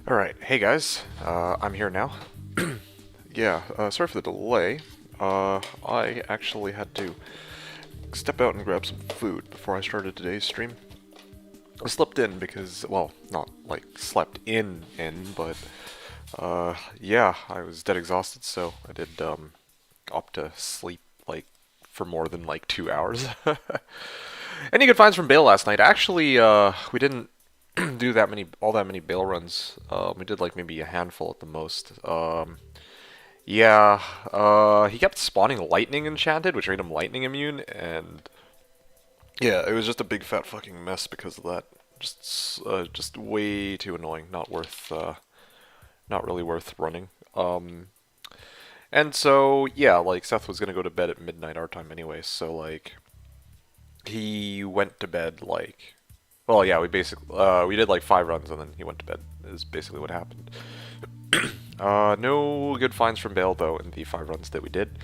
Alright, hey guys, I'm here now. Yeah, sorry for the delay. I actually had to step out and grab some food before I started today's stream. I slept in because, well, not like slept in, but, yeah, I was dead exhausted, so I did, opt to sleep, like, for more than, like, 2 hours. Any good finds from Bale last night? Actually, we didn't do all that many Bale runs. We did like maybe a handful at the most. Yeah, he kept spawning lightning enchanted, which made him lightning immune, and yeah, it was just a big fat fucking mess because of that. Just way too annoying. Not really worth running. And so yeah, like Seth was gonna go to bed at midnight our time anyway, so like he went to bed like. Well, yeah, we did like 5 runs and then he went to bed. Is basically what happened. No good finds from Bale though in the 5 runs that we did.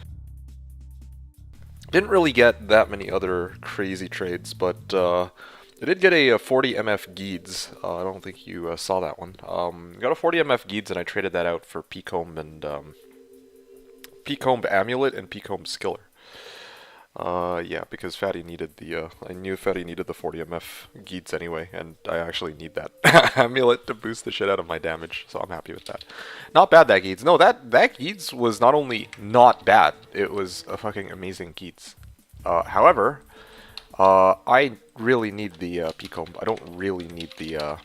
Didn't really get that many other crazy trades, but I did get a 40 MF Geeds. I don't think you saw that one. Got a 40 MF Geeds and I traded that out for Peacomb and Peacomb Amulet and Peacomb Skiller. Yeah, because Fatty needed the, I knew Fatty needed the 40 MF Geeds anyway, and I actually need that amulet to boost the shit out of my damage, so I'm happy with that. Not bad, that Geeds. No, that Geeds was not only not bad, it was a fucking amazing Geeds. However, I really need the, Peacomb. I don't really need the,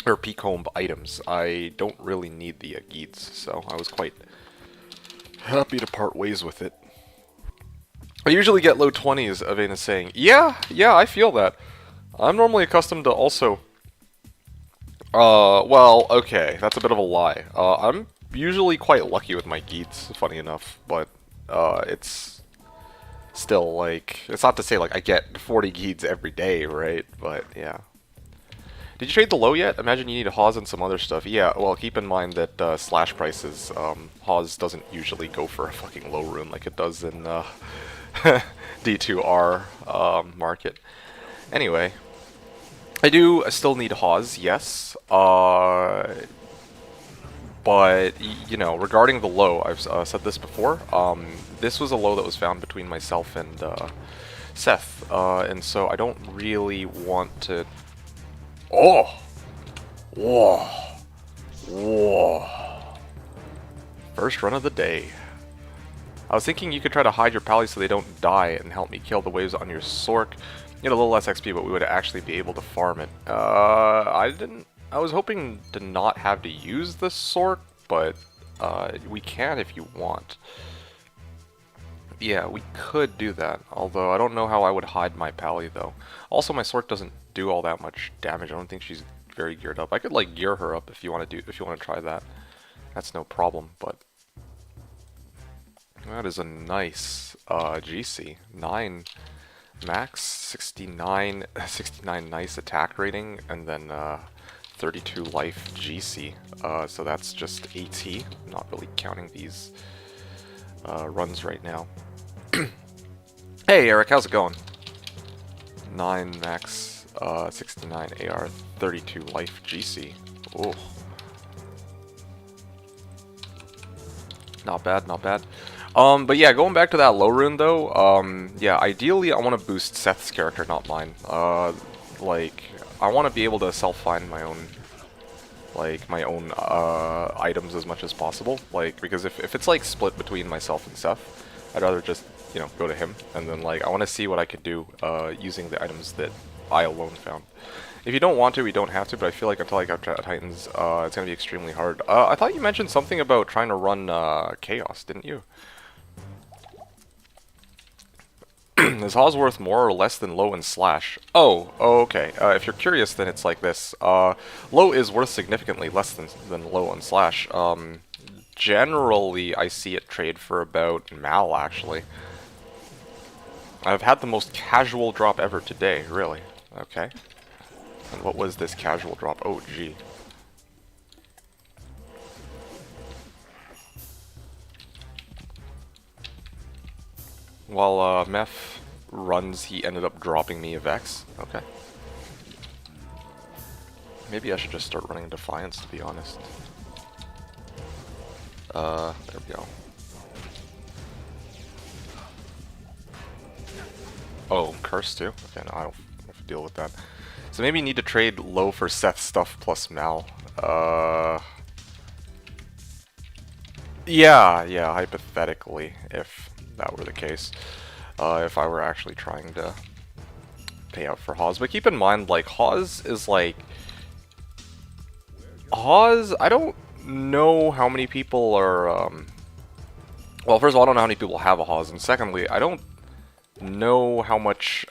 or Peacomb items. I don't really need the, Geeds, so I was quite happy to part ways with it. I usually get low 20s, Avena saying. Yeah, I feel that. I'm normally accustomed to also... well, okay, that's a bit of a lie. I'm usually quite lucky with my Geeds, funny enough, but, it's still, like... It's not to say, like, I get 40 Geeds every day, right? But, yeah. Did you trade the low yet? Imagine you need a Hawes and some other stuff. Yeah, well, keep in mind that, slash prices, Hawes doesn't usually go for a fucking low rune like it does in, D2R market. Anyway, I do still need Hawes, yes. But you know, regarding the low, I've said this before. This was a low that was found between myself and Seth, and so I don't really want to. Oh, whoa, whoa! First run of the day. I was thinking you could try to hide your pally so they don't die and help me kill the waves on your Sork. You get a little less XP, but we would actually be able to farm it. I was hoping to not have to use the Sork, but we can if you want. Yeah, we could do that, although I don't know how I would hide my pally though. Also, my Sork doesn't do all that much damage. I don't think she's very geared up. I could like gear her up if you want to try that. That's no problem, but that is a nice GC. 9 max, 69 nice attack rating, and then 32 life GC. So that's just AT. I'm not really counting these runs right now. Hey Eric, how's it going? 9 max, 69 AR, 32 life GC. Oh. Not bad, not bad. But yeah, going back to that low rune though, yeah, ideally I want to boost Seth's character, not mine. Like, I want to be able to self-find my own, items as much as possible. Like, because if it's like split between myself and Seth, I'd rather just, you know, go to him. And then like, I want to see what I could do, using the items that I alone found. If you don't want to, we don't have to, but I feel like until I got Titans, it's going to be extremely hard. I thought you mentioned something about trying to run, Chaos, didn't you? Is Hawes worth more or less than low and slash? Oh, okay. If you're curious, then it's like this. Low is worth significantly less than low and slash. Generally, I see it trade for about Mal, actually. I've had the most casual drop ever today, really. Okay. And what was this casual drop? Oh, gee. While Meth runs, he ended up dropping me a Vex. Okay. Maybe I should just start running Defiance, to be honest. There we go. Oh, Curse too? Okay, no, I don't have to deal with that. So maybe you need to trade low for Seth's stuff plus Mal. Yeah, hypothetically, if that were the case. If I were actually trying to pay out for Hawes. But keep in mind, like, Hawes is like... Hawes, I don't know how many people are... Well, first of all, I don't know how many people have a Hawes, and secondly, I don't know how much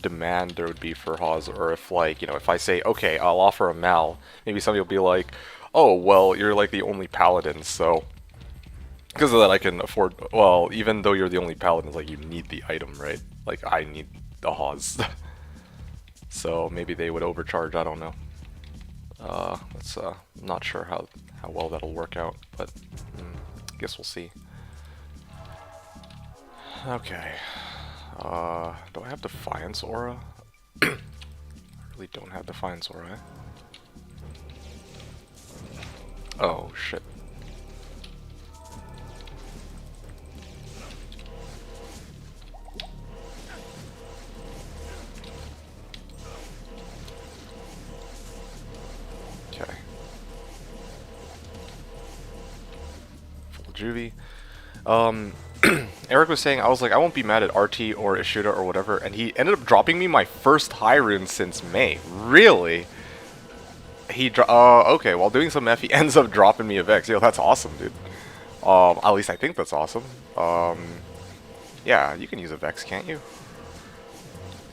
demand there would be for Hawes, or if, like, you know, if I say, okay, I'll offer a Mal, maybe somebody will be like, oh, well, you're like the only Paladin, so... Because of that, I can afford... Well, even though you're the only Paladin, it's like, you need the item, right? Like, I need the Hawes. So maybe they would overcharge, I don't know. That's not sure how well that'll work out, but I guess we'll see. Okay. Do I have Defiance Aura? I really don't have Defiance Aura, eh? Oh, shit. Okay. Full juvie. Eric was saying, I was like, I won't be mad at RT or Ishida or whatever, and he ended up dropping me my first high rune since May. Really? He okay, while doing some F, he ends up dropping me a Vex. Yo, that's awesome, dude. At least I think that's awesome. Yeah, you can use a Vex, can't you?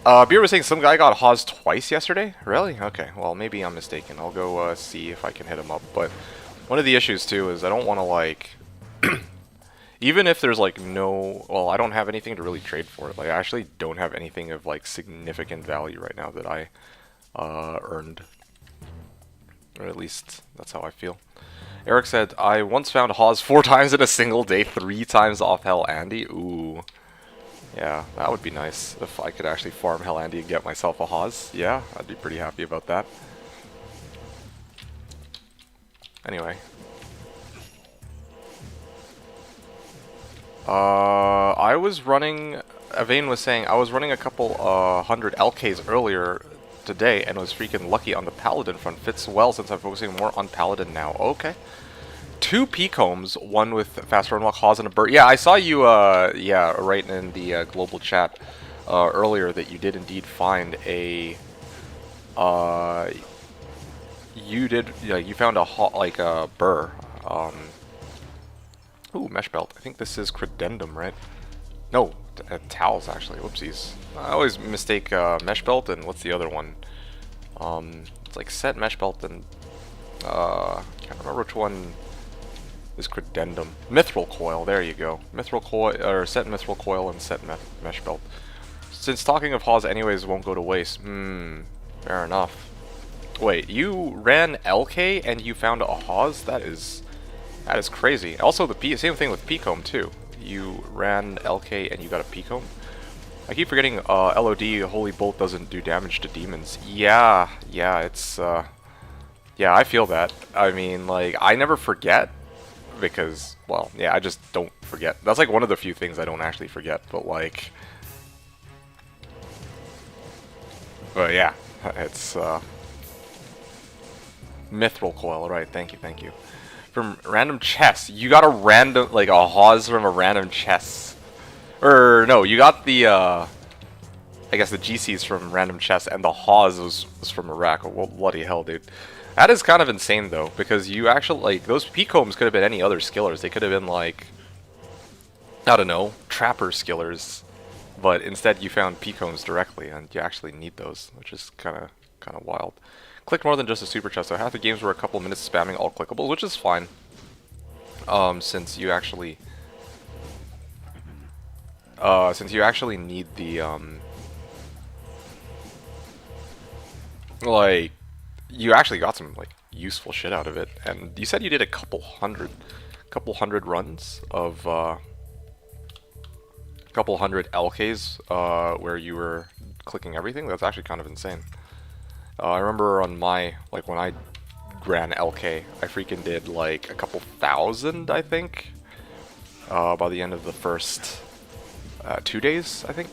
Beer was saying some guy got Hawes twice yesterday? Really? Okay, well, maybe I'm mistaken. I'll go see if I can hit him up. But one of the issues, too, is I don't want to, like... Even if there's, like, no... Well, I don't have anything to really trade for it. Like, I actually don't have anything of, like, significant value right now that I earned. Or at least, that's how I feel. Eric said, I once found Hawes 4 times in a single day, 3 times off Hell Andy. Ooh. Yeah, that would be nice if I could actually farm Hell Andy and get myself a Hawes. Yeah, I'd be pretty happy about that. Anyway. I was running... Avane was saying, I was running a couple 100 LKs earlier today and was freaking lucky on the Paladin front. Fits well since I'm focusing more on Paladin now. Okay. 2 P-combs, one with faster unlock, Hawes, and a bird. Yeah, I saw you, yeah, right in the global chat earlier that you did indeed find a, you did, yeah, you found a, like, a burr. Ooh, mesh belt. I think this is Credendum, right? No, towels, actually. Whoopsies. I always mistake mesh belt and what's the other one? It's like set mesh belt and, can't remember which one is Credendum. Mithril coil, there you go. Mithril coil, or set mithril coil and set mesh belt. Since talking of Hawes anyways won't go to waste. Fair enough. Wait, you ran LK and you found a Hawes? That is crazy. Also, the same thing with P-comb too. You ran LK and you got a P-comb. I keep forgetting LOD, Holy Bolt doesn't do damage to demons. Yeah, it's yeah, I feel that. I mean, like, I never forget because, well, yeah, I just don't forget. That's like one of the few things I don't actually forget, but like, but yeah, it's Mithril coil, right? Thank you. From random chests, you got a random, like, a Hawes from a random chest. Or no, you got the I guess the GCs from random chests, and the Hawes was from Iraq. Well, bloody hell, dude. That is kind of insane though, because you actually, like, those P-combs could have been any other skillers. They could have been like, I don't know, trapper skillers, but instead you found P-combs directly, and you actually need those, which is kind of wild. Clicked more than just a super chest, so half the games were a couple minutes spamming all clickables, which is fine. Since you actually need the like, you actually got some, like, useful shit out of it. And you said you did a couple hundred runs of couple hundred LKs where you were clicking everything. That's actually kind of insane. I remember on my, like when I ran LK, I freaking did like a couple thousand, I think, by the end of the first 2 days, I think.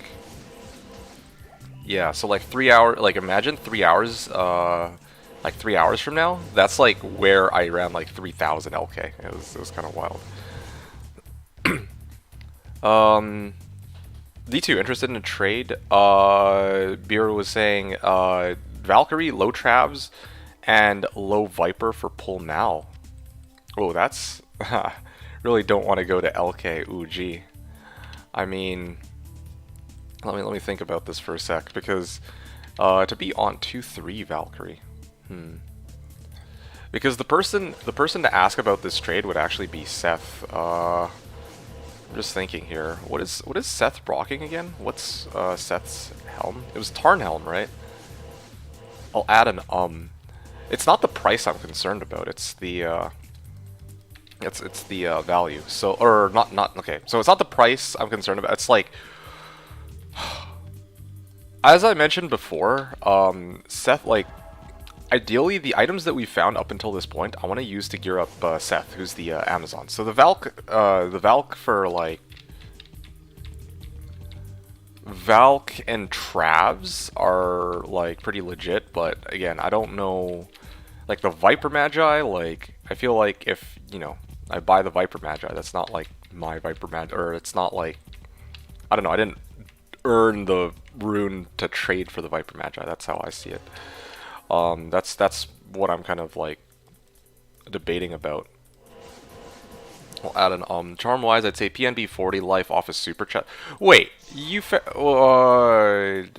Yeah, so like 3 hour, like imagine 3 hours, like 3 hours from now, that's like where I ran like 3,000 LK. It was kind of wild. D2, interested in a trade? Beer was saying, Valkyrie, low Travs, and low Viper for pull now. Oh, that's really don't want to go to LK. Ooh, gee. I mean, let me think about this for a sec, because to be on 2-3 Valkyrie, because the person to ask about this trade would actually be Seth. I'm just thinking here. What is Seth rocking again? What's Seth's helm? It was Tarnhelm, right? I'll add an It's not the price I'm concerned about. It's the it's the value. So, or not okay. So it's not the price I'm concerned about. It's like, as I mentioned before, Seth, like, ideally the items that we found up until this point, I want to use to gear up Seth, who's the Amazon. So the Valk for like Valk and Travs are like pretty legit, but again, I don't know. Like the Viper Magi, like I feel like if I buy the Viper Magi, that's not like my Viper Magi, or it's not like, I don't know. I didn't earn the rune to trade for the Viper Magi. That's how I see it. That's what I'm kind of like debating about. We'll add an charm wise, I'd say PNB 40 life off a super chat. Wait,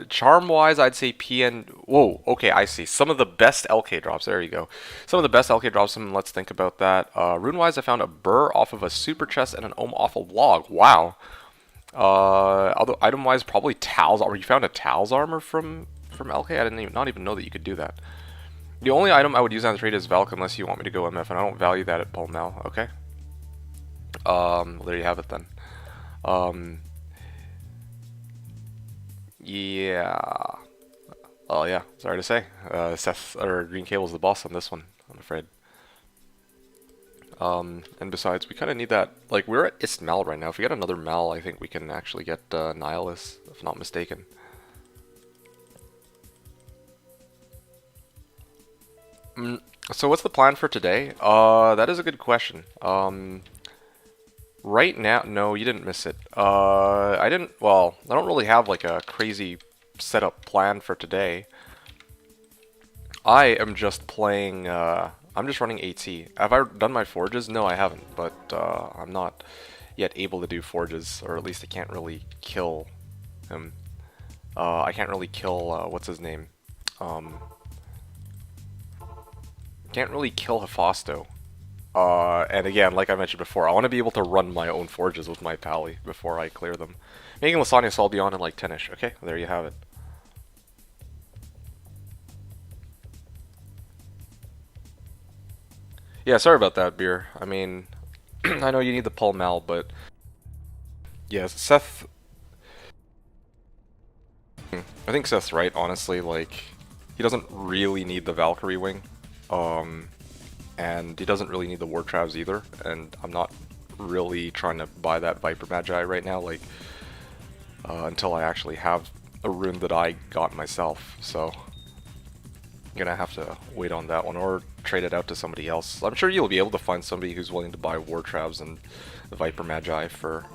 charm wise, I'd say PN. Whoa, okay, I see. Some of the best LK drops. There you go. Some of the best LK drops. Let's think about that. Rune wise, I found a burr off of a super chest and an ohm off a log. Wow. Although item wise, probably Tal's armor. You found a Tal's armor from LK. I didn't not even know that you could do that. The only item I would use on the trade is Valk unless you want me to go MF, and I don't value that at Pulmel. Okay. Well, there you have it then. Yeah. Oh yeah. Sorry to say, Seth or Green Cable's the boss on this one, I'm afraid. And besides, we kind of need that. Like, we're at Istmal right now. If we get another Mal, I think we can actually get Nihilus, if not mistaken. So what's the plan for today? That is a good question. Right now, no, you didn't miss it. I didn't, well, I don't really have like a crazy setup plan for today. I am just playing, I'm just running AT. Have I done my forges? No, I haven't, but I'm not yet able to do forges, or at least I can't really kill him. I can't really kill, what's his name? Can't really kill Hephasto. And again, like I mentioned before, I want to be able to run my own forges with my pally before I clear them. Making Lasagna, so I'll be on in like 10ish. Okay, there you have it. Yeah, sorry about that, Beer. I mean, I know you need the Pul Mal, but yeah, Seth. I think Seth's right, honestly. Like, he doesn't really need the Valkyrie wing. And he doesn't really need the War Travs either, and I'm not really trying to buy that Viper Magi right now, like, until I actually have a rune that I got myself, so I'm gonna have to wait on that one, or trade it out to somebody else. I'm sure you'll be able to find somebody who's willing to buy War Travs and the Viper Magi for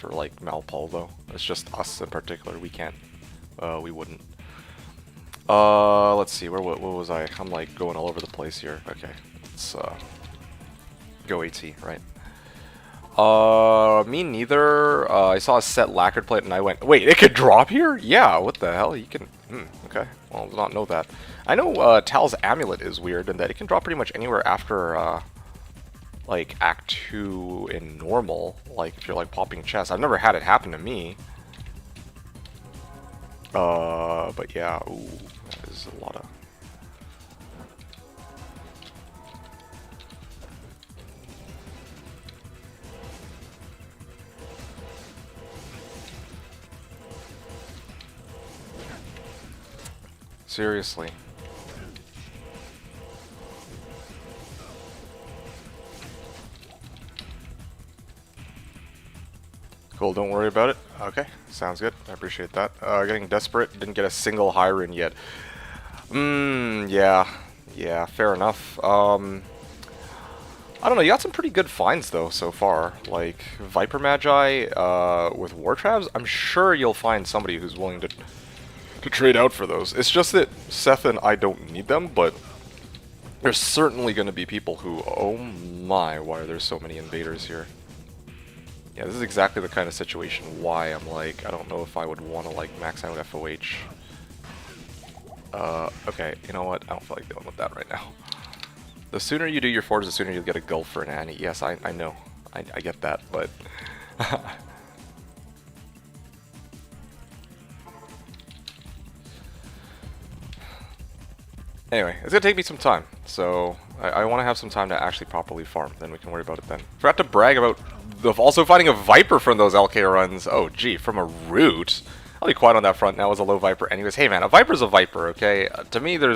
like Malpol, though. It's just us in particular, we can't, we wouldn't. Let's see, what was I? I'm like going all over the place here. Okay, let's go AT, right? Me neither. I saw a set lacquered plate and I went, wait, it could drop here? Yeah, what the hell? You can, okay, well, I did not know that. I know Tal's amulet is weird in that it can drop pretty much anywhere after like Act 2 in normal, like if you're like popping chests. I've never had it happen to me. But yeah, ooh, that is a lot of... Seriously. Cool, don't worry about it. Okay, sounds good. I appreciate that. Getting desperate. Didn't get a single high rune yet. Yeah. Yeah, fair enough. I don't know, you got some pretty good finds though so far. Like Viper Magi with War Traps, I'm sure you'll find somebody who's willing to trade out for those. It's just that Seth and I don't need them, but there's certainly going to be people who, oh my, why are there so many invaders here? Yeah, this is exactly the kind of situation why I'm like, I don't know if I would want to like max out FOH. Okay, you know what? I don't feel like dealing with that right now. The sooner you do your forge, the sooner you'll get a gulf for an Annie. Yes, I know. I get that, but... Anyway, it's gonna take me some time, so I want to have some time to actually properly farm, then we can worry about it then. Forgot to brag about also finding a Viper from those LK runs. Oh, gee, from a root. I'll be quiet on that front now as a low Viper. Anyways, hey man, a Viper's a Viper, okay? To me, there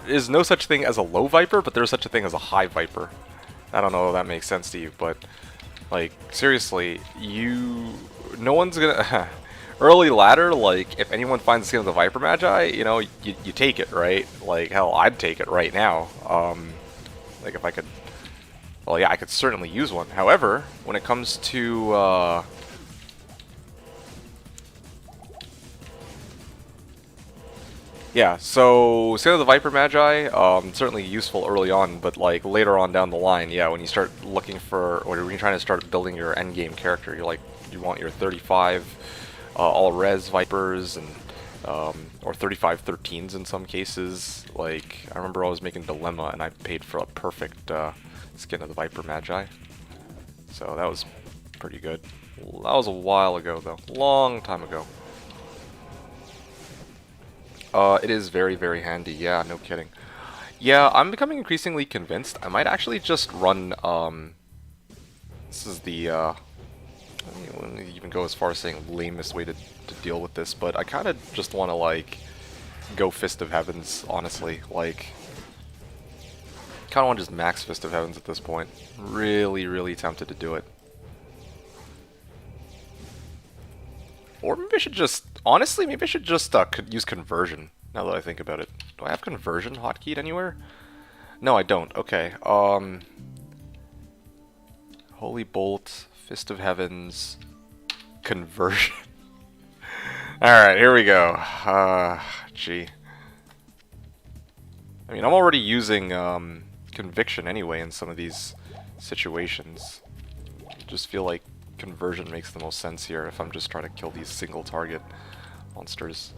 is no such thing as a low Viper, but there's such a thing as a high Viper. I don't know if that makes sense to you, but, like, seriously, no one's gonna... Early ladder, like, if anyone finds the skin of the Viper Magi, you know, you take it, right? Like, hell, I'd take it right now. Like, if I could... Well, yeah, I could certainly use one. However, when it comes to, yeah, so Skin of the Viper Magi, certainly useful early on, but like later on down the line, yeah, when you start looking for, or when you're trying to start building your endgame character, you're like, you want your 35 all res Vipers and or 35 13s in some cases. Like I remember I was making Dilemma and I paid for a perfect Skin of the Viper Magi, so that was pretty good. That was a while ago though, long time ago. It is very, very handy. Yeah, no kidding. Yeah, I'm becoming increasingly convinced. I might actually just run, this is the, I wouldn't even go as far as saying lamest way to deal with this, but I kind of just want to, like, go Fist of Heavens, honestly. Like, kind of want to just max Fist of Heavens at this point. Really, really tempted to do it. Or maybe I should just, honestly, maybe I should just use Conversion, now that I think about it. Do I have Conversion hotkeyed anywhere? No, I don't. Okay. Holy Bolt, Fist of Heavens, Conversion. Alright, here we go. Gee. I mean, I'm already using Conviction anyway in some of these situations. I just feel like Conversion makes the most sense here if I'm just trying to kill these single target monsters.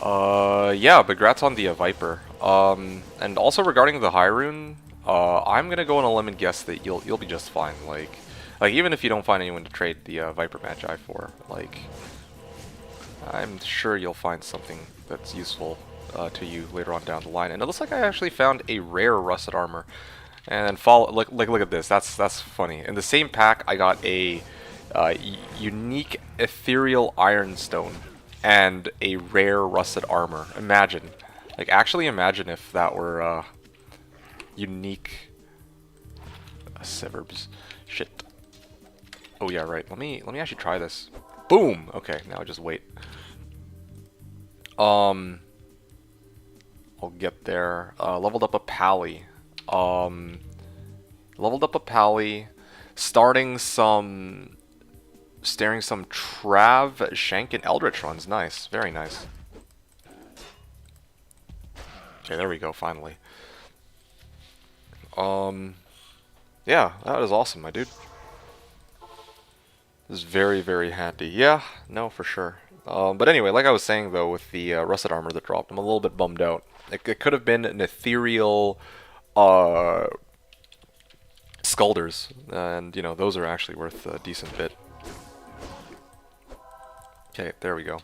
Yeah, but congrats on the Viper. And also regarding the high rune, I'm gonna go on a limb and guess that you'll be just fine. Like even if you don't find anyone to trade the Viper Magi for, like, I'm sure you'll find something that's useful to you later on down the line. And it looks like I actually found a rare rusted armor. And look at this. That's funny. In the same pack, I got a unique ethereal ironstone and a rare rusted armor. Imagine, like, actually imagine if that were unique Severbs. Shit. Oh yeah, right. Let me actually try this. Boom. Okay, now just wait. I'll get there. Leveled up a Pally. Leveled up a Pally. Staring some Trav, Shank, and Eldritch runs. Nice. Very nice. Okay, there we go, finally. Yeah, that is awesome, my dude. This is very, very handy. Yeah, no, for sure. But anyway, like I was saying, though, with the rusted armor that dropped, I'm a little bit bummed out. It could have been an ethereal Skulders, and, you know, those are actually worth a decent bit. Okay, there we go.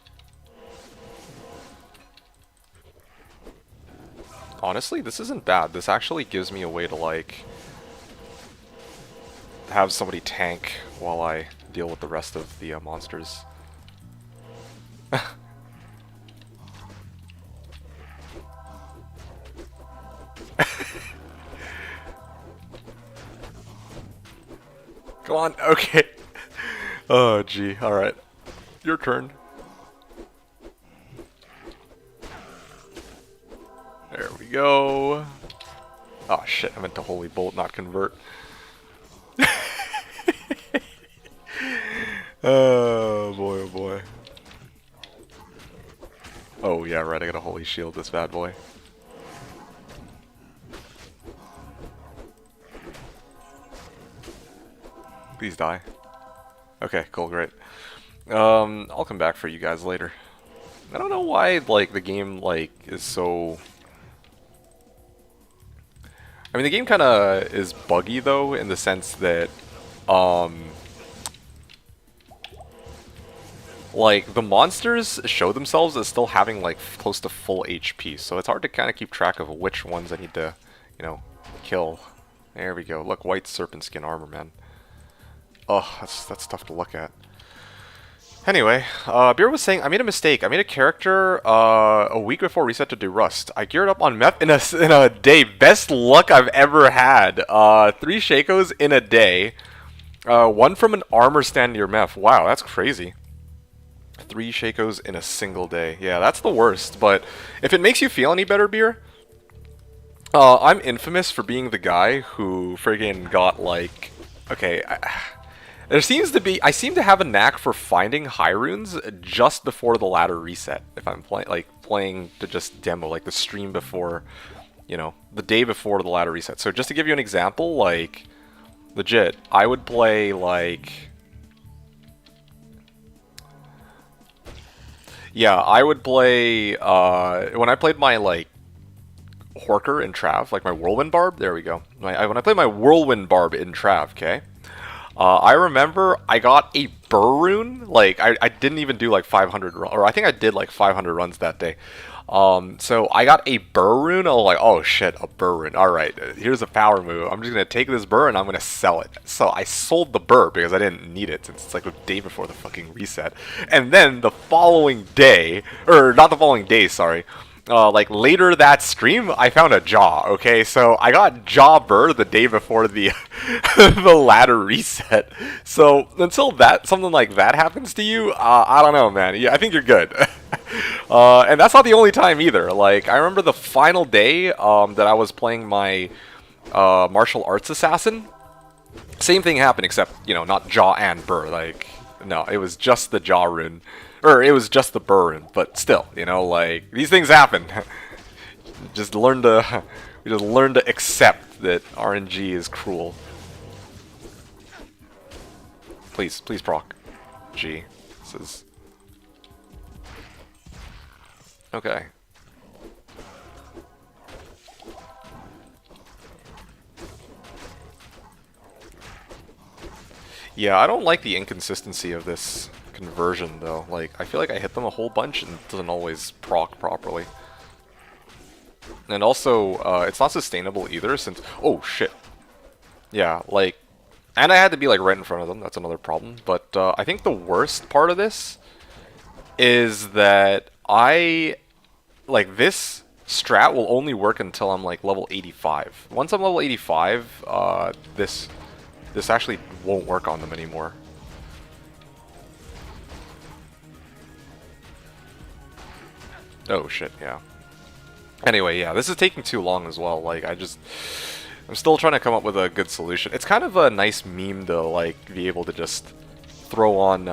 Honestly, this isn't bad. This actually gives me a way to, like, have somebody tank while I deal with the rest of the monsters. Come on. Okay. Oh, gee. All right. Your turn. There we go. Oh, shit. I meant to Holy Bolt, not convert. Oh, boy, oh, boy. Oh, yeah, right. I gotta Holy Shield this bad boy. Please die. Okay, cool, great. I'll come back for you guys later. I don't know why, like, the game, like, is so... I mean, the game kind of is buggy, though, in the sense that, like, the monsters show themselves as still having, like, close to full HP, so it's hard to kind of keep track of which ones I need to, you know, kill. There we go. Look, white serpent skin armor, man. Oh, that's tough to look at. Anyway, Beer was saying, I made a mistake. I made a character a week before reset to do Rust. I geared up on meth in a day. Best luck I've ever had. 3 Shakos in a day. 1 from an armor stand near meth. Wow, that's crazy. 3 Shakos in a single day. Yeah, that's the worst. But if it makes you feel any better, Beer, I'm infamous for being the guy who friggin' got like... Okay, there seems to be... I seem to have a knack for finding high runes just before the ladder reset. If I'm playing to just demo, like the stream before, you know, the day before the ladder reset. So just to give you an example, like, legit, I would play like... Yeah, I would play, when I played my, like, Horker in Trav, like my Whirlwind Barb, there we go. When I played my Whirlwind Barb in Trav, okay? I remember I got a Burr rune, like, I didn't even do like 500 runs, or I think I did like 500 runs that day. So I got a Burr rune, I was like, oh shit, a Burr rune, alright, here's a power move, I'm just gonna take this Burr and I'm gonna sell it. So I sold the Burr because I didn't need it, since it's like a day before the fucking reset. And then the following day, or not the following day, sorry, like later that stream, I found a Jaw, okay? So I got Jaw Burr the day before the the ladder reset. So until something like that happens to you, I don't know, man. Yeah, I think you're good. And that's not the only time either. Like, I remember the final day that I was playing my martial arts assassin. Same thing happened, except, you know, not Jaw and Burr. Like, no, it was just the Jaw rune. Or it was just the Burr rune, but still, you know, like, these things happen. we just learn to accept that RNG is cruel. Please proc. G. This is... Okay. Yeah, I don't like the inconsistency of this conversion, though. Like, I feel like I hit them a whole bunch and it doesn't always proc properly. And also, it's not sustainable either, since... Oh, shit. Yeah, like... And I had to be, like, right in front of them. That's another problem. But I think the worst part of this is that like, this strat will only work until I'm, like, level 85. Once I'm level 85, this actually won't work on them anymore. Oh shit, yeah. Anyway, yeah, this is taking too long as well. Like, I'm still trying to come up with a good solution. It's kind of a nice meme to, like, be able to just throw on,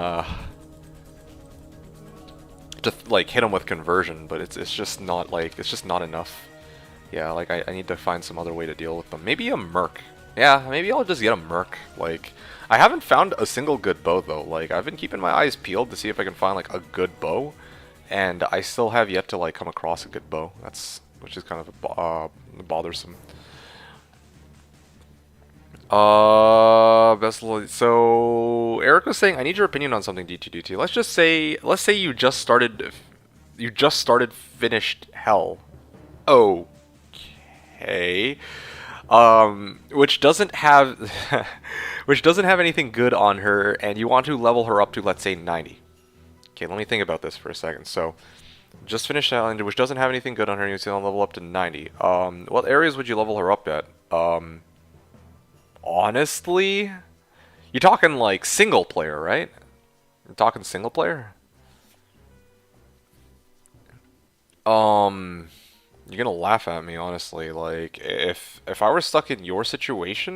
like, hit them with conversion, but it's just not, like, it's just not enough. Yeah, like, I need to find some other way to deal with them. Maybe a Merc. Yeah, maybe I'll just get a Merc. Like, I haven't found a single good bow, though. Like, I've been keeping my eyes peeled to see if I can find, like, a good bow. And I still have yet to, like, come across a good bow. Which is kind of bothersome. So Eric was saying, I need your opinion on something, DT. Let's say you just started finished Hell. Okay. Which doesn't have anything good on her, and you want to level her up to, let's say, 90. Okay, let me think about this for a second. So, just finished Challenge, which doesn't have anything good on her, and you see on level up to 90. What areas would you level her up at? Honestly, You're talking like single player, right? You're talking single player? Um, you're gonna laugh at me, honestly. Like, if I were stuck in your situation,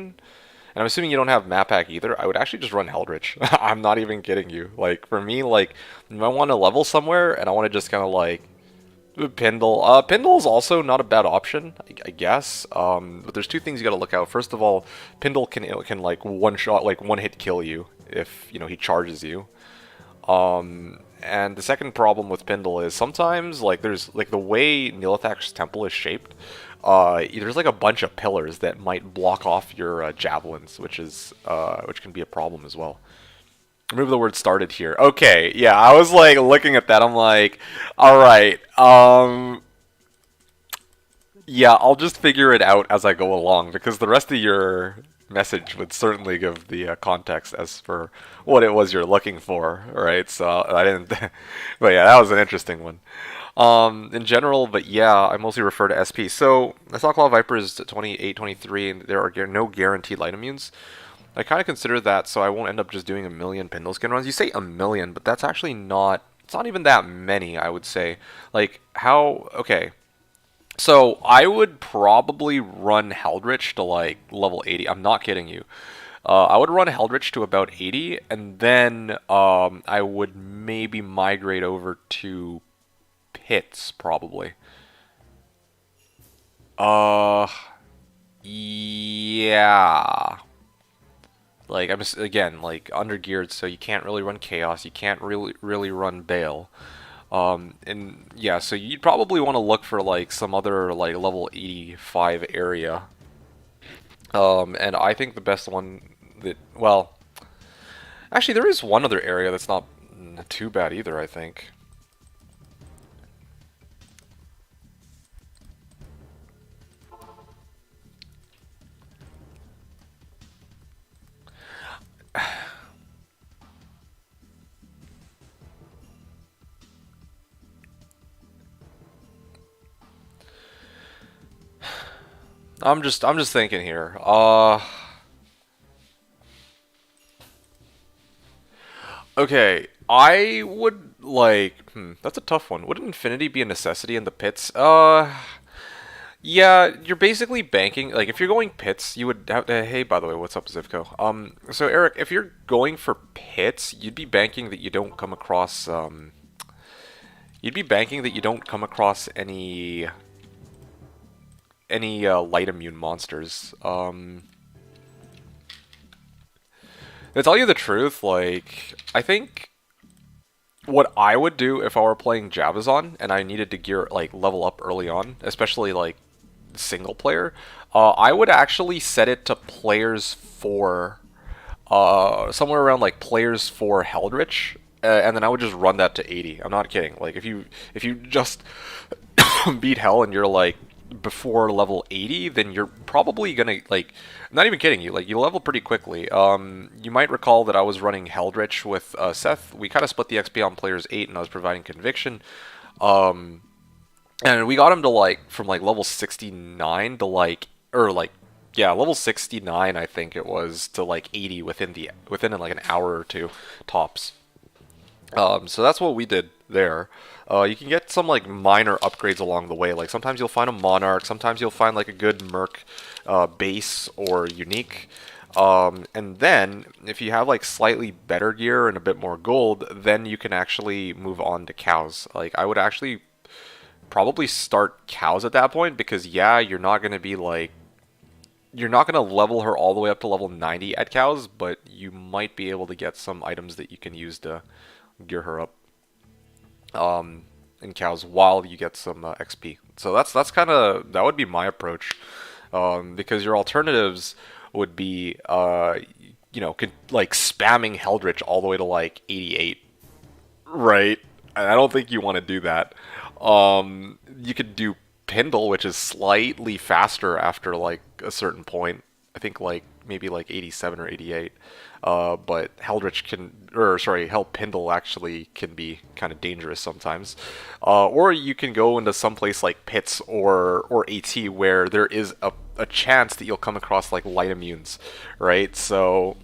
and I'm assuming you don't have map hack either, I would actually just run Heldritch. I'm not even kidding you. Like, for me, like, if I want to level somewhere and I want to just kind of like Pindle. Pindle is also not a bad option, I guess. But there's two things you got to look out. First of all, Pindle can like one shot, like one hit kill you if he charges you. And the second problem with Pindle is sometimes like there's like the way Nilithak's temple is shaped. There's like a bunch of pillars that might block off your javelins, which can be a problem as well. Remove the word started here. Okay, yeah, I was like looking at that. I'm like, all right, yeah, I'll just figure it out as I go along because the rest of your message would certainly give the context as for what it was you're looking for, right? So I didn't, but yeah, that was an interesting one. In general, but yeah, I mostly refer to SP. So I saw Claw Viper is 28, 23, and there are no guaranteed light immunes. I kind of consider that so I won't end up just doing a million Pindle skin runs. You say a million, but that's actually not, it's not even that many, I would say. Like, how, okay. So I would probably run Heldritch to like level 80. I'm not kidding you. I would run Heldritch to about 80, and then I would maybe migrate over to Pits, probably. Yeah. Like, I'm just, again, like, undergeared, so you can't really run Chaos, you can't really run Bale. And yeah, so you'd probably want to look for, like, some other, like, level 85 area. And I think the best one that, well, actually, there is one other area that's not too bad either, I think. I'm just thinking here. Okay, I would like, that's a tough one. Would Infinity be a necessity in the pits? Yeah, you're basically banking, like, if you're going pits, you would have to, hey, by the way, what's up, Zivko? So Eric, if you're going for pits, you'd be banking that you don't come across, any light immune monsters. To tell you the truth, like, I think what I would do if I were playing Javazon and I needed to gear, like, level up early on, especially, like, single player, I would actually set it to players for, somewhere around, like, players for Heldritch, and then I would just run that to 80. I'm not kidding. Like, if you just beat Hell and you're, like, before level 80, then you're probably gonna, like, I'm not even kidding you, like, you level pretty quickly. You might recall that I was running Heldritch with Seth. We kind of split the XP on players 8, and I was providing Conviction. And we got him to, like, from, like, level 69 to, like, or, like, yeah, level 69, I think it was, to, like, 80 within like, an hour or two, tops. So that's what we did there. You can get some like minor upgrades along the way. Like sometimes you'll find a Monarch, sometimes you'll find like a good Merc base or unique. And then if you have like slightly better gear and a bit more gold, then you can actually move on to cows. Like I would actually probably start cows at that point because yeah, you're not going to be like, you're not going to level her all the way up to level 90 at cows, but you might be able to get some items that you can use to gear her up in cows while you get some XP. So that's kind of, that would be my approach, because your alternatives would be like spamming Heldritch all the way to like 88, right? And I don't think you want to do that. You could do Pindle, which is slightly faster after like a certain point. I think like maybe like 87 or 88. But Heldritch Hell Pindle actually can be kind of dangerous sometimes. Or you can go into some place like Pits or AT where there is a chance that you'll come across like light immunes, right? So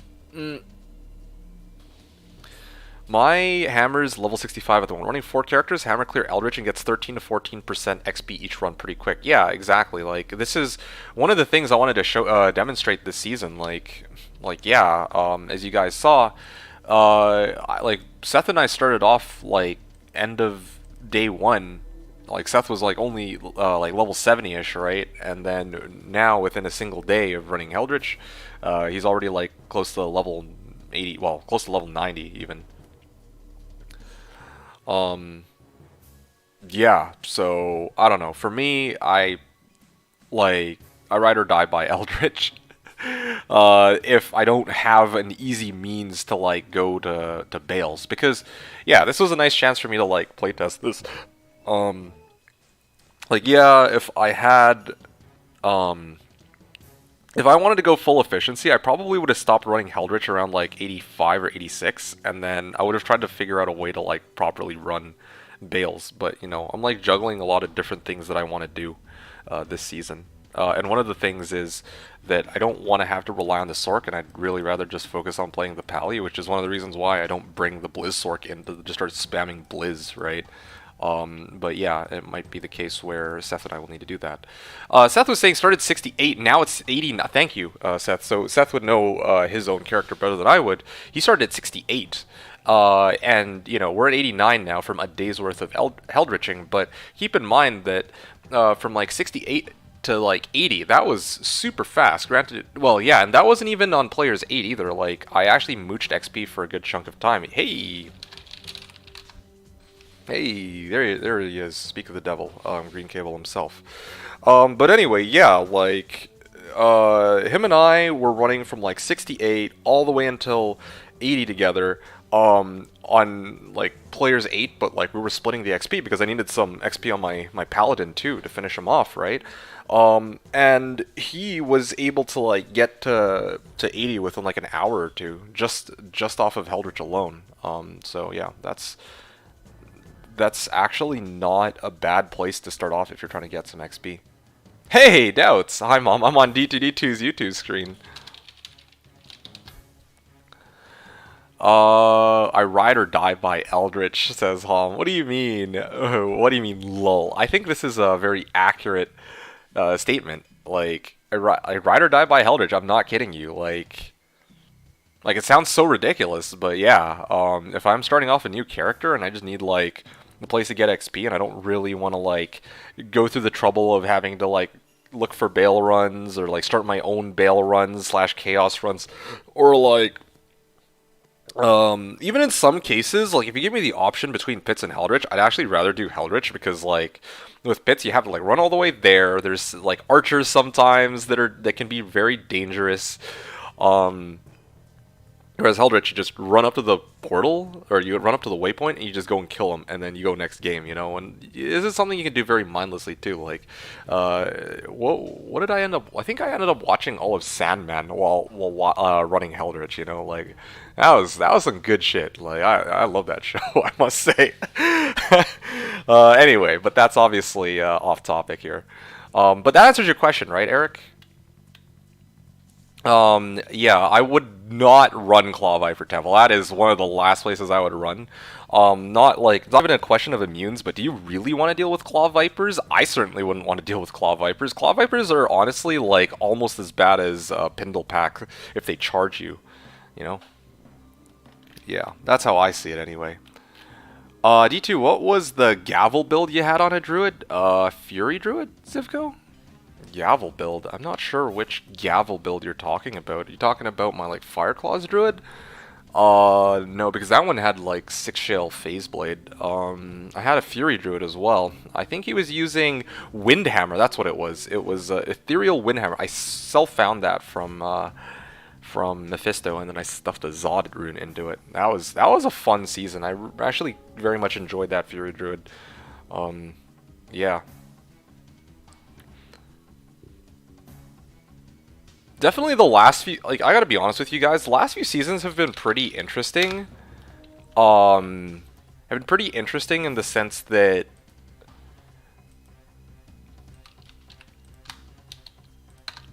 My hammer's level 65 at the moment. Running 4 characters, hammer clear Eldritch and gets 13 to 14% XP each run pretty quick. Yeah, exactly. Like this is one of the things I wanted to show demonstrate this season. Like yeah, as you guys saw, like Seth and I started off like end of day one. Like Seth was like only like level 70ish, right? And then now within a single day of running Eldritch, he's already like close to level 80, well, close to level 90 even. Um, yeah, so I don't know. For me, I ride or die by Eldritch. If I don't have an easy means to like go to Bales, because yeah, this was a nice chance for me to like playtest this. Um, like yeah, um if I wanted to go full efficiency, I probably would have stopped running Heldritch around like 85 or 86, and then I would have tried to figure out a way to like properly run Bales. But you know, I'm like juggling a lot of different things that I want to do this season. And one of the things is that I don't want to have to rely on the Sork, and I'd really rather just focus on playing the Pally, which is one of the reasons why I don't bring the Blizz Sork in to just start spamming Blizz, right? But yeah, it might be the case where Seth and I will need to do that. Seth was saying started 68, now it's 80. Thank you, Seth. So Seth would know his own character better than I would. He started at 68. And, you know, we're at 89 now from a day's worth of Heldritching, but keep in mind that from like 68 to like 80, that was super fast. Granted, well, yeah, and that wasn't even on players 8 either. Like, I actually mooched XP for a good chunk of time. Hey! Hey, there he is. Speak of the devil, Green Cable himself. But anyway, yeah, like, him and I were running from like 68 all the way until 80 together, on like players 8, but like we were splitting the XP because I needed some XP on my Paladin too to finish him off, right? And he was able to like get to 80 within like an hour or two, just off of Heldritch alone. So yeah, that's actually not a bad place to start off if you're trying to get some XP. Hey, Doubts! Hi, Mom. I'm on D2D2's YouTube screen. I ride or die by Eldritch, says Hom. What do you mean? What do you mean, lol? I think this is a very accurate statement. Like, I ride or die by Eldritch. I'm not kidding you. Like it sounds so ridiculous, but yeah. If I'm starting off a new character and I just need like a place to get XP, and I don't really want to like go through the trouble of having to like look for bail runs or like start my own bail runs / chaos runs, or like even in some cases, like if you give me the option between Pits and Heldritch, I'd actually rather do Heldritch because like with Pits you have to like run all the way there. There's like archers sometimes that can be very dangerous. Whereas Heldritch, you just run up to the portal, or you run up to the waypoint, and you just go and kill them, and then you go next game, you know? And this is something you can do very mindlessly, too. Like, what did I end up... I think I ended up watching all of Sandman while running Heldritch, you know? Like, that was some good shit. Like, I love that show, I must say. Anyway, but that's obviously off topic here. But that answers your question, right, Eric? Yeah, I would not run Claw Viper Temple. That is one of the last places I would run. Not like, it's not even a question of immunes, but do you really want to deal with Claw Vipers? I certainly wouldn't want to deal with Claw Vipers. Claw Vipers are honestly, like, almost as bad as Pindle Pack if they charge you, you know? Yeah, that's how I see it anyway. D2, what was the Gavel build you had on a Druid? Fury Druid, Zivko? Gavel build. I'm not sure which Gavel build you're talking about. Are you talking about my like Fireclaws Druid? No, because that one had like 6-shell Phase Blade. I had a Fury Druid as well. I think he was using Windhammer. That's what it was. It was Ethereal Windhammer. I self-found that from Mephisto, and then I stuffed a Zod rune into it. That was a fun season. I actually very much enjoyed that Fury Druid. Yeah. Definitely the last few, like, I gotta be honest with you guys, the last few seasons have been pretty interesting. Have been pretty interesting in the sense that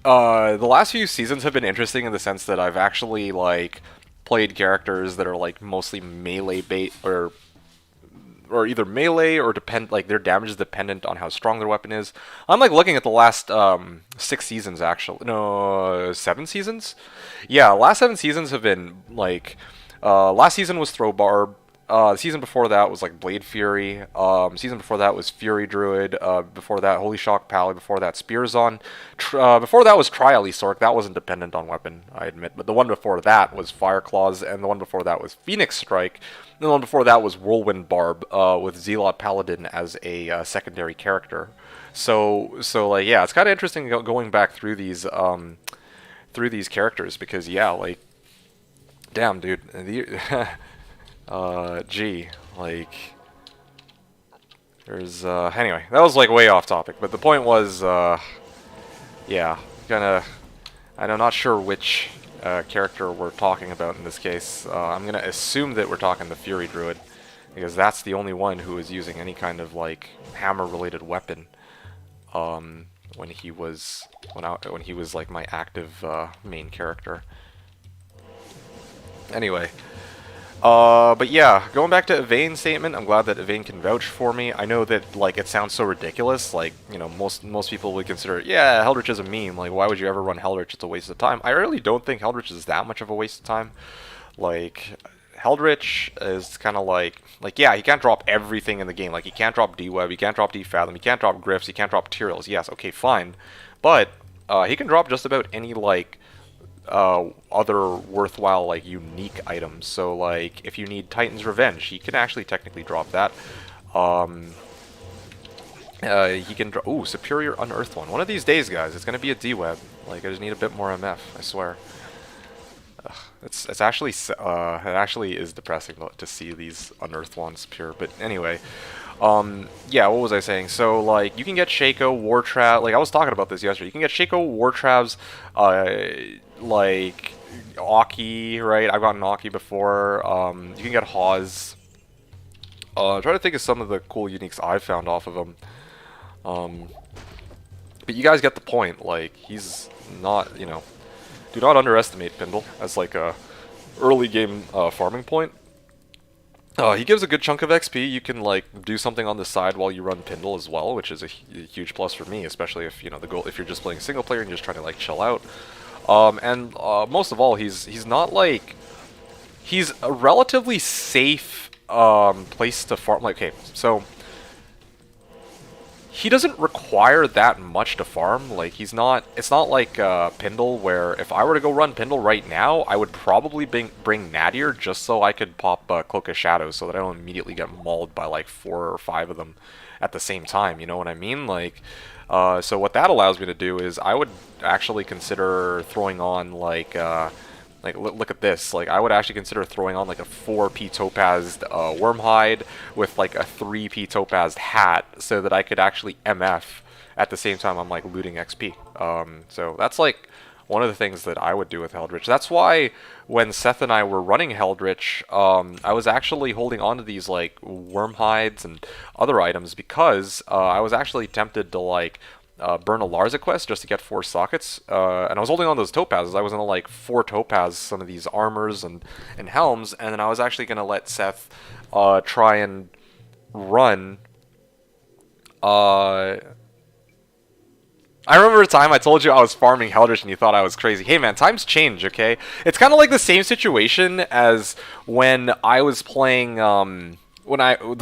the last few seasons have been interesting in the sense that I've actually, like, played characters that are like mostly melee bait, or either melee or like their damage is dependent on how strong their weapon is. I'm like looking at the last 6 seasons actually. No, 7 seasons? Yeah, last 7 seasons have been like last season was Throw Barb. The season before that was like Blade Fury. Season before that was Fury Druid. Before that, Holy Shock Pally. Before that, Spearzon. Before that was Trialisorc. That wasn't dependent on weapon, I admit. But the one before that was Fire Claws, and the one before that was Phoenix Strike. And the one before that was Whirlwind Barb, with Zealot Paladin as a secondary character. So like yeah, it's kind of interesting going back through these characters because yeah, like damn dude. Gee, like, there's, anyway, that was, like, way off topic, but the point was, yeah, I'm not sure which, character we're talking about in this case. I'm gonna assume that we're talking the Fury Druid, because that's the only one who is using any kind of, like, hammer-related weapon, when he was, like, my active, main character. Anyway. But yeah, going back to Yvain's statement, I'm glad that Yvain can vouch for me. I know that, like, it sounds so ridiculous, like, you know, most people would consider, yeah, Heldritch is a meme, like, why would you ever run Heldritch, it's a waste of time. I really don't think Heldritch is that much of a waste of time. Like, Heldritch is kind of like, yeah, he can't drop everything in the game, like, he can't drop D-Web, he can't drop D-Fathom, he can't drop Griffs, he can't drop Tyrells, yes, okay, fine. But, he can drop just about any, like, other worthwhile, like, unique items. So, like, if you need Titan's Revenge, he can actually technically drop that. He can drop... Ooh, Superior Unearthed one. One of these days, guys, it's gonna be a D-Web. Like, I just need a bit more MF, I swear. It's actually... it actually is depressing to see these Unearthed ones pure. But anyway... yeah, what was I saying? So, like, you can get Shaco, Wartrap, like, I was talking about this yesterday. You can get Shaco, Wartraps, like, Aki, right? I've gotten Aki before. You can get Hawes. I'm trying to think of some of the cool uniques I've found off of him. But you guys get the point. Like, he's not, you know... Do not underestimate Pindle as, like, a early game farming point. He gives a good chunk of XP. You can, like, do something on the side while you run Pindle as well, which is a huge plus for me, especially if, you know, the goal, if you're just playing single player and you're just trying to, like, chill out. And most of all, he's not, like, he's a relatively safe, place to farm. Like, okay, so... He doesn't require that much to farm. Like, he's not... It's not like Pindle, where if I were to go run Pindle right now, I would probably bring Nadir just so I could pop Cloak of Shadows so that I don't immediately get mauled by, like, 4 or 5 of them at the same time. You know what I mean? Like, so what that allows me to do is I would actually consider throwing on, like, look at this. Like, I would actually consider throwing on, like, a 4p topazed Wormhide with, like, a 3p topazed hat so that I could actually MF at the same time I'm, like, looting XP. So that's, like, one of the things that I would do with Heldritch. That's why when Seth and I were running Heldritch, I was actually holding on to these, like, Wormhides and other items because I was actually tempted to, like, burn a Larza quest just to get 4 sockets, and I was holding on those topazes. I was gonna, like, 4 topaz some of these armors and helms, and then I was actually gonna let Seth try and run. I remember a time I told you I was farming Heldritch and you thought I was crazy. Hey man, times change, okay? It's kind of like the same situation as when I was playing the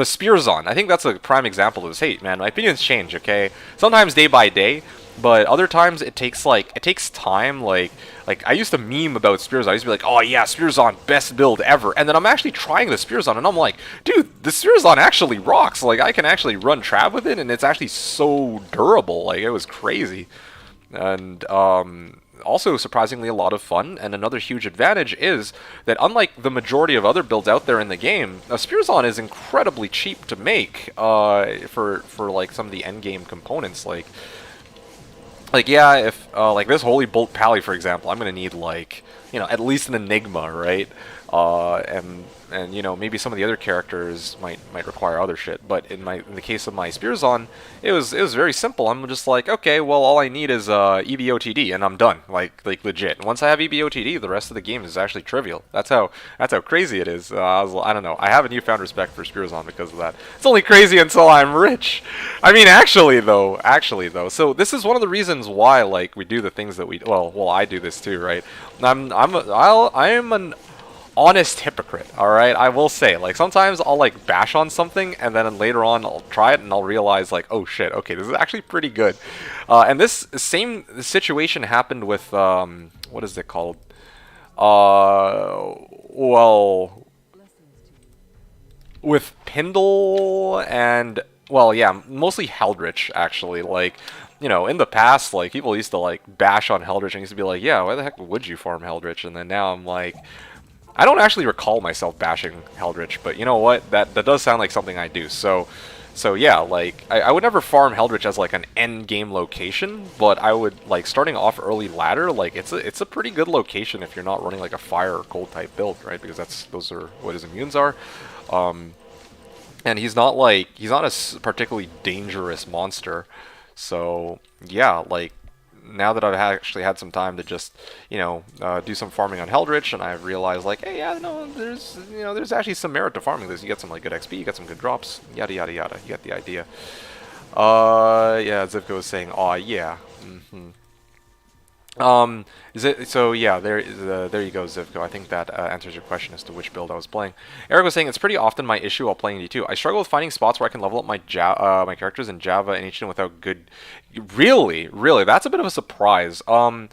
Spearzon. I think that's a prime example of this. Hey, man, my opinions change, okay? Sometimes day by day, but other times it takes time. Like I used to meme about Spearzon. I used to be like, oh yeah, Spearzon, best build ever. And then I'm actually trying the Spearzon, and I'm like, dude, the Spearzon actually rocks. Like, I can actually run trap with it, and it's actually so durable. Like, it was crazy. And, also surprisingly a lot of fun, and another huge advantage is that unlike the majority of other builds out there in the game, Spearzon is incredibly cheap to make for like some of the end game components. Like like, yeah, if like this Holy Bolt Pally, for example, I'm gonna need like, at least an Enigma, right? And maybe some of the other characters might require other shit. But in the case of my Spearzon, it was very simple. I'm just like, okay, well, all I need is EBOTD and I'm done, like legit. Once I have EBOTD, the rest of the game is actually trivial. That's how crazy it is. I don't know. I have a newfound respect for Spearzon because of that. It's only crazy until I'm rich. I mean, actually though. So this is one of the reasons why like we do the things that we well I do this too, right? I am an honest hypocrite, alright? I will say, like, sometimes I'll, like, bash on something, and then later on I'll try it, and I'll realize, like, oh shit, okay, this is actually pretty good. And this same situation happened with, what is it called? Well, with Pindle and, well, yeah, mostly Heldritch, actually. Like, in the past, like, people used to, like, bash on Heldritch and used to be like, yeah, why the heck would you farm Heldritch? And then now I'm like, I don't actually recall myself bashing Heldritch, but you know what? That does sound like something I do. So yeah, like I would never farm Heldritch as like an end game location, but I would like starting off early ladder. Like it's a pretty good location if you're not running like a fire or cold type build, right? Because those are what his immunes are. And he's not a particularly dangerous monster. So yeah, like now that I've actually had some time to just, do some farming on Heldritch, and I've realized, like, hey, yeah, no, there's actually some merit to farming this. You get some, like, good XP, you get some good drops, yada, yada, yada. You get the idea. Yeah, Zivko was saying, aw, yeah. So yeah, there you go, Zivko. I think that answers your question as to which build I was playing. Eric was saying it's pretty often my issue while playing D2. I struggle with finding spots where I can level up my characters in Java and HN without good. Really, that's a bit of a surprise. Java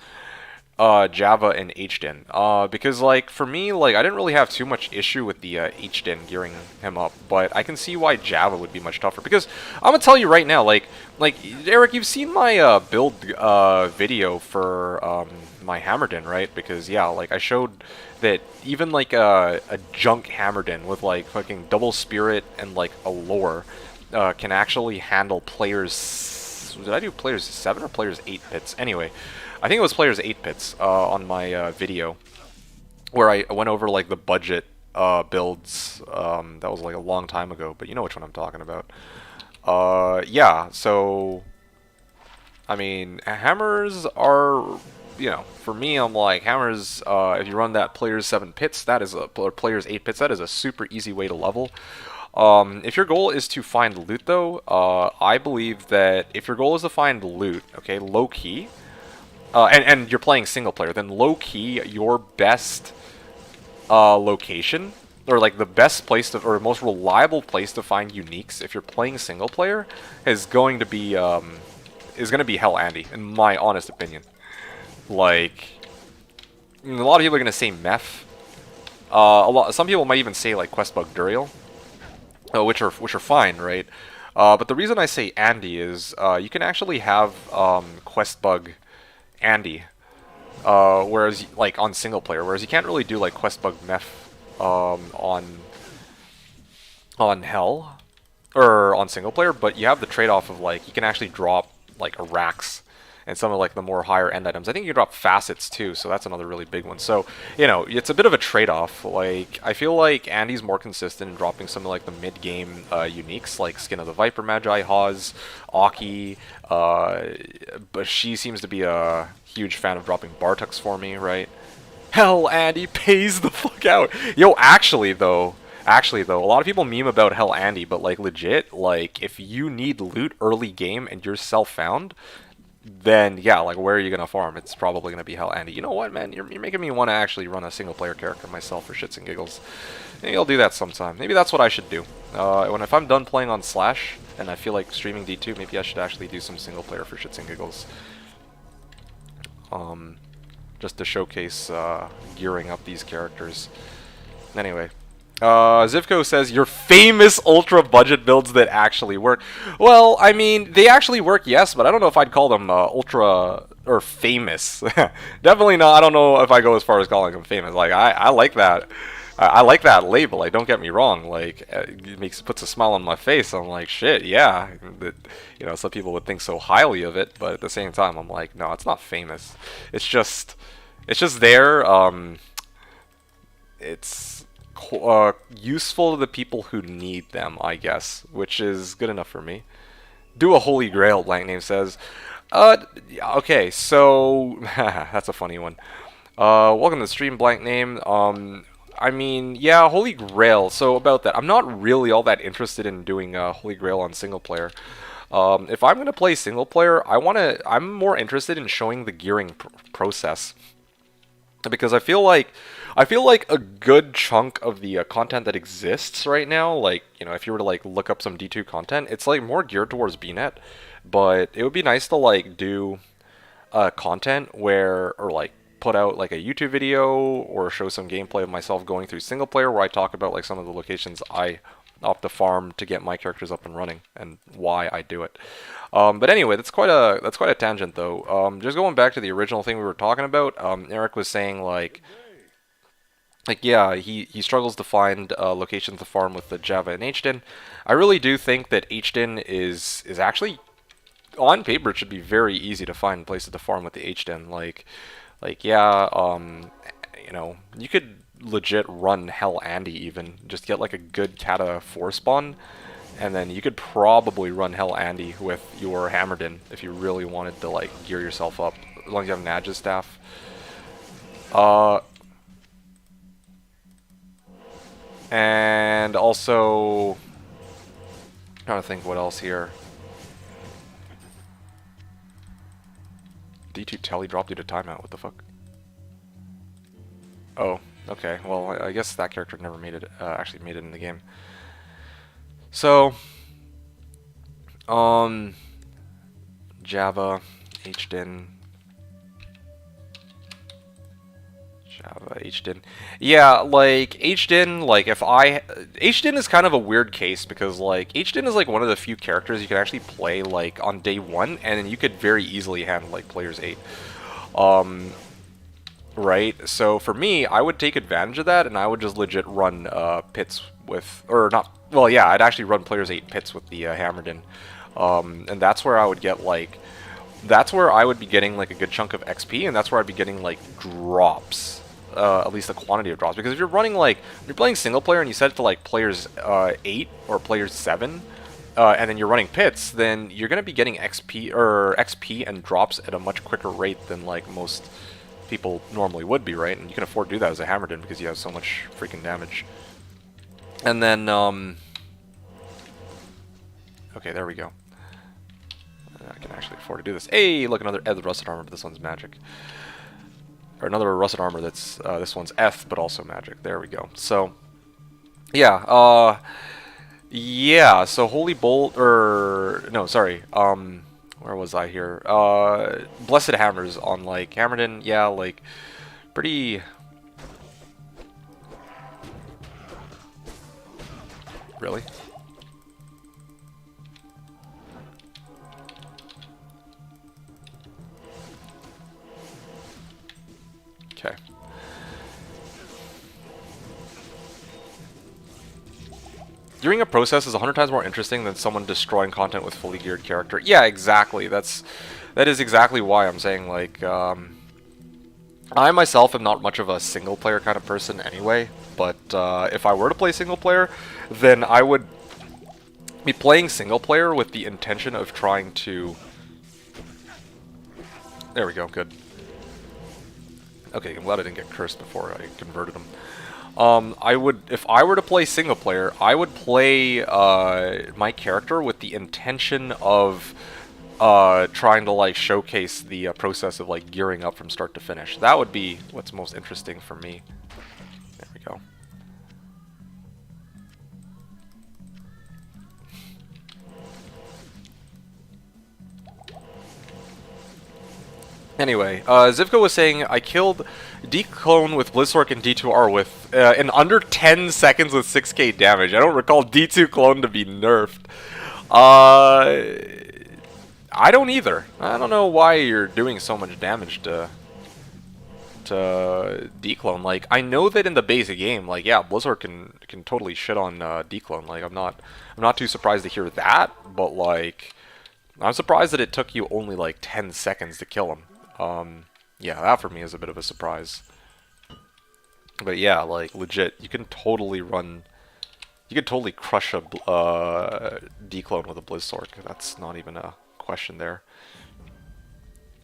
and HDIN. Because like for me, like I didn't really have too much issue with the HDIN gearing him up, but I can see why Java would be much tougher. Because I'm gonna tell you right now, like Eric, you've seen my build video for my Hammerdin, right? Because yeah, like I showed that even like a junk Hammerdin with like fucking double spirit and like a lore can actually handle players. Did I do players 7 or players 8 pits? Anyway. I think it was players 8 pits on my video, where I went over like the budget builds. That was like a long time ago, but you know which one I'm talking about. Yeah, so I mean, hammers are, for me, I'm like hammers. If you run that players 7 pits, that is or players 8 pits, that is a super easy way to level. If your goal is to find loot, though, I believe that if your goal is to find loot, okay, low key. And you're playing single player, then low-key, your best location, or like the best place to, or most reliable place to find uniques if you're playing single player is going to be Hell Andy, in my honest opinion. Like, a lot of people are gonna say Meth. Some people might even say like Questbug Duriel, which are fine, right? But the reason I say Andy is you can actually have Questbug Andy, whereas like on single player, whereas you can't really do like Questbug Meth on Hell or on single player, but you have the trade-off of like you can actually drop like Arax and some of like the more higher end items. I think you can drop facets too, so that's another really big one. So it's a bit of a trade-off. Like I feel like Andy's more consistent in dropping some of like the mid-game uniques, like Skin of the Viper, Magi, Hawes, Aki, but she seems to be a huge fan of dropping Bartux for me, right? Hell, Andy pays the fuck out. Yo, actually though, a lot of people meme about Hell Andy, but like legit, like if you need loot early game and you're self-found, then yeah, like where are you gonna farm? It's probably gonna be Hell Andy. You know what, man? You're making me want to actually run a single player character myself for shits and giggles. Maybe I'll do that sometime. Maybe that's what I should do. If I'm done playing on Slash and I feel like streaming D2, maybe I should actually do some single player for shits and giggles. Just to showcase gearing up these characters. Anyway. Zivko says, your famous ultra budget builds that actually work. Well, I mean, they actually work, yes, but I don't know if I'd call them ultra or famous. Definitely not. I don't know if I go as far as calling them famous. Like, I like that. I like that label. Like, don't get me wrong. Like, it puts a smile on my face. I'm like, shit, yeah. That, you know, some people would think so highly of it, but at the same time, I'm like, no, it's not famous. It's just there. It's useful to the people who need them, I guess, which is good enough for me. Do a holy grail, blank name says. Okay, so that's a funny one. Welcome to the stream, blank name. I mean, yeah, Holy Grail. So about that, I'm not really all that interested in doing Holy Grail on single player. If I'm gonna play single player, I'm more interested in showing the gearing process, because I feel like a good chunk of the content that exists right now, like, you know, if you were to like look up some D2 content, it's like more geared towards BNet, but it would be nice to like do content where, or like put out like a YouTube video or show some gameplay of myself going through single player where I talk about like some of the locations I opt to farm to get my characters up and running and why I do it. But anyway, that's quite a tangent though. Just going back to the original thing we were talking about, Eric was saying like yeah, he struggles to find locations to farm with the Java and HDIN. I really do think that HDIN is actually, on paper, it should be very easy to find places to farm with the HDIN. Like yeah, you know, you could legit run Hell Andy even, just get like a good Kata 4 spawn, and then you could probably run Hell Andy with your Hammerdin if you really wanted to like gear yourself up, as long as you have Nadja's staff. And also, trying to think what else here. D2 Telly dropped you to timeout. What the fuck? Oh, okay. Well, I guess that character never made it. Actually, made it in the game. So, Java, HDIN. Java, HDIN. Yeah, like, HDIN, like, HDIN is kind of a weird case, because, like, HDIN is, like, one of the few characters you can actually play, like, on day 1, and then you could very easily handle, like, players 8. Right? So, for me, I would take advantage of that, and I would just legit run, pits with, or not, well, yeah, I'd actually run players 8 pits with the, Hammerdin. And that's where I would get, like, that's where I would be getting, like, a good chunk of XP, and that's where I'd be getting, like, drops. At least a quantity of drops, because if you're running like, if you're playing single player and you set it to like players 8 or players 7, and then you're running pits, then you're gonna be getting XP and drops at a much quicker rate than like most people normally would be, right? And you can afford to do that as a Hammerdin because you have so much freaking damage. And then okay, there we go. I can actually afford to do this. Hey, look, another Ed Rusted Armor, but this one's magic. Or another Rusted Armor that's, this one's Eth, but also magic. There we go. So, yeah, yeah, so Holy Bolt, or, no, sorry, where was I here? Blessed Hammers on, like, Hammerdin, yeah, like, pretty... Really? Okay. Gearing a process is 100 times more interesting than someone destroying content with fully geared character. Yeah, exactly. That is exactly why I'm saying, like, I myself am not much of a single player kind of person anyway, but if I were to play single player, then I would be playing single player with the intention of trying to... There we go, good. Okay, I'm glad I didn't get cursed before I converted him. If I were to play single player, I would play my character with the intention of trying to like showcase the process of like gearing up from start to finish. That would be what's most interesting for me. There we go. Anyway, Zivko was saying, I killed D-Clone with Blizzork and D2R with in under 10 seconds with 6k damage. I don't recall D2 Clone to be nerfed. I don't either. I don't know why you're doing so much damage to declone. Like, I know that in the basic game, like, yeah, Blizzard can totally shit on declone. Like, I'm not too surprised to hear that, but like, I'm surprised that it took you only like 10 seconds to kill him. Yeah, that for me is a bit of a surprise. But yeah, like, legit, you can totally crush a declone with a Blizzard. That's not even a question there.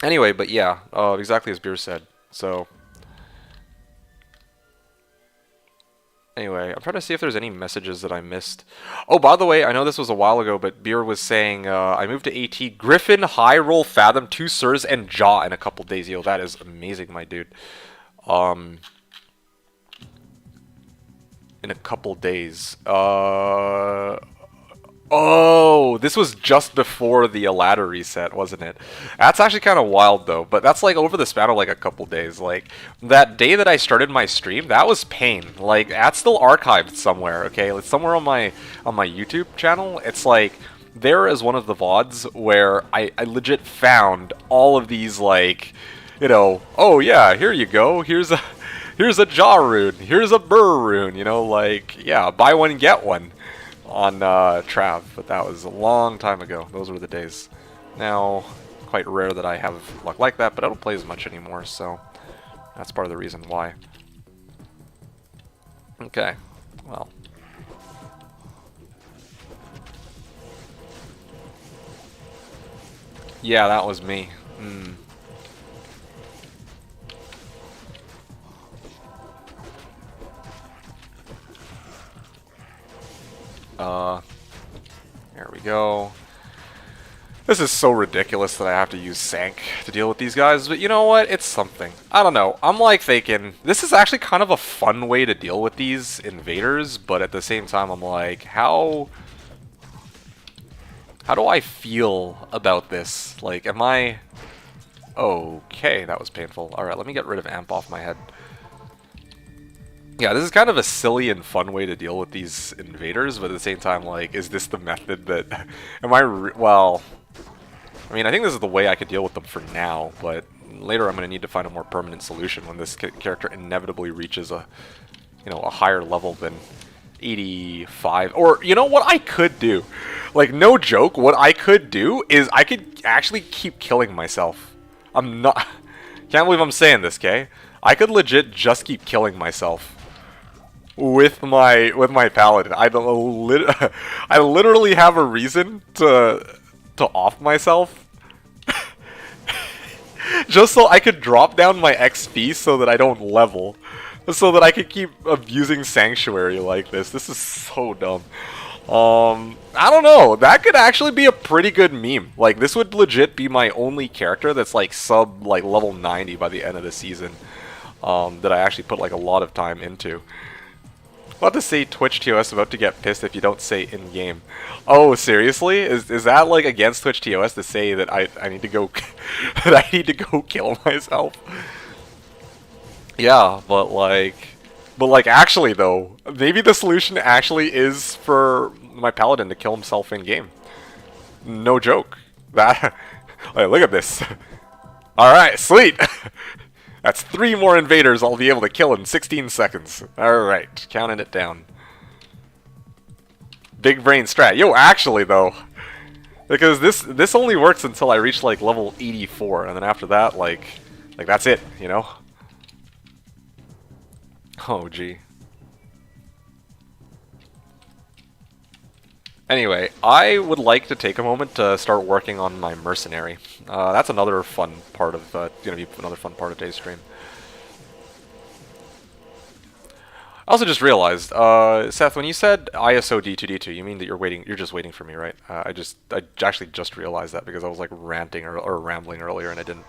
Anyway, but yeah, exactly as Beer said. So, anyway, I'm trying to see if there's any messages that I missed. Oh, by the way, I know this was a while ago, but Beer was saying, I moved to AT, Griffin, High Roll, Fathom, 2 Sirs, and Jaw in a couple days. Yo, that is amazing, my dude. In a couple days. Oh, this was just before the ladder reset, wasn't it? That's actually kind of wild, though. But that's like over the span of like a couple days. Like that day that I started my stream, that was pain. Like that's still archived somewhere. Okay, it's somewhere on my YouTube channel. It's like there is one of the VODs where I legit found all of these like, you know, oh yeah, here you go. Here's a jaw rune. Here's a burr rune. You know, like yeah, buy one get one. On Trav, but that was a long time ago. Those were the days. Now, quite rare that I have luck like that, but I don't play as much anymore, so that's part of the reason why. Okay, well. Yeah, that was me. There we go. This is so ridiculous that I have to use Sank to deal with these guys, but you know what? It's something. I don't know. I'm like thinking, this is actually kind of a fun way to deal with these invaders, but at the same time, I'm like, how do I feel about this? Like, am I... Okay, that was painful. Alright, let me get rid of Amp off my head. Yeah, this is kind of a silly and fun way to deal with these invaders, but at the same time, like, is this the method that... well... I mean, I think this is the way I could deal with them for now, but later I'm going to need to find a more permanent solution when this character inevitably reaches a, you know, a higher level than 85. Or, you know what I could do? Like, no joke, what I could do is I could actually keep killing myself. I'm not... Can't believe I'm saying this, okay? I could legit just keep killing myself. With my Paladin. I literally have a reason to off myself. Just so I could drop down my XP so that I don't level. So that I could keep abusing Sanctuary like this. This is so dumb. I don't know. That could actually be a pretty good meme. Like, this would legit be my only character that's like sub like level 90 by the end of the season. That I actually put like a lot of time into. About to say Twitch TOS about to get pissed if you don't say in-game. Oh, seriously? Is that like against Twitch TOS to say that I need to go that I need to go kill myself? Yeah, but like actually though, maybe the solution actually is for my Paladin to kill himself in-game. No joke. That like, look at this. Alright, sweet. That's 3 more invaders I'll be able to kill in 16 seconds. Alright, counting it down. Big brain strat. Yo, actually though, because this only works until I reach like level 84, and then after that, like that's it, you know? Oh, gee. Anyway, I would like to take a moment to start working on my mercenary. That's another fun part of gonna be another fun part of today's stream. I also just realized, Seth, when you said ISO D2D2, you mean that you're just waiting for me, right? I actually just realized that because I was like ranting or rambling earlier, and I didn't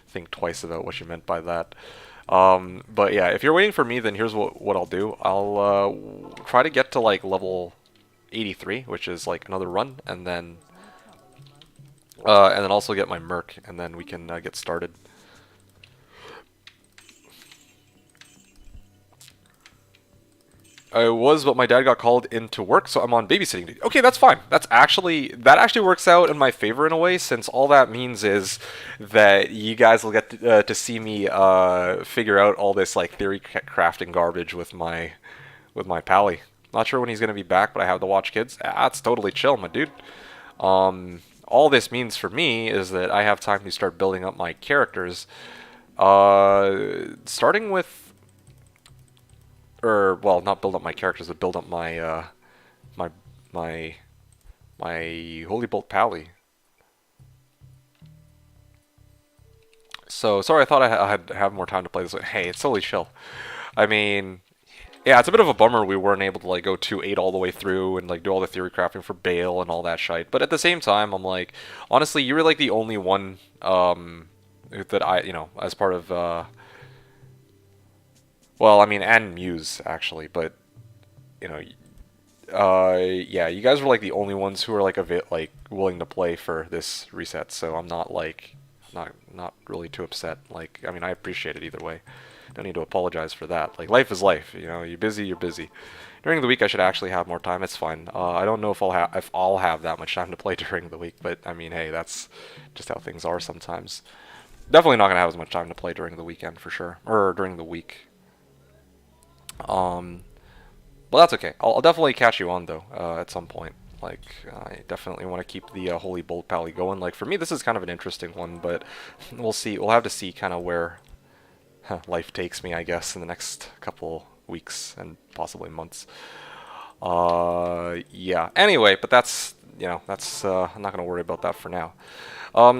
think twice about what you meant by that. But yeah, if you're waiting for me, then here's what I'll do. I'll try to get to like level 83, which is like another run, and then also get my Merc, and then we can get started. I was, but my dad got called into work, so I'm on babysitting duty. Okay, that's fine. That actually works out in my favor in a way, since all that means is that you guys will get to see me figure out all this like theory crafting garbage with my pally. Not sure when he's gonna be back, but I have to watch kids. That's totally chill, my dude. All this means for me is that I have time to start building up my characters. Starting with, or well, not build up my characters, but build up my my my my Holy Bolt Pally. So sorry, I thought I'd have more time to play this. Hey, it's totally chill. I mean, yeah, it's a bit of a bummer we weren't able to like go 2-8 all the way through and like do all the theory crafting for Bale and all that shite. But at the same time, I'm like, honestly, you were like the only one that I, as part of well, I mean, and Muse actually, but you know, yeah, you guys were like the only ones who were like a bit like willing to play for this reset. So I'm not like not really too upset. Like, I mean, I appreciate it either way. Don't need to apologize for that. Like, life is life. You're busy. You're busy. During the week, I should actually have more time. It's fine. I don't know if I'll have that much time to play during the week, but I mean, hey, that's just how things are sometimes. Definitely not gonna have as much time to play during the weekend for sure, or during the week. Well, that's okay. I'll definitely catch you on though at some point. Like, I definitely want to keep the Holy Bolt Pally going. Like, for me, this is kind of an interesting one, but we'll see. We'll have to see kind of where life takes me, I guess, in the next couple weeks and possibly months. Yeah. Anyway, but that's I'm not gonna worry about that for now.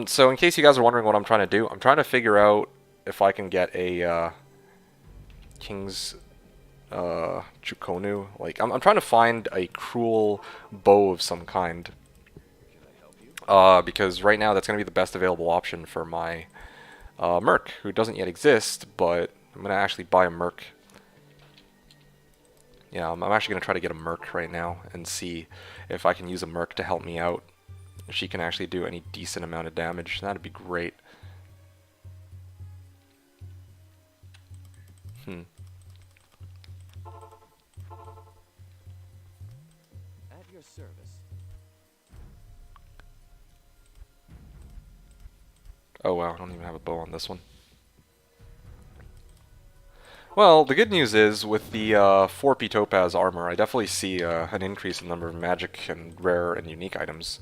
So in case you guys are wondering what I'm trying to do, I'm trying to figure out if I can get a King's Chukonu. Like, I'm trying to find a cruel bow of some kind. Because right now that's gonna be the best available option for my Merc, who doesn't yet exist, but I'm gonna actually buy a Merc. Yeah, I'm actually gonna try to get a Merc right now and see if I can use a Merc to help me out. If she can actually do any decent amount of damage, that'd be great. At your service. Oh wow, I don't even have a bow on this one. Well, the good news is, with the 4P Topaz armor, I definitely see an increase in the number of magic and rare and unique items.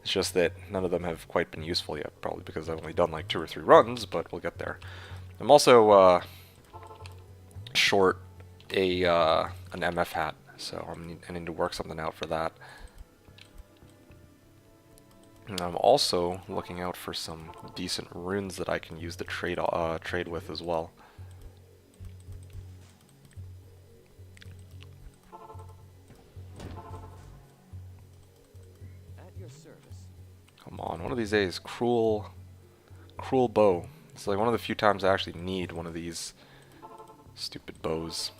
It's just that none of them have quite been useful yet, probably because I've only done like 2 or 3 runs, but we'll get there. I'm also short an MF hat, so I need to work something out for that. And I'm also looking out for some decent runes that I can use to trade with as well. Come on, one of these days, cruel bow. It's like one of the few times I actually need one of these stupid bows.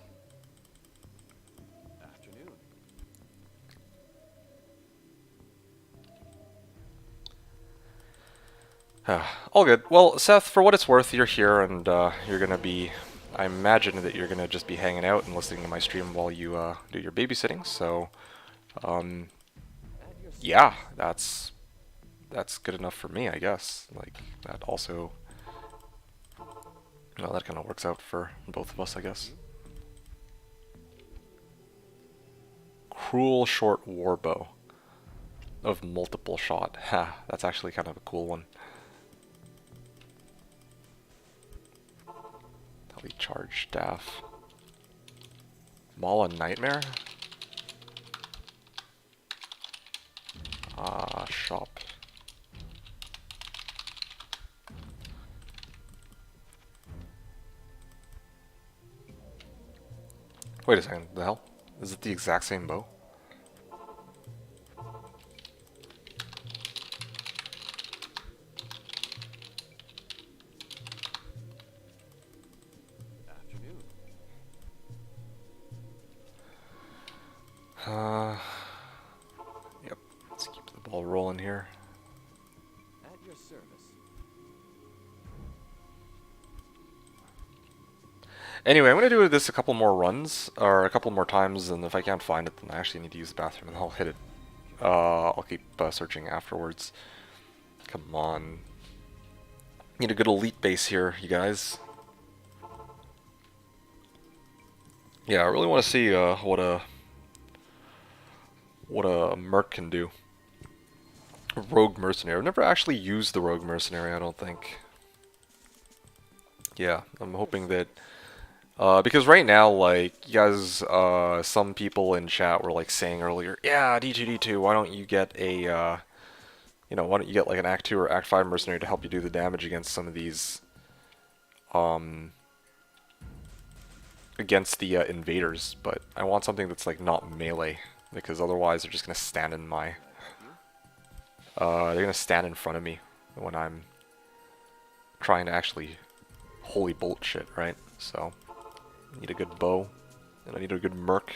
All good. Well, Seth, for what it's worth, you're here, and you're gonna be. I imagine that you're gonna just be hanging out and listening to my stream while you do your babysitting. So, yeah, that's good enough for me, I guess. Like, that also, well, that kind of works out for both of us, I guess. Cruel short warbow of multiple shot. Ha, that's actually kind of a cool one. Heavy charge staff. Mala Nightmare? Shop. Wait a second, the hell? Is it the exact same bow? Yep, let's keep the ball rolling here. At your service. Anyway, I'm gonna do this a couple more runs, or a couple more times, and if I can't find it, then I actually need to use the bathroom, and I'll hit it. I'll keep searching afterwards. Come on. Need a good elite base here, you guys. Yeah, I really want to see what a merc can do. A rogue mercenary. I've never actually used the rogue mercenary, I don't think. Yeah, I'm hoping that because right now, like, you guys, some people in chat were like saying earlier, yeah, D2, why don't you get a, why don't you get like an Act 2 or Act 5 mercenary to help you do the damage against some of these, against the invaders, but I want something that's like not melee, because otherwise they're just gonna stand in my, they're gonna stand in front of me when I'm trying to actually holy bolt shit, right? So, I need a good bow, and I need a good merc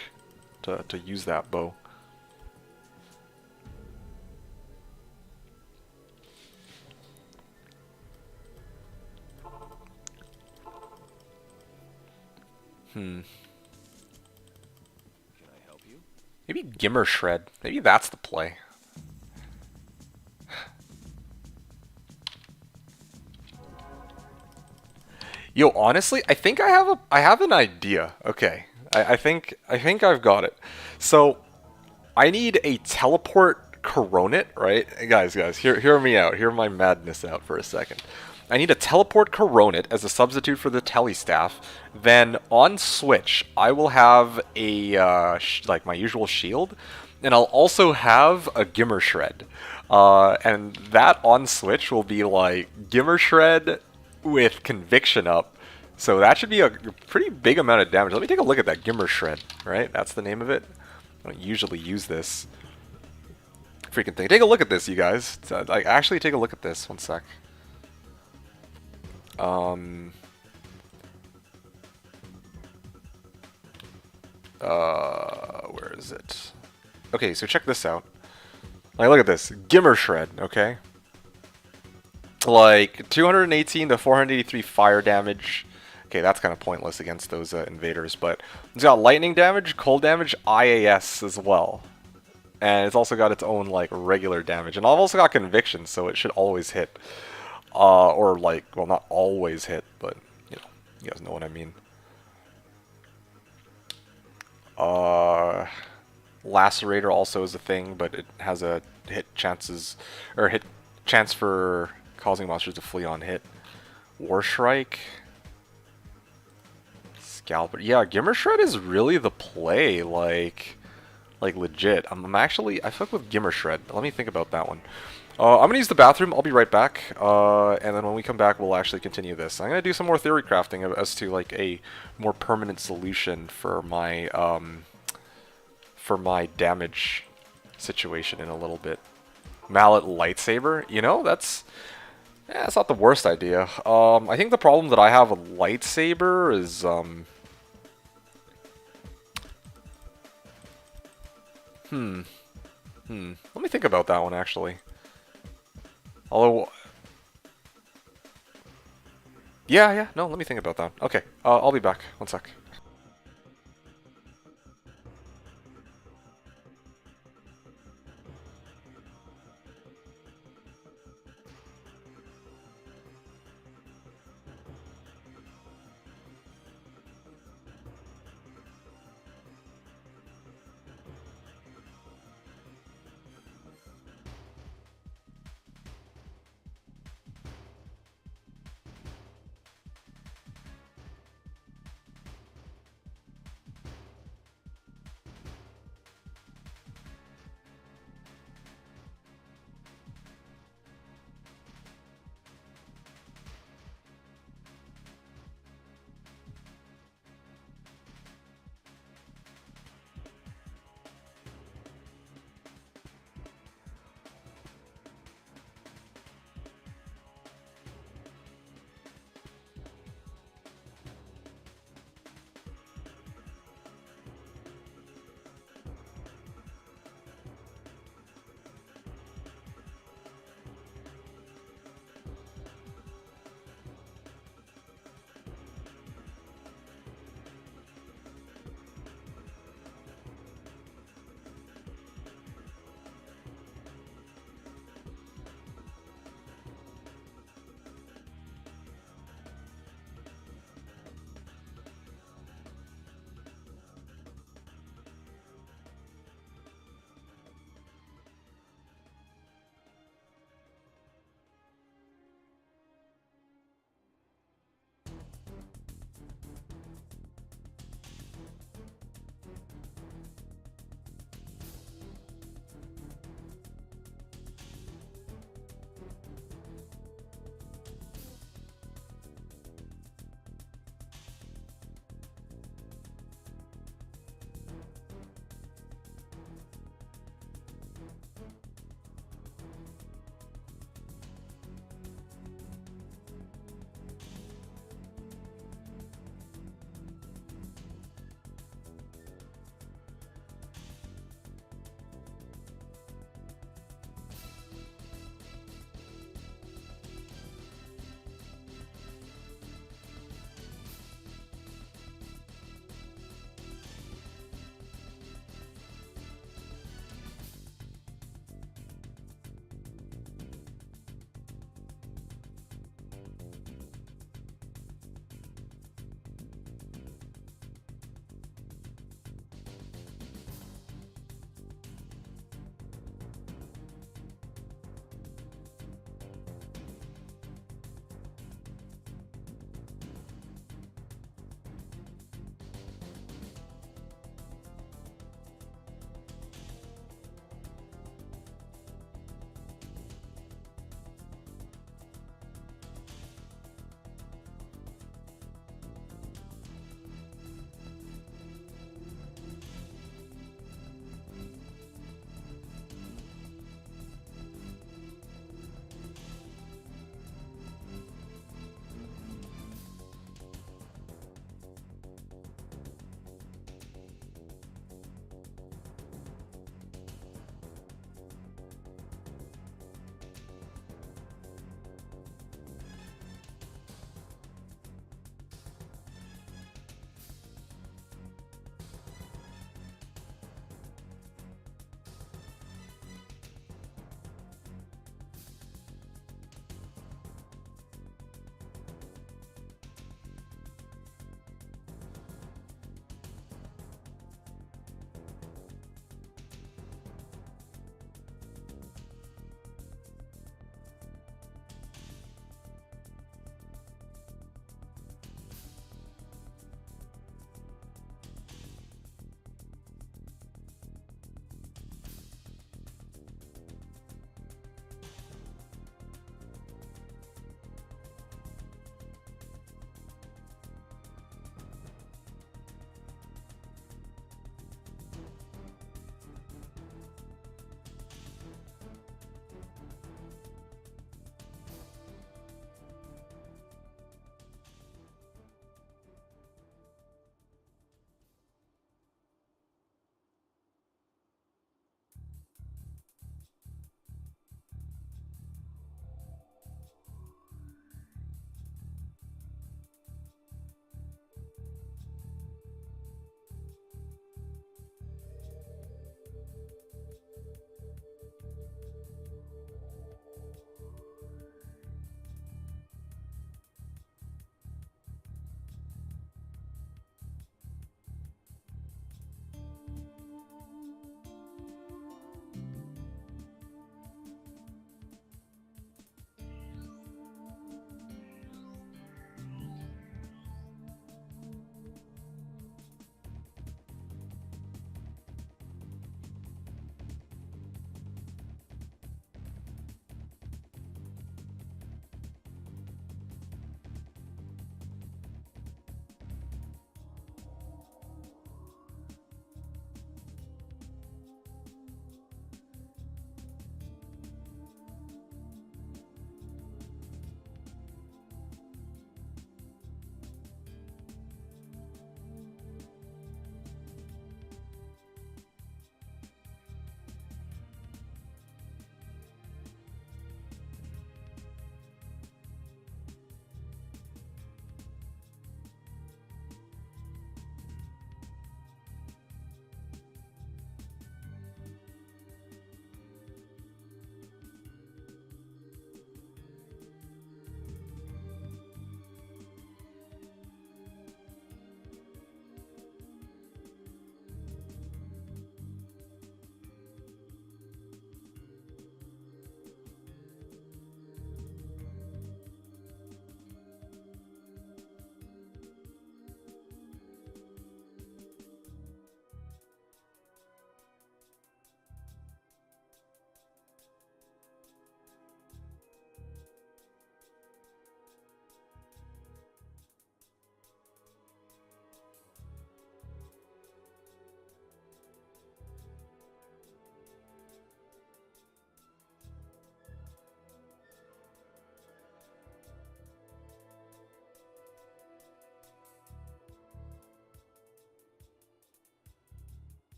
to use that bow. Can I help you? Maybe Gimmer Shred. Maybe that's the play. Yo, honestly, I think I have an idea. Okay, I think I've got it. So I need a teleport Coronet, right? Guys, hear me out. Hear my madness out for a second. I need a teleport Coronet as a substitute for the Telestaff. Then on switch, I will have a like my usual shield, and I'll also have a Gimmer Shred. And that on switch will be like Gimmer Shred with Conviction up. So that should be a pretty big amount of damage. Let me take a look at that Gimmer Shred, right? That's the name of it. I don't usually use this freaking thing. Take a look at this, you guys. Like, actually take a look at this. One sec. Where is it? Okay, so check this out. Like, look at this. Gimmer Shred, okay? Like, 218 to 483 fire damage. Okay, that's kind of pointless against those invaders, but it's got lightning damage, cold damage, IAS as well. And it's also got its own, like, regular damage. And I've also got conviction, so it should always hit. Or, like, well, not always hit, but, you guys know what I mean. Lacerator also is a thing, but it has a hit chance for causing monsters to flee on hit. Warshrike. Scalper. Yeah, Gimmer Shred is really the play, like legit. I fuck with Gimmer Shred. Let me think about that one. I'm gonna use the bathroom. I'll be right back. And then when we come back, we'll actually continue this. I'm gonna do some more theory crafting as to like a more permanent solution for my damage situation in a little bit. Mallet lightsaber. You know, that's not the worst idea. I think the problem that I have with lightsaber is let me think about that one actually. Although, yeah, no, let me think about that. Okay, I'll be back. One sec.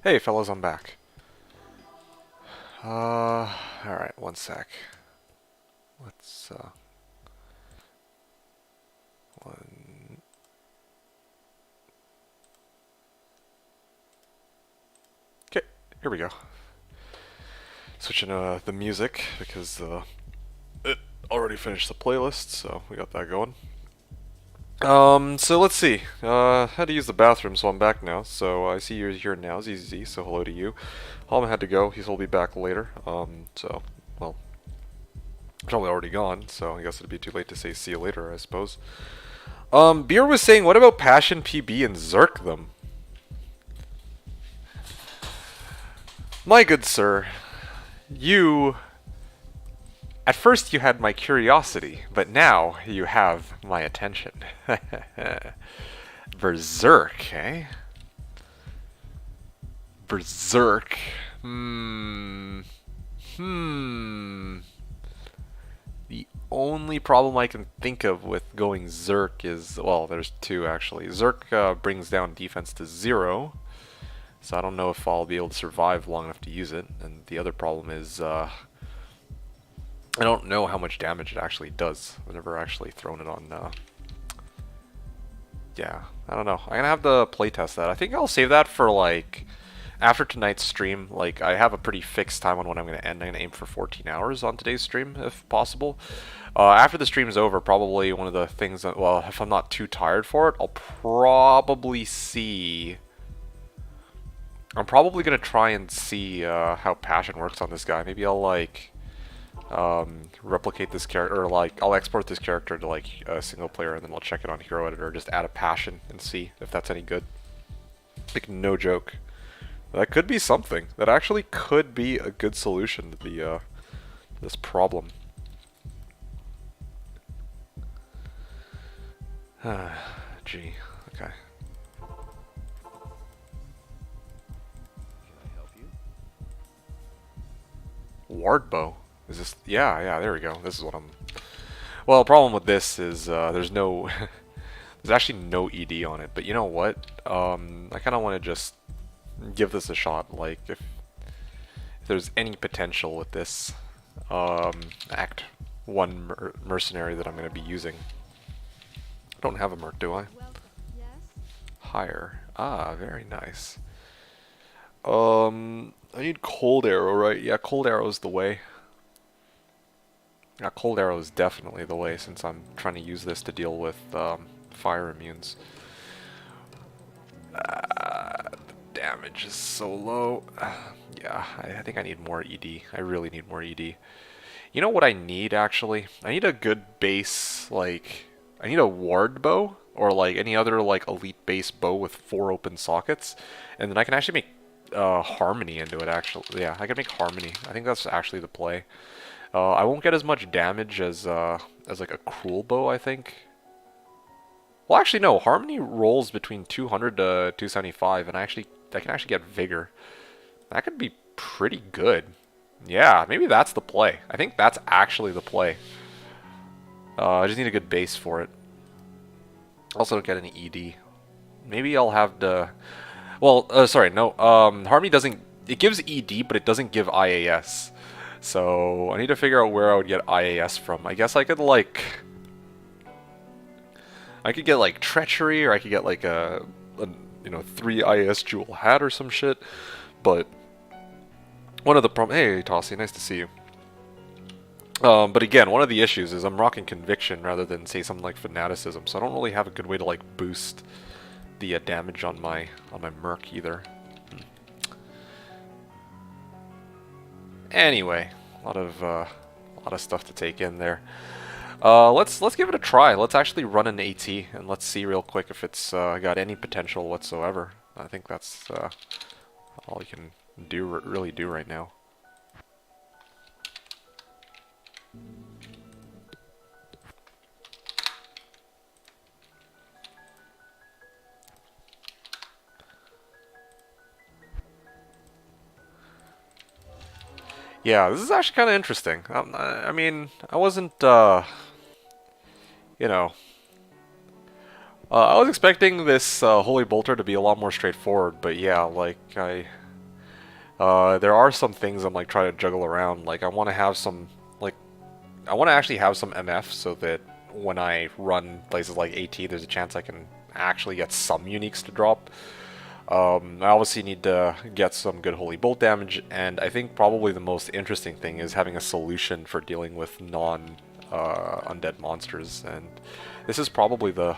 Hey, fellas, I'm back. Alright, one sec. Let's, one... Okay, here we go. Switching the music, because it already finished the playlist, so we got that going. So let's see. Had to use the bathroom, so I'm back now. So I see you're here now, ZZ, so hello to you. Halma had to go, he'll be back later. Well, probably already gone, so I guess it'd be too late to say see you later, I suppose. Beer was saying, what about Passion PB and Zerk them? My good sir, you... At first you had my curiosity, but now you have my attention. Berserk, eh? Berserk. The only problem I can think of with going Zerk is, well, there's two actually. Zerk brings down defense to 0, so I don't know if I'll be able to survive long enough to use it. And the other problem is, I don't know how much damage it actually does. I've never actually thrown it on, yeah, I don't know. I'm gonna have to playtest that. I think I'll save that for, like, after tonight's stream. Like, I have a pretty fixed time on when I'm gonna end. I'm gonna aim for 14 hours on today's stream, if possible. After the stream's over, probably one of the things that, well, if I'm not too tired for it, I'll probably see... I'm probably gonna try and see how Passion works on this guy. Maybe I'll, like... replicate this character, or like I'll export this character to like a single player and then I'll check it on Hero Editor, just add a passion and see if that's any good. Like, no joke. That could be something. That actually could be a good solution to the this problem. Gee, okay. Can I help you? Ward bow. Is this? Yeah, there we go. This is what I'm... Well, the problem with this is there's no... there's actually no ED on it, but you know what? I kind of want to just give this a shot. Like, if there's any potential with this Act 1 mercenary that I'm going to be using. I don't have a merc, do I? Well, yes. Higher. Ah, very nice. I need Cold Arrow, right? Yeah, Cold Arrow's the way. Yeah, Cold Arrow is definitely the way, since I'm trying to use this to deal with fire immunes. The damage is so low. Yeah, I think I need more ED. I really need more ED. You know what I need, actually? I need a good base, like... I need a ward bow, or like any other like elite base bow with 4 open sockets, and then I can actually make harmony into it, actually. Yeah, I can make harmony. I think that's actually the play. I won't get as much damage as like a cruel bow, I think. Well, actually, no. Harmony rolls between 200 to 275, and I can actually get vigor. That could be pretty good. Yeah, maybe that's the play. I think that's actually the play. I just need a good base for it. Also don't get any ED. Maybe I'll have to... Well, sorry, no. Harmony doesn't... It gives ED, but it doesn't give IAS. So I need to figure out where I would get IAS from. I guess I could, like... I could get, like, Treachery, or I could get, like, a 3 IAS jewel hat or some shit. But one of the Hey, Tossie, nice to see you. But again, one of the issues is I'm rocking Conviction rather than, say, something like Fanaticism, so I don't really have a good way to, like, boost the damage on my Merc either. Anyway, a lot of stuff to take in there. Let's give it a try. Let's actually run an AT and let's see real quick if it's got any potential whatsoever. I think that's all you can really do right now. Yeah, this is actually kind of interesting. I mean, I wasn't, you know... I was expecting this Holy Bolter to be a lot more straightforward, but yeah, like, There are some things I'm like trying to juggle around. Like I want to have some like I want to actually have some MF so that when I run places like AT, there's a chance I can actually get some uniques to drop. I obviously need to get some good holy bolt damage, and I think probably the most interesting thing is having a solution for dealing with non-undead monsters, and this is probably the,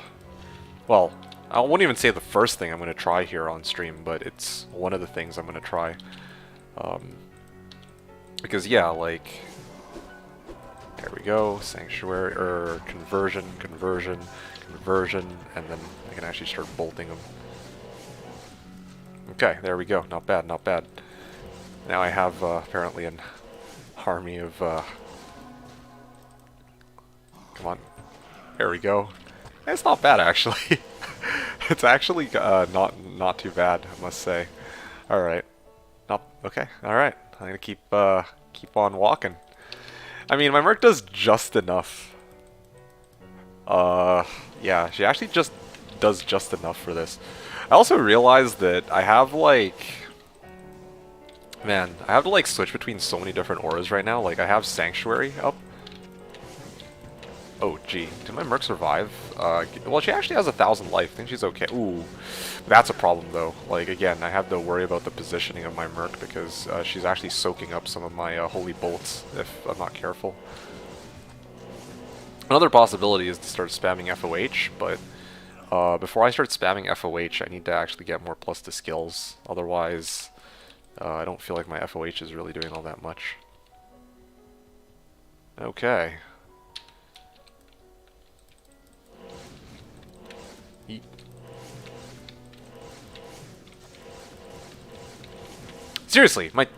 well, I won't even say the first thing I'm going to try here on stream, but it's one of the things I'm going to try. Because yeah, like, there we go, sanctuary, or conversion, conversion, conversion, and then I can actually start bolting them. Okay, there we go. Not bad, not bad. Now I have apparently an army of... Come on. There we go. It's not bad, actually. It's actually not too bad, I must say. All right. Not okay. All right. I'm gonna keep on walking. I mean, my merc does just enough. Yeah, she actually just does just enough for this. I also realized that I have like, man, I have to like switch between so many different auras right now. Like I have Sanctuary up. Oh gee, did my merc survive? Well, she actually has 1,000 life. I think she's okay. Ooh, that's a problem though. Like again, I have to worry about the positioning of my merc because she's actually soaking up some of my holy bolts if I'm not careful. Another possibility is to start spamming FOH, but before I start spamming FOH, I need to actually get more plus to skills. Otherwise, I don't feel like my FOH is really doing all that much. Okay. Eat. Seriously, my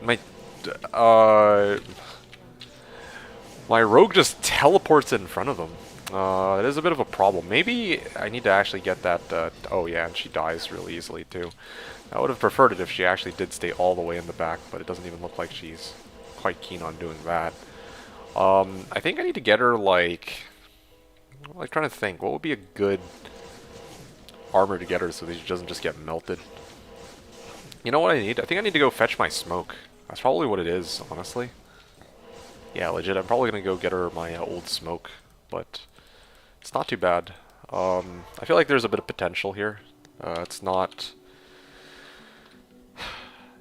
rogue just teleports in front of them. It is a bit of a problem. Maybe I need to actually get that, oh yeah, and she dies really easily too. I would have preferred it if she actually did stay all the way in the back, but it doesn't even look like she's quite keen on doing that. I think I need to get her, like trying to think, what would be a good armor to get her so that she doesn't just get melted? You know what I need? I think I need to go fetch my smoke. That's probably what it is, honestly. Yeah, legit, I'm probably going to go get her my old smoke, but it's not too bad. I feel like there's a bit of potential here. It's not...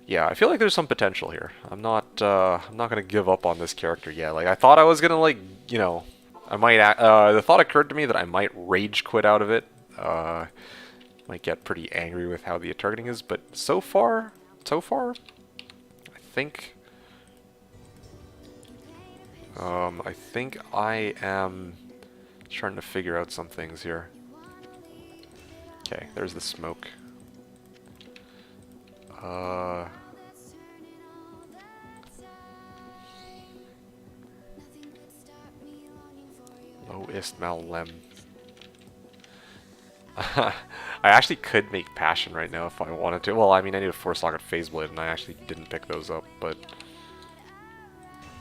Yeah, I feel like there's some potential here. I'm not going to give up on this character yet. Like, I thought I was going to, like, you know, I might... the thought occurred to me that I might rage quit out of it. Might get pretty angry with how the targeting is, but so far, I think I am trying to figure out some things here. Okay, there's the smoke. Lowest Malem. I actually could make Passion right now if I wanted to. Well, I mean, I need a 4-socket Phase Blade, and I actually didn't pick those up, but...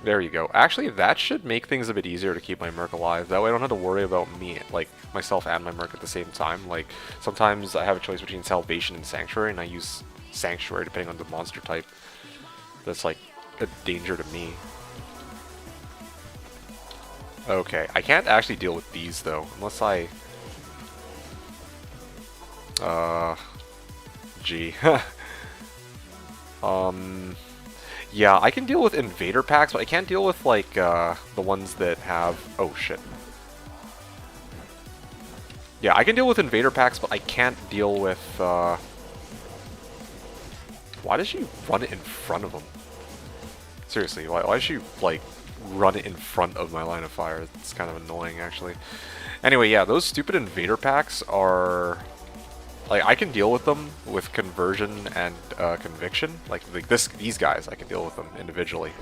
There you go. Actually, that should make things a bit easier to keep my merc alive. That way I don't have to worry about me, like, myself and my merc at the same time. Like, sometimes I have a choice between Salvation and Sanctuary, and I use Sanctuary depending on the monster type. That's, like, a danger to me. Okay, I can't actually deal with these, though, unless I... Gee. Yeah, I can deal with invader packs, but I can't deal with, like, the ones that have... Oh, shit. Yeah, I can deal with invader packs, but I can't deal with, Why does she run it in front of them? Seriously, why does she, like, run it in front of my line of fire? It's kind of annoying, actually. Anyway, yeah, those stupid invader packs are... Like, I can deal with them with conversion and conviction. Like these guys, I can deal with them individually,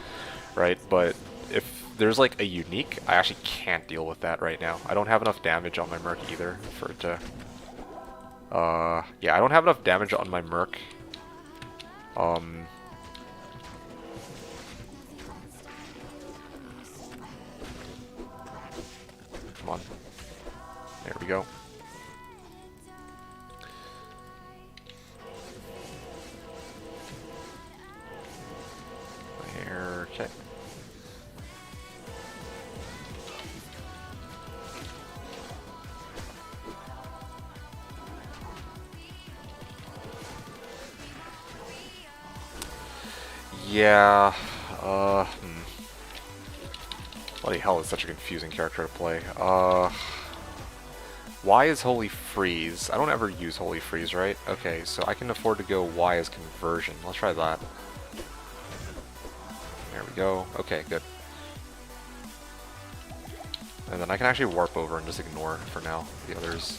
right? But if there's like a unique, I actually can't deal with that right now. I don't have enough damage on my merc either for it to... yeah, I don't have enough damage on my merc. Come on. There we go. Yeah. Bloody hell, it's such a confusing character to play. Y is Holy Freeze. I don't ever use Holy Freeze, right? Okay, so I can afford to go Y as Conversion. Let's try that. There we go. Okay, good. And then I can actually warp over and just ignore, for now, the others.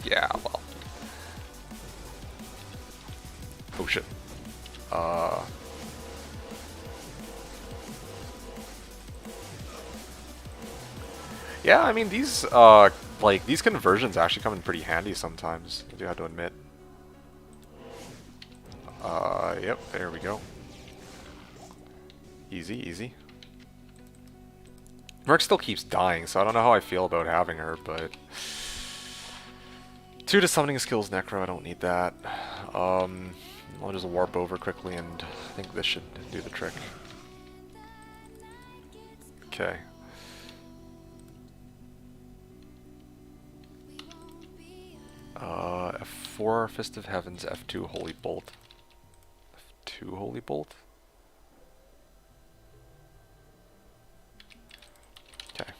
Yeah, well. Oh shit. Yeah, I mean, these, these conversions actually come in pretty handy sometimes, I do have to admit. Yep, there we go. Easy, easy. Merc still keeps dying, so I don't know how I feel about having her, but... 2 to summoning skills Necro, I don't need that. I'll just warp over quickly, and I think this should do the trick. Okay. F4 Fist of Heavens, F2 Holy Bolt. F2 Holy Bolt? Okay.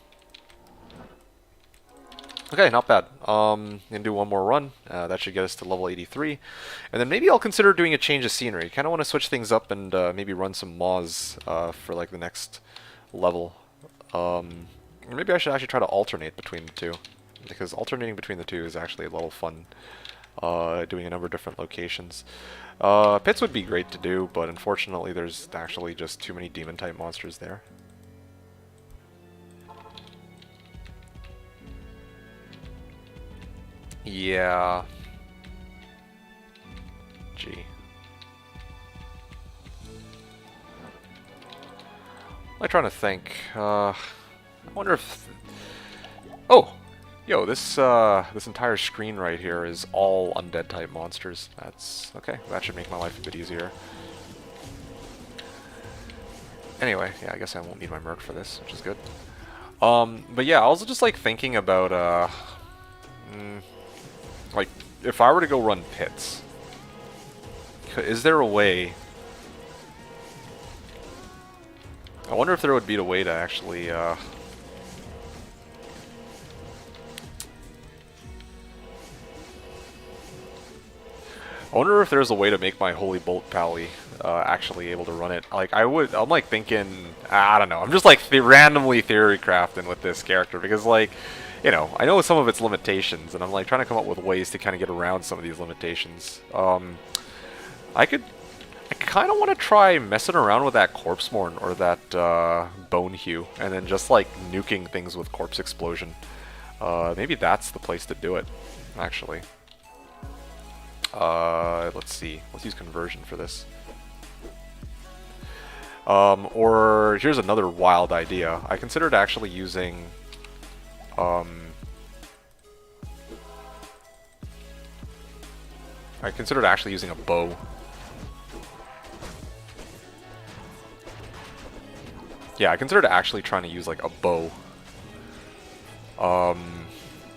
Okay, not bad. Gonna do one more run. That should get us to level 83. And then maybe I'll consider doing a change of scenery. Kinda wanna switch things up and maybe run some Maws for like the next level. Maybe I should actually try to alternate between the two, because alternating between the two is actually a little fun, doing a number of different locations. Pits would be great to do, but unfortunately there's actually just too many demon-type monsters there. Yeah. Gee. I'm trying to think. I wonder if... Oh! Yo, this entire screen right here is all undead type monsters. That's okay. That should make my life a bit easier. Anyway, yeah, I guess I won't need my merc for this, which is good. But yeah, I was just like thinking about like if I were to go run pits, is there a way? I wonder if there would be a way to actually I wonder if there's a way to make my Holy Bolt Pally actually able to run it. Like, I'm like thinking, I don't know, I'm just like randomly theory crafting with this character, because like, you know, I know some of its limitations, and I'm like trying to come up with ways to kind of get around some of these limitations. I kind of want to try messing around with that Corpse Morn or that Bone Hue, and then just like nuking things with Corpse Explosion. Maybe that's the place to do it, actually. Let's see. Let's use Conversion for this. Or here's another wild idea. I considered actually using a bow. Yeah, I considered actually trying to use like a bow.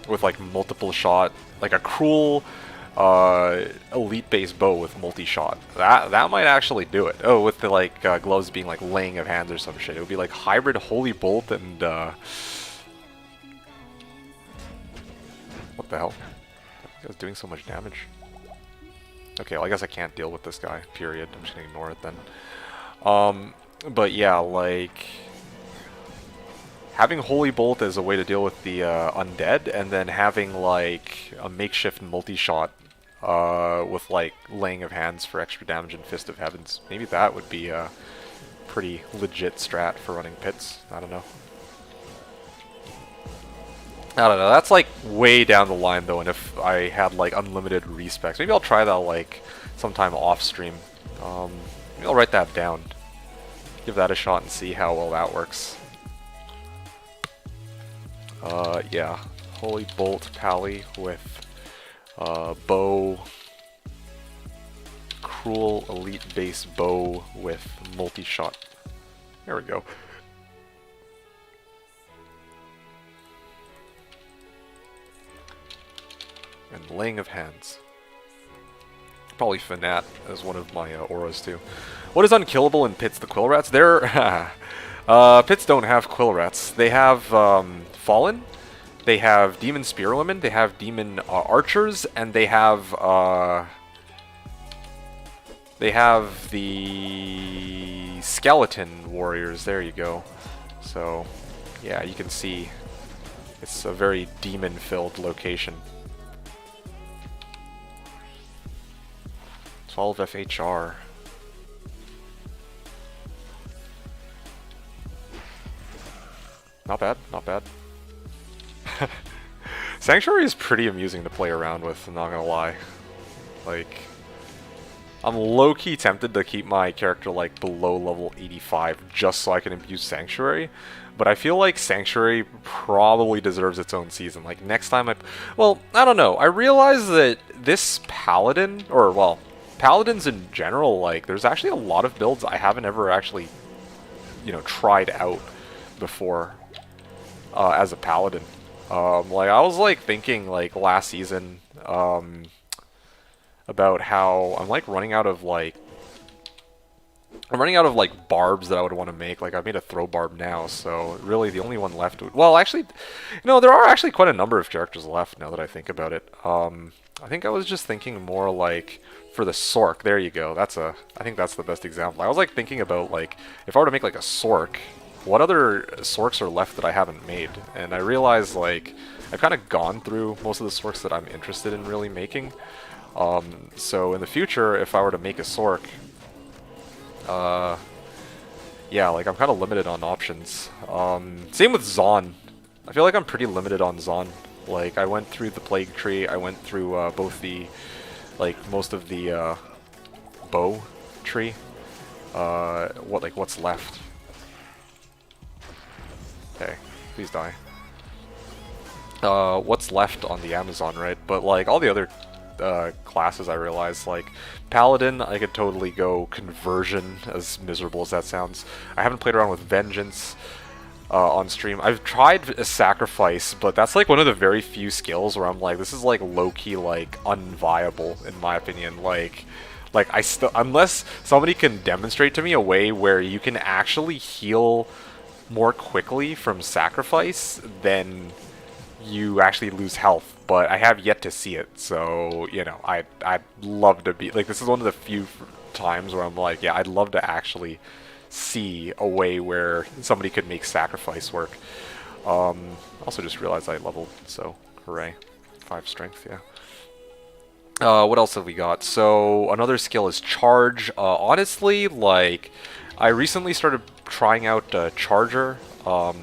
With like multiple shot, like a cruel elite base bow with multi-shot. That might actually do it. Oh, with the like gloves being like laying of hands or some shit. It would be like hybrid Holy Bolt and what the hell? I was doing so much damage. Okay, well I guess I can't deal with this guy, period. I'm just gonna ignore it then. But yeah, like having Holy Bolt as a way to deal with the undead, and then having like a makeshift multi-shot with like laying of hands for extra damage and Fist of Heavens. Maybe that would be a pretty legit strat for running pits. I don't know. That's like way down the line though, and if I had like unlimited respecs, maybe I'll try that like sometime off stream. Maybe I'll write that down. Give that a shot and see how well that works. Yeah. Holy Bolt Pally with bow. Cruel Elite Base bow with multi-shot. There we go. And laying of hands. Probably Fanat as one of my auras too. What is unkillable in Pits? The Quill Rats? They're Pits don't have Quill Rats. They have Fallen. They have Demon Spearwomen. They have Demon Archers, and they have the Skeleton Warriors. There you go. So, yeah, you can see it's a very demon-filled location. 12 FHR. Not bad, not bad. Sanctuary is pretty amusing to play around with, I'm not gonna lie. Like, I'm low-key tempted to keep my character like below level 85 just so I can abuse Sanctuary, but I feel like Sanctuary probably deserves its own season. Like next time well, I don't know. I realize that this Paladin, or well, Paladins in general, like there's actually a lot of builds I haven't ever actually, you know, tried out before as a Paladin. Like I was like thinking like last season about how I'm like running out of like barbs that I would want to make. Like I've made a throw barb now, so really the only one left well actually, you know, there are actually quite a number of characters left now that I think about it. I think I was just thinking more like for the Sork. There you go. I think that's the best example. I was like thinking about like if I were to make like a Sork, what other Sorks are left that I haven't made? And I realized like I've kind of gone through most of the Sorks that I'm interested in really making. So in the future, if I were to make a Sork, yeah, like I'm kind of limited on options. Same with Zon. I feel like I'm pretty limited on Zon. Like I went through the Plague Tree, I went through both the, like most of the Bow Tree. What's left? Okay, please die. What's left on the Amazon, right? But like all the other classes, I realized like Paladin, I could totally go Conversion, as miserable as that sounds. I haven't played around with Vengeance on stream. I've tried a Sacrifice, but that's like one of the very few skills where I'm like, this is like low-key like unviable in my opinion. Like I still, unless somebody can demonstrate to me a way where you can actually heal more quickly from Sacrifice, then you actually lose health. But I have yet to see it, so you know, I'd love to be like, this is one of the few times where I'm like, yeah, I'd love to actually see a way where somebody could make Sacrifice work. Also just realized I leveled, so hooray. 5 strength, yeah. What else have we got? So another skill is Charge. Honestly, like I recently started trying out Charger on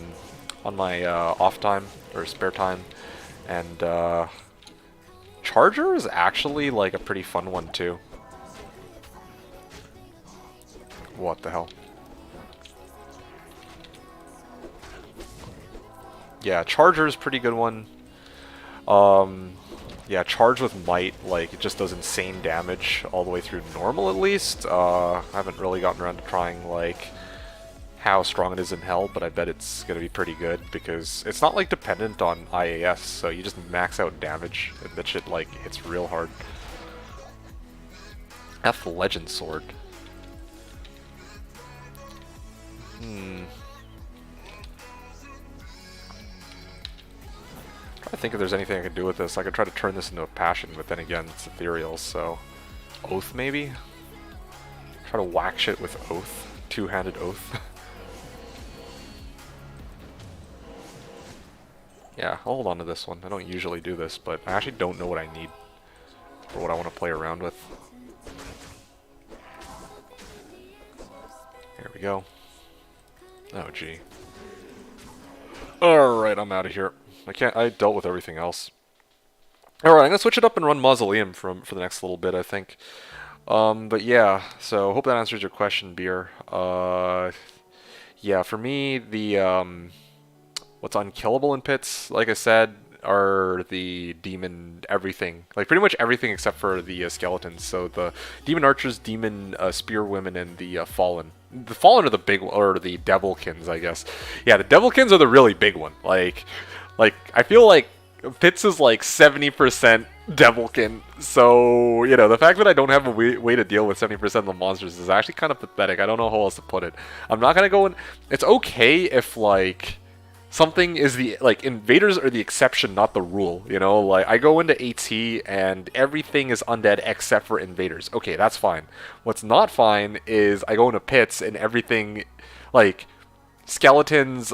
my off time or spare time, and Charger is actually like a pretty fun one too. What the hell? Yeah, Charger is a pretty good one. Yeah, Charge with Might, like, it just does insane damage all the way through normal, at least. I haven't really gotten around to trying, like, how strong it is in Hell, but I bet it's gonna be pretty good, because it's not, like, dependent on IAS, so you just max out damage, and that shit, like, hits real hard. F the Legend Sword. I think if there's anything I could do with this, I could try to turn this into a passion, but then again, it's ethereal, so... Oath, maybe? Try to whack shit with Oath. Two-handed Oath. Yeah, I'll hold on to this one. I don't usually do this, but I actually don't know what I need for what I want to play around with. There we go. Oh, gee. Alright, I'm out of here. I dealt with everything else. Alright, I'm gonna switch it up and run Mausoleum for the next little bit, I think. But yeah, so hope that answers your question, Beer. Yeah, for me, the, what's unkillable in Pits, like I said, are the demon everything. Like, pretty much everything except for the skeletons. So the demon archers, demon spear women, and the fallen. The fallen are the big, or the devilkins, I guess. Yeah, the devilkins are the really big one. Like, I feel like Pits is like 70% Devilkin. So, you know, the fact that I don't have a way to deal with 70% of the monsters is actually kind of pathetic. I don't know how else to put it. I'm not gonna go in. It's okay if, like, something is the, like, invaders are the exception, not the rule, you know? Like, I go into AT and everything is undead except for invaders. Okay, that's fine. What's not fine is I go into pits and everything, like, skeletons,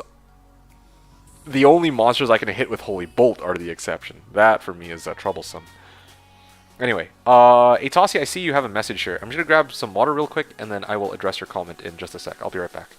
the only monsters I can hit with Holy Bolt are the exception. That, for me, is troublesome. Anyway, Atasi, I see you have a message here. I'm just gonna grab some water real quick, and then I will address your comment in just a sec. I'll be right back.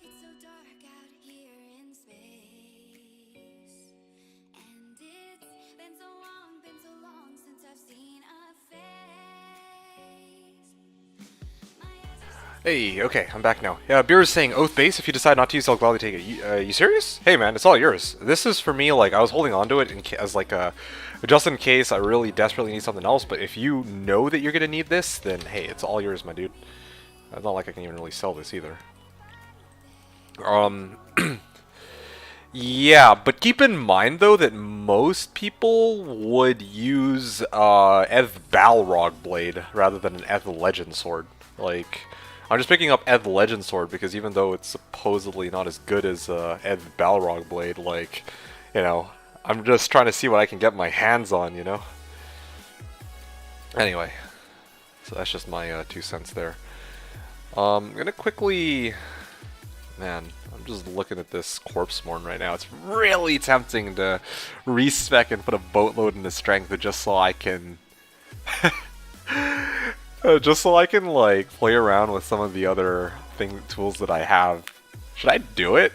It's so dark out here in space. And it's been so long since I've seen a face. My eyes are Hey, okay, I'm back now. Yeah, Beer is saying Oath base. If you decide not to use, I'll gladly take it. You serious? Hey, man, it's all yours. This is for me. Like, I was holding on to it as like a just in case I really desperately need something else. But if you know that you're gonna need this, then hey, it's all yours, my dude. It's not like I can even really sell this either. Yeah, but keep in mind though that most people would use Eth Balrog Blade rather than an Eth Legend Sword. Like, I'm just picking up Eth Legend Sword because even though it's supposedly not as good as Eth Balrog Blade, like, you know, I'm just trying to see what I can get my hands on, you know? Anyway, so that's just my 2 cents there. I'm gonna quickly... Man, I'm just looking at this Corpse Morn right now. It's really tempting to respec and put a boatload into strength just so I can... just so I can, like, play around with some of the other tools that I have. Should I do it?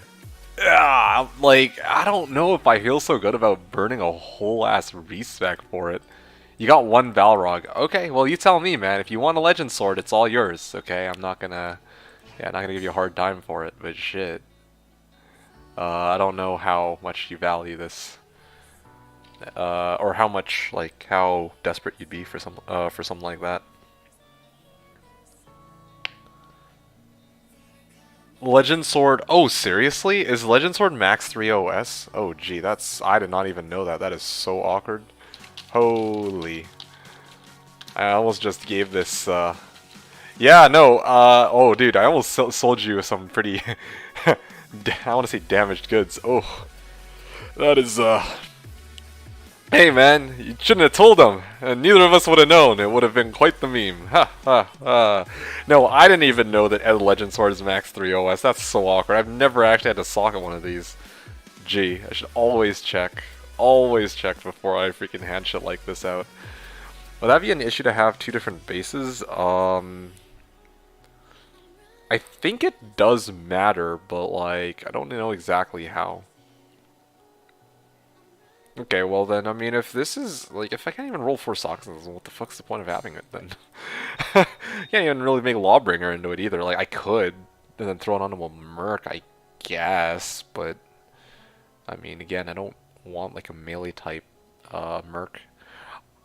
Like, I don't know if I feel so good about burning a whole ass respec for it. You got one Balrog. Okay, well, you tell me, man. If you want a Legend Sword, it's all yours, okay? I'm not gonna... Yeah, I'm not gonna give you a hard time for it, but shit. I don't know how much you value this. Or how much, like, how desperate you'd be for something like that. Legend Sword. Oh, seriously? Is Legend Sword max 3 OS? Oh, gee, that's... I did not even know that. That is so awkward. Holy. I almost just gave this, Yeah, no, oh, dude, I almost sold you some pretty... I want to say damaged goods. Oh. That is, Hey, man, you shouldn't have told them, and neither of us would have known. It would have been quite the meme. Ha, ha, ha. No, I didn't even know that Ed Legend Sword is max 3 OS. That's so awkward. I've never actually had to socket one of these. Gee, I should always check. Always check before I freaking hand shit like this out. Would that be an issue to have two different bases? I think it does matter, but, like, I don't know exactly how. Okay, well then, I mean, if this is, like, if I can't even roll 4 socks, what the fuck's the point of having it then? Can't even really make Lawbringer into it either. Like, I could, and then throw it onto a Merc, I guess, but, I mean, again, I don't want, like, a melee type, Merc.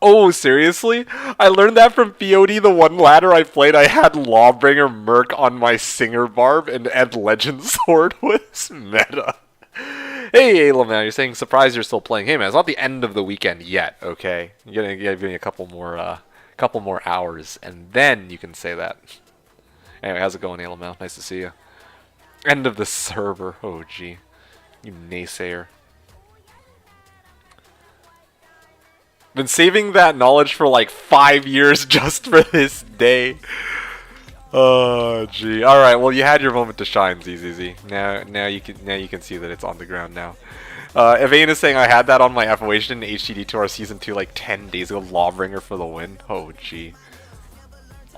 Oh, seriously? I learned that from POD, the one ladder I played. I had Lawbringer Merc on my Singer Barb, and Ed Legend Sword was meta. Hey, Ayla, man, you're saying surprised you're still playing. Hey, man, it's not the end of the weekend yet, okay? You're gonna give me a couple more hours, and then you can say that. Anyway, how's it going, Ayla, man? Nice to see you. End of the server. Oh, gee. You naysayer. Been saving that knowledge for like 5 years just for this day. Oh, gee. All right. Well, you had your moment to shine, ZZZ. Now you can see that it's on the ground now. Evane is saying I had that on my Evolution in HDD2R Season 2 like 10 days ago. Lawbringer for the win. Oh, gee.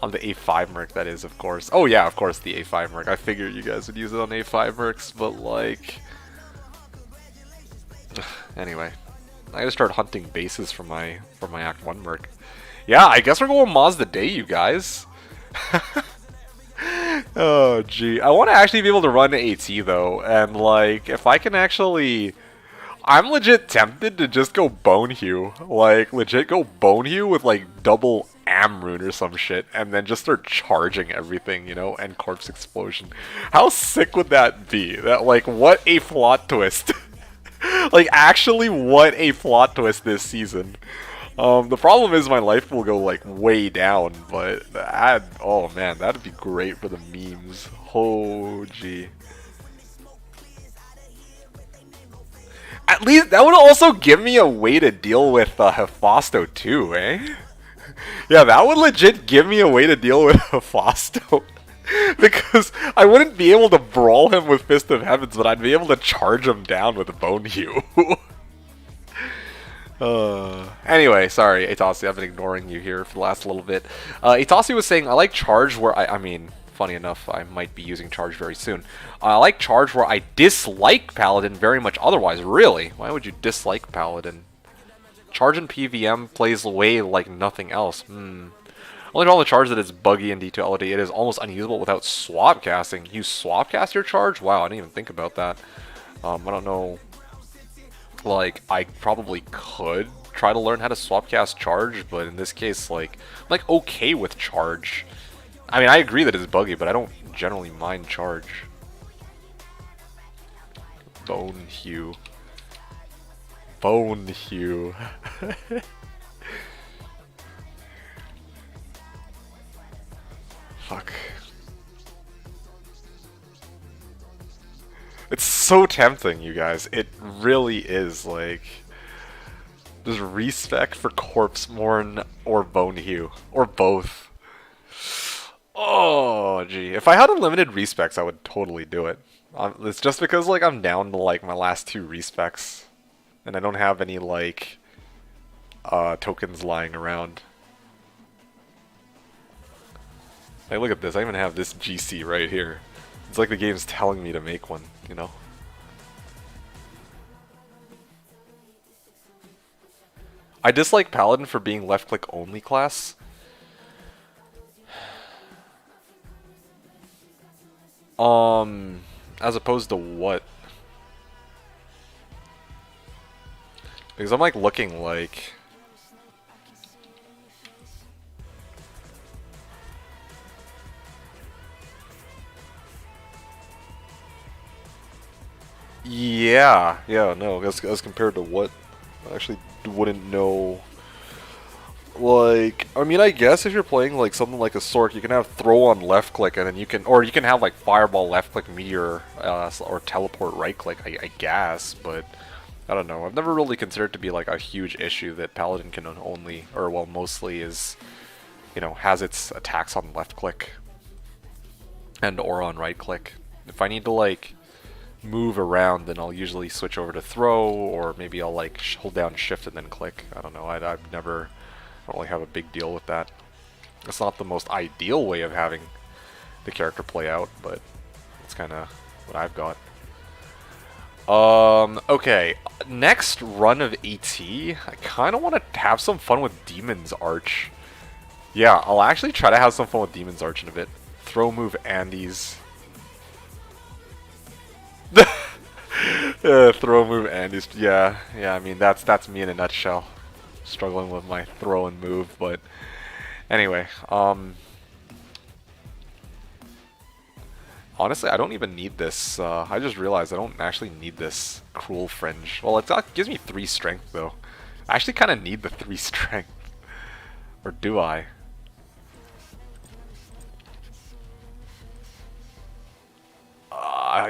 On the A5 Merc, that is, of course. Oh, yeah, of course, the A5 Merc. I figured you guys would use it on A5 Mercs, but, like... Anyway. I gotta start hunting bases for my Act 1 Merc. Yeah, I guess we're going Mazda Day, you guys. Oh, gee. I want to actually be able to run AT, though, and, like, if I can actually... I'm legit tempted to just go Bone Hue. Like, legit go Bone Hue with, like, double Amrune or some shit, and then just start charging everything, you know, and Corpse Explosion. How sick would that be? That, like, what a plot twist. Like, actually, what a plot twist this season. The problem is my life will go, like, way down, but that, oh man, that'd be great for the memes. Oh, gee. At least that would also give me a way to deal with Hephasto too, eh? Yeah, that would legit give me a way to deal with Hephasto. Because I wouldn't be able to brawl him with Fist of Heavens, but I'd be able to charge him down with Bone Hue. Anyway, sorry, Itasi, I've been ignoring you here for the last little bit. Itasi was saying, I like charge where I mean, funny enough, I might be using charge very soon. I like charge where I dislike Paladin very much otherwise. Really? Why would you dislike Paladin? Charge in PVM plays way like nothing else. Only problem with charge that it's buggy in D2 LOD. It is almost unusable without swap casting. You swap cast your charge? Wow, I didn't even think about that. I don't know. Like, I probably could try to learn how to swap cast charge, but in this case, like, I'm like okay with charge. I mean, I agree that it's buggy, but I don't generally mind charge. Bone Hue. Bone Hue. Fuck. It's so tempting, you guys. It really is, like... There's respec for Corpsemorn or Bone Hue. Or both. Oh, gee. If I had unlimited respecs, I would totally do it. It's just because, like, I'm down to, like, my last 2 respecs. And I don't have any, like, tokens lying around. Hey, look at this. I even have this GC right here. It's like the game's telling me to make one, you know? I dislike Paladin for being left-click only class. As opposed to what? Because I'm like looking like... Yeah, no, as compared to what? I actually wouldn't know. Like, I mean, I guess if you're playing like something like a Sork, you can have throw on left click, and then you can, or you can have like fireball left click, meteor, or teleport right click. I guess, but I don't know. I've never really considered it to be like a huge issue that Paladin can only, or well, mostly is, you know, has its attacks on left click and or on right click. If I need to like move around, then I'll usually switch over to throw, or maybe I'll like hold down shift and then click. I don't know. I've never. I don't really have a big deal with that. It's not the most ideal way of having the character play out, but it's kind of what I've got. Okay, next run of AT, I kind of want to have some fun with Demon's Arch. Yeah, I'll actually try to have some fun with Demon's Arch in a bit. Throw move Andes. Throw move Andes. Yeah, I mean, that's me in a nutshell. Struggling with my throw and move, but anyway, honestly, I don't even need this. I just realized I don't actually need this Cruel Fringe. Well, it gives me 3 strength, though. I actually kind of need the 3 strength. Or do I?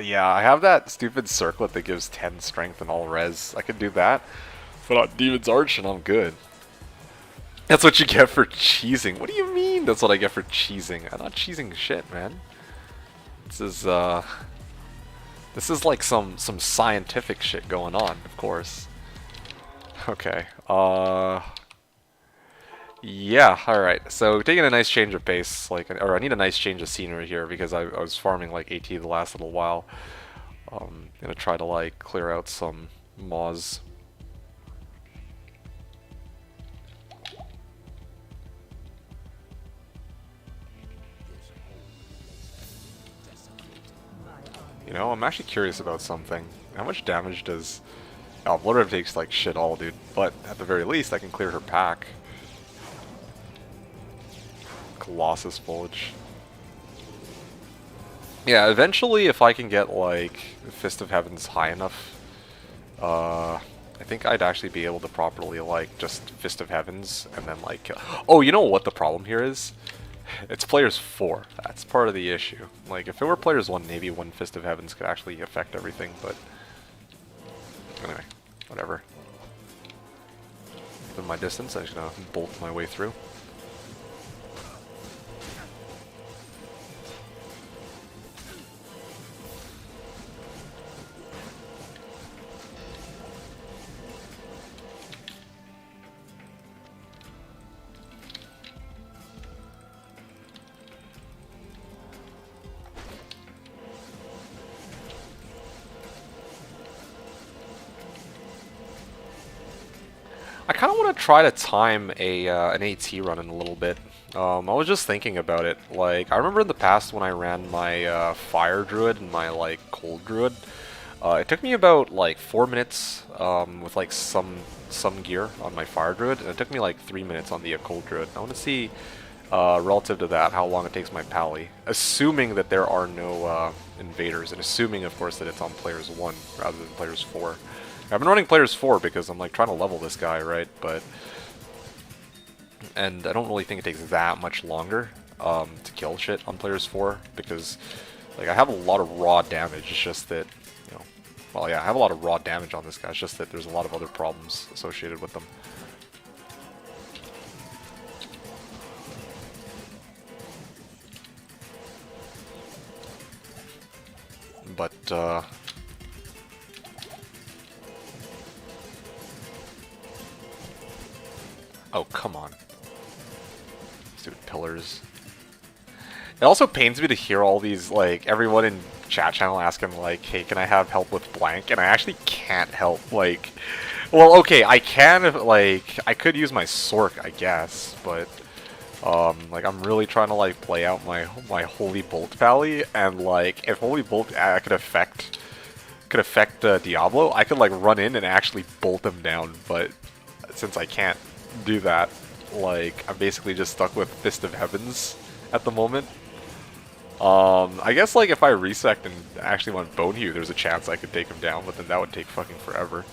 Yeah, I have that stupid circlet that gives 10 strength and all res. I could do that. Put out Demon's Arch and I'm good. That's what you get for cheesing. What do you mean that's what I get for cheesing? I'm not cheesing shit, man. This is this is like some scientific shit going on, of course. Okay. Yeah, alright. So taking a nice change of pace, like, or I need a nice change of scenery here because I was farming like AT the last little while. Gonna try to like clear out some moz. You know, I'm actually curious about something. How much damage does... Oh, Blood Rev takes like shit all, dude. But at the very least, I can clear her pack. Colossus Foliage. Yeah, eventually, if I can get like Fist of Heavens high enough, I think I'd actually be able to properly like just Fist of Heavens and then like kill. Oh, you know what the problem here is? It's players 4. That's part of the issue. Like, if it were players 1, maybe one Fist of Heavens could actually affect everything, but... Anyway, whatever. Given my distance, I'm just gonna bolt my way through. I kind of want to try to time an AT run in a little bit. I was just thinking about it. Like, I remember in the past when I ran my Fire Druid and my like Cold Druid, it took me about like 4 minutes with like some gear on my Fire Druid, and it took me like 3 minutes on the Cold Druid. I want to see relative to that how long it takes my Pally, assuming that there are no invaders, and assuming of course that it's on players 1 rather than players 4. I've been running players 4 because I'm like trying to level this guy, right? And I don't really think it takes that much longer to kill shit on players 4 because like I have a lot of raw damage. It's just that, you know, well, yeah, I have a lot of raw damage on this guy. It's just that there's a lot of other problems associated with them. But oh, come on. Stupid pillars. It also pains me to hear all these, like, everyone in chat channel asking, like, hey, can I have help with blank? And I actually can't help, like... Well, okay, I can, like, I could use my Sork, I guess, but... like, I'm really trying to, like, play out my Holy Bolt Pally, and, like, if Holy Bolt could affect Diablo, I could, like, run in and actually bolt him down, but since I can't do that, like, I'm basically just stuck with Fist of Heavens at the moment. I guess, like, if I resect and actually want Bone Hew, there's a chance I could take him down, but then that would take fucking forever.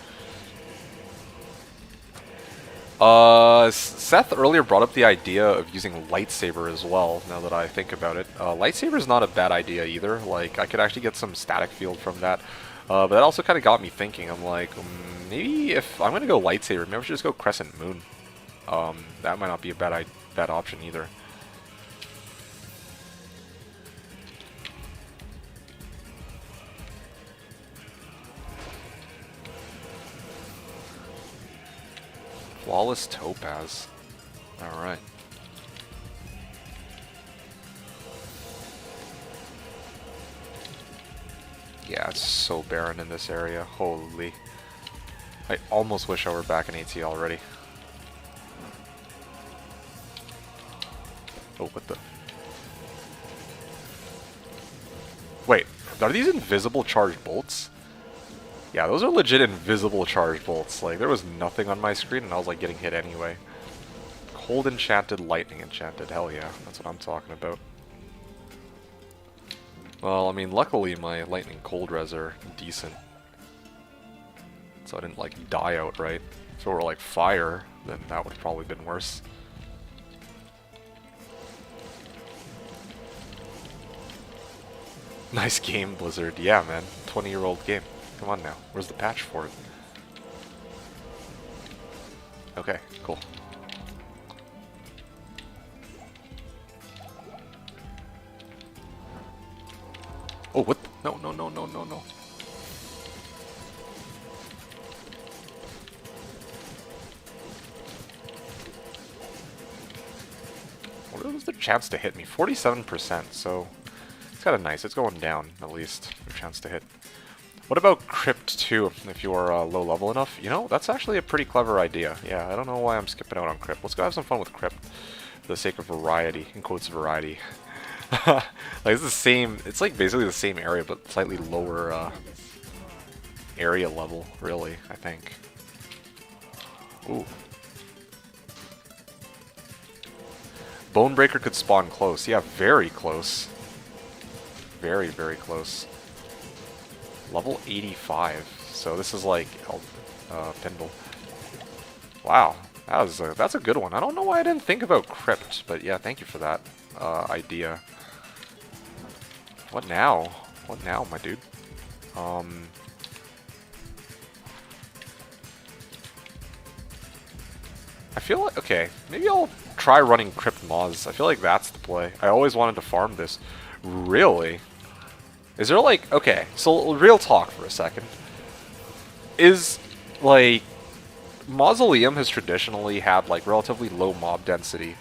Seth earlier brought up the idea of using Lightsaber as well, now that I think about it. Lightsaber is not a bad idea either. Like, I could actually get some static field from that. But that also kind of got me thinking. I'm like, maybe if I'm going to go Lightsaber, maybe I should just go Crescent Moon. That might not be a bad option either. Flawless Topaz. Alright. Yeah, it's so barren in this area. Holy. I almost wish I were back in AT already. Oh, what the... Wait, are these invisible charged bolts? Yeah, those are legit invisible charged bolts. Like, there was nothing on my screen and I was like getting hit anyway. Cold enchanted, lightning enchanted. Hell yeah, that's what I'm talking about. Well, I mean, luckily my lightning cold res are decent. So I didn't like die outright. If it were like fire, then that would have probably been worse. Nice game, Blizzard. Yeah, man. 20-year-old game. Come on now. Where's the patch for it? Okay, cool. Oh, what? No, no, no, no, no, no. What was the chance to hit me? 47%, so it's kind of nice. It's going down, at least, your chance to hit. What about Crypt 2, if you are low level enough? You know, that's actually a pretty clever idea. Yeah, I don't know why I'm skipping out on Crypt. Let's go have some fun with Crypt, for the sake of variety, in quotes variety. Like, it's the same, it's like basically the same area, but slightly lower area level, really, I think. Ooh. Bonebreaker could spawn close. Yeah, very close. Very, very close. Level 85. So this is like Pendle. Wow, that's a good one. I don't know why I didn't think about Crypt, but yeah, thank you for that idea. What now? What now, my dude? I feel like, okay, maybe I'll try running Crypt Moz. I feel like that's the play. I always wanted to farm this. Really? Is there like, okay, so real talk for a second. Is, like, Mausoleum has traditionally had, like, relatively low mob density.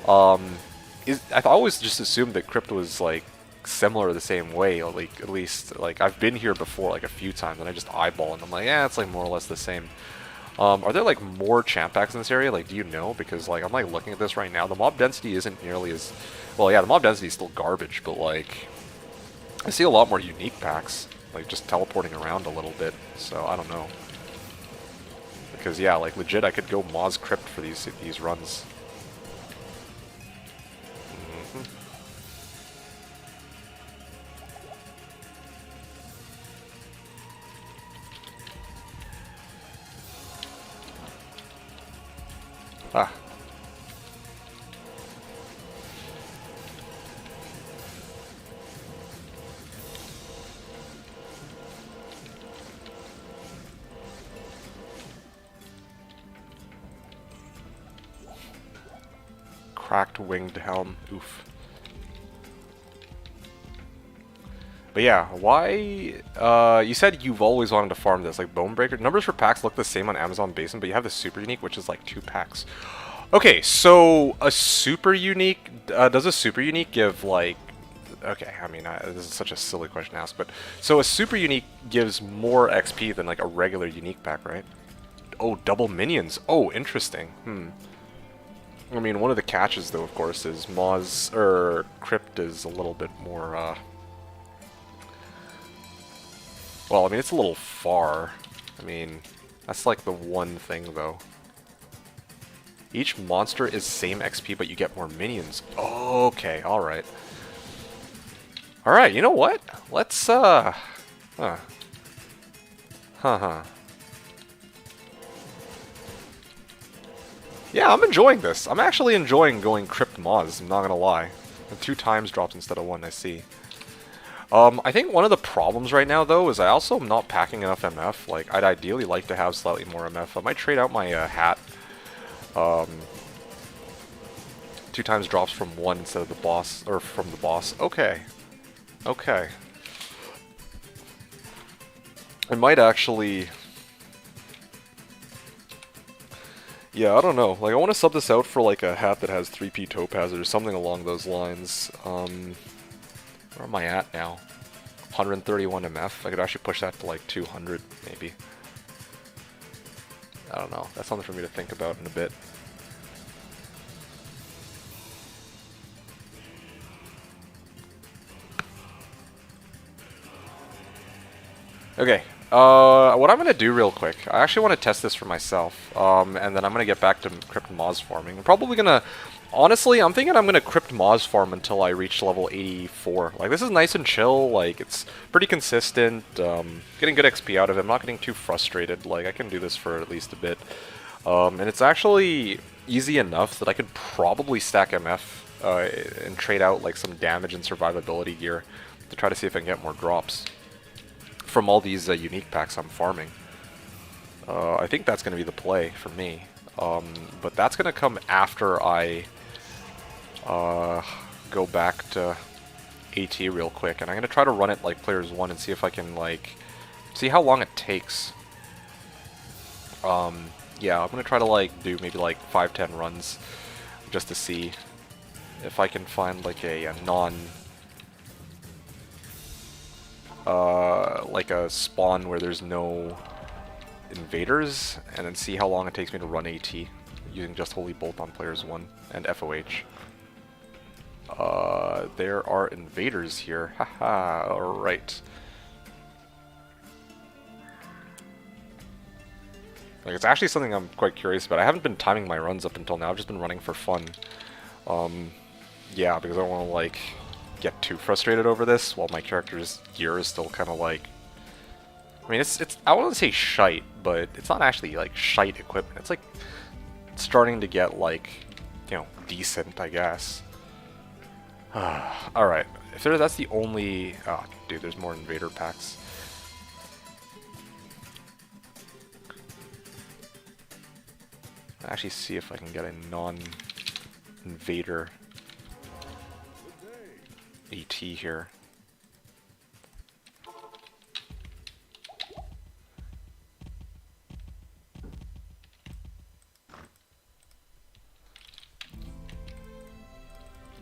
I've always just assumed that Crypt was, like, similar the same way, like, at least, like, I've been here before, like, a few times, and I just eyeball, and I'm like, yeah, it's, like, more or less the same. Are there, like, more champ packs in this area? Like, do you know? Because, like, I'm, like, looking at this right now. The mob density isn't nearly as... Well, yeah, the mob density is still garbage, but, like... I see a lot more unique packs, like, just teleporting around a little bit, so I don't know. Because, yeah, like, legit, I could go Moz Crypt for these runs. Mm-hmm. Ah. Cracked winged helm. Oof. But yeah, why... you said you've always wanted to farm this, like Bonebreaker. Numbers for packs look the same on Amazon Basin, but you have the super unique, which is like 2 packs. Okay, so a super unique... does a super unique give, like... Okay, I mean, this is such a silly question to ask, but... So a super unique gives more XP than, like, a regular unique pack, right? Oh, double minions. Oh, interesting. I mean, one of the catches, though, of course, is Moz... Crypt is a little bit more, Well, I mean, it's a little far. I mean, that's like the one thing, though. Each monster is same XP, but you get more minions. Okay, alright. Alright, you know what? Let's, Huh. Yeah, I'm enjoying this. I'm actually enjoying going Crypt Moz, I'm not gonna lie. 2 times drops instead of 1, I see. I think one of the problems right now, though, is I also am not packing enough MF. Like, I'd ideally like to have slightly more MF. I might trade out my hat. 2 times drops from 1 instead of the boss, or from the boss. Okay. Okay. I might actually... Yeah, I don't know. Like, I want to sub this out for, like, a hat that has 3p topaz or something along those lines. Where am I at now? 131 MF. I could actually push that to like 200, maybe. I don't know. That's something for me to think about in a bit. Okay. What I'm going to do real quick, I actually want to test this for myself, and then I'm going to get back to Crypt Moz farming. I'm probably going to... Honestly, I'm thinking I'm going to Crypt Moz farm until I reach level 84. Like, this is nice and chill, like, it's pretty consistent, getting good XP out of it. I'm not getting too frustrated, like, I can do this for at least a bit. And it's actually easy enough that I could probably stack MF and trade out, like, some damage and survivability gear to try to see if I can get more drops from all these unique packs I'm farming. I think that's going to be the play for me. But that's going to come after I go back to AT real quick, and I'm gonna try to run it like players 1 and see if I can like see how long it takes. Yeah, I'm gonna try to like do maybe like 5-10 runs just to see if I can find like a non like a spawn where there's no invaders, and then see how long it takes me to run AT using just Holy Bolt on players 1 and FOH. There are invaders here. Haha, alright. Like, it's actually something I'm quite curious about. I haven't been timing my runs up until now. I've just been running for fun. Yeah, because I don't want to, like, get too frustrated over this while my character's gear is still kind of, like... I mean, it's I wouldn't say shite, but it's not actually, like, shite equipment. It's, like, starting to get, like, you know, decent, I guess. Alright. If that's the only... Oh, dude, there's more invader packs. Actually see if I can get a non-invader AT here.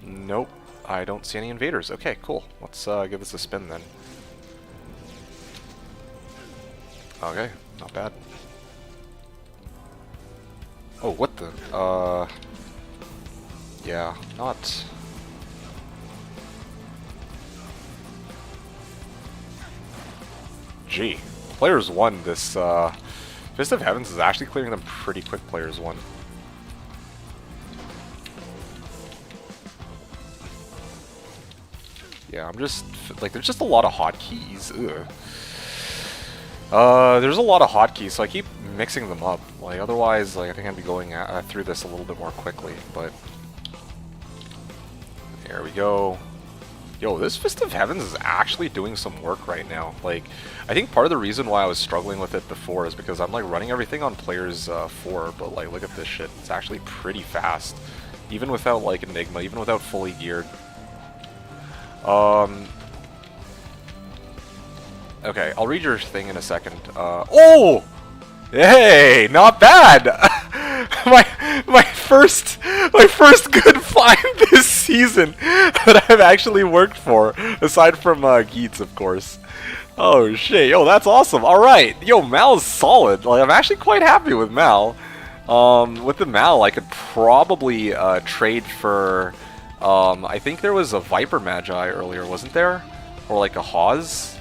Nope, I don't see any invaders. Okay, cool. Let's give this a spin then. Okay, not bad. Oh, what the? Yeah, not... Gee. Players 1, this, Fist of Heavens is actually clearing them pretty quick, players 1. Yeah, I'm just... Like, there's just a lot of hotkeys. Ugh. There's a lot of hotkeys, so I keep mixing them up. Like, otherwise, like, I think I'd be going through this a little bit more quickly, but... There we go. Yo, this Fist of Heavens is actually doing some work right now. Like, I think part of the reason why I was struggling with it before is because I'm, like, running everything on players 4, but, like, look at this shit. It's actually pretty fast. Even without, like, Enigma, even without fully geared. Okay, I'll read your thing in a second. Oh! Hey, not bad! my first good find this season that I've actually worked for, aside from Geets, of course. Oh shit, yo, that's awesome. Alright, yo, Mal's solid. Like, I'm actually quite happy with Mal. With the Mal, I could probably trade for... I think there was a Viper Magi earlier, wasn't there? Or like a Hawes?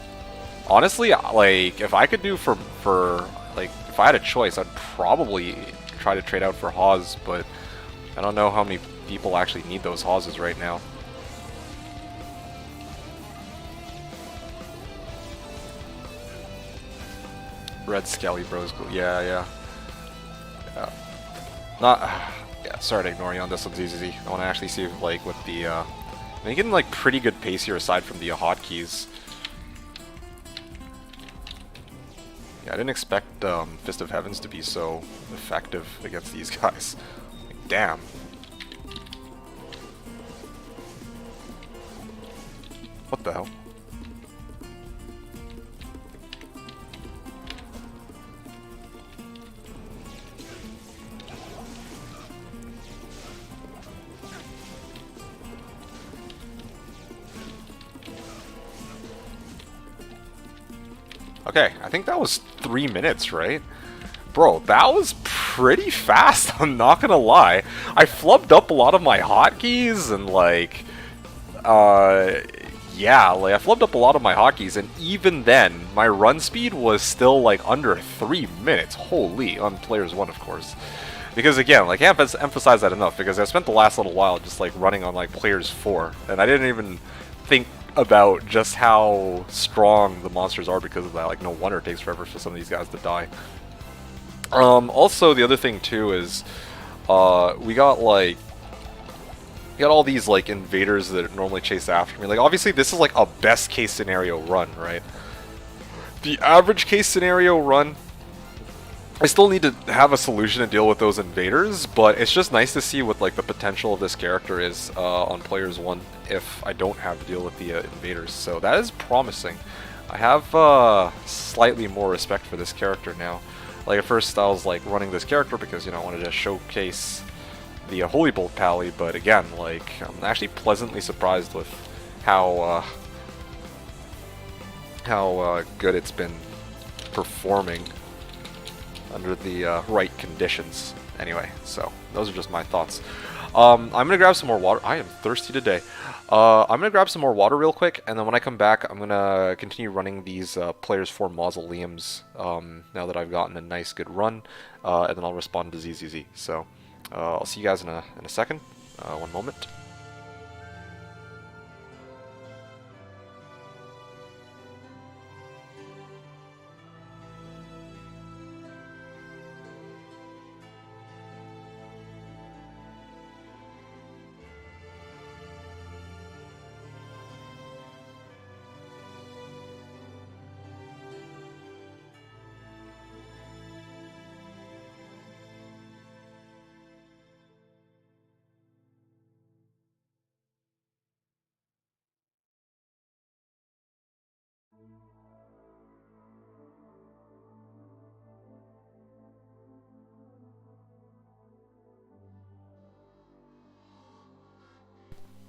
Honestly, like, if I could do for like, if I had a choice, I'd probably try to trade out for Hawes, but I don't know how many people actually need those Hawes right now. Red Skelly Bros, yeah. Not, yeah, sorry to ignore you on this one's easy. I want to actually see if, like, what the, I'm getting, like, pretty good pace here aside from the hotkeys. Yeah, I didn't expect Fist of Heavens to be so effective against these guys. Like, damn. What the hell? Okay, I think that was 3 minutes, right? Bro, that was pretty fast, I'm not gonna lie. I flubbed up a lot of my hotkeys and, like, yeah, like, I flubbed up a lot of my hotkeys, and even then, my run speed was still, like, under 3 minutes. Holy, on players 1, of course. Because, again, like, I can't emphasize that enough, because I spent the last little while just, like, running on, like, players 4, and I didn't even think about just how strong the monsters are because of that. Like, no wonder it takes forever for some of these guys to die. Also, the other thing, too, is, we got all these, like, invaders that normally chase after me. Like, obviously, this is, like, a best-case scenario run, right? The average-case scenario run I still need to have a solution to deal with those invaders, but it's just nice to see what like the potential of this character is on players 1 if I don't have to deal with the invaders. So that is promising. I have slightly more respect for this character now. Like at first I was like running this character because, you know, I wanted to showcase the Holy Bolt Pally, but again, like I'm actually pleasantly surprised with how good it's been performing under the right conditions. Anyway, so those are just my thoughts. I'm gonna grab some more water. I am thirsty today. I'm gonna grab some more water real quick, and then when I come back, I'm gonna continue running these Players 4 Mausoleums now that I've gotten a nice good run, and then I'll respond to ZZZ. So I'll see you guys in a second. One moment.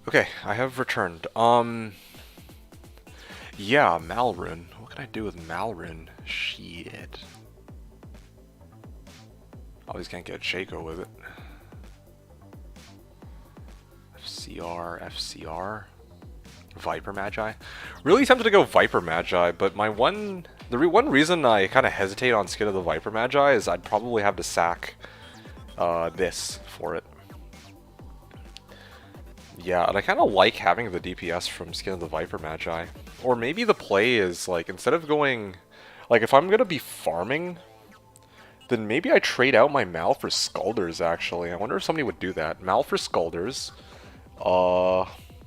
Okay, I have returned. Yeah, Malrune. What can I do with Malrune? Shit. Always can't get Shaco with it. FCR, FCR. Viper Magi. Really tempted to go Viper Magi, but one reason I kind of hesitate on Skin of the Viper Magi is I'd probably have to sack this for it. Yeah, and I kind of like having the DPS from Skin of the Viper Magi. Or maybe the play is, like, instead of going... Like, if I'm going to be farming, then maybe I trade out my Mal for Scalders, actually. I wonder if somebody would do that. Mal for Scalders.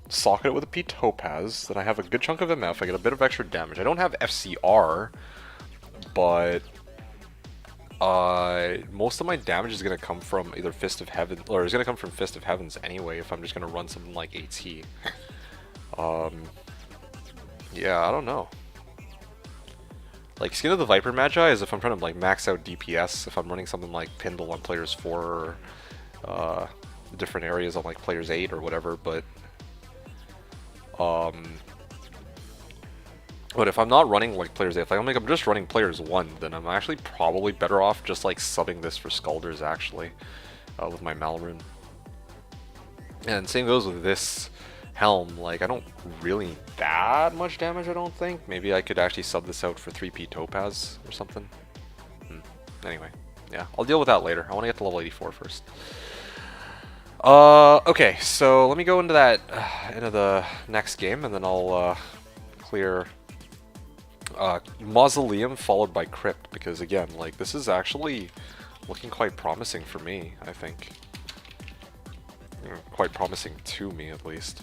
Socket it with a P Topaz. Then I have a good chunk of MF. I get a bit of extra damage. I don't have FCR, but... most of my damage is going to come from either Fist of Heaven, or is going to come from Fist of Heavens anyway if I'm just going to run something like AT. Yeah, I don't know. Like, Skin of the Viper Magi is if I'm trying to like max out DPS, if I'm running something like Pindle on Players 4 or different areas on like Players 8 or whatever, but if I'm not running like Players 8, if I'm just running Players 1, then I'm actually probably better off just like subbing this for Scalders actually, with my Malrune. And same goes with this Helm, like I don't really need that much damage, I don't think. Maybe I could actually sub this out for 3P Topaz or something. Anyway, yeah, I'll deal with that later. I want to get to level 84 first. Okay, so let me go into the next game, and then I'll clear Mausoleum followed by Crypt, because again, like this is actually looking quite promising for me, I think. Quite promising to me, at least.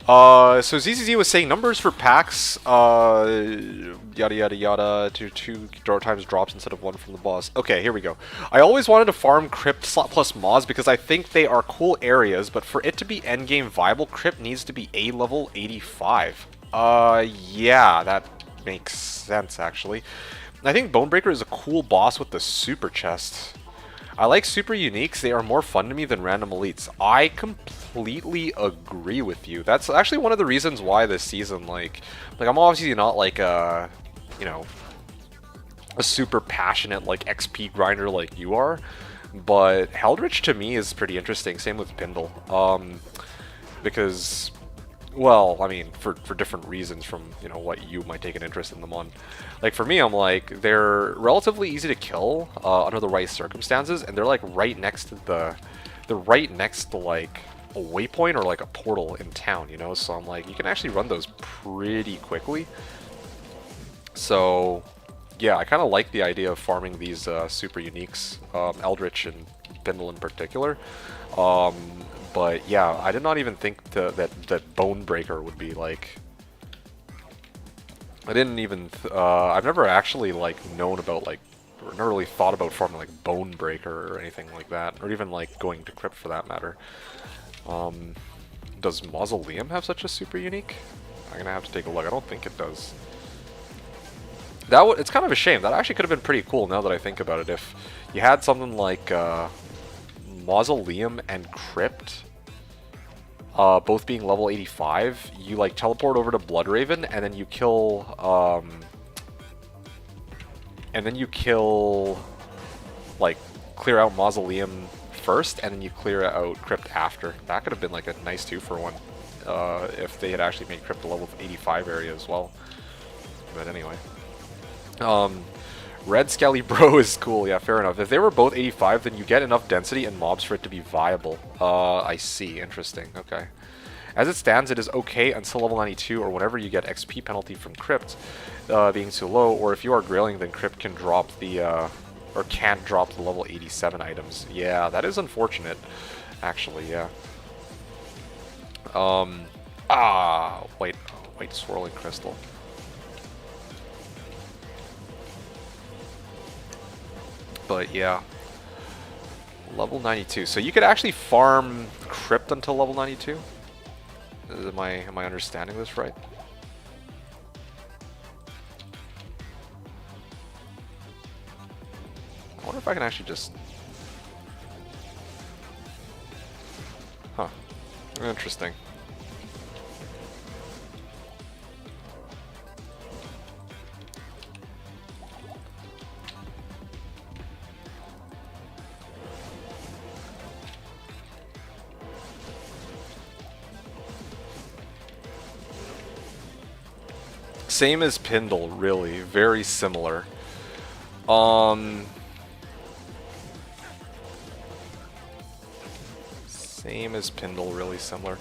So ZZZ was saying numbers for packs, yada yada yada, to 2 times drops instead of 1 from the boss. Okay, here we go. I always wanted to farm Crypt slot plus Moz because I think they are cool areas, but for it to be endgame viable, Crypt needs to be A level 85. Yeah, that makes sense, actually. I think Bonebreaker is a cool boss with the super chest. I like super uniques, they are more fun to me than random elites. I completely agree with you. That's actually one of the reasons why this season, like I'm obviously not like a, you know, a super passionate like XP grinder like you are, but Heldritch to me is pretty interesting, same with Pindle. Because, well, I mean, for different reasons from, you know, what you might take an interest in them on. Like, for me, I'm like, they're relatively easy to kill under the right circumstances, and they're, like, right next to like, a waypoint or, like, a portal in town, you know? So I'm like, you can actually run those pretty quickly. So, yeah, I kind of like the idea of farming these super uniques, Eldritch and Pindle in particular. But yeah, I did not even think that Bonebreaker would be like I didn't even, I've never actually, like, known about, like, or never really thought about farming, like, Bone Breaker or anything like that, or even, like, going to Crypt for that matter. Does Mausoleum have such a super unique? I'm gonna have to take a look. I don't think it does. It's kind of a shame. That actually could have been pretty cool now that I think about it. If you had something like Mausoleum and Crypt, both being level 85, you like teleport over to Bloodraven and then you kill, like, clear out Mausoleum first, and then you clear out Crypt after. That could have been like a nice 2-for-1 if they had actually made Crypt a level 85 area as well. But anyway. Red Skelly Bro is cool, yeah, fair enough. If they were both 85, then you get enough density and mobs for it to be viable. I see, interesting, okay. As it stands, it is okay until level 92, or whenever you get XP penalty from Crypt being too low, or if you are grailing, then Crypt can drop the, or can't drop the level 87 items. Yeah, that is unfortunate, actually, yeah. White swirling crystal. But yeah, level 92. So you could actually farm Crypt until level 92? Am I understanding this right? I wonder if I can actually just... Huh. Interesting. Same as Pindle, really. Very similar. Same as Pindle, really similar.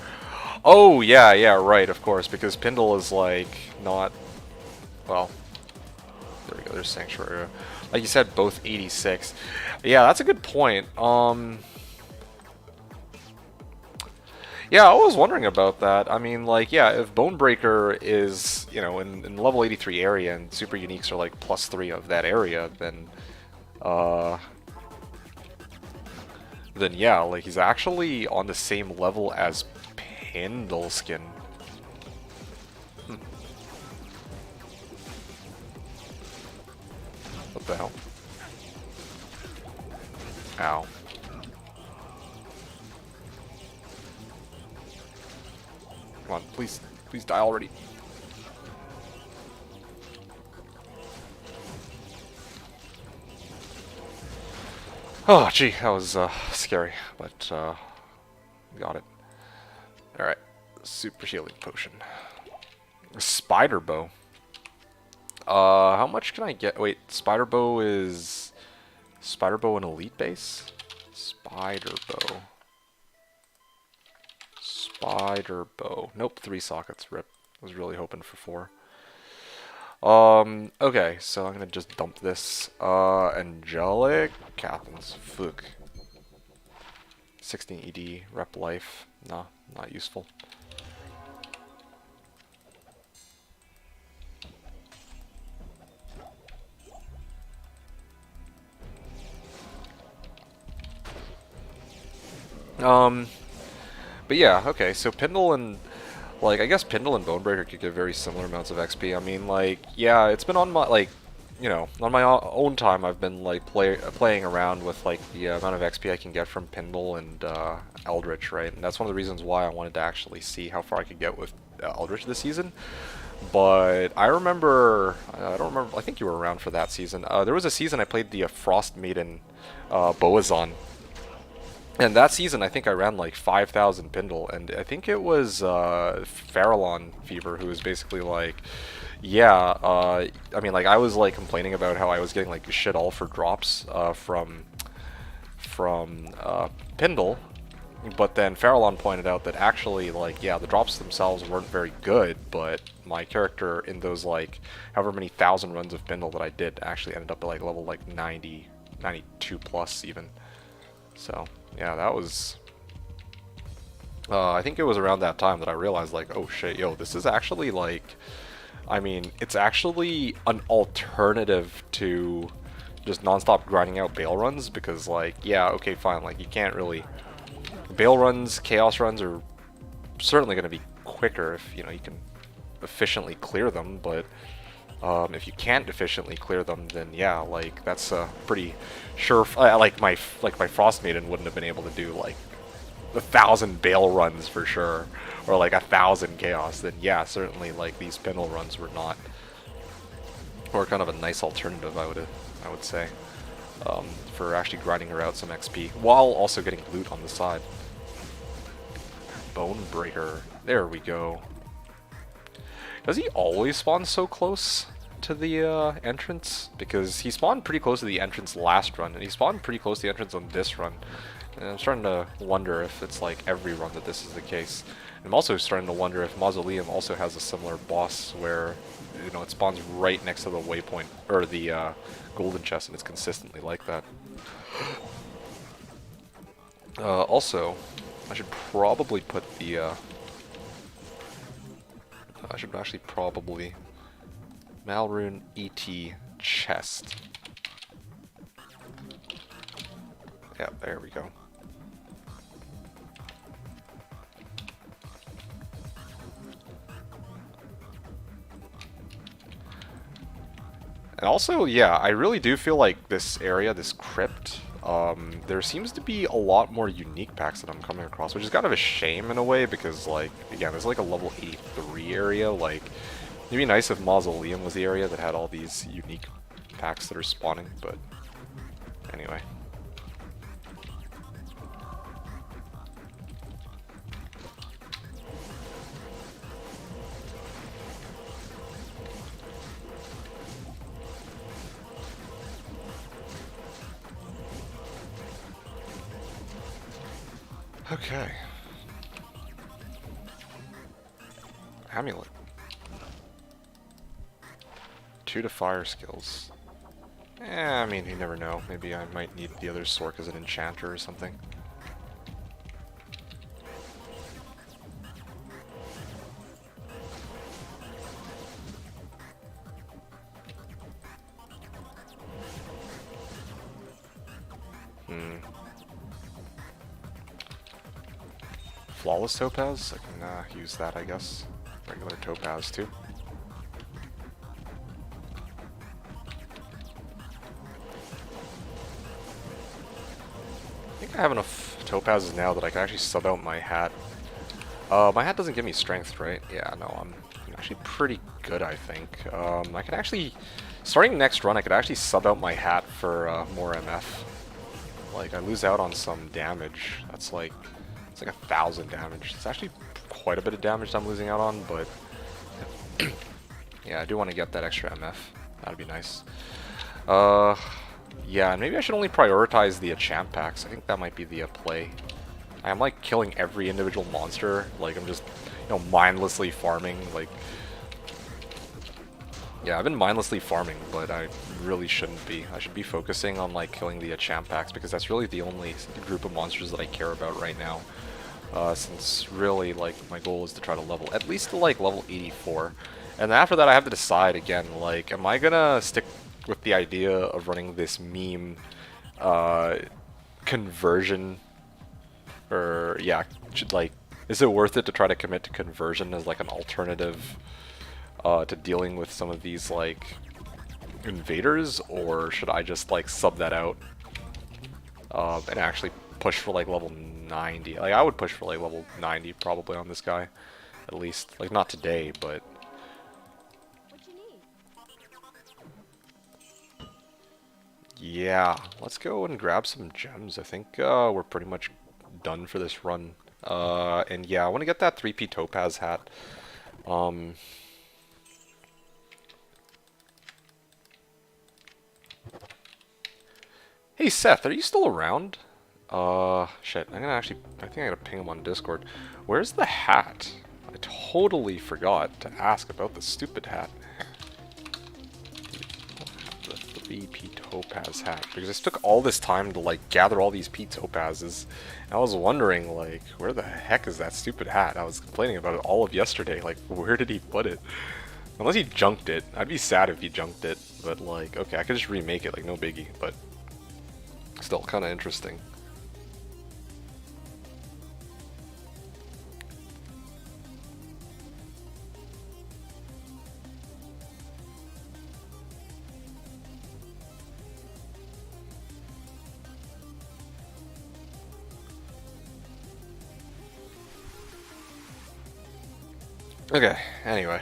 Oh, yeah, right, of course, because Pindle is, like, not... Well, there we go, there's Sanctuary. Like you said, both 86. Yeah, that's a good point. Yeah, I was wondering about that. I mean, like, yeah, if Bonebreaker is, you know, in level 83 area and super uniques are like +3 of that area, then yeah, like he's actually on the same level as Pindleskin. What the hell? Ow. Come on, please die already. Oh, gee, that was scary, but got it. Alright, super healing potion. Spider bow. How much can I get? Wait, spider bow is... Spider bow an elite base? Spider bow. Spider bow. Nope, 3 sockets. Rip. I was really hoping for 4. Okay, so I'm gonna just dump this. Angelic Captain's Fuck. 16 ED, rep life. Nah, not useful. But yeah, okay, so Pindle and, like, I guess Pindle and Bonebreaker could get very similar amounts of XP. I mean, like, yeah, it's been on my, like, you know, on my own time, I've been, like, playing around with, like, the amount of XP I can get from Pindle and Eldritch, right? And that's one of the reasons why I wanted to actually see how far I could get with Eldritch this season. But I remember, I don't remember, I think you were around for that season. There was a season I played the Frost Maiden Boazon. And that season, I think I ran like 5,000 Pindle, and I think it was Farallon Fever who was basically like, yeah, I mean, like, I was like complaining about how I was getting like shit all for drops from Pindle, but then Farallon pointed out that actually, like, yeah, the drops themselves weren't very good, but my character in those, like, however many thousand runs of Pindle that I did actually ended up at like level like 90, 92 plus even. So yeah, that was, I think it was around that time that I realized, like, oh shit, yo, this is actually, like, I mean, it's actually an alternative to just non-stop grinding out bail runs because, like, yeah, okay, fine, like, you can't really... Bail runs, chaos runs are certainly going to be quicker if, you know, you can efficiently clear them, but if you can't efficiently clear them, then yeah, like, that's a pretty sure... like my Frost Maiden wouldn't have been able to do, like, 1,000 bail runs for sure, or like 1,000 chaos, then yeah, certainly like these spindle runs were not, or kind of a nice alternative, I would say, for actually grinding her out some XP while also getting loot on the side. Bone Breaker, there we go. Does he always spawn so close to the entrance? Because he spawned pretty close to the entrance last run, and he spawned pretty close to the entrance on this run. And I'm starting to wonder if it's like every run that this is the case. And I'm also starting to wonder if Mausoleum also has a similar boss where, you know, it spawns right next to the waypoint, or the golden chest, and it's consistently like that. Also, I should probably put the, I should actually probably Malrune ET chest. Yeah, there we go. And also, yeah, I really do feel like this area, this crypt, there seems to be a lot more unique packs that I'm coming across, which is kind of a shame in a way, because, like, again, there's like a level 83 area, like, it'd be nice if Mausoleum was the area that had all these unique packs that are spawning, but anyway. Okay. Amulet. 2 to fire skills. I mean, you never know. Maybe I might need the other Sork as an enchanter or something. Flawless Topaz? I can use that, I guess. Regular Topaz, too. I think I have enough Topazes now that I can actually sub out my hat. My hat doesn't give me strength, right? Yeah, no, I'm actually pretty good, I think. I can actually... Starting next run, I could actually sub out my hat for more MF. Like, I lose out on some damage. That's like... It's like 1,000 damage. It's actually quite a bit of damage I'm losing out on, but yeah, I do want to get that extra MF. That'd be nice. Yeah, and maybe I should only prioritize the enchant packs. I think that might be the play. I'm like killing every individual monster. Like, I'm just, you know, mindlessly farming. Like, yeah, I've been mindlessly farming, but I really shouldn't be. I should be focusing on like killing the enchant packs, because that's really the only group of monsters that I care about right now. Since really, like, my goal is to try to level at least to like level 84, and then after that I have to decide again, like, am I gonna stick with the idea of running this meme conversion, or yeah, like, is it worth it to try to commit to conversion as like an alternative to dealing with some of these like invaders, or should I just like sub that out and actually push for like level 90? Like, I would push for like level 90 probably on this guy, at least. Like, not today, but yeah, let's go and grab some gems. I think we're pretty much done for this run. And yeah, I want to get that 3P Topaz hat. Hey Seth, are you still around? Shit, I think I gotta ping him on Discord. Where's the hat? I totally forgot to ask about the stupid hat. The 3P Topaz hat. Because it took all this time to, like, gather all these P Topazes. And I was wondering, like, where the heck is that stupid hat? I was complaining about it all of yesterday. Like, where did he put it? Unless he junked it. I'd be sad if he junked it. But like, okay, I could just remake it, like no biggie. But still kind of interesting. Okay, anyway,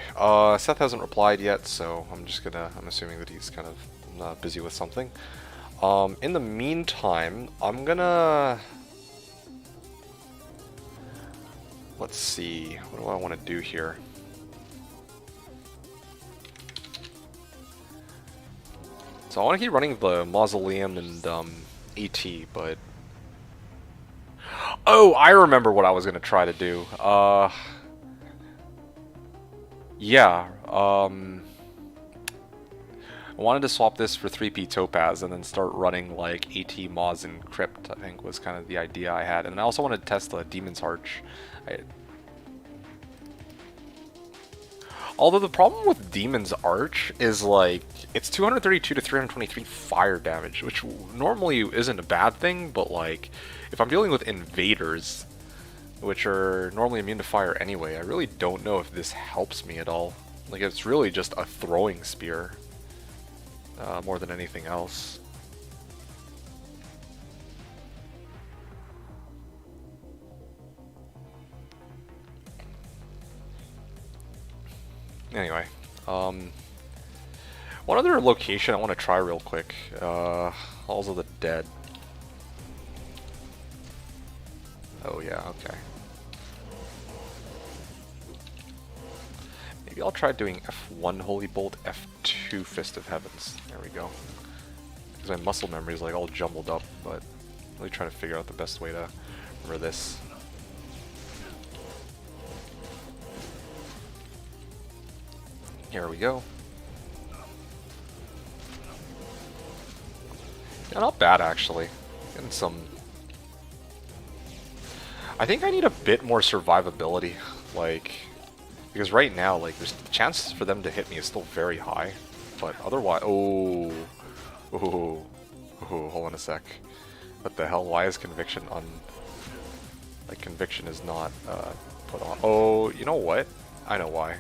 Seth hasn't replied yet, so I'm assuming that he's kind of busy with something. In the meantime, I'm gonna, let's see, what do I want to do here? So I want to keep running the Mausoleum and AT, but... Oh, I remember what I was gonna try to do. Yeah, I wanted to swap this for 3P Topaz and then start running like AT Moz and Crypt, I think was kind of the idea I had. And I also wanted to test the Demon's Arch. Although the problem with Demon's Arch is like, it's 232 to 323 fire damage, which normally isn't a bad thing, but like, if I'm dealing with invaders, which are normally immune to fire anyway, I really don't know if this helps me at all. Like, it's really just a throwing spear, more than anything else. Anyway, one other location I want to try real quick, Halls of the Dead. Oh yeah, okay. Maybe I'll try doing F1 Holy Bolt, F2 Fist of Heavens. There we go. Because my muscle memory is like all jumbled up, but I'm really trying to figure out the best way to remember this. Here we go. Yeah, not bad actually. Getting some... I think I need a bit more survivability, like... Because right now, like, there's the chance for them to hit me is still very high, but otherwise, oh, hold on a sec. What the hell? Why is conviction on? Like, conviction is not put on. Oh, you know what? I know why.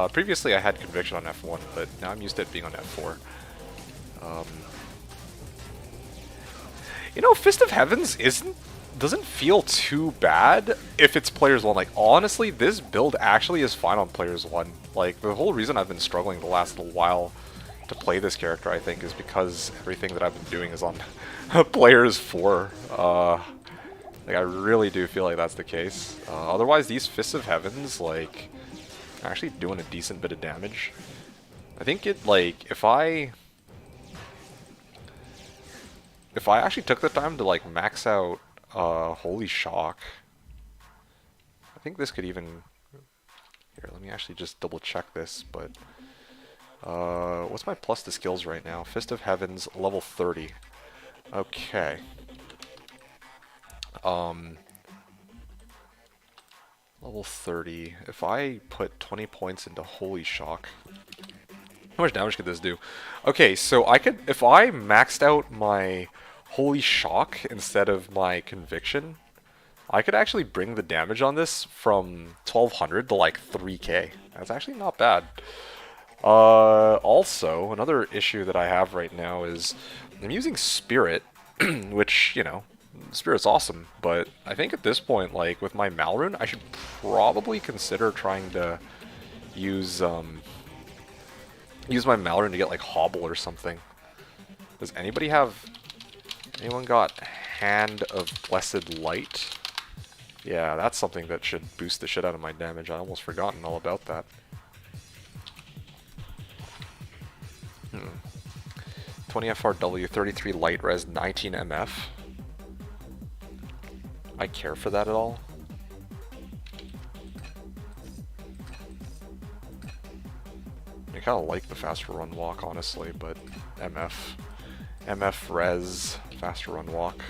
Previously, I had conviction on F1, but now I'm used to it being on F4. You know, Fist of Heavens doesn't feel too bad if it's players 1. Like, honestly, this build actually is fine on players 1. Like, the whole reason I've been struggling the last little while to play this character, I think, is because everything that I've been doing is on players 4. Like, I really do feel like that's the case. Otherwise, these Fists of Heavens, like, are actually doing a decent bit of damage. I think it, like, if I actually took the time to, like, max out Holy Shock, I think this could even... Here, let me actually just double check this, but... what's my plus to skills right now? Fist of Heavens, level 30. Okay. Level 30. If I put 20 points into Holy Shock... How much damage could this do? Okay, so I could... If I maxed out my Holy Shock instead of my Conviction, I could actually bring the damage on this from 1200 to like 3k. That's actually not bad. Also, another issue that I have right now is I'm using Spirit, which, you know, Spirit's awesome, but I think at this point, like, with my Malrune, I should probably consider trying to use my Malrune to get, like, Hobble or something. Does anybody have... Anyone got Hand of Blessed Light? Yeah, that's something that should boost the shit out of my damage. I almost forgotten all about that. 20 FRW, 33 light res, 19 MF. I care for that at all? I kind of like the faster run walk, honestly, but MF res, faster run walk.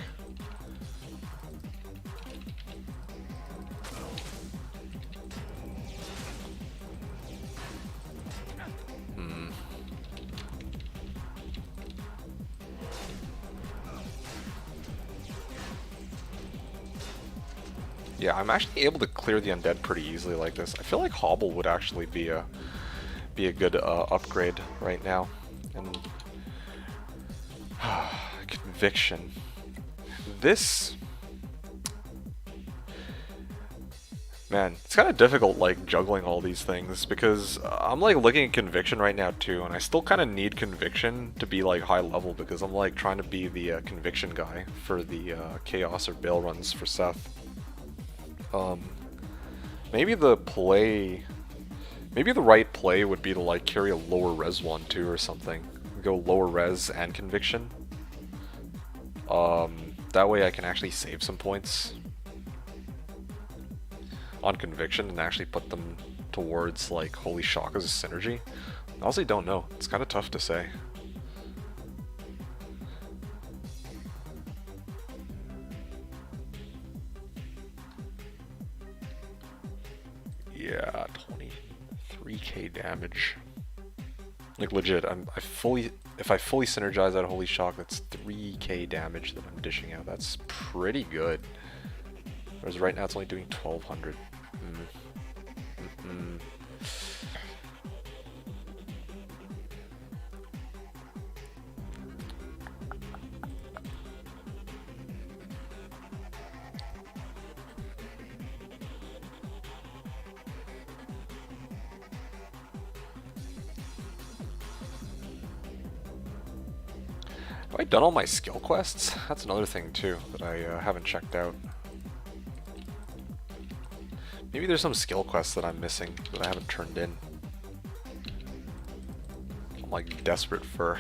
Yeah, I'm actually able to clear the undead pretty easily like this. I feel like Hobble would actually be a good upgrade right now. And Conviction. This, man, it's kind of difficult like juggling all these things because I'm like looking at Conviction right now too, and I still kind of need Conviction to be like high level because I'm like trying to be the Conviction guy for the Chaos or Bale runs for Seth. Maybe the play, maybe the right play would be to like carry a lower res one too or something. Go lower res and Conviction. That way I can actually save some points on Conviction and actually put them towards like Holy Shock as a synergy. I honestly don't know. It's kind of tough to say. Yeah, 23k damage. Like legit, if I fully synergize that Holy Shock, that's 3k damage that I'm dishing out. That's pretty good. Whereas right now it's only doing 1200. Have I done all my skill quests? That's another thing too that I haven't checked out. Maybe there's some skill quests that I'm missing that I haven't turned in. I'm like desperate for.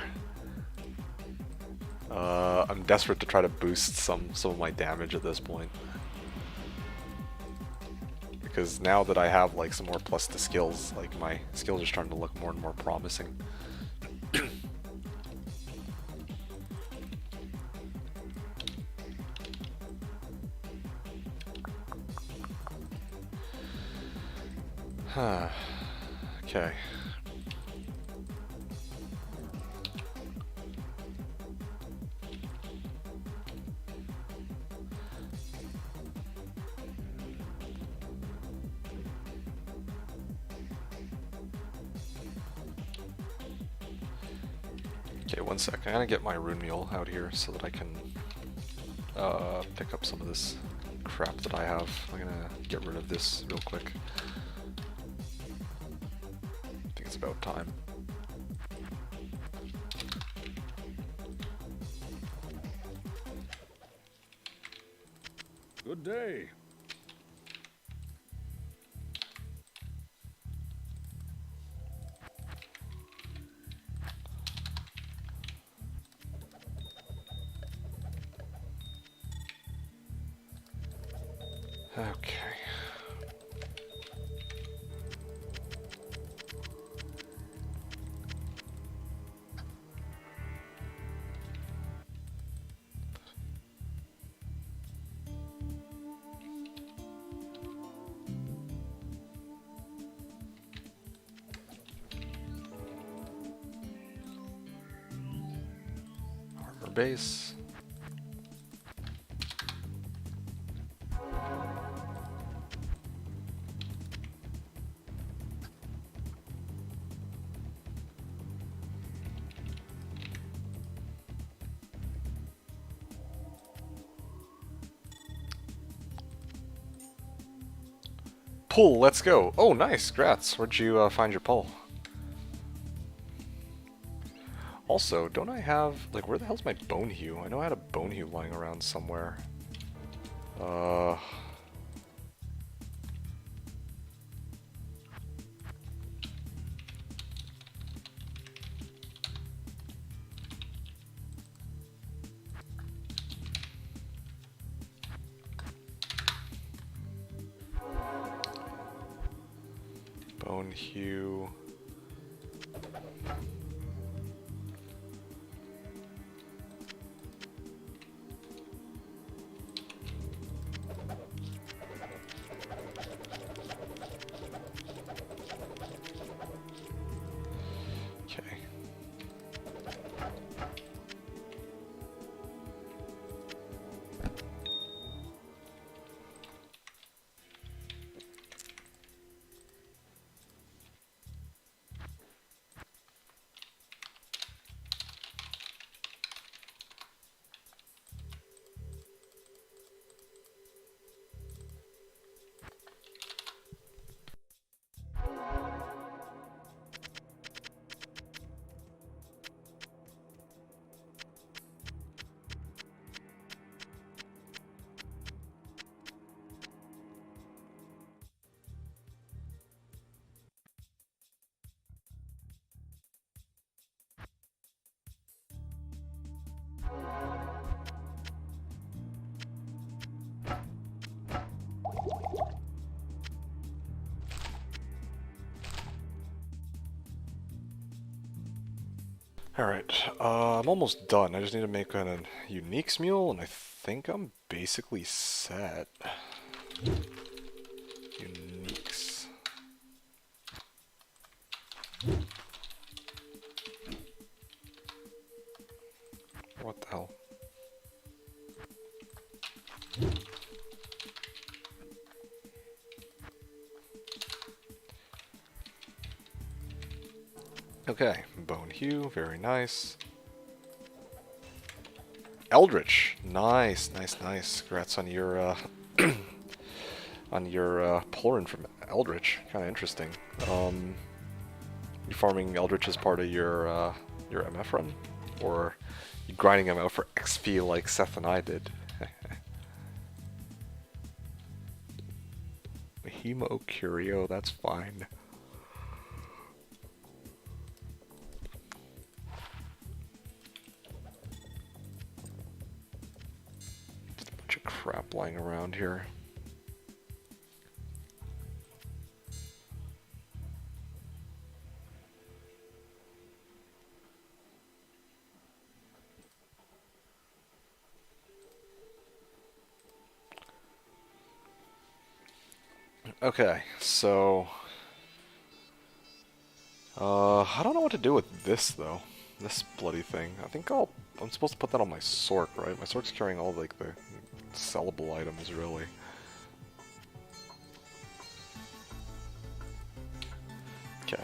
I'm desperate to try to boost some of my damage at this point. Because now that I have like some more plus to skills, like my skills are starting to look more and more promising. Okay. Okay, one sec. I'm gonna get my rune mule out here so that I can pick up some of this crap that I have. I'm gonna get rid of this real quick. I think it's about time. Good day. Okay. Armor base. Pull, let's go. Oh, nice. Grats. Where'd you find your pull? Also, don't I have... Like, where the hell's my bone hue? I know I had a bone hue lying around somewhere. Bone hue... Okay. Alright, I'm almost done. I just need to make a uniques mule, and I think I'm basically set. Uniques. What the hell? Okay, Bone Hue, very nice. Eldritch, nice, nice, nice. Congrats on your on your pulling from Eldritch. Kind of interesting. You farming Eldritch as part of your MF run, or you grinding them out for XP like Seth and I did? Hemo Curio, that's fine. Just a bunch of crap lying around here. Okay, so I don't know what to do with this though. This bloody thing. I think I'm supposed to put that on my Sork, right? My Sork's carrying all like the sellable items, really. Okay.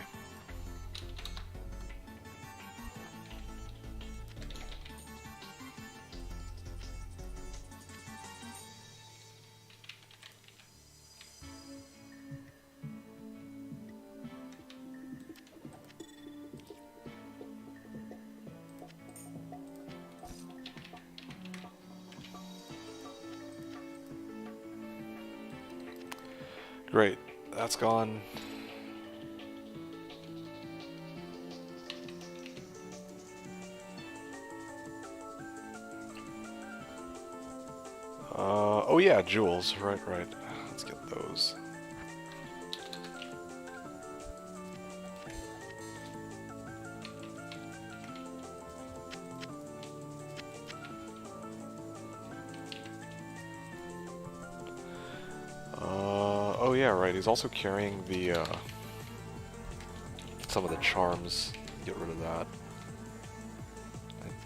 Great. That's gone. Oh yeah, jewels. Right, right. Let's get those. Oh yeah, right. He's also carrying the some of the charms. Get rid of that.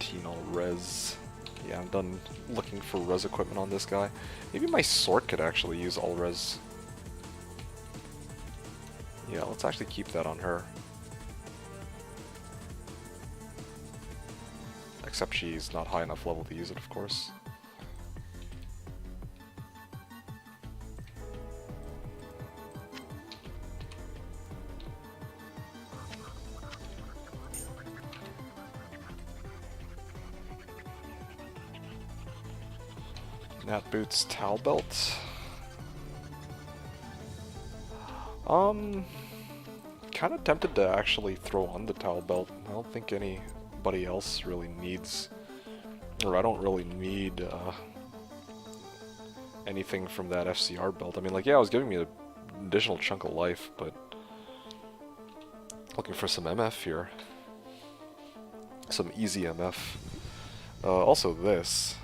19 all res. Yeah, I'm done looking for res equipment on this guy. Maybe my Sork could actually use all res. Yeah, let's actually keep that on her. Except she's not high enough level to use it, of course. Nat Boots Towel Belt. Kind of tempted to actually throw on the Towel Belt. I don't think anybody else really needs, or I don't really need anything from that FCR belt. I mean, like, yeah, it was giving me an additional chunk of life, but looking for some MF here. Some easy MF. Also this.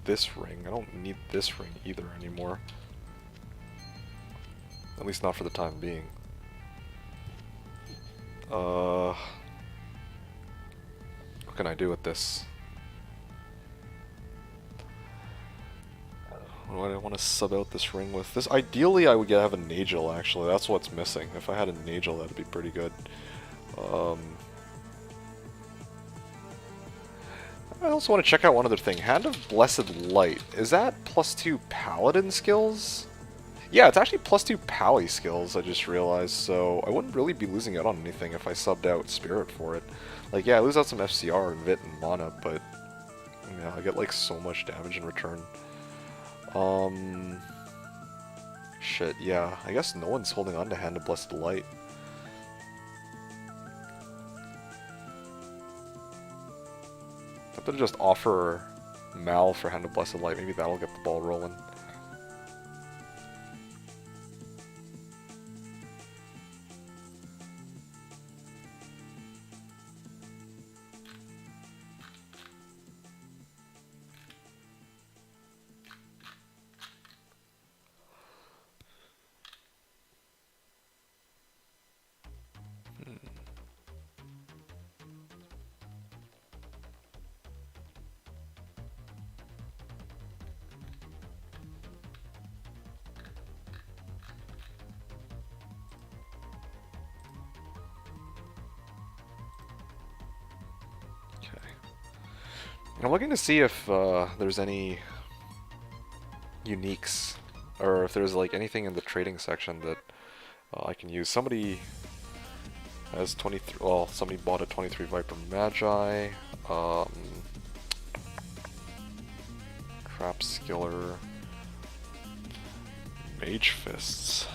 This ring. I don't need this ring either anymore. At least not for the time being. What can I do with this? What do I want to sub out this ring with? This, ideally I would have a Nagel, actually. That's what's missing. If I had a Nagel, that'd be pretty good. I also want to check out one other thing. Hand of Blessed Light. Is that +2 Paladin skills? Yeah, it's actually +2 Pally skills, I just realized, so I wouldn't really be losing out on anything if I subbed out Spirit for it. Like, yeah, I lose out some FCR and Vit and Mana, but, you know, I get, like, so much damage in return. Shit, yeah, I guess no one's holding on to Hand of Blessed Light. I have to just offer Mal for Hand of Blessed Light, maybe that'll get the ball rolling. I'm looking to see if there's any uniques, or if there's like anything in the trading section that I can use. Somebody has 23. Well, somebody bought a 23 Viper Magi. Trap Skiller. Mage Fists.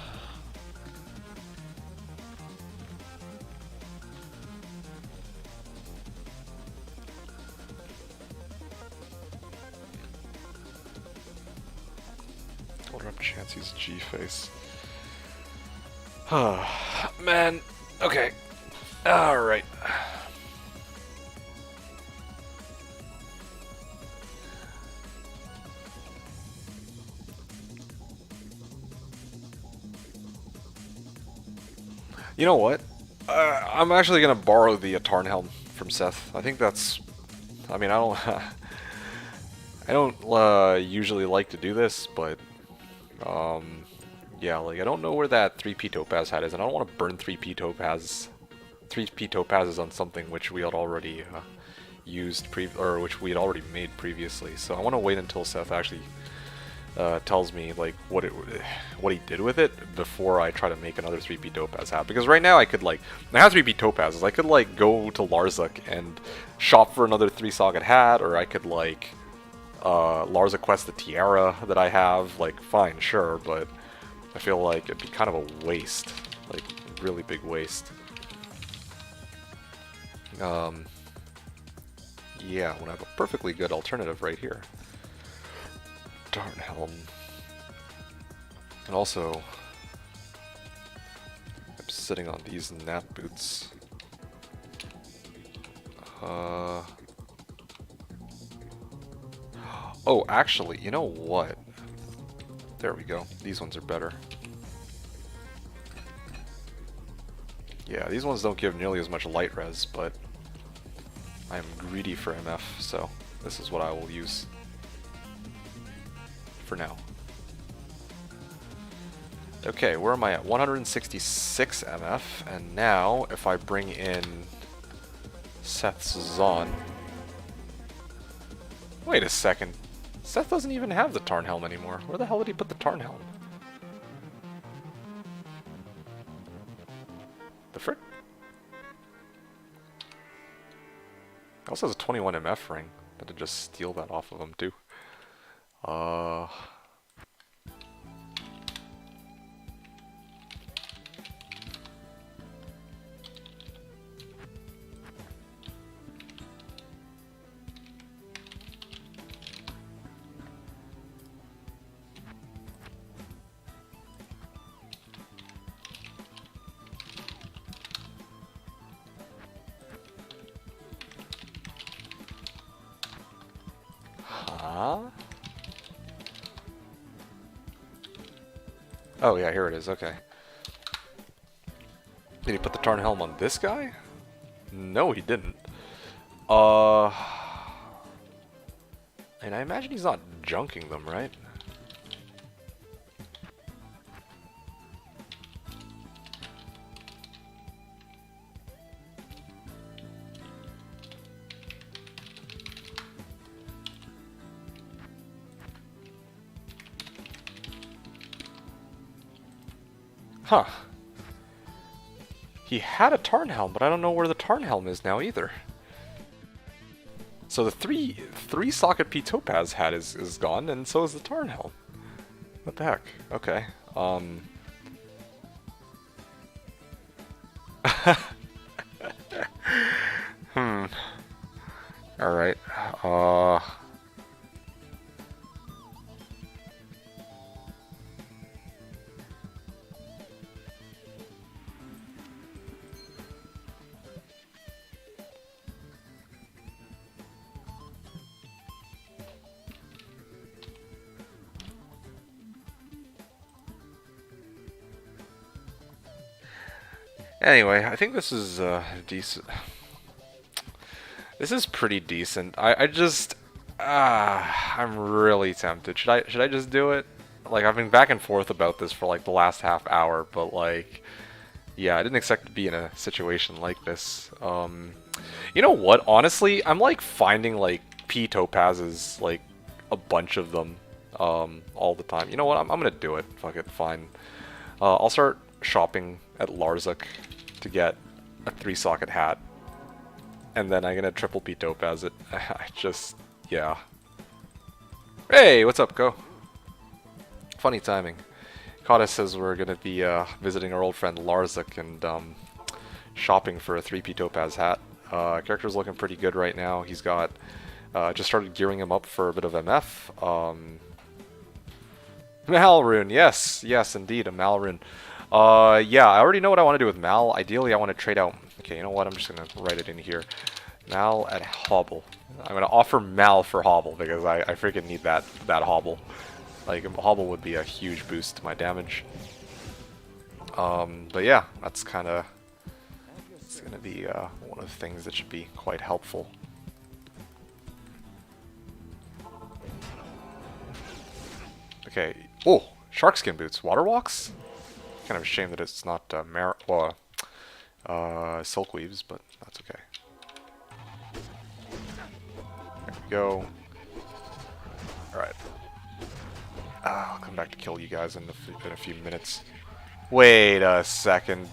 Hold up Chansey's G-Face. Man, okay. Alright. You know what? I'm actually gonna borrow the Tarnhelm from Seth. I think that's... I mean, I don't... I don't usually like to do this, but... yeah, like, I don't know where that 3p Topaz hat is, and I don't want to burn 3p Topazes on something which we had already used, or which we had already made previously. So I want to wait until Seth actually tells me like what he did with it before I try to make another 3p Topaz hat. Because right now I could like, I have 3p Topazes, I could like go to Larzuk and shop for another 3-socket hat, or I could like Larza quest the tiara that I have. Like, fine, sure, but I feel like it'd be kind of a waste, like really big waste. Yeah, when I have a perfectly good alternative right here. Darnhelm. And also, I'm sitting on these Nat boots. Oh, actually, you know what? There we go. These ones are better. Yeah, these ones don't give nearly as much light res, but I am greedy for MF, so this is what I will use for now. Okay, where am I at? 166 MF, and now if I bring in Seth's Zon... Wait a second. Seth doesn't even have the Tarnhelm anymore. Where the hell did he put the Tarnhelm? The frick? He also has a 21 MF ring. I had to just steal that off of him too. Oh yeah, here it is, okay. Did he put the Tarnhelm on this guy? No, he didn't. And I imagine he's not junking them, right? Huh. He had a Tarnhelm, but I don't know where the Tarnhelm is now either. So the three socket P Topaz hat is gone, and so is the Tarnhelm. What the heck? Okay. Alright. Anyway, I think this is decent. This is pretty decent. I just I'm really tempted. Should I just do it? Like, I've been back and forth about this for like the last half hour, but like, yeah, I didn't expect to be in a situation like this. You know what? Honestly, I'm like finding like P topazes, like a bunch of them, all the time. You know what? I'm gonna do it. Fuck it, fine. I'll start shopping at Larzuk to get a 3-socket hat, and then I'm gonna triple P topaz it. I just, yeah. Hey, what's up, Go? Funny timing. Kata says we're gonna be visiting our old friend Larzuk and shopping for a 3P topaz hat. Character's looking pretty good right now. He's got just started gearing him up for a bit of MF. Malrune, yes, indeed, a Malrune. Yeah, I already know what I want to do with Mal. Ideally, I want to trade out. Okay, you know what? I'm just gonna write it in here. Mal at Hobble. I'm gonna offer Mal for Hobble because I freaking need that Hobble. Like, Hobble would be a huge boost to my damage. But yeah, that's kind of, it's gonna be one of the things that should be quite helpful. Okay. Oh, shark skin boots. Water walks? Kind of a shame that it's not silk weaves, but that's okay. There we go. Alright. I'll come back to kill you guys in a few minutes. Wait a second.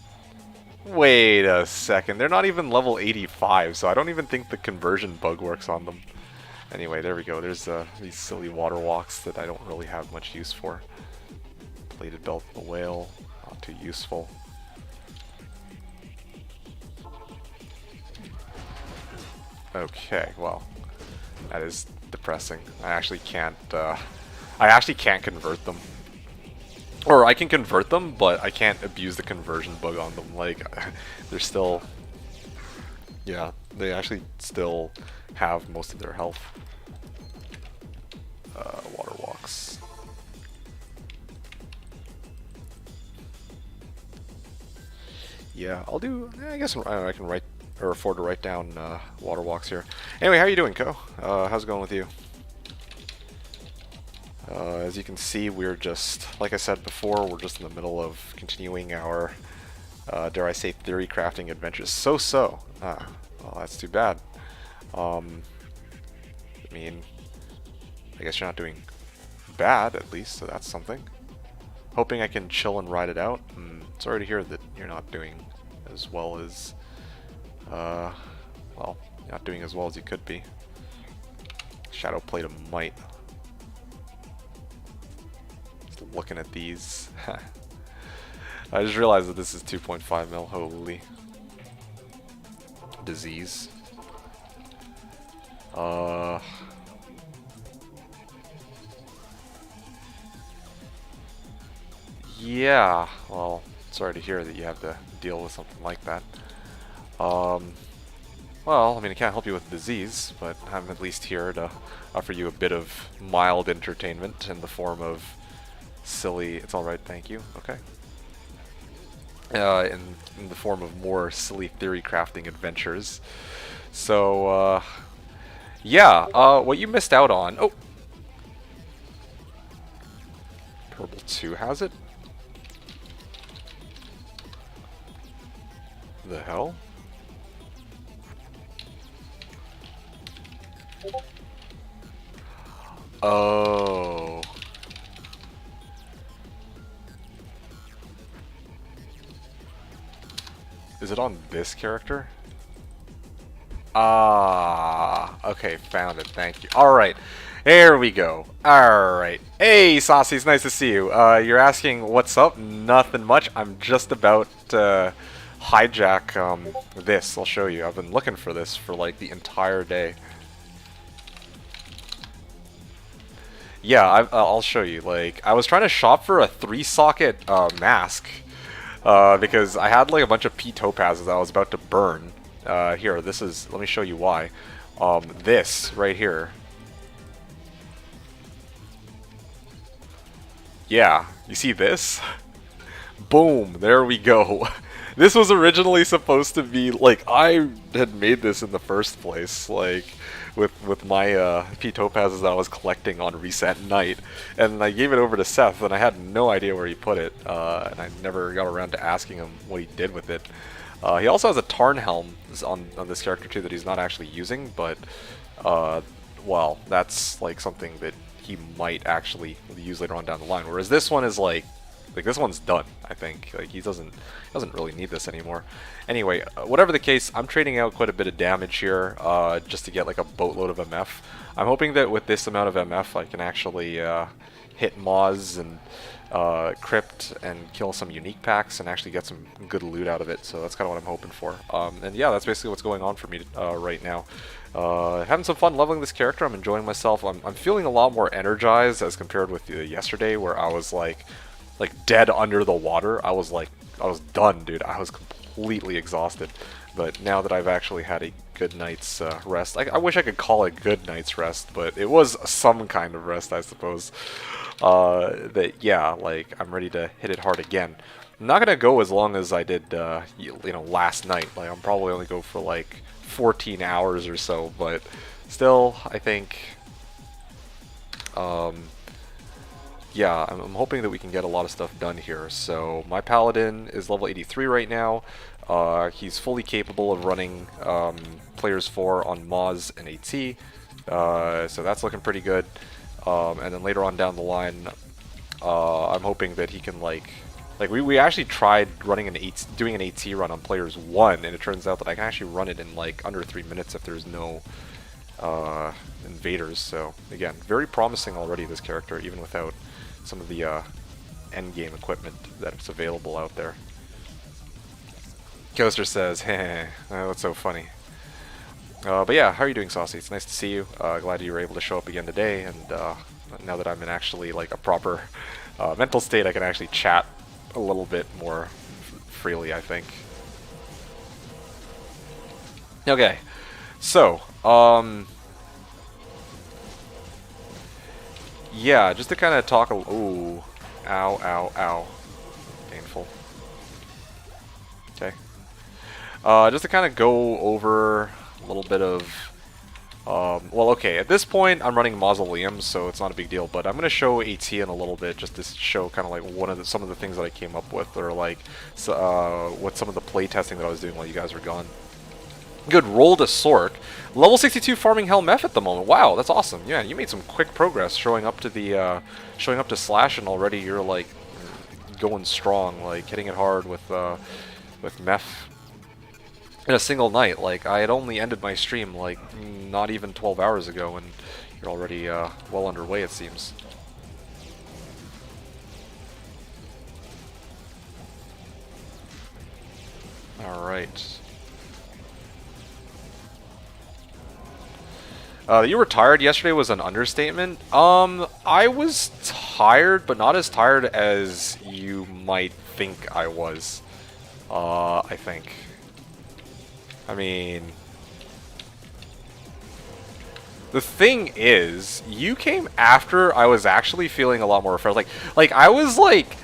Wait a second. They're not even level 85, so I don't even think the conversion bug works on them. Anyway, there we go. There's these silly water walks that I don't really have much use for. Plated belt of the whale. Not too useful. Okay, well, that is depressing. I actually can't convert them. Or I can convert them, but I can't abuse the conversion bug on them. Like, they're still... Yeah, they actually still have most of their health. Water walks. Yeah, I'll do... I guess I can write or afford to write down water walks here. Anyway, how are you doing, Ko? How's it going with you? As you can see, we're just, like I said before, we're just in the middle of continuing our, dare I say, theory crafting adventures. So. Well, that's too bad. I mean, I guess you're not doing bad, at least, so that's something. Hoping I can chill and ride it out. Sorry to hear that you're not doing as well as, well, not doing as well as you could be. Shadow Plate of Might. Looking at these. I just realized that this is 2.5 mil. Holy. Disease. Yeah, well, sorry to hear that you have to deal with something like that. Well, I mean, I can't help you with disease, but I'm at least here to offer you a bit of mild entertainment in the form of silly... It's alright, thank you. Okay. In the form of more silly theory crafting adventures. So, yeah, what you missed out on... Oh! Purple 2 has it? The hell? Oh. Is it on this character? Ah, okay, found it, thank you. Alright, there we go. Alright. Hey, Saucy, it's nice to see you. You're asking what's up? Nothing much. I'm just about to hijack this. I'll show you. I've been looking for this for like the entire day. Yeah, I'll show you. Like, I was trying to shop for a 3-socket mask. Because I had like a bunch of P topazes that I was about to burn. Here, this is, let me show you why. This right here. Yeah, you see this? Boom, there we go. This was originally supposed to be, like, I had made this in the first place, like, with my P topazes that I was collecting on reset night, and I gave it over to Seth, and I had no idea where he put it, and I never got around to asking him what he did with it. He also has a Tarn helm on this character too that he's not actually using, but well, that's like something that he might actually use later on down the line. Whereas this one is like this one's done. I think like he doesn't really need this anymore. Anyway, whatever the case, I'm trading out quite a bit of damage here just to get like a boatload of MF. I'm hoping that with this amount of MF, I can actually hit Moz and Crypt and kill some unique packs and actually get some good loot out of it. So that's kind of what I'm hoping for. And yeah, that's basically what's going on for me right now. Having some fun leveling this character. I'm enjoying myself. I'm feeling a lot more energized as compared with yesterday, where I was like dead under the water. I was done, dude. I was completely exhausted. But now that I've actually had a good night's rest, I wish I could call it good night's rest, but it was some kind of rest, I suppose. That yeah, like I'm ready to hit it hard again. I'm not gonna go as long as I did, you know, last night. Like I'm probably only go for like 14 hours or so, but still, I think, yeah, I'm hoping that we can get a lot of stuff done here. So my Paladin is level 83 right now. He's fully capable of running players 4 on Moz and AT, so that's looking pretty good. And then later on down the line, I'm hoping that he can like we actually tried running doing an AT run on players 1, and it turns out that I can actually run it in like under 3 minutes if there's no invaders. So again, very promising already, this character, even without some of the end game equipment that's available out there. Coaster says, heh, that's so funny. But yeah, how are you doing, Saucy? It's nice to see you. Glad you were able to show up again today, and now that I'm in actually like a proper mental state, I can actually chat a little bit more freely, I think. Okay, so, yeah, just to kind of talk ooh, ow, ow, ow. Painful. Okay. Just to kind of go over a little bit of, well, okay, at this point I'm running Mausoleums, so it's not a big deal, but I'm going to show AT in a little bit, just to show kind of like some of the things that I came up with, or like what some of the play testing that I was doing while you guys were gone. Good roll to Sork. Level 62 farming Helmeth at the moment. Wow, that's awesome. Yeah, you made some quick progress showing up to the Slash, and already you're like going strong, like hitting it hard with Meth in a single night. Like I had only ended my stream like not even 12 hours ago, and you're already well underway, it seems. All right. You were tired yesterday was an understatement. I was tired, but not as tired as you might think I was. I think. I mean, the thing is, you came after I was actually feeling a lot more fresh. Like I was like,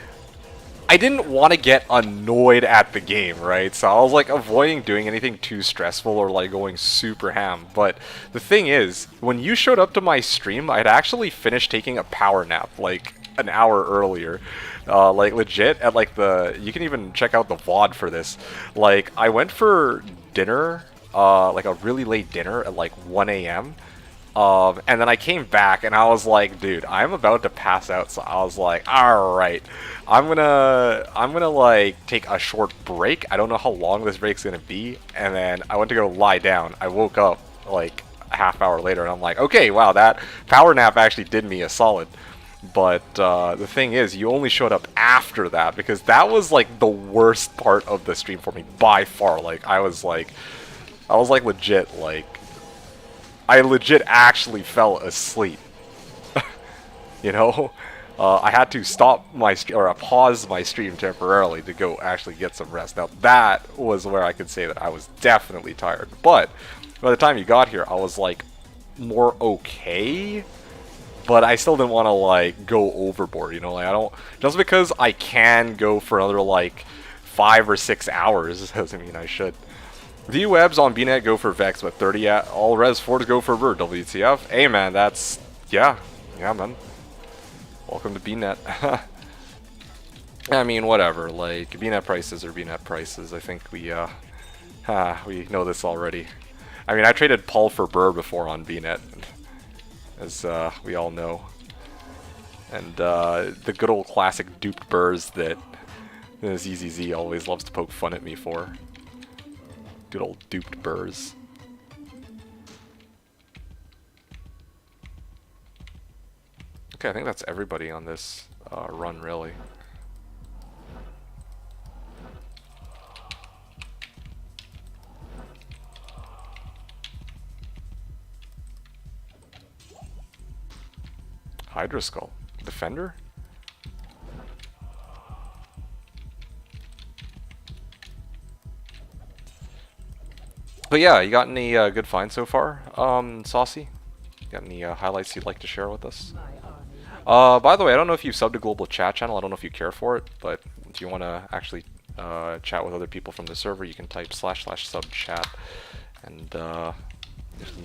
I didn't want to get annoyed at the game, right? So I was like avoiding doing anything too stressful or like going super ham. But the thing is, when you showed up to my stream, I'd actually finished taking a power nap like an hour earlier. Like legit at like you can even check out the VOD for this. Like I went for dinner, like a really late dinner at like 1 a.m. And then I came back and I was like, dude, I'm about to pass out. So I was like, all right, I'm gonna like take a short break. I don't know how long this break's gonna be. And then I went to go lie down. I woke up like a half hour later and I'm like, okay, wow, that power nap actually did me a solid. But the thing is, you only showed up after that, because that was like the worst part of the stream for me by far. Like I was like legit, like I legit actually fell asleep. You know, I had to stop my pause my stream temporarily to go actually get some rest. Now that was where I could say that I was definitely tired. But by the time you got here, I was like more okay. But I still didn't want to like go overboard, you know. Like I don't, just because I can go for another like 5 or 6 hours doesn't mean I should. The webs on BNet go for Vex, but 30 at all res 4s go for Bird. WTF? Hey man, that's yeah man. Welcome to BNet. I mean, whatever. Like BNet prices are BNet prices. I think we know this already. I mean, I traded Paul for Burr before on BNet. as we all know. And the good old classic duped burrs that ZZZ always loves to poke fun at me for. Good old duped burrs. Okay, I think that's everybody on this run, really. Hydra Skull. Defender? But yeah, you got any good finds so far, Saucy? Got any highlights you'd like to share with us? By the way, I don't know if you subbed to Global Chat Channel. I don't know if you care for it, but if you want to actually chat with other people from the server, you can type //sub chat. And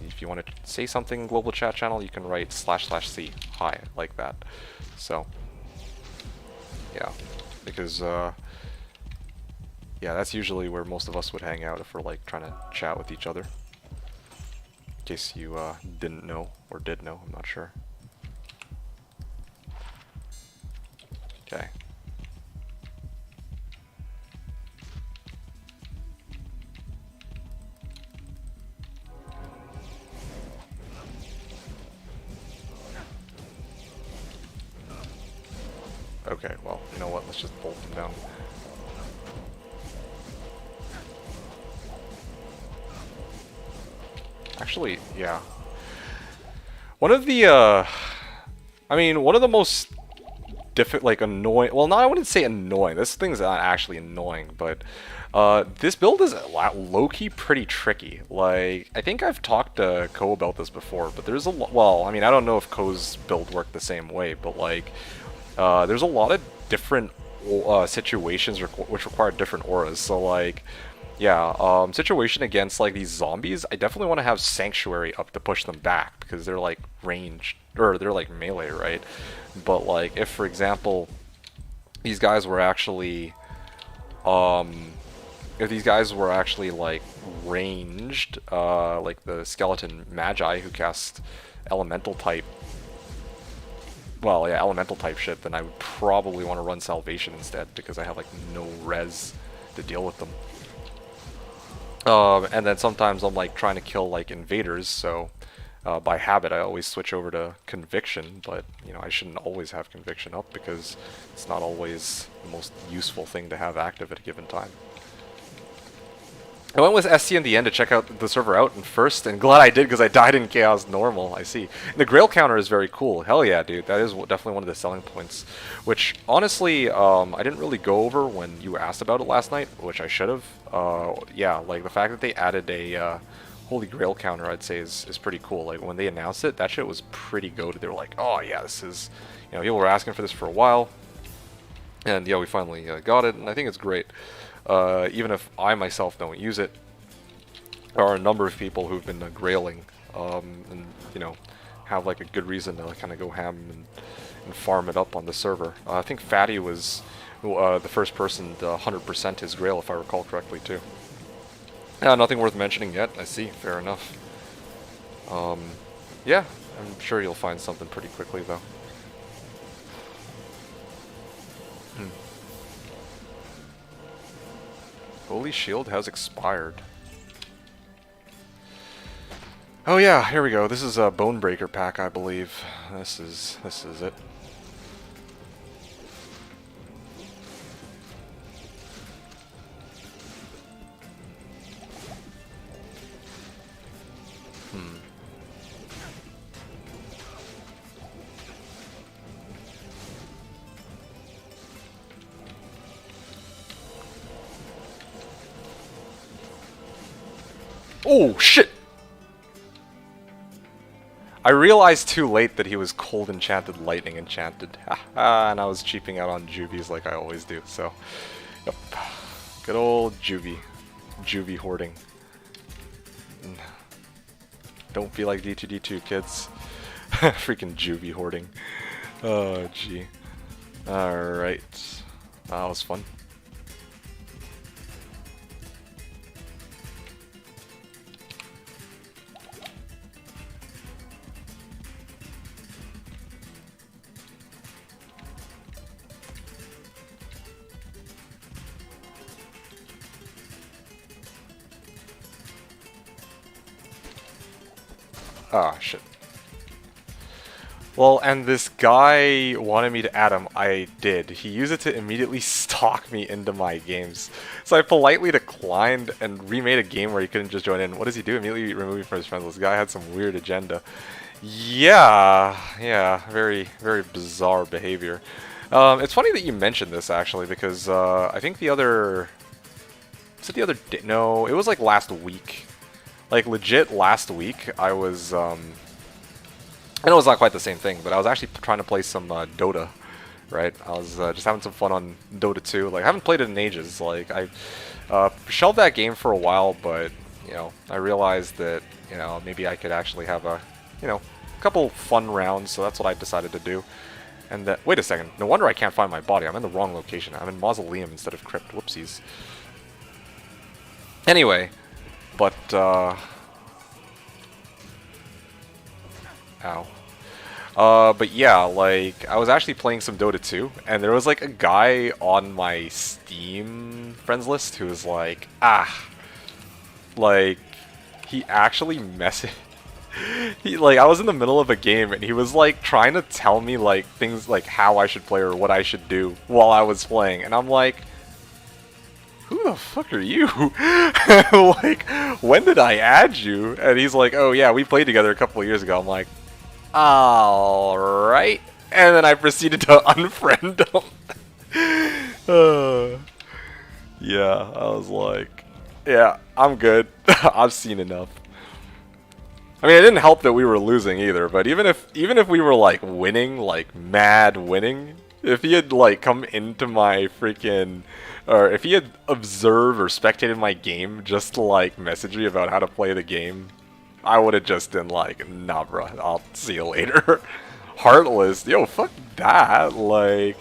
if you want to say something in Global Chat Channel, you can write //c hi like that. So yeah, because yeah, that's usually where most of us would hang out if we're like trying to chat with each other. In case you didn't know or did know, I'm not sure. Okay. Okay, well, you know what? Let's just bolt them down. Actually, yeah. One of the, I mean, one of the most like annoying, well, no, I wouldn't say annoying. This thing's not actually annoying, but this build is low-key pretty tricky. Like, I think I've talked to Ko about this before, but there's a lot, well, I mean, I don't know if Ko's build worked the same way, but like, there's a lot of different situations which require different auras. So like, yeah, situation against like these zombies, I definitely want to have Sanctuary up to push them back because they're like ranged, or they're like melee, right? But like, if for example, these guys were actually, if these guys were actually like ranged, like the skeleton Magi who cast elemental type, well, yeah, elemental type shit, then I would probably want to run Salvation instead because I have like no res to deal with them. And then sometimes I'm like trying to kill like invaders, so by habit I always switch over to Conviction, but you know, I shouldn't always have Conviction up because it's not always the most useful thing to have active at a given time. I went with SC in the end to check out the server out first, and glad I did because I died in Chaos Normal, I see. And the Grail counter is very cool. Hell yeah, dude. That is definitely one of the selling points. Which, honestly, I didn't really go over when you asked about it last night, which I should have. Yeah, like the fact that they added a Holy Grail counter, I'd say, is pretty cool. Like, when they announced it, that shit was pretty goated. They were like, oh yeah, this is... You know, people were asking for this for a while. And yeah, we finally got it, and I think it's great. Even if I myself don't use it, there are a number of people who've been grailing, and you know, have like a good reason to kind of go ham and farm it up on the server. I think Fatty was the first person to 100% his grail, if I recall correctly, too. Nothing worth mentioning yet. I see. Fair enough. Yeah, I'm sure you'll find something pretty quickly, though. Holy Shield has expired. Oh yeah, here we go. This is a Bonebreaker pack, I believe. This is it. Oh shit! I realized too late that he was Cold Enchanted, Lightning Enchanted. And I was cheaping out on Juvies like I always do, so... Yep. Good old Juvie hoarding. Don't be like D2D2, kids. Freaking Juvie hoarding. Oh, gee. Alright. That was fun. Ah, shit. Well, and this guy wanted me to add him. I did. He used it to immediately stalk me into my games. So I politely declined and remade a game where he couldn't just join in. What does he do? Immediately remove me from his friends list. This guy had some weird agenda. Yeah, very, very bizarre behavior. It's funny that you mentioned this, actually, because I think the other... Was it the other day? No, it was like last week. Like, legit last week, I was... I know it's not quite the same thing, but I was actually trying to play some Dota, right? I was just having some fun on Dota 2. Like, I haven't played it in ages. Like, I shelved that game for a while, but, you know, I realized that, you know, maybe I could actually have a, you know, couple fun rounds, so that's what I decided to do. And that, wait a second, no wonder I can't find my body. I'm in the wrong location. I'm in Mausoleum instead of Crypt. Whoopsies. Anyway, but, ow. But yeah, like, I was actually playing some Dota 2, and there was, like, a guy on my Steam friends list who was like, like, he actually messaged... I was in the middle of a game, and he was, like, trying to tell me, like, things, like, how I should play or what I should do while I was playing, and I'm like... Who the fuck are you? Like, when did I add you? And he's like, oh yeah, we played together a couple of years ago. I'm like, alright. And then I proceeded to unfriend him. Yeah, I was like, yeah, I'm good. I've seen enough. I mean, it didn't help that we were losing either, but even if we were like winning, like mad winning, if he had like come into my freaking... Or if he had observed or spectated my game just to like message me about how to play the game, I would have just been like, nah bro, I'll see you later. Heartless, yo, fuck that. Like,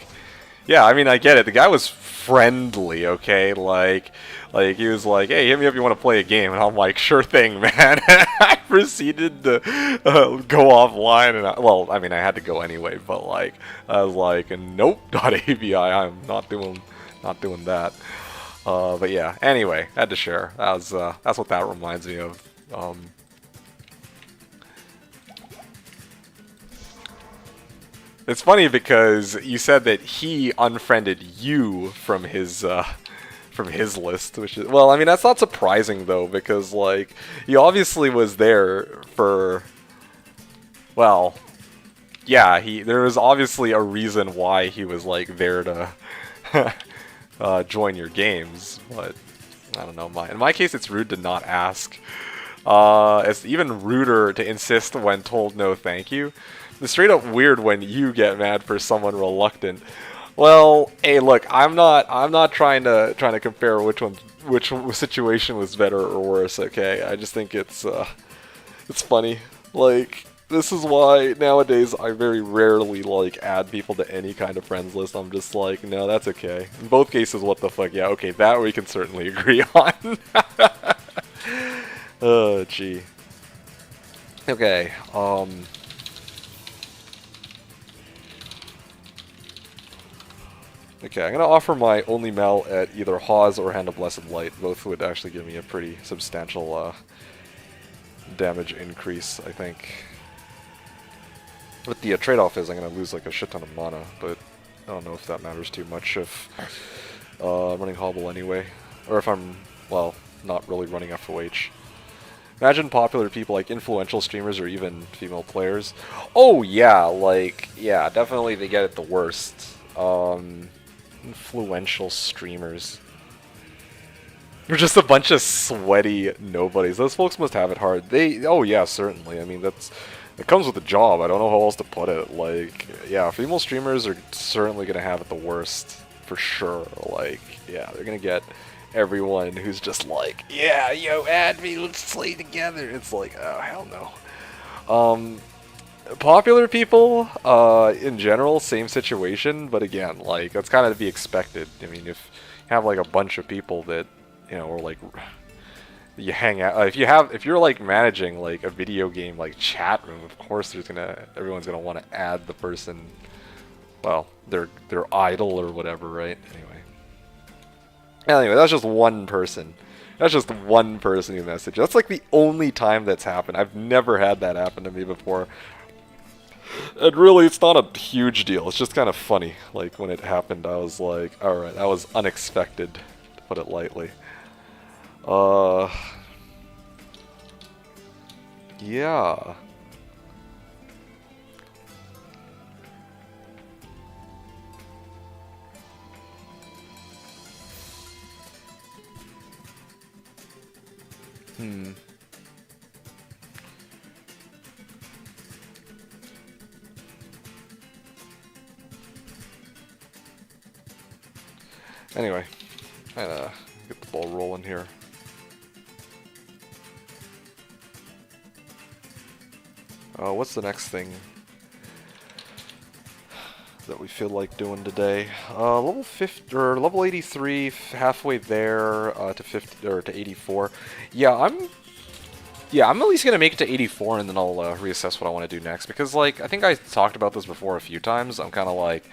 yeah, I mean, I get it. The guy was friendly, okay? Like he was like, hey, hit me up if you want to play a game. And I'm like, sure thing, man. I proceeded to go offline. And well, I mean, I had to go anyway, but like, I was like, nope, .avi, I'm not doing that. But yeah, anyway, had to share. That's what that reminds me of. It's funny because you said that he unfriended you from his list, which is, well, I mean, that's not surprising though, because like he obviously was there for, well, yeah, there was obviously a reason why he was like there to join your games, but I don't know. In my case, it's rude to not ask. It's even ruder to insist when told no thank you. It's straight up weird when you get mad for someone reluctant. Well, hey, look, I'm not trying to compare which situation was better or worse. Okay, I just think it's funny. Like, this is why nowadays I very rarely like add people to any kind of friends list. I'm just like, no, that's okay. In both cases, what the fuck? Yeah, okay, that we can certainly agree on. Oh, gee. Okay, okay, I'm gonna offer my only Mel at either Hawes or Hand of Blessed Light. Both would actually give me a pretty substantial damage increase, I think. What the trade-off is, I'm gonna lose like a shit ton of mana, but I don't know if that matters too much if I'm running Hobble anyway, or if I'm, well, not really running FOH. Imagine popular people like influential streamers or even female players. Oh yeah, like, yeah, definitely they get it the worst. Influential streamers. They're just a bunch of sweaty nobodies. Those folks must have it hard. Oh yeah, certainly. I mean, it comes with the job. I don't know how else to put it. Like, yeah, female streamers are certainly gonna have it the worst, for sure. Like, yeah, they're gonna get everyone who's just like, yeah, yo, add me, let's play together. It's like, oh, hell no. Popular people, in general, same situation, but again, like, that's kind of to be expected. I mean, if you have, like, a bunch of people that, you know, or, like, you hang out, if you're, like, managing, like, a video game, like, chat room, of course everyone's gonna want to add the person, well, their idol or whatever, right? Anyway, that's just one person That's just one person you message. That's like the only time that's happened. I've never had that happen to me before. And really, it's not a huge deal. It's just kind of funny. Like, when it happened, I was like, alright, that was unexpected, to put it lightly. Yeah. Hmm. Anyway, get the ball rolling here. What's the next thing that we feel like doing today? Level 50 or level 83, halfway there to 50 or to 84. I'm at least gonna make it to 84, and then I'll reassess what I want to do next. Because like I think I talked about this before a few times. I'm kind of like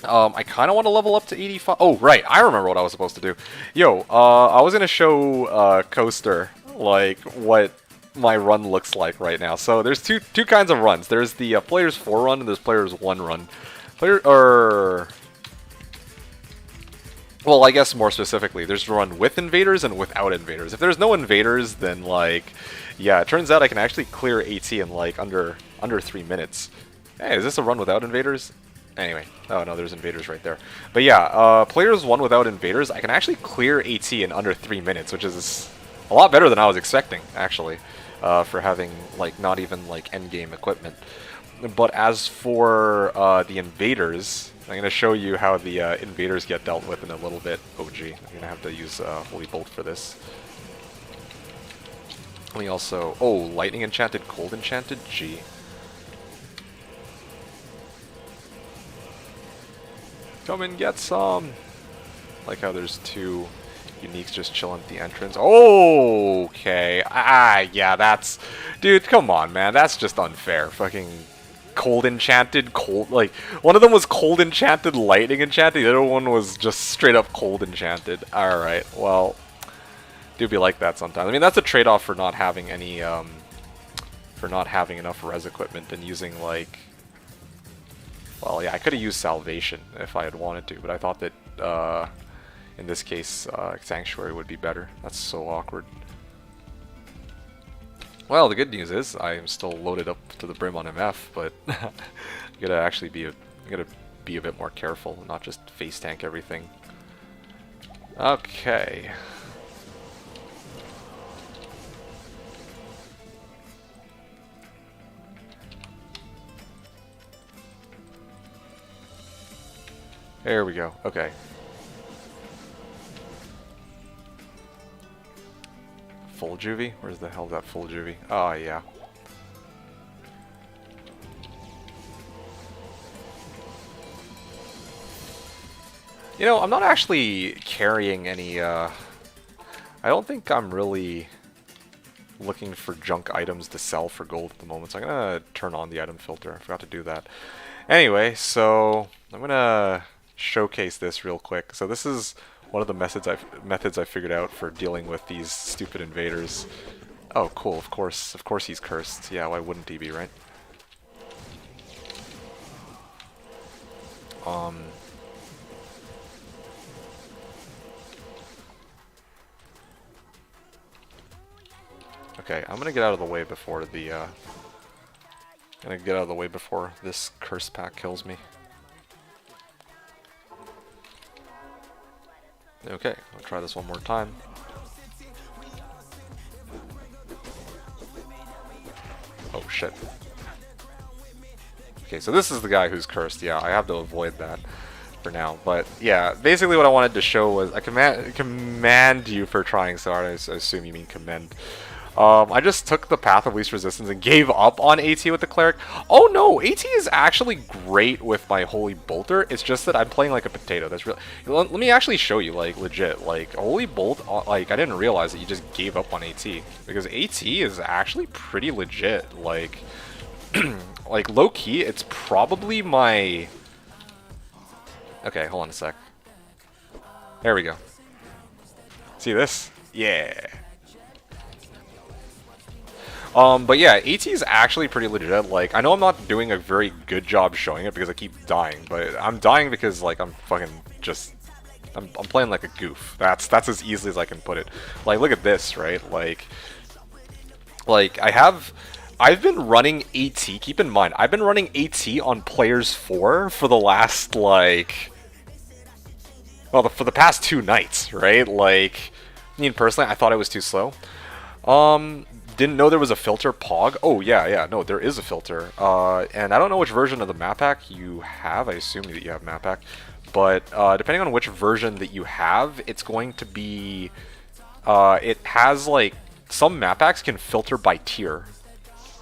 I kind of want to level up to 85. Oh, right. I remember what I was supposed to do. Yo, I was going to show Coaster, like, what my run looks like right now. So there's two kinds of runs. There's the Players 4 run and there's Players 1 run. Well, I guess more specifically, there's run with invaders and without invaders. If there's no invaders, then, like, yeah, it turns out I can actually clear AT in, like, under 3 minutes. Hey, is this a run without invaders? Anyway, oh no, there's invaders right there. But yeah, Players 1 without invaders, I can actually clear AT in under 3 minutes, which is a lot better than I was expecting, actually, for having, like, not even, like, endgame equipment. But as for the invaders, I'm going to show you how the invaders get dealt with in a little bit. Oh gee, I'm going to have to use Holy Bolt for this. Let me also... Oh, Lightning Enchanted, Cold Enchanted? Gee. Come and get some! Like how there's 2 uniques just chilling at the entrance. Okay. Yeah, that's... Dude, come on, man. That's just unfair. Fucking Cold Enchanted, Cold... Like, one of them was Cold Enchanted, Lightning Enchanted. The other one was just straight up Cold Enchanted. Alright, well... Do be like that sometimes. I mean, that's a trade-off for not having any, for not having enough res equipment and using, like... Well, yeah, I could have used Salvation if I had wanted to, but I thought that, in this case, Sanctuary would be better. That's so awkward. Well, the good news is I am still loaded up to the brim on MF, but I gotta actually be a bit more careful, not just face tank everything. Okay. There we go. Okay. Full juvie? Where's the hell that full juvie? Oh, yeah. You know, I'm not actually carrying any, I don't think I'm really looking for junk items to sell for gold at the moment, so I'm gonna turn on the item filter. I forgot to do that. Anyway, so I'm gonna showcase this real quick. So this is one of the methods I figured out for dealing with these stupid invaders. Oh, cool. Of course he's cursed. Yeah, why wouldn't he be, right? Okay, I'm gonna get out of the way before the this curse pack kills me. Okay, I'll try this one more time. Oh shit. Okay, so this is the guy who's cursed. Yeah, I have to avoid that for now. But yeah, basically what I wanted to show was I command you for trying so hard. I assume you mean commend. I just took the path of least resistance and gave up on AT with the cleric. Oh no, AT is actually great with my Holy Bolter. It's just that I'm playing like a potato. That's real. Let me actually show you, like, legit. Like, Holy Bolt, like, I didn't realize that you just gave up on AT. Because AT is actually pretty legit. Like, like, low-key, it's probably my... Okay, hold on a sec. There we go. See this? Yeah. But yeah, AT is actually pretty legit. Like, I know I'm not doing a very good job showing it because I keep dying, but I'm dying because, like, I'm fucking just... I'm playing like a goof. That's as easily as I can put it. Like, look at this, right? Like, I've been running AT, keep in mind, I've been running AT on Players 4 for the last, like... Well, for the past 2 nights, right? Like, I mean, personally, I thought it was too slow. Didn't know there was a filter pog. Oh, yeah, no, there is a filter. And I don't know which version of the map pack you have. I assume that you have map pack. But depending on which version that you have, it's going to be... it has, like... Some map packs can filter by tier.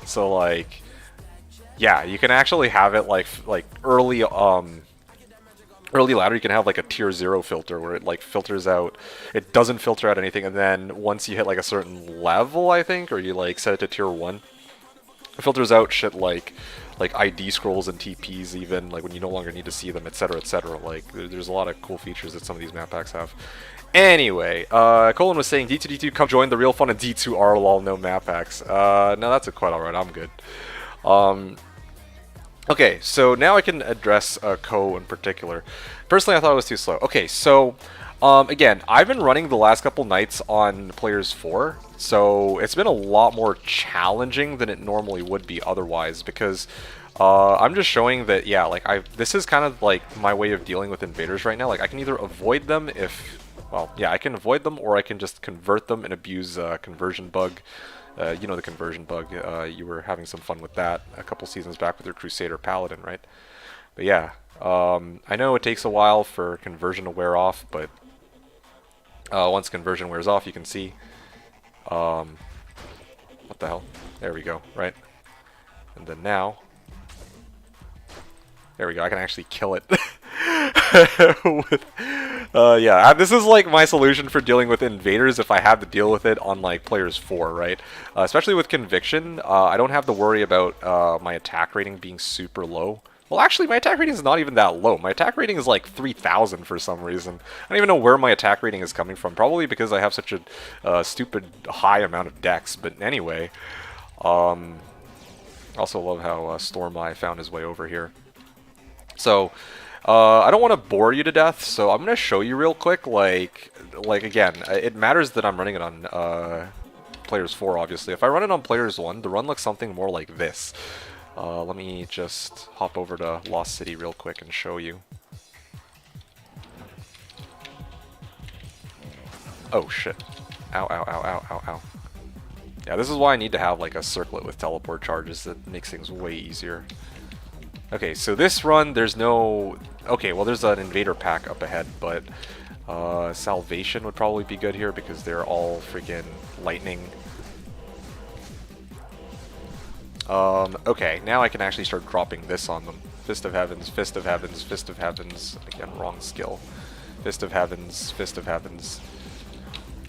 So, like... Yeah, you can actually have it, like early... Early ladder, you can have like a tier 0 filter where it like filters out, it doesn't filter out anything, and then once you hit like a certain level, I think, or you like set it to tier 1, it filters out shit like ID scrolls and TPs even, like when you no longer need to see them, etc, etc. Like, there's a lot of cool features that some of these map packs have. Anyway, Colin was saying, D2, D2, come join the real fun of D2R, lol, no map packs. No, that's quite alright, I'm good. Okay, so now I can address Ko in particular. Personally, I thought it was too slow. Okay, so again, I've been running the last couple nights on Players 4, so it's been a lot more challenging than it normally would be otherwise, because I'm just showing that, yeah, like this is kind of like my way of dealing with invaders right now. Like, I can either avoid them if, well, yeah, I can avoid them, or I can just convert them and abuse conversion bug. You know the conversion bug, you were having some fun with that a couple seasons back with your Crusader Paladin, right? But yeah, I know it takes a while for conversion to wear off, but once conversion wears off, you can see, what the hell, there we go, right? And then now, there we go, I can actually kill it. with, yeah, this is like my solution for dealing with invaders if I have to deal with it on like Players 4, right? Especially with Conviction, I don't have to worry about my attack rating being super low. Well, actually, my attack rating is not even that low. My attack rating is like 3,000 for some reason. I don't even know where my attack rating is coming from. Probably because I have such a stupid high amount of dex. But anyway, also love how Stormeye found his way over here. So, I don't want to bore you to death, so I'm going to show you real quick, like again, it matters that I'm running it on Players 4, obviously. If I run it on Players 1, the run looks something more like this. Let me just hop over to Lost City real quick and show you. Oh shit. Ow, ow, ow, ow, ow, ow. Yeah, this is why I need to have like a circlet with teleport charges. That makes things way easier. Okay, so this run, there's no... Okay, well, there's an invader pack up ahead, but Salvation would probably be good here because they're all freaking lightning. Okay, now I can actually start dropping this on them. Fist of Heavens, Fist of Heavens, Fist of Heavens. Again, wrong skill. Fist of Heavens, Fist of Heavens.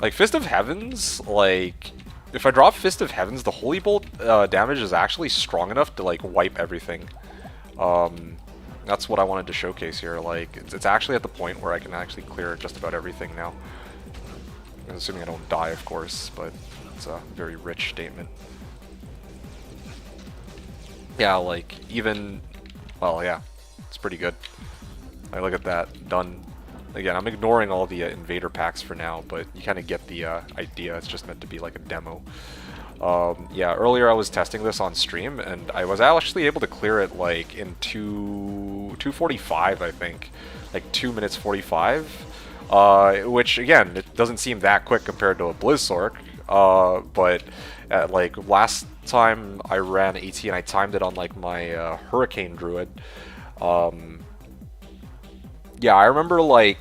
Like, Fist of Heavens, like... If I drop Fist of Heavens, the Holy Bolt damage is actually strong enough to, like, wipe everything. That's what I wanted to showcase here. Like, it's actually at the point where I can actually clear just about everything now. I'm assuming I don't die, of course, but it's a very rich statement. Yeah, like, even... Well, yeah, it's pretty good. Like, look at that. Done. Again, I'm ignoring all the invader packs for now, but you kind of get the idea. It's just meant to be like a demo. Yeah, earlier I was testing this on stream, and I was actually able to clear it like in 2:45, I think, like 2 minutes 45. Which again, it doesn't seem that quick compared to a Blizzork. But like last time I ran AT and I timed it on like my Hurricane Druid. Yeah, I remember like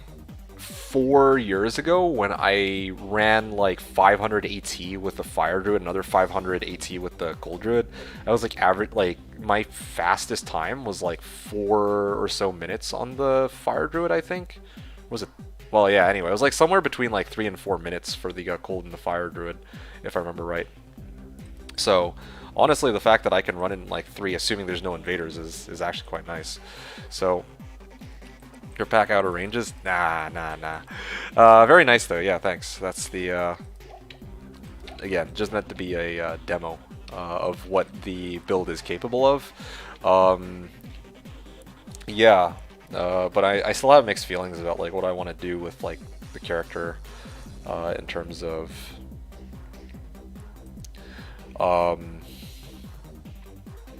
4 years ago when I ran like 500 AT with the Fire Druid, another 500 AT with the Gold Druid. I was like average, like my fastest time was like 4 or so minutes on the Fire Druid, I think. Was it? Well, yeah, anyway, it was like somewhere between like 3 and 4 minutes for the Cold and the Fire Druid, if I remember right. So, honestly, the fact that I can run in like 3, assuming there's no invaders, is actually quite nice. So, Your pack outer ranges? Nah, nah, nah. Very nice though. Yeah, thanks. That's the again, just meant to be a demo of what the build is capable of. Um, yeah, but I still have mixed feelings about like what I want to do with like the character in terms of um,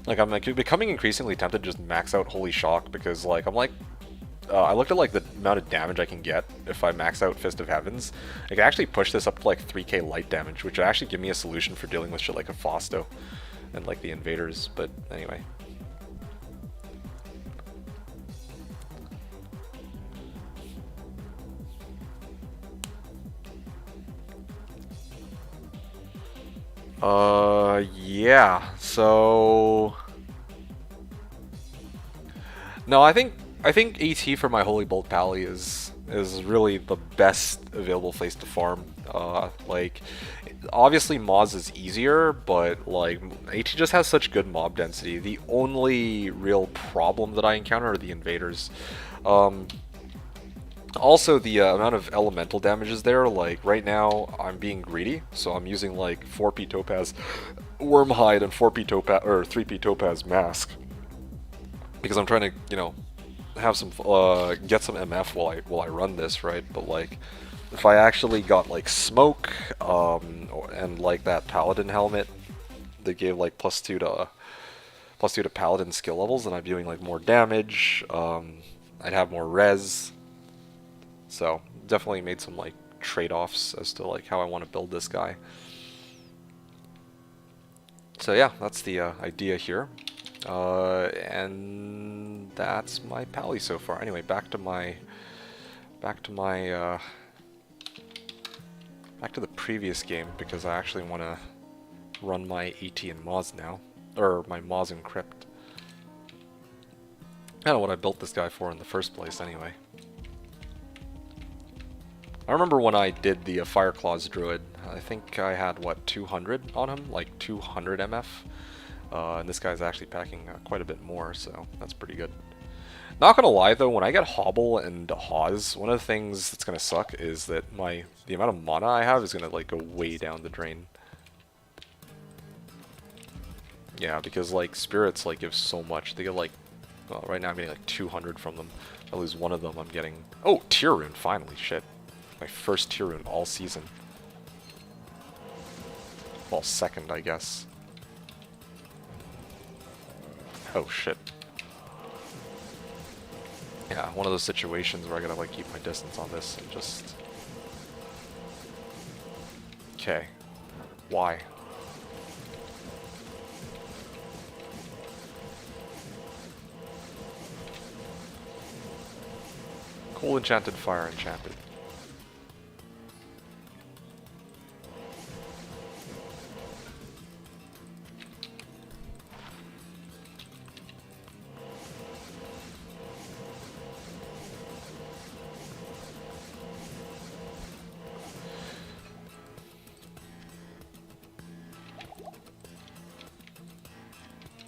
like I'm like becoming increasingly tempted to just max out Holy Shock because like I'm like I looked at like the amount of damage I can get if I max out Fist of Heavens. I can actually push this up to like 3k light damage, which would actually give me a solution for dealing with shit like a Fausto and like the invaders. But anyway. Yeah. So no, I think AT for my Holy Bolt Pally is really the best available place to farm. Like obviously Moz is easier, but like AT just has such good mob density. The only real problem that I encounter are the invaders. Um, Also, the amount of elemental damages there, like right now I'm being greedy, so I'm using like 4p Topaz Wormhide and 4p Topaz or 3p Topaz Mask because I'm trying to, have some get some MF while I run this, right? But like if I actually got like smoke and like that Paladin helmet that gave like +2 to Paladin skill levels, then I'd be doing like more damage. I'd have more res. So definitely made some like trade-offs as to like how I want to build this guy. So yeah, that's the idea here, and that's my pally so far. Anyway, back to the previous game because I actually want to run my AT and Moz now, or my Moz and Crypt. I don't know what I built this guy for in the first place anyway. I remember when I did the Fire Claws Druid, I think I had, what, 200 on him? Like 200 MF? And this guy's actually packing quite a bit more, so that's pretty good. Not gonna lie though, when I get Hobble and Hawes, one of the things that's gonna suck is that the amount of mana I have is gonna like go way down the drain. Yeah, because like spirits like give so much. They get like, well, right now I'm getting like 200 from them. If I lose one of them, I'm getting, oh, Tier Rune, finally, shit. My first Tier Rune all season. Well, second, I guess. Oh shit. Yeah, one of those situations where I gotta like keep my distance on this and just... Okay. Why? Coal enchanted, fire enchanted.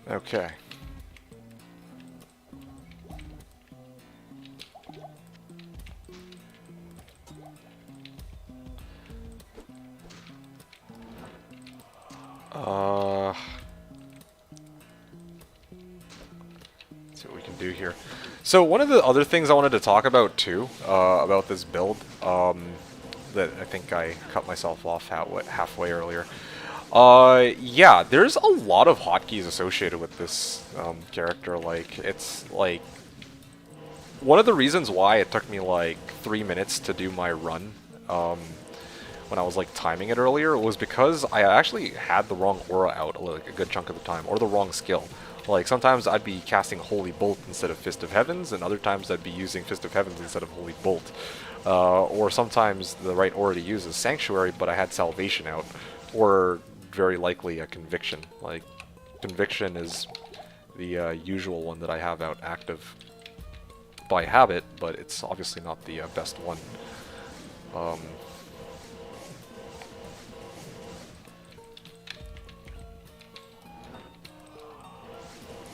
Okay. Let's see what we can do here. So one of the other things I wanted to talk about too, about this build, that I think I cut myself off halfway earlier. Yeah, there's a lot of hotkeys associated with this character. Like, it's like one of the reasons why it took me like 3 minutes to do my run when I was like timing it earlier was because I actually had the wrong aura out like a good chunk of the time, or the wrong skill. Like sometimes I'd be casting Holy Bolt instead of Fist of Heavens, and other times I'd be using Fist of Heavens instead of Holy Bolt. Or sometimes the right aura to use is Sanctuary, but I had Salvation out, or very likely a Conviction. Like, Conviction is the usual one that I have out active by habit, but it's obviously not the best one.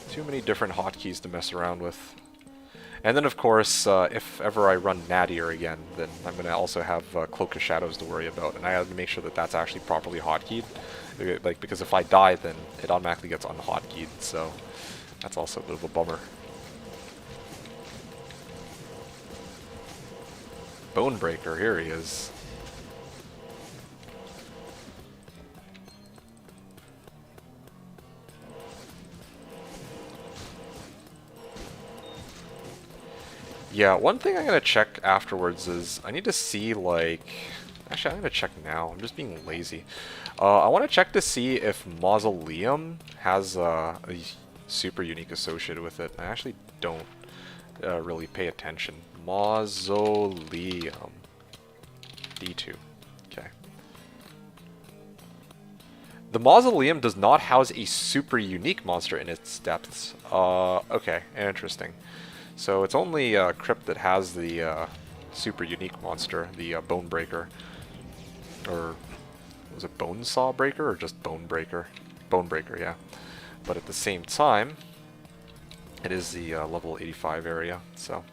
Too many different hotkeys to mess around with. And then, of course, if ever I run Nattier again, then I'm going to also have Cloak of Shadows to worry about, and I have to make sure that that's actually properly hotkeyed. Like, because if I die, then it automatically gets unhotkeyed, so that's also a bit of a bummer. Bonebreaker, here he is. Yeah, one thing I'm gonna check afterwards is I need to see, like... Actually, I'm gonna check now. I'm just being lazy. I want to check to see if Mausoleum has a super unique associated with it. I actually don't really pay attention. Mausoleum. D2. Okay. The Mausoleum does not house a super unique monster in its depths. Okay, interesting. So it's only Crypt that has the super unique monster, the Bonebreaker. Or was it Bonesaw Breaker or just Bonebreaker? Bonebreaker, yeah. But at the same time, it is the level 85 area, so...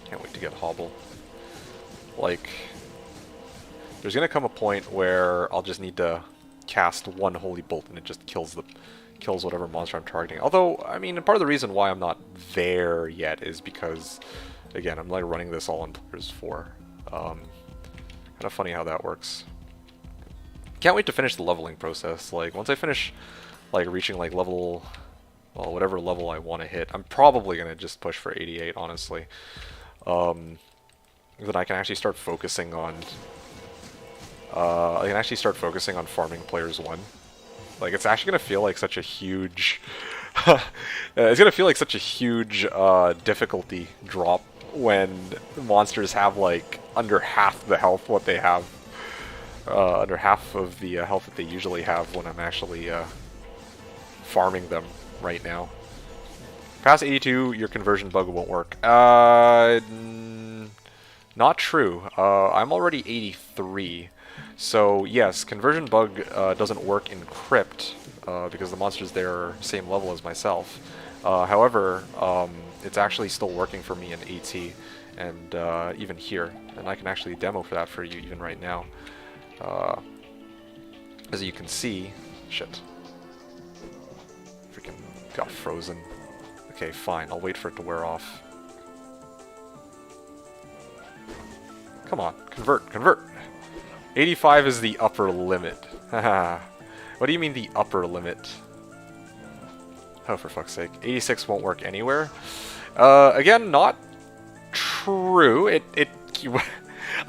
Can't wait to get Hobble. Like, there's gonna come a point where I'll just need to cast one Holy Bolt and it just kills whatever monster I'm targeting. Although, I mean, part of the reason why I'm not there yet is because, again, I'm like running this all on players 4. Kind of funny how that works. Can't wait to finish the leveling process. Like, once I finish, like, reaching, like, level... Well, whatever level I want to hit, I'm probably going to just push for 88, honestly. Then I can actually start focusing on... farming players 1. Like, it's actually going to feel like such a huge... it's going to feel like such a huge difficulty drop when monsters have, like, under half the health what they have. Under half of the health that they usually have when I'm actually farming them right now. Past 82, your conversion bug won't work. Not true. I'm already 83. So yes, conversion bug doesn't work in Crypt because the monsters there are same level as myself. However, it's actually still working for me in AT and even here, and I can actually demo for that for you even right now. As you can see, shit, freaking got frozen. Okay, fine, I'll wait for it to wear off. Come on, convert, convert! 85 is the upper limit. Haha. What do you mean the upper limit? Oh, for fuck's sake. 86 won't work anywhere? Again, not true.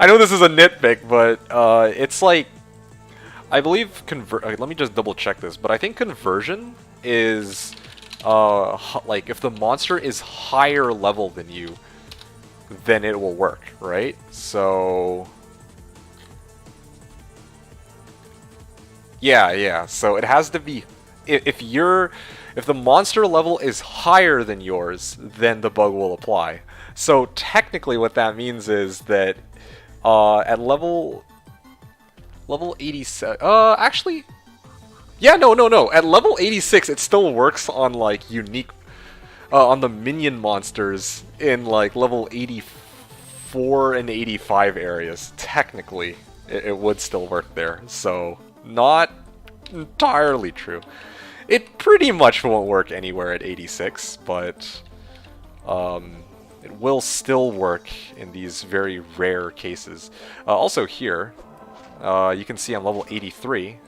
I know this is a nitpick, but it's like... I believe let me just double check this, but I think conversion is... like, if the monster is higher level than you, then it will work, right? So... Yeah, so it has to be... If the monster level is higher than yours, then the bug will apply. So technically what that means is that at level 87... actually... Yeah, no. At level 86, it still works on, like, unique... on the minion monsters in, like, level 84 and 85 areas. Technically, it would still work there. So, not entirely true. It pretty much won't work anywhere at 86, but... it will still work in these very rare cases. Also here, you can see I'm level 83.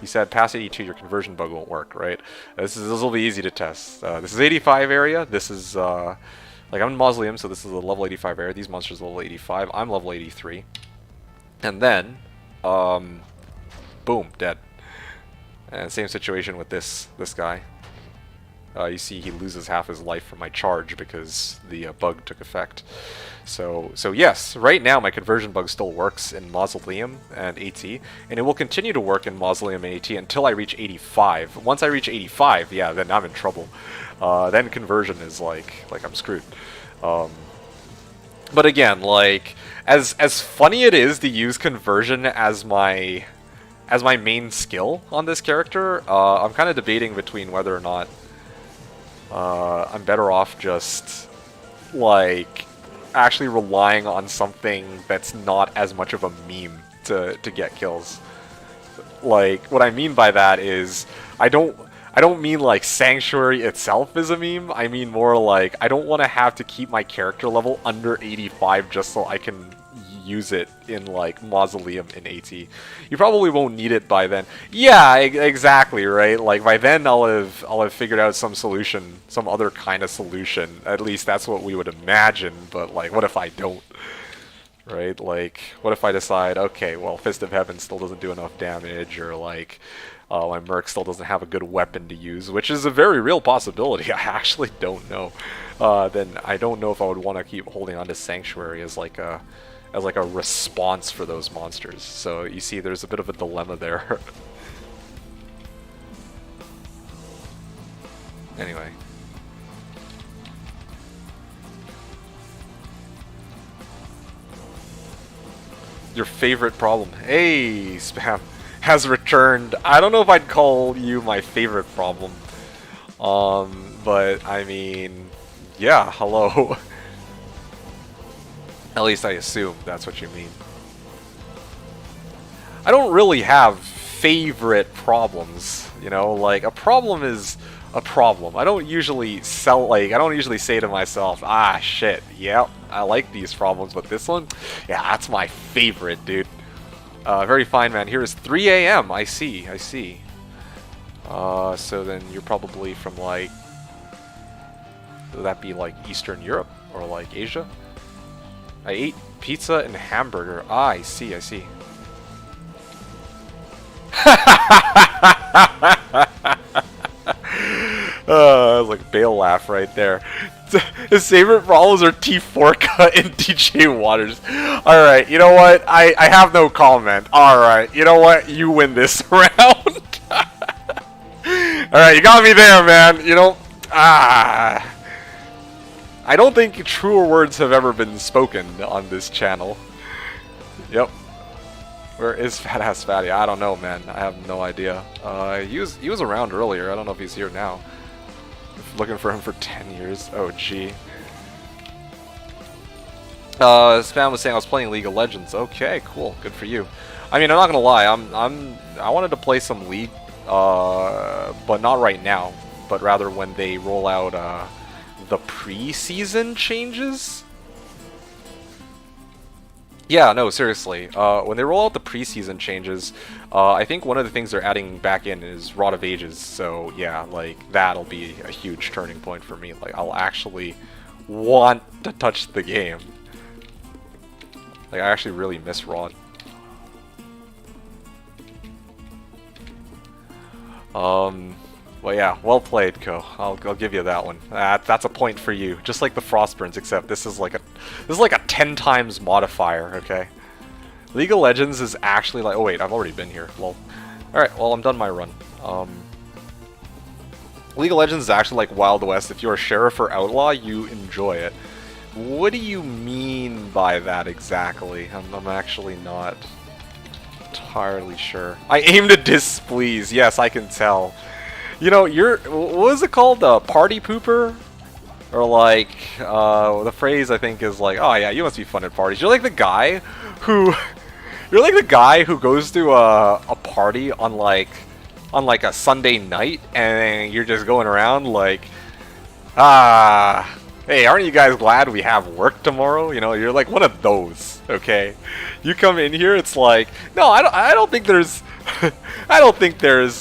You said past 82 your conversion bug won't work, right? This will be easy to test. This is 85 area. This is like I'm in Mausoleum, so this is a level 85 area. These monsters are level 85. I'm level 83. And then boom, dead. And same situation with this guy. You see he loses half his life from my charge because the bug took effect. So yes, right now my conversion bug still works in Mausoleum and AT, and it will continue to work in Mausoleum and AT until I reach 85. Once I reach 85, yeah, then I'm in trouble. Then conversion is like I'm screwed. But again, like, as funny it is to use conversion as my as my main skill on this character, I'm kind of debating between whether or not I'm better off just like actually relying on something that's not as much of a meme to get kills. Like, what I mean by that is I don't mean like Sanctuary itself is a meme. I mean more like I don't want to have to keep my character level under 85 just so I can use it in like Mausoleum in AT. You probably won't need it by then. Yeah, exactly, right? Like by then I'll have figured out some solution, some other kind of solution. At least that's what we would imagine, but like what if I don't? Right? Like what if I decide, okay, well, Fist of Heaven still doesn't do enough damage, or like my Merc still doesn't have a good weapon to use, which is a very real possibility. I actually don't know. Then I don't know if I would want to keep holding on to Sanctuary as like a response for those monsters. So you see, there's a bit of a dilemma there. Anyway. Your favorite problem. Hey, Spam has returned. I don't know if I'd call you my favorite problem. But I mean, yeah, hello. At least I assume that's what you mean. I don't really have favorite problems, you know, like a problem is a problem. I don't usually I don't usually say to myself, ah shit, yep, I like these problems, but this one, yeah, that's my favorite, dude. Very fine, man. Here is 3 a.m. I see. So then you're probably from like, would that be like Eastern Europe or like Asia? I ate pizza and hamburger. Ah, I see. That was like Bale laugh right there. His favorite problems are T4 cut and DJ Waters. Alright, you know what? I have no comment. Alright, you know what? You win this round. Alright, you got me there, man. You know, I don't think truer words have ever been spoken on this channel. Yep. Where is Fat Ass Fatty? I don't know, man. I have no idea. He was around earlier. I don't know if he's here now. Looking for him for 10 years. Oh, gee. Spam was saying I was playing League of Legends. Okay, cool. Good for you. I mean, I'm not gonna lie. I wanted to play some League, but not right now. But rather when they roll out the pre-season changes. Yeah, no, seriously. When they roll out the preseason changes, I think one of the things they're adding back in is Rod of Ages. So yeah, like that'll be a huge turning point for me. Like I'll actually want to touch the game. Like I actually really miss Rod. Well, yeah, well played, Ko. I'll give you that one. That's a point for you. Just like the Frostburns, except this is like a 10 times modifier. Okay. League of Legends is actually like. Oh wait, I've already been here. Lol. All right. Well, I'm done my run. League of Legends is actually like Wild West. If you're a sheriff or outlaw, you enjoy it. What do you mean by that exactly? I'm actually not entirely sure. I aim to displease. Yes, I can tell. You know, what was it called? Party pooper? Or like, the phrase I think is like, oh yeah, you must be fun at parties. You're like the guy who, goes to a party on like a Sunday night, and you're just going around like, hey, aren't you guys glad we have work tomorrow? You know, you're like one of those, okay? You come in here, it's like, no, I don't think there's, I don't think there's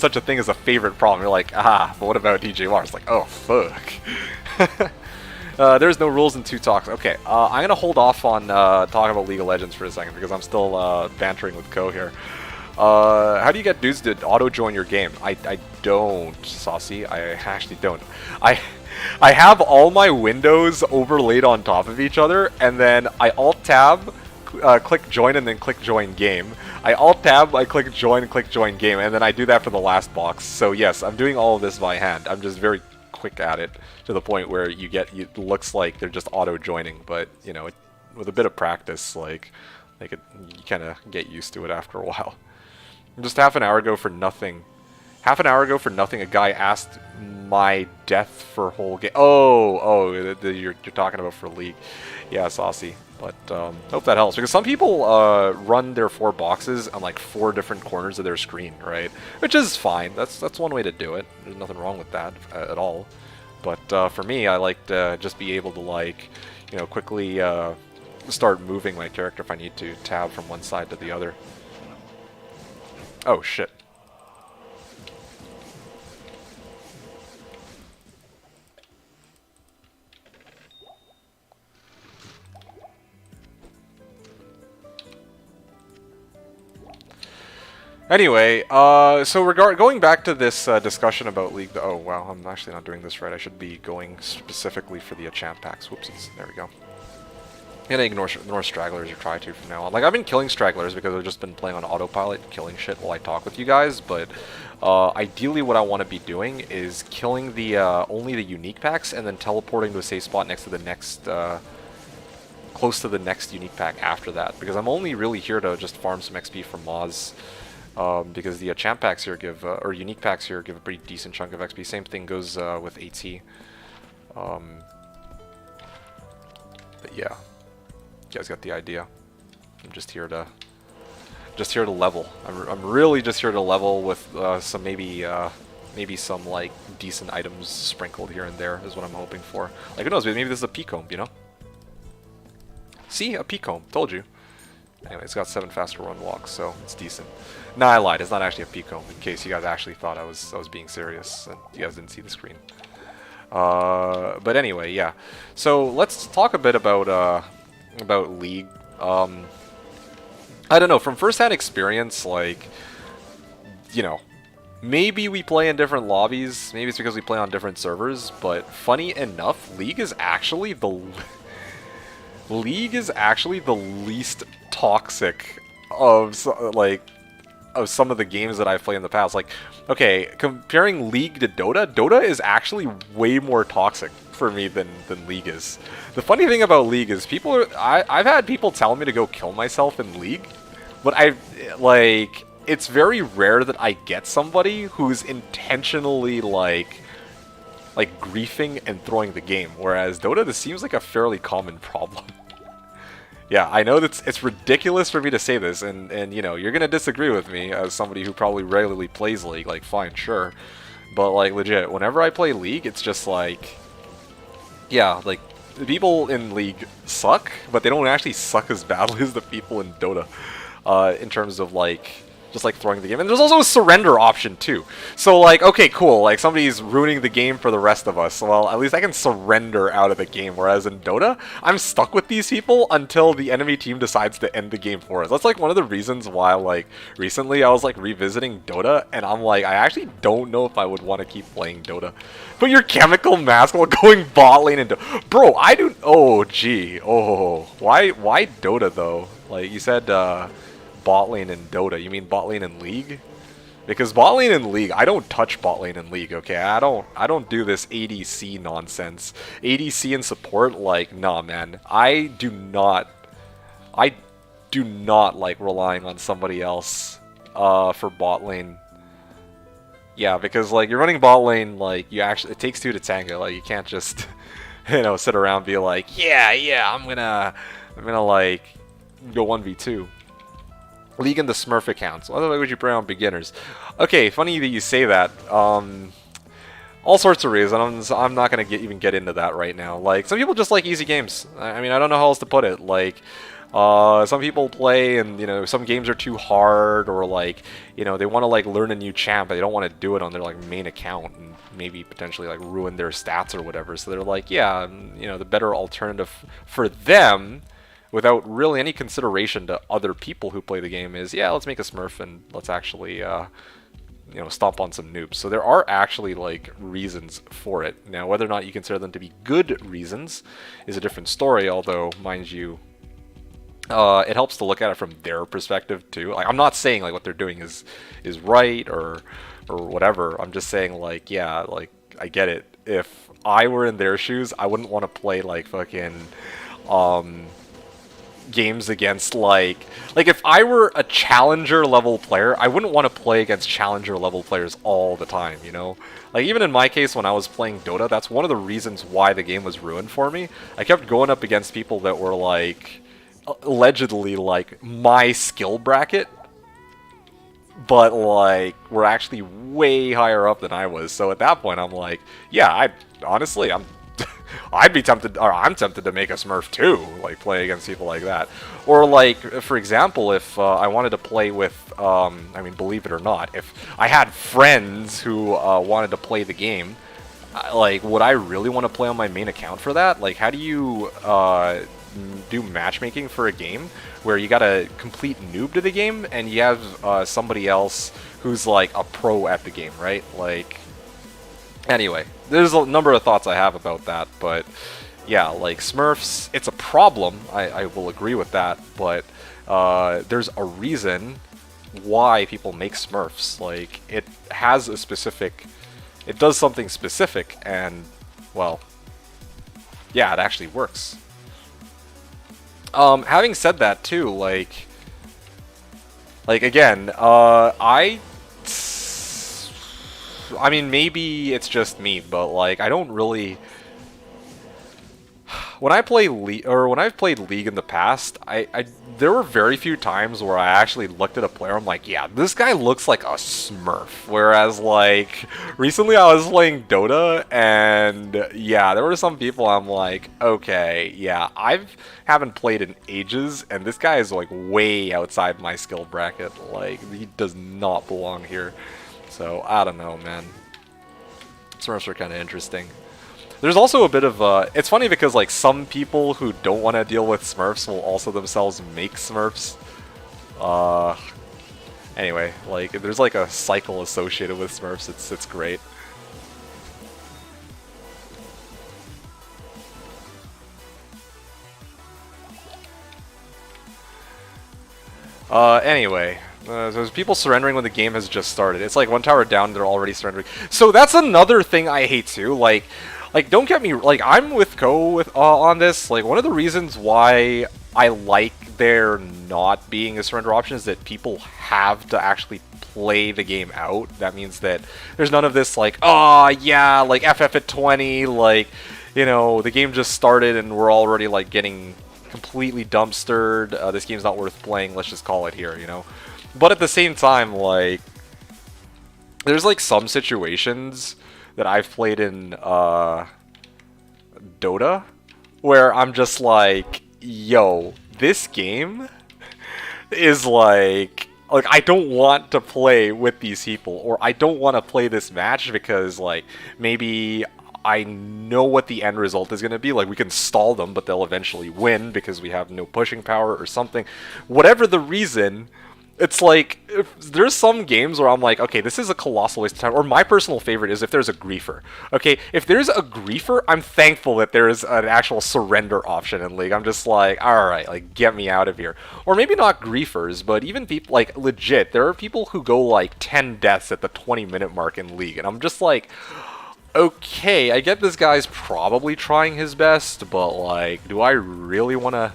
such a thing as a favorite problem. You're like, but what about DJ Mars? It's like, oh, fuck. There's no rules in two talks. Okay, I'm going to hold off on talking about League of Legends for a second because I'm still bantering with Ko here. How do you get dudes to auto-join your game? I don't, Saucy. I actually don't. I have all my windows overlaid on top of each other, and then I Alt-Tab, click join, and then click join game. I Alt-Tab, I click join game, and then I do that for the last box. So yes, I'm doing all of this by hand. I'm just very quick at it to the point where it looks like they're just auto-joining, but, you know, with a bit of practice, like, Like you kind of get used to it after a while. Just half an hour ago for nothing. Half an hour ago for nothing, a guy asked my death for whole game. You're talking about for League. Yeah, saucy. But hope that helps, because some people run their 4 boxes on like 4 different corners of their screen, right? Which is fine. That's one way to do it. There's nothing wrong with that at all. But for me, I like to just be able to, like, you know, quickly start moving my character if I need to tab from one side to the other. Oh shit. Anyway, so going back to this discussion about League... Oh, wow, I'm actually not doing this right. I should be going specifically for the champ packs. Whoopsies. There we go. I'm gonna ignore stragglers or try to from now on. Like, I've been killing stragglers because I've just been playing on autopilot, killing shit while I talk with you guys, but ideally what I want to be doing is killing the only the unique packs and then teleporting to a safe spot next to the next... close to the next unique pack after that, because I'm only really here to just farm some XP from Moz. Because the champ packs here give, or unique packs here give a pretty decent chunk of XP. Same thing goes with AT. But yeah, you guys got the idea. I'm just here to level. I'm really just here to level with some maybe some like decent items sprinkled here and there is what I'm hoping for. Like, who knows? Maybe this is a Peacomb, you know? See, a Peacomb. Told you. Anyway, it's got 7 faster run walks, so it's decent. Nah, I lied. It's not actually a Peacomb, in case you guys actually thought I was being serious and you guys didn't see the screen. But anyway, yeah. So let's talk a bit about League. I don't know, from first-hand experience, like, you know, maybe we play in different lobbies. Maybe it's because we play on different servers. But funny enough, League is actually the least toxic of some of the games that I've played in the past. Like, okay, comparing League to Dota, Dota is actually way more toxic for me than League is. The funny thing about League is I've had people tell me to go kill myself in League, but it's very rare that I get somebody who's intentionally like griefing and throwing the game, whereas Dota, this seems like a fairly common problem. Yeah, I know that it's ridiculous for me to say this, and you know, you're gonna disagree with me as somebody who probably regularly plays League. Like, fine, sure, but like, legit, whenever I play League, it's just like, yeah, like, the people in League suck, but they don't actually suck as badly as the people in Dota, in terms of like, just like throwing the game. And there's also a surrender option too. So like, okay, cool, like somebody's ruining the game for the rest of us. Well, at least I can surrender out of the game. Whereas in Dota, I'm stuck with these people until the enemy team decides to end the game for us. That's like one of the reasons why, like, recently I was like revisiting Dota, and I'm like, I actually don't know if I would want to keep playing Dota. But your chemical mask while going bot lane into, bro, I do. Oh, gee, oh, why Dota though? Like you said, bot lane in Dota. You mean bot lane in League? Because bot lane in League, I don't touch bot lane in League, okay? I don't do this ADC nonsense. ADC and support, like, nah, man. I do not like relying on somebody else for bot lane. Yeah, because like you're running bot lane, like it takes 2 to tango. Like, you can't just you know, sit around and be like, yeah, I'm gonna like go 1v2. League and the Smurf accounts. Why the way would you play on beginners? Okay, funny that you say that. All sorts of reasons. I'm not gonna even get into that right now. Like, some people just like easy games. I mean, I don't know how else to put it. Like, some people play and, you know, some games are too hard, or like, you know, they want to like learn a new champ, but they don't want to do it on their like main account and maybe potentially like ruin their stats or whatever. So they're like, yeah, you know, the better alternative for them, without really any consideration to other people who play the game, is, yeah, let's make a Smurf and let's actually, you know, stomp on some noobs. So there are actually, like, reasons for it. Now, whether or not you consider them to be good reasons is a different story, although, mind you, it helps to look at it from their perspective, too. Like, I'm not saying, like, what they're doing is right or whatever. I'm just saying, like, yeah, like, I get it. If I were in their shoes, I wouldn't want to play, like, fucking, games against like if I were a challenger level player, I wouldn't want to play against challenger level players all the time, you know? Like even in my case when I was playing Dota, that's one of the reasons why the game was ruined for me. I kept going up against people that were like allegedly like my skill bracket, but like were actually way higher up than I was. So at that point I'm like, yeah, I honestly I'm I'd be tempted, or I'm tempted to make a Smurf too, like play against people like that. Or like, for example, if I wanted to play with, I mean, believe it or not, if I had friends who wanted to play the game, like, would I really want to play on my main account for that? Like, how do you do matchmaking for a game where you got a complete noob to the game and you have somebody else who's like a pro at the game, right? Like, anyway, there's a number of thoughts I have about that, but yeah, like Smurfs, it's a problem, I will agree with that, but there's a reason why people make Smurfs. Like, it has a specific, it does something specific, and, well, yeah, it actually works. Having said that too, like again, I mean, maybe it's just me, but like, I don't really. When I play League, or when I've played League in the past, there were very few times where I actually looked at a player. I'm like, yeah, this guy looks like a Smurf. Whereas like recently, I was playing Dota, and yeah, there were some people I'm like, okay, yeah, haven't played in ages, and this guy is like way outside my skill bracket. Like, he does not belong here. So, I don't know, man. Smurfs are kind of interesting. There's also a bit of, it's funny because, like, some people who don't want to deal with Smurfs will also themselves make Smurfs. Anyway, like, there's, like, a cycle associated with Smurfs. It's great. Anyway. There's people surrendering when the game has just started. It's like one tower down, they're already surrendering. So that's another thing I hate too. Like don't get me, like, I'm with Ko with on this. Like, one of the reasons why I like there not being a surrender option is that people have to actually play the game out. That means that there's none of this like, oh yeah, like FF at 20, like, you know, the game just started and we're already like getting completely dumpstered. This game's not worth playing. Let's just call it here, you know. But at the same time, like, there's like some situations that I've played in Dota where I'm just like, yo, this game is like I don't want to play with these people, or I don't want to play this match because like maybe I know what the end result is going to be. Like, we can stall them, but they'll eventually win because we have no pushing power or something. Whatever the reason, it's like, there's some games where I'm like, okay, this is a colossal waste of time. Or my personal favorite is if there's a griefer. Okay, if there's a griefer, I'm thankful that there is an actual surrender option in League. I'm just like, alright, like, get me out of here. Or maybe not griefers, but even people, like, legit, there are people who go like 10 deaths at the 20-minute mark in League. And I'm just like, okay, I get this guy's probably trying his best, but like, do I really want to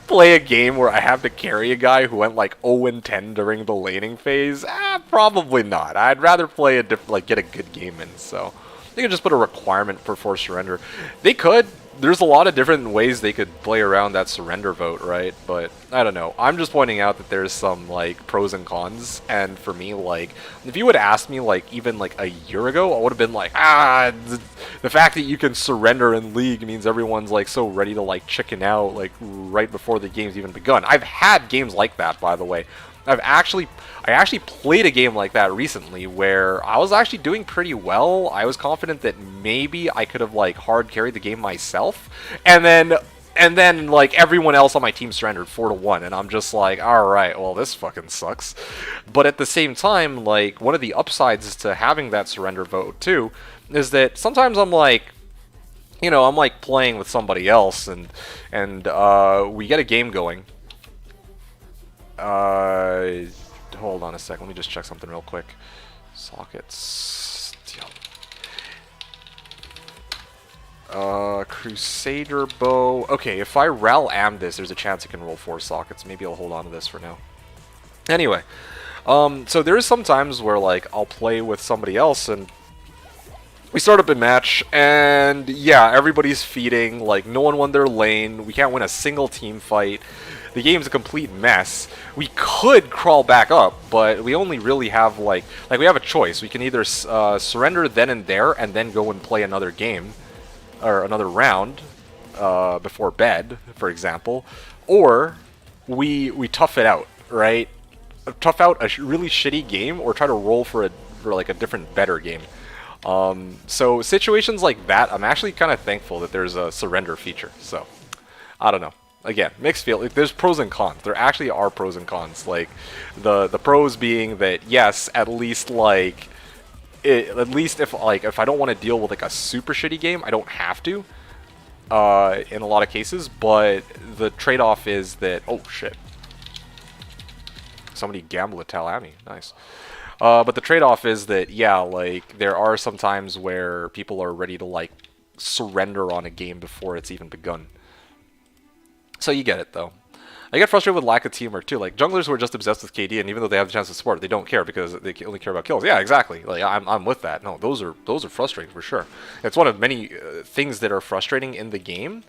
play a game where I have to carry a guy who went like 0-10 during the laning phase? Probably not. I'd rather play a like get a good game in. So they could just put a requirement for forced surrender. They could. There's a lot of different ways they could play around that surrender vote, right? But I don't know. I'm just pointing out that there's some like pros and cons, and for me, like, if you would ask me like even like a year ago, I would have been like, the fact that you can surrender in League means everyone's like so ready to like chicken out like right before the game's even begun. I've had games like that, by the way. I actually played a game like that recently where I was actually doing pretty well. I was confident that maybe I could have like hard carried the game myself, and then like everyone else on my team surrendered 4-1, and I'm just like, all right, well, this fucking sucks. But at the same time, like, one of the upsides to having that surrender vote too is that sometimes I'm like, you know, I'm like playing with somebody else, and we get a game going. Hold on a sec. Let me just check something real quick. Sockets. Crusader Bow. Okay, if I Ral Am this, there's a chance it can roll 4 sockets. Maybe I'll hold on to this for now. Anyway, so there is some times where, like, I'll play with somebody else, and we start up a match, and yeah, everybody's feeding, like, no one won their lane, we can't win a single team fight, the game's a complete mess. We could crawl back up, but we only really have, like we have a choice. We can either surrender then and there, and then go and play another game, or another round, before bed, for example, or we tough it out, right? Tough out a really shitty game, or try to roll for like a different, better game. So situations like that, I'm actually kind of thankful that there's a surrender feature. So I don't know. Again, mixed feel. Like, there's pros and cons. There actually are pros and cons. Like the pros being that yes, at least like at least if I don't want to deal with like a super shitty game, I don't have to. In a lot of cases, but the trade-off is that oh shit, somebody gambled a Tal at me. Nice. But the trade-off is that, yeah, like, there are some times where people are ready to, like, surrender on a game before it's even begun. So you get it, though. I get frustrated with lack of teamwork, too. Like, junglers who are just obsessed with KD, and even though they have the chance to support, they don't care because they only care about kills. Yeah, exactly. Like, I'm with that. No, those are frustrating, for sure. It's one of many things that are frustrating in the game,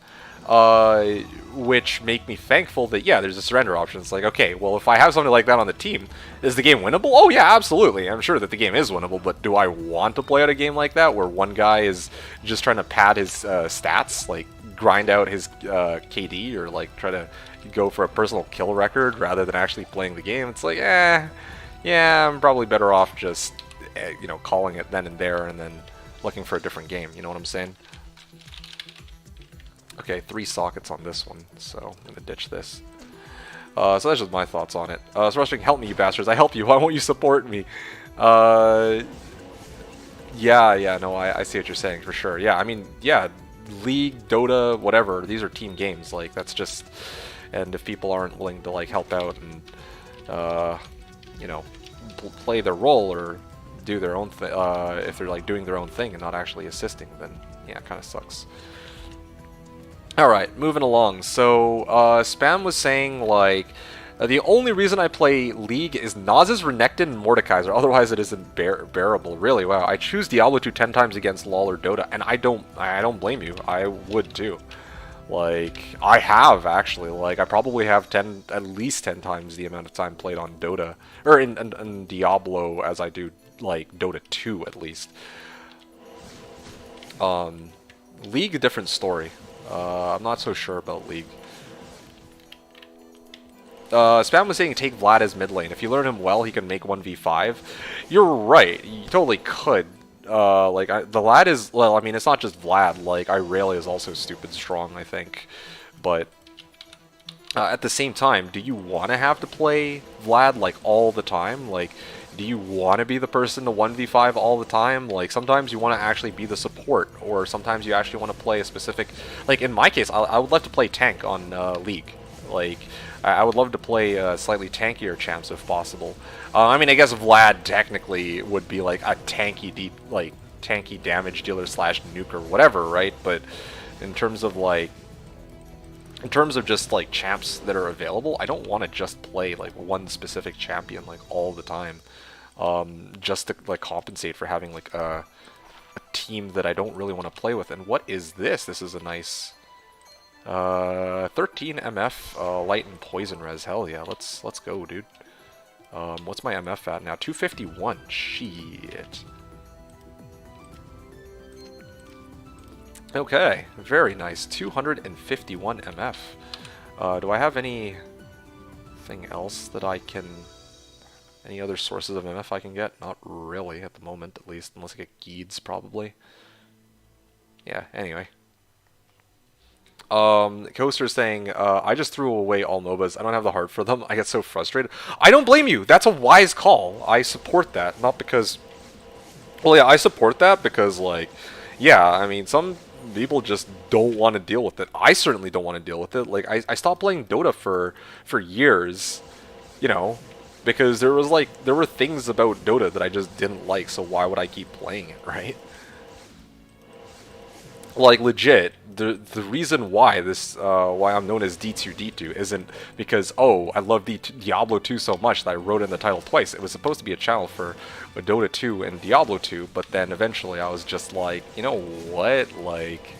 which make me thankful that, yeah, there's a surrender option. It's like, okay, well, if I have something like that on the team, is the game winnable? Oh, yeah, absolutely. I'm sure that the game is winnable, but do I want to play out a game like that where one guy is just trying to pad his stats, like grind out his KD, or like try to go for a personal kill record rather than actually playing the game? It's like, yeah, I'm probably better off just, you know, calling it then and there and then looking for a different game. You know what I'm saying? Okay, 3 sockets on this one, so I'm gonna ditch this. So that's just my thoughts on it. Slashdiablo, help me, you bastards. I help you. Why won't you support me? Yeah, no, I see what you're saying, for sure. Yeah, I mean, yeah, League, Dota, whatever, these are team games. Like, that's just... And if people aren't willing to, like, help out and, you know, play their role or do their own thing, if they're, like, doing their own thing and not actually assisting, then, yeah, it kind of sucks. Alright, moving along. So, Spam was saying, like, the only reason I play League is Naz's, Renekton, and Mordekaiser. Otherwise, it isn't bearable. Really, wow. I choose Diablo 2 10 times against LoL or Dota, and I don't blame you. I would too. Like, I have, actually. Like, I probably have at least 10 times the amount of time played on Dota, or in Diablo as I do, like, Dota 2, at least. League, a different story. I'm not so sure about League. Spam was saying take Vlad as mid lane. If you learn him well, he can make 1v5. You're right. You totally could. The lad is, well, I mean, it's not just Vlad. Like, Irelia is also stupid strong, I think. But at the same time, do you want to have to play Vlad, like, all the time? Like, do you want to be the person to 1v5 all the time? Like, sometimes you want to actually be the support, or sometimes you actually want to play a specific... Like, in my case, I would love to play tank on League. Like, I would love to play slightly tankier champs if possible. I mean, I guess Vlad technically would be like a tanky tanky damage dealer slash nuke or whatever, right? But in terms of just like champs that are available, I don't want to just play like one specific champion like all the time, just to like compensate for having like a team that I don't really want to play with. And what is this? This is a nice 13 MF light and poison res. Hell yeah, let's go, dude. What's my MF at now? 251. Shit. Okay, very nice. 251 MF. Do I have anything else that I can... Any other sources of MF I can get? Not really, at the moment, at least. Unless I get Geeds, probably. Yeah, anyway. Coaster's saying, I just threw away all MOBAs. I don't have the heart for them. I get so frustrated. I don't blame you. That's a wise call. I support that. Not because... Well, yeah, I support that because, like... Yeah, I mean, some people just don't want to deal with it. I certainly don't want to deal with it. Like, I stopped playing Dota for years, you know, because there were things about Dota that I just didn't like, so why would I keep playing it, right? Like legit, the reason why this why I'm known as D2D2 isn't because oh I love Diablo 2 so much that I wrote in the title twice. It was supposed to be a channel for Dota 2 and Diablo 2, but then eventually I was just like, you know what, like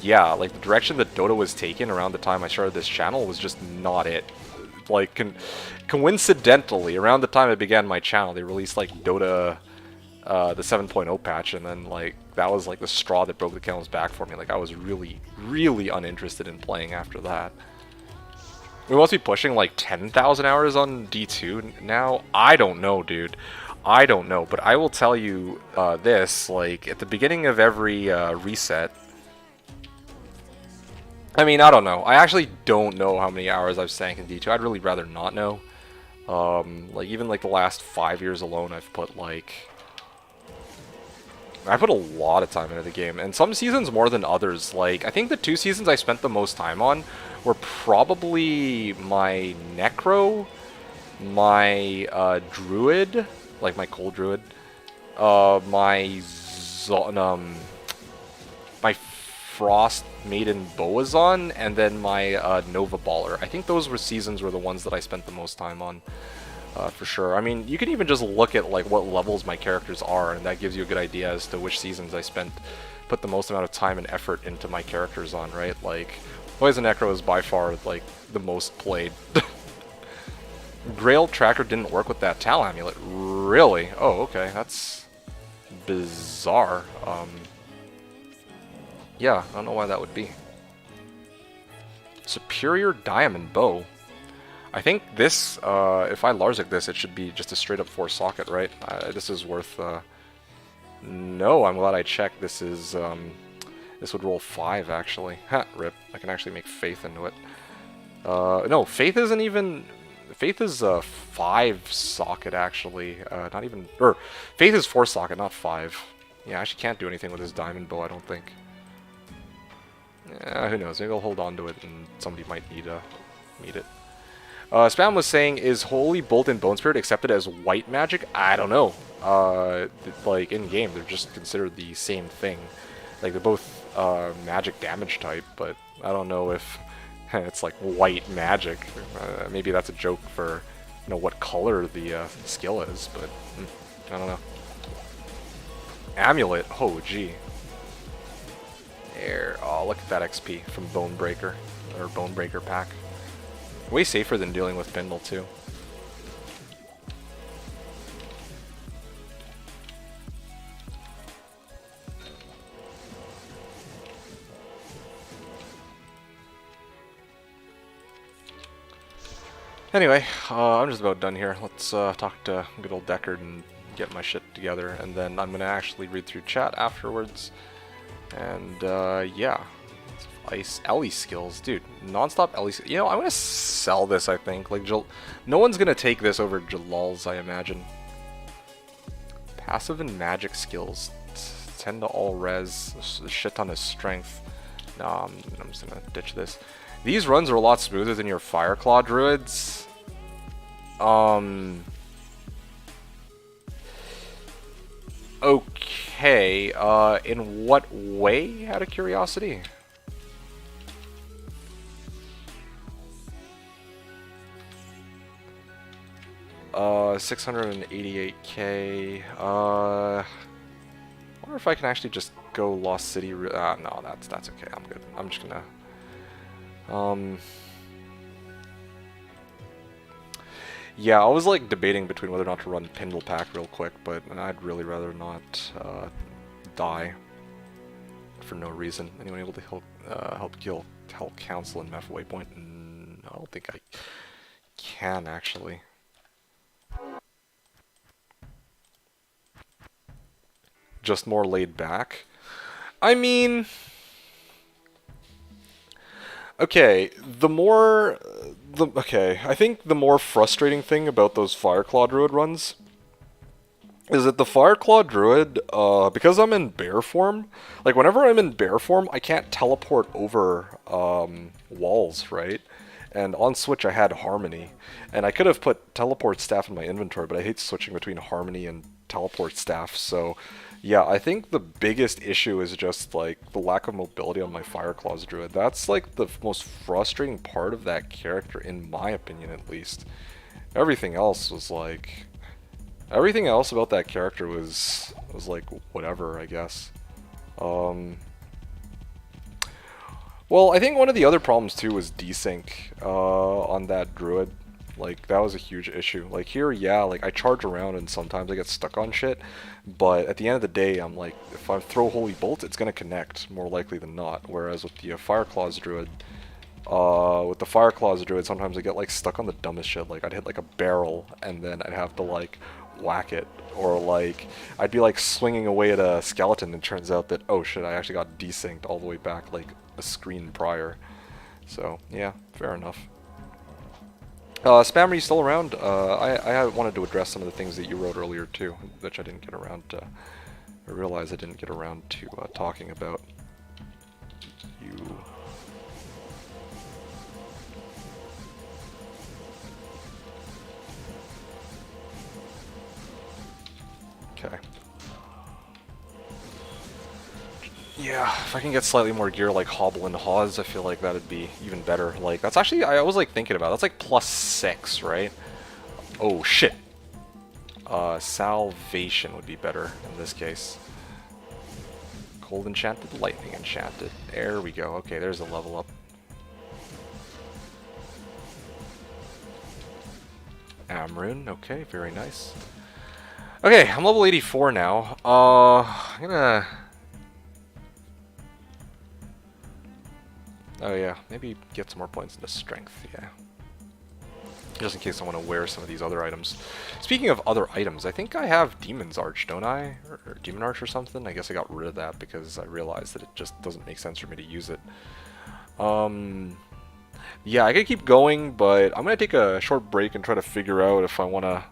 yeah, like the direction that Dota was taking around the time I started this channel was just not it. Like coincidentally, around the time I began my channel, they released like Dota the 7.0 patch, and then like that was like the straw that broke the camel's back for me. Like I was really, really uninterested in playing after that. We must be pushing like 10,000 hours on D2 now. I don't know, dude. I don't know, but I will tell you this: like at the beginning of every reset. I mean, I don't know. I actually don't know how many hours I've sank in D2. I'd really rather not know. Like even like the last 5 years alone, I've put like I put a lot of time into the game, and some seasons more than others. Like, I think the 2 seasons I spent the most time on were probably my Necro, my Druid, like my Cold Druid, my my Frost Maiden Boazon, and then my Nova Baller. I think those were seasons were the ones that I spent the most time on. For sure. I mean, you can even just look at like what levels my characters are, and that gives you a good idea as to which seasons I put the most amount of time and effort into my characters on, right? Like, Poison Necro is by far like the most played. Grail Tracker didn't work with that Tal Amulet. Really? Oh, okay. That's bizarre. Yeah, I don't know why that would be. Superior Diamond Bow. I think this, if I Larzik this, it should be just a straight up 4 socket, right? This is worth, no, I'm glad I checked. This is, this would roll 5, actually. Ha, rip. I can actually make Faith into it. No, Faith isn't even, Faith is a 5 socket, actually. Not even, or, Faith is 4 socket, not 5. Yeah, I actually can't do anything with this Diamond Bow, I don't think. Who knows, maybe I'll hold on to it and somebody might need it. Spam was saying, is Holy Bolt and Bone Spirit accepted as white magic? I don't know. Like, in-game, they're just considered the same thing. Like, they're both magic damage type, but I don't know if it's like white magic. Maybe that's a joke for, you know, what color the skill is, but I don't know. Amulet, oh gee. There, oh look at that XP from Bonebreaker, or Bonebreaker pack. Way safer than dealing with Pindle, too. Anyway, I'm just about done here. Let's talk to good old Deckard and get my shit together, and then I'm going to actually read through chat afterwards. And, yeah. Ice Ellie skills, dude. Non-stop Ellie. You know, I'm gonna sell this. I think like no one's gonna take this over Jalal's. I imagine. Passive and magic skills tend to all res. A shit ton of strength. No, I'm just gonna ditch this. These runs are a lot smoother than your Fireclaw druids. Okay. In what way? Out of curiosity. 688k. I wonder if I can actually just go Lost City. No, that's okay. I'm good. I'm just gonna. Yeah, I was like debating between whether or not to run Pindle Pack real quick, but I'd really rather not die for no reason. Anyone able to help kill Hell Council and Meth Waypoint? I don't think I can actually. Just more laid back. I mean, okay, I think the more frustrating thing about those Fireclaw Druid runs is that the Fireclaw Druid, because I'm in bear form, like whenever I'm in bear form, I can't teleport over walls, right? And on Switch I had Harmony, and I could have put teleport staff in my inventory, but I hate switching between Harmony and teleport staff. So yeah, I think the biggest issue is just like the lack of mobility on my Fire Claws Druid. That's like the most frustrating part of that character, in my opinion at least. Everything else was like, everything else about that character was like whatever, I guess. Um, well, I think one of the other problems too was desync on that druid. Like that was a huge issue. Like here, yeah, like I charge around and sometimes I get stuck on shit, but at the end of the day, I'm like, if I throw Holy Bolt, it's gonna connect more likely than not. Whereas with the Fire Claws Druid, sometimes I get like stuck on the dumbest shit. Like I'd hit like a barrel and then I'd have to like whack it, or like I'd be like swinging away at a skeleton and it turns out that, oh shit, I actually got desynced all the way back like a screen prior. So yeah, fair enough. Spam, are you still around? I wanted to address some of the things that you wrote earlier too, which I didn't get around to. I realized I didn't get around to talking about. You. Okay. Yeah, if I can get slightly more gear like Hobble and Hawes, I feel like that'd be even better. Like, that's actually, I was like thinking about it. That's like +6, right? Oh, shit. Salvation would be better in this case. Cold Enchanted, Lightning Enchanted. There we go. Okay, there's a level up. Amrune, okay, very nice. Okay, I'm level 84 now. I'm gonna... Oh yeah, maybe get some more points into strength, yeah. Just in case I want to wear some of these other items. Speaking of other items, I think I have Demon's Arch, don't I? Or Demon Arch or something? I guess I got rid of that because I realized that it just doesn't make sense for me to use it. Yeah, I could keep going, but I'm going to take a short break and try to figure out if I want to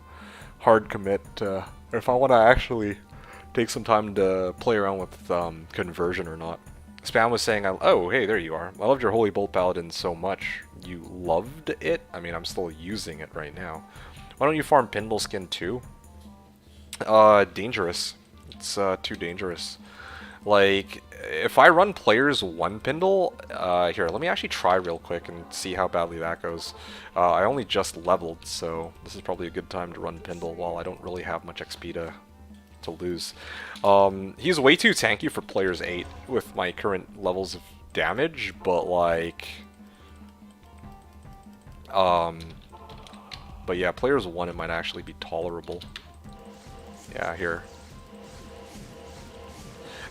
hard commit, or if I want to actually take some time to play around with conversion or not. Spam was saying, oh, hey, there you are. I loved your Holy Bolt Paladin so much. You loved it? I mean, I'm still using it right now. Why don't you farm Pindle Skin too? Dangerous. It's too dangerous. Like, if I run players 1 Pindle, here, let me actually try real quick and see how badly that goes. I only just leveled, so this is probably a good time to run Pindle while I don't really have much XP to lose. He's way too tanky for players 8 with my current levels of damage, but like... but yeah, players 1 it might actually be tolerable. Yeah, here.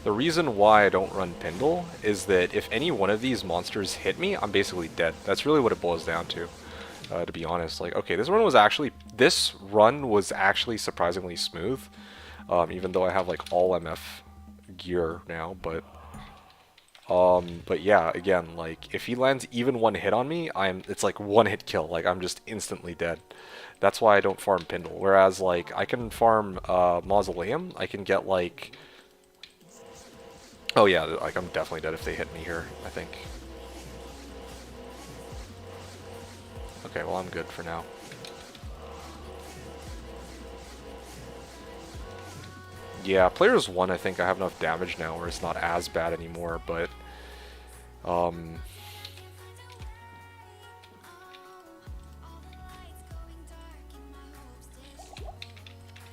The reason why I don't run Pindle is that if any one of these monsters hit me, I'm basically dead. That's really what it boils down to be honest. Like, okay, this run was actually surprisingly smooth, even though I have like all MF gear now, but yeah, again, like if he lands even 1 hit on me, it's like 1-hit kill. Like I'm just instantly dead. That's why I don't farm Pindle. Whereas like I can farm Mausoleum, I can get like, oh yeah, like I'm definitely dead if they hit me here, I think. Okay, well I'm good for now. Yeah, players 1 I think I have enough damage now where it's not as bad anymore, but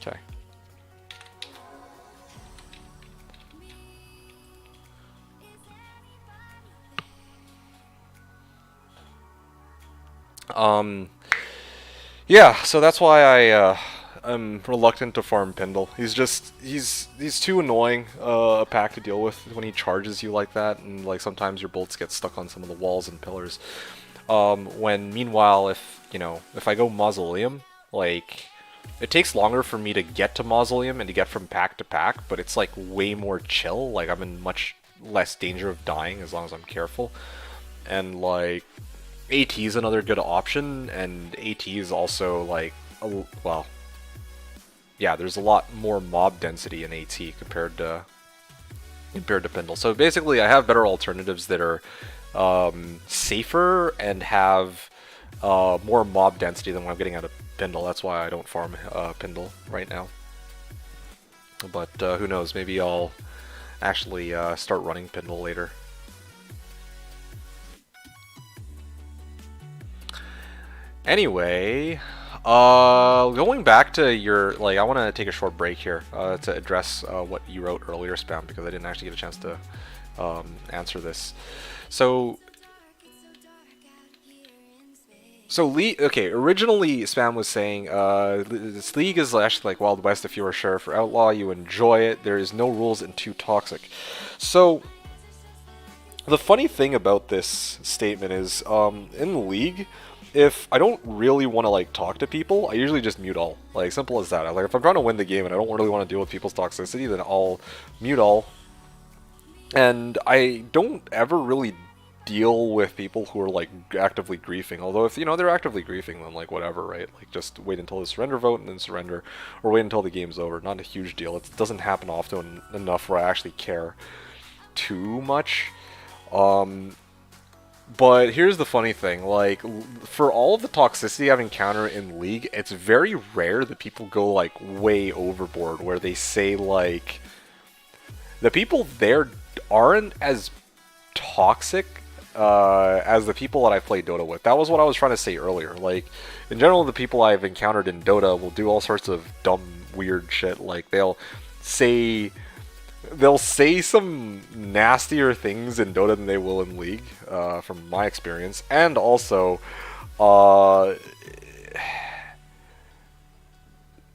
okay. Yeah, so that's why I'm reluctant to farm Pindle. He's too annoying a pack to deal with when he charges you like that, and like sometimes your bolts get stuck on some of the walls and pillars. When meanwhile, if I go Mausoleum, like it takes longer for me to get to Mausoleum and to get from pack to pack, but it's like way more chill. Like I'm in much less danger of dying as long as I'm careful, and like AT is another good option, and AT is also like, well, yeah, there's a lot more mob density in AT compared to Pindle. So basically, I have better alternatives that are safer and have more mob density than what I'm getting out of Pindle. That's why I don't farm Pindle right now. But who knows? Maybe I'll actually start running Pinball later. Anyway, going back to your, like, I want to take a short break here to address what you wrote earlier, Spam, because I didn't actually get a chance to answer this. So, League, okay, originally Spam was saying this League is actually like Wild West if you are sure. For Outlaw, you enjoy it. There is no rules and too toxic. So, the funny thing about this statement is, in League, if I don't really want to like talk to people, I usually just mute all. Like simple as that. Like if I'm trying to win the game and I don't really want to deal with people's toxicity, then I'll mute all. And I don't ever really deal with people who are like actively griefing. Although if they're actively griefing, then like whatever, right? Like just wait until the surrender vote and then surrender, or wait until the game's over. Not a huge deal. It doesn't happen often enough where I actually care too much. But here's the funny thing, like, for all of the toxicity I've encountered in League, it's very rare that people go, like, way overboard, where they say, like, the people there aren't as toxic as the people that I play Dota with. That was what I was trying to say earlier. Like, in general, the people I've encountered in Dota will do all sorts of dumb, weird shit. Like, they'll say some nastier things in Dota than they will in League, from my experience. And also,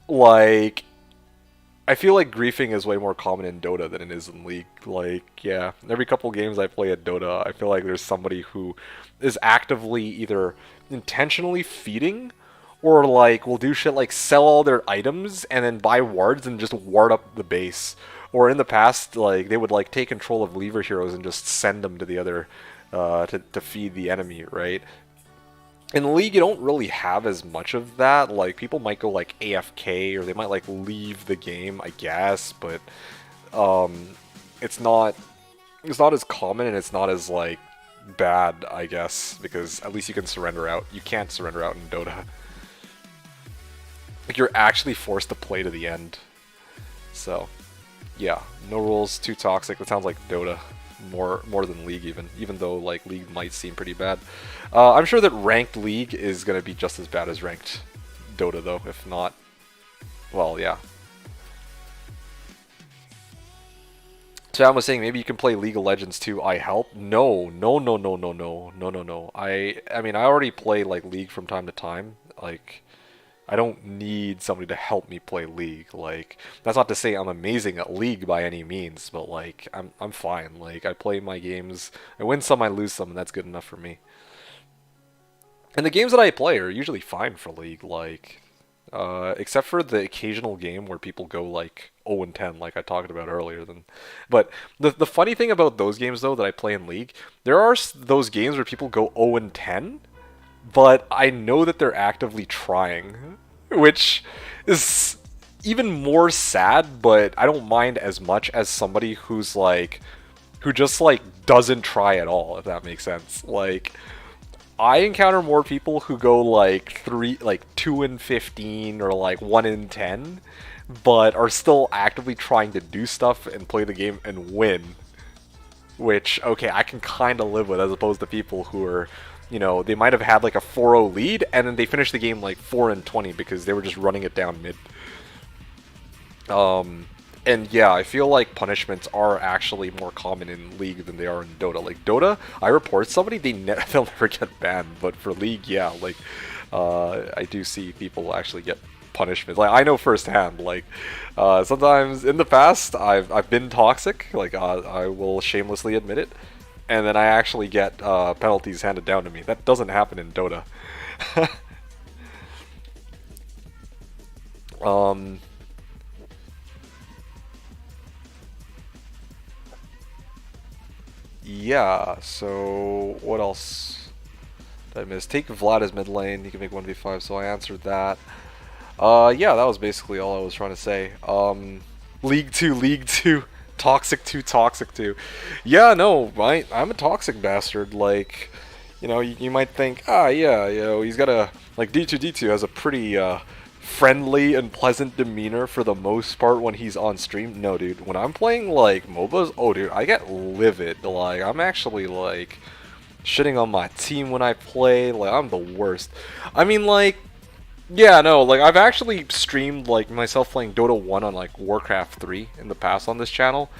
like, I feel like griefing is way more common in Dota than it is in League. Like, yeah, every couple games I play at Dota, I feel like there's somebody who is actively either intentionally feeding or like will do shit like sell all their items and then buy wards and just ward up the base. Or in the past, like they would like take control of lever heroes and just send them to the other to feed the enemy, right? In League, you don't really have as much of that. Like people might go like AFK or they might like leave the game, I guess, but it's not as common and it's not as like bad, I guess, because at least you can surrender out. You can't surrender out in Dota. Like you're actually forced to play to the end. So, yeah, no rules, too toxic. That sounds like Dota more than League even though like League might seem pretty bad. I'm sure that ranked League is gonna be just as bad as ranked Dota though. If not, well, yeah. Sam was saying maybe you can play League of Legends too. I help? No. I mean I already play like League from time to time. Like I don't need somebody to help me play League. Like that's not to say I'm amazing at League by any means, but like I'm fine. Like I play my games. I win some, I lose some, and that's good enough for me. And the games that I play are usually fine for League. Like except for the occasional game where people go like 0 and 10, like I talked about earlier. But the funny thing about those games though that I play in League, there are those games where people go 0 and 10, but I know that they're actively trying, which is even more sad. But I don't mind as much as somebody who just like doesn't try at all, if that makes sense. Like I encounter more people who go like 2 and 15 or like 1 in 10, but are still actively trying to do stuff and play the game and win. Which, okay, I can kind of live with, as opposed to people who are, they might have had like a 4-0 lead and then they finished the game like 4 and 20 because they were just running it down mid. And yeah, I feel like punishments are actually more common in League than they are in Dota. Like Dota, I report somebody, they'll never get banned, but for League, yeah, like I do see people actually get punishments. Like I know firsthand. Like sometimes in the past, I've been toxic. Like I will shamelessly admit it, and then I actually get penalties handed down to me. That doesn't happen in Dota. Yeah, so what else did I miss? Take Vlad as mid lane, he can make 1v5, so I answered that. Yeah, that was basically all I was trying to say. League 2, Toxic 2, Toxic 2. Yeah, no, I'm a toxic bastard. Like, you might think, yeah, he's got a, like, D2 has a pretty, friendly and pleasant demeanor for the most part when he's on stream. No, dude, when I'm playing like MOBAs, oh dude, I get livid. Like I'm actually like shitting on my team when I play. Like I'm the worst. I mean like yeah, no, like I've actually streamed like myself playing Dota 1 on like Warcraft 3 in the past on this channel.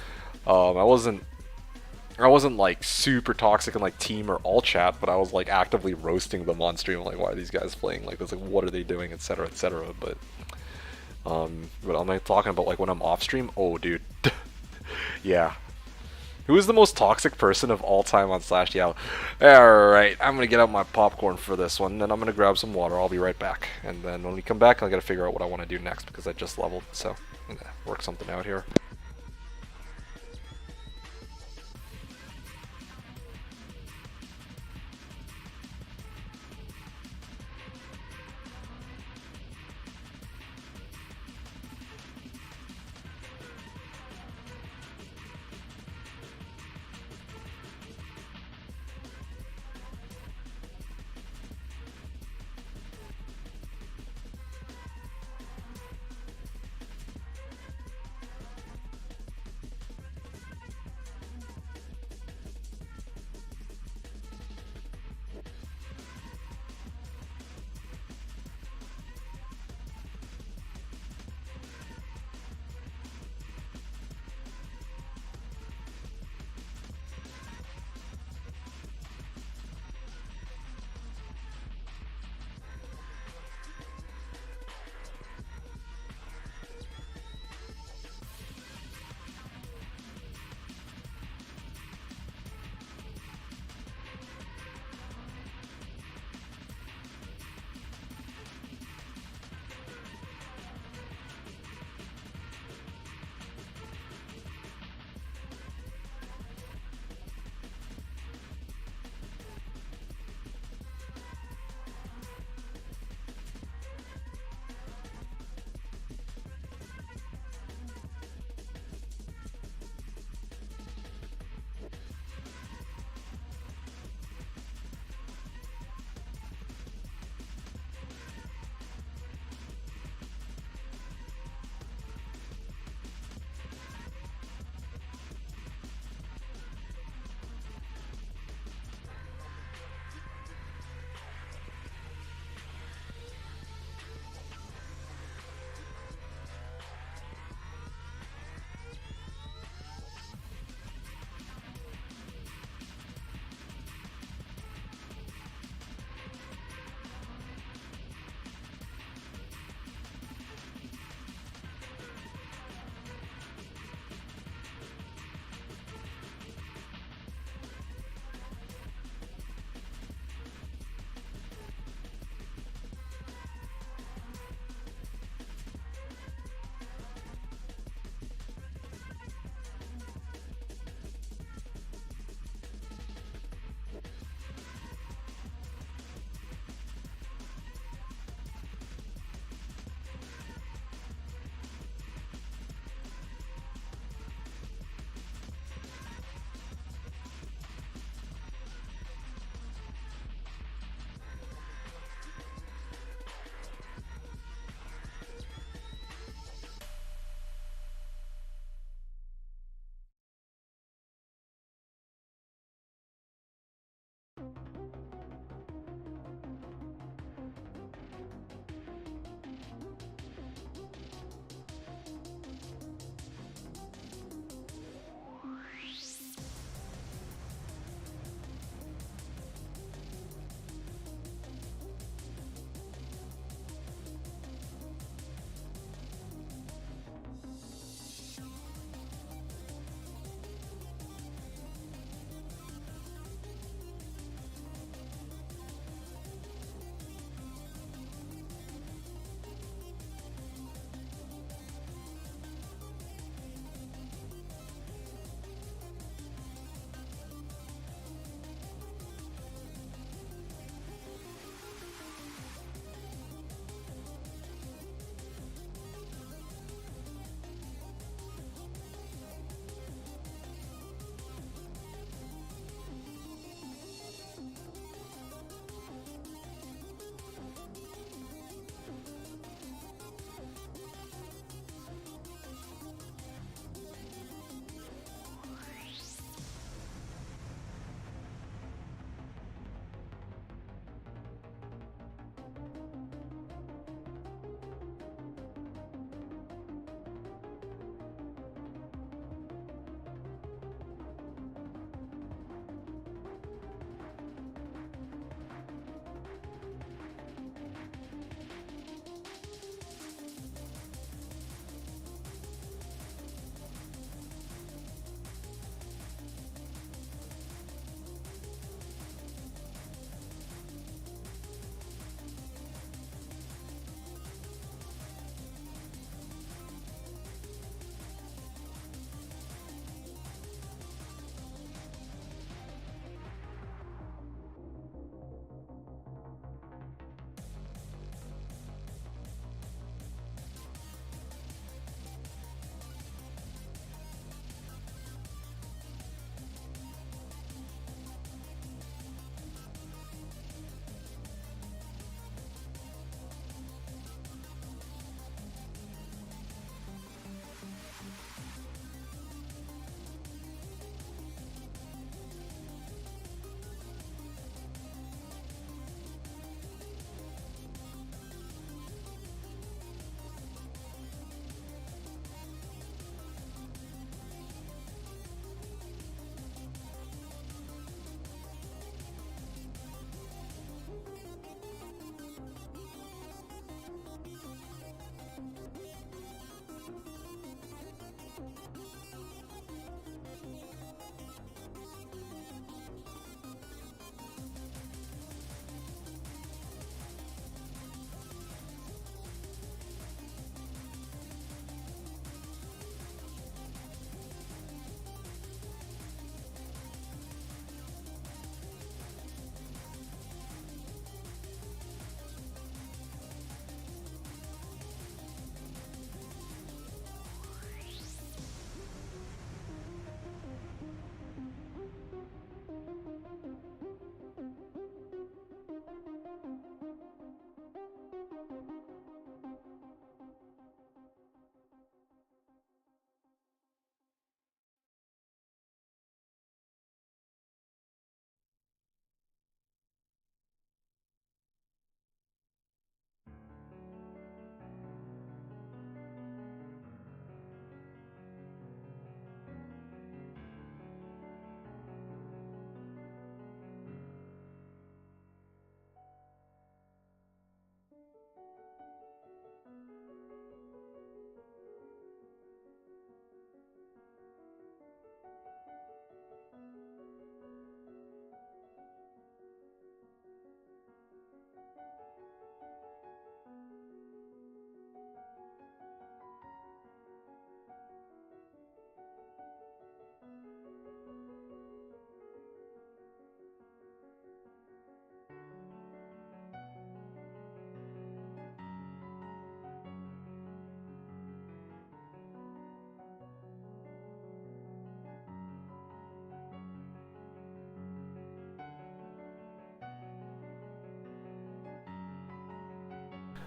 I wasn't like super toxic in like team or all chat, but I was like actively roasting them on stream, like why are these guys playing like this, like what are they doing, etc., etc. But I'm like talking about like when I'm off stream. Oh, dude, yeah. Who is the most toxic person of all time on Slashdiablo? Alright, I'm gonna get out my popcorn for this one, and I'm gonna grab some water. I'll be right back. And then when we come back, I gotta figure out what I want to do next because I just leveled, so I'm gonna work something out here.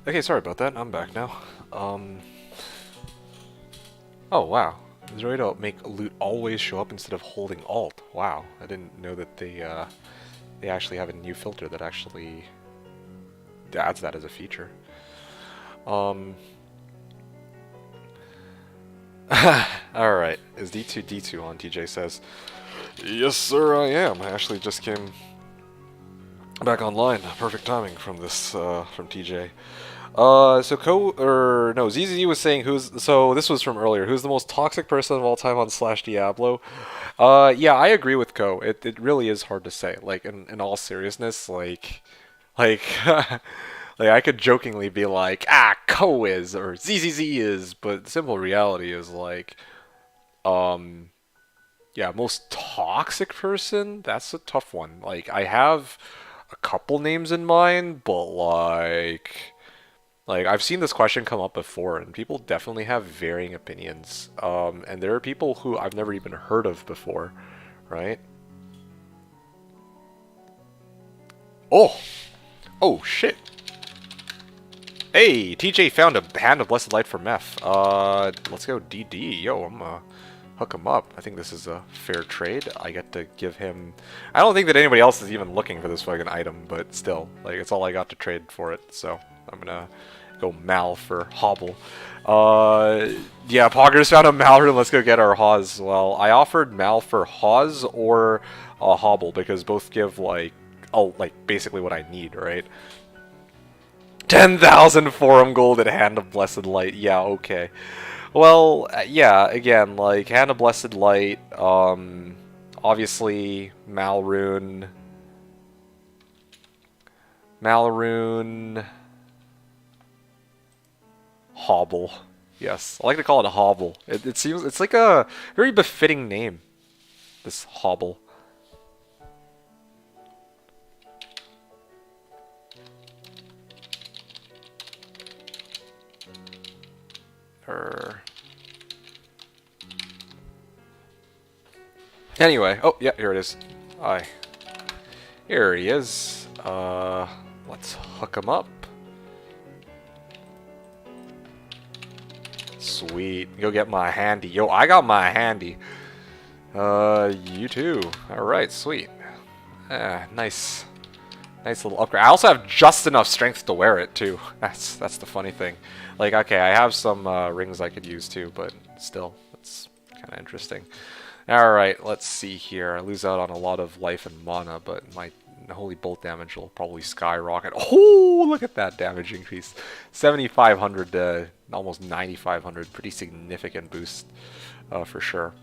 Okay, sorry about that. I'm back now. Oh wow. There's a way to make loot always show up instead of holding Alt. Wow, I didn't know that they actually have a new filter that actually adds that as a feature. Um. Alright, is D2 on? TJ says. Yes, sir, I am. I actually just came back online. Perfect timing from this, from TJ. No, ZZ was saying so this was from earlier, who's the most toxic person of all time on Slashdiablo? Yeah, I agree with Ko. It really is hard to say. Like, in all seriousness, like, like, I could jokingly be like, Ko is, or ZZZ is, but the simple reality is, like, um, yeah, most toxic person? That's a tough one. Like, I have a couple names in mind, but, like, I've seen this question come up before, and people definitely have varying opinions. And there are people who I've never even heard of before, right? Oh! Oh, shit! Hey, TJ found a Hand of Blessed Light for Meth. Let's go DD. Yo, I'm hook him up. I think this is a fair trade. I get to give him... I don't think that anybody else is even looking for this fucking item, but still, like, it's all I got to trade for it, so I'm gonna go Mal for Hobble. Yeah, Poggers found a Malrune. Let's go get our Hawes. Well, I offered Mal for Hawes or a Hobble, because both give, like, basically what I need, right? 10,000 Forum Gold and Hand of Blessed Light. Yeah, okay. Well, yeah, again, like, Hand of Blessed Light, obviously, Malrune, Hobble. Yes, I like to call it a Hobble. It seems, it's like a very befitting name, this Hobble. Anyway, oh yeah, here it is. Here he is. Let's hook him up. Sweet. Go get my handy. Yo, I got my handy. You too. Alright, sweet. Nice. Nice little upgrade. I also have just enough strength to wear it too. That's the funny thing. Like, okay, I have some rings I could use too, but still, that's kind of interesting. Alright, let's see here. I lose out on a lot of life and mana, but my holy bolt damage will probably skyrocket. Oh, look at that damage increase. 7,500 to almost 9,500. Pretty significant boost for sure.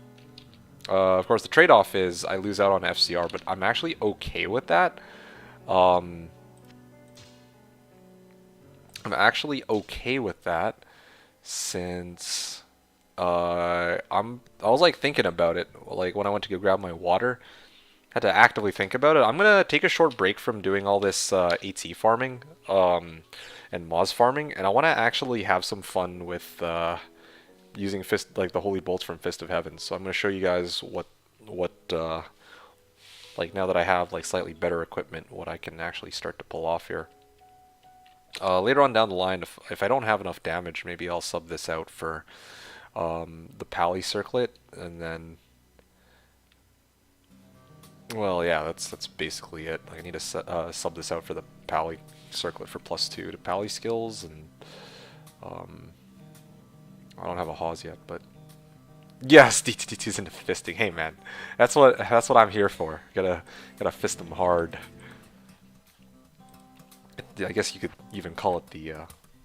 Of course, the trade-off is I lose out on FCR, but I'm actually okay with that. I'm actually okay with that since I was like thinking about it, like when I went to go grab my water, had to actively think about it. I'm gonna take a short break from doing all this AT farming and Moz farming, and I want to actually have some fun with using the holy bolts from Fist of Heaven. So I'm gonna show you guys what like now that I have like slightly better equipment, what I can actually start to pull off here. Later on down the line, if I don't have enough damage, maybe I'll sub this out for the Pally circlet, and then, well, yeah, that's basically it. Like, I need to sub this out for the Pally circlet for +2 to Pally skills, and I don't have a Hawes yet, but yes, DT2's into fisting. Hey man, that's what I'm here for. Gotta fist them hard. I guess you could even call it the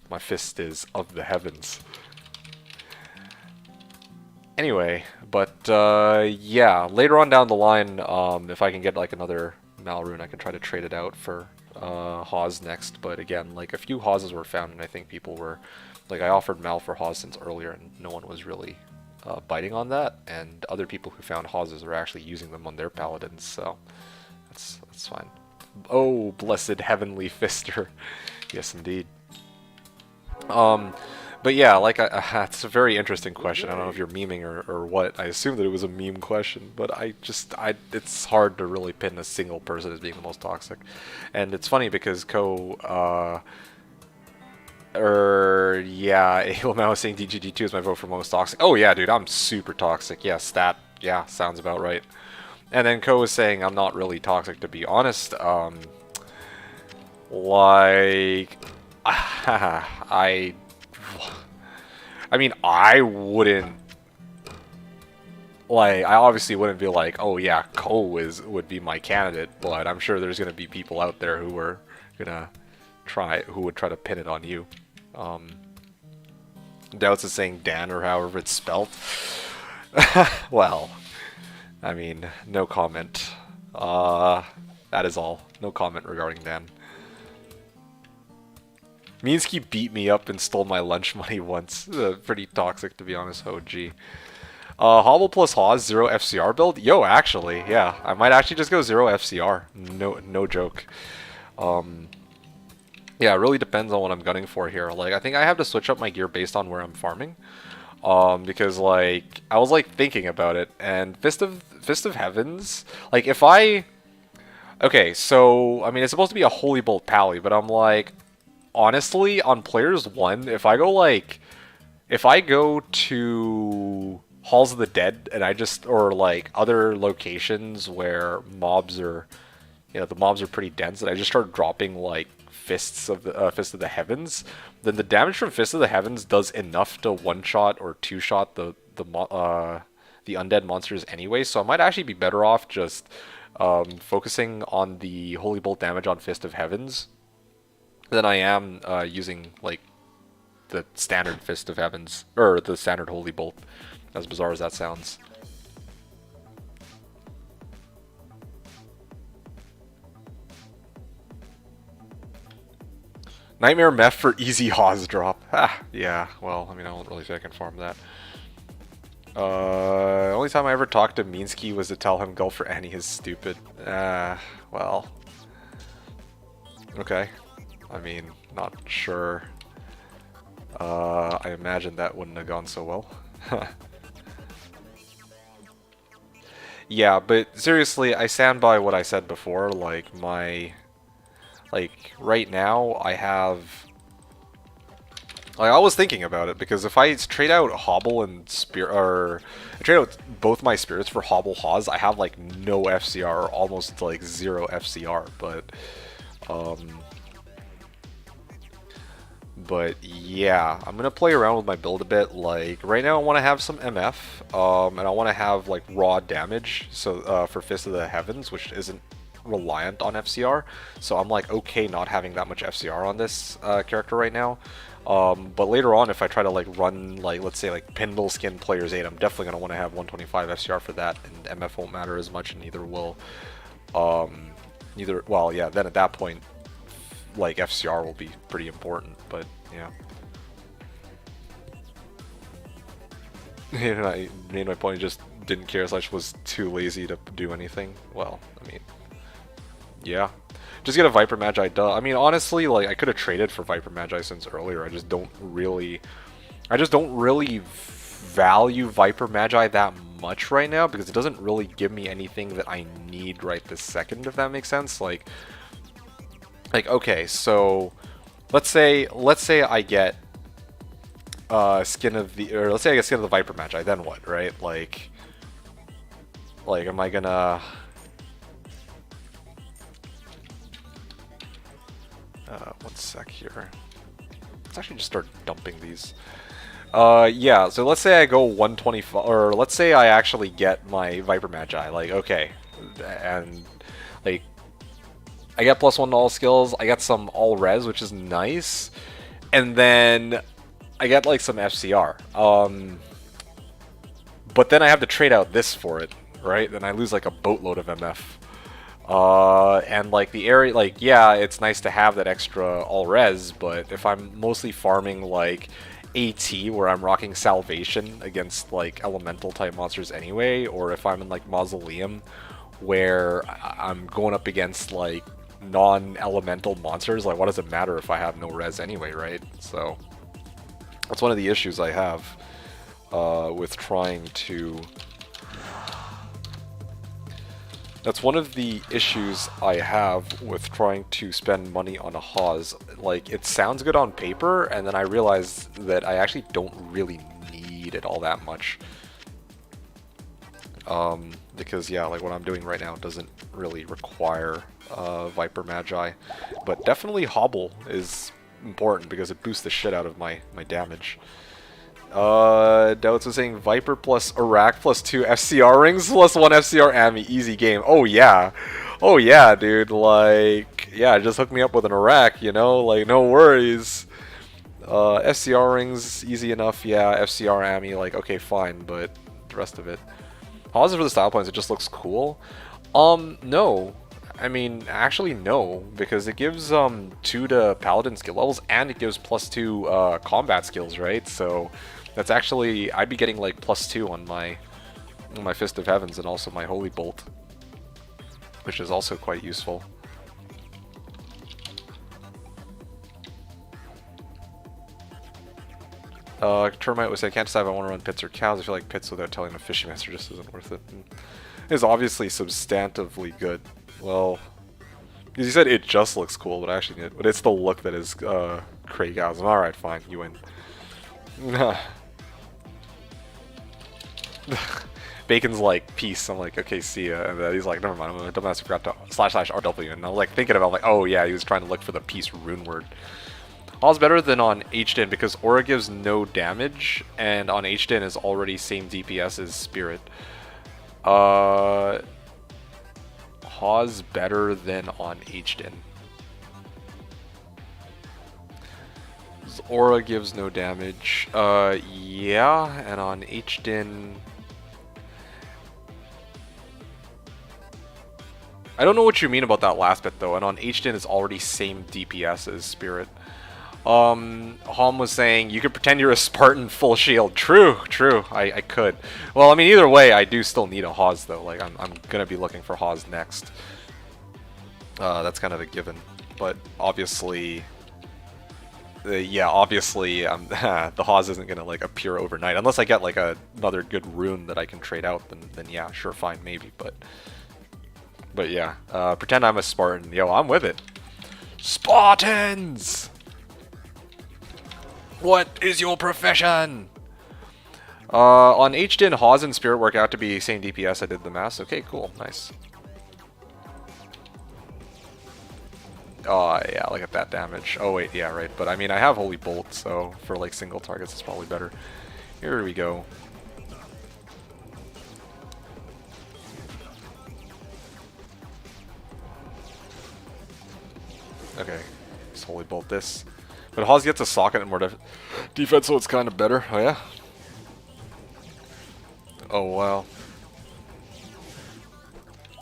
my fist is of the heavens. Anyway, but yeah, later on down the line, if I can get like another Malrune, I can try to trade it out for Hawes next. But again, like a few Hawes were found, and I think people were like, I offered Mal for Hawes since earlier, and no one was really biting on that. And other people who found Hawes are actually using them on their Paladins, so that's fine. Oh, blessed heavenly fister. Yes, indeed. But yeah, like, it's a very interesting question. I don't know if you're memeing or what. I assume that it was a meme question, but it's hard to really pin a single person as being the most toxic. And it's funny because Yeah, well, now I was saying DGD2 is my vote for most toxic. Oh yeah, dude, I'm super toxic. Yes, that, yeah, sounds about right. And then Ko was saying I'm not really toxic, to be honest. Like, I mean, I wouldn't, like, I obviously wouldn't be like, oh yeah, would be my candidate, but I'm sure there's gonna be people out there who are gonna who would try to pin it on you. Um, Doubts is saying Dan or however it's spelled. Well, I mean, no comment. That is all. No comment regarding Dan. Minsky beat me up and stole my lunch money once. Pretty toxic, to be honest. Oh, gee. Hobble plus Hawes, 0 FCR build? Yo, actually, yeah. I might actually just go 0 FCR. No joke. Yeah, it really depends on what I'm gunning for here. Like, I think I have to switch up my gear based on where I'm farming. Because, like, I was, like, thinking about it, and Fist of Heavens, like, if I... Okay, so, I mean, it's supposed to be a Holy Bolt Pally, but I'm like, honestly, on Players 1, if I go to Halls of the Dead, and or, like, other locations where mobs are, the mobs are pretty dense, and I just start dropping, like, Fist of the Heavens, then the damage from Fist of the Heavens does enough to one-shot or two-shot the undead monsters anyway, so I might actually be better off just focusing on the Holy Bolt damage on Fist of Heavens than I am using, like, the standard Fist of Heavens, or the standard Holy Bolt, as bizarre as that sounds. Nightmare Meth for easy Hawes drop. Ah, yeah, well, I mean, I don't really think I can farm that. Only time I ever talked to Minsky was to tell him go for Annie is stupid. Well. Okay. I mean, not sure. I imagine that wouldn't have gone so well. Yeah, but seriously, I stand by what I said before, like, right now, I have... Like, I was thinking about it, because if I trade out Hobble and Spirit, or I trade out both my Spirits for Hobble Hawes, I have, like, no FCR, or almost, like, 0 FCR, but yeah, I'm gonna play around with my build a bit. Like, right now I want to have some MF, and I want to have, like, raw damage, so, for Fist of the Heavens, which isn't reliant on FCR, so I'm, like, okay not having that much FCR on this character right now. But later on, if I try to, like, run, like, let's say, like, Pinball Skin Players 8, I'm definitely going to want to have 125 FCR for that, and MF won't matter as much, and neither will, well, yeah, then at that point, like, FCR will be pretty important, but, yeah. And I made my point, just didn't care, / was too lazy to do anything. Well, I mean, yeah. Just get a Viper Magi, duh. I mean, honestly, like, I could have traded for Viper Magi since earlier. I just don't really value Viper Magi that much right now, because it doesn't really give me anything that I need right this second, if that makes sense. Like, okay, so let's say I get skin of the Viper Magi, then what, right? Like, am I gonna one sec here. Let's actually just start dumping these. Yeah, so let's say I go 125, or let's say I actually get my Viper Magi, like, okay, and, like, I get +1 to all skills, I get some all res, which is nice, and then I get, like, some FCR. But then I have to trade out this for it, right? Then I lose, like, a boatload of MF. And, like, the area, like, yeah, it's nice to have that extra all res, but if I'm mostly farming, like, AT, where I'm rocking Salvation against, like, elemental type monsters anyway, or if I'm in, like, Mausoleum, where I'm going up against, like, non-elemental monsters, like, what does it matter if I have no res anyway, right? So that's one of the issues I have with trying to That's one of the issues I have with trying to spend money on a Haas. Like, it sounds good on paper, and then I realize that I actually don't really need it all that much. Because, yeah, like what I'm doing right now doesn't really require Viper Magi. But definitely Hobble is important because it boosts the shit out of my damage. Doubts was saying Viper plus Iraq plus 2 FCR rings plus 1 FCR Ami. Easy game. Oh yeah. Oh yeah, dude. Like, yeah, just hook me up with an Iraq, you know? Like, no worries. FCR rings, easy enough. Yeah, FCR Ami, like, okay, fine, but the rest of it. Pause for the style points, it just looks cool. No. I mean, actually no, because it gives 2 to Paladin skill levels, and it gives +2 combat skills, right? So that's actually, I'd be getting like +2 on my Fist of Heavens and also my Holy Bolt, which is also quite useful. Termite would say, I can't decide if I want to run pits or cows. I feel like pits without telling the fishing master just isn't worth it. It's obviously substantively good. Well, because you said it just looks cool, but actually, but it's the look that is Craigasm. Alright, fine, you win. Bacon's like, peace. I'm like, okay, see ya. And then he's like, never mind, I'm a dumbass who forgot to //RW. And I was like thinking about, like, oh yeah, he was trying to look for the peace rune word. All's better than on HDIN because Aura gives no damage, and on HDIN is already same DPS as Spirit. Haw's better than on HDIN. Aura gives no damage. Yeah, and on HDIN... I don't know what you mean about that last bit though, and on HDIN is already same DPS as Spirit. Hom was saying, you could pretend you're a Spartan full shield. True, true, I could. Well, I mean, either way, I do still need a Hawes, though. Like, I'm gonna be looking for Hawes next. That's kind of a given. But, obviously... yeah, obviously, the Hawes isn't gonna, like, appear overnight. Unless I get, like, another good rune that I can trade out, then yeah, sure, fine, maybe, but yeah. Pretend I'm a Spartan. Yo, I'm with it. Spartans! What is your profession? On HDIN, Hawes and Spirit work out to be same DPS. I did the math. Okay, cool. Nice. Oh, yeah, look at that damage. Oh, wait, yeah, right. But, I mean, I have Holy Bolt, so for, like, single targets, it's probably better. Here we go. Okay. Just Holy Bolt this. But Hawes gets a socket and more defense, so it's kind of better. Oh, yeah? Oh, wow.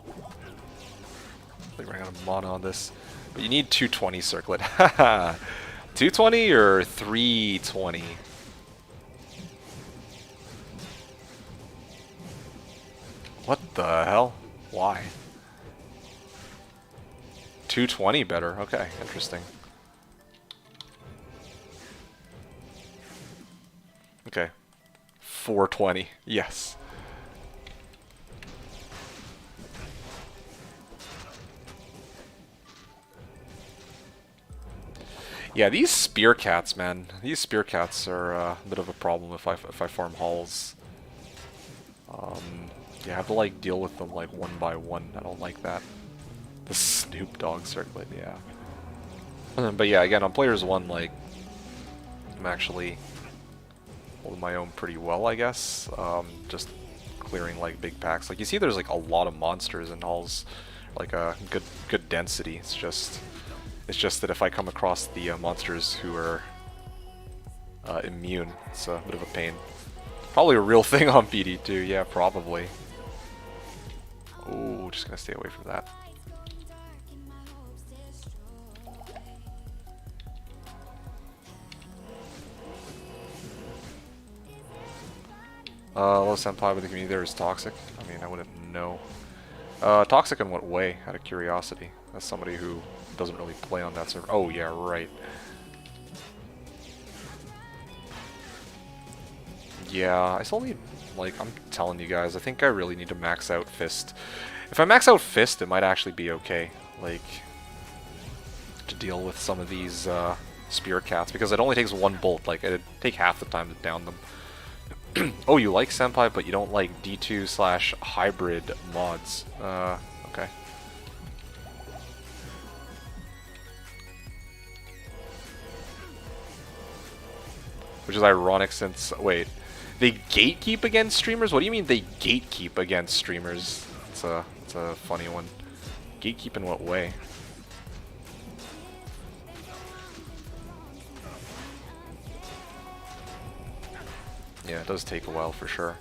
I think we're going to mono on this. But you need 220 circlet. 220 or 320? What the hell? Why? 220 better. Okay, interesting. Okay. 420. Yes. Yeah, these spear cats, man. These spear cats are a bit of a problem if I farm halls. Yeah, I have to like deal with them like one by one. I don't like that. The Snoop Dogg circlet, yeah. But yeah, again, on players 1, like, I'm actually holding my own pretty well, I guess. Just clearing like big packs. Like you see, there's like a lot of monsters in halls, like a good density. It's just that if I come across the monsters who are immune, it's a bit of a pain. Probably a real thing on PD2, yeah, probably. Oh, just gonna stay away from that. Low senpai with the community there is toxic. I mean, I wouldn't know. Toxic in what way, out of curiosity? As somebody who doesn't really play on that server. Oh, yeah, right. Yeah, I still need Like, I'm telling you guys, I think I really need to max out Fist. If I max out Fist, it might actually be okay. Like, to deal with some of these Spirit Cats, because it only takes one bolt. Like, it'd take half the time to down them. Oh, you like Senpai, but you don't like D2/hybrid mods. Okay. Which is ironic since, wait, they gatekeep against streamers? What do you mean they gatekeep against streamers? It's a funny one. Gatekeep in what way? Yeah, it does take a while for sure.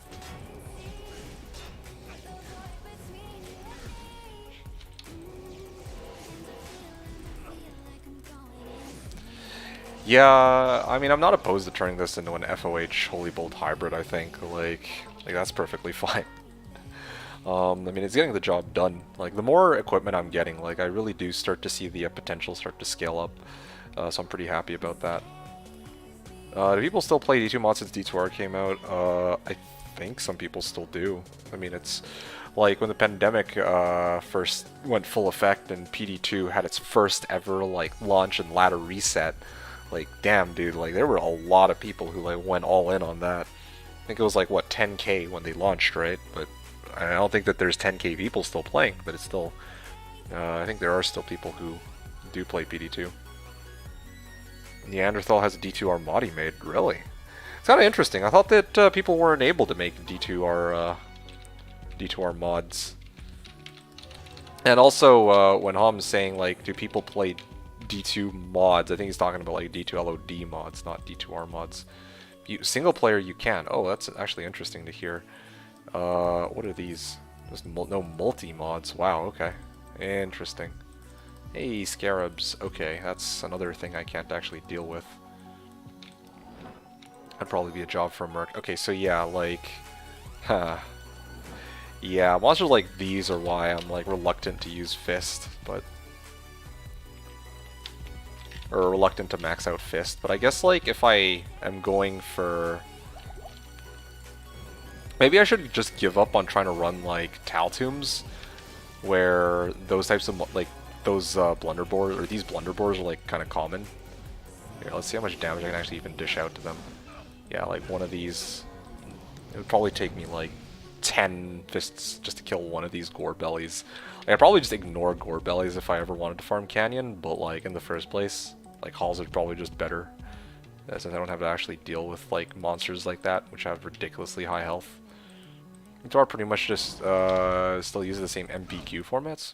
Yeah, I mean, I'm not opposed to turning this into an FOH Holy Bolt hybrid, I think. Like that's perfectly fine. I mean, it's getting the job done. Like, the more equipment I'm getting, like, I really do start to see the potential start to scale up. So I'm pretty happy about that. Do people still play D2 mods since D2R came out? I think some people still do. I mean, it's like when the pandemic first went full effect and PD2 had its first ever like launch and ladder reset. Like, damn, dude, like there were a lot of people who like went all in on that. I think it was like what 10K when they launched, right? But I don't think that there's 10K people still playing, but it's still. I think there are still people who do play PD2. Neanderthal has a D2R mod he made. Really? It's kind of interesting. I thought that people weren't able to make D2R mods. And also, when Hom's saying like, do people play D2 mods? I think he's talking about like D2 LOD mods, not D2R mods. Single player, you can. Oh, that's actually interesting to hear. What are these? There's no multi mods. Wow. Okay. Interesting. Hey, Scarabs. Okay, that's another thing I can't actually deal with. That'd probably be a job for Merc. Okay, so yeah, like... yeah, monsters like these are why I'm, like, reluctant to use Fist, but... Or reluctant to max out Fist, but I guess, like, if I am going for... Maybe I should just give up on trying to run, like, Taltombs, where those types of, like, those blunderbores, or these blunderbores are like kind of common. Here, let's see how much damage I can actually even dish out to them. Yeah, like one of these, it would probably take me like 10 fists just to kill one of these gore bellies. Like, I'd probably just ignore gore bellies if I ever wanted to farm Canyon, but like in the first place, like Halls are probably just better. Since I don't have to actually deal with like monsters like that, which have ridiculously high health. So I pretty much just still use the same MPQ formats.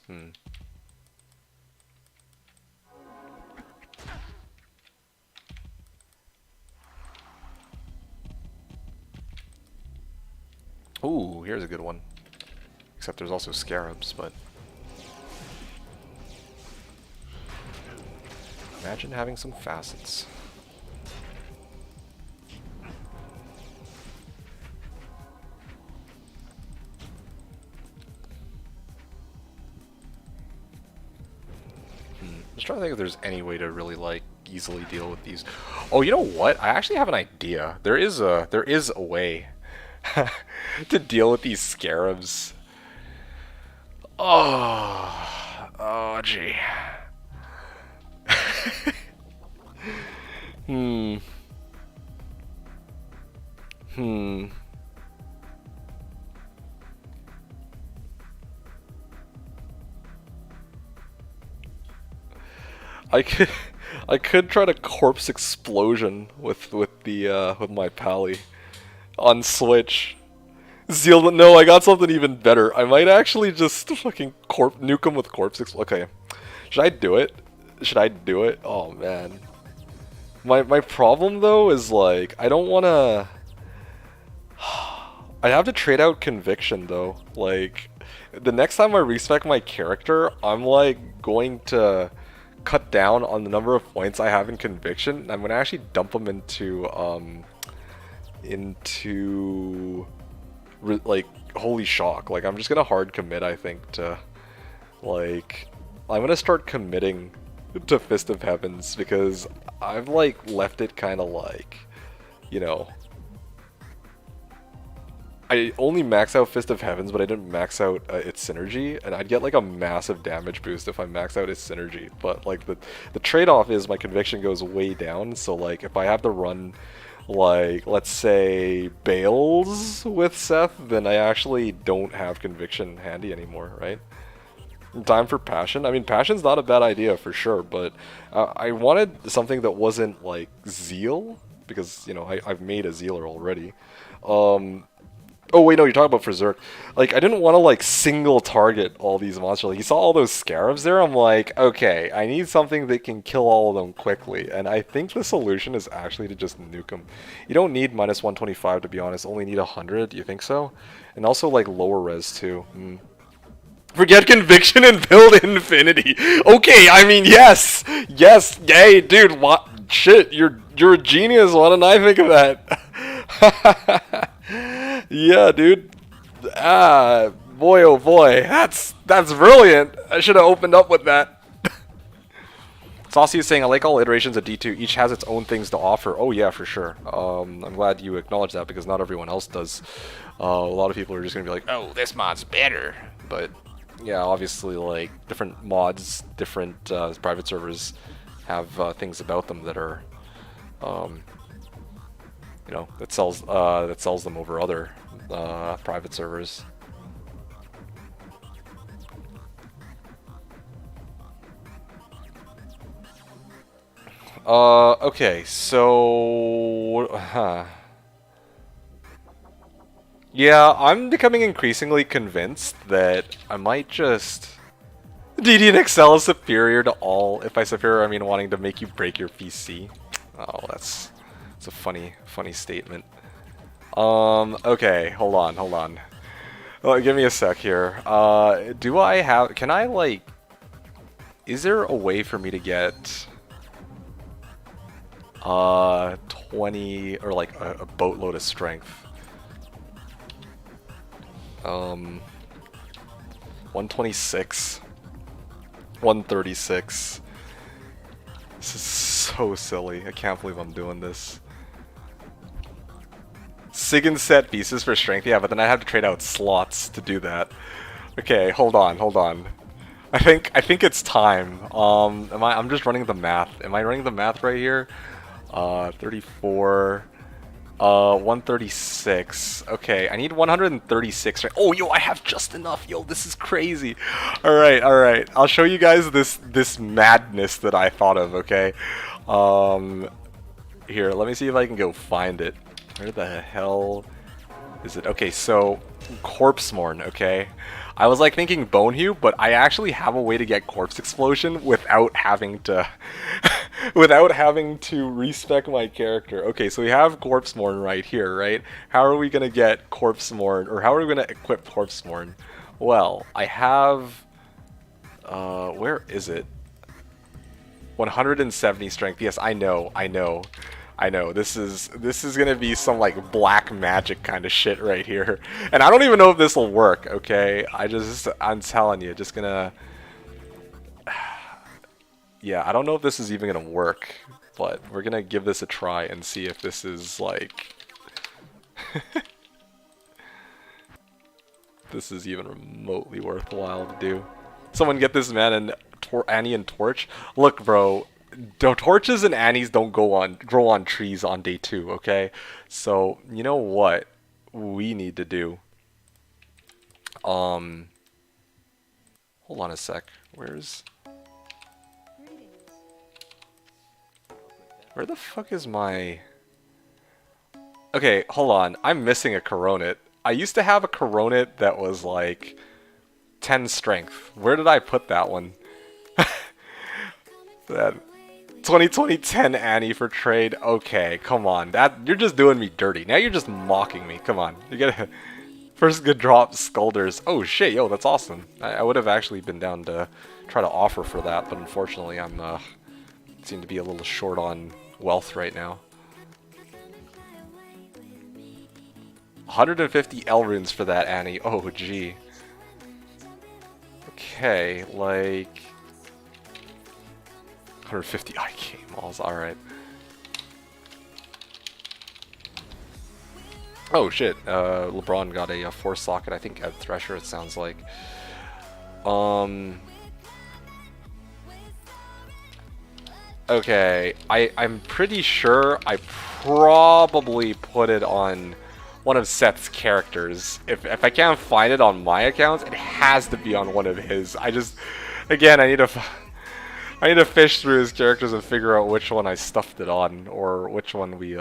Ooh, here's a good one. Except there's also Scarabs, but... Imagine having some facets. Just trying to think if there's any way to really, like, easily deal with these. Oh, you know what? I actually have an idea. There is a way to deal with these Scarabs. Oh, gee. I could try to corpse explosion with my pally on Switch. Zeal, no, I got something even better. I might actually just fucking nuke him with corpse explosion. Okay, should I do it? Should I do it? Oh man, my problem though is like I don't wanna. I have to trade out conviction though. Like the next time I respec my character, I'm like going to cut down on the number of points I have in conviction. I'm gonna actually dump them into like holy shock. Like I'm just gonna hard commit, I think, to like I'm gonna start committing to Fist of Heavens because I've like left it kind of like, you know, I only max out Fist of Heavens, but I didn't max out its synergy, and I'd get like a massive damage boost if I max out its synergy. But like the trade-off is my conviction goes way down. So like if I have to run like let's say Bales with Seth, then I actually don't have conviction handy anymore, right? Time for passion. I mean, passion's not a bad idea for sure, but I wanted something that wasn't like zeal because you know I've made a zealer already. Um, Oh wait, no, you're talking about Berserk. Like, I didn't want to like single target all these monsters. Like, you saw all those scarabs there. I'm like, okay, I need something that can kill all of them quickly. And I think the solution is actually to just nuke them. You don't need minus 125 to be honest. Only need 100. Do you think so? And also like lower res too. Forget conviction and build infinity. Okay, I mean yes, yes, yay, dude. What shit? You're a genius. Why didn't I think of that? Yeah, dude. Ah, boy, oh boy, that's brilliant. I should have opened up with that. Saucy is saying, I like all iterations of D2. Each has its own things to offer. Oh yeah, for sure. I'm glad you acknowledge that because not everyone else does. A lot of people are just gonna be like, oh, this mod's better. But yeah, obviously, like different mods, different private servers have things about them that are, you know, that sells them over other private servers. Okay, so yeah, I'm becoming increasingly convinced that I might just DD and Excel is superior to all. If by superior I mean wanting to make you break your PC. Oh, that's a funny statement. Okay, hold on. Well, give me a sec here. Do I have? Can I like? Is there a way for me to get 20 or like a boatload of strength? 126, 136. This is so silly. I can't believe I'm doing this. Sig set pieces for strength, yeah, but then I have to trade out slots to do that. Okay, hold on. I think it's time. I'm just running the math. Am I running the math right here? 34, 136. Okay, I need 136. Right? Oh, yo, I have just enough. Yo, this is crazy. All right. I'll show you guys this madness that I thought of. Okay. Here, let me see if I can go find it. Where the hell is it? Okay, so Corpsemorn, okay? I was like thinking Bonehew, but I actually have a way to get Corpse Explosion without having to without having to respec my character. Okay, so we have Corpsemorn right here, right? How are we gonna get Corpsemorn, or how are we gonna equip Corpsemorn? Well, I have where is it? 170 strength. Yes, I know. This is gonna be some like black magic kind of shit right here, and I don't even know if this will work. Okay, I'm telling you, just gonna. Yeah, I don't know if this is even gonna work, but we're gonna give this a try and see if this is like. This is even remotely worthwhile to do. Someone get this man and Annie and Torch. Look, bro. Torches and Annies don't grow on trees on day 2, okay? So, you know what we need to do? Hold on a sec. Where the fuck is my... Okay, hold on. I'm missing a Coronet. I used to have a Coronet that was like 10 strength. Where did I put that one? That 2010 Annie for trade. Okay, come on. You're just doing me dirty. Now you're just mocking me. Come on. You gotta first good drop Skulders. Oh shit, yo, that's awesome. I would have actually been down to try to offer for that, but unfortunately I'm seem to be a little short on wealth right now. 150 L runes for that Annie. Oh gee. Okay, like 150 IK malls, alright. Oh shit, LeBron got a 4 socket, I think, at Thresher, it sounds like. Um. Okay, I'm pretty sure I probably put it on one of Seth's characters. If I can't find it on my account, it has to be on one of his. Again, I need to fish through his characters and figure out which one I stuffed it on, or which one we,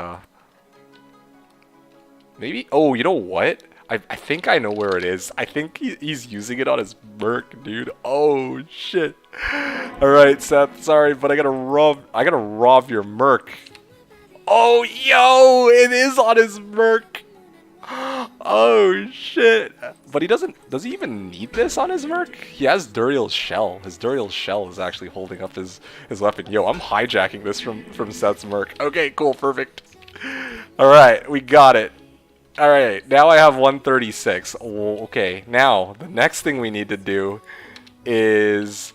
maybe? Oh, you know what? I think I know where it is. I think he's using it on his Merc, dude. Oh, shit. Alright, Seth, sorry, but I gotta rob your Merc. Oh, yo! It is on his Merc! Oh, shit. But does he even need this on his Merc? He has Duriel's Shell. His Duriel's Shell is actually holding up his weapon. Yo, I'm hijacking this from Seth's Merc. Okay, cool, perfect. Alright, we got it. Alright, now I have 136. Okay, now, the next thing we need to do is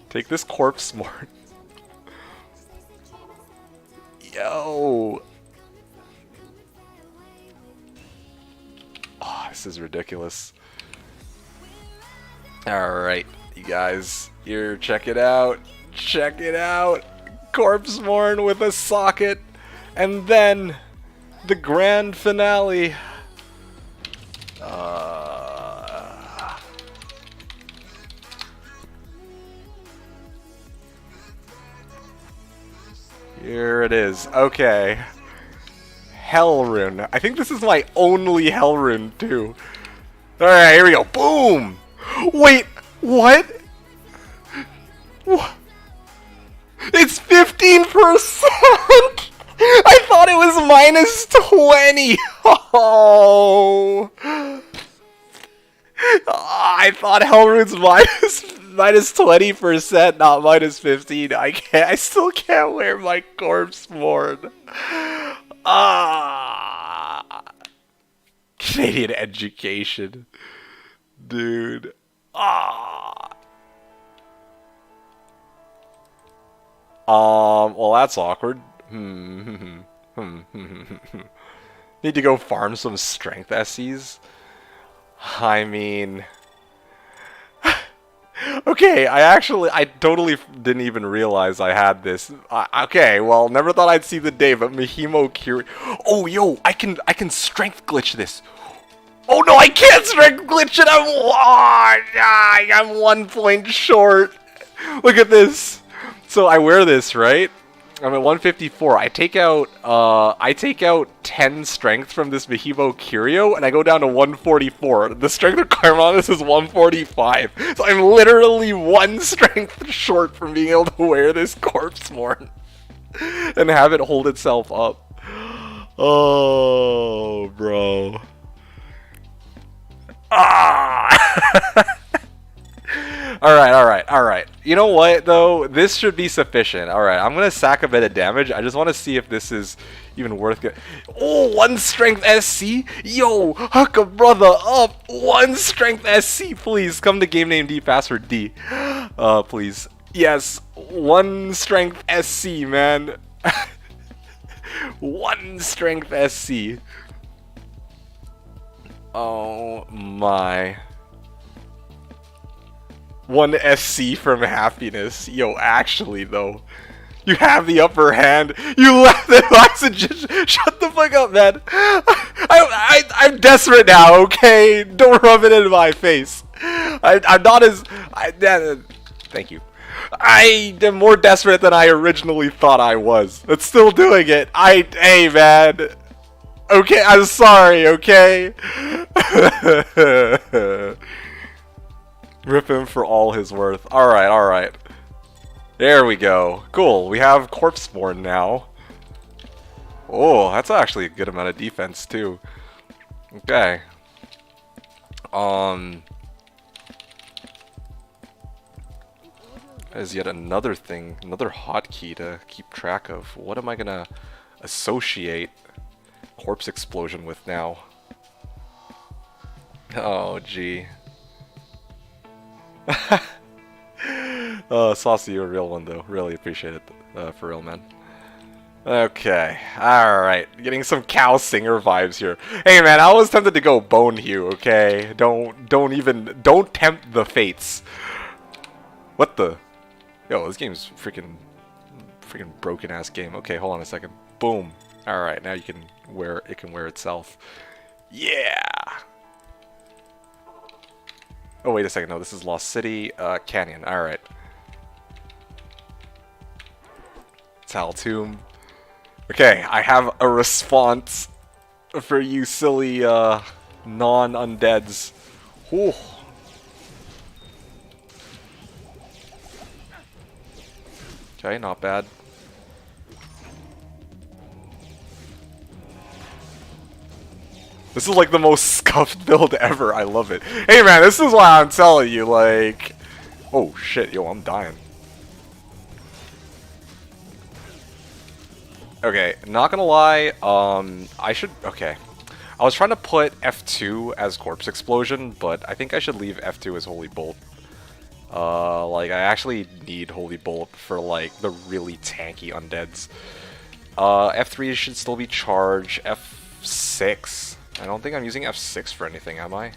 take this corpse smart. Yo! Oh, this is ridiculous. Alright, you guys, here, check it out. Check it out! Corpsemorn with a socket, and then the grand finale. Here it is. Okay. Hell rune. I think this is my only hell rune too. Alright, here we go. Boom! Wait, what? What? It's 15%! I thought it was minus 20! Oh! I thought Hellrune's minus 20%, not minus 15. I still can't wear my Corpsemorn. Ah! Canadian education. Dude. Ah! Well, that's awkward. Need to go farm some strength SCs? I mean... Okay, I totally didn't even realize I had this. Okay, well, never thought I'd see the day, but Mahimo Curie... Oh, yo, I can strength glitch this. Oh no, I can't strength glitch it! I'm 1 point short. Look at this. So I wear this, right? I'm at 154. I take out 10 strength from this Mahimo Curio, and I go down to 144. The strength requirement on this is 145. So I'm literally 1 strength short from being able to wear this Corpsemorn and have it hold itself up. Oh, bro. Ah! Alright. You know what, though? This should be sufficient. Alright, I'm gonna sack a bit of damage. I just want to see if this is even worth it. Oh, 1 strength SC? Yo, hook a brother up. 1 strength SC, please. Come to game name D, password D. Please. Yes, 1 strength SC, man. 1 strength SC. Oh, my. 1 SC from happiness. Yo, actually, though. You have the upper hand. You left the oxygen. Shut the fuck up, man. I'm desperate now, okay? Don't rub it in my face. I'm not as... thank you. I am more desperate than I originally thought I was. But still doing it. Hey, man. Okay, I'm sorry, okay? Rip him for all his worth. Alright. There we go. Cool, we have Corpsemorn now. Oh, that's actually a good amount of defense, too. Okay. There's yet another thing, another hotkey to keep track of. What am I gonna associate Corpse Explosion with now? Oh, gee. Saucy, you're a real one, though. Really appreciate it, for real, man. Okay, alright. Getting some cow singer vibes here. Hey man, I was tempted to go bone hue, okay? Don't tempt the fates. What the? Yo, this game's freaking broken ass game. Okay, hold on a second. Boom. Alright, now you can wear it can wear itself. Yeah! Oh wait a second, no, this is Lost City, Canyon, alright. Tal Tomb. Okay, I have a response for you silly, non-undeads. Whew. Okay, not bad. This is like the most scuffed build ever. I love it. Hey man, this is why I'm telling you, like... Oh shit, yo, I'm dying. Okay, not gonna lie, I should... Okay. I was trying to put F2 as Corpse Explosion, but I think I should leave F2 as Holy Bolt. Like, I actually need Holy Bolt for, like, the really tanky undeads. F3 should still be charged. F6. I don't think I'm using F6 for anything, am I?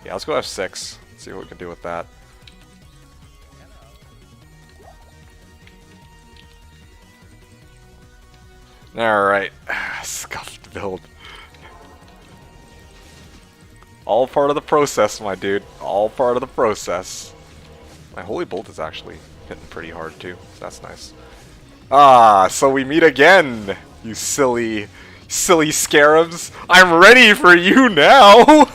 Yeah, let's go F6. Let's see what we can do with that. Alright. Scuffed build. All part of the process, my dude. All part of the process. My Holy Bolt is actually hitting pretty hard, too. So that's nice. Ah, so we meet again, you silly scarabs. I'm ready for you now!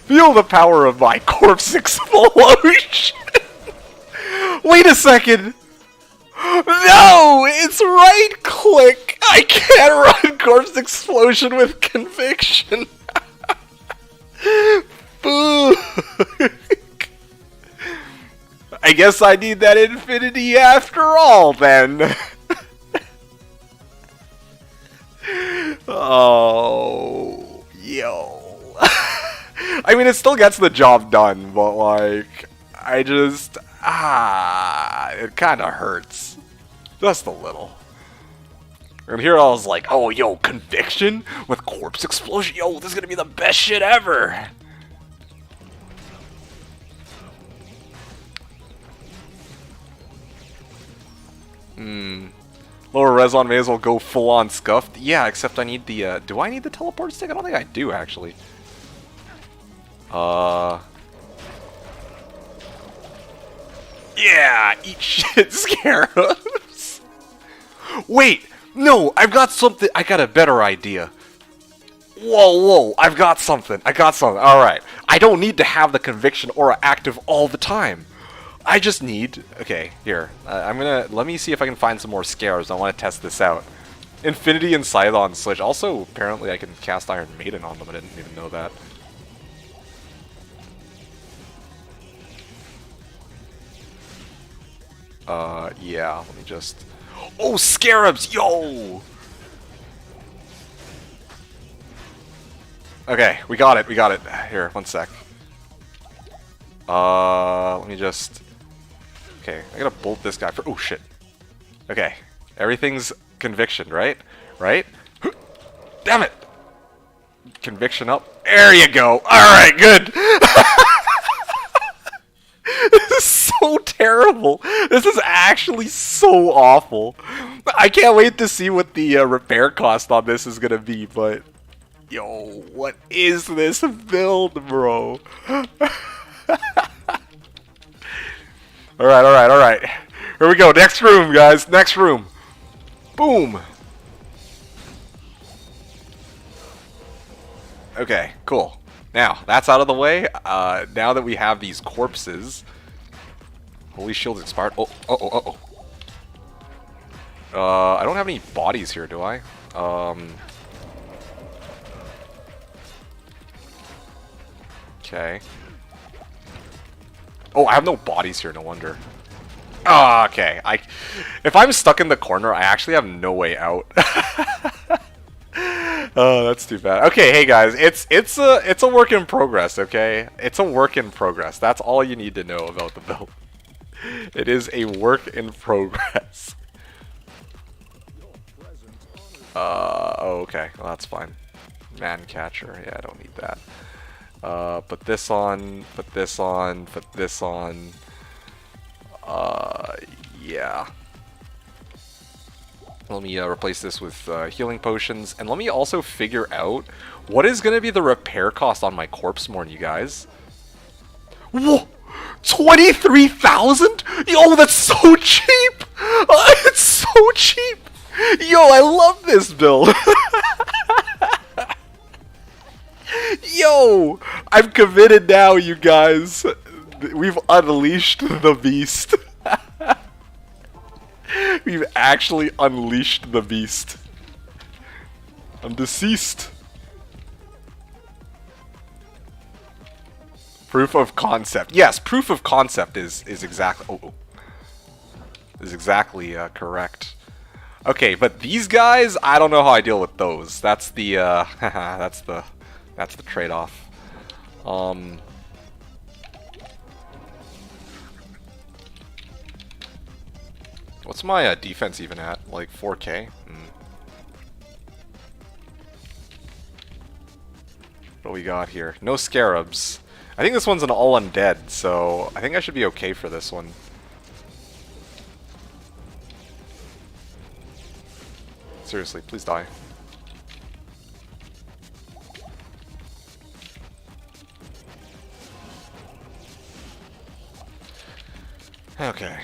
Feel the power of my corpse explosion! Wait a second! No! It's right click! I can't run corpse explosion with conviction! Boo! I guess I need that infinity after all, then. Oh, yo. I mean, it still gets the job done, but like, it kind of hurts. Just a little. And here I was like, oh, yo, conviction with corpse explosion? Yo, this is gonna be the best shit ever. Lower res on may as well go full on scuffed. Yeah, except I need the, do I need the teleport stick? I don't think I do, actually. Yeah, eat shit, scarabs. Wait, no, I've got something, I got a better idea. Whoa, I've got something, alright. I don't need to have the conviction aura active all the time. I just need... Okay, here. Let me see if I can find some more scares. I want to test this out. Infinity and Scython Switch. Also, apparently I can cast Iron Maiden on them. I didn't even know that. Yeah. Let me just... Oh, Scarabs! Yo! Okay, we got it. Here, one sec. Let me just... Okay, I gotta bolt this guy for... Oh, shit. Okay. Everything's conviction, right? Right? Damn it! Conviction up. There you go! Alright, good! This is so terrible! This is actually so awful! I can't wait to see what the repair cost on this is gonna be, but... Yo, what is this build, bro? Alright. Here we go. Next room, guys. Next room. Boom. Okay, cool. Now, that's out of the way. Now that we have these corpses... Holy Shield's expired. Oh. I don't have any bodies here, do I? Okay. Oh, I have no bodies here, no wonder. Oh, okay. If I'm stuck in the corner, I actually have no way out. Oh, that's too bad. Okay, hey guys, it's a work in progress, okay? It's a work in progress. That's all you need to know about the build. It is a work in progress. Oh, okay. Well, that's fine. Man catcher. Yeah, I don't need that. Put this on, put this on, put this on. Yeah. Let me replace this with healing potions, and let me also figure out what is going to be the repair cost on my corpse morn, you guys. Whoa! 23,000? Yo, that's so cheap! It's so cheap! Yo, I love this build! Yo! I'm committed now, you guys! We've unleashed the beast. We've actually unleashed the beast. I'm deceased. Proof of concept. Yes, proof of concept is exactly is exactly correct. Okay, but these guys, I don't know how I deal with those. That's the that's the trade-off. What's my defense even at? Like 4K? What do we got here? No scarabs. I think this one's an all undead, so I think I should be okay for this one. Seriously, please die. Okay.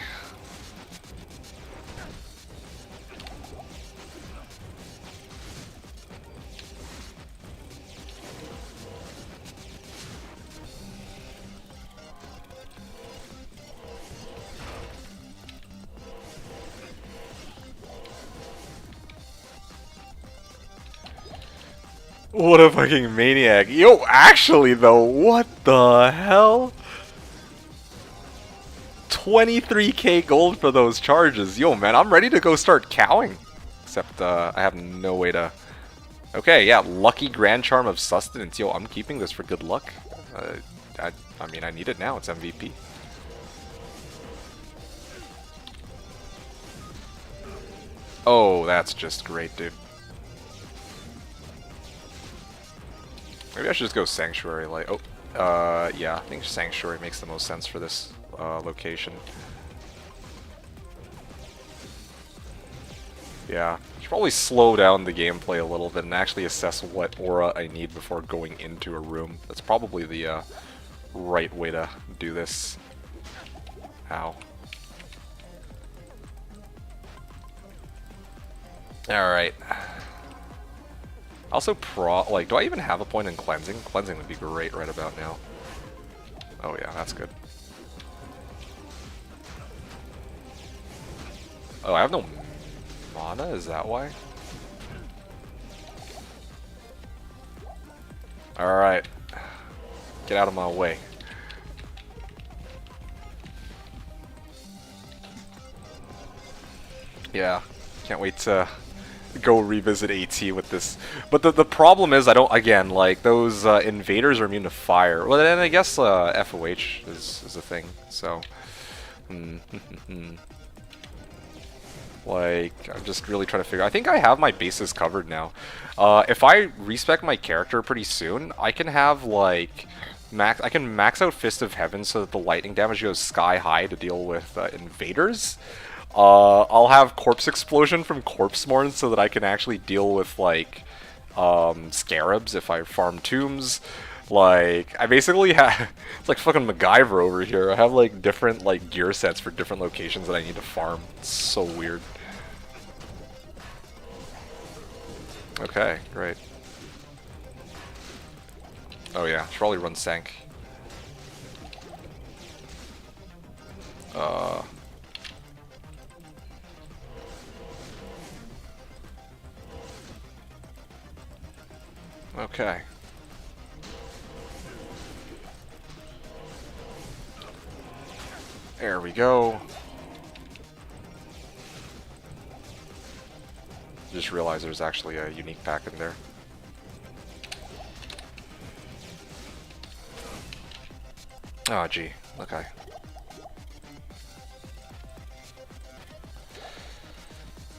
What a fucking maniac. Yo, actually though, what the hell? 23k gold for those charges. Yo, man, I'm ready to go start cowing. Except, I have no way to... Okay, yeah, Lucky Grand Charm of Sustenance. Yo, I'm keeping this for good luck. I mean, I need it now. It's MVP. Oh, that's just great, dude. Maybe I should just go Sanctuary Light. Oh, yeah, I think Sanctuary makes the most sense for this location. Yeah, should probably slow down the gameplay a little bit and actually assess what aura I need before going into a room. That's probably the right way to do this. Ow. Alright. Also, do I even have a point in cleansing? Cleansing would be great right about now. Oh yeah, that's good. Oh, I have no mana? Is that why? Alright. Get out of my way. Yeah, can't wait to go revisit AT with this. But the problem is, I don't, again, like, those invaders are immune to fire. Well, then I guess FOH is a thing, so... Like, I'm just really trying to figure... I think I have my bases covered now. If I respec my character pretty soon, I can have, like... I can max out Fist of Heaven so that the lightning damage goes sky high to deal with invaders. I'll have Corpse Explosion from Corpse Morn so that I can actually deal with, like, Scarabs if I farm Tombs. Like, I basically have... It's like fucking MacGyver over here. I have, like, different, like, gear sets for different locations that I need to farm. It's so weird. Okay, great. Oh yeah, should probably run Sank. Okay. There we go. Just realized there's actually a unique pack in there. Oh, gee. Okay.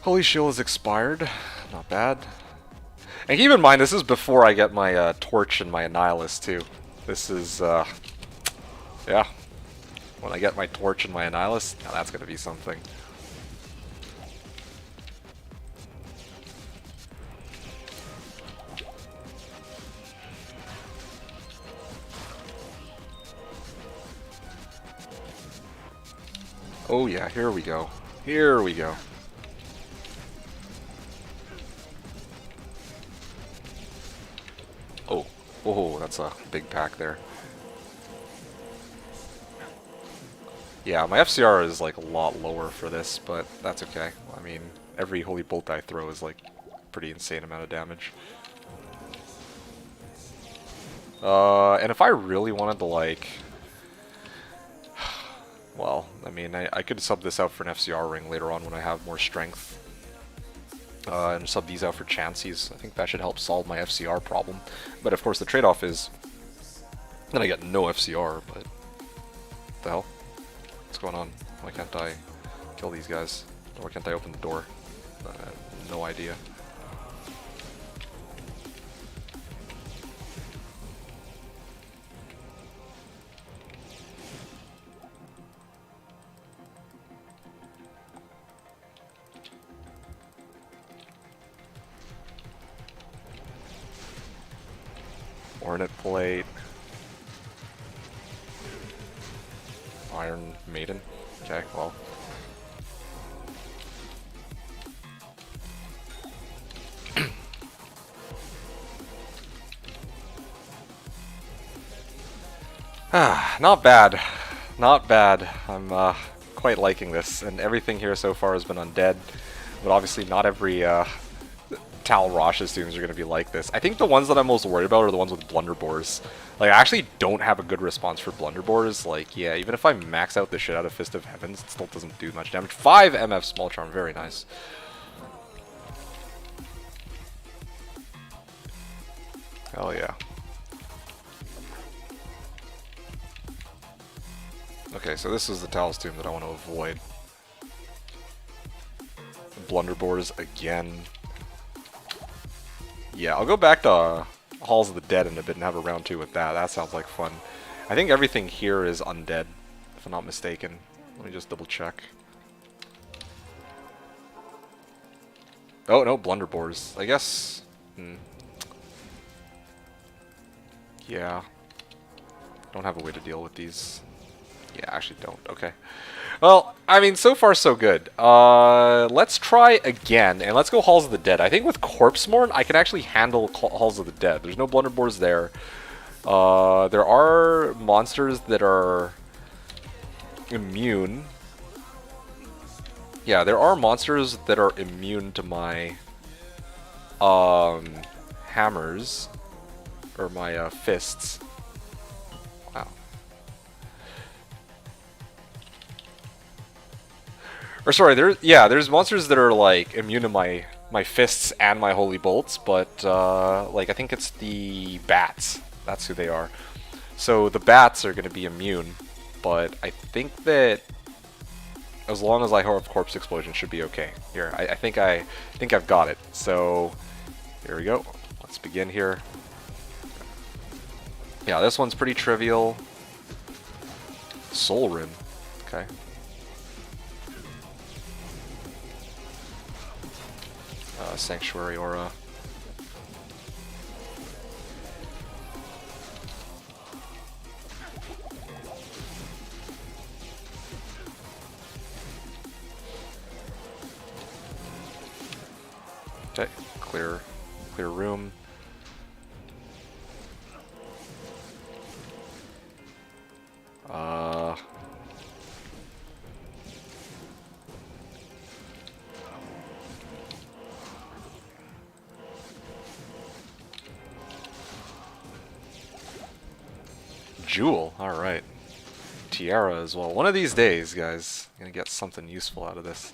Holy Shield is expired. not bad. And keep in mind, this is before I get my Torch and my Annihilus, too. This is, yeah. When I get my Torch and my Annihilus, now that's gonna be something. Oh yeah, here we go. Here we go. Oh, that's a big pack there. Yeah, my FCR is like a lot lower for this, but that's okay. I mean, every Holy Bolt I throw is like pretty insane amount of damage. And if I really wanted to like... Well, I mean, I could sub this out for an FCR ring later on when I have more strength. And sub these out for Chanseys. I think that should help solve my FCR problem. But of course the trade-off is then I get no FCR, but what the hell? What's going on? Why can't I kill these guys? Why can't I open the door? I have no idea. Hornet Plate. Iron Maiden. Okay, well. Not bad. Not bad. I'm quite liking this, and everything here so far has been undead. But obviously not every Tal Rosh's students are going to be like this. I think the ones that I'm most worried about are the ones with Blunderbores. Like, I actually don't have a good response for Blunderbores. Like, yeah, even if I max out the shit out of Fist of Heavens, it still doesn't do much damage. 5 MF Small Charm, very nice. Hell yeah. Okay, so this is the Tal's Tomb that I want to avoid. Blunderbores again. Yeah, I'll go back to Halls of the Dead in a bit and have a round 2 with that. That sounds like fun. I think everything here is undead, if I'm not mistaken. Let me just double check. Oh, no, Blunderbores. I guess... Yeah. Don't have a way to deal with these. Yeah, actually don't. Okay. Well, I mean, so far so good. Let's try again, and let's go Halls of the Dead. I think with Corpsemorn, I can actually handle Halls of the Dead. There's no Blunderbores there. There are monsters that are immune. Yeah, there are monsters that are immune to my hammers, or my fists. Wow. Or sorry, there's monsters that are like immune to my fists and my holy bolts, but like I think it's the bats. That's who they are. So the bats are going to be immune, but I think that as long as I have Corpse Explosion, should be okay. Here, I think I've got it. So here we go. Let's begin here. Yeah, this one's pretty trivial. Soul Rim. Okay. Sanctuary Aura. Okay, clear room. Jewel, alright. Tiara as well. One of these days, guys, I'm gonna get something useful out of this.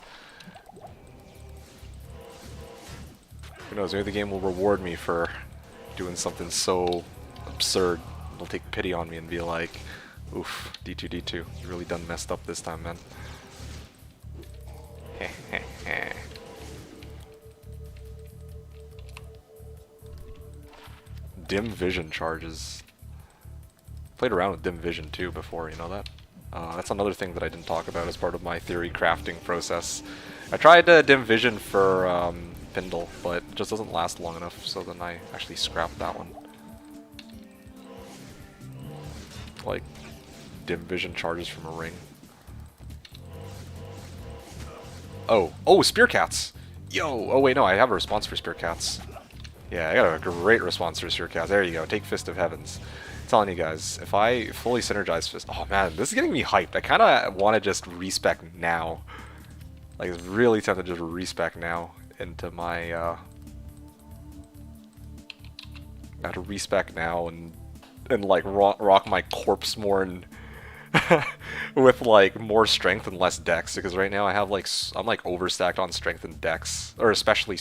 Who knows, maybe the game will reward me for doing something so absurd. It'll take pity on me and be like, oof, D2, you really done messed up this time, man. dim vision charges. Played around with dim vision too before, you know that? That's another thing that I didn't talk about as part of my theory crafting process. I tried dim vision for Pindle, but it just doesn't last long enough, so then I actually scrapped that one. Like, dim vision charges from a ring. Oh, spear cats! Yo! Oh wait, no, I have a response for spear cats. Yeah, I got a great response for spear cats. There you go, take Fist of Heavens. I'm telling you guys, if I fully synergize Fist... Oh man, this is getting me hyped. I kinda want to just respec now. Like, it's really tempted to just respec now into my, I have to respec now and like rock my corpse more and with like more strength and less dex, because right now I have like I'm like overstacked on strength and dex, or especially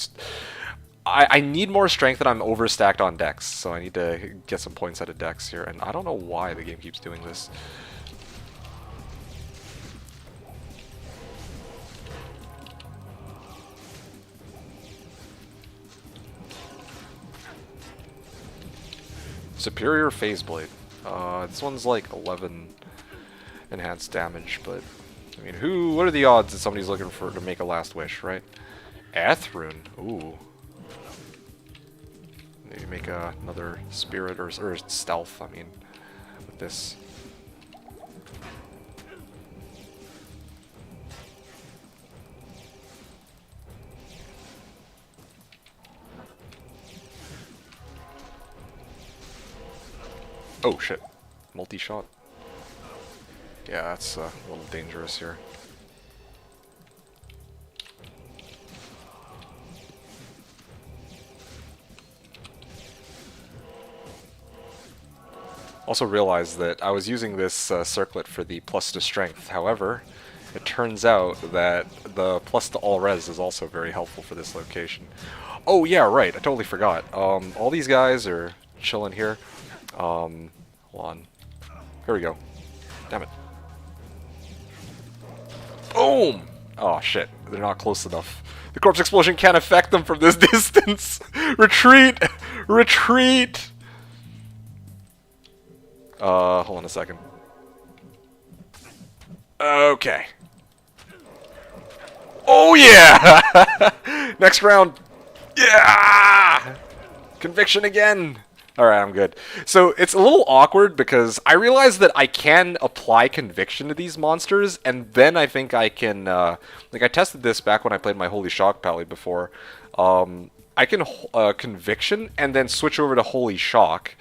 I need more strength and I'm overstacked on dex, so I need to get some points out of dex here, and I don't know why the game keeps doing this. Superior Phase Blade. This one's like 11 enhanced damage, but I mean, what are the odds that somebody's looking to make a last wish, right? Athrun. Ooh. Maybe make another spirit or stealth, I mean, with this. Oh shit. Multi-shot. Yeah, that's a little dangerous here. Also realized that I was using this circlet for the plus to strength. However, it turns out that the plus to all res is also very helpful for this location. Oh yeah, right. I totally forgot. All these guys are chilling here. Hold on. Here we go. Damn it. Boom! Oh shit, they're not close enough. The corpse explosion can't affect them from this distance! Retreat! Retreat! Hold on a second. Okay. Oh yeah! Next round! Yeah! Conviction again! Alright, I'm good. So, it's a little awkward because I realize that I can apply conviction to these monsters, and then I think I can, like I tested this back when I played my Holy Shock Pally before. I can conviction and then switch over to Holy Shock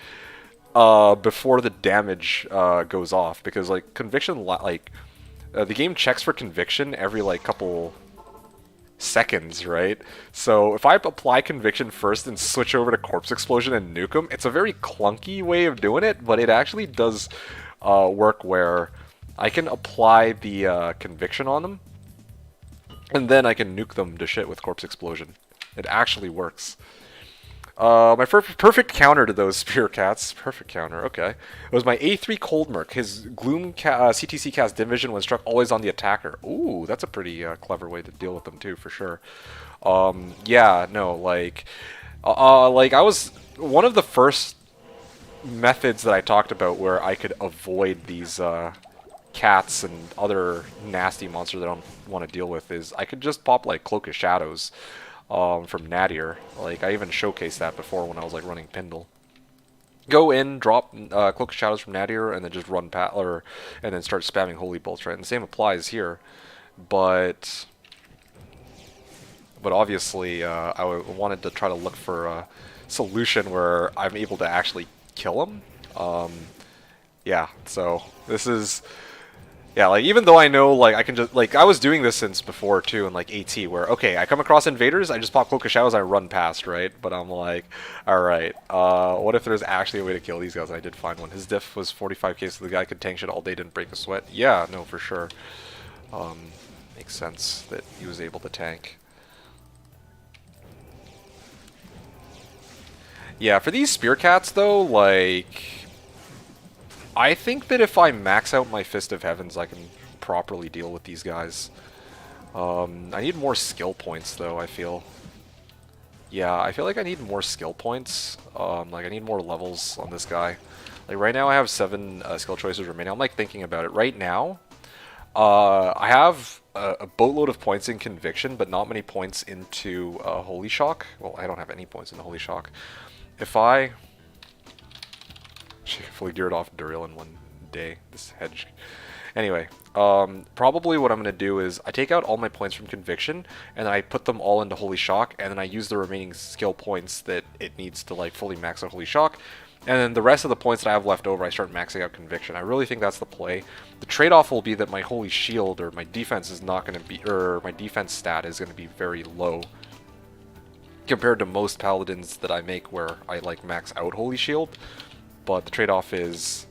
before the damage goes off, because like conviction, the game checks for conviction every like couple seconds, right? So if I apply conviction first and switch over to corpse explosion and nuke them, it's a very clunky way of doing it, but it actually does work where I can apply the conviction on them and then I can nuke them to shit with corpse explosion. It actually works. My perfect counter to those spear cats. Perfect counter, okay. It was my A3 Coldmerc. His Gloom CTC cast Dim Vision when struck always on the attacker. Ooh, that's a pretty clever way to deal with them too, for sure. Yeah, no, like I was one of the first methods that I talked about where I could avoid these cats and other nasty monsters that I don't want to deal with is I could just pop like Cloak of Shadows. From Nadir. Like, I even showcased that before when I was, like, running Pindle. Go in, drop Cloak of Shadows from Nadir, and then just run and then start spamming Holy Bolts, right? And the same applies here. But obviously, I wanted to try to look for a solution where I'm able to actually kill him. Yeah, so this is... Yeah, like, even though I know, like, I can just, like, I was doing this since before, too, in, like, AT, where, okay, I come across invaders, I just pop Cloak of Shadows, I run past, right? But I'm like, alright, what if there's actually a way to kill these guys? And I did find one. His diff was 45k, so the guy could tank shit all day, didn't break a sweat. Yeah, no, for sure. Makes sense that he was able to tank. Yeah, for these spear cats, though, like... I think that if I max out my Fist of Heavens, I can properly deal with these guys. I need more skill points, though, I feel. Yeah, I feel like I need more skill points. Like I need more levels on this guy. Like right now I have 7 skill choices remaining. I'm like thinking about it. Right now, I have a boatload of points in Conviction, but not many points into Holy Shock. Well, I don't have any points into Holy Shock. If I... She fully geared off Duriel in one day. This hedge... Anyway, probably what I'm going to do is I take out all my points from Conviction, and then I put them all into Holy Shock, and then I use the remaining skill points that it needs to like fully max out Holy Shock, and then the rest of the points that I have left over, I start maxing out Conviction. I really think that's the play. The trade-off will be that my Holy Shield, or my defense is not going to be, or my defense stat is going to be very low compared to most Paladins that I make where I like max out Holy Shield, but the trade-off is...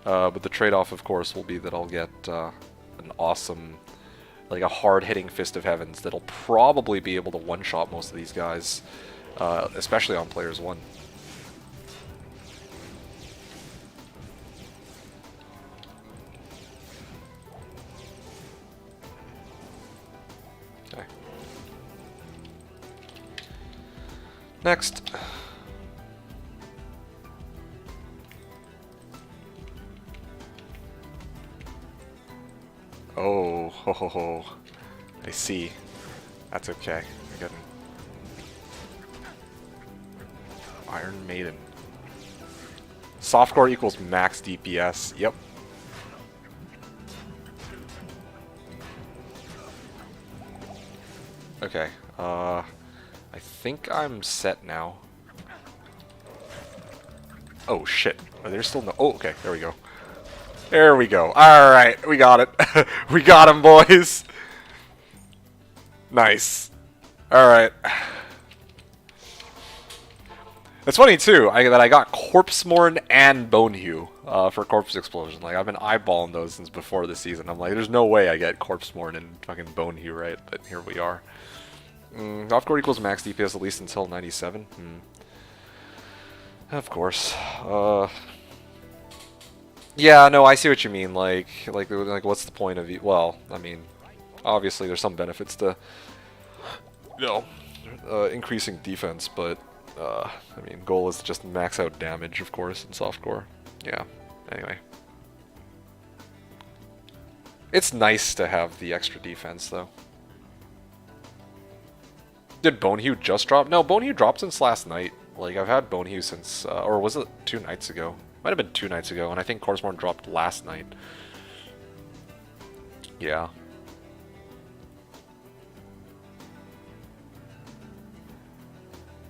but the trade-off, of course, will be that I'll get an awesome, like a hard-hitting Fist of Heavens that'll probably be able to one-shot most of these guys, especially on Players 1. Okay. Next. Oh, ho, ho, ho. I see. That's okay. I got an Iron Maiden. Softcore equals max DPS. Yep. Okay. I think I'm set now. Oh shit. Are there still no... Oh, okay. There we go. There we go. Alright, we got it. We got him, boys. Nice. Alright. It's funny, too, that I got Corpsemorn and Bonehew for Corpse Explosion. Like, I've been eyeballing those since before the season. I'm like, there's no way I get Corpsemorn and fucking Bonehew right, but here we are. Off-court equals max DPS at least until 97. Of course. Yeah, no, I see what you mean. Like, what's the point of it? Well, I mean, obviously there's some benefits to, increasing defense, but I mean, goal is to just max out damage, of course, in softcore. Yeah. Anyway, it's nice to have the extra defense, though. Did Bonehew just drop? No, Bonehew dropped since last night. Like, I've had Bonehew since, or was it 2 nights ago? Might have been 2 nights ago, and I think Corpsemorn dropped last night. Yeah.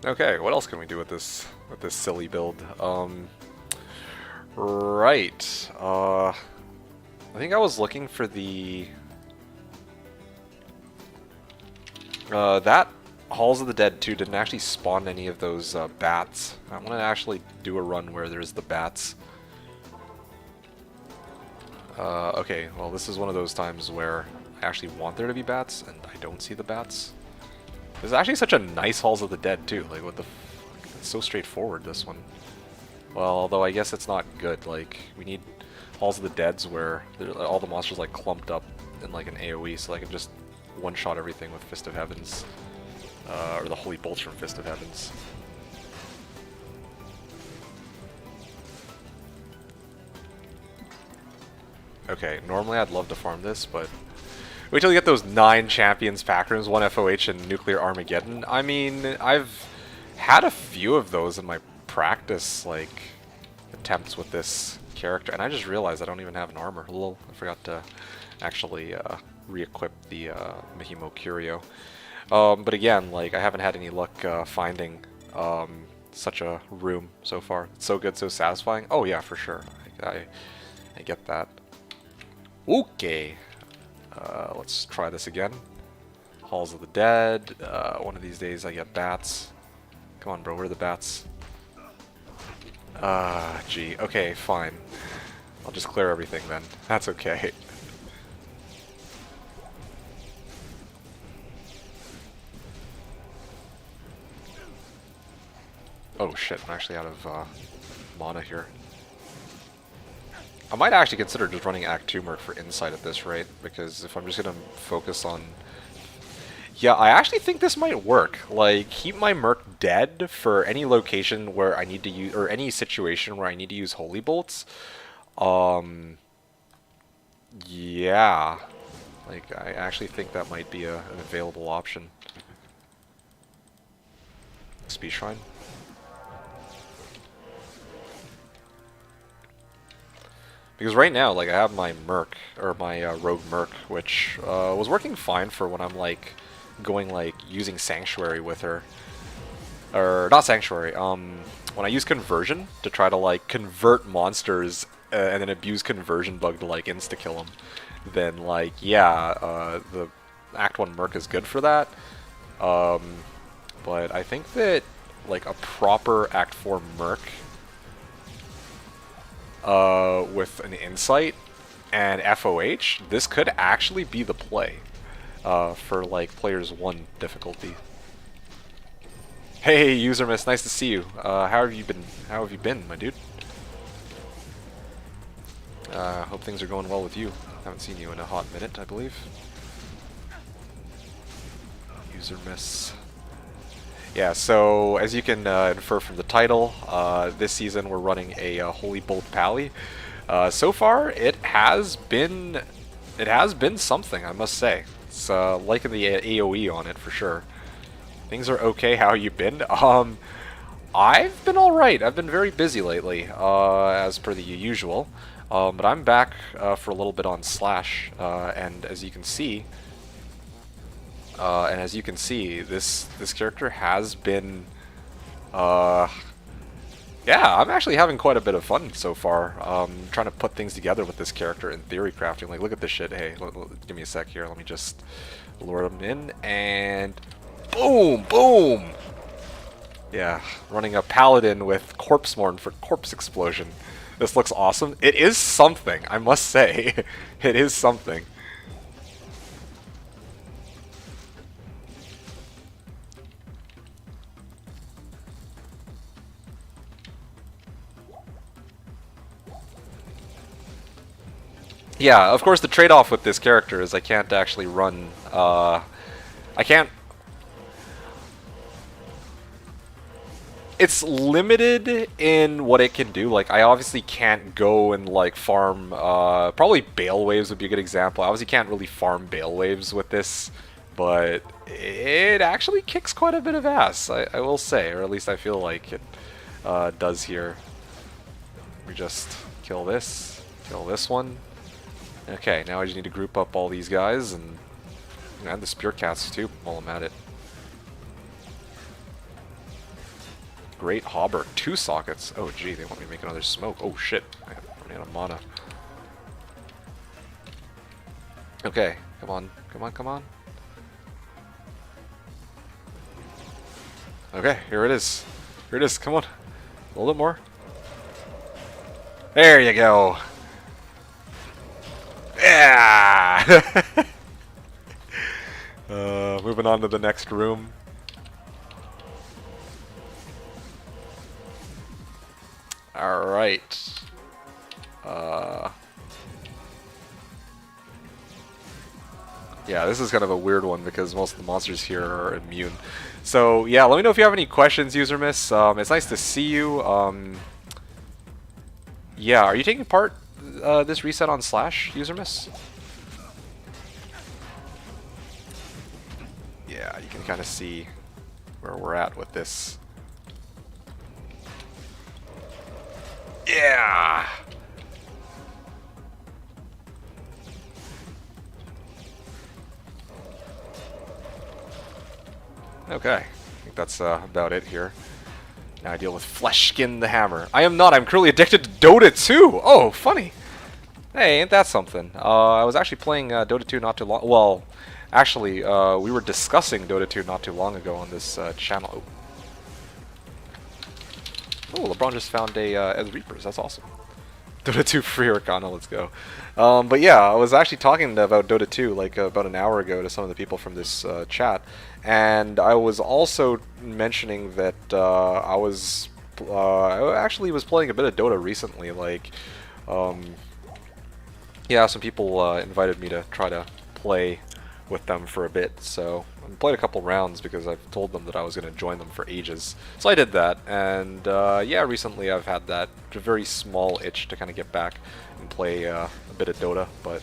Okay, what else can we do with this silly build? Right. I think I was looking for the that Halls of the Dead 2 didn't actually spawn any of those bats. I want to actually do a run where there's the bats. Okay, well this is one of those times where I actually want there to be bats, and I don't see the bats. There's actually such a nice Halls of the Dead too, like what the f... It's so straightforward, this one. Well, although I guess it's not good, like, we need Halls of the Deads where all the monsters like clumped up in like an AoE, so I can just one-shot everything with Fist of Heavens. Or the Holy Bolts from Fist of Heavens. Okay, normally I'd love to farm this, but wait till you get those 9 champions pack rooms, 1 FOH and Nuclear Armageddon. I mean, I've had a few of those in my practice, like, attempts with this character, and I just realized I don't even have an armor. Lol, I forgot to actually re-equip the Mihimo Curio. But again, like, I haven't had any luck finding such a room so far. It's so good, so satisfying. Oh yeah, for sure. I get that. Okay. Let's try this again. Halls of the Dead. One of these days I get bats. Come on, bro. Where are the bats? Gee. Okay, fine. I'll just clear everything then. That's okay. Oh shit, I'm actually out of mana here. I might actually consider just running Act 2 Merc for Insight at this rate, because if I'm just gonna focus on... Yeah, I actually think this might work. Like, keep my Merc dead for any location where I need to use, or any situation where I need to use Holy Bolts. Um, yeah. Like, I actually think that might be an available option. Speed Shrine. Because right now, like, I have my Merc, or my Rogue Merc, which was working fine for when I'm, like, going, like, using Sanctuary with her. Or, not Sanctuary, when I use Conversion to try to, like, convert monsters and then abuse Conversion Bug to, like, insta-kill them, then, like, yeah, the Act 1 Merc is good for that. But I think that, like, a proper Act 4 Merc with an Insight and FOH, this could actually be the play for, like, Players 1 difficulty. Hey, User Miss, nice to see you. How have you been? How have you been, my dude? Hope things are going well with you. Haven't seen you in a hot minute, I believe. User Miss. Yeah, so as you can infer from the title, this season we're running a Holy Bolt Pally. So far, it has been something, I must say. It's liking the AOE on it for sure. Things are okay. How you been? I've been alright. I've been very busy lately, as per the usual. But I'm back for a little bit on Slash, and as you can see, this character has been, yeah, I'm actually having quite a bit of fun so far. Trying to put things together with this character in theory crafting. Like, look at this shit. Hey, give me a sec here. Let me just lure him in and. Boom! Boom! Yeah, running a Paladin with Corpsemorn for Corpse Explosion. This looks awesome. It is something, I must say. It is something. Yeah, of course the trade-off with this character is I can't actually run, I can't. It's limited in what it can do. Like, I obviously can't go and, like, farm, probably Bale Waves would be a good example. I obviously can't really farm Bale Waves with this, but it actually kicks quite a bit of ass, I will say, or at least I feel like it does here. We just kill this one. Okay, now I just need to group up all these guys and the Spear Cats too while I'm at it. Great Hauberk, 2 sockets. Oh gee, they want me to make another smoke. Oh shit, I'm running out of mana. Okay, come on, come on, come on. Okay, here it is. Here it is, come on. A little bit more. There you go. Yeah! Moving on to the next room. Alright. Yeah, this is kind of a weird one because most of the monsters here are immune. So, yeah, let me know if you have any questions, User Miss. It's nice to see you. Yeah, are you taking part this reset on Slash, User Miss? Yeah, you can kind of see where we're at with this. Yeah! Okay, I think that's about it here. Now I deal with Fleshskin the Hammer. I am not, I'm currently addicted to Dota 2! Oh, funny! Hey, ain't that something? I was actually playing Dota 2 not too long. Well, actually, we were discussing Dota 2 not too long ago on this channel. Oh, LeBron just found a Ez Reapers. That's awesome. Dota 2 free Arcana, let's go. But yeah, I was actually talking about Dota 2 like about an hour ago to some of the people from this chat, and I was also mentioning that I actually was playing a bit of Dota recently. Like, yeah, some people invited me to try to play with them for a bit, so played a couple rounds because I've told them that I was going to join them for ages. So I did that, and yeah, recently I've had that very small itch to kind of get back and play a bit of Dota, but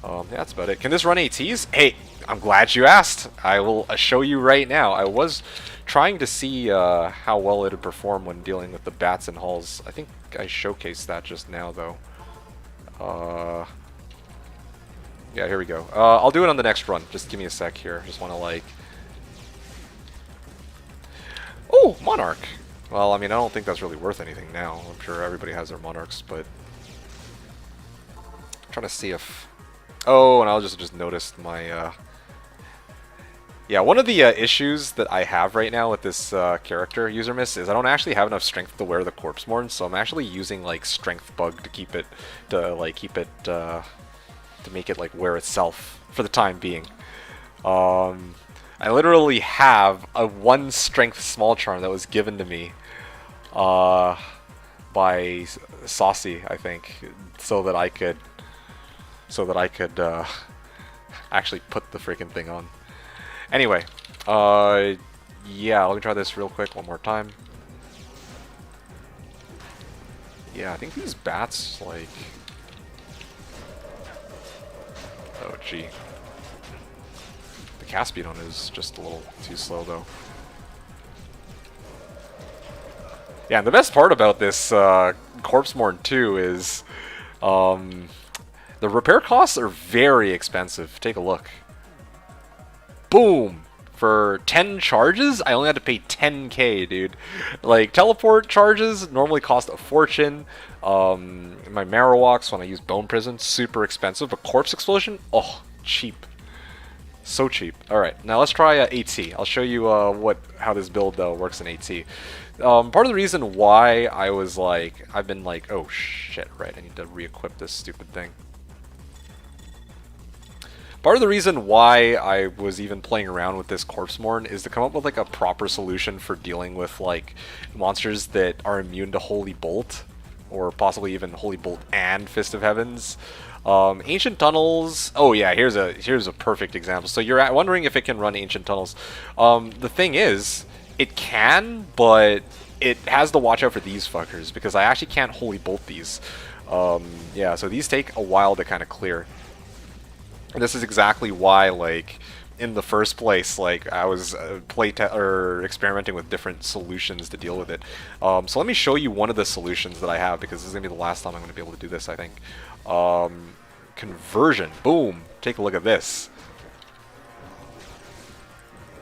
yeah, that's about it. Can this run ATs? Hey, I'm glad you asked. I will show you right now. I was trying to see how well it would perform when dealing with the bats and hulls. I think I showcased that just now, though. Yeah, here we go. I'll do it on the next run. Just give me a sec here. Just want to, like... Oh, Monarch! Well, I mean, I don't think that's really worth anything now. I'm sure everybody has their Monarchs, but... I'm trying to see if... Oh, and I'll just noticed my... Yeah, one of the issues that I have right now with this character, User Miss, is I don't actually have enough strength to wear the Corpse Morn, so I'm actually using, like, Strength Bug to keep it... to make it, like, wear itself for the time being. I literally have a 1 strength small charm that was given to me by Saucy, I think, so that I could actually put the freaking thing on. Anyway, yeah, let me try this real quick one more time. Yeah, I think these bats, like... Oh, gee. The cast speed on it is just a little too slow, though. Yeah, and the best part about this Corpse Morn 2 is the repair costs are very expensive. Take a look. Boom! For 10 charges, I only had to pay 10k, dude. Like, teleport charges normally cost a fortune. My Marowaks, when I use Bone Prison, super expensive. But Corpse Explosion, oh, cheap. So cheap. Alright, now let's try AT. I'll show you how this build works in AT. Part of the reason why I've been like, oh shit, right, I need to re-equip this stupid thing. Part of the reason why I was even playing around with this Corpse Morn is to come up with like a proper solution for dealing with like monsters that are immune to Holy Bolt, or possibly even Holy Bolt and Fist of Heavens. Ancient Tunnels. Oh yeah, here's a perfect example. So you're wondering if it can run Ancient Tunnels. The thing is, it can, but it has to watch out for these fuckers because I actually can't Holy Bolt these. Yeah, so these take a while to kind of clear. And this is exactly why, like, in the first place, like, I was experimenting with different solutions to deal with it. So let me show you one of the solutions that I have, because this is going to be the last time I'm going to be able to do this, I think. Conversion. Boom. Take a look at this.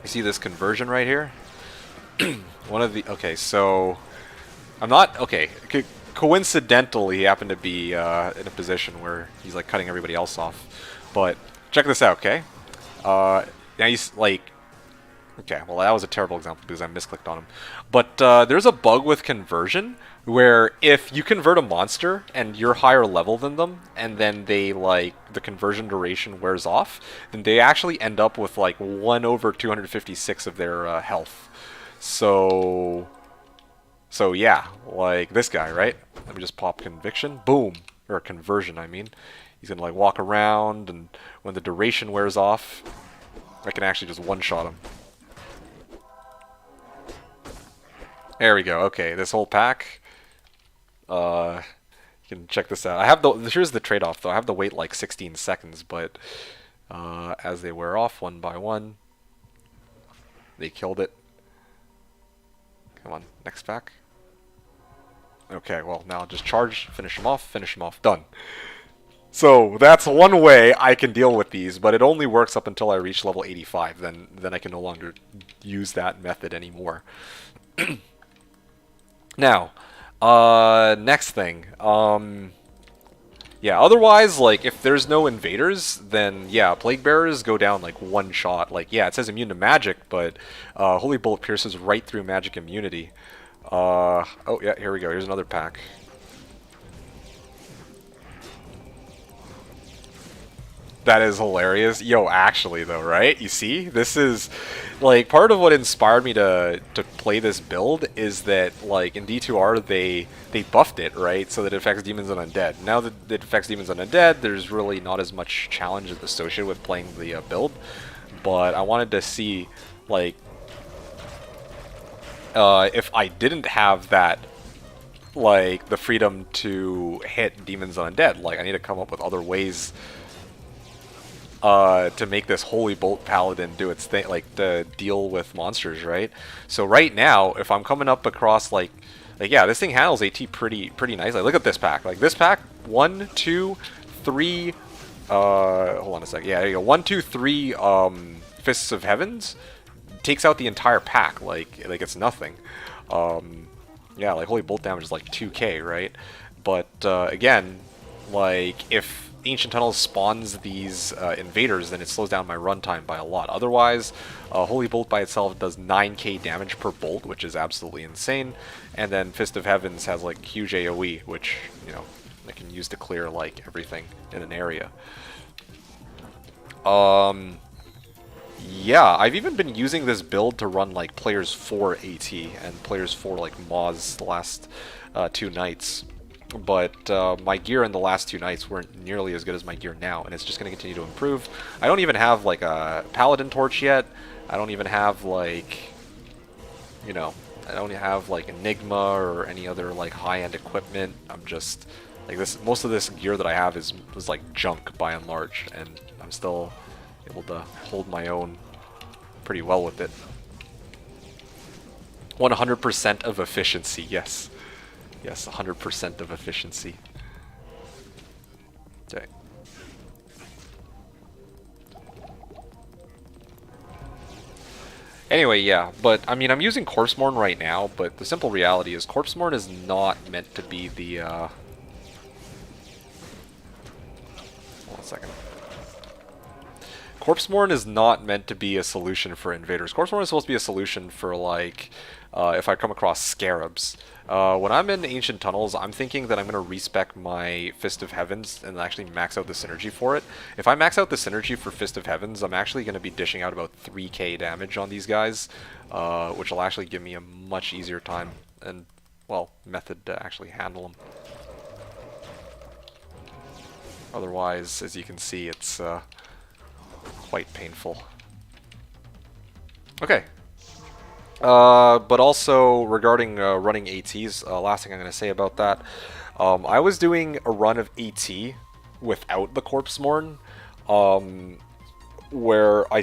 You see this conversion right here? One of the... Okay, so... I'm not... Okay. Coincidentally, he happened to be in a position where he's, like, cutting everybody else off. But check this out, okay? Now he's like... Okay, well that was a terrible example because I misclicked on him. But there's a bug with conversion where if you convert a monster and you're higher level than them, and then they, like, the conversion duration wears off, then they actually end up with, like, 1/256 of their health. So yeah, like this guy, right? Let me just pop Conviction. Boom. Or Conversion, I mean. He's gonna, like, walk around, and when the duration wears off, I can actually just one-shot him. There we go. Okay, this whole pack. You can check this out. I have here's the trade-off, though. I have to wait like 16 seconds, but as they wear off one by one, they killed it. Come on, next pack. Okay, well, now just charge, finish them off, done. So that's one way I can deal with these, but it only works up until I reach level 85. Then I can no longer use that method anymore. Now, next thing. Yeah, otherwise, like, if there's no invaders, then, yeah, Plague Bearers go down, like, one shot. Like, yeah, it says immune to magic, but Holy Bolt pierces right through magic immunity. Oh, yeah, here we go. Here's another pack. That is hilarious. Yo, actually, though, right? You see? This is, like, part of what inspired me to play this build is that, like, in D2R, they buffed it, right? So that it affects demons and undead. Now that it affects demons and undead, there's really not as much challenge associated with playing the build. but I wanted to see, like, if I didn't have that, like, the freedom to hit demons and undead. Like, I need to come up with other ways to make this Holy Bolt Paladin do its thing, like, to deal with monsters, right? So right now, if I'm coming up across, like yeah, this thing handles AT pretty nicely. Look at this pack. Like, this pack, 1, 2, 3, hold on a sec. Yeah, there you go. 1, 2, 3, Fists of Heavens takes out the entire pack, like it's nothing. Yeah, like, Holy Bolt damage is like 2k, right? But, again, like, if Ancient Tunnels spawns these invaders, then it slows down my runtime by a lot. Otherwise, Holy Bolt by itself does 9k damage per bolt, which is absolutely insane. And then Fist of Heavens has, like, huge AoE, which, you know, I can use to clear, like, everything in an area. Yeah, I've even been using this build to run, like, players 4 AT and players 4, like, Moz the last 2 nights. But my gear in the last 2 nights weren't nearly as good as my gear now, and it's just going to continue to improve. I don't even have, like, a Paladin torch yet. I don't even have, like, you know, I don't have, like, Enigma or any other, like, high-end equipment. I'm just, like, this. Most of this gear that I have is like, junk by and large, and I'm still able to hold my own pretty well with it. 100% of efficiency, yes. Yes, 100% of efficiency. Okay. Anyway, yeah, but, I mean, I'm using Corpsemorn right now, but the simple reality is Corpsemorn is not meant to be the, Hold on a second. Corpsemorn is not meant to be a solution for invaders. Corpsemorn is supposed to be a solution for, like, if I come across scarabs. When I'm in Ancient Tunnels, I'm thinking that I'm going to respec my Fist of Heavens and actually max out the synergy for it. If I max out the synergy for Fist of Heavens, I'm actually going to be dishing out about 3k damage on these guys, which will actually give me a much easier time and, well, method to actually handle them. Otherwise, as you can see, it's quite painful. Okay. But also, regarding running ATs, last thing I'm going to say about that, I was doing a run of AT without the Corpsemorn, where I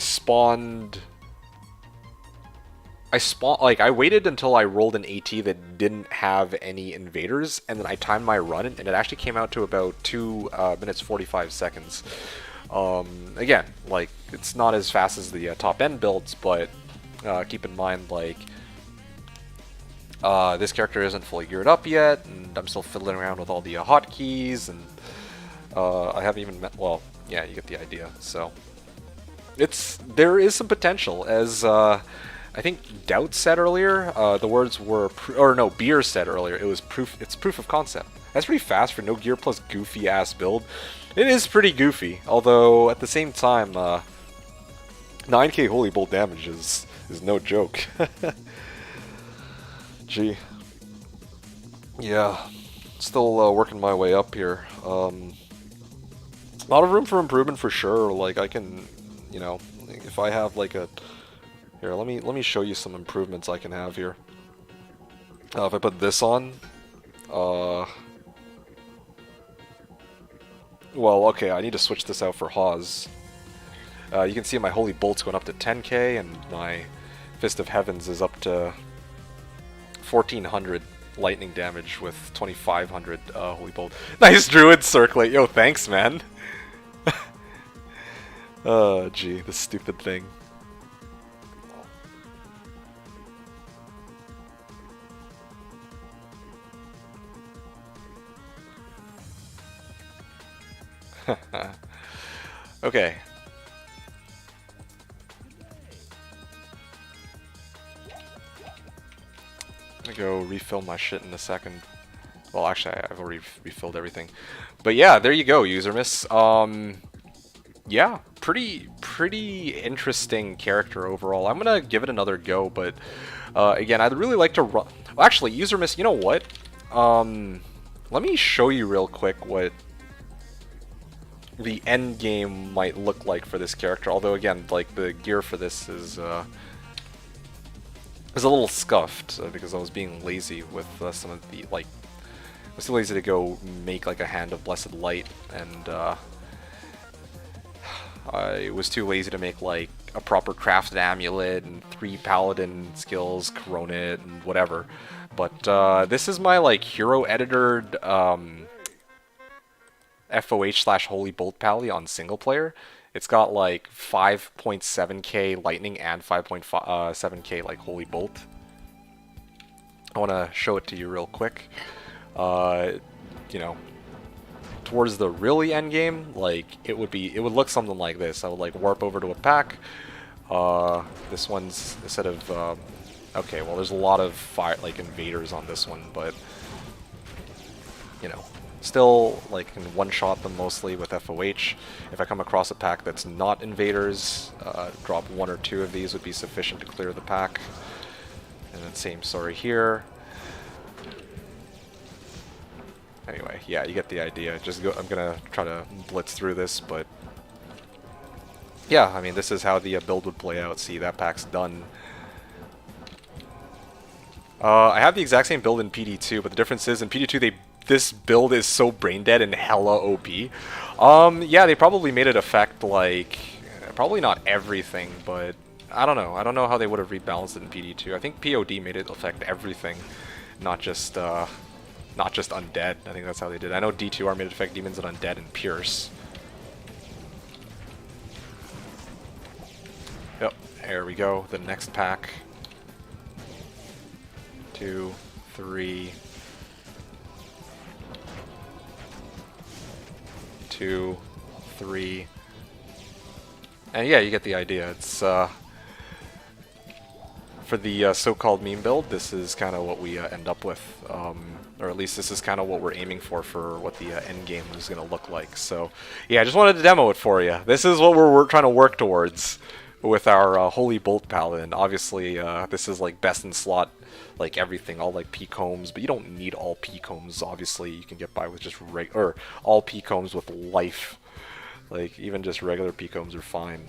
waited until I rolled an AT that didn't have any invaders, and then I timed my run, and it actually came out to about 2 minutes 45 seconds. Again, like, it's not as fast as the top-end builds, but keep in mind, like, this character isn't fully geared up yet, and I'm still fiddling around with all the hotkeys, and I haven't even met, well, yeah, you get the idea. So there is some potential, as I think Doubt said earlier. The words were, Beer said earlier. It's proof of concept. That's pretty fast for no gear plus goofy ass build. It is pretty goofy, although at the same time, 9k Holy Bolt damage is no joke. Gee. Yeah. Still working my way up here. A lot of room for improvement for sure. Like, I can, you know, if I have like a... Here, let me show you some improvements I can have here. If I put this on... Well, okay, I need to switch this out for Hawes. You can see my Holy Bolt's going up to 10k, and my Fist of Heavens is up to 1400 lightning damage with 2500 Holy Bolt. Nice Druid Circlate! Yo, thanks, man! Oh, gee, this stupid thing. Okay. I'm gonna go refill my shit in a second. Well, actually, I've already refilled everything. But yeah, there you go, user miss. Yeah, pretty interesting character overall. I'm gonna give it another go, but again, I'd really like to run. Well, actually, user miss. You know what? Let me show you real quick what the end game might look like for this character. Although again, like the gear for this is a little scuffed because I was being lazy with some of the like. I was too lazy to go make like a Hand of Blessed Light, and I was too lazy to make like a proper crafted amulet and 3 paladin skills, corona it, and whatever. But this is my like hero editored FOH / Holy Bolt Pally on single player. It's got like 5.7k lightning and 5.7k like Holy Bolt. I want to show it to you real quick. You know, towards the really end game, like it would look something like this. I would like warp over to a pack. This one's instead of okay, well there's a lot of fire like invaders on this one, but you know, still like can one-shot them mostly with FOH. If I come across a pack that's not invaders, drop 1 or 2 of these would be sufficient to clear the pack. And then same story here. Anyway, yeah, you get the idea. I'm gonna try to blitz through this, but yeah, I mean, this is how the build would play out. See, that pack's done. I have the exact same build in PD2, but the difference is in PD2 this build is so brain dead and hella OP. Yeah, they probably made it affect like probably not everything, but I don't know. I don't know how they would have rebalanced it in PD2. I think POD made it affect everything, not just undead. I think that's how they did it. I know D2R made it affect demons and undead and pierce. Yep, there we go. The next pack. 2, 3. 2, 3. And yeah, you get the idea. It's for the so-called meme build, this is kind of what we end up with. Or at least this is kind of what we're aiming for what the end game is going to look like. So yeah, I just wanted to demo it for you. This is what we're trying to work towards with our Holy Bolt Paladin. Obviously, this is like best in slot, like everything, all like P-combs, but you don't need all P-combs. Obviously, you can get by with just or all P-combs with life. Like even just regular P-combs are fine.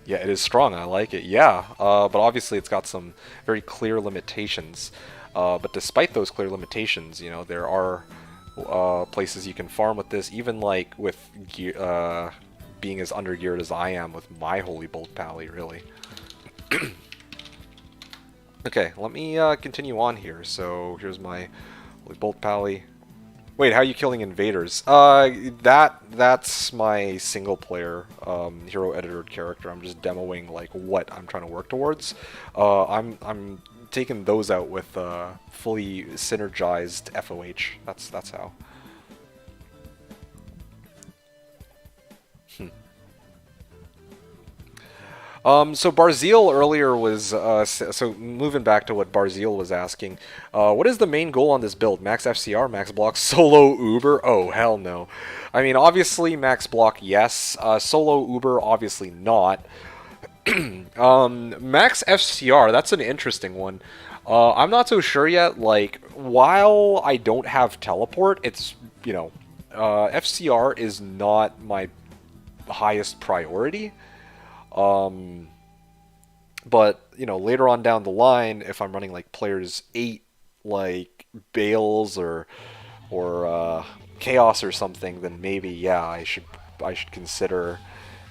Yeah, it is strong. I like it. Yeah, but obviously it's got some very clear limitations. But despite those clear limitations, you know, there are places you can farm with this. Even like with gear, being as under-geared as I am with my Holy Bolt Pally, really. Okay, let me continue on here. So here's my Holy Bolt Pally. Wait, how are you killing invaders? That's my single player hero edited character. I'm just demoing like what I'm trying to work towards. I'm taking those out with fully synergized FOH. That's how. So Barzeel earlier was, so moving back to what Barzeel was asking, what is the main goal on this build? Max FCR, max block, solo Uber? Oh, hell no. I mean, obviously max block, yes. Solo Uber, obviously not. Max FCR, that's an interesting one. I'm not so sure yet. Like, while I don't have teleport, it's, you know, FCR is not my highest priority. But, you know, later on down the line, if I'm running like players 8, like Bales or Chaos or something, then maybe, yeah, I should consider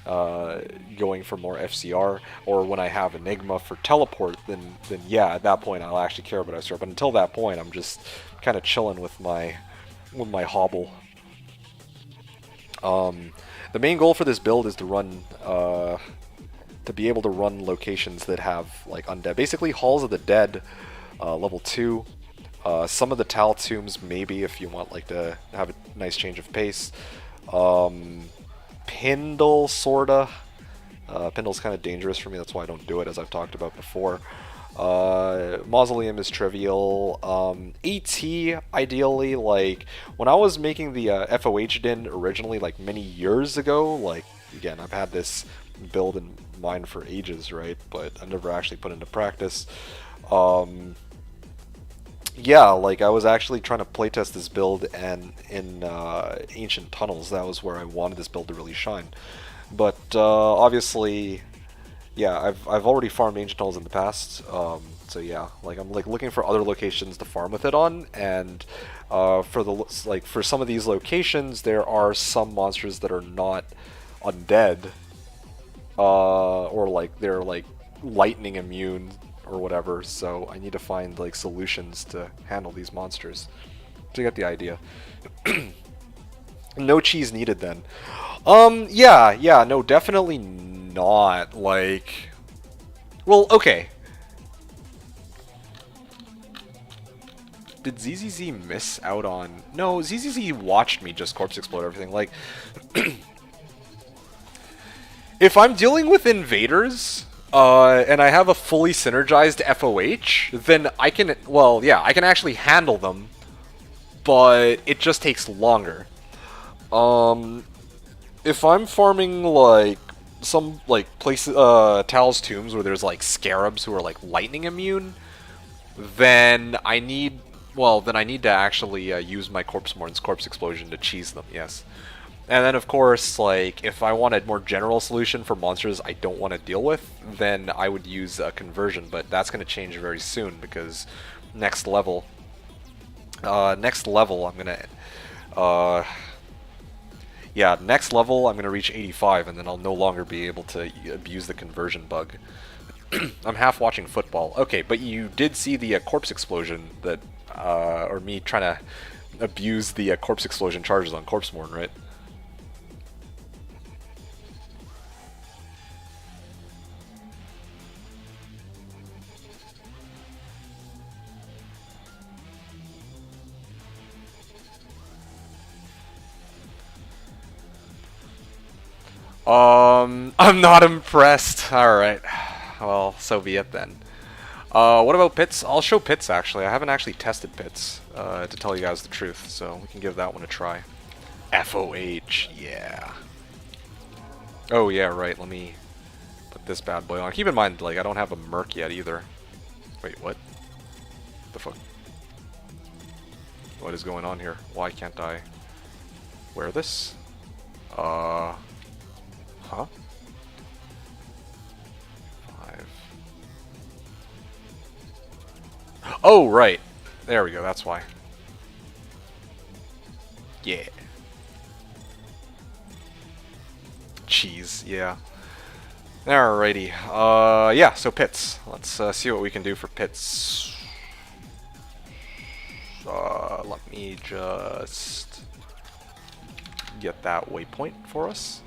going for more FCR. Or when I have Enigma for teleport, then yeah, at that point I'll actually care about FCR. But until that point, I'm just kind of chilling with my hobble. The main goal for this build is to run to be able to run locations that have like undead, basically Halls of the Dead, level 2. Some of the Tal Tombs, maybe, if you want like to have a nice change of pace. Pindle, sorta. Pindle's kind of dangerous for me, that's why I don't do it, as I've talked about before. Mausoleum is trivial. AT, ideally, like, when I was making the FOH din originally, like many years ago, like, again, I've had this build in mind for ages, right, but I've never actually put into practice. Yeah, like I was actually trying to playtest this build, and in Ancient Tunnels, that was where I wanted this build to really shine. But obviously, yeah, I've already farmed Ancient Tunnels in the past, so yeah, like I'm like looking for other locations to farm with it on, and for the like for some of these locations, there are some monsters that are not undead, or like they're like lightning immune or whatever. So I need to find like solutions to handle these monsters. To get the idea. No cheese needed then. Yeah, no, definitely not. Like, well, okay. Did ZZZ miss out on? No, ZZZ watched me just corpse explode everything. Like, if I'm dealing with invaders, and I have a fully synergized FOH, then I can, well, yeah, I can actually handle them, but it just takes longer. Um, if I'm farming like some like places, Tal's tombs where there's like scarabs who are like lightning immune, then I need, well, then I need to actually use my Corpse Morn's Corpse Explosion to cheese them. Yes. And then, of course, like, if I want a more general solution for monsters I don't want to deal with, then I would use a conversion, but that's going to change very soon, because next level, I'm going to, yeah, next level I'm going to reach 85, and then I'll no longer be able to abuse the conversion bug. I'm half watching football. Okay, but you did see the corpse explosion that, or me trying to abuse the corpse explosion charges on Corpse Morn, right? I'm not impressed. Alright. Well, so be it then. What about pits? I'll show pits, actually. I haven't actually tested pits, to tell you guys the truth, so we can give that one a try. FOH, yeah. Oh, yeah, right, let me put this bad boy on. Keep in mind, like, I don't have a merc yet, either. Wait, what? The fuck? What is going on here? Why can't I wear this? Huh? 5. Oh, right. There we go, that's why. Yeah. Cheese, yeah. Alrighty. Yeah, so pits. Let's see what we can do for pits. Let me just get that waypoint for us.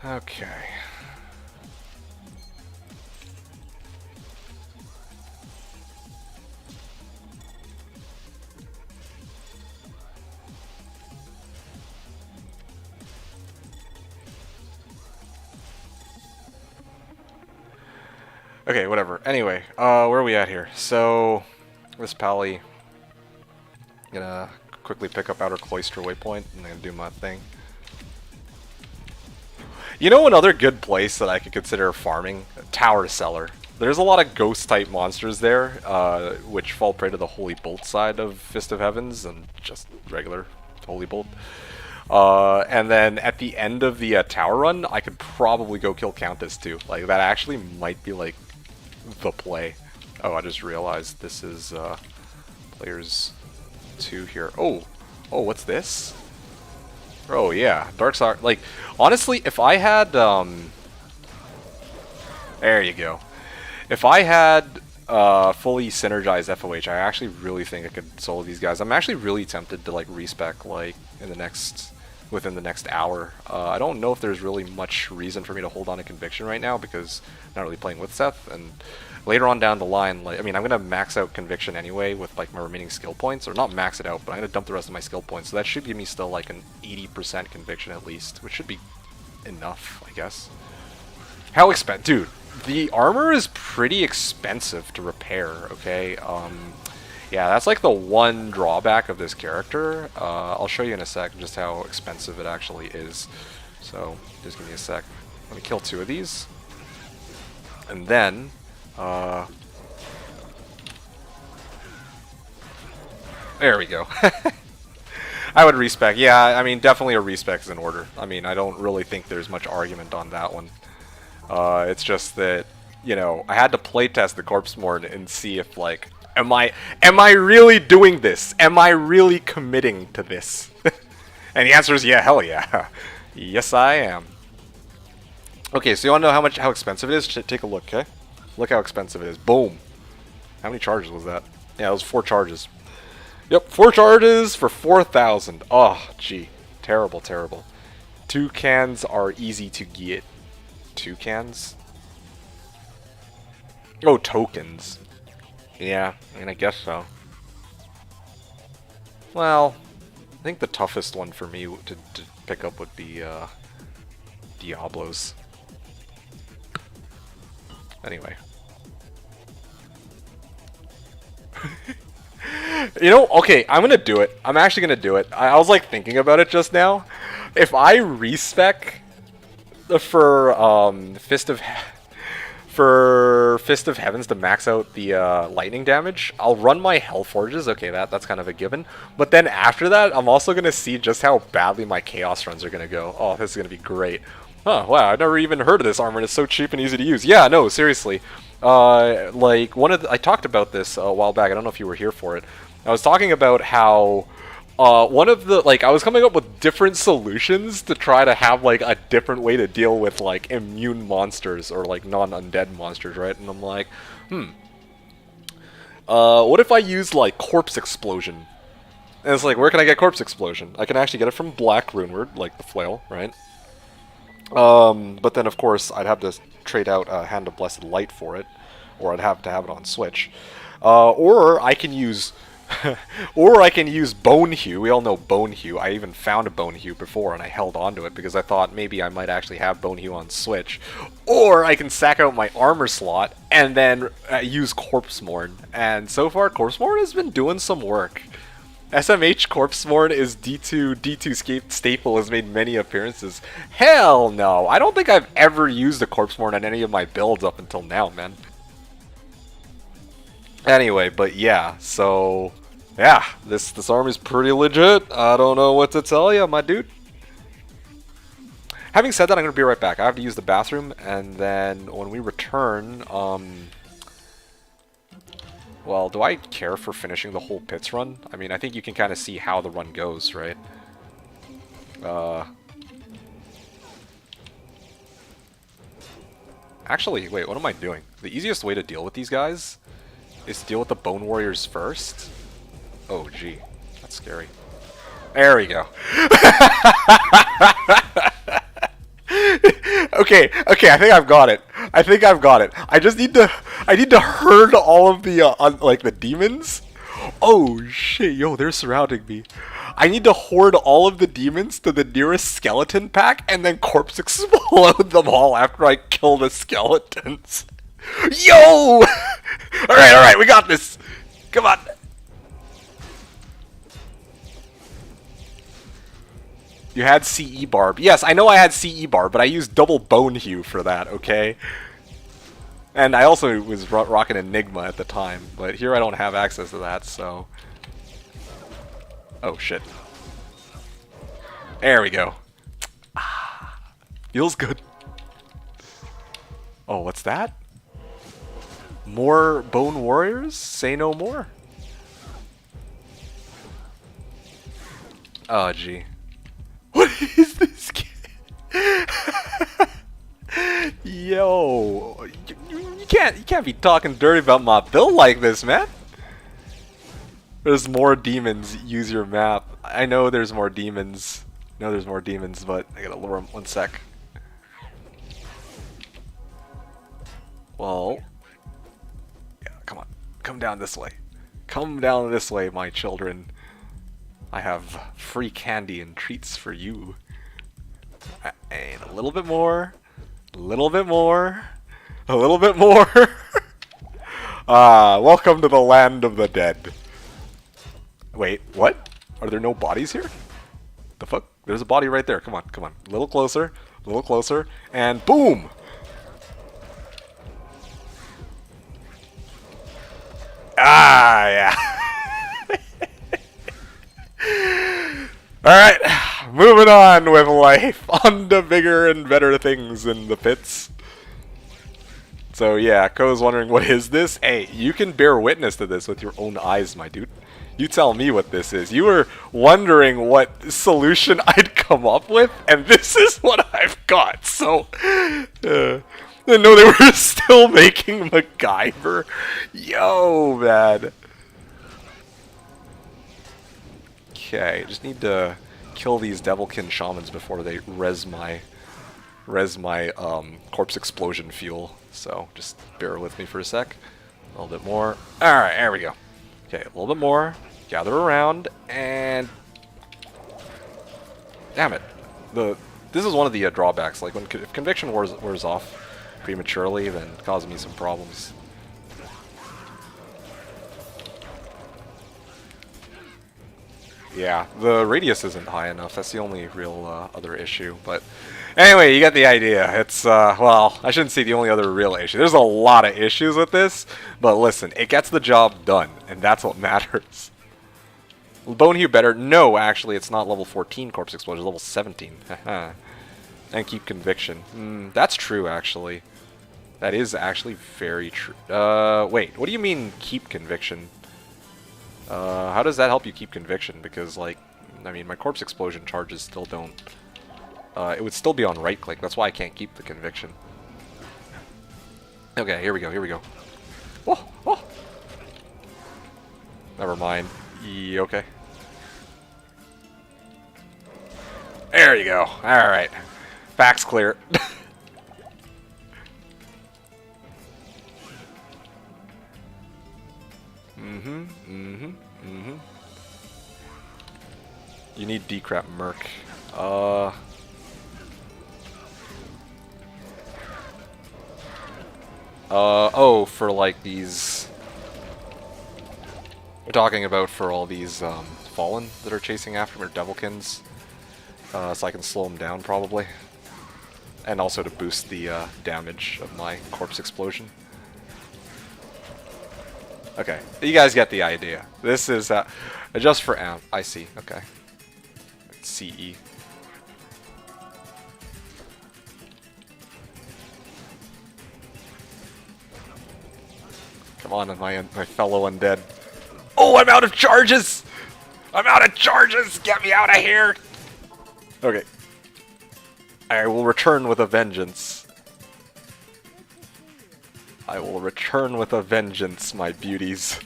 Okay. Okay, whatever. Anyway, where are we at here? So, this Pally, gonna quickly pick up Outer Cloister waypoint, and I'm gonna do my thing. You know another good place that I could consider farming? Tower Cellar. There's a lot of ghost-type monsters there, which fall prey to the Holy Bolt side of Fist of Heavens, and just regular Holy Bolt. And then at the end of the tower run, I could probably go kill Countess too. Like, that actually might be, like, the play. Oh, I just realized this is players 2 here. Oh, what's this? Oh yeah, Dark Star. Like, honestly, if I had there you go. If I had fully synergized FOH, I actually really think I could solo these guys. I'm actually really tempted to like respec like in the next within the next hour. I don't know if there's really much reason for me to hold on to Conviction right now because I'm not really playing with Seth, and later on down the line, like, I mean, I'm gonna max out Conviction anyway with like my remaining skill points, or not max it out, but I'm gonna dump the rest of my skill points, so that should give me still like an 80% Conviction at least, which should be enough, I guess. How expensive? Dude, the armor is pretty expensive to repair, okay? Yeah, that's like the one drawback of this character. I'll show you in a sec just how expensive it actually is. So, just give me a sec. Let me kill 2 of these. And then, there we go. I would respec. Yeah, I mean, definitely a respec is in order. I mean, I don't really think there's much argument on that one. It's just that, you know, I had to playtest the Corpse Morn and see if, like, am I really doing this? Am I really committing to this? And the answer is yeah, hell yeah. Yes, I am. Okay, so you want to know how expensive it is? Take a look, okay? Look how expensive it is. Boom. How many charges was that? Yeah, it was 4 charges. Yep, 4 charges for 4,000. Oh, gee. Terrible, terrible. Toucans are easy to get. Toucans? Oh, tokens. Yeah, I mean, I guess so. Well, I think the toughest one for me to pick up would be Diablos. Anyway. You know, okay, I'm gonna do it. I'm actually gonna do it. I was like thinking about it just now. If I respec for Fist of Heavens to max out the lightning damage, I'll run my Hellforges. Okay, that's kind of a given. But then after that, I'm also gonna see just how badly my Chaos runs are gonna go. Oh, this is gonna be great. Huh, wow, I've never even heard of this armor and it's so cheap and easy to use. Yeah, no, seriously. Like, I talked about this a while back, I don't know if you were here for it. I was talking about how, one of the, like, I was coming up with different solutions to try to have, like, a different way to deal with, like, immune monsters or, like, non-undead monsters, right? And I'm like, what if I use, like, Corpse Explosion? And it's like, where can I get Corpse Explosion? I can actually get it from Black Runeward, like the flail, right? But then, of course, I'd have to trade out Hand of Blessed Light for it, or I'd have to have it on Switch. Or I can use, or I can use Bone Hue. We all know Bone Hue. I even found a Bone Hue before, and I held on to it because I thought maybe I might actually have Bone Hue on Switch. Or I can sack out my armor slot and then use Corpse Morn. And so far, Corpse Morn has been doing some work. SMH Corpsemorn is D2 staple, has made many appearances. Hell no! I don't think I've ever used a Corpsemorn on any of my builds up until now, man. Anyway, but yeah, so yeah, this army's pretty legit. I don't know what to tell you, my dude. Having said that, I'm gonna be right back. I have to use the bathroom, and then when we return, well, do I care for finishing the whole pits run? I mean, I think you can kind of see how the run goes, right? Actually, wait, what am I doing? The easiest way to deal with these guys is to deal with the Bone Warriors first. Oh, gee. That's scary. There we go. Okay, I think I've got it. I just need to herd all of the like the demons. Oh shit, yo, they're surrounding me. I need to hoard all of the demons to the nearest skeleton pack and then corpse explode them all after I kill the skeletons. Yo! Alright, we got this. Come on. You had CE Barb. Yes, I know I had CE Barb, but I used double Bone Hue for that, okay? And I also was rocking Enigma at the time, but here I don't have access to that, so... Oh, shit. There we go. Ah, feels good. Oh, what's that? More Bone Warriors? Say no more. Oh, gee. What is this kid? Yo, you can't be talking dirty about my build like this, man. There's more demons. Use your map. I know there's more demons. But I gotta lure them. 1 sec. Well, yeah, come on, come down this way. Come down this way, my children. I have free candy and treats for you. And a little bit more. A little bit more. A little bit more. Welcome to the land of the dead. Wait, what? Are there no bodies here? The fuck? There's a body right there. Come on, come on. A little closer, a little closer, and boom! Ah, yeah. Alright, moving on with life. On to bigger and better things in the pits. So yeah, Ko's wondering, what is this? Hey, you can bear witness to this with your own eyes, my dude. You tell me what this is. You were wondering what solution I'd come up with, and this is what I've got. So, I didn't know they were still making MacGyver. Yo, man. Okay, just need to kill these Devilkin Shamans before they res my corpse explosion fuel. So just bear with me for a sec. A little bit more. Alright, there we go. Okay, a little bit more. Gather around, and damn it. This is one of the drawbacks. Like, if Conviction wears off prematurely, then it causes me some problems. Yeah, the radius isn't high enough. That's the only real other issue. But anyway, you get the idea. It's, well, I shouldn't say the only other real issue. There's a lot of issues with this, but listen, it gets the job done, and that's what matters. Bonehew better? No, actually, it's not level 14 Corpse Explosion, it's level 17. And keep Conviction. That's true, actually. That is actually very true. Wait, what do you mean keep Conviction? How does that help you keep Conviction? Because, like, I mean, my Corpse Explosion charges still don't... it would still be on right-click, that's why I can't keep the Conviction. Okay, here we go, here we go. Oh, oh! Never mind. Okay. There you go. Alright. Facts clear. You need decrap Merc. Oh, for like these... We're talking about for all these Fallen that are chasing after me, or Devilkins. So I can slow them down, probably. And also to boost the damage of my Corpse Explosion. Okay, you guys get the idea. This is just for amp. I see, okay. It's CE. Come on, my fellow undead. Oh, I'm out of charges! I'm out of charges! Get me out of here! Okay. I will return with a vengeance. I will return with a vengeance, my beauties.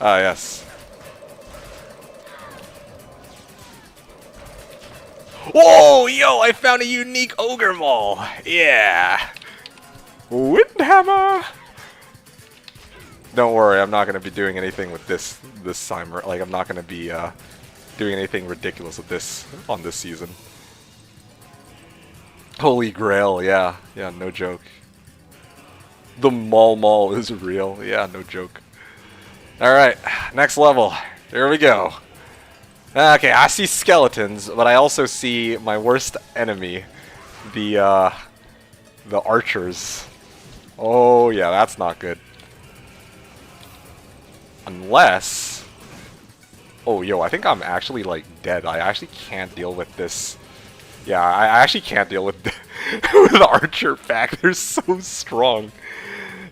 Ah, yes. Whoa, yo, I found a unique Ogre Maul! Yeah! Windhammer! Don't worry, I'm not going to be doing anything with this time. Like, I'm not going to be doing anything ridiculous with this on this season. Holy Grail, yeah. Yeah, no joke. The Maul is real. Yeah, no joke. Alright, next level. Here we go. Okay, I see skeletons, but I also see my worst enemy. The archers. Oh, yeah, that's not good. Unless... Oh, yo, I think I'm actually, like, dead. I actually can't deal with this. Yeah, I actually can't deal with with the archer pack. They're so strong.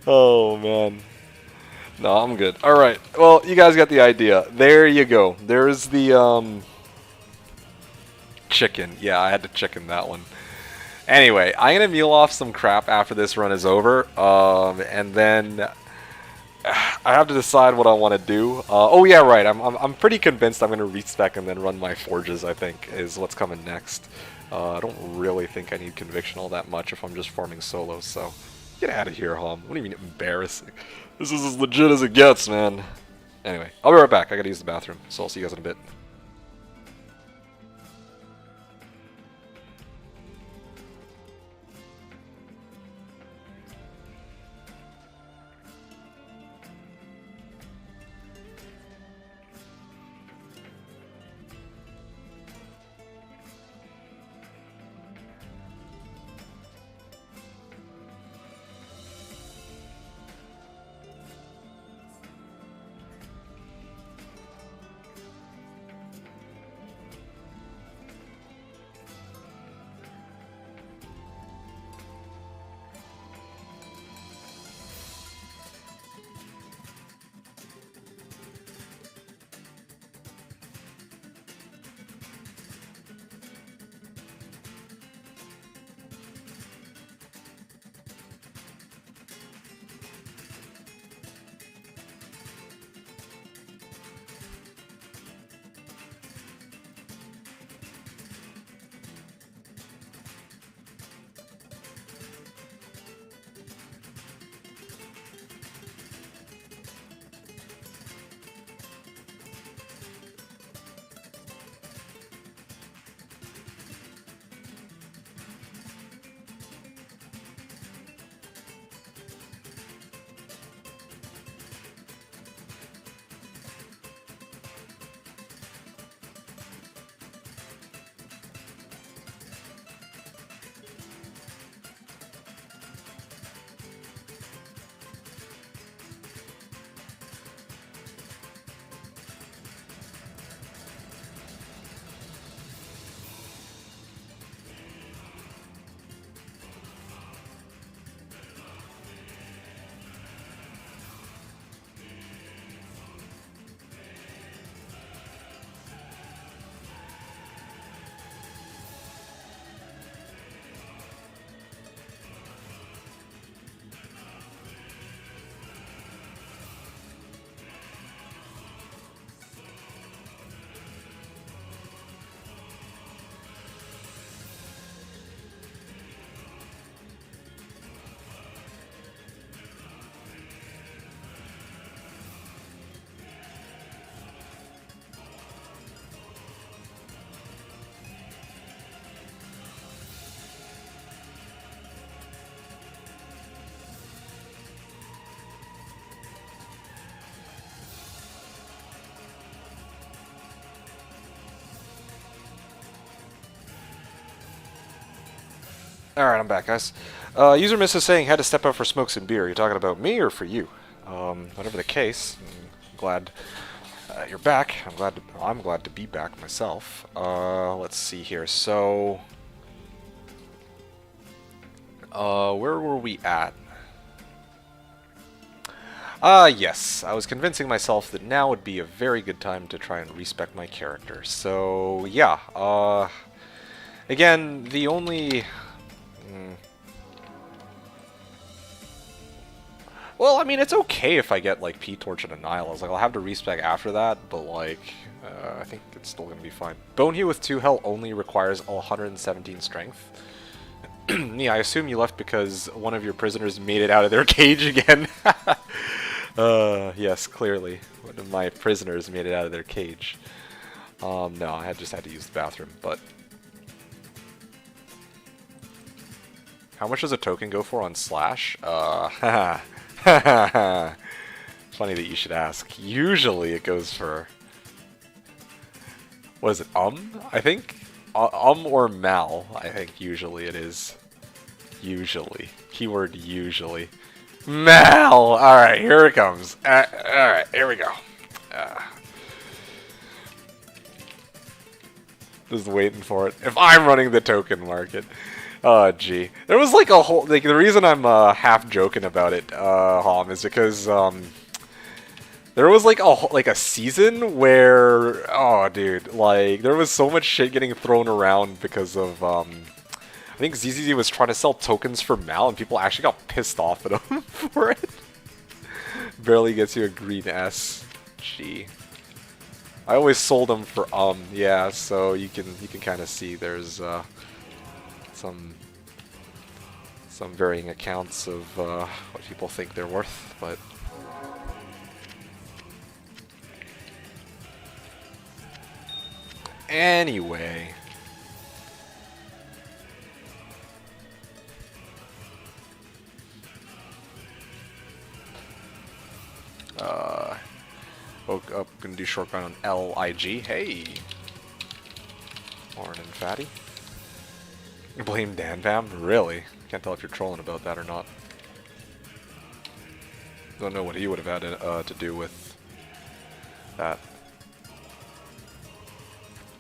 Oh, man. No, I'm good. Alright, well, you guys got the idea. There you go. There's the, chicken. Yeah, I had to chicken that one. Anyway, I'm gonna meal off some crap after this run is over, and then I have to decide what I want to do. Oh yeah, right. I'm pretty convinced I'm gonna respec and then run my forges. I think is what's coming next. I don't really think I need conviction all that much if I'm just farming solo. So get out of here, Hom. What do you mean embarrassing? This is as legit as it gets, man. Anyway, I'll be right back. I gotta use the bathroom, so I'll see you guys in a bit. Alright, I'm back, guys. User Miss is saying had to step out for smokes and beer. You talking about me or for you? Whatever the case, I'm glad you're back. I'm glad to be back myself. Let's see here. So, where were we at? Yes. I was convincing myself that now would be a very good time to try and respec my character. So, yeah. Again, the only... Well, I mean, it's okay if I get, like, P-Torch and Annihilus. Like, I'll have to respec after that, but, like, I think it's still gonna be fine. Bonehew with 2 health only requires 117 strength. Yeah, I assume you left because one of your prisoners made it out of their cage again. Yes, clearly. One of my prisoners made it out of their cage. No, I just had to use the bathroom, but... How much does a token go for on Slash? Funny that you should ask. Usually it goes for... What is it, I think? Or mal, I think usually it is. Usually. Keyword usually. Mal! Alright, here it comes. Alright, here we go. Just waiting for it. If I'm running the token market. Oh, gee. There was like a whole... Like, the reason I'm half joking about it, Hom, is because, there was like a season where... Oh, dude. Like, there was so much shit getting thrown around because of, I think ZZZ was trying to sell tokens for Mal, and people actually got pissed off at him for it. Barely gets you a green S. Gee. I always sold them for, yeah, so you can kind of see there's, some varying accounts of what people think they're worth, but anyway. Woke up, gonna do short grind on LIG. Hey! Lauren and Fatty. You blame Dan Bam? Really? Can't tell if you're trolling about that or not. Don't know what he would have had to do with that.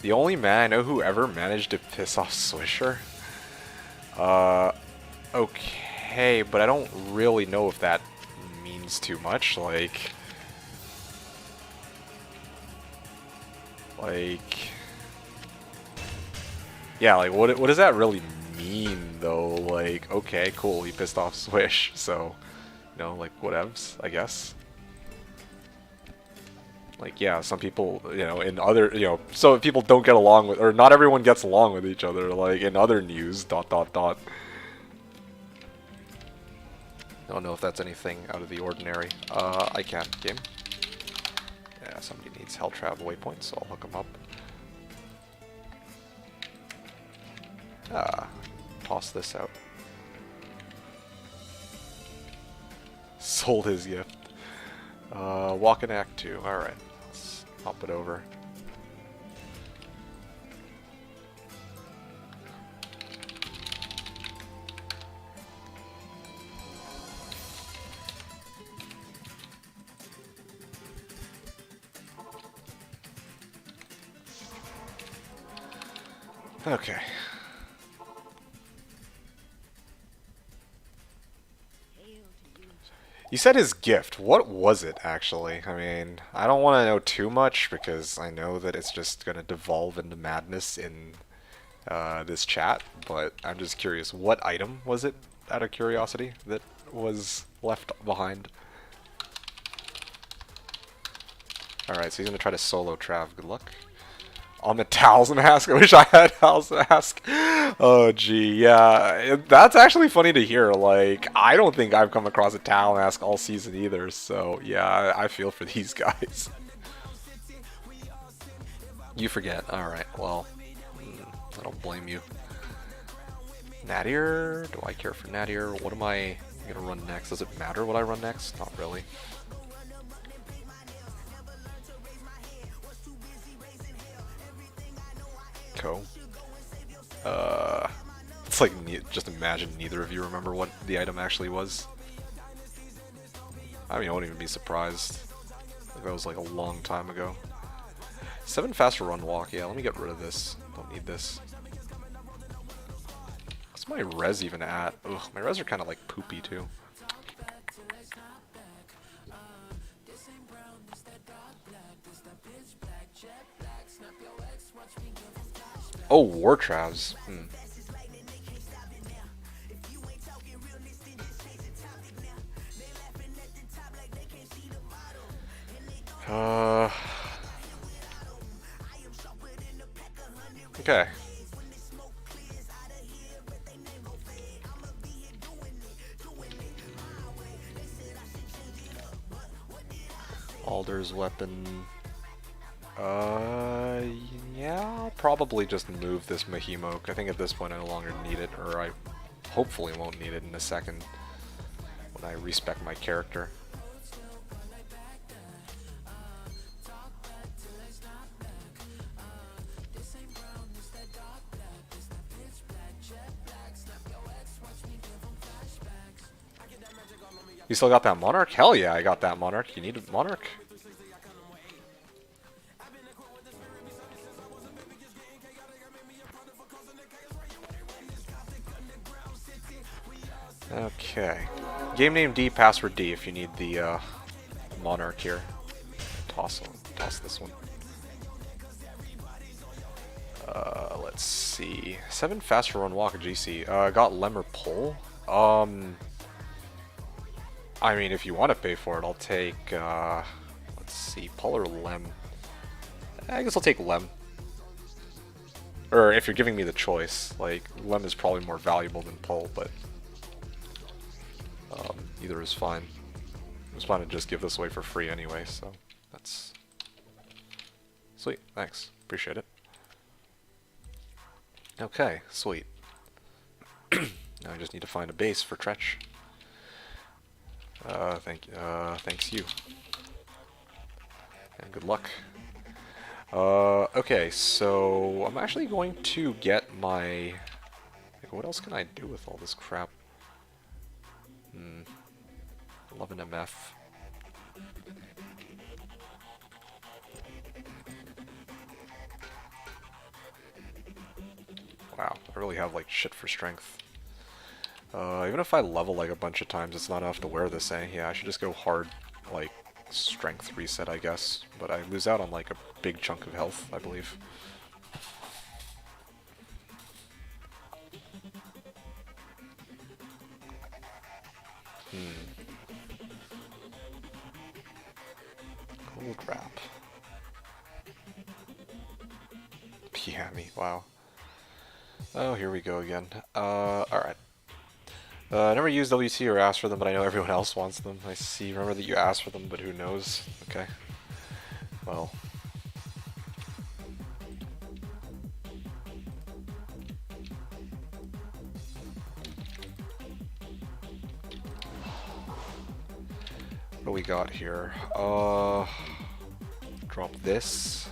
The only man I know who ever managed to piss off Swisher? Okay, but I don't really know if that means too much, like... Yeah, like, what does that really mean, though? Like, okay, cool, he pissed off Swish, so, you know, like, whatevs, I guess. Like, yeah, some people, you know, in other, you know, so people don't get along with, or not everyone gets along with each other, like, in other news, ... I don't know if that's anything out of the ordinary. I can, game. Yeah, somebody needs Hell Travel waypoints, so I'll hook them up. Toss this out. Sold his gift. Walk in Act 2. Alright, let's hop it over. Okay. You said his gift. What was it, actually? I mean, I don't want to know too much because I know that it's just going to devolve into madness in this chat, but I'm just curious. What item was it, out of curiosity, that was left behind? Alright, so he's going to try to solo Trav. Good luck. On the Towels Mask. I wish I had Towels Mask. Oh, gee, yeah. That's actually funny to hear. Like, I don't think I've come across a Towel Mask all season either. So, yeah, I feel for these guys. You forget. Alright, well, I don't blame you. Nadir? Do I care for Nadir? What am I going to run next? Does it matter what I run next? Not really. It's like, just imagine neither of you remember what the item actually was. I mean, I wouldn't even be surprised. Like, that was like a long time ago. 7 faster run walk, yeah, let me get rid of this. Don't need this. What's my res even at? Ugh, my res are kind of like poopy too. Oh, War Travs. Okay. Alder's weapon. Yeah, I'll probably just move this Mahimoke. I think at this point I no longer need it, or I hopefully won't need it in a second when I respec my character. You still got that Monarch? Hell yeah, I got that Monarch. You need a Monarch? Okay. Game name D, password D if you need the Monarch here. Toss this one. Let's see. 7 faster run walk GC. Got Lemmer Pull. I mean, if you want to pay for it, I'll take, let's see, Pull or Lem. I guess I'll take Lem. Or if you're giving me the choice, like, Lem is probably more valuable than Pull, but either is fine. I was planning to just give this away for free anyway, so that's sweet. Thanks. Appreciate it. Okay, sweet. Now I just need to find a base for Tretch. Thanks you. And good luck. Okay, so I'm actually going to get my... Like, what else can I do with all this crap? 11 MF. Wow, I really have like shit for strength. Even if I level like a bunch of times, it's not enough to wear this, eh? Yeah, I should just go hard, like, strength reset, I guess. But I lose out on like a big chunk of health, I believe. Cool crap. Yeah, me, wow. Oh, here we go again. Alright. I never used WC or asked for them, but I know everyone else wants them. I see. Remember that you asked for them, but who knows? Okay. Well. What do we got here? Drop this.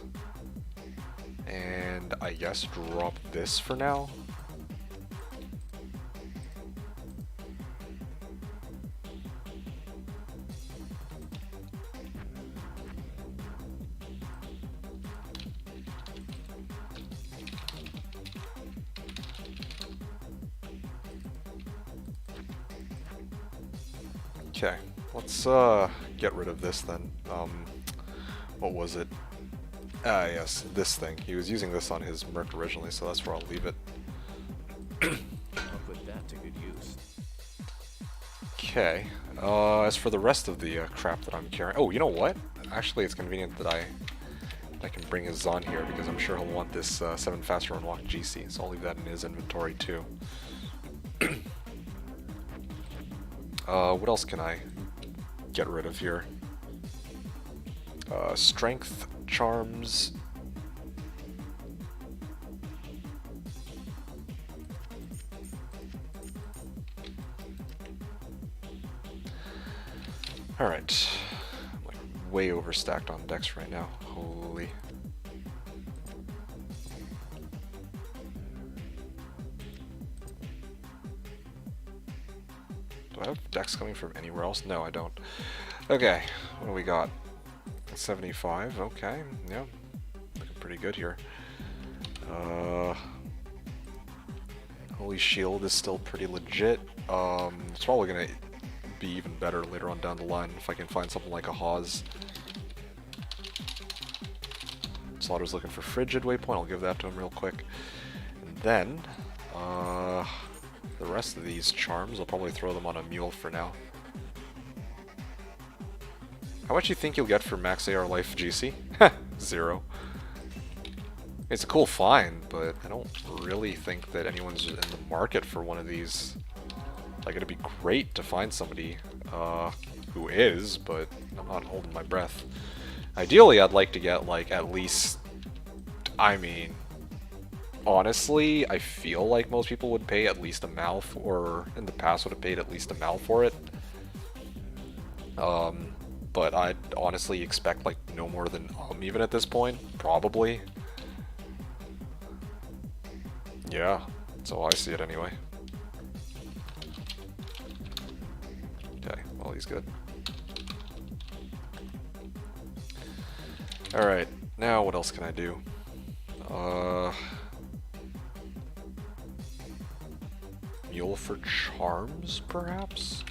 And I guess drop this for now. Okay, let's get rid of this then. What was it? Ah, yes, this thing. He was using this on his Merc originally, so that's where I'll leave it. I'll put that to good use. Okay, as for the rest of the crap that I'm carrying... Oh, you know what? Actually, it's convenient that I can bring his Zon here, because I'm sure he'll want this 7 faster run walk GC, so I'll leave that in his inventory too. What else can I get rid of here? Strength, charms. Alright. I'm like way overstacked on Dex right now. Holy. I have decks coming from anywhere else? No, I don't. Okay, what do we got? 75, okay, yeah. Looking pretty good here. Holy Shield is still pretty legit. It's probably gonna be even better later on down the line if I can find something like a Hawes. Slaughter's looking for Frigid Waypoint, I'll give that to him real quick. And then, the rest of these charms, I'll probably throw them on a mule for now. How much do you think you'll get for Max AR Life GC? 0. It's a cool find, but I don't really think that anyone's in the market for one of these. Like, it'd be great to find somebody who is, but I'm not holding my breath. Ideally, I'd like to get, like, at least... I mean... Honestly, I feel like most people would pay at least a mouth, or in the past would have paid at least a mouth for it. But I'd honestly expect, like, no more than even at this point. Probably. Yeah, that's how I see it anyway. Okay, well, he's good. Alright, now what else can I do? Mule for charms, perhaps?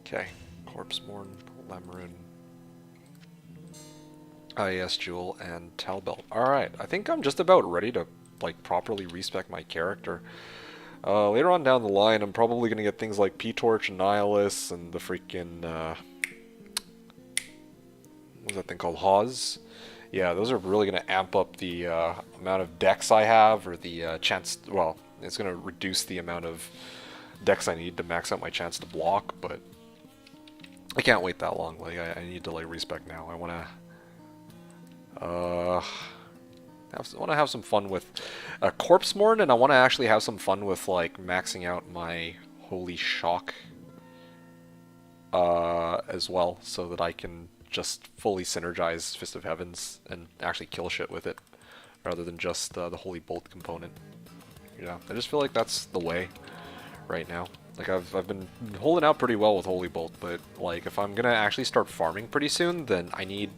Okay, Corpse Morn, Lemurun, IES Jewel, and Talbelt. Alright, I think I'm just about ready to, like, properly respec my character. Later on down the line, I'm probably going to get things like P-Torch, Nihilus, and the freaking, what's that thing called? Hawes? Yeah, those are really going to amp up the amount of decks I have, or the chance, well, it's going to reduce the amount of decks I need to max out my chance to block, but I can't wait that long. Like, I need to, like, respec now. I want to have some fun with Corpse Morn, and I want to actually have some fun with, like, maxing out my Holy Shock as well, so that I can just fully synergize Fist of Heavens and actually kill shit with it, rather than just the Holy Bolt component. Yeah, I just feel like that's the way right now. Like, I've been holding out pretty well with Holy Bolt, but, like, if I'm gonna actually start farming pretty soon, then I need,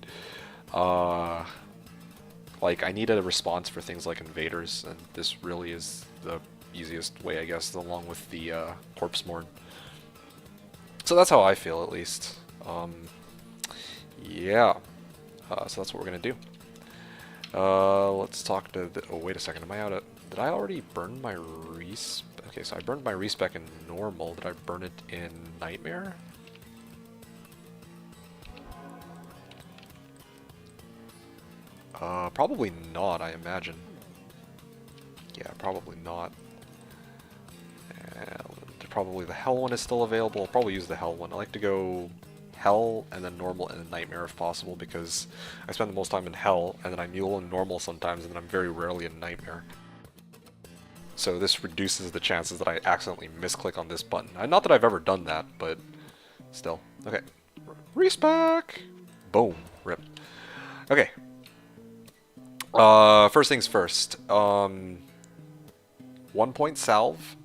like, I need a response for things like Invaders, and this really is the easiest way, I guess, along with the, Corpse Morn. So that's how I feel, at least. Yeah. So that's what we're gonna do. Let's talk to the... Oh, wait a second, am I out of... Did I already burn my respec? Okay, so I burned my respec in normal. Did I burn it in Nightmare? Probably not, I imagine. Yeah, probably not. And probably the Hell one is still available. I'll probably use the Hell one. I like to go Hell and then Normal and then Nightmare if possible, because I spend the most time in Hell, and then I mule in Normal sometimes, and then I'm very rarely in Nightmare. So this reduces the chances that I accidentally misclick on this button. Not that I've ever done that, but still. Okay. Respec! Boom. Rip. Okay. First things first. 1 point salve.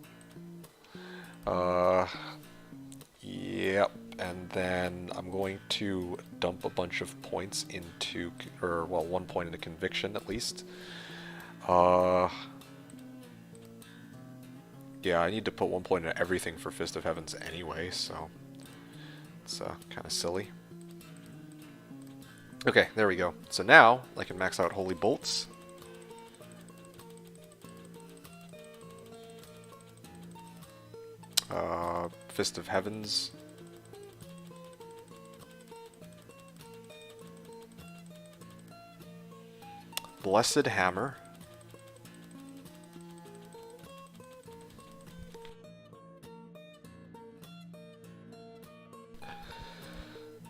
Yep. And then I'm going to dump a bunch of points into, or, well, 1 point into Conviction at least. Yeah, I need to put 1 point into everything for Fist of Heavens anyway, so it's kind of silly. Okay, there we go. So now I can max out Holy Bolts. Fist of Heavens. Blessed Hammer.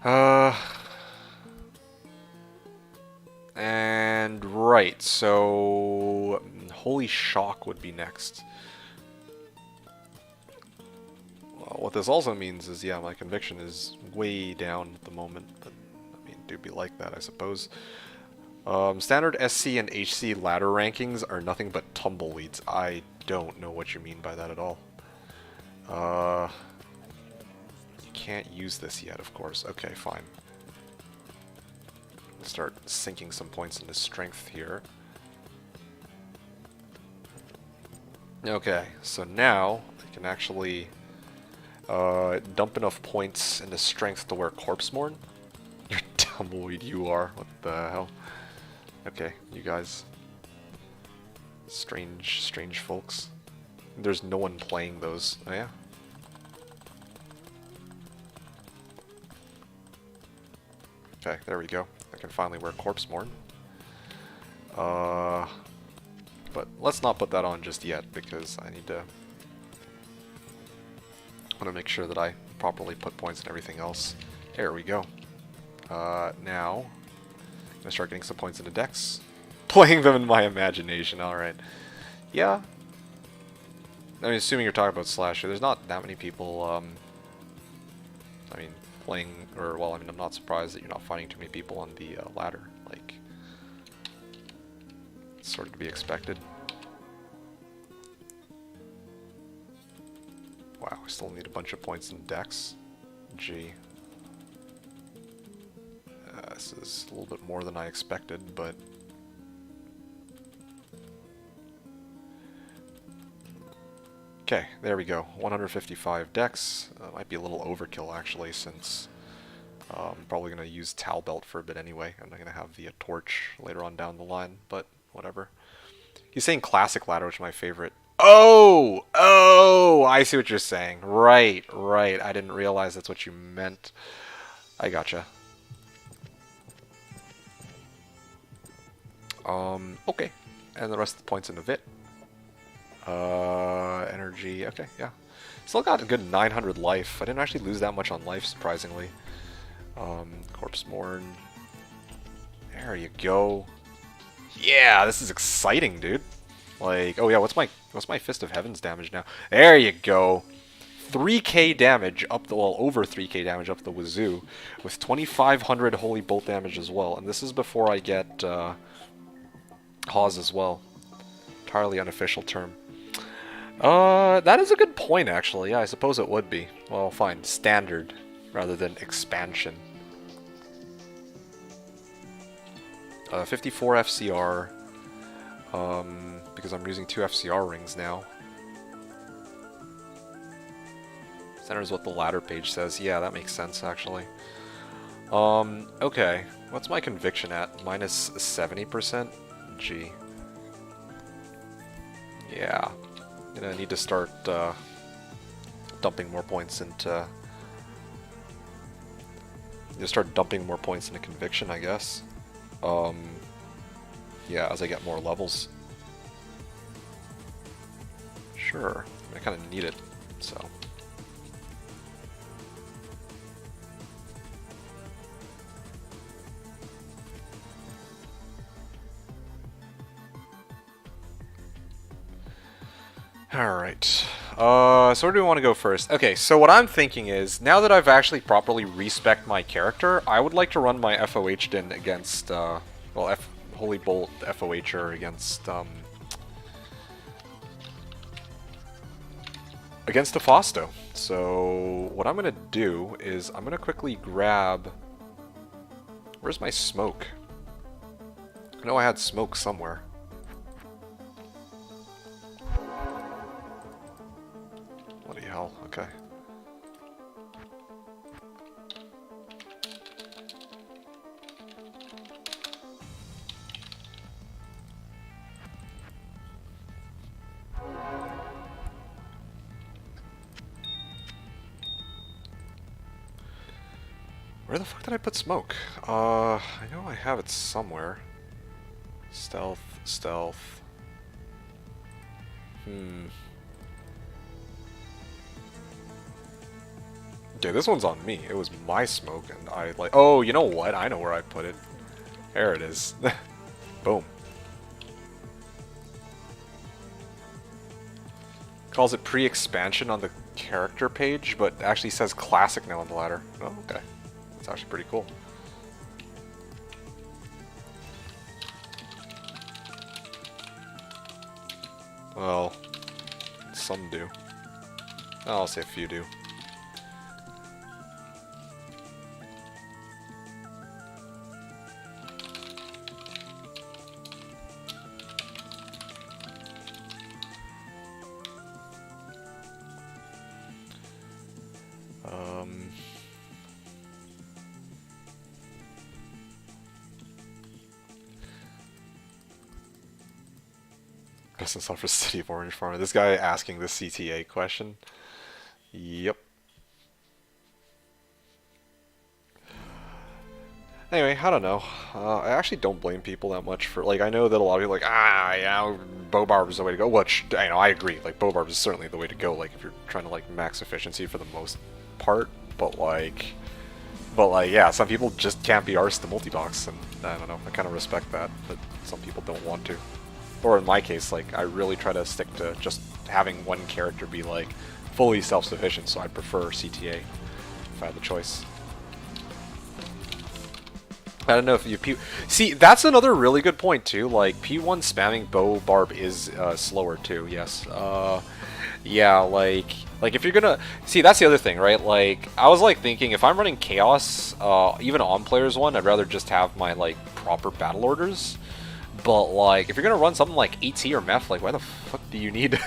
Uh, and right, so Holy Shock would be next. Well, what this also means is, yeah, my conviction is way down at the moment, but I mean, do be like that, I suppose. Standard SC and HC ladder rankings are nothing but tumbleweeds. I don't know what you mean by that at all. You can't use this yet, of course. Okay, fine. Start sinking some points into strength here. Okay, so now I can actually dump enough points into strength to wear Corpse Mourn. You're tumbleweed, you are. What the hell? Okay, you guys. Strange folks. There's no one playing those. Oh yeah? Okay, there we go. I can finally wear Corpse Mourn. But let's not put that on just yet, because I need to... I want to make sure that I properly put points in everything else. There we go. Now, I'm going to start getting some points into decks. Playing them in my imagination, alright. Yeah. I mean, assuming you're talking about Slasher, there's not that many people, I mean, playing, or, well, I mean, I'm not surprised that you're not finding too many people on the ladder. Like, it's sort of to be expected. Wow, I still need a bunch of points in decks. Gee. This is a little bit more than I expected, but... Okay, there we go. 155 decks. Might be a little overkill, actually, since I'm probably going to use Tal Belt for a bit anyway. I'm not going to have the torch later on down the line, but whatever. He's saying classic ladder, which is my favorite. Oh! Oh! I see what you're saying. Right, right. I didn't realize that's what you meant. I gotcha. Okay. And the rest of the points in the Vit. Energy. Okay, yeah. Still got a good 900 life. I didn't actually lose that much on life, surprisingly. Corpse Mourn. There you go. Yeah, this is exciting, dude. Like, oh yeah, what's my Fist of Heaven's damage now? There you go. 3k damage up the, well, over 3k damage up the wazoo, with 2500 Holy Bolt damage as well. And this is before I get Hawes as well. Entirely unofficial term. That is a good point, actually. Yeah, I suppose it would be. Well, fine. Standard, rather than expansion. 54 FCR. Because I'm using 2 FCR rings now. Center is what the ladder page says. Yeah, that makes sense, actually. Okay. What's my conviction at? Minus 70%? Gee. Yeah. Gonna need to start dumping more points into... start dumping more points into conviction, I guess. Yeah, as I get more levels. Sure. I kind of need it, so... Alright. So where do we want to go first? Okay, so what I'm thinking is, now that I've actually properly respec'd my character, I would like to run my FOH din against, well, Holy Bolt FOHer against, against Afasto. So what I'm going to do is, I'm going to quickly grab... Where's my smoke? I know I had smoke somewhere. Bloody hell, okay. Where the fuck did I put smoke? I know I have it somewhere. Stealth, stealth. Okay, this one's on me. It was my smoke, and I like. Oh, you know what? I know where I put it. There it is. Boom. Calls it pre-expansion on the character page, but actually says classic now on the ladder. Oh, okay. That's actually pretty cool. Well, some do. I'll say a few do. Business offer City of Orange Farmer. This guy asking the CTA question. Yep. Anyway, I don't know. I actually don't blame people that much for, like, I know that a lot of people are like, yeah, bow barb is the way to go. Which, you know, I agree. Like, bow barb is certainly the way to go, like, if you're trying to, like, max efficiency for the most part. But, yeah, some people just can't be arsed to multi-box, and I don't know. I kind of respect that, but some people don't want to. Or in my case, like, I really try to stick to just having one character be, like, fully self-sufficient, so I'd prefer CTA if I had the choice. I don't know if you see, that's another really good point, too. Like, P1 spamming bow barb is slower, too, yes. Yeah, like if you're gonna... See, that's the other thing, right? Like, I was, like, thinking, if I'm running Chaos, even on Players 1, I'd rather just have my, like, proper battle orders. But, like, if you're gonna run something like AT or Meth, like, why the fuck do you need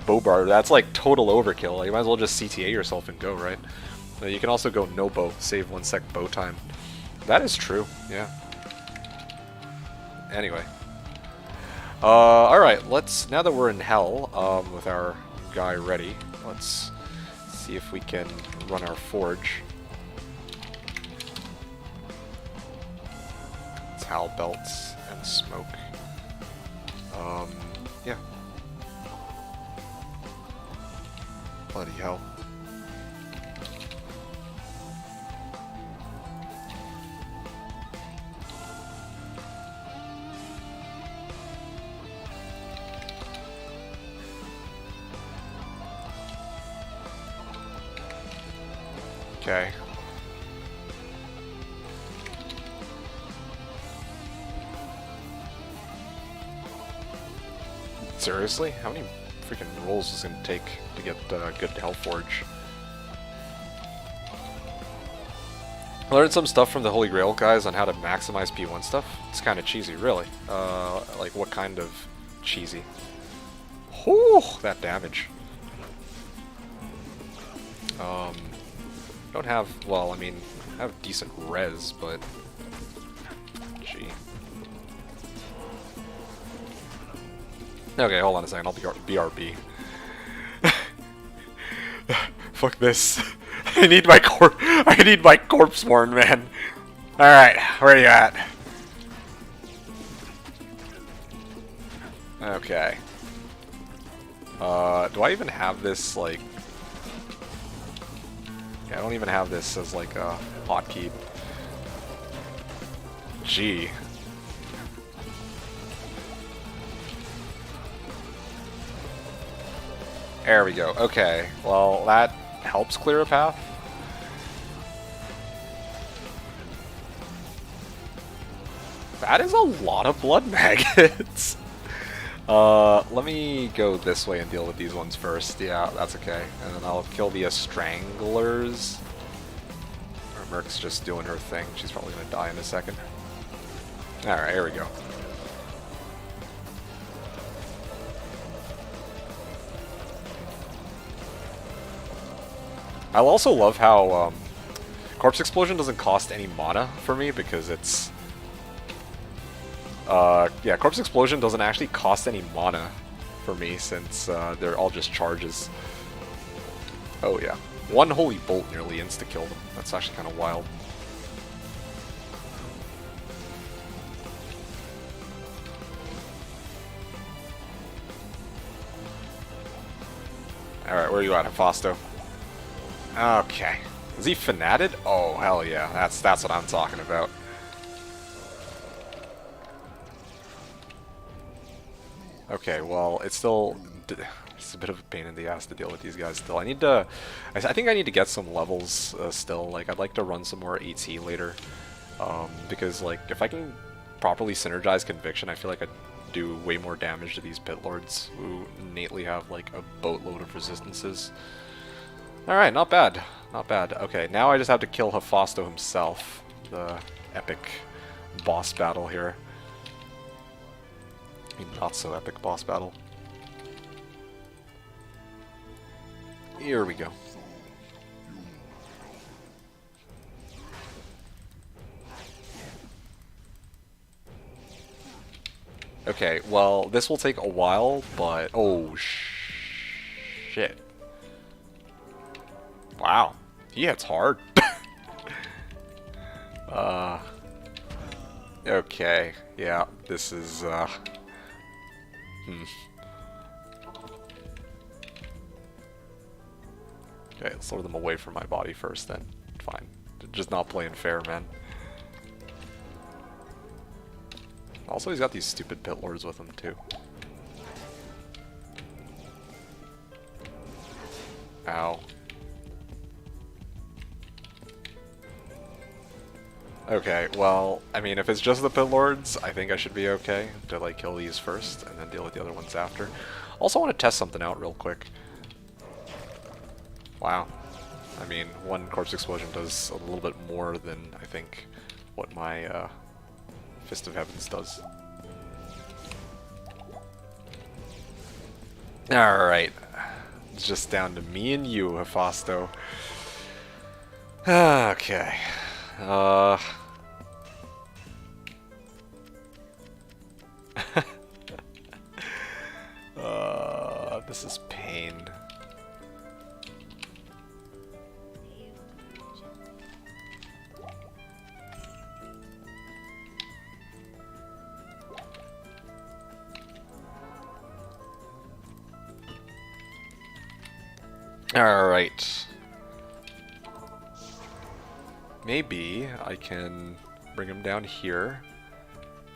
bow barb? That's, like, total overkill. Like, you might as well just CTA yourself and go, right? You can also go no bow, save 1 sec bow time. That is true, yeah. Anyway. Alright, let's, now that we're in hell, with our guy ready, let's see if we can run our forge. It's Hal belts and smoke. Yeah. Bloody hell. Okay. Seriously? How many freaking rolls is it going to take to get good Hellforge? I learned some stuff from the Holy Grail guys on how to maximize P1 stuff. It's kind of cheesy, really. Like, what kind of cheesy? Whew, that damage. Don't have, well, I mean, I have decent res, but... Gee. Okay, hold on a second, I'll BRB. Fuck this. I need my corpse horn, man. Alright, where are you at? Okay. Do I even have this, like... Yeah, I don't even have this as, like, a hotkey. Gee. There we go. Okay. Well, that helps clear a path. That is a lot of blood maggots. Let me go this way and deal with these ones first. Yeah, that's okay. And then I'll kill the Stranglers. Merc's just doing her thing. She's probably gonna die in a second. Alright, here we go. I also love how Corpse Explosion doesn't cost any mana for me because it's... yeah, Corpse Explosion doesn't actually cost any mana for me since they're all just charges. Oh yeah. One Holy Bolt nearly insta-killed them. That's actually kind of wild. Alright, where are you at, Hephasto? Okay. Is he fanatted? Oh, hell yeah. That's what I'm talking about. Okay, well, it's still... It's a bit of a pain in the ass to deal with these guys still. I need to... I think I need to get some levels still. Like, I'd like to run some more AT later. Because, like, if I can properly synergize Conviction, I feel like I'd do way more damage to these Pit Lords who innately have, like, a boatload of resistances. Alright, not bad. Not bad. Okay, now I just have to kill Hephasto himself. The epic boss battle here. Not so epic boss battle. Here we go. Okay, well, this will take a while, but... Oh, shit. Wow. He hits hard. Okay. Yeah, this is, Okay, let's lure them away from my body first then. Fine. Just not playing fair, man. Also, he's got these stupid Pit Lords with him, too. Ow. Okay, well, I mean, if it's just the Pit Lords, I think I should be okay to, like, kill these first and then deal with the other ones after. Also, I want to test something out real quick. Wow. I mean, one Corpse Explosion does a little bit more than, I think, what my, Fist of Heavens does. Alright. It's just down to me and you, Hephasto. Okay. This is pain. Alright. Maybe I can bring him down here.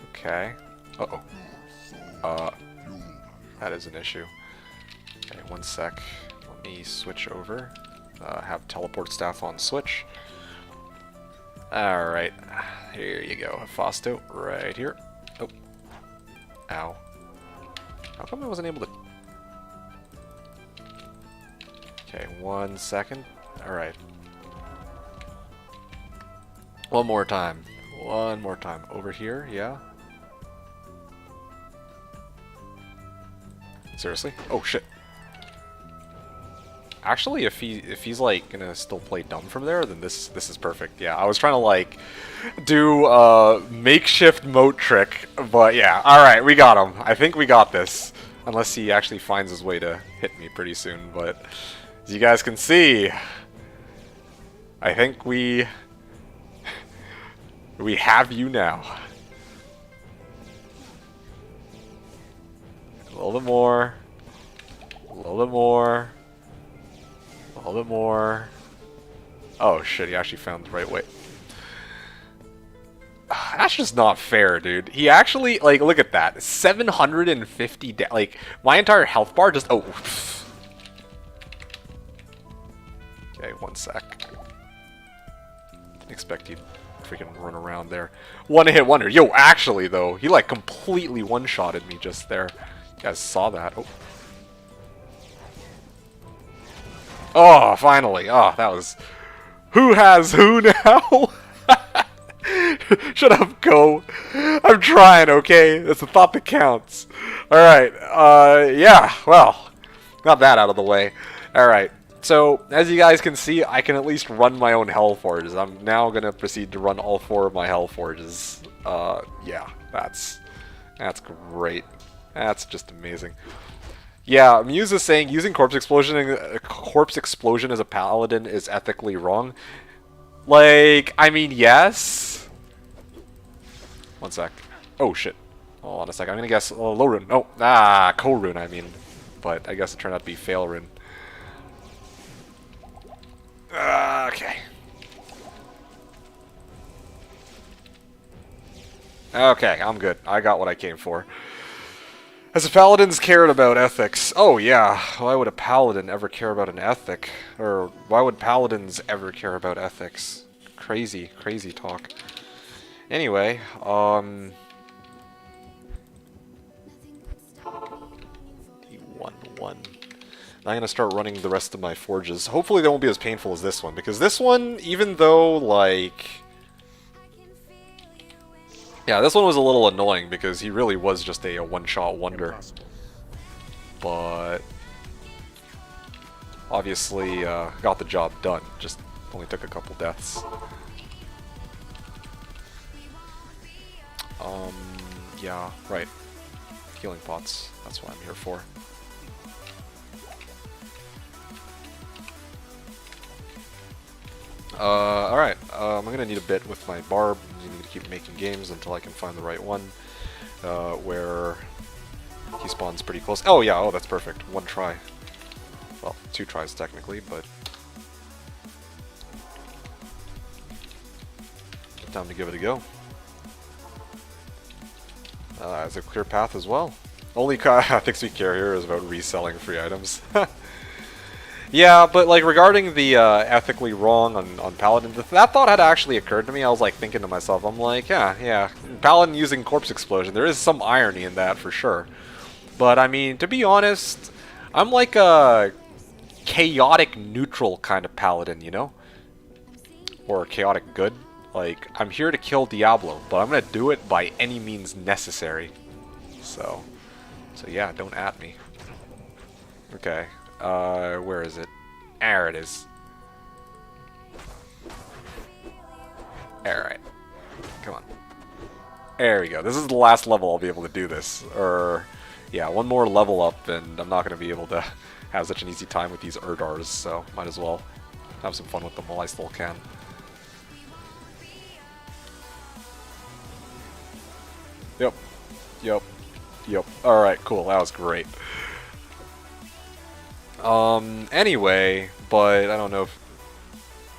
Okay. Uh-oh. That is an issue. Okay, one sec. Let me switch over. Have Teleport Staff on switch. Alright. Here you go, Hephasto. Right here. Oh. Ow. How come I wasn't able to... Okay, 1 second. Alright. One more time. One more time. Over here, yeah? Seriously? Oh shit. Actually, if he's like gonna still play dumb from there, then this is perfect. Yeah, I was trying to like do a makeshift moat trick, but yeah. All right, we got him. I think we got this. Unless he actually finds his way to hit me pretty soon, but as you guys can see, I think we have you now. A little bit more. A little bit more. A little bit more. Oh shit, he actually found the right way. That's just not fair, dude. He actually, like, look at that. 750 like, my entire health bar just, oh. Okay, 1 sec. Didn't expect he'd freaking run around there. One hit wonder. Yo, actually, though, he, like, completely one-shotted me just there. You guys saw that. Oh. Oh, finally. Oh, that was... Who has who now? Shut up, go. I'm trying, okay? That's the thought that counts. Alright, yeah, well, got that out of the way. Alright, so, as you guys can see, I can at least run my own Hell Forges. I'm now gonna proceed to run all 4 of my Hell Forges. Yeah, that's great. That's just amazing. Yeah, Muse is saying using Corpse Explosion as a Paladin is ethically wrong. Like, I mean, yes. 1 sec. Oh, shit. Hold on a sec. I'm gonna guess low rune. Oh, coal rune, I mean. But I guess it turned out to be fail rune. Okay. Okay, I'm good. I got what I came for. Has the paladins cared about ethics? Oh yeah, why would a paladin ever care about an ethic? Or why would paladins ever care about ethics? Crazy, crazy talk. Anyway, D11. I'm gonna start running the rest of my forges. Hopefully they won't be as painful as this one, because this one, even though, like... Yeah, this one was a little annoying, because he really was just a one-shot wonder. Impossible. But... obviously, got the job done. Just only took a couple deaths. Yeah, right. Healing pots. That's what I'm here for. Alright. I'm gonna need a bit with my barb. I need to keep making games until I can find the right one. Where he spawns pretty close. Oh yeah, oh that's perfect. One try. Well, 2 tries technically, but... time to give it a go. Has a clear path as well. Only things we care here is about reselling free items. Yeah, but like regarding the ethically wrong on Paladin, that thought had actually occurred to me. I was like thinking to myself, I'm like, yeah, Paladin using corpse explosion. There is some irony in that for sure. But I mean, to be honest, I'm like a chaotic neutral kind of Paladin, you know? Or chaotic good. Like, I'm here to kill Diablo, but I'm gonna do it by any means necessary. So yeah, don't at me. Okay, where is it? There it is. Alright. Come on. There we go. This is the last level I'll be able to do this. Or, yeah, one more level up and I'm not gonna be able to have such an easy time with these Erdars, so might as well have some fun with them while I still can. Yep. Alright, cool. That was great. Anyway, but I don't know if...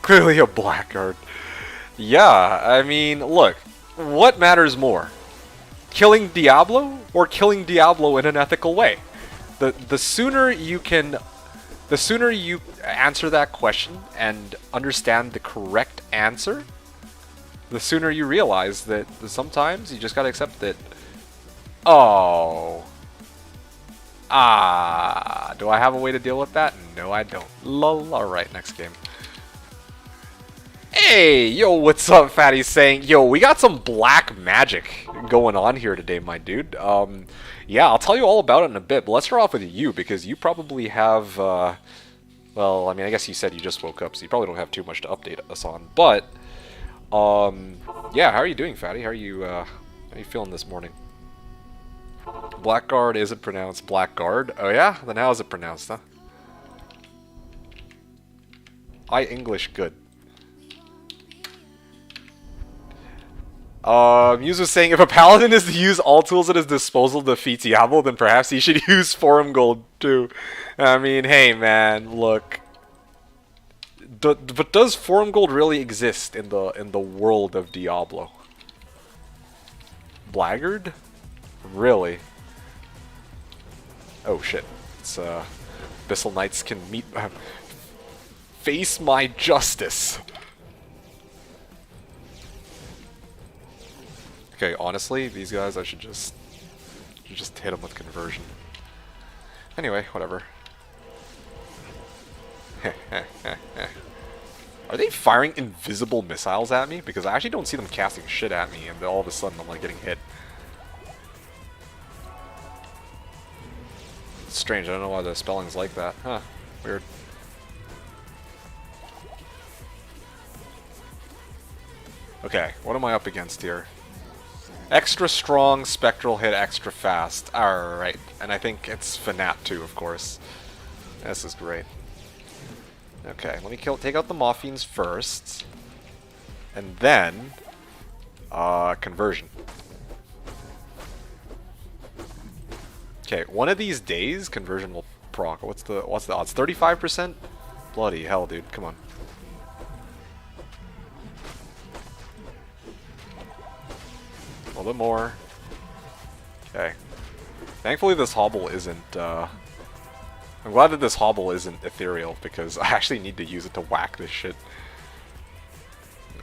Clearly a blackguard. Yeah, I mean, look. What matters more? Killing Diablo or killing Diablo in an ethical way? The sooner you can... The sooner you answer that question and understand the correct answer, the sooner you realize that sometimes you just gotta accept that... Oh. Do I have a way to deal with that? No, I don't. Lol. Alright, next game. Hey, yo, what's up, Fatty saying? Yo, we got some black magic going on here today, my dude. Yeah, I'll tell you all about it in a bit, but let's start off with you, because you probably have, well, I mean, I guess you said you just woke up, so you probably don't have too much to update us on, but, yeah, how are you doing, Fatty? How are you feeling this morning? Blackguard isn't pronounced Blackguard. Oh yeah? Then how is it pronounced, huh? I English good. Muse was saying, if a paladin is to use all tools at his disposal to defeat Diablo, then perhaps he should use Forum Gold too. I mean, hey man, look. But does Forum Gold really exist in the world of Diablo? Blackguard? Really? Oh shit. It's Abyssal Knights can meet face my justice. Okay, honestly, these guys I should just hit them with conversion. Anyway, whatever. Are they firing invisible missiles at me? Because I actually don't see them casting shit at me and all of a sudden I'm like getting hit. It's strange, I don't know why the spelling's like that. Huh, weird. Okay, what am I up against here? Extra strong, spectral hit extra fast. Alright, and I think it's Fanat too, of course. This is great. Okay, let me take out the Morphines first. And then... conversion. Okay, one of these days, conversion will proc. What's the odds? 35%? Bloody hell, dude. Come on. Well, little bit more. Okay. Thankfully this hobble isn't, I'm glad that this hobble isn't ethereal, because I actually need to use it to whack this shit.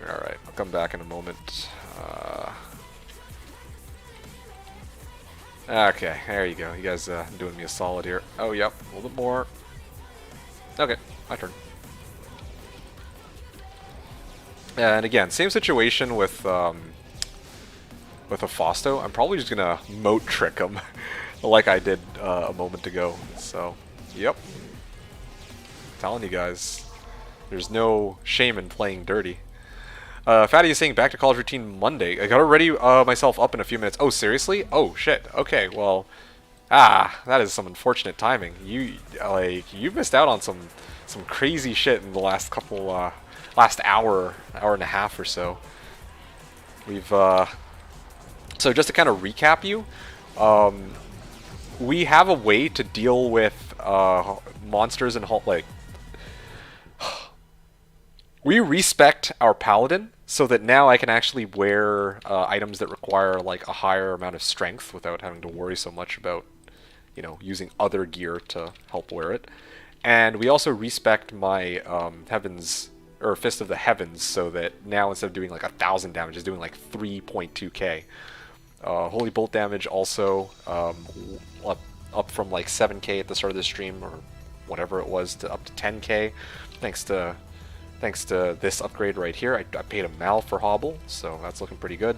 Alright, I'll come back in a moment. Okay, there you go. You guys doing me a solid here. Oh, yep, a little bit more. Okay, my turn. And again, same situation with a Fausto. I'm probably just gonna moat trick him, like I did a moment ago. So, yep. Telling you guys, there's no shame in playing dirty. Fatty is saying back to college routine Monday. I gotta ready myself up in a few minutes. Oh, seriously? Oh shit. Okay, well, that is some unfortunate timing. You missed out on some crazy shit in the last couple last hour and a half or so. We've so just to kind of recap you, we have a way to deal with monsters and like we respect our Paladin so that now I can actually wear items that require like a higher amount of strength without having to worry so much about, you know, using other gear to help wear it. And we also respect my Heavens, or Fist of the Heavens, so that now instead of doing like 1,000 damage, it's doing like 3.2k. Holy Bolt damage also up from like 7k at the start of the stream, or whatever it was, to up to 10k, thanks to this upgrade right here. I paid a mal for Hobble, so that's looking pretty good.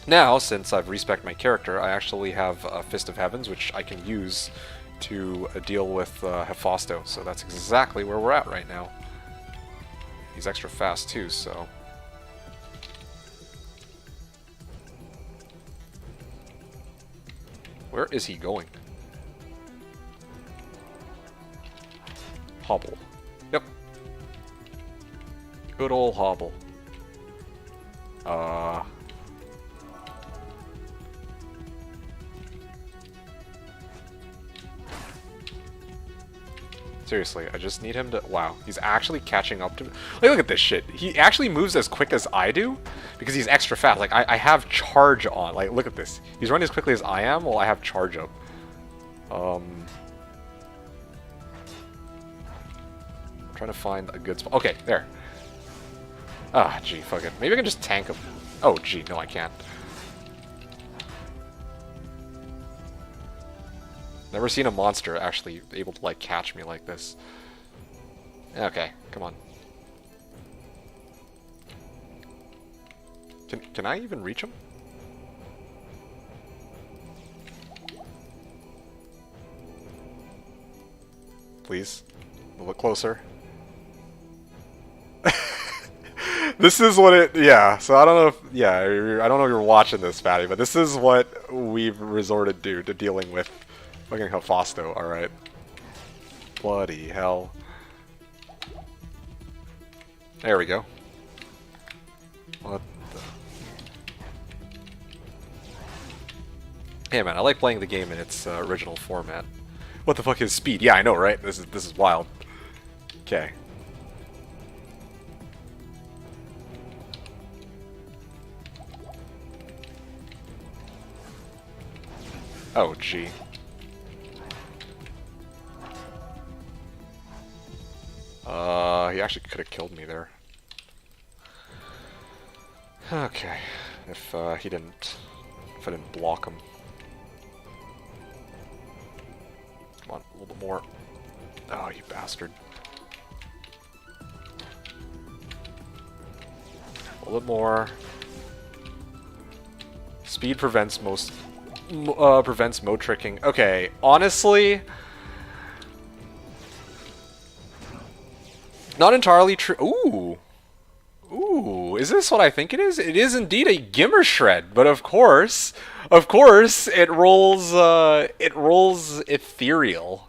Now, since I've respec'd my character, I actually have a Fist of Heavens, which I can use to deal with Hephasto, so that's exactly where we're at right now. He's extra fast too, so... Where is he going? Hobble. Yep. Good old Hobble. Seriously, I just need him to... Wow, he's actually catching up to me. Like, look at this shit. He actually moves as quick as I do because he's extra fast. Like, I have charge on. Like, look at this. He's running as quickly as I am while I have charge up. I'm trying to find a good spot. Okay, there. Ah, gee, fuck it. Maybe I can just tank him. Oh, gee, no, I can't. Never seen a monster actually able to, like, catch me like this. Okay, come on. Can I even reach him? Please? A little closer. This is what it... Yeah, so I don't know if... Yeah, I don't know if you're watching this, Fatty, but this is what we've resorted to dealing with fucking Hephasto, alright. Bloody hell. There we go. What the... Hey man, I like playing the game in its original format. What the fuck is speed? Yeah, I know, right? This is wild. Okay. Oh, gee. He actually could have killed me there. Okay. If I didn't block him. Come on, a little bit more. Oh, you bastard. A little bit more. Speed prevents most... prevents mode tricking. Okay, honestly... Not entirely true. Ooh. Ooh, is this what I think it is? It is indeed a Gimmer Shred, but of course, it rolls ethereal.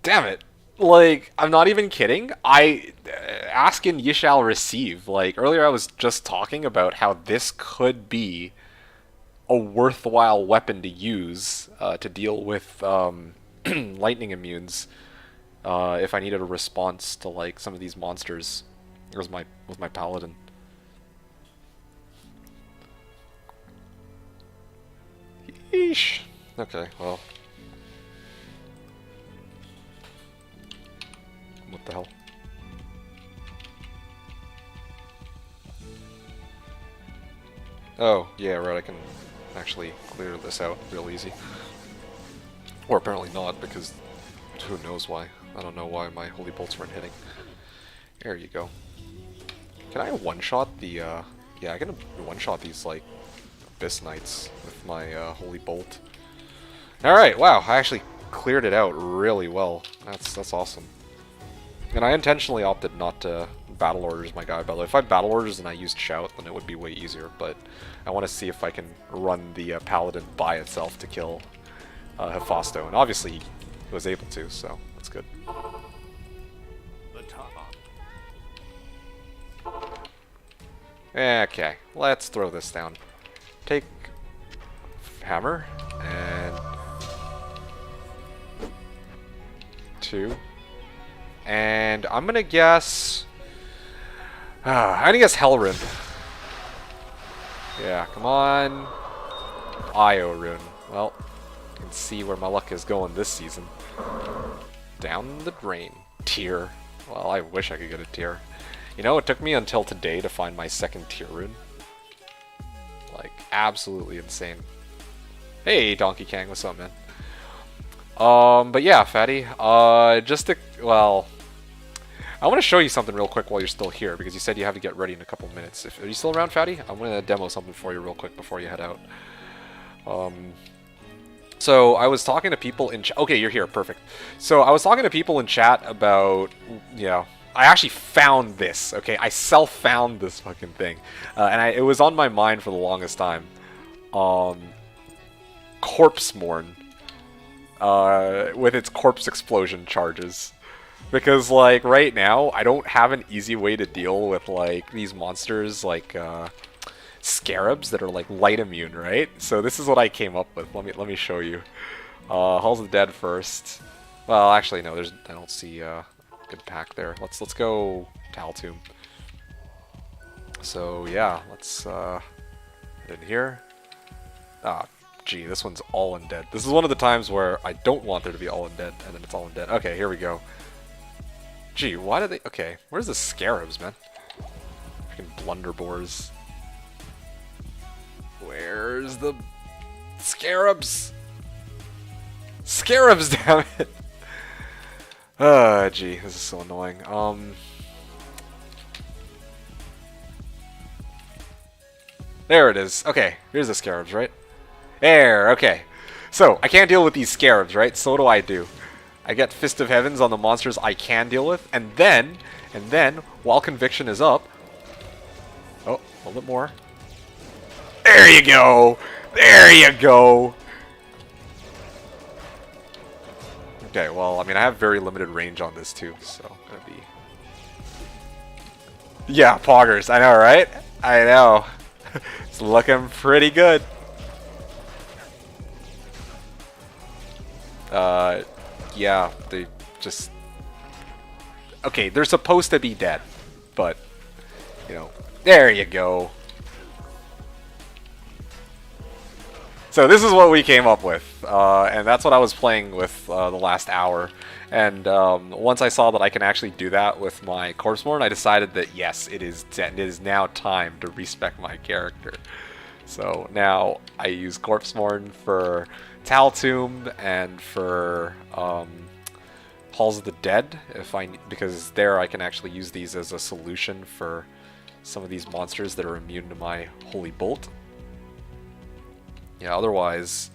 Damn it. Like, I'm not even kidding. Ask and ye shall receive. Like, earlier I was just talking about how this could be a worthwhile weapon to use to deal with lightning immunes. If I needed a response to like some of these monsters, with my Paladin. Sheesh. Okay, well. What the hell? Oh, yeah, right, I can actually clear this out real easy. Or apparently not, because who knows why. I don't know why my holy bolts weren't hitting. There you go. Can I one-shot the, yeah, I can one-shot these, like, Abyss Knights with my, holy bolt. Alright, wow, I actually cleared it out really well. That's awesome. And I intentionally opted not to battle orders my guy, by the way. If I battle orders and I used shout, then it would be way easier, but I want to see if I can run the Paladin by itself to kill Hephasto, and obviously he was able to, so that's good. The top. Okay, let's throw this down. Take hammer, and 2. And I'm gonna guess... I'm gonna guess Hellrune. Yeah, come on. Io Rune. Well, you can see where my luck is going this season. Down the drain. Tier. Well, I wish I could get a tier. You know, it took me until today to find my second tier rune. Like, absolutely insane. Hey, Donkey Kang, what's up, man? But yeah, Fatty. Just to, well, I want to show you something real quick while you're still here, because you said you have to get ready in a couple minutes. Are you still around, Fatty? I'm going to demo something for you real quick before you head out. So I was talking to people in chat. Okay, you're here. Perfect. So I was talking to people in chat about, you know, I actually found this. Okay, I self-found this fucking thing, and it was on my mind for the longest time. Corpse Mourn, with its corpse explosion charges. Because, like, right now, I don't have an easy way to deal with, like, these monsters, like, scarabs that are, like, light immune, right? So this is what I came up with. Let me show you. Halls of the Dead first. Well, actually, no, I don't see a good pack there. Let's go Taltomb. So, yeah, let's, head in here. Ah, gee, this one's all undead. This is one of the times where I don't want there to be all undead, and then it's all undead. Okay, here we go. Gee, why do they... Okay, where's the scarabs, man? Freaking blunderboars. Where's the... Scarabs? Scarabs, damn it! Gee, this is so annoying. There it is. Okay, here's the scarabs, right? There, okay. So, I can't deal with these scarabs, right? So what do I do? I get Fist of Heavens on the monsters I can deal with, and then, while Conviction is up... Oh, a little bit more. There you go! There you go! Okay, well, I mean, I have very limited range on this too, so gonna be... Yeah, poggers, I know, right? I know. It's looking pretty good. Yeah, they just... Okay, they're supposed to be dead, but, you know, there you go. So this is what we came up with, and that's what I was playing with the last hour. And once I saw that I can actually do that with my Corpsemourne, I decided that yes, it is now time to respec my character. So now I use Corpsemourne for Taltomb and for Halls of the Dead, because there I can actually use these as a solution for some of these monsters that are immune to my Holy Bolt. Yeah, otherwise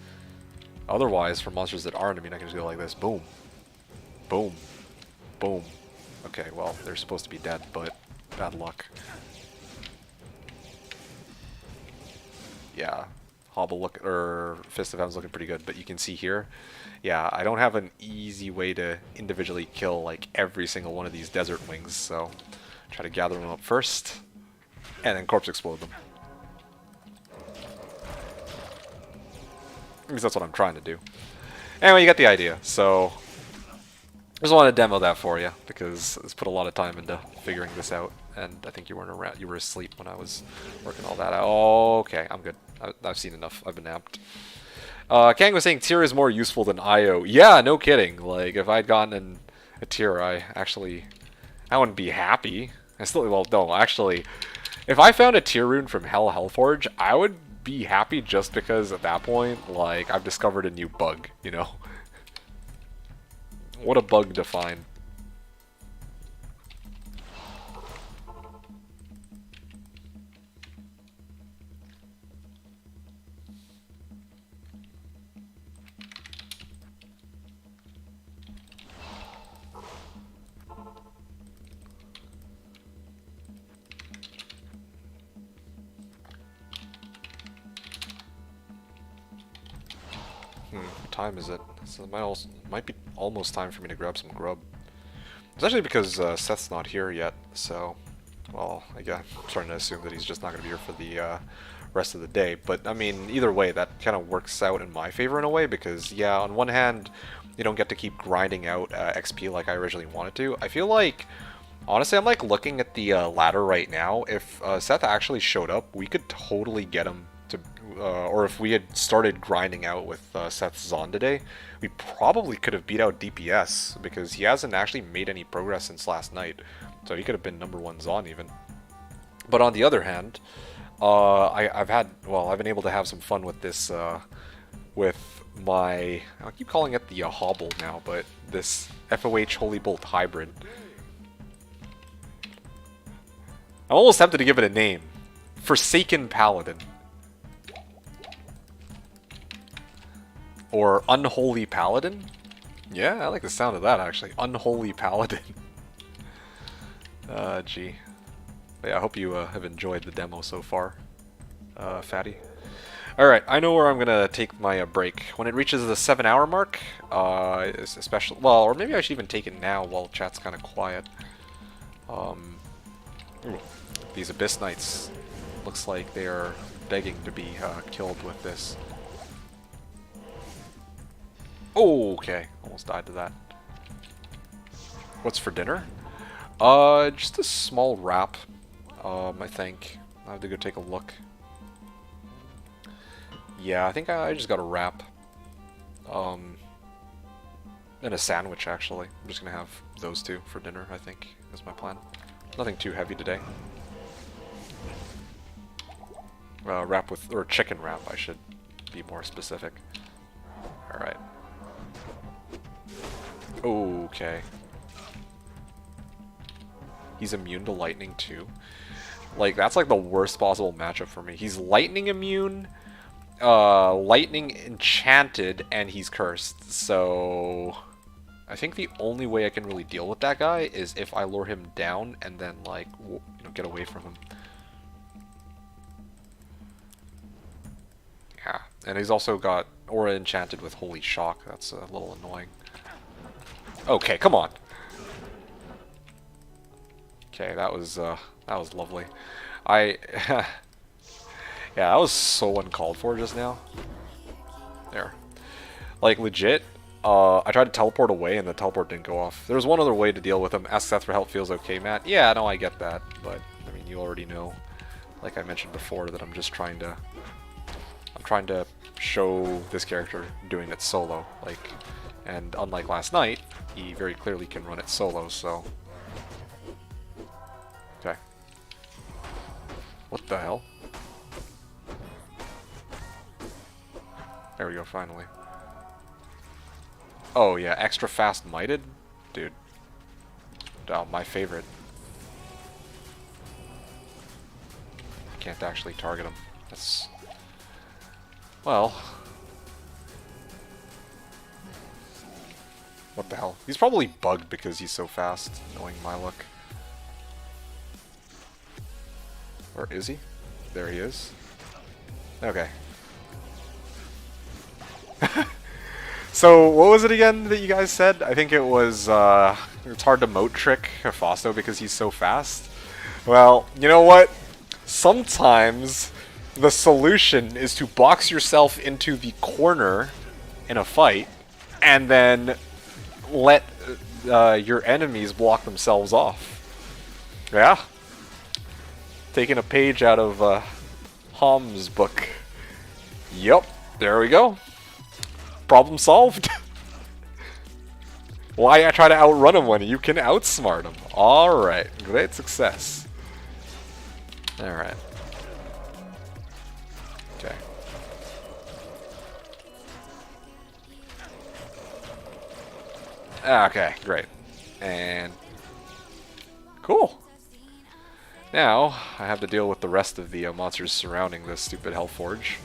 for monsters that aren't immune, I can just go like this. Boom. Boom. Boom. Okay, well, they're supposed to be dead, but bad luck. Yeah, Fist of Heaven's looking pretty good, but you can see here, yeah, I don't have an easy way to individually kill like every single one of these Desert Wings, so try to gather them up first, and then Corpse Explode them. At least that's what I'm trying to do. Anyway, you get the idea, so I just wanted to demo that for you, because it's put a lot of time into figuring this out, and I think you weren't around, you were asleep when I was working all that out. Oh, okay, I'm good. I've seen enough. I've been napped. Kang was saying tier is more useful than IO. Yeah, no kidding. Like, if I'd gotten a tier, I wouldn't be happy. I still, well, no, actually, if I found a tier rune from Hellforge, I would be happy just because at that point, like, I've discovered a new bug, you know? What a bug to find. What time is it? So it might be almost time for me to grab some grub. Especially because Seth's not here yet, so, well, I'm starting to assume that he's just not going to be here for the rest of the day. But, I mean, either way, that kind of works out in my favor in a way, because, yeah, on one hand, you don't get to keep grinding out XP like I originally wanted to. I feel like, honestly, I'm, like, looking at the ladder right now. If Seth actually showed up, we could totally get him to, or if we had started grinding out with Seth's Zon today, we probably could have beat out DPS, because he hasn't actually made any progress since last night, so he could have been #1 Zon even. But on the other hand, I've been able to have some fun with this, with my, I keep calling it the Hobble now, but this FOH Holy Bolt Hybrid. I'm almost tempted to give it a name. Forsaken Paladin. Or Unholy Paladin? Yeah, I like the sound of that, actually. Unholy Paladin. Gee. But yeah, I hope you have enjoyed the demo so far, Fatty. Alright, I know where I'm gonna take my break. When it reaches the 7-hour mark, especially, well, or maybe I should even take it now while chat's kind of quiet. These Abyss Knights, looks like they are begging to be killed with this. Oh, okay. Almost died to that. What's for dinner? Just a small wrap, I think. I have to go take a look. Yeah, I think I just got a wrap. And a sandwich, actually. I'm just gonna have those two for dinner, I think, is my plan. Nothing too heavy today. Wrap with, or chicken wrap, I should be more specific. Alright. Okay. He's immune to lightning too. Like, that's like the worst possible matchup for me. He's lightning immune, lightning enchanted, and he's cursed. So I think the only way I can really deal with that guy is if I lure him down and then, like, you know, get away from him. Yeah, and he's also got Aura enchanted with Holy Shock. That's a little annoying. Okay, come on. Okay, that was lovely. Yeah, that was so uncalled for just now. There. Like, legit, I tried to teleport away and the teleport didn't go off. There was one other way to deal with him. Ask Seth for help feels okay, Matt. Yeah, no, I get that, but, I mean, you already know, like I mentioned before, that I'm just trying to show this character doing it solo, like, and unlike last night, he very clearly can run it solo, so. Okay. What the hell? There we go, finally. Oh yeah, extra fast mighted? Dude. Oh, my favorite. Can't actually target him. That's... well... what the hell? He's probably bugged because he's so fast, knowing my luck. Or is he? There he is. Okay. So, what was it again that you guys said? I think it was, it's hard to moat trick Fasto because he's so fast. Well, you know what? Sometimes the solution is to box yourself into the corner in a fight, and then let your enemies block themselves off. Yeah. Taking a page out of Hom's book. Yup, there we go. problem solved. Why try to outrun him when you can outsmart him? Alright, great success. Alright. Okay. Okay, great. And cool. Now, I have to deal with the rest of the monsters surrounding this stupid Hellforge.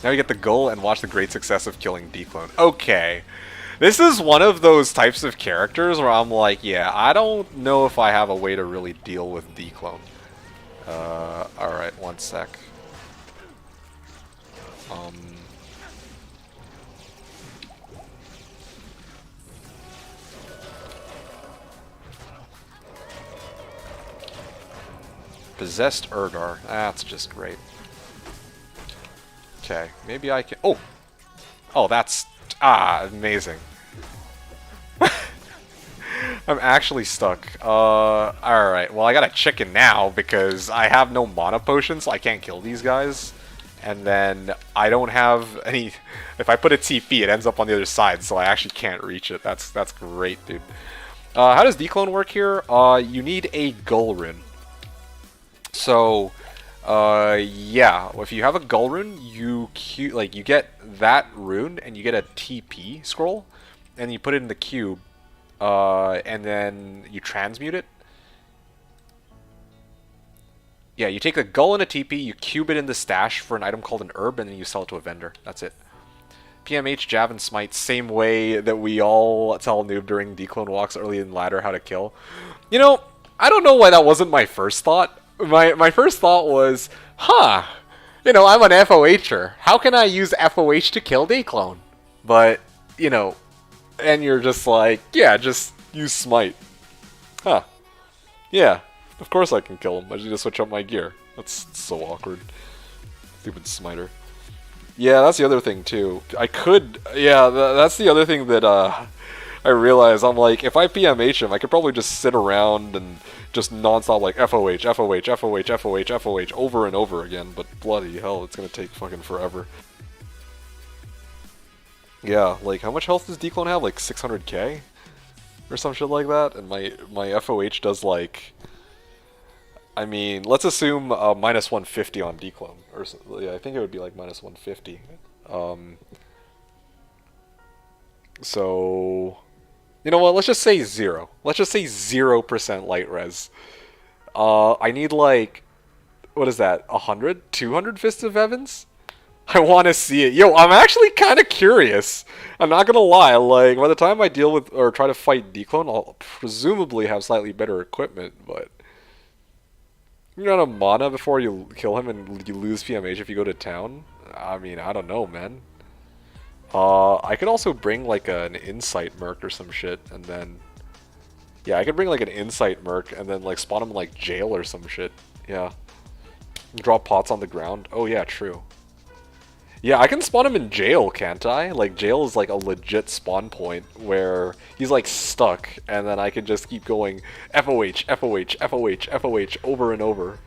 Now you get the goal and watch the great success of killing Declone. Okay. This is one of those types of characters where I'm like, yeah, I don't know if I have a way to really deal with Declone. Alright, one sec. Possessed Urdar. That's just great. Okay, maybe I can... Oh! Oh, that's... Ah, amazing. I'm actually stuck. Alright, well I got a chicken now because I have no mana potions, so I can't kill these guys. And then I don't have any... If I put a TP, it ends up on the other side, so I actually can't reach it. That's great, dude. How does Declone work here? You need a Gull Rune. So... yeah, if you have a Gull Rune, you get that rune and you get a TP scroll, and you put it in the cube, and then you transmute it. Yeah, you take a Gull and a TP, you cube it in the stash for an item called an herb, and then you sell it to a vendor. That's it. PMH, Jav, and Smite, same way that we all tell Noob during Declone walks early in ladder how to kill. You know, I don't know why that wasn't my first thought. My first thought was, huh, you know, I'm an FOHer. How can I use FOH to kill Declone? But, you know, and you're just like, yeah, just use Smite. Huh. Yeah, of course I can kill him. I just need to switch up my gear. That's so awkward. Stupid Smiter. Yeah, that's the other thing, too. I could, yeah, that's the other thing that, I realize. I'm like, if I PMH him, I could probably just sit around and just non-stop like FOH, FOH, FOH, FOH, FOH over and over again, but bloody hell, it's gonna take fucking forever. Yeah, like, how much health does Declone have? Like 600k? Or some shit like that? And my FOH does like... I mean, let's assume minus 150 on Declone. Or, yeah, I think it would be like minus 150. So... You know what, let's just say 0. Let's just say 0% light res. I need like, what is that, 100? 200 Fists of Evans? I want to see it. Yo, I'm actually kind of curious. I'm not going to lie, like, by the time I deal with, or try to fight Declone, I'll presumably have slightly better equipment, but... You run out of mana before you kill him and you lose PMH if you go to town? I mean, I don't know, man. I could also bring like an Insight Merc or some shit, and then... Yeah, I could bring like an Insight Merc and then like spawn him in like jail or some shit. Yeah. Drop pots on the ground. Oh yeah, true. Yeah, I can spawn him in jail, can't I? Like, jail is like a legit spawn point where he's like stuck, and then I can just keep going FOH, FOH, FOH, FOH over and over.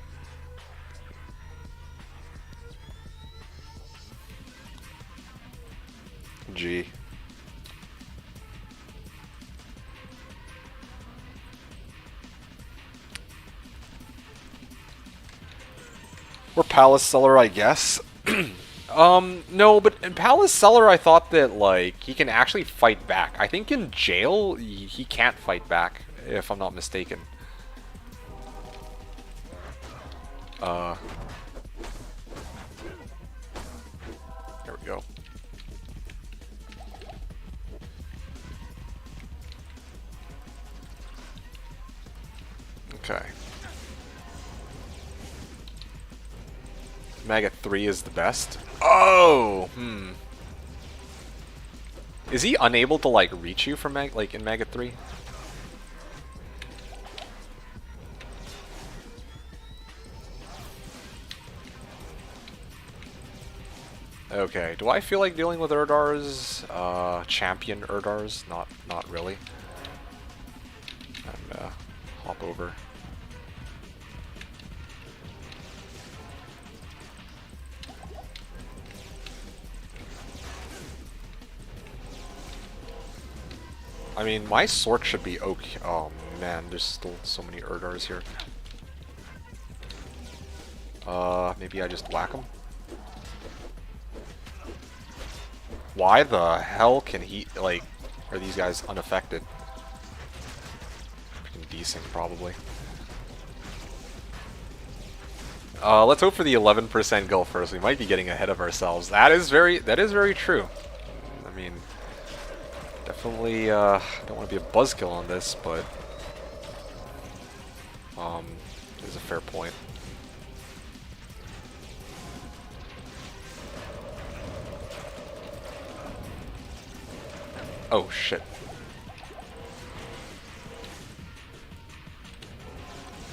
G. Or Palace Cellar, I guess. No, but in Palace Cellar, I thought that, like, he can actually fight back. I think in jail, he can't fight back, if I'm not mistaken. There we go. Okay. Maggot 3 is the best. Oh! Is he unable to, like, reach you from in Maggot 3? Okay, do I feel like dealing with Urdars? Champion Urdars? Not really. And, hop over. I mean, my Sork should be okay. Oh man, there's still so many Urdars here. Maybe I just whack him? Why the hell can he, like, are these guys unaffected? Freaking desync, probably. Let's hope for the 11% goal first. We might be getting ahead of ourselves. That is very true. I mean, definitely, don't want to be a buzzkill on this, but, it is a fair point. Oh, shit.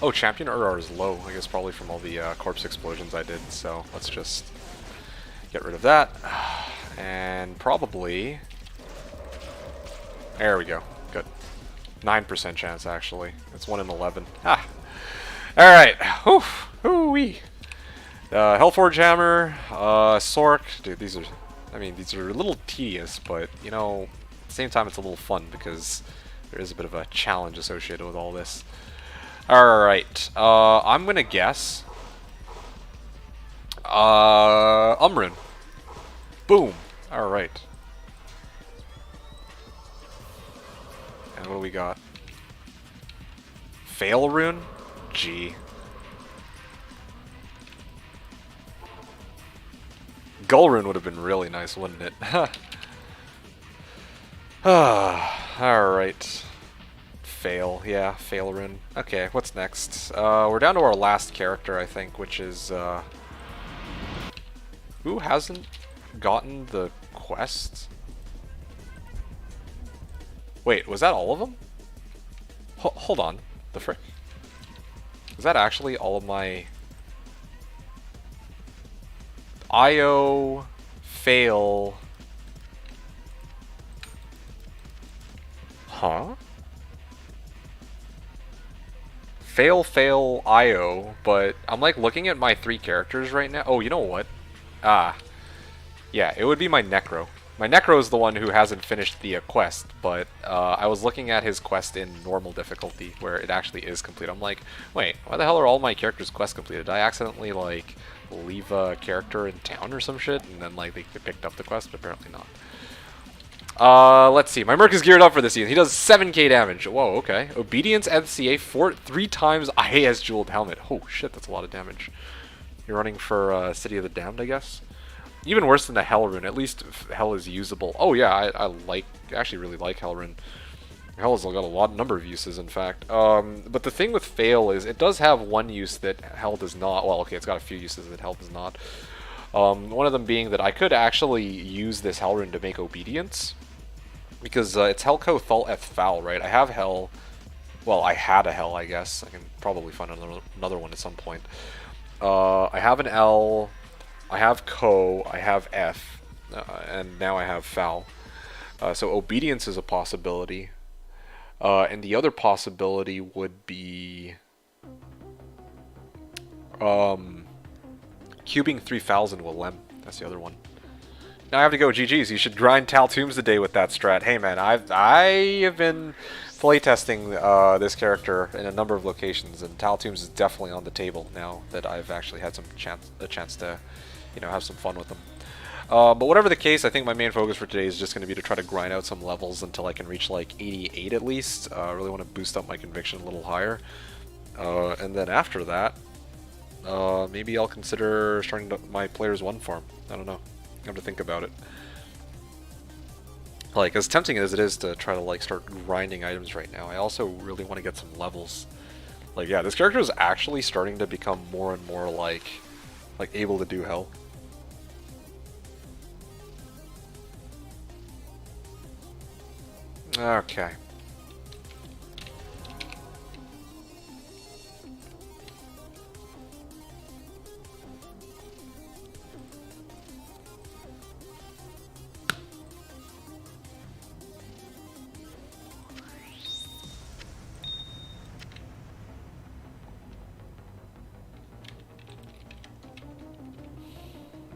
Oh, Champion RR is low, I guess probably from all the corpse explosions I did, so let's just get rid of that. And probably... There we go. Good. 9% chance, actually. It's 1 in 11. Ah! Alright. Hoo-wee! Hellforge Hammer, Sork. Dude, these are... I mean, these are a little tedious, but, you know, at the same time it's a little fun because there is a bit of a challenge associated with all this. Alright, I'm gonna guess... Umrun. Boom! Alright. And what do we got? Fail Rune? Gee. Gull Rune would have been really nice, wouldn't it? Alright. Fail, yeah, Fail Rune. Okay, what's next? We're down to our last character, I think, which is, who hasn't gotten the quest? Wait, was that all of them? Hold on. The frick? Is that actually all of my... IO... Fail... Huh? Fail, IO, but I'm like looking at my 3 characters right now. Oh, you know what? Ah. Yeah, it would be my Necro. My Necro is the one who hasn't finished the quest, but I was looking at his quest in normal difficulty, where it actually is complete. I'm like, wait, why the hell are all my characters' quests completed? Did I accidentally, like, leave a character in town or some shit, and then, like, they picked up the quest? But apparently not. Let's see. My Merc is geared up for this season. He does 7k damage. Whoa, okay. Obedience SCA 3 times IAS Jeweled Helmet. Oh, shit, that's a lot of damage. You're running for City of the Damned, I guess? Even worse than the Hell Rune. At least Hell is usable. Oh, yeah, I actually really like Hell Rune. Hell has got a number of uses, in fact. But the thing with Fail is it does have one use that Hell does not. Well, okay, it's got a few uses that Hell does not. One of them being that I could actually use this Hell Rune to make Obedience. Because it's Hellco Thal Eth Foul, right? I have Hell. Well, I had a Hell, I guess. I can probably find another one at some point. I have an L. I have Co. I have F. And now I have Foul. So Obedience is a possibility. And the other possibility would be... cubing 3 fouls into a Lem. That's the other one. Now I have to go GG's. You should grind Tal Tombs today with that strat. Hey man, I have been playtesting this character in a number of locations, and Tal Tombs is definitely on the table now that I've actually had a chance to, you know, have some fun with them. But whatever the case, I think my main focus for today is just going to be to try to grind out some levels until I can reach like 88 at least. I really want to boost up my conviction a little higher. And then after that, maybe I'll consider starting my Players 1 farm. I don't know. I have to think about it. Like, as tempting as it is to try to like start grinding items right now, I also really want to get some levels. Like, yeah, this character is actually starting to become more and more like able to do hell. Okay.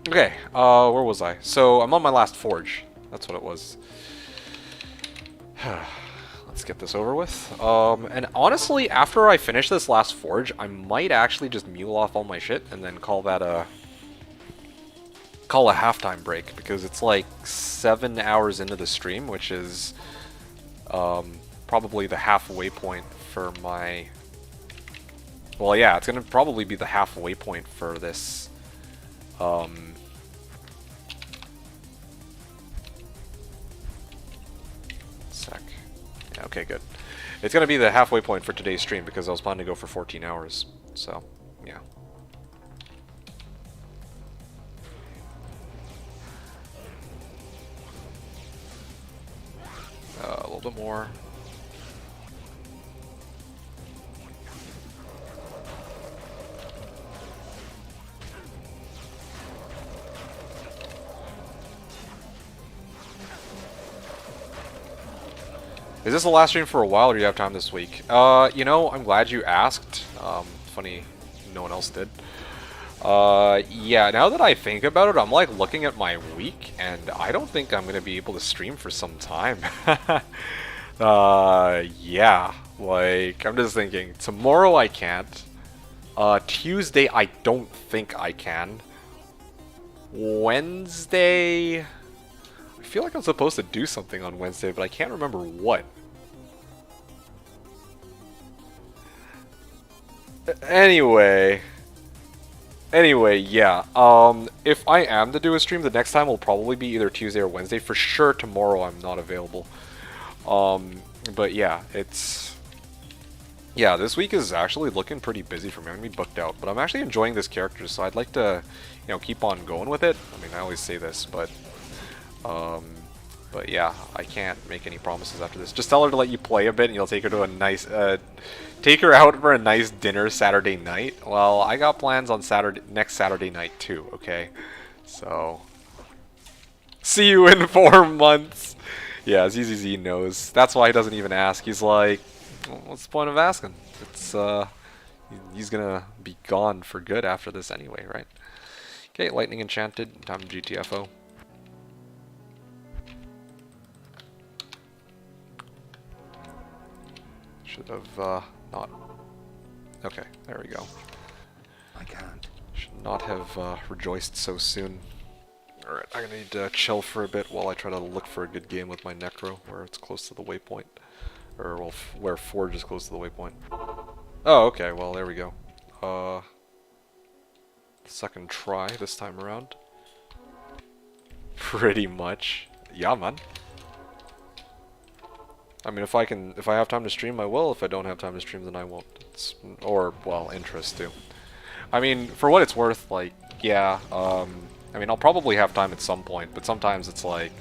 Okay, where was I? So, I'm on my last forge. That's what it was. just get this over with. And honestly, after I finish this last forge, I might actually just mule off all my shit and then call a halftime break, because it's like 7 hours into the stream, which is probably the halfway point for my... Well, yeah, it's gonna probably be the halfway point for this. Sec. Yeah, okay, good. It's gonna be the halfway point for today's stream, because I was planning to go for 14 hours. So, yeah. A little bit more. Is this the last stream for a while, or do you have time this week? You know, I'm glad you asked. Funny, no one else did. Yeah, now that I think about it, I'm like looking at my week, and I don't think I'm gonna be able to stream for some time. Yeah, like, I'm just thinking, tomorrow I can't. Tuesday I don't think I can. Wednesday... I feel like I'm supposed to do something on Wednesday, but I can't remember what. Anyway, yeah. If I am to do a stream, the next time will probably be either Tuesday or Wednesday. For sure, tomorrow I'm not available. But yeah, yeah, this week is actually looking pretty busy for me. I'm gonna be booked out, but I'm actually enjoying this character, so I'd like to, you know, keep on going with it. I mean, I always say this, but yeah, I can't make any promises after this. Just tell her to let you play a bit, and you'll take her to a nice, take her out for a nice dinner Saturday night. Well, I got plans on next Saturday night too. Okay, so see you in 4 months. Yeah, ZZZ knows. That's why he doesn't even ask. He's like, well, what's the point of asking? It's he's gonna be gone for good after this anyway, right? Okay, lightning enchanted. Time to GTFO. Should have not. Okay, there we go. I can't. Should not have rejoiced so soon. Alright, I'm gonna need to chill for a bit while I try to look for a good game with my Necro, where it's close to the waypoint. Or, well, where Forge is close to the waypoint. Oh, okay, well, there we go. Second try this time around. Pretty much. Yeah, man. I mean, if I have time to stream, I will. If I don't have time to stream, then I won't. Or, well, interest too. I mean, for what it's worth, like, yeah, I mean, I'll probably have time at some point, but sometimes it's like,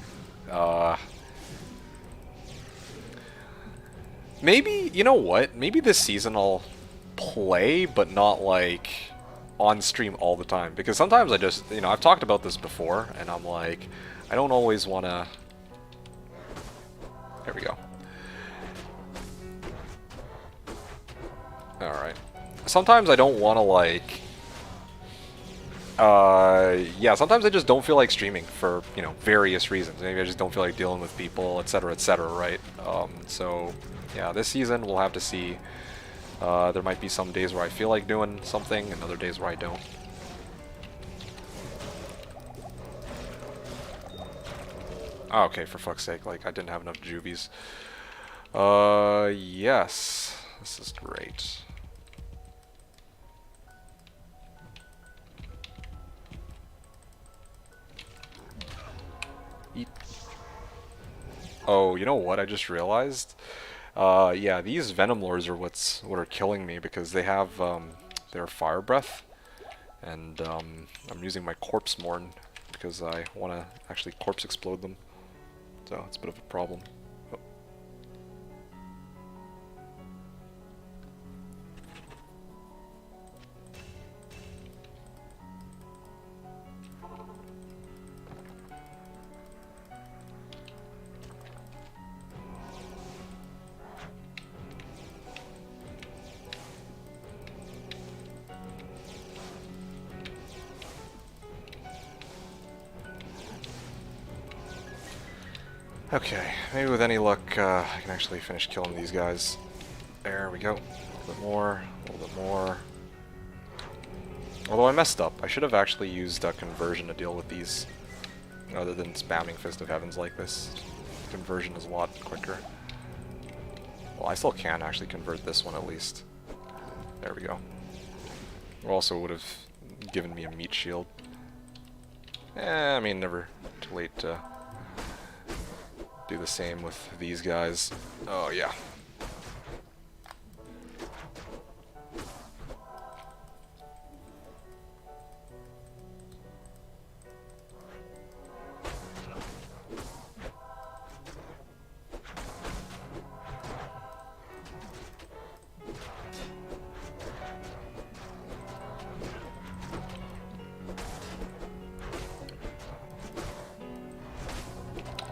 maybe, you know what? Maybe this season I'll play, but not, like, on stream all the time. Because sometimes I just, you know, I've talked about this before, and I'm like, I don't always want to... There we go. Alright. Sometimes I don't want to, like... yeah, sometimes I just don't feel like streaming for, you know, various reasons. Maybe I just don't feel like dealing with people, etc., right? So, yeah, this season we'll have to see. There might be some days where I feel like doing something, and other days where I don't. Oh, okay, for fuck's sake, like, I didn't have enough juvies. Yes. This is great. Eat. Oh, you know what I just realized? Yeah, these Venom Lords are what are killing me, because they have their fire breath, and I'm using my corpse morn because I want to actually corpse explode them. So it's a bit of a problem. Oh. Okay, maybe with any luck, I can actually finish killing these guys. There we go. A little bit more, a little bit more. Although I messed up. I should have actually used conversion to deal with these, rather than spamming Fist of Heavens like this. Conversion is a lot quicker. Well, I still can actually convert this one at least. There we go. Also would have given me a meat shield. I mean, never too late to do the same with these guys. Oh, yeah.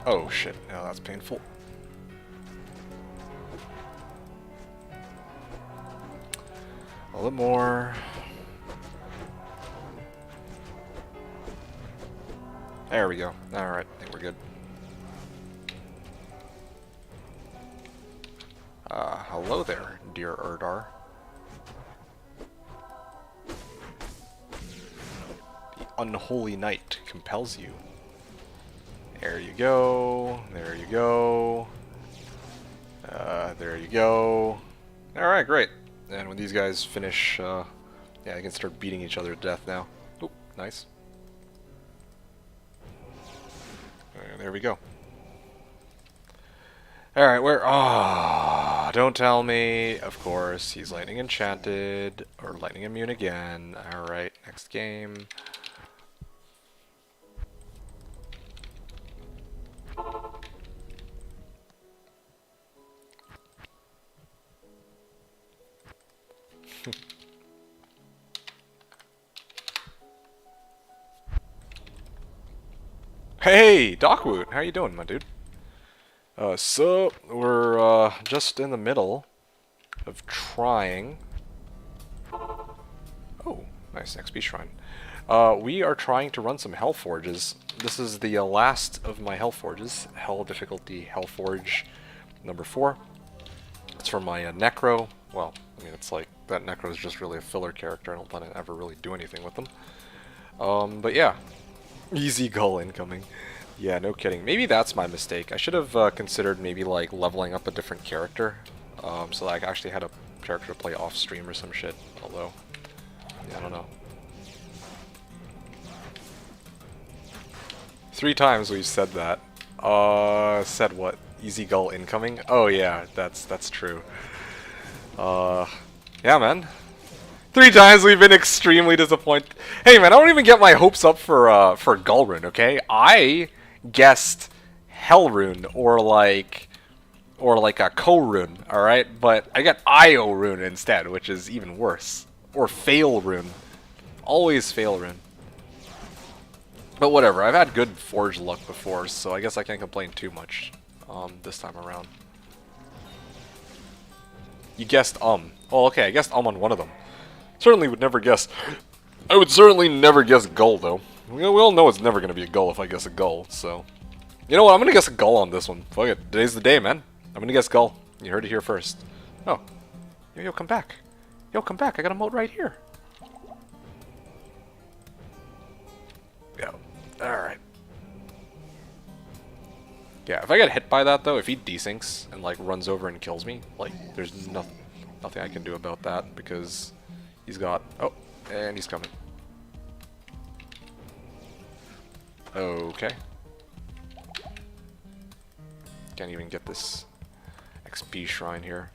Oh shit, yeah, that's painful. A little more. There we go. Alright, I think we're good. Hello there, dear Erdar. The unholy night compels you. There you go. There you go. There you go. Alright, great. And when these guys finish, yeah, they can start beating each other to death now. Oop, nice. There we go. Alright, where... Ah, don't tell me. Of course, he's lightning enchanted, or lightning immune again. Alright, next game. Hey, Dockwoot, how you doing, my dude? So we're just in the middle of trying. Oh, nice XP shrine. We are trying to run some Hellforges. This is the last of my Hellforges. Hell difficulty Hellforge number 4. It's for my Necro. Well, I mean, it's like that Necro is just really a filler character. I don't plan to ever really do anything with them. But yeah, easy gull incoming. Yeah, no kidding. Maybe that's my mistake. I should have considered maybe like leveling up a different character, so that I actually had a character to play off stream or some shit. Although, yeah, I don't know. 3 times we've said that. Said what? Easy gull incoming? Oh yeah, that's true. Yeah, man. 3 times we've been extremely disappointed. Hey, man, I don't even get my hopes up for Gullrune, okay? I guessed Hellrune or like a Korune, all right? But I got Io Rune instead, which is even worse. Or Fail Rune. Always Fail Rune. But whatever, I've had good forge luck before, so I guess I can't complain too much this time around. You guessed Oh, okay, I guessed on one of them. Certainly would never guess. I would certainly never guess gull, though. We all know it's never going to be a gull if I guess a gull, so... You know what, I'm going to guess a gull on this one. Fuck it, today's the day, man. I'm going to guess gull. You heard it here first. Oh. Yo, come back. Yo, come back, I got a moat right here. Yeah, alright. Yeah, if I get hit by that, though, if he desyncs and, like, runs over and kills me, like, there's nothing I can do about that, because he's got... Oh, and he's coming. Okay. Can't even get this XP shrine here.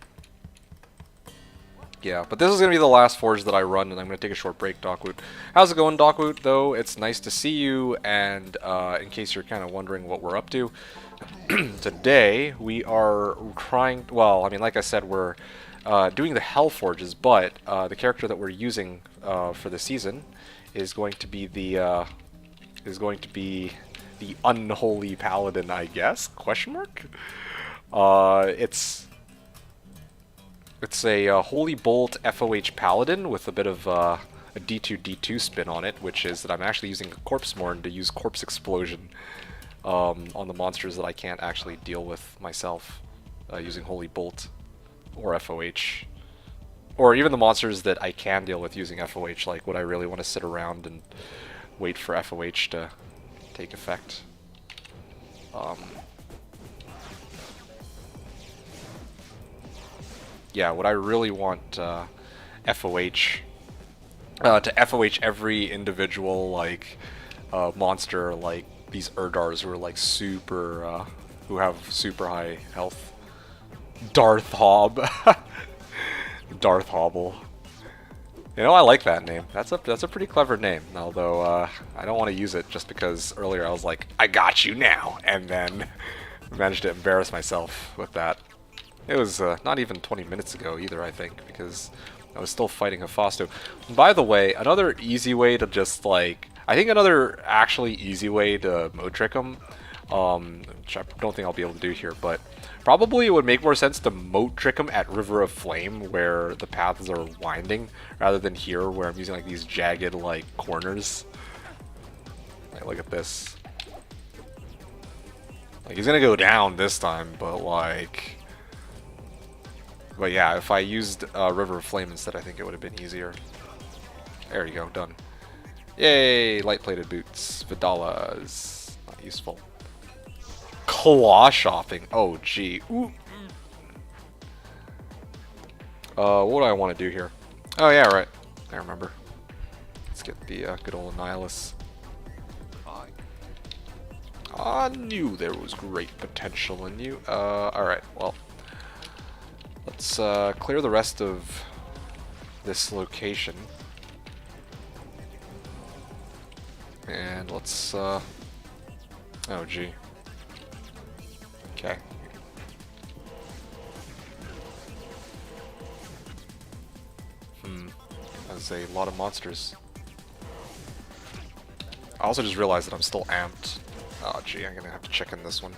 Yeah, but this is going to be the last forge that I run, and I'm going to take a short break, Dockwoot. How's it going, Dockwoot, though? It's nice to see you, and in case you're kind of wondering what we're up to, today we are trying... Well, I mean, like I said, we're doing the Hell Forges, but the character that we're using for the season is going to be the unholy paladin, I guess? Question mark? It's a Holy Bolt FOH Paladin with a bit of a D2 spin on it, which is that I'm actually using a Corpse Morn to use Corpse Explosion. on the monsters that I can't actually deal with myself using Holy Bolt or FOH. Or even the monsters that I can deal with using FOH, like would I really want to sit around and wait for FOH to take effect? Yeah, would I really want FOH to FOH every individual like monster, like these Urdars who are like super, who have super high health? Darth Hob. Darth Hobble. You know, I like that name. That's a pretty clever name. Although I don't want to use it just because earlier I was like, I got you now, and then managed to embarrass myself with that. It was not even 20 minutes ago either, I think, because I was still fighting Hephasto. By the way, another easy way to just like, I think another actually easy way to mode trick him, which I don't think I'll be able to do here, but probably it would make more sense to mode trick him at River of Flame, where the paths are winding, rather than here, where I'm using like these jagged like corners. Like, look at this. Like, he's gonna go down this time, but like... But yeah, if I used River of Flame instead, I think it would have been easier. There you go, done. Yay, light-plated boots. Vidalas. Not useful. Claw shopping. Oh, gee. Ooh. What do I want to do here? Oh, yeah, right. I remember. Let's get the good old Annihilus. I knew there was great potential in you. Alright, well. Let's clear the rest of this location. And let's, oh gee. Okay. That's a lot of monsters. I also just realized that I'm still amped. Oh gee, I'm gonna have to check in this one.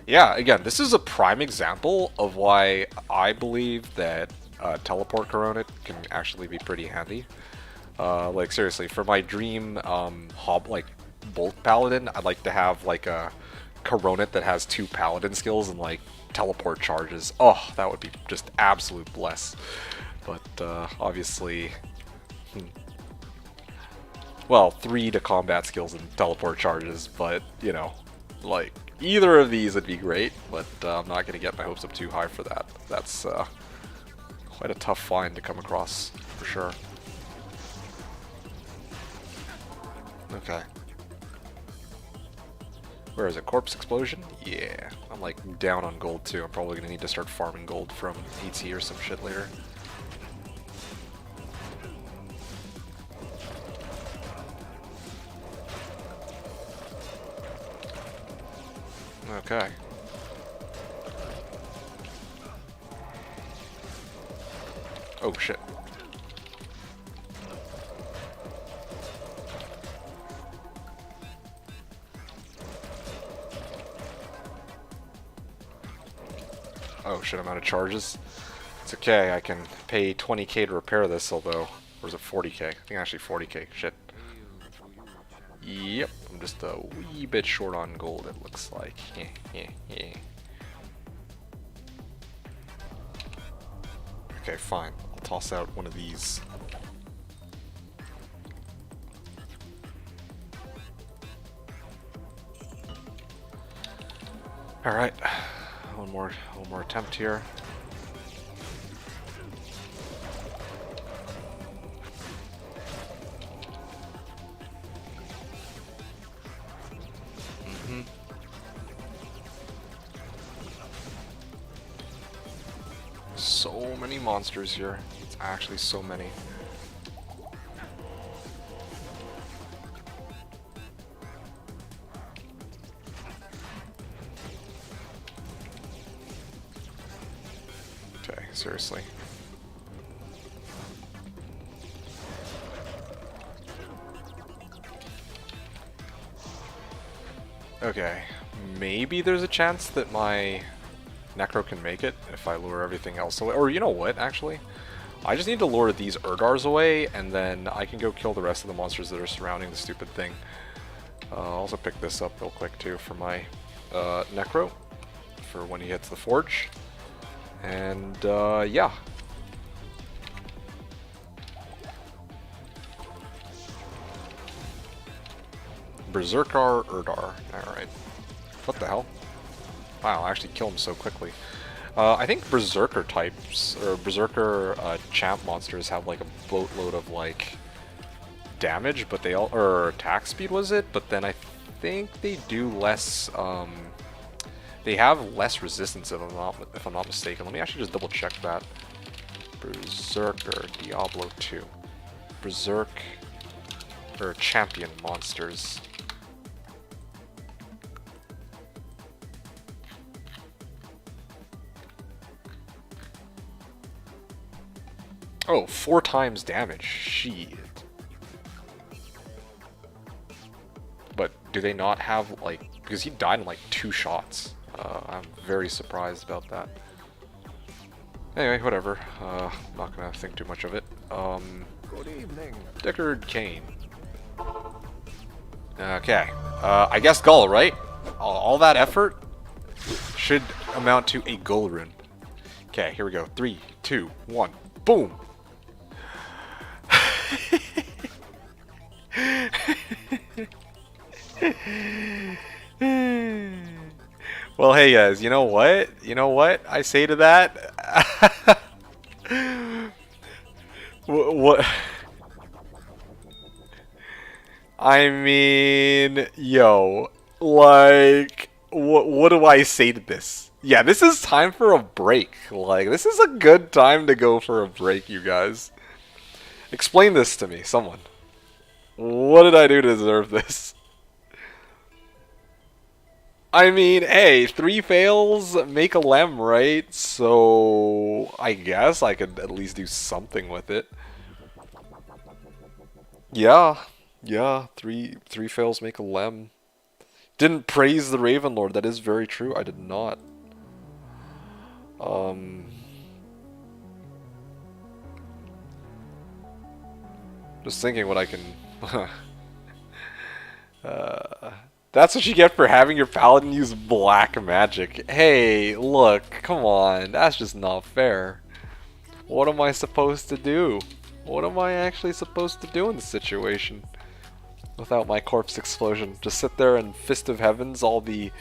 Yeah, again, this is a prime example of why I believe that teleport Coronet can actually be pretty handy. Like seriously, for my dream like Bolt Paladin, I'd like to have like a Coronet that has 2 Paladin skills and like teleport charges. Oh, that would be just absolute bless. But obviously, well, 3 to combat skills and teleport charges. But you know, like either of these would be great. But I'm not going to get my hopes up too high for that. That's quite a tough find to come across for sure. Okay. Where is it? Corpse Explosion? Yeah. I'm like down on gold too. I'm probably gonna need to start farming gold from AT or some shit later. Okay. Oh shit. Oh shit, I'm out of charges. It's okay, I can pay 20k to repair this, although... Or is it 40k? I think actually 40k. Shit. Yep, I'm just a wee bit short on gold, it looks like. Okay, fine. I'll toss out one of these. Alright. One more attempt here. So many monsters here. It's actually so many. Okay, seriously. Okay, maybe there's a chance that my Necro can make it if I lure everything else away. Or you know what, actually? I just need to lure these Urdars away, and then I can go kill the rest of the monsters that are surrounding the stupid thing. I'll also pick this up real quick too for my Necro, for when he hits the forge. And yeah. Berserker Erdar. Alright. What the hell? Wow, I actually kill him so quickly. I think Berserker types, or Berserker champ monsters have like a boatload of like damage, but they all, or attack speed was it? But then I think they do less, they have less resistance if I'm not mistaken. Let me actually just double check that. Berserker Diablo 2. Berserk, or champion monsters. Oh, 4 times damage. Shit. But do they not have, like... Because he died in, like, 2 shots. I'm very surprised about that. Anyway, whatever. I'm not gonna think too much of it. Good evening. Deckard Cain. Okay. I guess Gull, right? All that effort should amount to a Gull rune. Okay, here we go. 3, 2, 1. Boom! Well, hey guys, you know what? You know what I say to that? What? I mean, yo, like, what do I say to this? Yeah, this is time for a break. Like, this is a good time to go for a break, you guys. Explain this to me, someone. What did I do to deserve this? I mean, hey, 3 fails make a lem, right? So, I guess I could at least do something with it. Yeah, 3 fails make a lem. Didn't praise the Raven Lord, that is very true, I did not. Just thinking what I can... That's what you get for having your paladin use black magic. Hey, look, come on, that's just not fair. What am I supposed to do? What am I actually supposed to do in this situation? Without my corpse explosion. Just sit there and Fist of Heavens all the...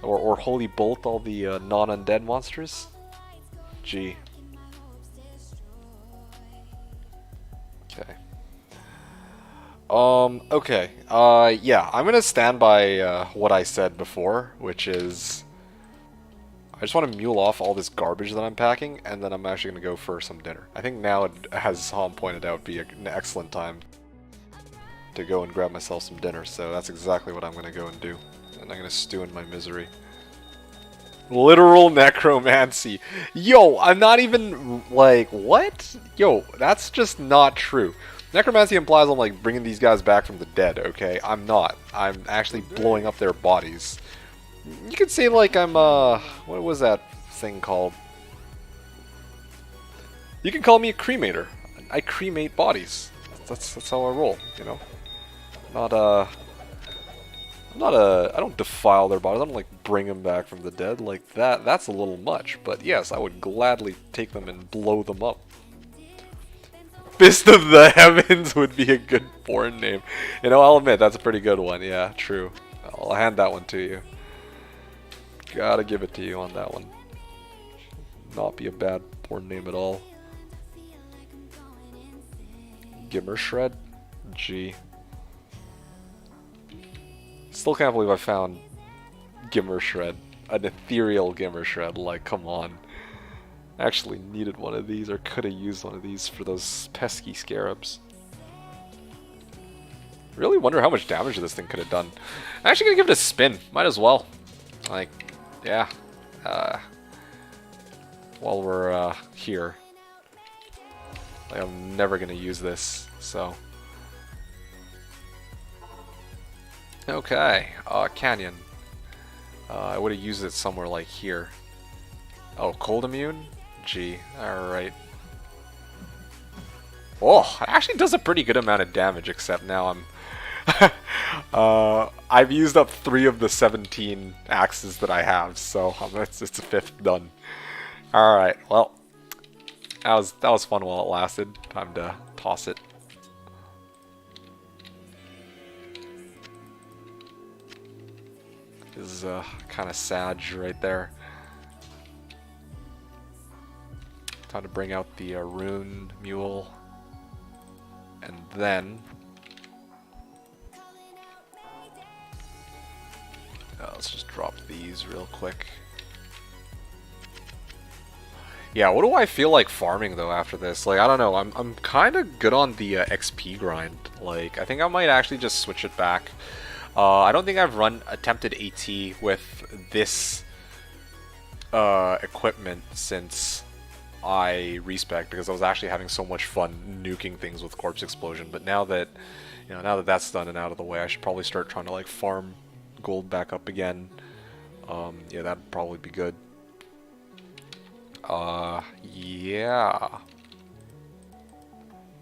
Or Holy Bolt all the non-undead monsters? Gee. Okay. Okay. Yeah, I'm gonna stand by what I said before, which is... I just want to mule off all this garbage that I'm packing, and then I'm actually gonna go for some dinner. I think now, as Han pointed out, would be an excellent time to go and grab myself some dinner, so that's exactly what I'm gonna go and do. And I'm gonna stew in my misery. Literal necromancy. Yo, I'm not even, like, what? Yo, that's just not true. Necromancy implies I'm, like, bringing these guys back from the dead, okay? I'm not. I'm actually blowing up their bodies. You could say, like, I'm, what was that thing called? You can call me a cremator. I cremate bodies. That's how I roll, you know? I don't defile their bodies. I don't like bring them back from the dead like that. That's a little much. But yes, I would gladly take them and blow them up. Fist of the Heavens would be a good porn name. You know, I'll admit that's a pretty good one. Yeah, true. I'll hand that one to you. Gotta give it to you on that one. Not be a bad porn name at all. Gimmer Shred? Gee. Still can't believe I found Gimmer Shred. An ethereal Gimmer Shred. Like, come on. I actually needed one of these, or could have used one of these for those pesky scarabs. Really wonder how much damage this thing could have done. I'm actually gonna give it a spin. Might as well. Like, yeah. While we're here. Like, I'm never gonna use this, so. Okay, Canyon. I would have used it somewhere like here. Oh, cold immune? Gee, alright. Oh, it actually does a pretty good amount of damage, except now I'm I've used up 3 of the 17 axes that I have, so it's a 5th done. Alright, well, that was fun while it lasted. Time to toss it. This is kind of sad right there. Time to bring out the rune mule. And then let's just drop these real quick. Yeah, what do I feel like farming though after this? Like, I don't know. I'm kind of good on the XP grind. Like, I think I might actually just switch it back. I don't think I've attempted AT with this equipment since I respec, because I was actually having so much fun nuking things with corpse explosion. But now that that's done and out of the way, I should probably start trying to like farm gold back up again. Yeah, that'd probably be good. Yeah.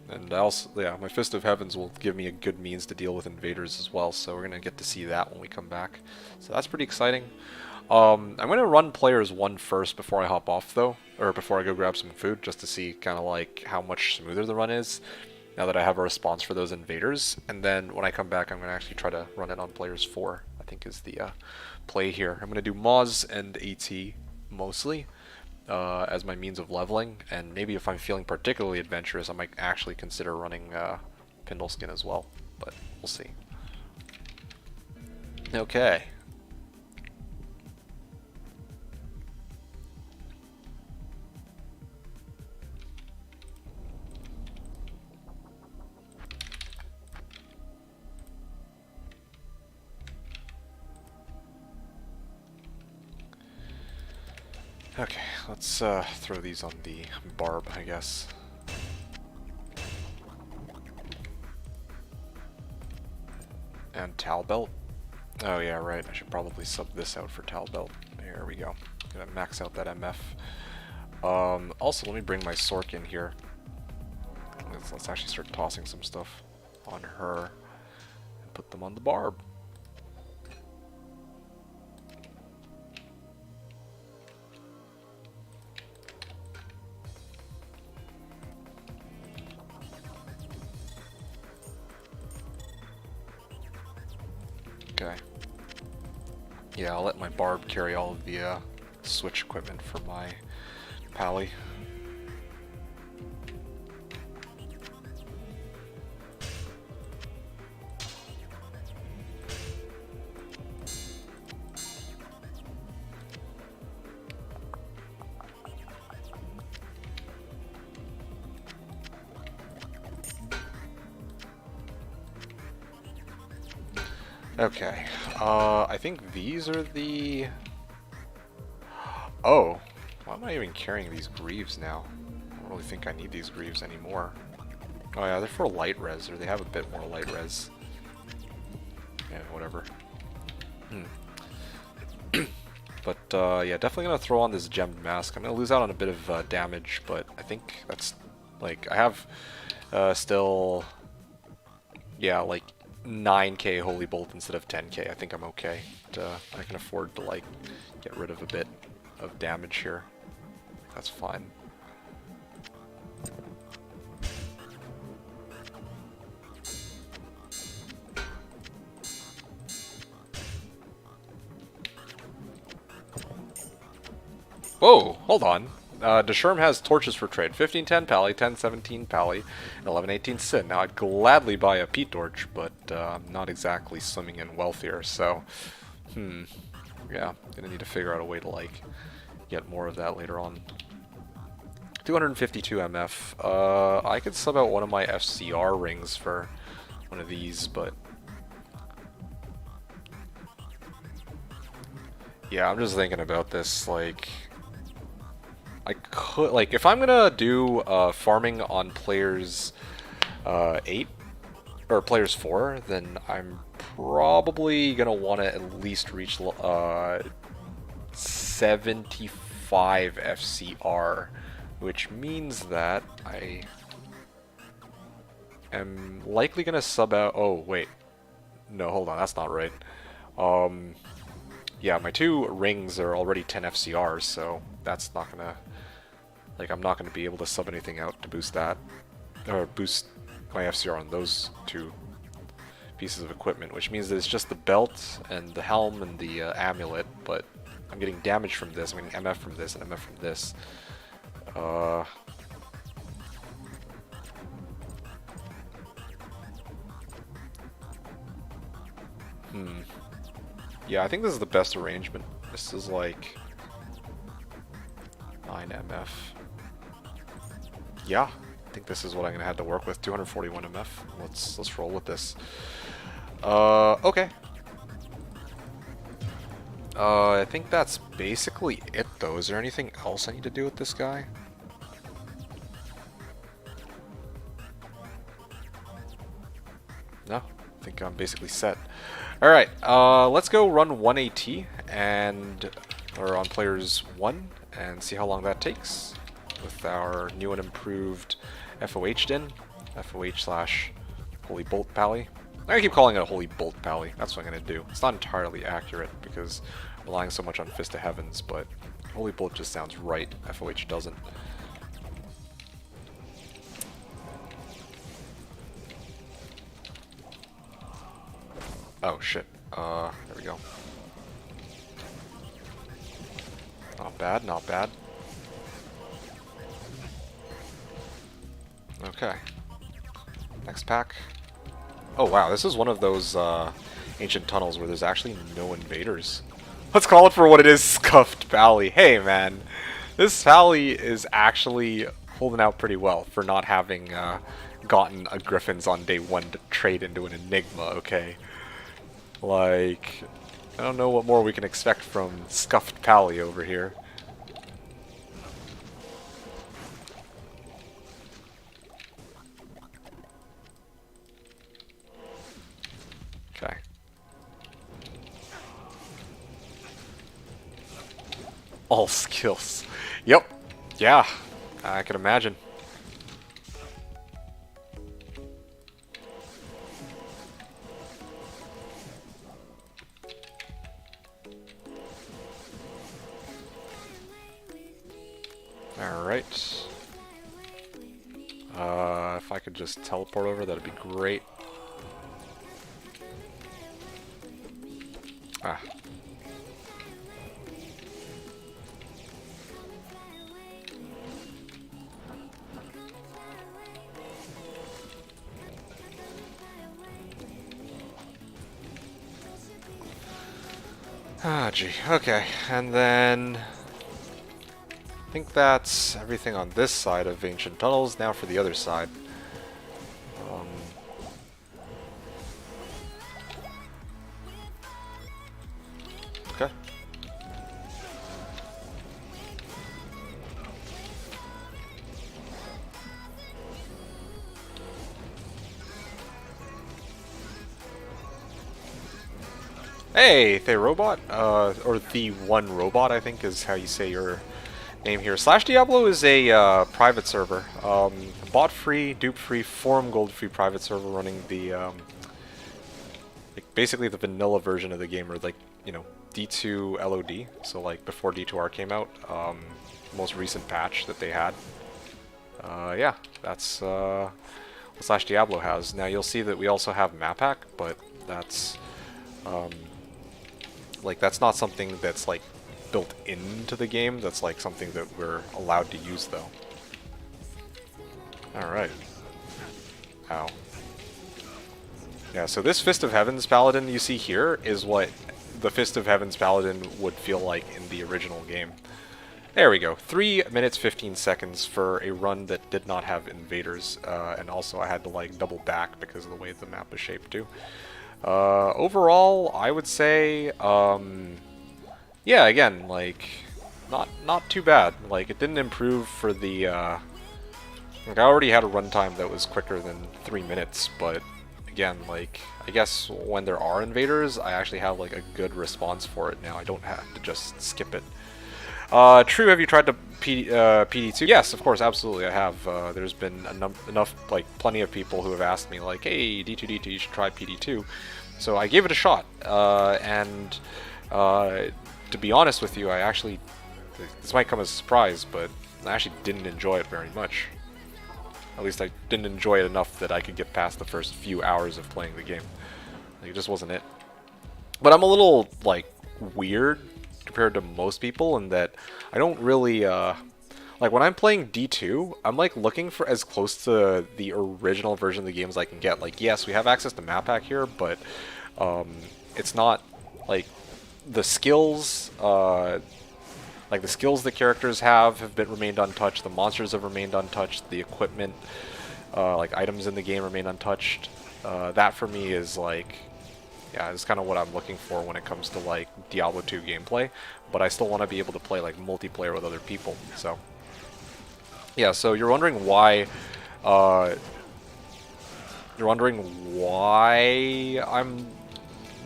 And also, yeah, my Fist of Heavens will give me a good means to deal with invaders as well, so we're gonna get to see that when we come back. So that's pretty exciting. I'm gonna run players 1 first before I hop off though, or before I go grab some food, just to see kind of like how much smoother the run is, now that I have a response for those invaders. And then when I come back, I'm gonna actually try to run it on players 4, I think is the play here. I'm gonna do Moz and AT mostly. As my means of leveling, and maybe if I'm feeling particularly adventurous, I might actually consider running Pindleskin as well, but we'll see. Okay. Okay, let's throw these on the barb, I guess. And Tal Belt. Oh yeah, right, I should probably sub this out for Tal Belt. There we go. Gonna max out that MF. Also, let me bring my Sork in here. Let's actually start tossing some stuff on her and put them on the barb. Okay. Yeah, I'll let my barb carry all of the switch equipment for my pally. Okay, I think these are the... Oh, why am I even carrying these greaves now? I don't really think I need these greaves anymore. Oh yeah, they're for light res, or they have a bit more light res. Yeah, whatever. But yeah, definitely gonna throw on this gemmed mask. I'm gonna lose out on a bit of damage, but I think that's, like, I have still, yeah, like 9k Holy Bolt instead of 10k. I think I'm okay. I can afford to like get rid of a bit of damage here. That's fine. Whoa, hold on. Desherm has torches for trade. 1510 Pally, 1017 Pally, and 1118 Sin. Now, I'd gladly buy a Pete Torch, but I'm not exactly swimming in wealth here, so... Yeah, gonna need to figure out a way to, like, get more of that later on. 252 MF. I could sub out one of my FCR rings for one of these, but... Yeah, I'm just thinking about this, like... I could, like, if I'm gonna do farming on players 8 or players 4, then I'm probably gonna want to at least reach 75 FCR, which means that I am likely gonna sub out. Oh wait, No, hold on, that's not right. Yeah, my 2 rings are already 10 FCRs, so that's not gonna... Like, I'm not gonna be able to sub anything out to boost that. Or boost my FCR on those 2 pieces of equipment, which means that it's just the belt and the helm and the amulet, but I'm getting damage from this, I'm getting MF from this and MF from this. Yeah, I think this is the best arrangement. This is like 9 MF. Yeah, I think this is what I'm gonna have to work with. 241 MF. Let's roll with this. Okay. I think that's basically it though. Is there anything else I need to do with this guy? No, I think I'm basically set. Alright, let's go run 1 AT and or on players 1 and see how long that takes with our new and improved FOH din. FOH slash Holy Bolt Pally. I keep calling it a Holy Bolt Pally. That's what I'm going to do. It's not entirely accurate because I'm relying so much on Fist of Heavens, but Holy Bolt just sounds right. FOH doesn't. Oh shit. There we go. Not bad, not bad. Okay. Next pack. Oh wow, this is one of those ancient tunnels where there's actually no invaders. Let's call it for what it is, Scuffed Valley. Hey man, this valley is actually holding out pretty well for not having gotten a Griffins on day 1 to trade into an Enigma, okay? Like, I don't know what more we can expect from Scuffed Pally over here. Okay. All skills. Yep. Yeah, I can imagine. Alright. If I could just teleport over, that'd be great. Ah. Ah, gee. Okay, and then... I think that's everything on this side of Ancient Tunnels. Now for the other side. Okay. Hey, the robot, or the one robot, I think is how you say your name here. Slashdiablo is a private server, bot-free, dupe-free, forum gold-free private server running the like basically the vanilla version of the game, or like D2 LOD. So like before D2R came out, most recent patch that they had. Yeah, that's what Slashdiablo has. Now you'll see that we also have map hack, but that's like that's not something that's like built into the game. That's like something that we're allowed to use though. Alright. Ow. Yeah, so this Fist of Heavens Paladin you see here is what the Fist of Heavens Paladin would feel like in the original game. There we go. 3 minutes 15 seconds for a run that did not have invaders, and also I had to like double back because of the way the map is shaped too. Overall, I would say, yeah, again, like, not too bad. Like, it didn't improve for the, like, I already had a runtime that was quicker than 3 minutes, but, again, like, I guess when there are invaders, I actually have, like, a good response for it now. I don't have to just skip it. True, have you tried to PD2? Yes, of course, absolutely. I have. There's been enough, like, plenty of people who have asked me, like, hey, D2, you should try PD2. So I gave it a shot, and to be honest with you, I actually, this might come as a surprise, but I actually didn't enjoy it very much. At least I didn't enjoy it enough that I could get past the first few hours of playing the game. Like, it just wasn't it. But I'm a little, like, weird compared to most people in that I don't really, like, when I'm playing D2, I'm, like, looking for as close to the original version of the game as I can get. Like, yes, we have access to map pack here, but it's not, like, the skills, like, the skills the characters have been remained untouched, the monsters have remained untouched, the equipment, like, items in the game remain untouched. That, for me, is, like, yeah, it's kind of what I'm looking for when it comes to, like, Diablo 2 gameplay, but I still want to be able to play, like, multiplayer with other people, so. Yeah, so you're wondering why, I'm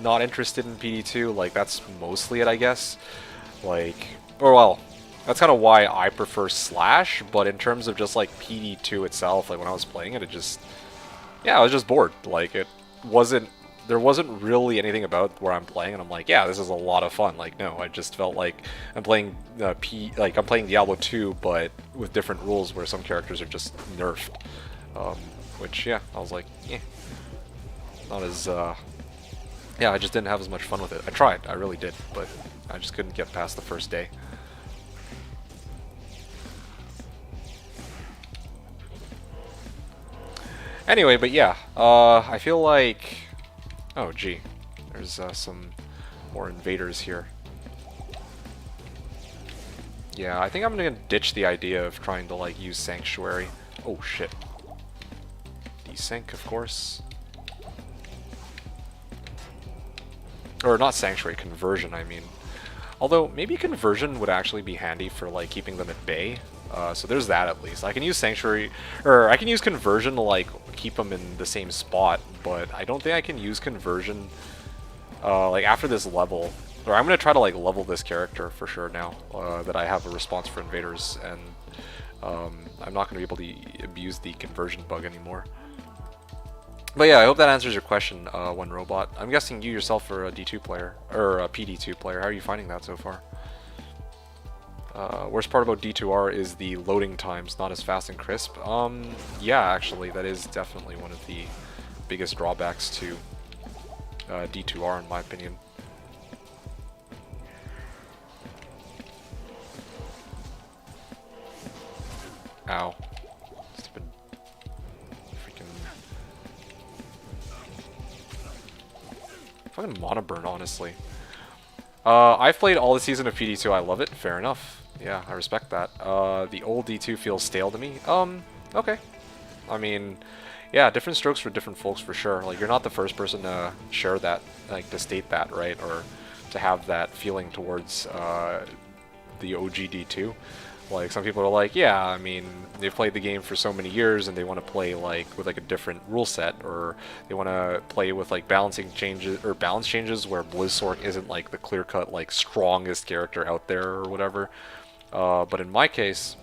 not interested in PD2, like, that's mostly it, I guess. Like, or well, that's kind of why I prefer Slash, but in terms of just, like, PD2 itself, like, when I was playing it, it just, yeah, I was just bored. Like, there wasn't really anything about where I'm playing, and I'm like, yeah, this is a lot of fun. Like, no, I just felt like I'm playing I'm playing Diablo 2, but with different rules where some characters are just nerfed. Which, yeah, I was like, eh, not as, yeah, I just didn't have as much fun with it. I tried, I really did, but I just couldn't get past the first day. Anyway, but yeah, I feel like, oh gee, there's some more invaders here. Yeah, I think I'm gonna ditch the idea of trying to, like, use Sanctuary. Oh shit. Desync, of course. Or not Sanctuary, Conversion, I mean. Although, maybe Conversion would actually be handy for, like, keeping them at bay. So there's that at least. I can use Sanctuary, or I can use Conversion to, like, keep them in the same spot, but I don't think I can use Conversion, like, after this level. Or I'm going to try to, like, level this character for sure now, that I have a response for invaders, and I'm not going to be able to abuse the Conversion bug anymore. But yeah, I hope that answers your question, One Robot. I'm guessing you yourself are a D2 player, or a PD2 player. How are you finding that so far? Worst part about D2R is the loading times, not as fast and crisp. Yeah, actually, that is definitely one of the biggest drawbacks to D2R, in my opinion. Ow. Stupid freaking... fucking Monoburn, honestly. I've played all the season of PD2, I love it, fair enough. Yeah, I respect that. The old D2 feels stale to me. Okay. I mean, yeah, different strokes for different folks for sure. Like, you're not the first person to share that, like, to state that, right? Or to have that feeling towards the OG D2. Like, some people are like, yeah, I mean, they've played the game for so many years and they want to play, like, with, like, a different rule set, or they want to play with, like, balancing changes, or balance changes where Blizzsork isn't, like, the clear-cut, like, strongest character out there or whatever. But in my case,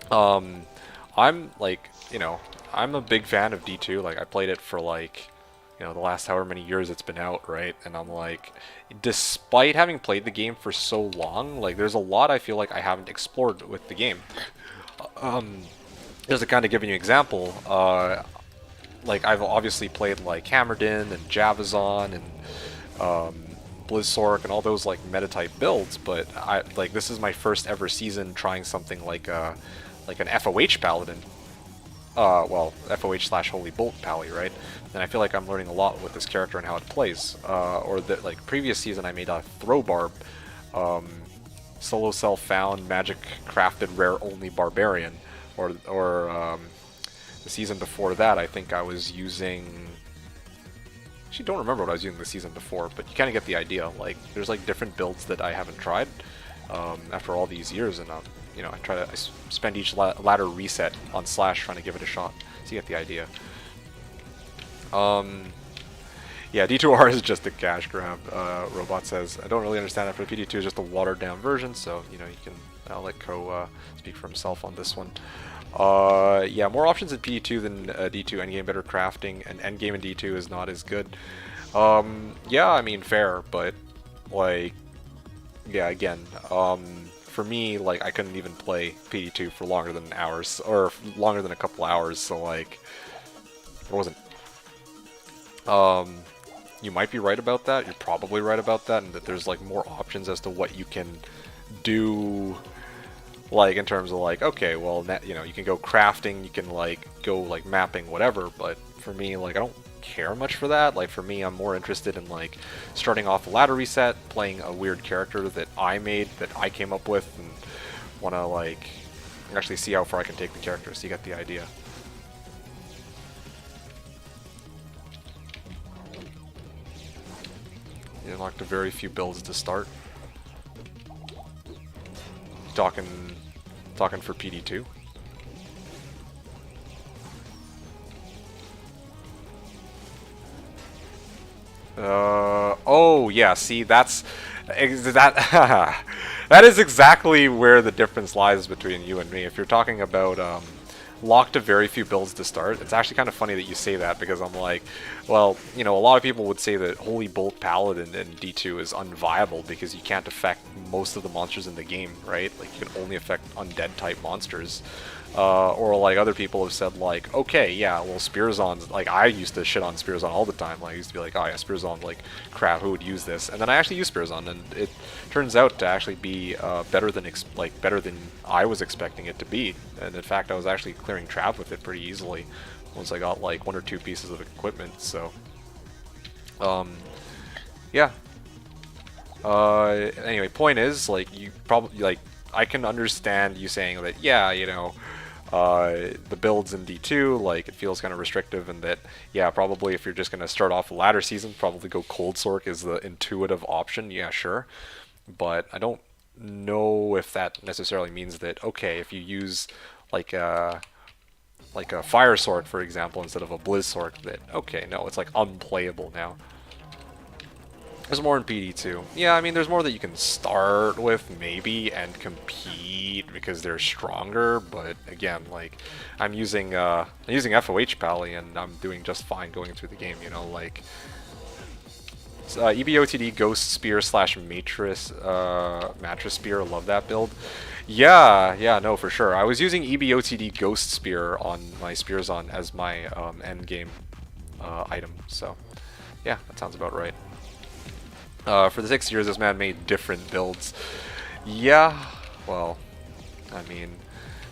I'm, like, you know, I'm a big fan of D2. Like, I played it for, like, you know, the last however many years it's been out, right? And I'm like, despite having played the game for so long, like, there's a lot I feel like I haven't explored with the game. Just to kind of give you an example, like, I've obviously played, like, Hammerdin and Javazon and Blizzsork and all those, like, meta-type builds, but like, this is my first ever season trying something like an FOH Paladin. Well, FOH / Holy Bolt Pally, right? And I feel like I'm learning a lot with this character and how it plays. Or that, like, previous season I made a Throwbarb, solo self-found, magic crafted, rare only barbarian. Or the season before that, I think I was using... actually don't remember what I was using the season before, but you kind of get the idea. Like, there's, like, different builds that I haven't tried after all these years, and you know, I spend each ladder reset on Slash trying to give it a shot, so you get the idea. Yeah, D2R is just a cash grab. Robot says, I don't really understand it, but PD2 is just a watered down version, so, you know, you can, I'll let Ko speak for himself on this one. Yeah, more options in PD2 than D2 endgame, better crafting, and endgame in D2 is not as good. Yeah, I mean, fair, but, like, yeah, again, for me, like, I couldn't even play PD2 for longer than hours, or longer than a couple hours, so, like, it wasn't. You might be right about that, you're probably right about that, and that there's, like, more options as to what you can do, like, in terms of, like, okay, well, you know, you can go crafting, you can, like, go, like, mapping, whatever, but for me, like, I don't care much for that. Like, for me, I'm more interested in, like, starting off a ladder reset, playing a weird character that I made, that I came up with, and want to, like, actually see how far I can take the character, so you get the idea. You unlocked a very few builds to start. Talking for PD2. Oh yeah, see, that's that that is exactly where the difference lies between you and me. If you're talking about locked to very few builds to start, it's actually kind of funny that you say that, because I'm like, well, you know, a lot of people would say that Holy Bolt Paladin in D2 is unviable because you can't affect most of the monsters in the game, right? Like, you can only affect undead type monsters. Or like other people have said, like, okay, yeah, well, Spearzon's, like, I used to shit on Spearzon all the time. Like, I used to be like, oh yeah, Spearzon, like, crap, who would use this? And then I actually used Spearzon, and it turns out to actually be better than I was expecting it to be. And in fact, I was actually clearing trap with it pretty easily once I got like 1 or 2 pieces of equipment. So, yeah. Anyway, point is, like, you probably, like, I can understand you saying that, yeah, you know, the builds in D2, like, it feels kind of restrictive, and that, yeah, probably if you're just going to start off a ladder season, probably go Cold Sork is the intuitive option, yeah, sure. But I don't know if that necessarily means that, okay, if you use, like a Fire Sork, for example, instead of a Blizz Sork, that, okay, no, it's, like, unplayable now. There's more in PD2. Yeah, I mean, there's more that you can start with, maybe, and compete because they're stronger. But again, like, I'm using FOH Pally, and I'm doing just fine going through the game. You know, like, EBOTD Ghost Spear / Mattress Spear. Love that build. Yeah, yeah, no, for sure. I was using EBOTD Ghost Spear on my Spearzon as my end game item. So, yeah, that sounds about right. For the 6 years, this man made different builds. Yeah, well, I mean,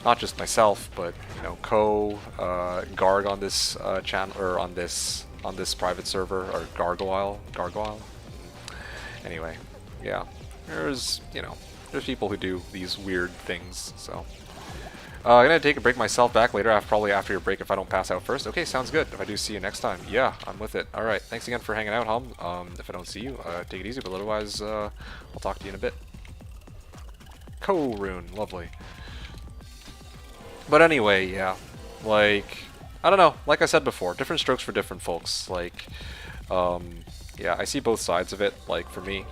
not just myself, but, you know, Ko, Garg on this channel, or on this private server, or Gargoyle. Anyway, yeah, there's people who do these weird things. So, I'm gonna take a break myself back later, probably after your break if I don't pass out first. Okay, sounds good. If I do see you next time, yeah, I'm with it. Alright, thanks again for hanging out, Hum. If I don't see you, take it easy, but otherwise, I'll talk to you in a bit. Ko-Rune, lovely. But anyway, yeah, like, I don't know, like I said before, different strokes for different folks. Like, yeah, I see both sides of it. Like, for me,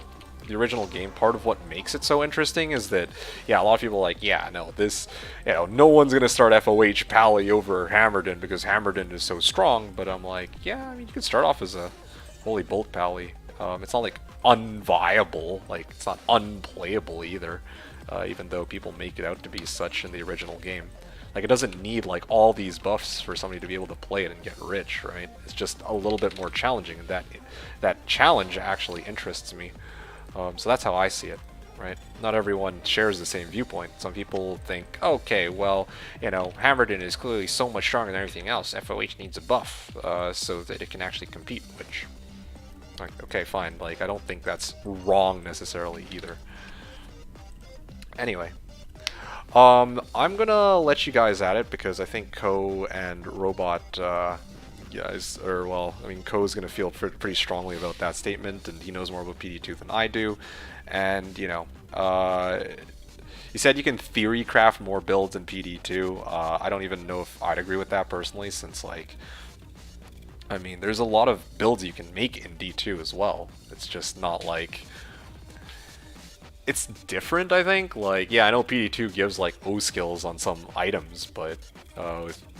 the original game, part of what makes it so interesting is that, yeah, a lot of people are like, yeah, no, this, you know, no one's gonna start FOH Pally over Hammerden because Hammerden is so strong. But I'm like, yeah, I mean, you could start off as a Holy Bolt Pally. It's not like unviable, like, it's not unplayable either, even though people make it out to be such in the original game. Like, it doesn't need, like, all these buffs for somebody to be able to play it and get rich, right? It's just a little bit more challenging, and that challenge actually interests me. So that's how I see it, right? Not everyone shares the same viewpoint. Some people think, okay, well, you know, Hammerden is clearly so much stronger than everything else. FOH needs a buff so that it can actually compete, which, like, okay, fine. Like, I don't think that's wrong necessarily either. Anyway, I'm gonna let you guys at it because I think Ko and Robot guys, or, well, I mean, Ko's gonna feel pretty strongly about that statement, and he knows more about PD2 than I do. And, you know, he said you can theory craft more builds in PD2. I don't even know if I'd agree with that personally, since, like, I mean, there's a lot of builds you can make in D2 as well. It's just not like it's different, I think. Like, yeah, I know PD2 gives like O skills on some items, but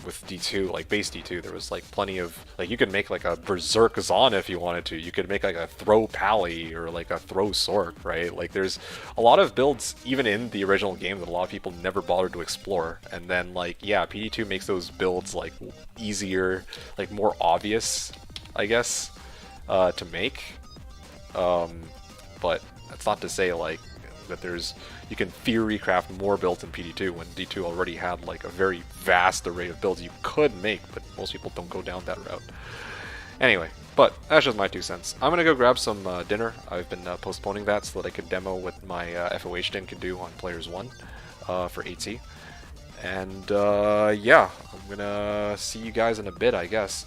with D2, like base D2, there was like plenty of like you could make like a Berserk Zon if you wanted to. You could make like a throw Pally or like a throw Sork, right? Like, there's a lot of builds even in the original game that a lot of people never bothered to explore. And then like, yeah, PD2 makes those builds like easier, like more obvious, I guess, to make. But that's not to say like that you can theory craft more builds in PD2 when D2 already had like a very vast array of builds you could make, but most people don't go down that route. Anyway, but that's just my 2 cents. I'm gonna go grab some dinner. I've been postponing that so that I could demo what my FOH din can do on Players 1 for 8C. And yeah, I'm gonna see you guys in a bit, I guess.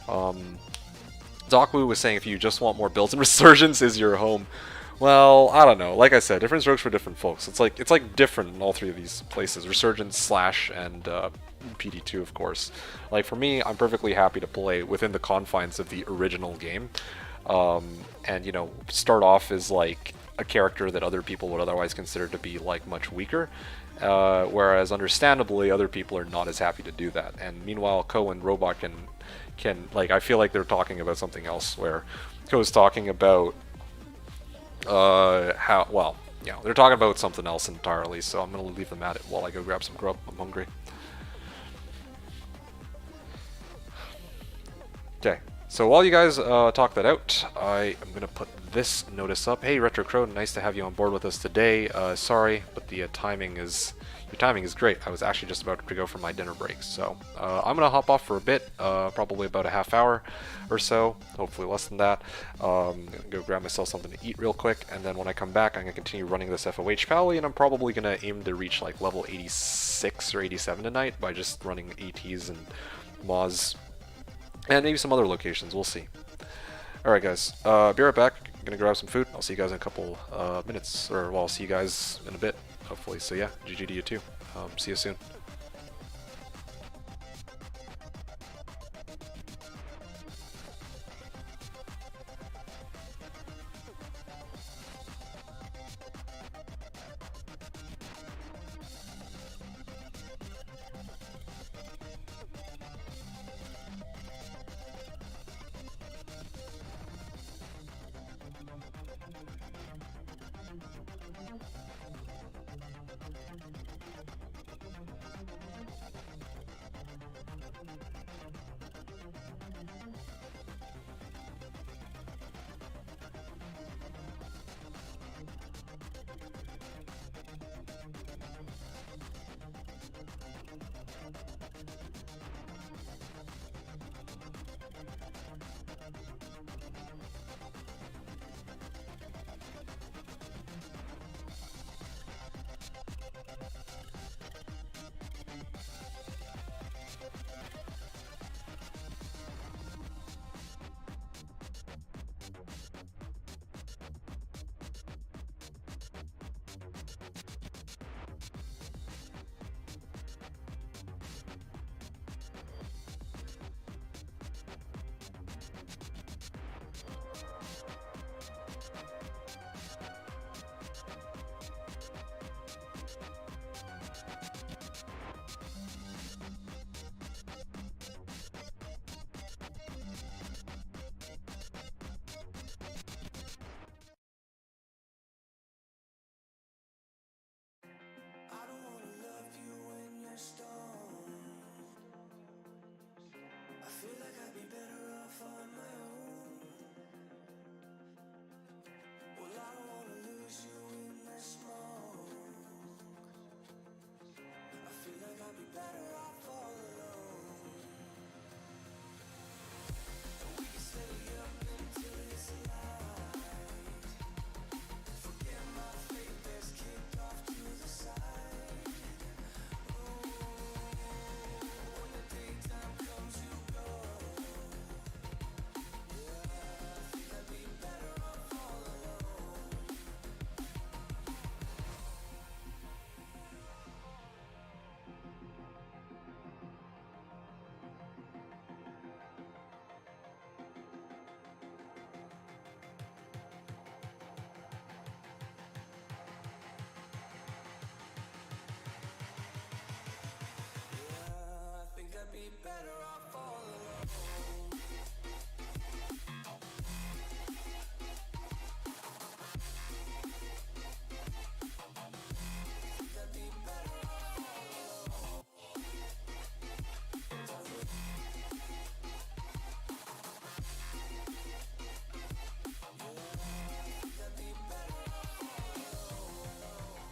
Docwu was saying if you just want more builds and Resurgence is your home. Well, I don't know. Like I said, different strokes for different folks. It's like different in all 3 of these places: Resurgence, Slash, and PD2, of course. Like for me, I'm perfectly happy to play within the confines of the original game, and you know, start off as like a character that other people would otherwise consider to be like much weaker. Whereas, understandably, other people are not as happy to do that. And meanwhile, Ko and Robot can like, I feel like they're talking about something else. Where Ko's talking about how, well, yeah, they're talking about something else entirely, so I'm gonna leave them at it while I go grab some grub. I'm hungry. Okay, so while you guys talk that out, I am gonna put this notice up. Hey, Retro Crow, nice to have you on board with us today. Sorry, but the timing is... Your timing is great. I was actually just about to go for my dinner break, so I'm gonna hop off for a bit, probably about a half hour or so, hopefully less than that. I'm gonna go grab myself something to eat real quick, and then when I come back, I'm gonna continue running this FOH Pally, and I'm probably gonna aim to reach like level 86 or 87 tonight by just running ATs and Moz, and maybe some other locations. We'll see. Alright, guys, be right back. I'm gonna grab some food. I'll see you guys in a couple minutes, or well, I'll see you guys in a bit, hopefully. So yeah, GG to you too. See you soon. be better off all alone. That'd be better off all alone. Yeah, that'd be better off all alone.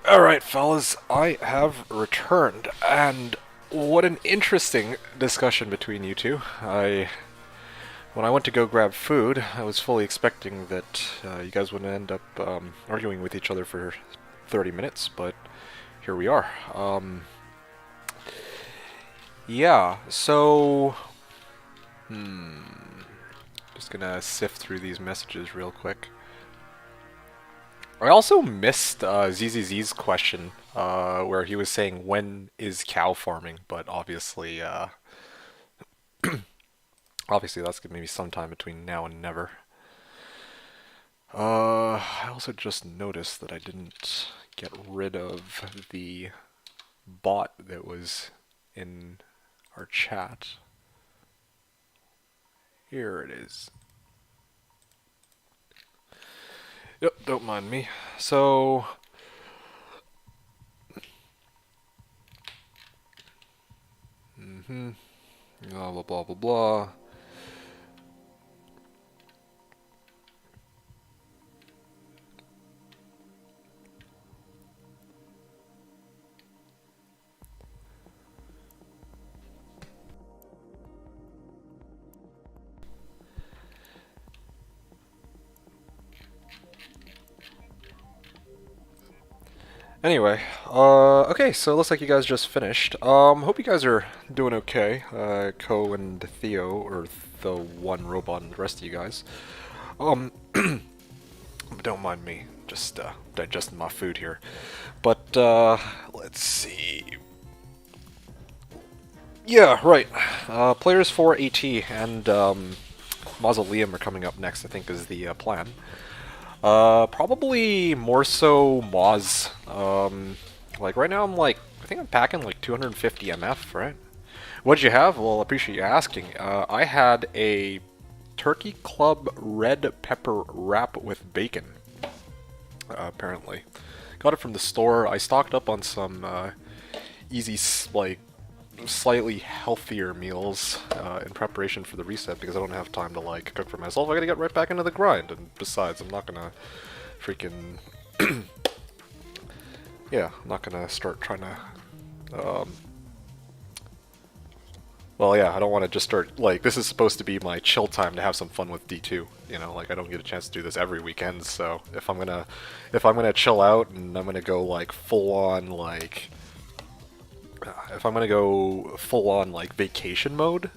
Alright, fellas, I have returned, and what an interesting discussion between you two. When I went to go grab food, I was fully expecting that you guys would end up arguing with each other for 30 minutes, but here we are. Yeah, so... Just gonna sift through these messages real quick. I also missed ZZZ's question, where he was saying, when is cow farming? But obviously, obviously that's gonna be sometime between now and never. I also just noticed that I didn't get rid of the bot that was in our chat. Here it is. Yep, don't mind me. So... Blah, blah, blah, blah, blah. Anyway, okay, so it looks like you guys just finished. Hope you guys are doing okay. Ko and Theo, or the one robot and the rest of you guys. Don't mind me, just digesting my food here. But, let's see. Yeah, right. Players for AT and Mausoleum are coming up next, I think, is the plan. Probably more so Moz. Like right now I think I'm packing like 250 MF, right? What'd you have? Well, I appreciate you asking. I had a Turkey Club red pepper wrap with bacon, apparently. Got it from the store. I stocked up on some easy, like, slightly healthier meals in preparation for the reset because I don't have time to like cook for myself. I gotta get right back into the grind, and besides, I'm not gonna freaking yeah, I'm not gonna start trying to well, yeah, I don't want to just start like, this is supposed to be my chill time to have some fun with D2, you know, like I don't get a chance to do this every weekend. So if I'm gonna chill out and I'm gonna go like full on like if I'm gonna go full-on like vacation mode,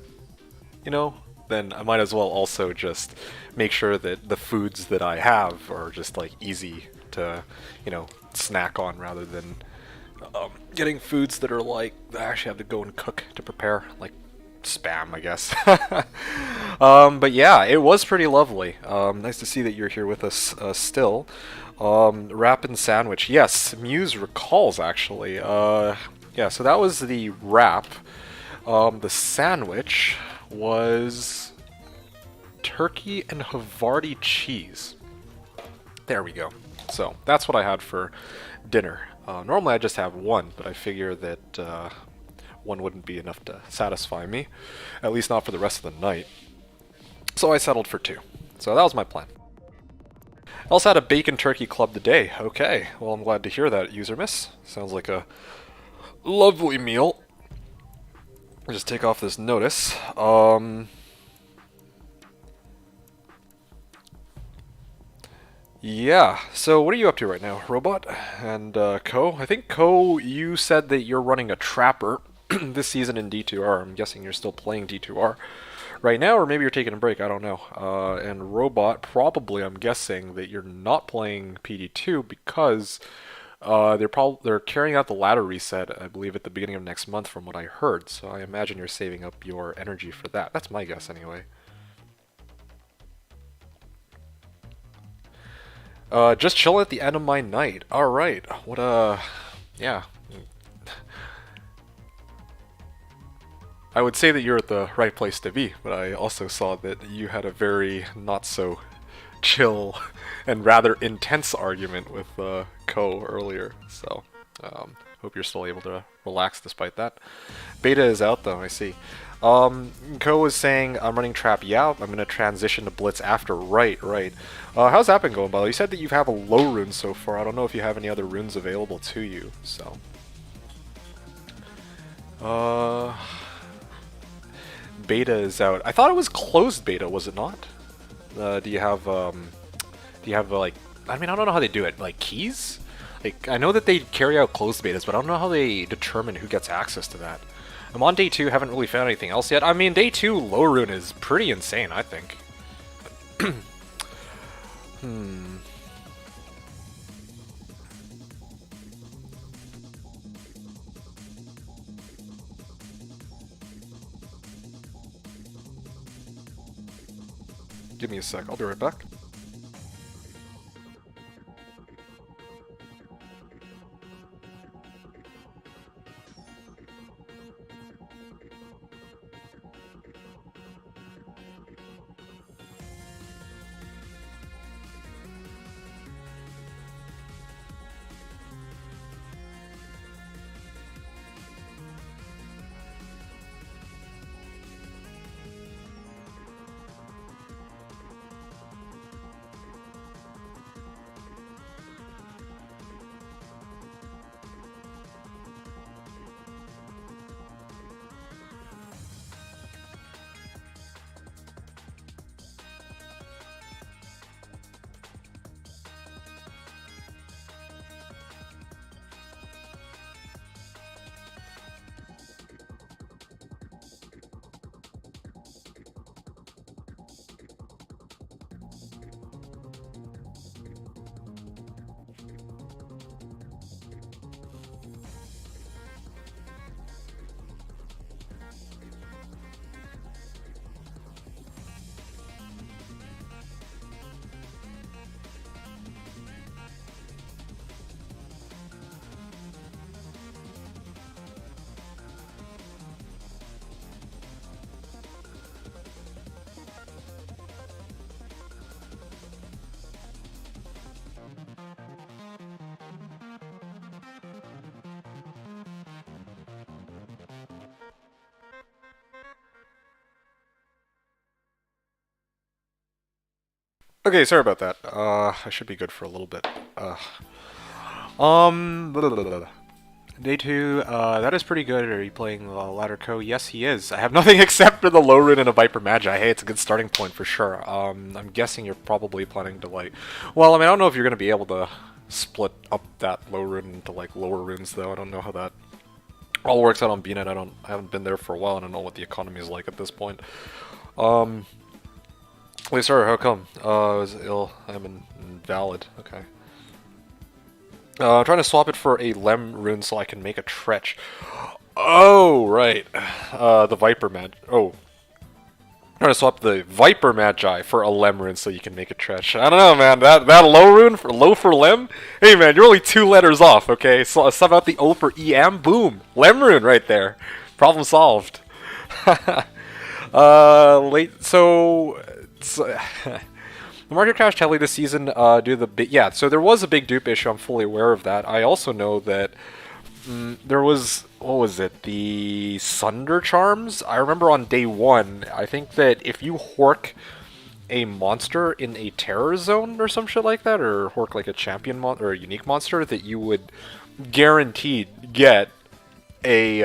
you know, then I might as well also just make sure that the foods that I have are just like easy to, you know, snack on rather than getting foods that are like I actually have to go and cook to prepare, like spam, I guess. But yeah, it was pretty lovely. Nice to see that you're here with us still. Wrap and sandwich. Yes, Muse recalls actually. Yeah, so that was the wrap. The sandwich was turkey and Havarti cheese. There we go. So that's what I had for dinner. Normally I just have one, but I figure that one wouldn't be enough to satisfy me, at least not for the rest of the night. So I settled for two. So that was my plan. I also had a bacon turkey club today. Okay, well I'm glad to hear that, user miss. Sounds like a lovely meal. I'll just take off this notice. Yeah, so what are you up to right now, Robot? And Ko? I think, Ko, you said that you're running a Trapper this season in D2R. I'm guessing you're still playing D2R right now, or maybe you're taking a break, I don't know. And Robot, probably I'm guessing that you're not playing PD2 because they're carrying out the ladder reset, I believe, at the beginning of next month from what I heard, so I imagine you're saving up your energy for that. That's my guess anyway. Just chill at the end of my night. Alright, what yeah. I would say that you're at the right place to be, but I also saw that you had a very not so chill and rather intense argument with Ko earlier, so hope you're still able to relax despite that. Beta is out though, I see. Ko was saying, I'm running trap. Yeah, I'm gonna transition to blitz after. Right, right. How's that been going, by the way? You said that you have a low rune so far. I don't know if you have any other runes available to you, so. Beta is out. I thought it was closed beta, was it not? Do you have, like, I mean, I don't know how they do it. Like, keys? Like, I know that they carry out closed betas, but I don't know how they determine who gets access to that. I'm on day 2, haven't really found anything else yet. I mean, day 2 low rune is pretty insane, I think. Give me a sec, I'll be right back. Okay, sorry about that. I should be good for a little bit. Blah, blah, blah, blah. Day 2, that is pretty good. Are you playing Ladder Co? Yes, he is. I have nothing except for the low rune and a Viper Magi. Hey, it's a good starting point for sure. I'm guessing you're probably planning to, like... Well, I mean, I don't know if you're going to be able to split up that low rune into, like, lower runes, though. I don't know how that all works out on BNet. I haven't been there for a while, and I don't know what the economy is like at this point. Wait, sorry, how come? I was ill. I'm invalid. Okay. I'm trying to swap it for a Lem rune so I can make a Tretch. Oh, right. The Viper Magi. Oh. I'm trying to swap the Viper Magi for a Lem rune so you can make a Tretch. I don't know, man. That low rune for low for Lem? Hey, man, you're only 2 letters off, okay? So sub out the O for EM. Boom. Lem rune right there. Problem solved. The market crashed heavily this season due to the yeah, so there was a big dupe issue, I'm fully aware of that. I also know that there was, what was it, the Sunder Charms? I remember on day 1, I think that if you hork a monster in a terror zone or some shit like that, or hork like a champion or a unique monster, that you would guaranteed get a,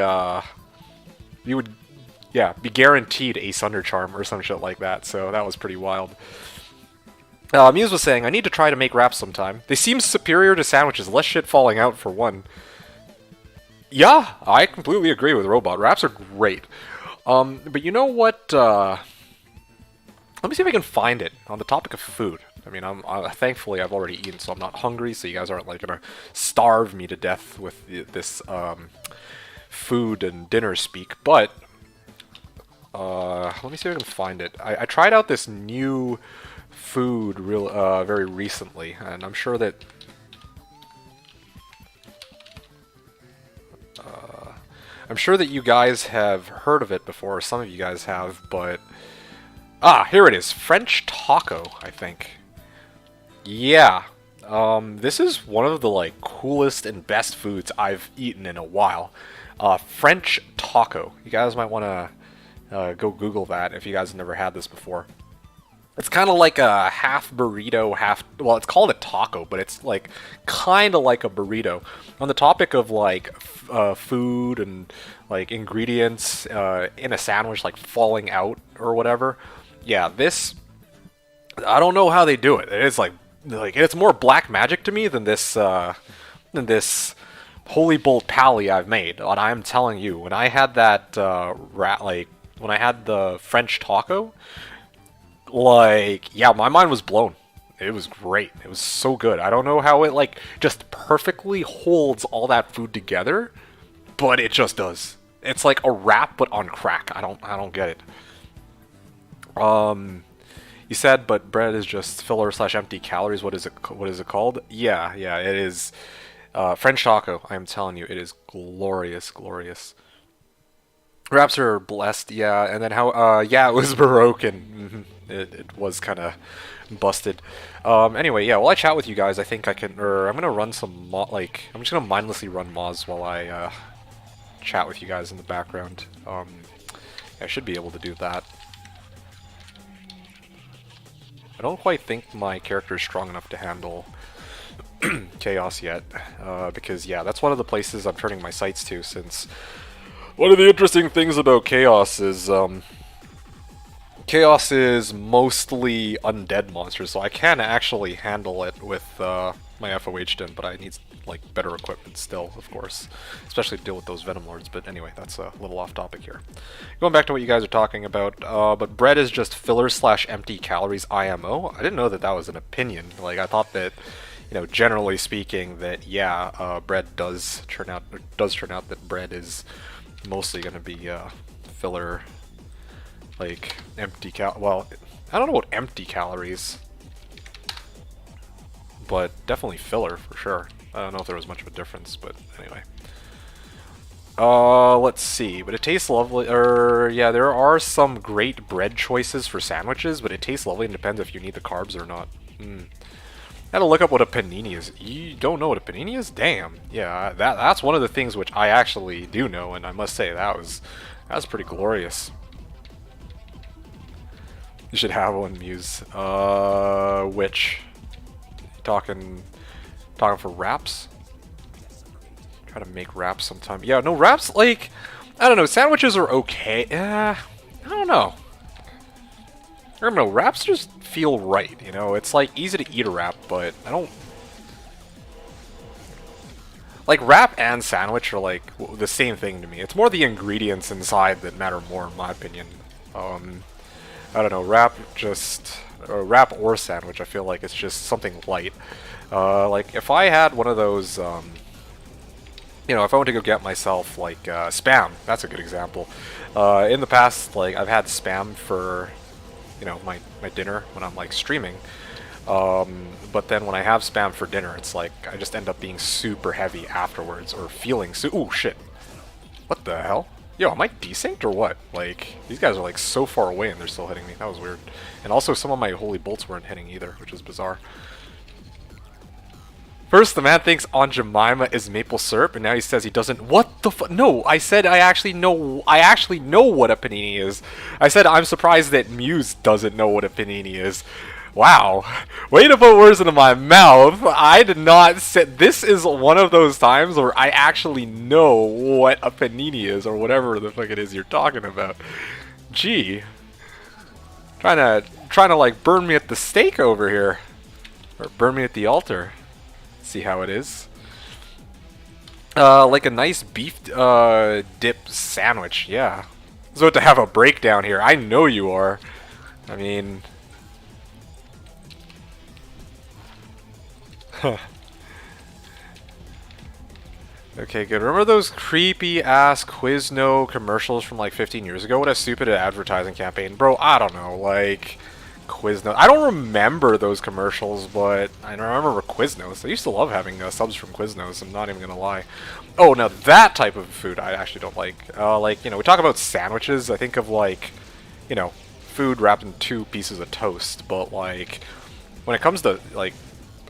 yeah, be guaranteed a Sunder Charm or some shit like that, so that was pretty wild. Muse was saying, I need to try to make wraps sometime. They seem superior to sandwiches, less shit falling out for one. Yeah, I completely agree with Robot. Wraps are great. But you know what, let me see if I can find it on the topic of food. I mean, thankfully I've already eaten, so I'm not hungry, so you guys aren't, like, gonna starve me to death with this, food and dinner speak, but... let me see if I can find it. I tried out this new food very recently, and I'm sure that you guys have heard of it before, or some of you guys have, but here it is. French taco, I think. Yeah. This is one of the, like, coolest and best foods I've eaten in a while. French taco. You guys might want to Go Google that if you guys have never had this before. It's kind of like a half burrito, half, well, it's called a taco, but it's like kind of like a burrito. On the topic of like food and like ingredients in a sandwich, like falling out or whatever. Yeah, this, I don't know how they do it. It is like it's more black magic to me than this holy bolt pally I've made. And I'm telling you, when I had that when I had the French taco, like, yeah, my mind was blown. It was great. It was so good. I don't know how it like just perfectly holds all that food together, but it just does. It's like a wrap but on crack. I don't get it. You said, but bread is just filler slash empty calories. What is it called? Yeah, it is French taco. I'm telling you, it is glorious, glorious. Wraps are blessed, yeah, and then how, yeah, it was broken. It was kind of busted. Anyway, yeah, while I chat with you guys, I think I can, or I'm gonna run some, I'm just gonna mindlessly run mods while I, chat with you guys in the background. I should be able to do that. I don't quite think my character is strong enough to handle chaos yet, because, yeah, that's one of the places I'm turning my sights to, since one of the interesting things about chaos is, chaos is mostly undead monsters, so I can actually handle it with my FOH den, but I need like better equipment still, of course, especially to deal with those Venom Lords. But anyway, that's a little off topic here. Going back to what you guys are talking about, but bread is just filler slash empty calories IMO. I didn't know that that was an opinion. Like, I thought that, you know, generally speaking, that yeah, bread does turn out that bread is mostly going to be filler. Like, empty well, I don't know about empty calories, but definitely filler for sure. I don't know if there was much of a difference, but anyway. Let's see, but it tastes lovely, yeah, there are some great bread choices for sandwiches, but it tastes lovely and depends if you need the carbs or not. I had to look up what a panini is. You don't know what a panini is? Damn. Yeah, that's one of the things which I actually do know, and I must say that was pretty glorious. You should have one, Muse. Which? Talking for wraps? Try to make wraps sometime. Yeah, no, wraps, like, I don't know, sandwiches are okay. I don't know. I don't know, wraps just feel right, you know? It's, like, easy to eat a wrap, but I don't... Like, wrap and sandwich are, like, the same thing to me. It's more the ingredients inside that matter more, in my opinion. I don't know, wrap or sandwich, I feel like it's just something light. Like, if I had one of those, you know, if I went to go get myself, like, Spam, that's a good example. In the past, like, I've had Spam for, you know, my dinner when I'm, like, streaming. But then when I have Spam for dinner, it's like, I just end up being super heavy afterwards, or feeling ooh, shit. What the hell? Yo, am I desynced or what? Like, these guys are like so far away and they're still hitting me. That was weird. And also some of my holy bolts weren't hitting either, which is bizarre. First, the man thinks Aunt Jemima is maple syrup, and now he says he doesn't. What the fuck? No, I said I actually know what a panini is. I said I'm surprised that Muse doesn't know what a panini is. Wow. Way to put words into my mouth. I did not say... This is one of those times where I actually know what a panini is, or whatever the fuck it is you're talking about. Gee. Trying to like burn me at the stake over here. Or burn me at the altar. See how it is. Like a nice beef dip sandwich, yeah. I was about to have a breakdown here. I know you are. I mean... Okay, good. Remember those creepy ass Quizno commercials from like 15 years ago? What a stupid advertising campaign. Bro, I don't know, like Quizno. I don't remember those commercials, but I remember Quiznos. I used to love having subs from Quiznos, I'm not even gonna lie. Oh, now that type of food I actually don't like. Like, you know, we talk about sandwiches, I think of like, you know, food wrapped in 2 pieces of toast, but like, when it comes to like,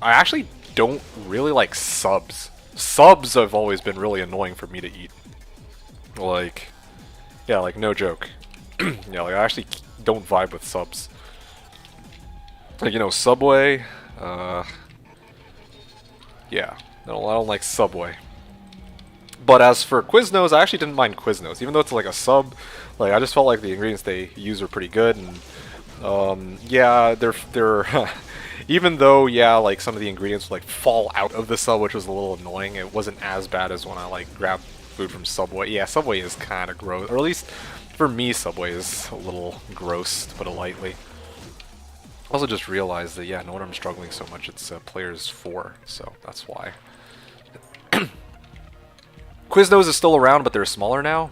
I actually don't really like subs. Subs have always been really annoying for me to eat. Like, yeah, like, no joke. Yeah, like I actually don't vibe with subs. Like, you know, Subway, yeah, I don't like Subway. But as for Quiznos, I actually didn't mind Quiznos, even though it's like a sub. Like I just felt like the ingredients they use were pretty good, and yeah, they're even though yeah, like some of the ingredients like fall out of the sub, which was a little annoying. It wasn't as bad as when I like grabbed food from Subway. Yeah, Subway is kind of gross, or at least for me, Subway is a little gross, to put it lightly. I also just realized that yeah, no wonder I'm struggling so much. It's players 4, so that's why. Quiznos is still around, but they're smaller now.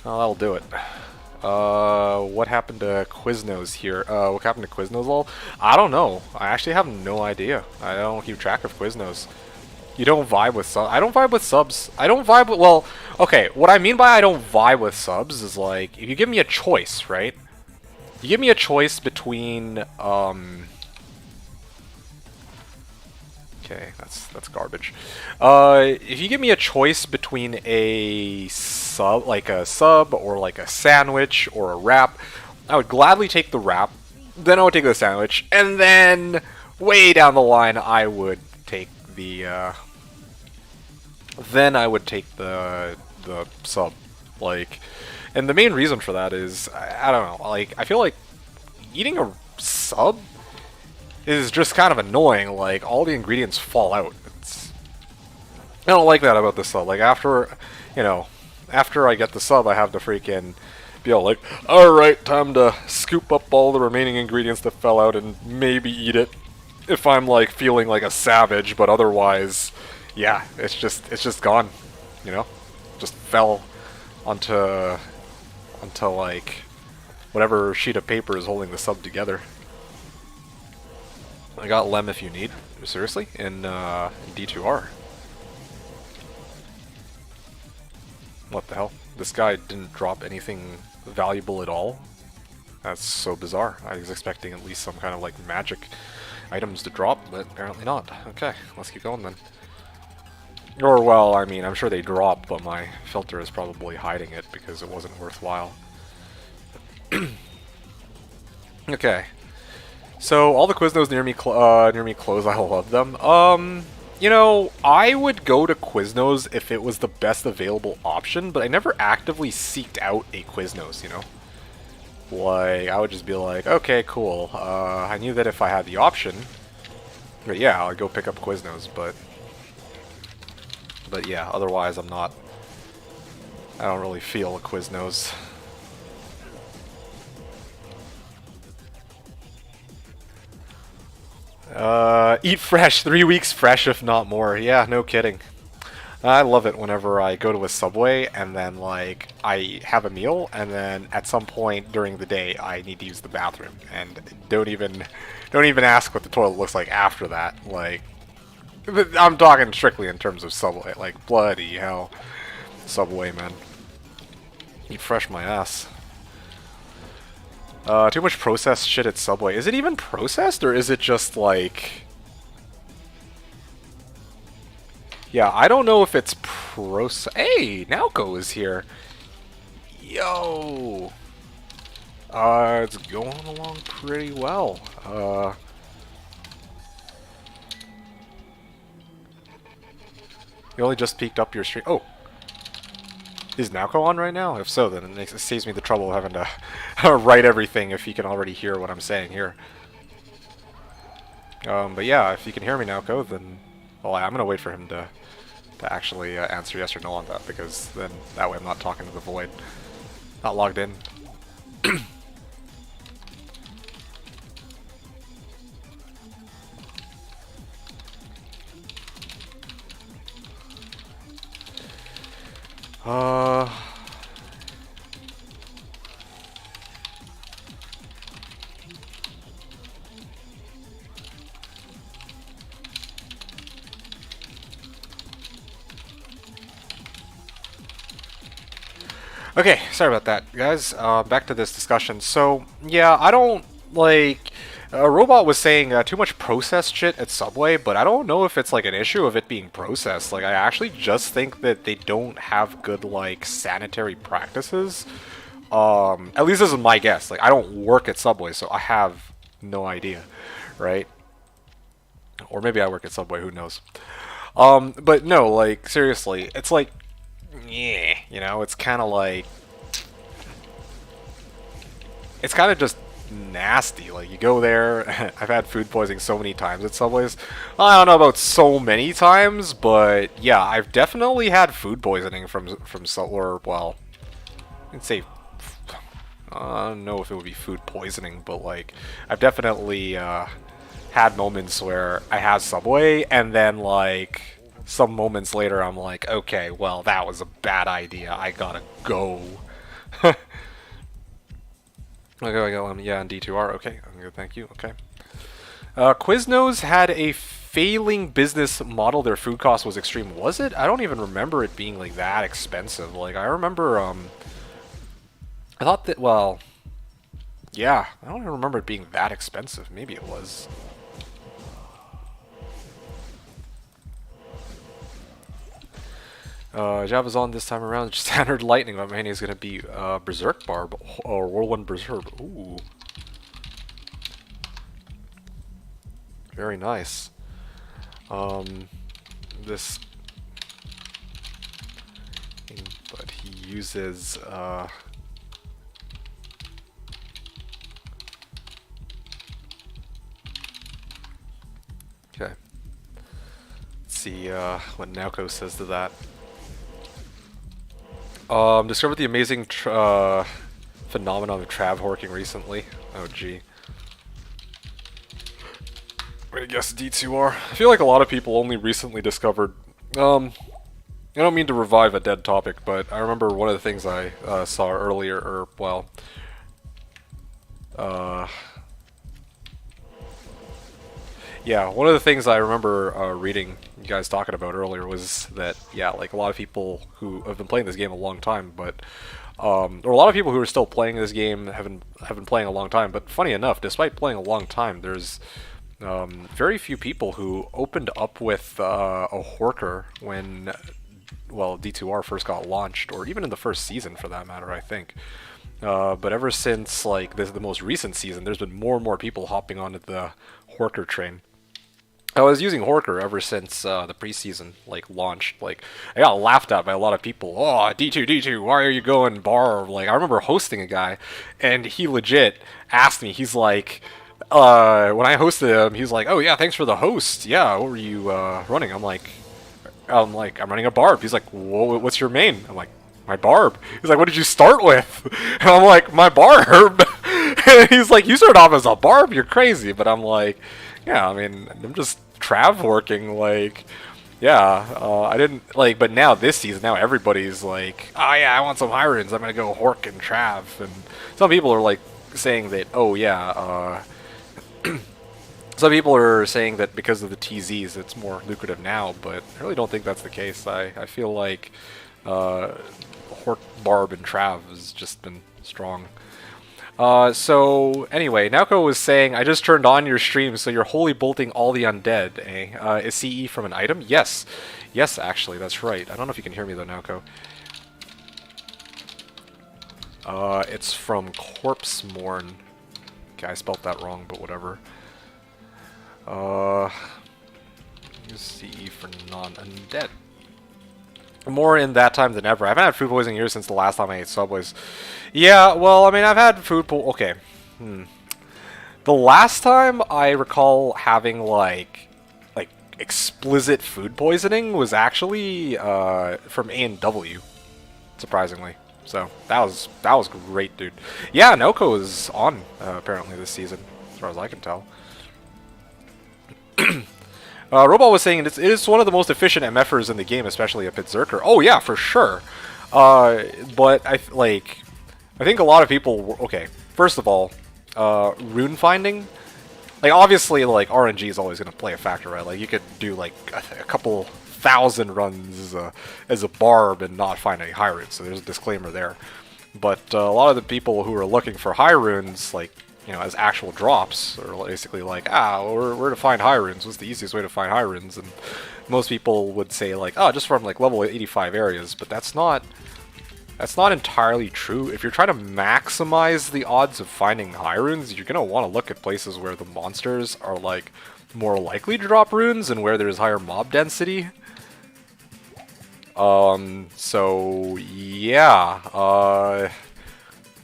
Oh, that'll do it. What happened to Quiznos here? What happened to Quiznos lol? I don't know. I actually have no idea. I don't keep track of Quiznos. You don't vibe with subs. I don't vibe with subs. I don't vibe with, well, okay, what I mean by I don't vibe with subs is like, if you give me a choice, right? You give me a choice between, okay, that's garbage. If you give me a choice between a sub or like a sandwich or a wrap, I would gladly take the wrap. Then I would take the sandwich, and then way down the line, I would take the. Then I would take the sub, like, and the main reason for that is I don't know, like I feel like eating a sub is just kind of annoying. Like all the ingredients fall out. I don't like that about the sub. Like after, you know, after I get the sub, I have to freaking be all like, all right, time to scoop up all the remaining ingredients that fell out and maybe eat it if I'm like feeling like a savage. But otherwise, yeah, it's just gone. You know, just fell onto like whatever sheet of paper is holding the sub together. I got Lem if you need. Seriously? In D2R. What the hell? This guy didn't drop anything valuable at all? That's so bizarre. I was expecting at least some kind of like magic items to drop, but apparently not. Okay, let's keep going then. Or, well, I mean, I'm sure they dropped, but my filter is probably hiding it because it wasn't worthwhile. Okay. So all the Quiznos near me close. I love them. You know, I would go to Quiznos if it was the best available option, but I never actively seeked out a Quiznos. You know, like I would just be like, okay, cool. I knew that if I had the option, but yeah, I'd go pick up Quiznos. But yeah, otherwise I'm not. I don't really feel a Quiznos. Eat fresh, 3 weeks fresh if not more. Yeah, no kidding. I love it whenever I go to a Subway and then like I have a meal and then at some point during the day I need to use the bathroom and don't even ask what the toilet looks like after that. Like I'm talking strictly in terms of Subway. Like bloody hell, Subway man. Eat fresh my ass. Too much processed shit at Subway. Is it even processed, or is it just like... Yeah, I don't know if it's Hey, Naoko is here. Yo! It's going along pretty well. You only just peeked up your stream. Oh! Is Naoko on right now? If so, then it saves me the trouble of having to write everything if you can already hear what I'm saying here. But yeah, if you can hear me, Naoko, then... Well, I'm going to wait for him to actually answer yes or no on that, because then that way I'm not talking to the void. Not logged in. Okay, sorry about that, guys. Back to this discussion. So, yeah, I don't, like... Robot was saying too much processed shit at Subway, but I don't know if it's, like, an issue of it being processed. Like, I actually just think that they don't have good, like, sanitary practices At least this is my guess. Like, I don't work at Subway, so I have no idea, right? Or maybe I work at Subway, who knows? But no, like, seriously, it's like, yeah, you know, it's kind of like, it's kind of just nasty. Like, you go there, I've had food poisoning so many times at Subways. I don't know about so many times, but yeah, I've definitely had food poisoning from or well, I can say, I don't know if it would be food poisoning, but like, I've definitely had moments where I have Subway, and then like some moments later, I'm like, okay, well, that was a bad idea. I gotta go. Okay, I got one. Yeah, and D2R. Okay, I'm good. Thank you. Okay. Quiznos had a failing business model. Their food cost was extreme. Was it? I don't even remember it being like that expensive. Like I remember, I thought that. Well, yeah, I don't even remember it being that expensive. Maybe it was. Java's on this time around. Standard Lightning. My main is gonna be Berserk Barb or Whirlwind Berserk. Ooh. Very nice. This, but he uses okay. Let's see what Naoko says to that. Discovered the amazing phenomenon of trav horking recently. Oh gee. I'm gonna guess D2R. I feel like a lot of people only recently discovered. I don't mean to revive a dead topic, but I remember one of the things I saw earlier, or well, yeah, one of the things I remember reading you guys talking about earlier was that yeah, like a lot of people who have been playing this game a long time, but or a lot of people who are still playing this game have been playing a long time. But funny enough, despite playing a long time, there's very few people who opened up with a Horker when, well, D2R first got launched, or even in the first season for that matter, I think. But ever since like the most recent season, there's been more and more people hopping onto the Horker train. I was using Horker ever since the preseason like launched. Like I got laughed at by a lot of people. Oh, D2, why are you going bar? Like I remember hosting a guy, and he legit asked me. He's like, when I hosted him, he's like, "Oh yeah, thanks for the host. Yeah, what were you running?" I'm like, I'm running a barb. He's like, what's your main? I'm like, my barb. He's like, what did you start with? And I'm like, my barb. And he's like, you started off as a barb? You're crazy. But I'm like, yeah, I mean, I'm just trav working. Like, yeah, I didn't like. But now this season, now everybody's like, oh yeah, I want some Hirons. I'm gonna go hork and trav. And some people are like saying that, oh yeah. Some people are saying that because of the TZs, it's more lucrative now, but I really don't think that's the case. I feel like Hork, Barb, and Trav has just been strong. So anyway, Naoko was saying, I just turned on your stream, so you're holy bolting all the undead, eh? Is CE from an item? Yes. Yes, actually, that's right. I don't know if you can hear me though, Naoko. It's from Corpse Morn. Okay, I spelled that wrong, but whatever. Use CE for non-undead. More in that time than ever. I haven't had food poisoning here since the last time I ate Subways. Yeah, well, I mean, I've had food okay. The last time I recall having, like explicit food poisoning was actually, from A&W, surprisingly. So, that was great, dude. Yeah, Noko is on, apparently, this season, as far as I can tell. Robot was saying it is one of the most efficient MFers in the game, especially a Berserker. Oh yeah, for sure. But I think a lot of people. Okay, first of all, rune finding. Like obviously, like RNG is always going to play a factor, right? Like you could do like a couple thousand runs as a barb and not find any high runes. So there's a disclaimer there. But a lot of the people who are looking for high runes, like, you know, as actual drops, are basically like, where to find high runes? What's the easiest way to find high runes? And most people would say like, oh, just from like level 85 areas, but that's not That's not entirely true. If you're trying to maximize the odds of finding high runes, you're gonna want to look at places where the monsters are like more likely to drop runes and where there's higher mob density. So yeah,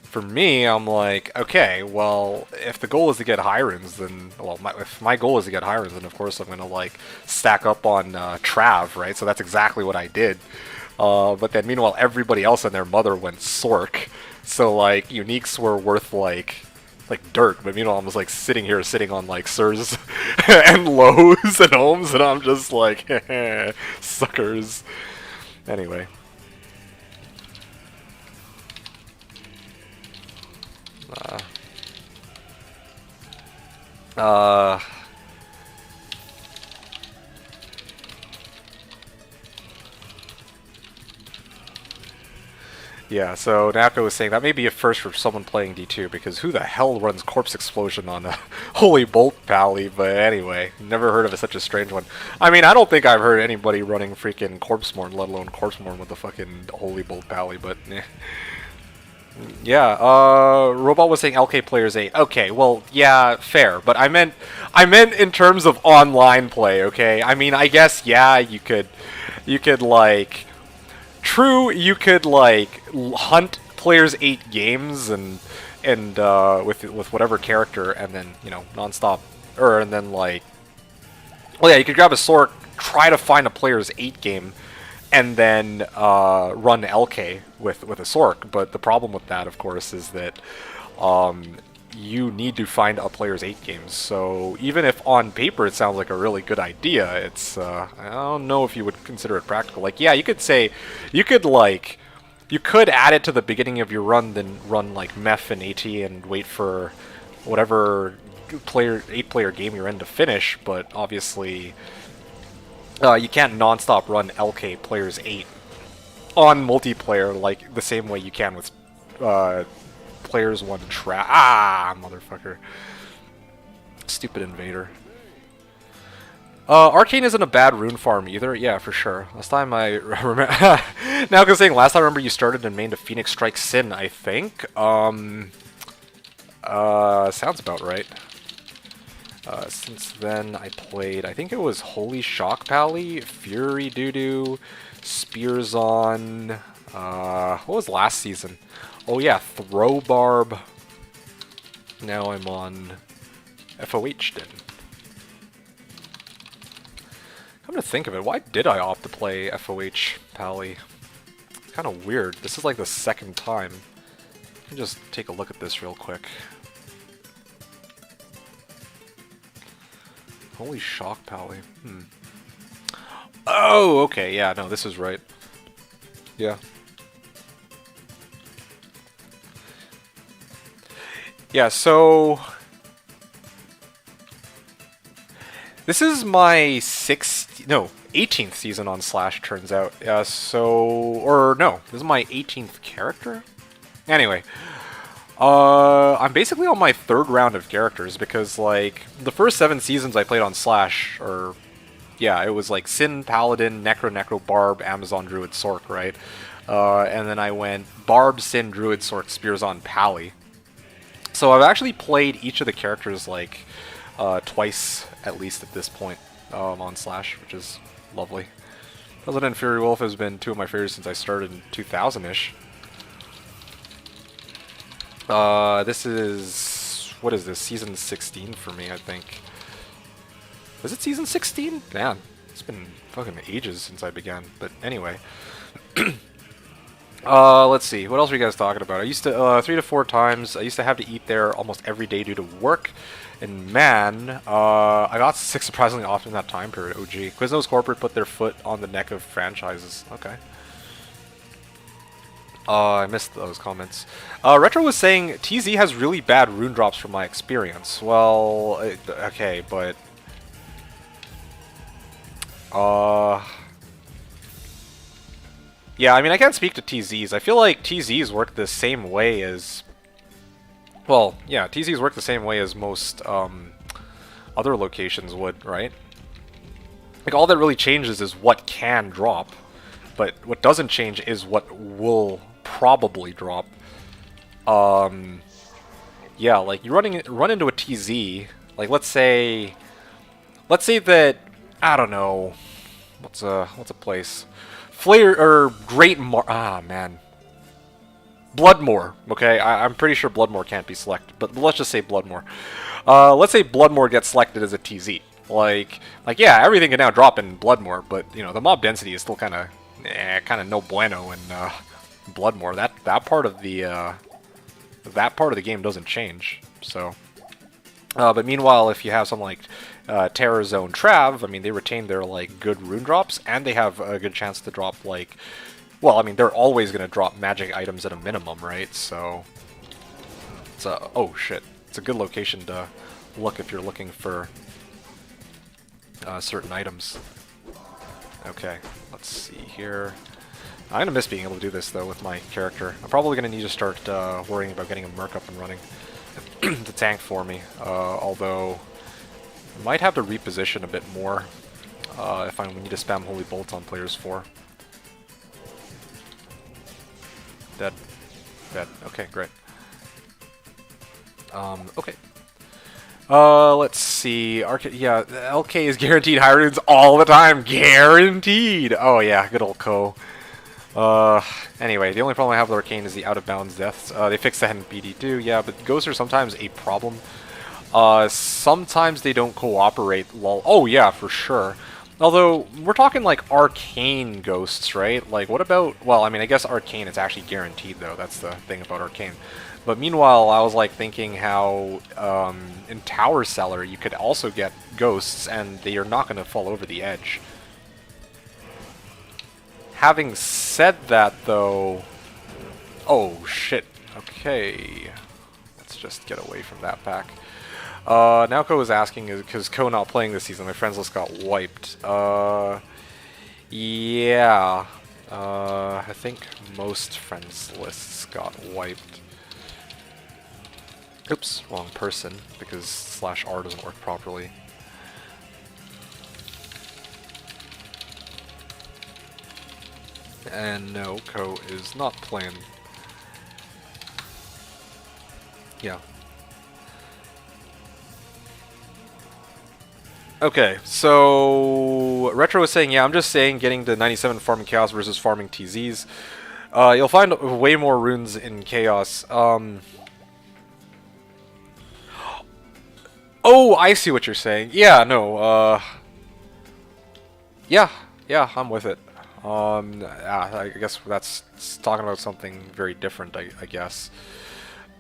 for me, I'm like, okay, well, if the goal is to get high runes, then, well, if my goal is to get high runes, then of course I'm gonna like stack up on Trav, right? So that's exactly what I did. But then meanwhile, everybody else and their mother went Sork. So like uniques were worth like dirt. But meanwhile, I'm just like sitting on like Sirs and lows and ohms, and I'm just like suckers. Anyway. Yeah, so Nako was saying that may be a first for someone playing D2, because who the hell runs Corpse Explosion on a Holy Bolt Pally? But anyway, never heard of such a strange one. I mean, I don't think I've heard anybody running freaking Corpsemorn, let alone Corpsemorn with the fucking Holy Bolt Pally, but eh. Yeah, Robot was saying LK players 8. Okay, well, yeah, fair, but I meant in terms of online play, okay? I mean, I guess, yeah, you could like... True, you could like hunt players 8 games and with whatever character, and then nonstop, and then like, well, yeah, you could grab a sword, try to find a player's 8 game, and then run LK with a Sork. But the problem with that, of course, is that you need to find a player's 8 games. So even if on paper it sounds like a really good idea, it's I don't know if you would consider it practical. Like, yeah, you could add it to the beginning of your run, then run like Meph and AT and wait for whatever 8-player game you're in to finish. But obviously, you can't non-stop run LK players 8 on multiplayer like the same way you can with players 1 trap. Ah, motherfucker. Stupid invader. Arcane isn't a bad rune farm either. Yeah, for sure. Last time I remember... now, because saying last time I remember you started and mained a Phoenix Strike Sin, I think. Sounds about right. Since then, I played... I think it was Holy Shock Pally, Fury Doodoo, Spears on... what was last season? Oh yeah, Throw Barb. Now I'm on FOH Den. Come to think of it, why did I opt to play FOH Pally? It's kind of weird. This is like the second time. Let me just take a look at this real quick. Holy Shock Pally. Oh, okay, yeah, no, this is right. Yeah. Yeah, so... This is my 18th season on Slash, turns out. This is my 18th character? Anyway. I'm basically on my 3rd round of characters, because, like, the first 7 seasons I played on Slash, it was like Sin, Paladin, Necro, Barb, Amazon, Druid, Sork, right? And then I went Barb, Sin, Druid, Sork, Spears on Pally. So I've actually played each of the characters like twice at least at this point on Slash, which is lovely. Paladin and Fury Wolf has been 2 of my favorites since I started in 2000-ish. This is... what is this? Season 16 for me, I think. Was it season 16? Man, it's been fucking ages since I began. But anyway. Let's see. What else were you guys talking about? I used to, 3 to 4 times. I used to have to eat there almost every day due to work. And man, I got sick surprisingly often in that time period, OG. Quiznos Corporate put their foot on the neck of franchises. Okay. I missed those comments. Retro was saying, TZ has really bad rune drops from my experience. Well, okay, but... yeah, I mean, I can't speak to TZs. I feel like TZs work the same way as... well, yeah, TZs work the same way as most other locations would, right? Like, all that really changes is what can drop, but what doesn't change is what will probably drop. Yeah, like you run into a TZ. Like let's say that I don't know what's a place, Flare or man, Bloodmore. Okay, I'm pretty sure Bloodmore can't be selected, but let's just say Bloodmore. Let's say Bloodmore gets selected as a TZ. Like yeah, everything can now drop in Bloodmore, but you know the mob density is still kind of no bueno in Bloodmore. That part of the game doesn't change. So, but meanwhile, if you have something like Terror Zone Trav, I mean they retain their like good rune drops, and they have a good chance to drop like. Well, I mean, they're always going to drop magic items at a minimum, right? So, it's a... Oh, shit. It's a good location to look if you're looking for certain items. Okay, let's see here. I'm going to miss being able to do this, though, with my character. I'm probably going to need to start worrying about getting a Merc up and running to tank for me. Although, I might have to reposition a bit more if I need to spam Holy Bolts on players 4. Dead. Dead. Okay, great. Okay. Let's see. Yeah, LK is guaranteed high runes all the time. Guaranteed! Oh yeah, good old Ko. Anyway, the only problem I have with Arcane is the out-of-bounds deaths. They fixed that in BD2, yeah, but ghosts are sometimes a problem. Sometimes they don't cooperate, lol. Oh yeah, for sure. Although, we're talking like Arcane ghosts, right? Like, what about... Well, I mean, I guess Arcane is actually guaranteed, though. That's the thing about Arcane. But meanwhile, I was like thinking how in Tower Cellar you could also get ghosts, and they are not going to fall over the edge. Having said that, though... Oh, shit. Okay. Let's just get away from that pack. Now Ko is asking, because Ko not playing this season, my friends list got wiped. Yeah. I think most friends lists got wiped. Oops, wrong person, because /R doesn't work properly. And no, Ko is not playing. Yeah. Okay, so Retro was saying, yeah, I'm just saying getting to 97 farming Chaos versus farming TZs. You'll find way more runes in Chaos. Oh, I see what you're saying. Yeah, no, yeah, I'm with it. I guess that's talking about something very different, I guess.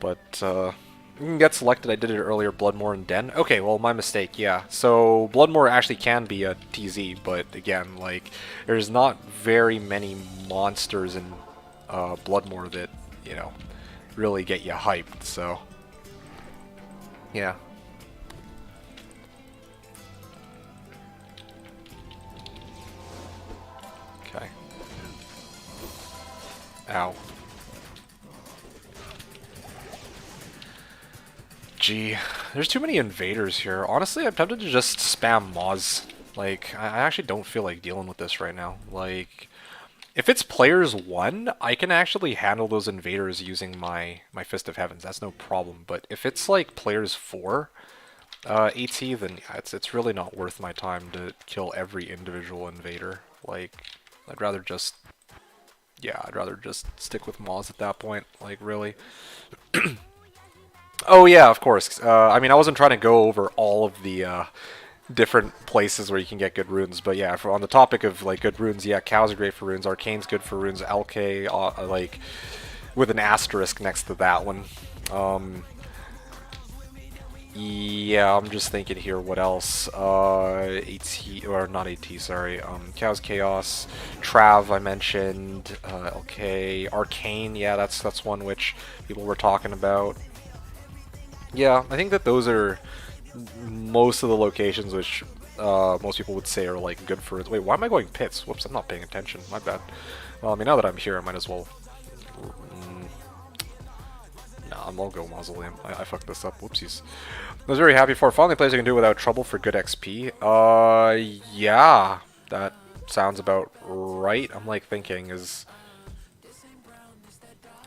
But, you can get selected. I did it earlier, Bloodmore and Den. Okay, well, my mistake, yeah. So, Bloodmore actually can be a TZ, but again, like, there's not very many monsters in Bloodmore that, you know, really get you hyped, so... Yeah. Okay. Ow. Gee, there's too many invaders here. Honestly, I'm tempted to just spam Moz. Like, I actually don't feel like dealing with this right now. Like, if it's players 1, I can actually handle those invaders using my Fist of Heavens. That's no problem. But if it's like players 4, AT, then yeah, it's really not worth my time to kill every individual invader. Like, I'd rather just stick with Moz at that point. Like, really. Oh yeah, of course. I mean, I wasn't trying to go over all of the different places where you can get good runes, but yeah, on the topic of like good runes, yeah, Cows are great for runes, Arcane's good for runes, LK like with an asterisk next to that one. Yeah, I'm just thinking here, what else? AT, or not AT, sorry. Cows Chaos, Trav I mentioned, LK, Arcane, yeah, that's one which people were talking about. Yeah, I think that those are most of the locations which most people would say are like good for... Wait, why am I going pits? Whoops, I'm not paying attention. My bad. Well, I mean, now that I'm here, I might as well... Nah, I'll go Mausoleum. I fucked this up. Whoopsies. I was very happy for finally plays I can do without trouble for good XP. Yeah, that sounds about right. I'm like thinking is...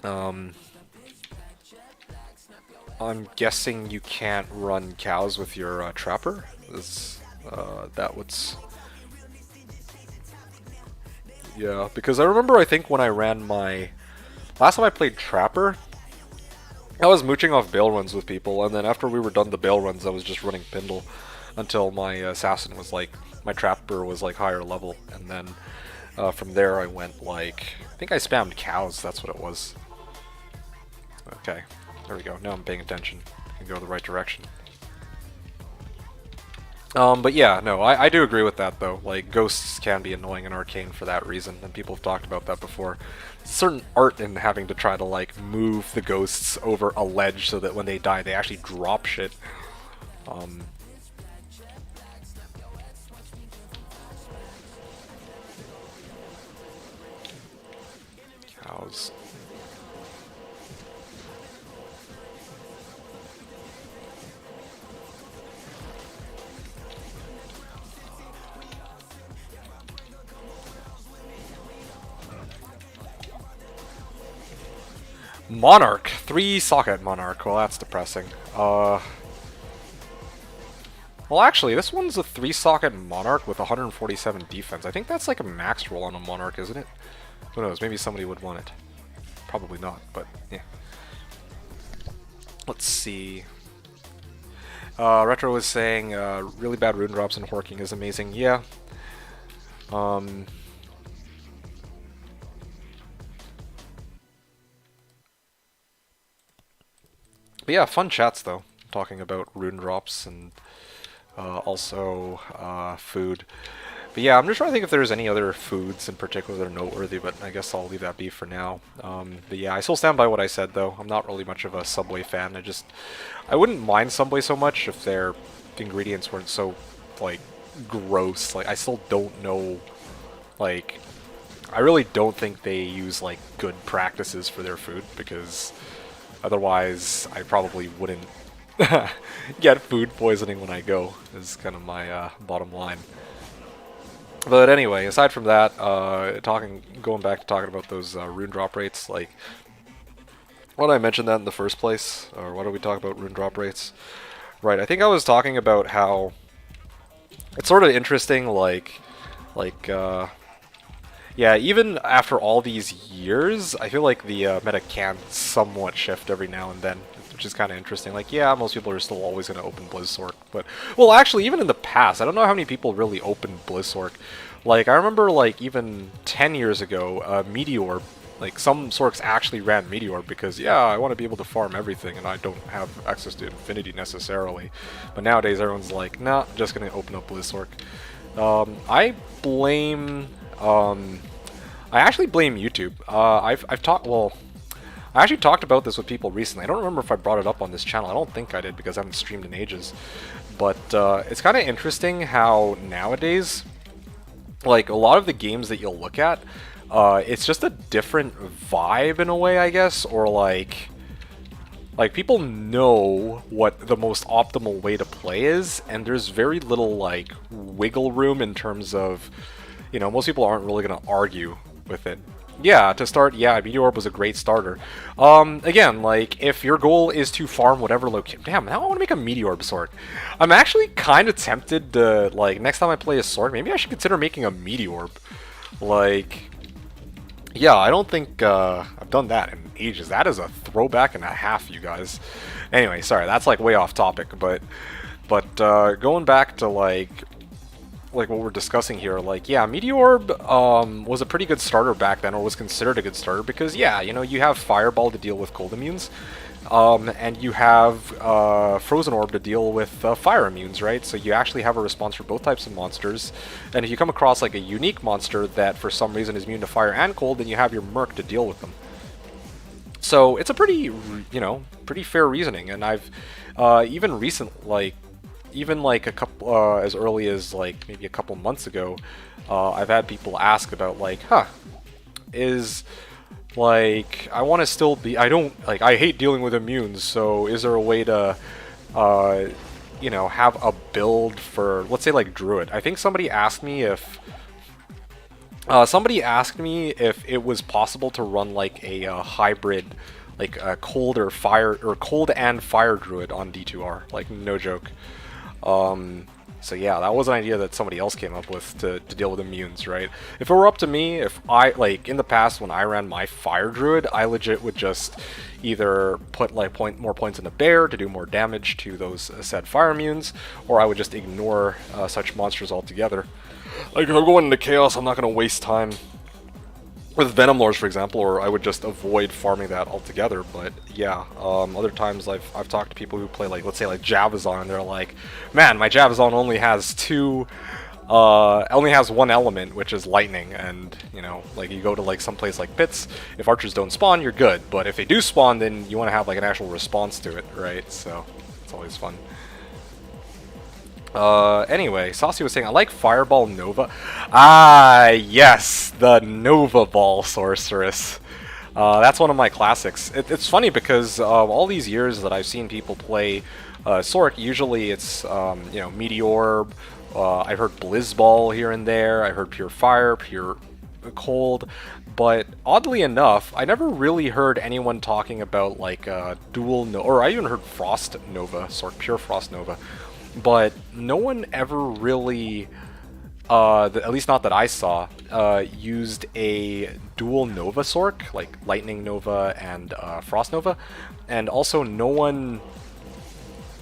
Um, I'm guessing you can't run cows with your trapper. Is that what's... Yeah, because I remember I think when I ran my... Last time I played Trapper, I was mooching off bail runs with people, and then after we were done the bail runs, I was just running Pindle until my assassin was like... My Trapper was like higher level, and then from there I went like... I think I spammed cows, that's what it was. Okay, there we go. Now I'm paying attention. I can go the right direction. But yeah, no, I do agree with that though. Like, ghosts can be annoying in Arcane for that reason, and people have talked about that before. There's a certain art in having to try to like move the ghosts over a ledge so that when they die they actually drop shit. Cows. Monarch! 3-socket Monarch. Well, that's depressing. Well, actually, this one's a 3-socket Monarch with 147 defense. I think that's like a max roll on a Monarch, isn't it? Who knows? Maybe somebody would want it. Probably not, but yeah. Let's see. Retro was saying really bad rune drops and horking is amazing. Yeah. But yeah, fun chats though, talking about rune drops and also food. But yeah, I'm just trying to think if there's any other foods in particular that are noteworthy, but I guess I'll leave that be for now. But yeah, I still stand by what I said though. I'm not really much of a Subway fan. I wouldn't mind Subway so much if their ingredients weren't so, like, gross. Like, I still don't know, like, I really don't think they use, like, good practices for their food, because otherwise I probably wouldn't get food poisoning when I go, is kind of my bottom line. But anyway, aside from that, going back to talking about those rune drop rates, like, why did I mention that in the first place? Or why did we talk about rune drop rates? Right, I think I was talking about how it's sort of interesting, yeah, even after all these years, I feel like the meta can somewhat shift every now and then, which is kind of interesting. Like, yeah, most people are still always going to open Blizzork, but... Well, actually, even in the past, I don't know how many people really opened Blizzork. Like, I remember, like, even 10 years ago, Meteor, like, some Sorks actually ran Meteor because, yeah, I want to be able to farm everything, and I don't have access to Infinity necessarily. But nowadays, everyone's like, nah, I'm just going to open up Blizzork. I blame... I actually blame YouTube. I've talked, well, I actually talked about this with people recently. I don't remember if I brought it up on this channel. I don't think I did because I haven't streamed in ages. But it's kind of interesting how nowadays, like, a lot of the games that you'll look at, it's just a different vibe in a way, I guess, or like people know what the most optimal way to play is, and there's very little, like, wiggle room in terms of, you know, most people aren't really going to argue with it. Yeah, to start, yeah, Meteor was a great starter. Again, like, if your goal is to farm whatever location... Damn, now I want to make a Meteor sword. I'm actually kind of tempted to, like, next time I play a sword, maybe I should consider making a Meteor. Like, yeah, I don't think I've done that in ages. That is a throwback and a half, you guys. Anyway, sorry, that's, like, way off topic, but going back to, like what we're discussing here, like, yeah, Meteor was a pretty good starter back then, or was considered a good starter, because, yeah, you know, you have Fireball to deal with cold immunes, and you have Frozen Orb to deal with fire immunes, right? So you actually have a response for both types of monsters, and if you come across, like, a unique monster that for some reason is immune to fire and cold, then you have your Merc to deal with them. So it's a pretty, you know, pretty fair reasoning, and I've even like a couple, as early as like maybe a couple months ago, I've had people ask about, like, is, like, I want to still be, I hate dealing with immunes, so is there a way to, you know, have a build for, let's say, like, Druid? I think somebody asked me if Somebody asked me if it was possible to run like a hybrid, like a cold or fire or cold and fire druid on D2R. Like no joke. So yeah, that was an idea that somebody else came up with to deal with immunes, right? If it were up to me, if I, like, in the past when I ran my Fire Druid, I legit would just either put, like, more points in the bear to do more damage to those said fire immunes, or I would just ignore such monsters altogether. Like, if I'm going into Chaos, I'm not going to waste time with Venom Lords, for example, or I would just avoid farming that altogether. But yeah, other times I've talked to people who play, like, let's say like Javazon, and they're like, man, my Javazon only has only has one element, which is lightning, and you know, like you go to like some place like Pits, if archers don't spawn, you're good, but if they do spawn, then you want to have like an actual response to it, right? So it's always fun. Anyway, Saucy was saying, I like Fireball Nova. Ah, yes, the Nova Ball Sorceress. That's one of my classics. It's funny because all these years that I've seen people play Sorc, usually it's, you know, Meteor. I've heard Blizzball here and there. I've heard Pure Fire, Pure Cold. But oddly enough, I never really heard anyone talking about like Dual Nova, or I even heard Frost Nova, Sorc, Pure Frost Nova. But no one ever really, at least not that I saw, used a dual Nova Sorc, like Lightning Nova and Frost Nova, and also no one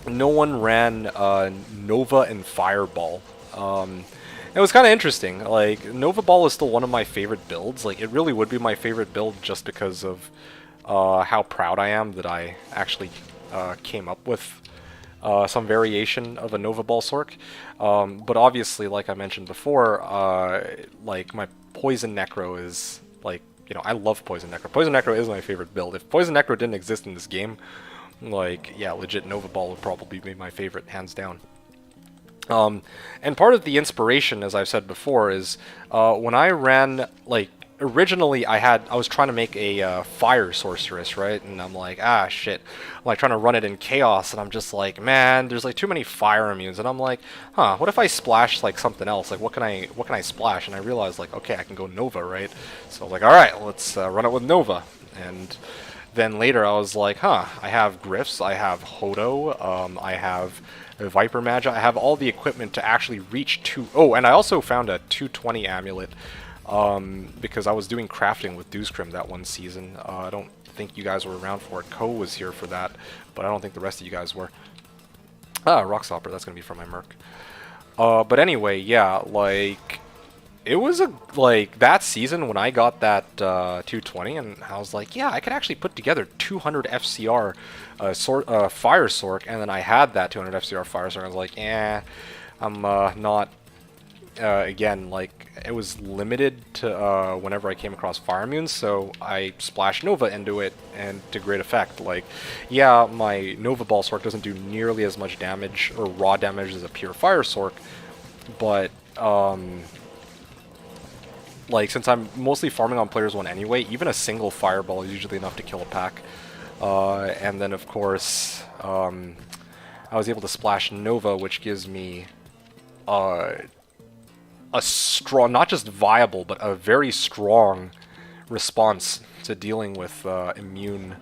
ran Nova and Fireball. It was kind of interesting. Like, Nova Ball is still one of my favorite builds. Like, it really would be my favorite build just because of how proud I am that I actually came up with some variation of a Nova Ball Sorc. But obviously, like I mentioned before, like my Poison Necro is like, you know, I love Poison Necro. Poison Necro is my favorite build. If Poison Necro didn't exist in this game, like, yeah, legit Nova Ball would probably be my favorite, hands down. And part of the inspiration, as I've said before, is when I ran, like, originally I was trying to make a fire sorceress, right? And I'm like, ah, shit. I'm like trying to run it in chaos, and I'm just like, man, there's like too many fire immunes. And I'm like, huh, what if I splash like something else? Like, what can I splash? And I realized, like, okay, I can go Nova, right? So I was like, all right, let's run it with Nova. And then later I was like, huh, I have Gryphs, I have Hodo, I have Viper Magi, I have all the equipment to actually reach oh, and I also found a 220 amulet. Because I was doing crafting with Dewscrim that one season. I don't think you guys were around for it. Ko was here for that, but I don't think the rest of you guys were. Ah, Rockstopper, that's gonna be from my Merc. But anyway, yeah, like, it was like, that season when I got that 220, and I was like, yeah, I could actually put together 200 FCR Fire Sorc, and then I had that 200 FCR Fire Sorc, I was like, eh, I'm not... again, like, it was limited to whenever I came across fire immunes, so I splashed Nova into it, and to great effect. Like, yeah, my Nova Ball Sorc doesn't do nearly as much damage, or raw damage, as a pure Fire Sorc, but, like, since I'm mostly farming on players 1 anyway, even a single Fireball is usually enough to kill a pack. And then, of course, I was able to splash Nova, which gives me a strong, not just viable, but a very strong response to dealing with immune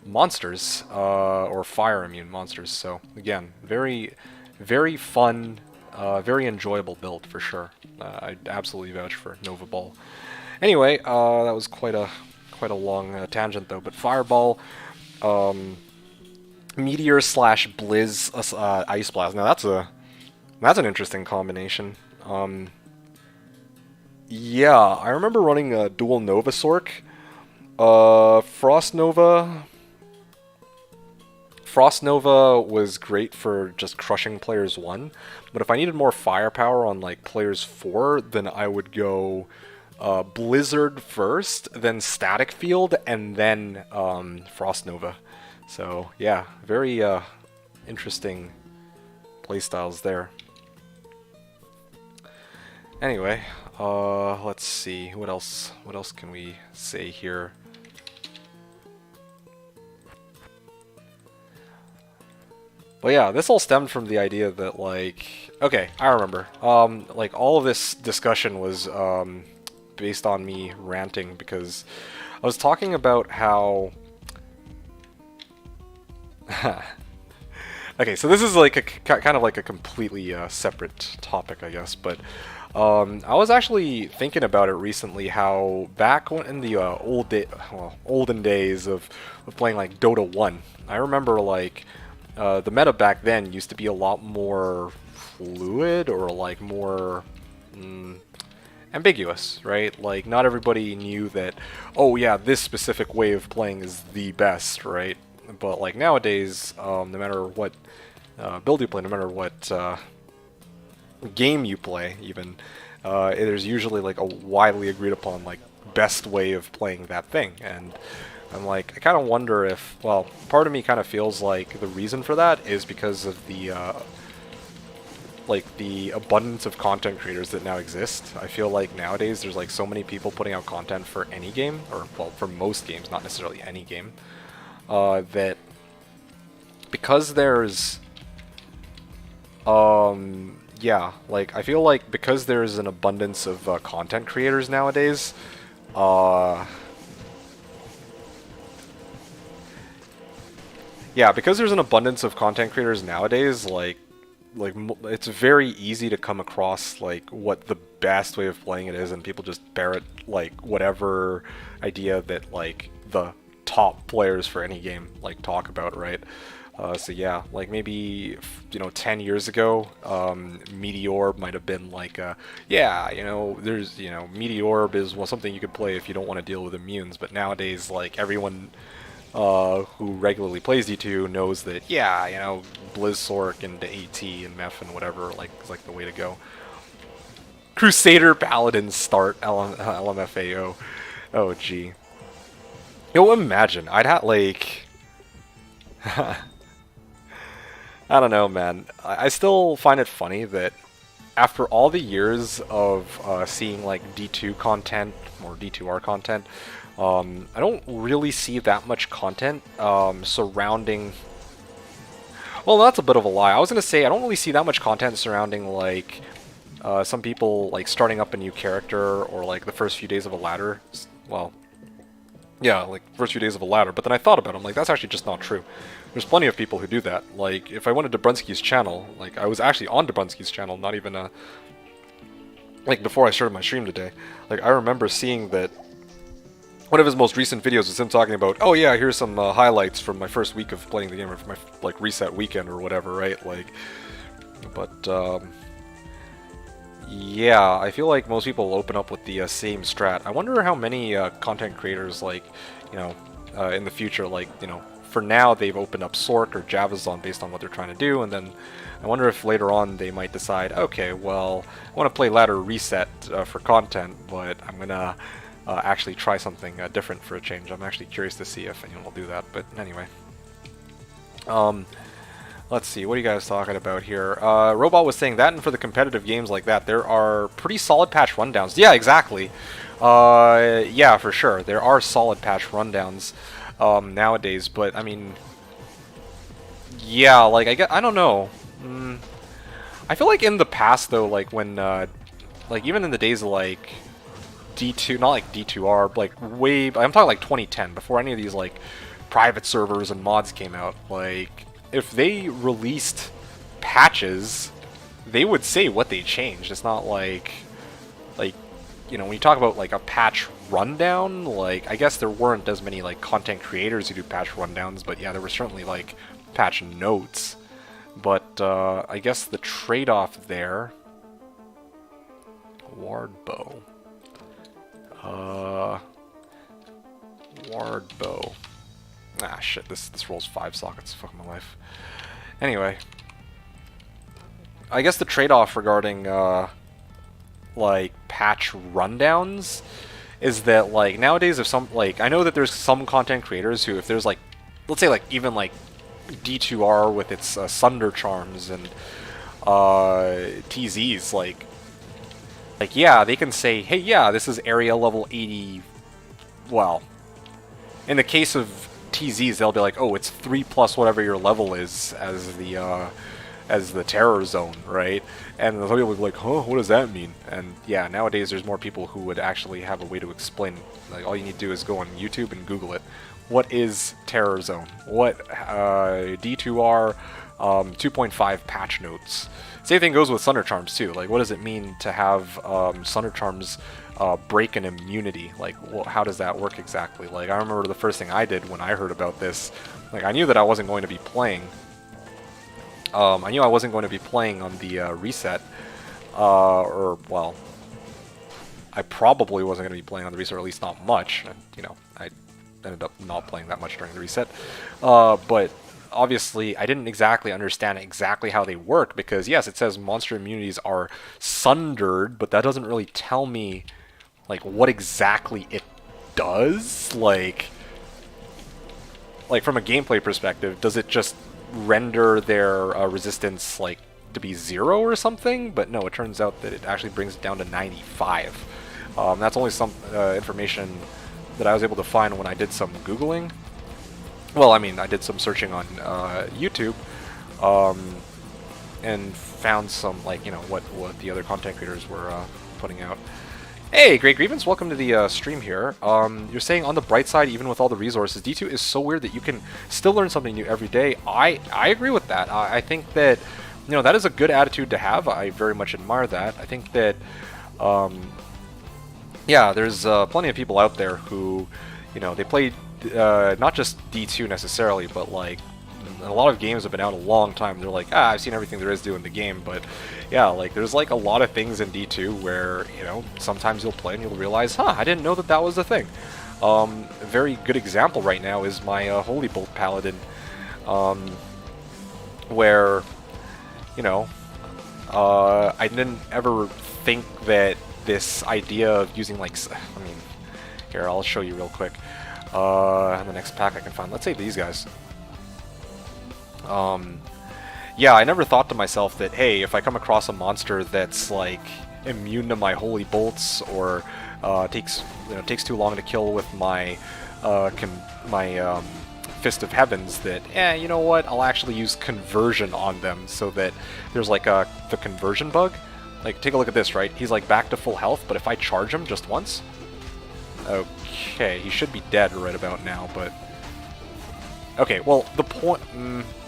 monsters, or fire immune monsters. So again, very, very fun, very enjoyable build for sure. I absolutely vouch for Nova Ball. Anyway, that was quite a long tangent though. But Fireball, Meteor slash Blizz, Ice Blast. Now that's an interesting combination. Yeah, I remember running a dual Nova Sorc. Frost Nova was great for just crushing players 1, but if I needed more firepower on like players 4, then I would go Blizzard first, then Static Field, and then Frost Nova. So yeah, very interesting playstyles there. Anyway, let's see, what else can we say here? But yeah, this all stemmed from the idea that, like, okay, I remember, like, all of this discussion was based on me ranting because I was talking about how. Okay, so this is like a kind of like a completely separate topic, I guess, but I was actually thinking about it recently. How back in the olden days of playing like Dota 1, I remember like the meta back then used to be a lot more fluid or like more ambiguous, right? Like not everybody knew that, oh yeah, this specific way of playing is the best, right? But like nowadays, no matter what build you play, no matter what game you play, even there's usually like a widely agreed upon like best way of playing that thing. And I'm like, I kind of wonder if, well, part of me kind of feels like the reason for that is because of the like the abundance of content creators that now exist. I feel like nowadays there's like so many people putting out content for any game, or well, for most games, not necessarily any game, that because there's yeah, like I feel like because there's an abundance of content creators nowadays, yeah, because there's an abundance of content creators nowadays, like it's very easy to come across like what the best way of playing it is, and people just parrot like whatever idea that like the top players for any game like talk about, right? So yeah, like maybe 10 years ago, Meteor might have been like, yeah, there's Meteor is something you could play if you don't want to deal with immunes. But nowadays, like everyone who regularly plays D2 knows that, yeah, Blizzsork and the AT and Meph and whatever like is like the way to go. Crusader Paladin start LMFAO. Oh gee. Imagine I'd have like. I don't know, man. I still find it funny that after all the years of seeing like D2 content or D2R content, I don't really see that much content surrounding. Well, that's a bit of a lie. I was gonna say I don't really see that much content surrounding like some people like starting up a new character or like the first few days of a ladder. Well, yeah, like first few days of a ladder. But then I thought about it. I'm like, that's actually just not true. There's plenty of people who do that. Like, if I went to Brunski's channel, like, I was actually on Brunski's channel, not even, like, before I started my stream today. Like, I remember seeing that one of his most recent videos was him talking about, oh yeah, here's some highlights from my first week of playing the game, or from my, like, reset weekend or whatever, right? Like, but, yeah, I feel like most people open up with the same strat. I wonder how many content creators, like, in the future, like, for now they've opened up Sork or Javazon based on what they're trying to do, and then I wonder if later on they might decide, okay, well, I want to play ladder reset for content, but I'm gonna actually try something different for a change. I'm actually curious to see if anyone will do that, but anyway. Let's see, what are you guys talking about here? Robot was saying that, and for the competitive games like that, there are pretty solid patch rundowns. Yeah, exactly. Yeah, for sure. There are solid patch rundowns nowadays, but I mean, yeah, like I don't know. I feel like in the past though, like when, like even in the days of like D2, not like D2R, like I'm talking like 2010, before any of these like private servers and mods came out, like if they released patches, they would say what they changed. It's not like, when you talk about like a patch rundown, like I guess there weren't as many like content creators who do patch rundowns, but yeah, there were certainly like patch notes. But I guess the trade-off there, Wardbow. Wardbow. Ah, shit, this rolls 5 sockets. Fuck my life. Anyway. I guess the trade-off regarding, like, patch rundowns is that, like, nowadays if some, like, I know that there's some content creators who, if there's, like, let's say, like, even, like, D2R with its Sunder Charms and, TZs, like, yeah, they can say, hey, yeah, this is area level 80, well, in the case of TZs, they'll be like, oh, it's 3+ whatever your level is as the as the terror zone, right? And some people would be like, huh, what does that mean? And yeah, nowadays there's more people who would actually have a way to explain. Like, all you need to do is go on YouTube and Google it. What is terror zone? What D2R 2.5 patch notes? Same thing goes with Sunder Charms too. Like, what does it mean to have Sunder Charms break an immunity? Like, how does that work exactly? Like, I remember the first thing I did when I heard about this. Like, I knew that I wasn't going to be playing. I knew I wasn't going to be playing on the reset, or well, I probably wasn't going to be playing on the reset, or at least not much. And, you know, I ended up not playing that much during the reset, but obviously I didn't exactly understand exactly how they work, because yes, it says monster immunities are sundered, but that doesn't really tell me like what exactly it does. Like from a gameplay perspective, does it just render their resistance like to be 0 or something? But no, it turns out that it actually brings it down to 95. That's only some information that I was able to find when I did some Googling. Well, I mean, I did some searching on YouTube, and found some, like, you know, what the other content creators were putting out. Hey, Great Grievance, welcome to the stream here. You're saying, on the bright side, even with all the resources, D2 is so weird that you can still learn something new every day. I agree with that. I think that, you know, that is a good attitude to have. I very much admire that. I think that, yeah, there's plenty of people out there who, you know, they play not just D2 necessarily, but like a lot of games have been out a long time. They're like, I've seen everything there is to do in the game, but yeah, like there's like a lot of things in D2 where, you know, sometimes you'll play and you'll realize, I didn't know that that was a thing. A very good example right now is my Holy Bolt Paladin, where, you know, I didn't ever think that this idea of using, like, I mean, here, I'll show you real quick. The next pack I can find. Let's say these guys. Yeah, I never thought to myself that, hey, if I come across a monster that's like immune to my holy bolts, or takes too long to kill with my Fist of Heavens, that you know what? I'll actually use conversion on them, so that there's like the conversion bug. Like, take a look at this, right? He's like back to full health, but if I charge him just once, okay, he should be dead right about now, but okay, well, the point...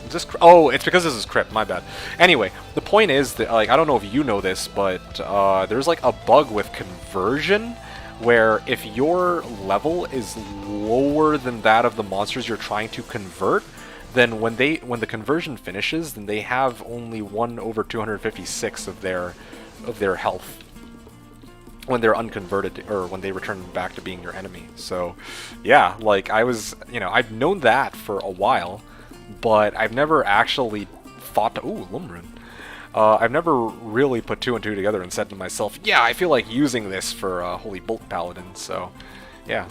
is this... Oh, it's because this is crypt, my bad. Anyway, the point is that, like, I don't know if you know this, but there's, like, a bug with conversion, where if your level is lower than that of the monsters you're trying to convert, then when the conversion finishes, then they have only 1/256 of their health when they're unconverted, or when they return back to being your enemy. So yeah, like, I was, you know, I've known that for a while, but I've never actually thought to, ooh, Lumrin. I've never really put 2 and 2 together and said to myself, yeah, I feel like using this for Holy Bolt Paladin. So yeah,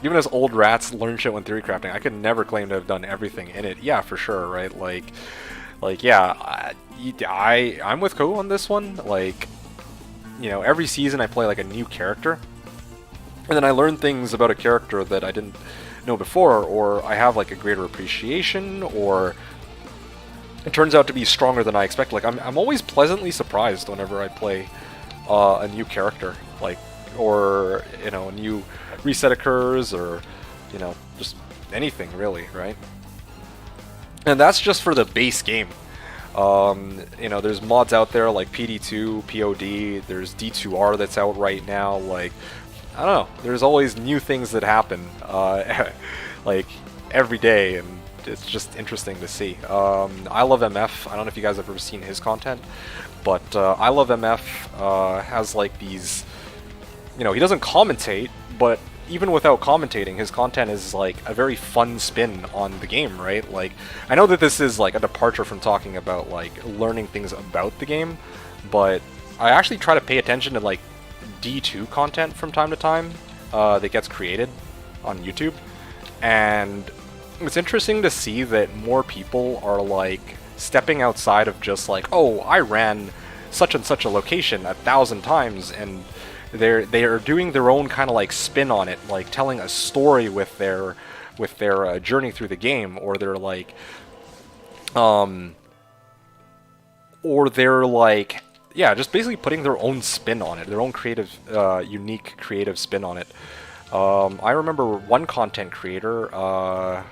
even as old rats learn shit when theory crafting, I could never claim to have done everything in it. Yeah, for sure, right? Like yeah, I'm with Ko on this one. Like, you know, every season I play like a new character, and then I learn things about a character that I didn't know before, or I have like a greater appreciation, or it turns out to be stronger than I expect. Like, I'm always pleasantly surprised whenever I play a new character, like, or, you know, a new reset occurs, or, you know, just anything really, right? And that's just for the base game. You know, there's mods out there like PD2, POD, there's D2R that's out right now. Like, I don't know, there's always new things that happen, like, every day, and it's just interesting to see. I Love MF, I don't know if you guys have ever seen his content, but I Love MF has like these, you know, he doesn't commentate, but even without commentating, his content is like a very fun spin on the game, right? Like, I know that this is like a departure from talking about like learning things about the game, but I actually try to pay attention to like D2 content from time to time that gets created on YouTube, and it's interesting to see that more people are like stepping outside of just like, oh, I ran such and such a location 1,000 times, and they are doing their own kind of like spin on it, like telling a story with their journey through the game, or they're like or they're like, yeah, just basically putting their own spin on it, their own creative, unique creative spin on it. I remember one content creator, what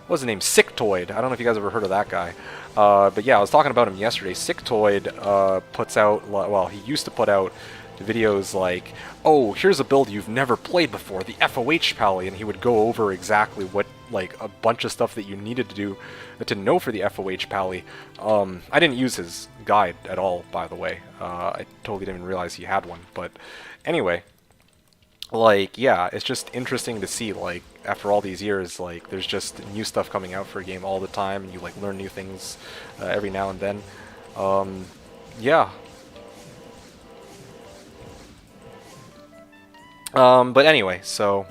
was his name? Sicktoid. I don't know if you guys ever heard of that guy. But yeah, I was talking about him yesterday. Sicktoid puts out, well, he used to put out videos like, oh, here's a build you've never played before, the FOH Pally, and he would go over exactly what, like, a bunch of stuff that you needed to do to know for the FOH Pally. I didn't use his guide at all, by the way. I totally didn't realize he had one, but anyway. Like, yeah, it's just interesting to see, like, after all these years, like, there's just new stuff coming out for a game all the time, and you, like, learn new things every now and then. Yeah. But anyway, so,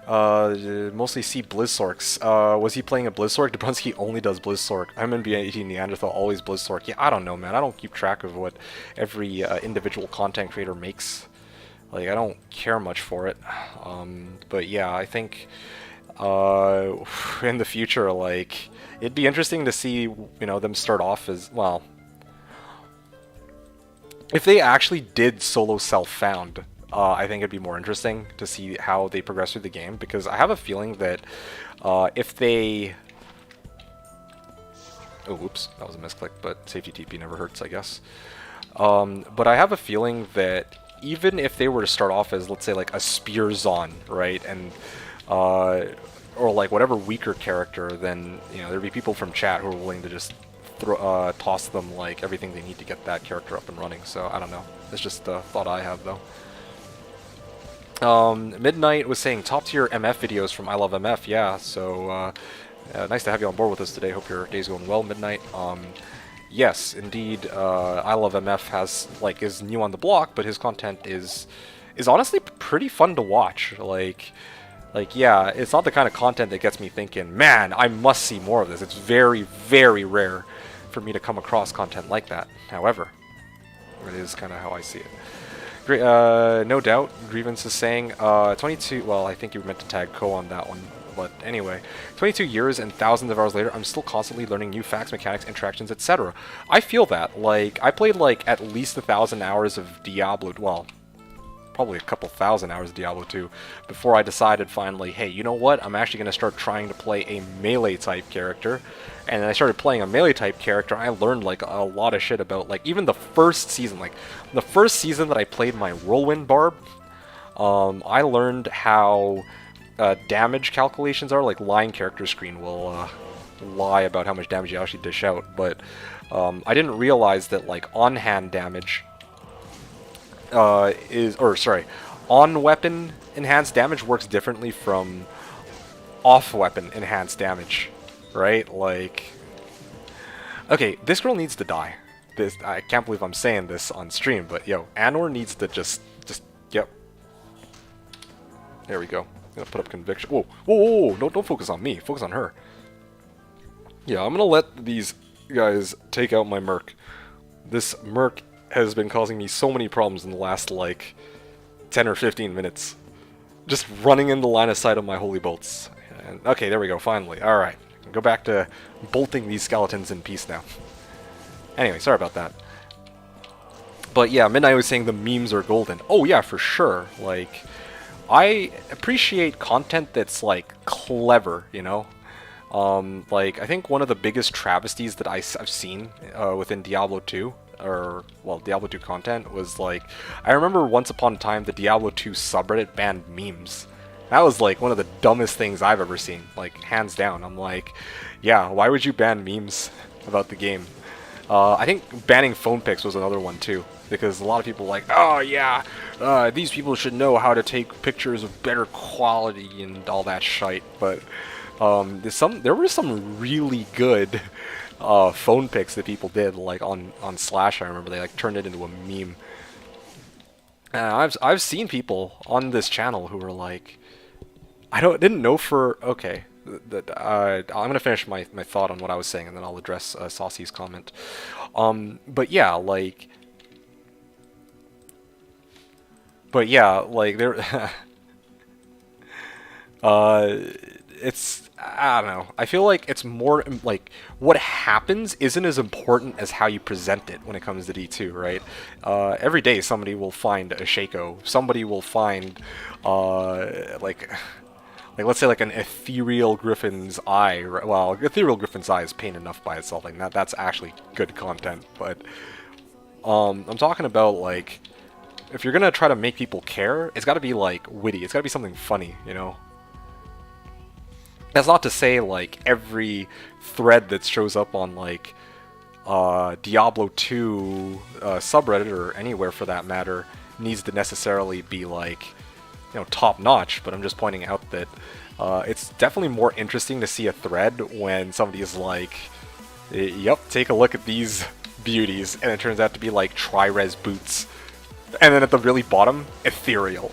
mostly see Blizzorks. Was he playing a Blizzork? Dubrunski only does Blizzork. I'm in B18 Neanderthal, always Blizzork. Yeah, I don't know, man. I don't keep track of what every individual content creator makes. Like, I don't care much for it. But yeah, I think in the future, like, it'd be interesting to see, you know, them start off as, well, if they actually did solo self-found, I think it'd be more interesting to see how they progress through the game, because I have a feeling that if they... Oh, whoops, that was a misclick, but safety TP never hurts, I guess. But I have a feeling that even if they were to start off as, let's say, like a Spearzon, right, and or like whatever weaker character, then, you know, there'd be people from chat who are willing to just toss them like everything they need to get that character up and running. So I don't know. It's just a thought I have, though. Midnight was saying top tier MF videos from I Love MF. Yeah, so nice to have you on board with us today. Hope your day's going well, Midnight. Yes, indeed, I Love MF is new on the block, but his content is honestly pretty fun to watch. Like, yeah, it's not the kind of content that gets me thinking, man, I must see more of this. It's very, very rare for me to come across content like that. However, it is kind of how I see it. No doubt, Grievance is saying, 22, well, I think you meant to tag Ko on that one. But anyway, 22 years and thousands of hours later, I'm still constantly learning new facts, mechanics, interactions, etc. I feel that. Like, I played, like, at least 1,000 hours of Diablo, well, probably a couple thousand hours of Diablo 2, before I decided finally, hey, you know what? I'm actually going to start trying to play a melee-type character. And then I started playing a melee-type character, and I learned, like, a lot of shit about, like, even the first season. Like, the first season that I played my Whirlwind Barb, I learned how... damage calculations are, like line character screen will lie about how much damage you actually dish out, but I didn't realize that like on-hand damage on-weapon enhanced damage works differently from off-weapon enhanced damage, right? Like, okay, this girl needs to die. I can't believe I'm saying this on stream, but yo, Anor needs to just yep. There we go. Gonna put up conviction. Whoa, whoa, whoa, whoa. Don't focus on me. Focus on her. Yeah, I'm gonna let these guys take out my Merc. This Merc has been causing me so many problems in the last, like, 10 or 15 minutes. Just running in the line of sight of my holy bolts. And, okay, there we go, finally. Alright. Go back to bolting these skeletons in peace now. Anyway, sorry about that. But yeah, Midnight was saying the memes are golden. Oh yeah, for sure. Like... I appreciate content that's, like, clever, you know? Like, I think one of the biggest travesties that I've seen within Diablo 2, or, well, Diablo 2 content, was, like, I remember once upon a time the Diablo 2 subreddit banned memes. That was, like, one of the dumbest things I've ever seen, like, hands down. I'm like, yeah, why would you ban memes about the game? I think banning phone pics was another one, too. Because a lot of people are like, oh yeah, these people should know how to take pictures of better quality and all that shite. But there were some really good phone pics that people did, like on Slash. I remember they like turned it into a meme. And I've seen people on this channel who were like, didn't know for okay. I'm gonna finish my thought on what I was saying, and then I'll address Saucy's comment. But yeah, like. But yeah, like there, it's, I don't know. I feel like it's more like what happens isn't as important as how you present it when it comes to D2, right? Every day somebody will find a Shaco. Somebody will find like let's say like an ethereal griffin's eye. Well, ethereal griffin's eye is pain enough by itself. Like that's actually good content. But I'm talking about like if you're gonna try to make people care, it's got to be like witty. It's got to be something funny, you know. That's not to say like every thread that shows up on like Diablo 2 subreddit or anywhere for that matter needs to necessarily be like top notch, but I'm just pointing out that it's definitely more interesting to see a thread when somebody is like, yep, take a look at these beauties, and it turns out to be like tri-res boots, and then at the really bottom, ethereal.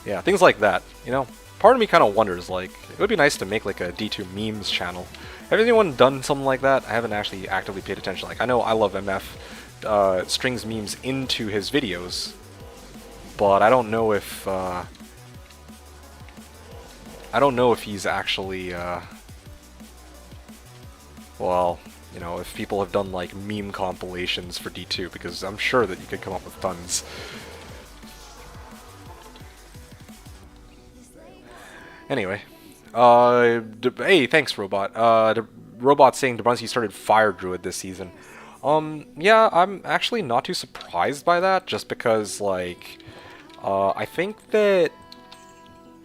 Yeah, things like that, part of me kind of wonders, like, it would be nice to make like a D2 memes channel. Have anyone done something like that? I haven't actually actively paid attention. Like, I know I Love MF strings memes into his videos, but I don't know if he's actually well, if people have done like meme compilations for D2, because I'm sure that you could come up with tons. Anyway, hey, thanks, Robot. Robot saying Dabrowski started Fire Druid this season. Yeah, I'm actually not too surprised by that, just because, like, I think that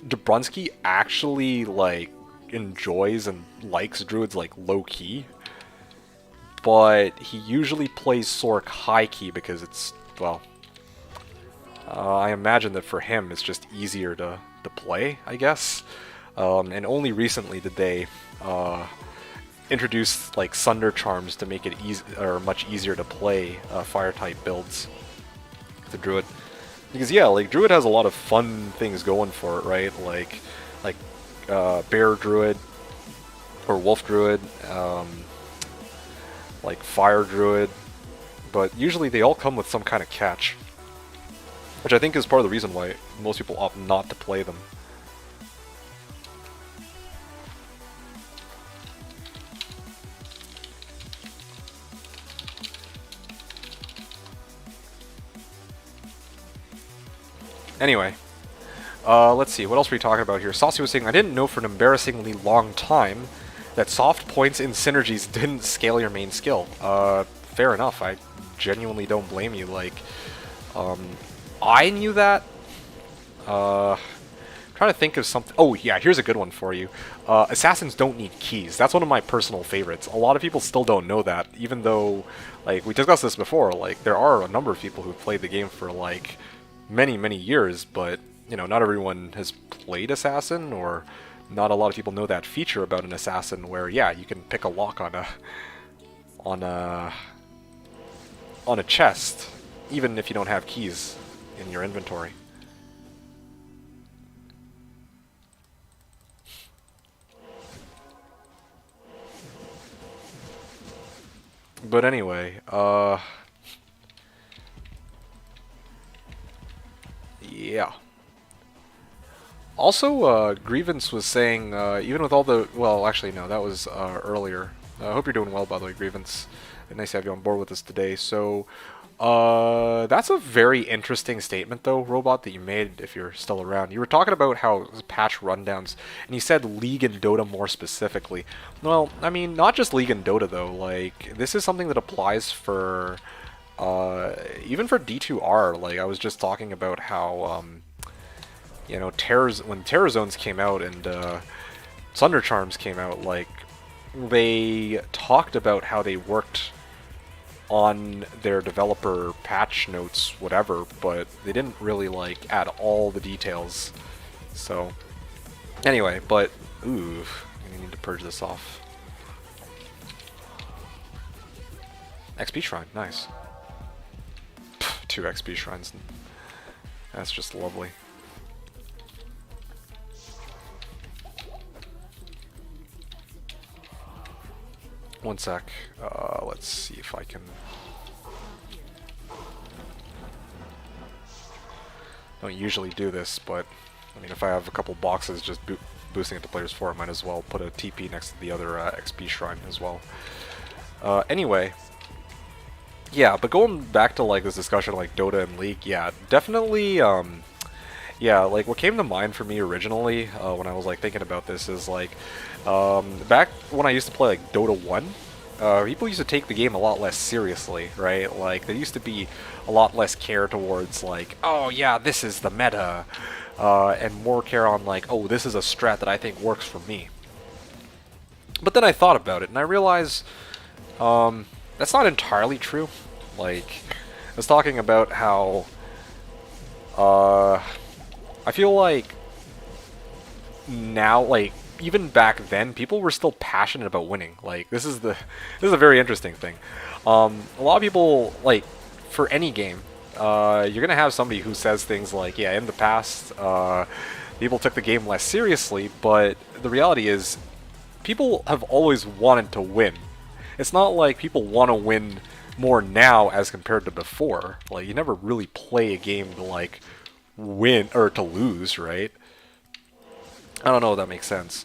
Dabrowski actually, like, enjoys and likes Druids, like, low-key, but he usually plays Sork high-key because it's, well, I imagine that for him it's just easier to play, I guess. And only recently did they introduce like Sunder Charms to make it much easier to play fire type builds with the Druid. Because yeah, like Druid has a lot of fun things going for it, right? Like Bear Druid or Wolf Druid, like Fire Druid, but usually they all come with some kind of catch, which I think is part of the reason why most people opt not to play them. Anyway, let's see, what else were we talking about here? Saucy was saying, I didn't know for an embarrassingly long time that soft points in synergies didn't scale your main skill. Fair enough, I genuinely don't blame you. Like, I knew that. Trying to think of something. Oh yeah, here's a good one for you. Assassins don't need keys. That's one of my personal favorites. A lot of people still don't know that, even though, like, we discussed this before, like, there are a number of people who've played the game for, like, many years, but, not everyone has played Assassin, or not a lot of people know that feature about an Assassin where, yeah, you can pick a lock on a chest, even if you don't have keys in your inventory. But anyway, yeah. Also, Grievance was saying, even with all the... Well, actually, no, that was earlier. I hope you're doing well, by the way, Grievance. Nice to have you on board with us today. So, that's a very interesting statement, though, Robot, that you made, if you're still around. You were talking about how patch rundowns, and you said League and Dota more specifically. Well, I mean, not just League and Dota, though. Like, this is something that applies for, even for D2R. Like, I was just talking about how, when Terror Zones came out and Sunder Charms came out, like, they talked about how they worked on their developer patch notes, whatever, but they didn't really, like, add all the details. So, anyway, but, ooh, I need to purge this off. XP Shrine, nice. 2 XP Shrines. That's just lovely. One sec. Let's see if I can... don't usually do this, but I mean, if I have a couple boxes just boosting it to players 4, I might as well put a TP next to the other XP shrine as well. Anyway, yeah, but going back to like this discussion like Dota and League, yeah, definitely, yeah, like what came to mind for me originally when I was like thinking about this is like back when I used to play like Dota 1, people used to take the game a lot less seriously, right? Like there used to be a lot less care towards like, oh yeah, this is the meta, and more care on like, oh, this is a strat that I think works for me. But then I thought about it and I realized that's not entirely true. Like I was talking about how I feel like now, like even back then, people were still passionate about winning. Like this is a very interesting thing. A lot of people, like for any game, you're gonna have somebody who says things like, yeah, in the past, people took the game less seriously, but the reality is, people have always wanted to win. It's not like people want to win more now as compared to before. Like you never really play a game to like win or to lose, right? I don't know if that makes sense.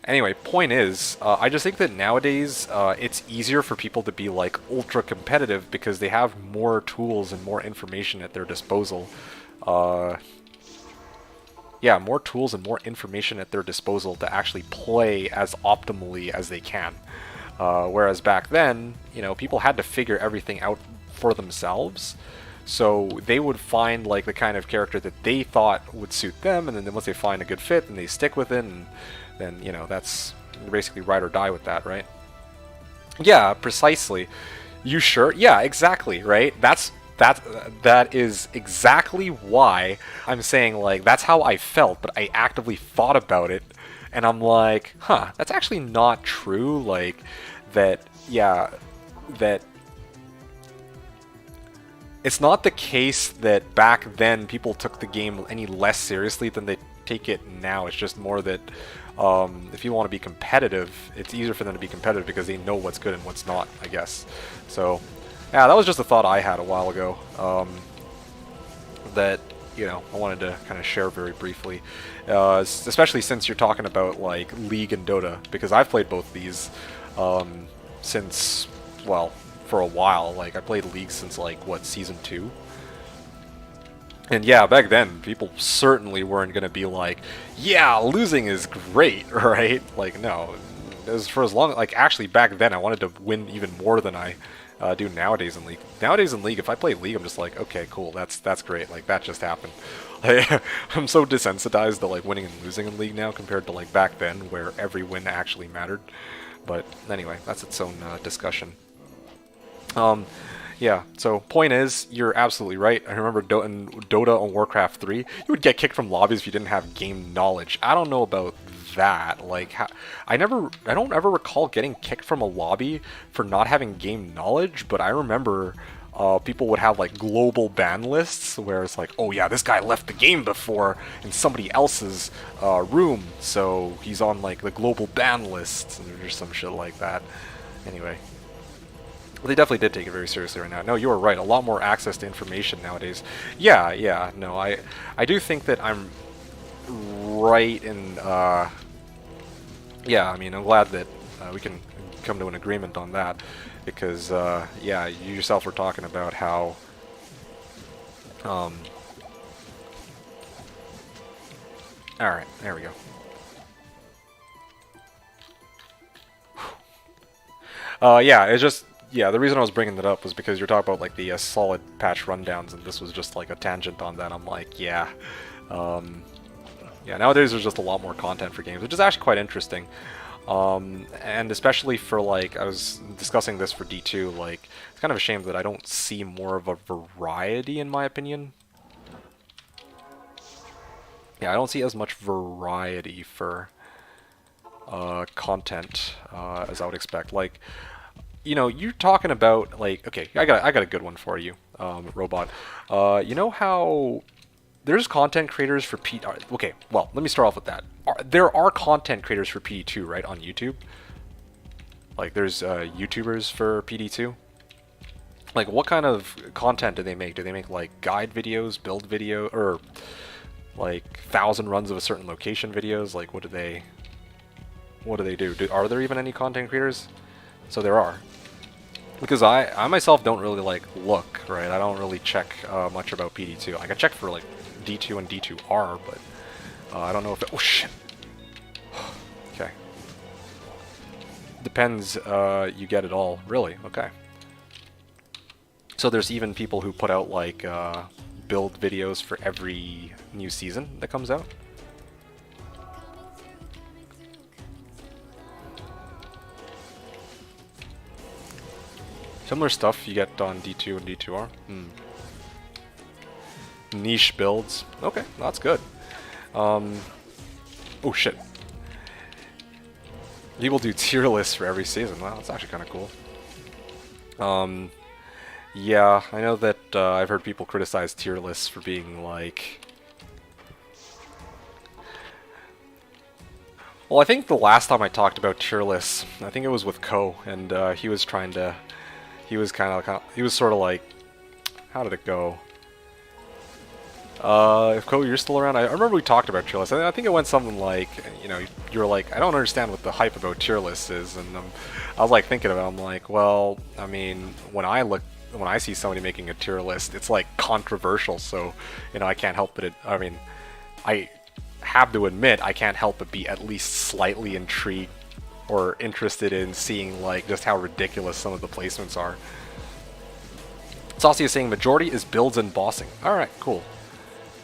Anyway, point is, I just think that nowadays it's easier for people to be like ultra competitive because they have more tools and more information at their disposal. Yeah, more tools and more information at their disposal to actually play as optimally as they can. Whereas back then, you know, people had to figure everything out for themselves. So they would find like the kind of character that they thought would suit them, and then once they find a good fit, then they stick with it, and then, you know, that's basically ride or die with that, right? Yeah, precisely. You sure? Yeah, exactly, right? That is exactly why I'm saying like that's how I felt, but I actively thought about it, and I'm like, huh, that's actually not true. Like that, yeah, that. It's not the case that back then people took the game any less seriously than they take it now. It's just more that if you want to be competitive, it's easier for them to be competitive because they know what's good and what's not, I guess. So, yeah, that was just a thought I had a while ago that, you know, I wanted to kind of share very briefly, especially since you're talking about like League and Dota, because I've played both these since, well, for a while. Like I played League since like what, season 2, and yeah, back then people certainly weren't gonna be like, yeah, losing is great, right? Like no, it was for as long, like actually back then I wanted to win even more than I do nowadays in League. Nowadays in League, if I play League, I'm just like, okay, cool, that's great, like that just happened. I'm so desensitized to like winning and losing in League now compared to like back then where every win actually mattered. But anyway, that's its own discussion. Yeah, so point is, you're absolutely right. I remember in Dota on Warcraft 3, you would get kicked from lobbies if you didn't have game knowledge. I don't know about that. Like, I don't ever recall getting kicked from a lobby for not having game knowledge, but I remember people would have like global ban lists where it's like, oh yeah, this guy left the game before in somebody else's room, so he's on like the global ban list or some shit like that. Anyway. They definitely did take it very seriously right now. No, you were right. A lot more access to information nowadays. Yeah. No, I do think that I'm right in. Yeah, I mean, I'm glad that we can come to an agreement on that, because yeah, you yourself were talking about how. All right, there we go. Yeah, it's just. Yeah, the reason I was bringing that up was because you're talking about like the solid patch rundowns, and this was just like a tangent on that. I'm like, yeah, yeah. Nowadays there's just a lot more content for games, which is actually quite interesting, and especially for like I was discussing this for D2. Like, it's kind of a shame that I don't see more of a variety, in my opinion. Yeah, I don't see as much variety for content as I would expect. Like. You know, you're talking about like, okay, I got a good one for you, Robot. You know how there's content creators for P. Okay, well, let me start off with that. There are content creators for PD2, right, on YouTube. Like, there's YouTubers for PD2. Like, what kind of content do they make? Do they make like guide videos, build video, or like 1,000 runs of a certain location videos? Like, what do they do? Are there even any content creators? So there are. Because I myself don't really like look, right? I don't really check much about PD2. I can check for like D2 and D2R, but I don't know if it... Oh shit! Okay. Depends, you get it all. Really? Okay. So there's even people who put out like build videos for every new season that comes out? Similar stuff you get on D2 and D2R. Niche builds. Okay, that's good. Oh shit. People do tier lists for every season. Wow, that's actually kind of cool. Yeah, I know that I've heard people criticize tier lists for being like... Well, I think the last time I talked about tier lists, I think it was with Ko, and he was trying to... He was sort of like... How did it go? If Ko, you're still around, I remember we talked about tier lists. I think it went something like, you know, you were like, I don't understand what the hype about tier lists is, and I was like thinking about it, I'm like, well, I mean, when I see somebody making a tier list, it's like controversial, so, you know, I can't help but I mean, I have to admit, I can't help but be at least slightly intrigued or interested in seeing like just how ridiculous some of the placements are. Saucy is saying majority is builds and bossing. Alright, cool.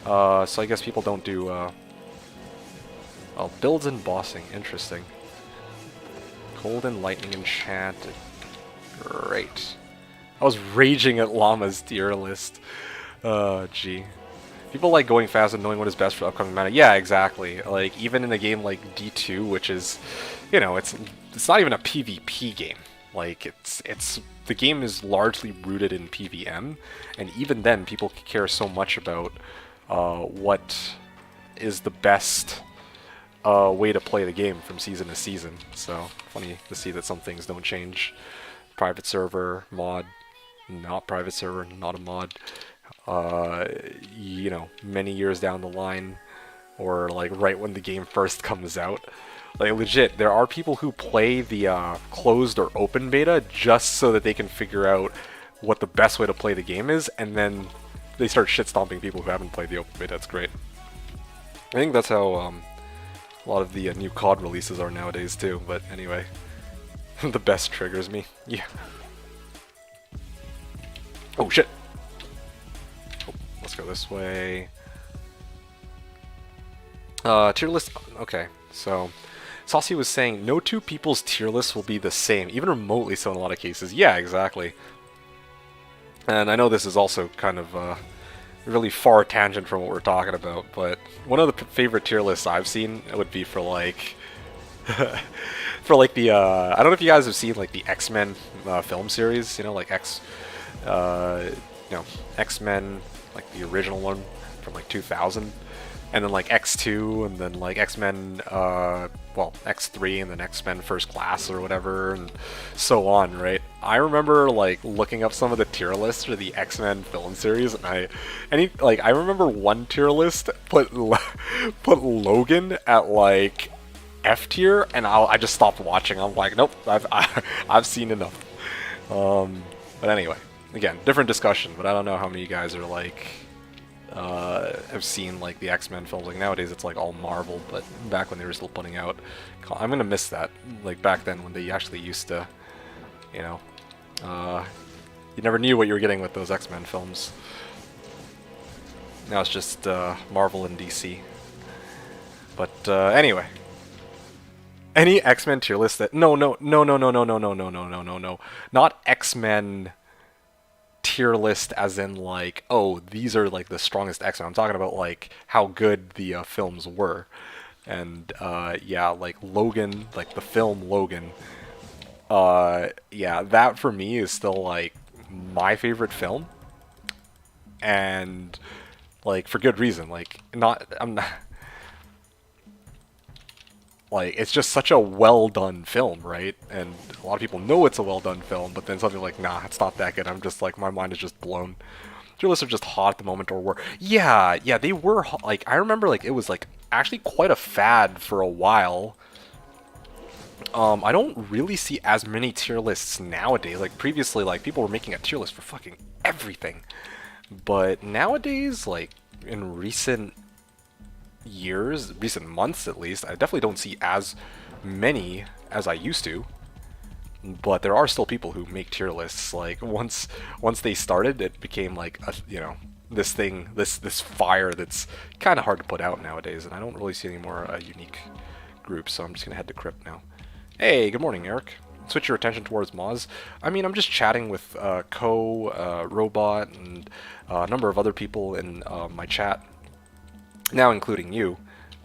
So I guess people don't do oh, builds and bossing, interesting. Cold and lightning enchanted. Great. I was raging at Llama's tier list. Gee. People like going fast and knowing what is best for upcoming meta. Yeah, exactly. Like, even in a game like D2, which is, you know, it's not even a PvP game. Like, the game is largely rooted in PvM, and even then, people care so much about what is the best way to play the game from season to season. So, funny to see that some things don't change. Private server, mod, not private server, not a mod. You know, many years down the line, or like right when the game first comes out. Like, legit, there are people who play the closed or open beta just so that they can figure out what the best way to play the game is, and then they start shit-stomping people who haven't played the open beta. That's great. I think that's how a lot of the new COD releases are nowadays too, but anyway. The best triggers me. Yeah. Oh shit! Oh, let's go this way. Tier list... Okay, so... Saucy was saying, no two people's tier lists will be the same, even remotely so in a lot of cases. Yeah, exactly. And I know this is also kind of a really far tangent from what we're talking about, but one of the favorite tier lists I've seen would be for like... for like the, I don't know if you guys have seen like the X-Men film series, you know, like you know, X-Men, like the original one from like 2000. And then like X2, and then like X-Men, well, X3, and then X-Men First Class or whatever, and so on, right? I remember like looking up some of the tier lists for the X-Men film series, and I remember one tier list put Logan at like F tier, and I just stopped watching. I'm like, nope, I've seen enough. But anyway, again, different discussion. But I don't know how many of you guys are like. Have seen like the X-Men films. Like nowadays it's like all Marvel, but back when they were still putting out, I'm gonna miss that. Like back then when they actually used to, you know, you never knew what you were getting with those X-Men films. Now it's just Marvel and DC. But anyway, any X-Men tier list that no, not X-Men tier list as in like, oh, these are like the strongest X-Men. I'm talking about like how good the films were. And yeah, like Logan, like the film Logan, yeah, that for me is still like my favorite film. And like for good reason. Like I'm not like it's just such a well done film, right? And a lot of people know it's a well done film, but then something like, nah, it's not that good. I'm just like, my mind is just blown. Tier lists are just hot at the moment, or were, yeah, they were like, I remember like it was like actually quite a fad for a while. I don't really see as many tier lists nowadays. Like previously, like people were making a tier list for fucking everything, but nowadays, like in recent years, recent months at least, I definitely don't see as many as I used to. But there are still people who make tier lists. Like once they started, it became like a, you know, this thing, this fire that's kind of hard to put out nowadays. And I don't really see any more unique groups, so I'm just gonna head to Crypt now. Hey, good morning, Eric. Switch your attention towards Moz. I mean, I'm just chatting with Robot, and a number of other people in my chat, now including you.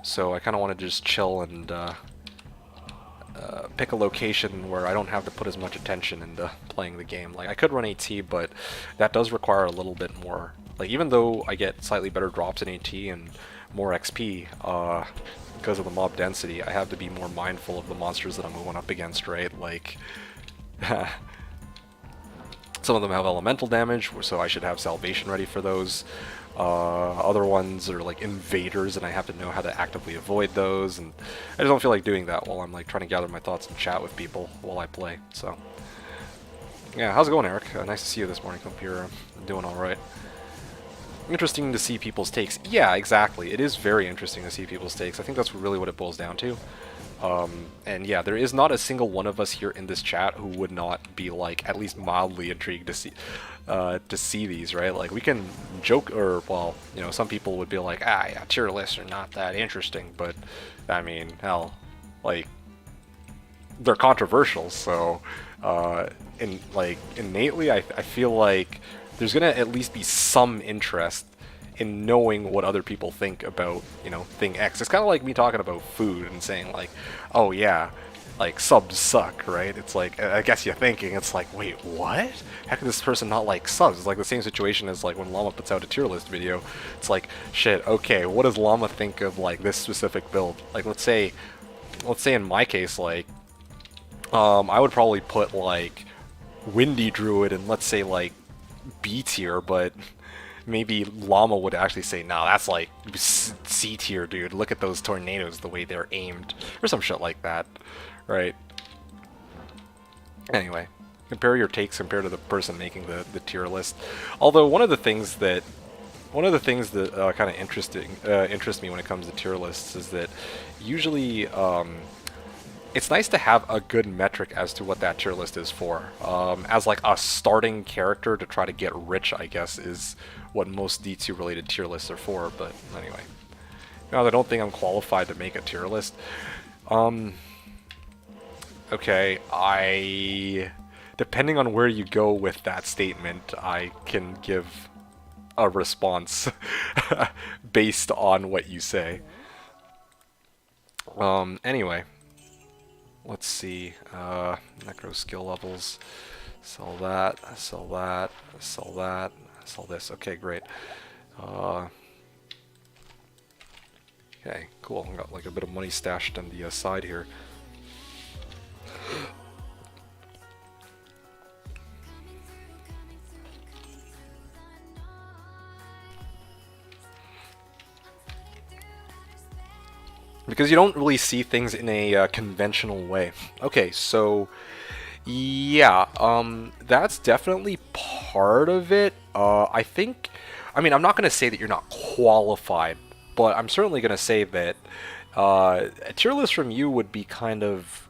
So I kind of want to just chill and pick a location where I don't have to put as much attention into playing the game. Like, I could run AT, but that does require a little bit more. Like, even though I get slightly better drops in AT and more XP, because of the mob density, I have to be more mindful of the monsters that I'm moving up against, right? Like, some of them have elemental damage, so I should have salvation ready for those. Other ones are like invaders, and I have to know how to actively avoid those, and I just don't feel like doing that while I'm like trying to gather my thoughts and chat with people while I play. So yeah, how's it going, Eric? Nice to see you this morning. Hope you're doing all right. Interesting to see people's takes. Yeah, exactly. It is very interesting to see people's takes. I think that's really what it boils down to. And yeah, there is not a single one of us here in this chat who would not be like at least mildly intrigued to see these, right? Like, we can joke, or well, you know, some people would be like, ah, yeah, tier lists are not that interesting, but I mean, hell, like, they're controversial, so innately, I feel like there's gonna at least be some interest in knowing what other people think about, you know, thing X. It's kind of like me talking about food and saying like, oh yeah, like subs suck, right? It's like, I guess you're thinking, it's like, wait, what? How can this person not like subs? It's like the same situation as like when Llama puts out a tier list video. It's like, shit, okay, what does Llama think of like this specific build? Like, let's say in my case, like, I would probably put like Windy Druid and let's say like B tier, but maybe Llama would actually say, nah, that's like C tier, dude. Look at those tornadoes, the way they're aimed, or some shit like that, right? Anyway, compare your takes compared to the person making the tier list. Although one of the things that kind of interests me when it comes to tier lists is that usually it's nice to have a good metric as to what that tier list is for. As like a starting character to try to get rich, I guess, is what most D2 related tier lists are for. But anyway, now I don't think I'm qualified to make a tier list. Okay, depending on where you go with that statement, I can give a response based on what you say. Anyway, let's see. Necro skill levels. Sell that. Sell that. Sell that. Sell this. Okay, great. Okay, cool. I got like a bit of money stashed on the side here. Because you don't really see things in a conventional way. Okay, so yeah, that's definitely part of it. I think, I mean, I'm not going to say that you're not qualified, but I'm certainly going to say that a tier list from you would be kind of...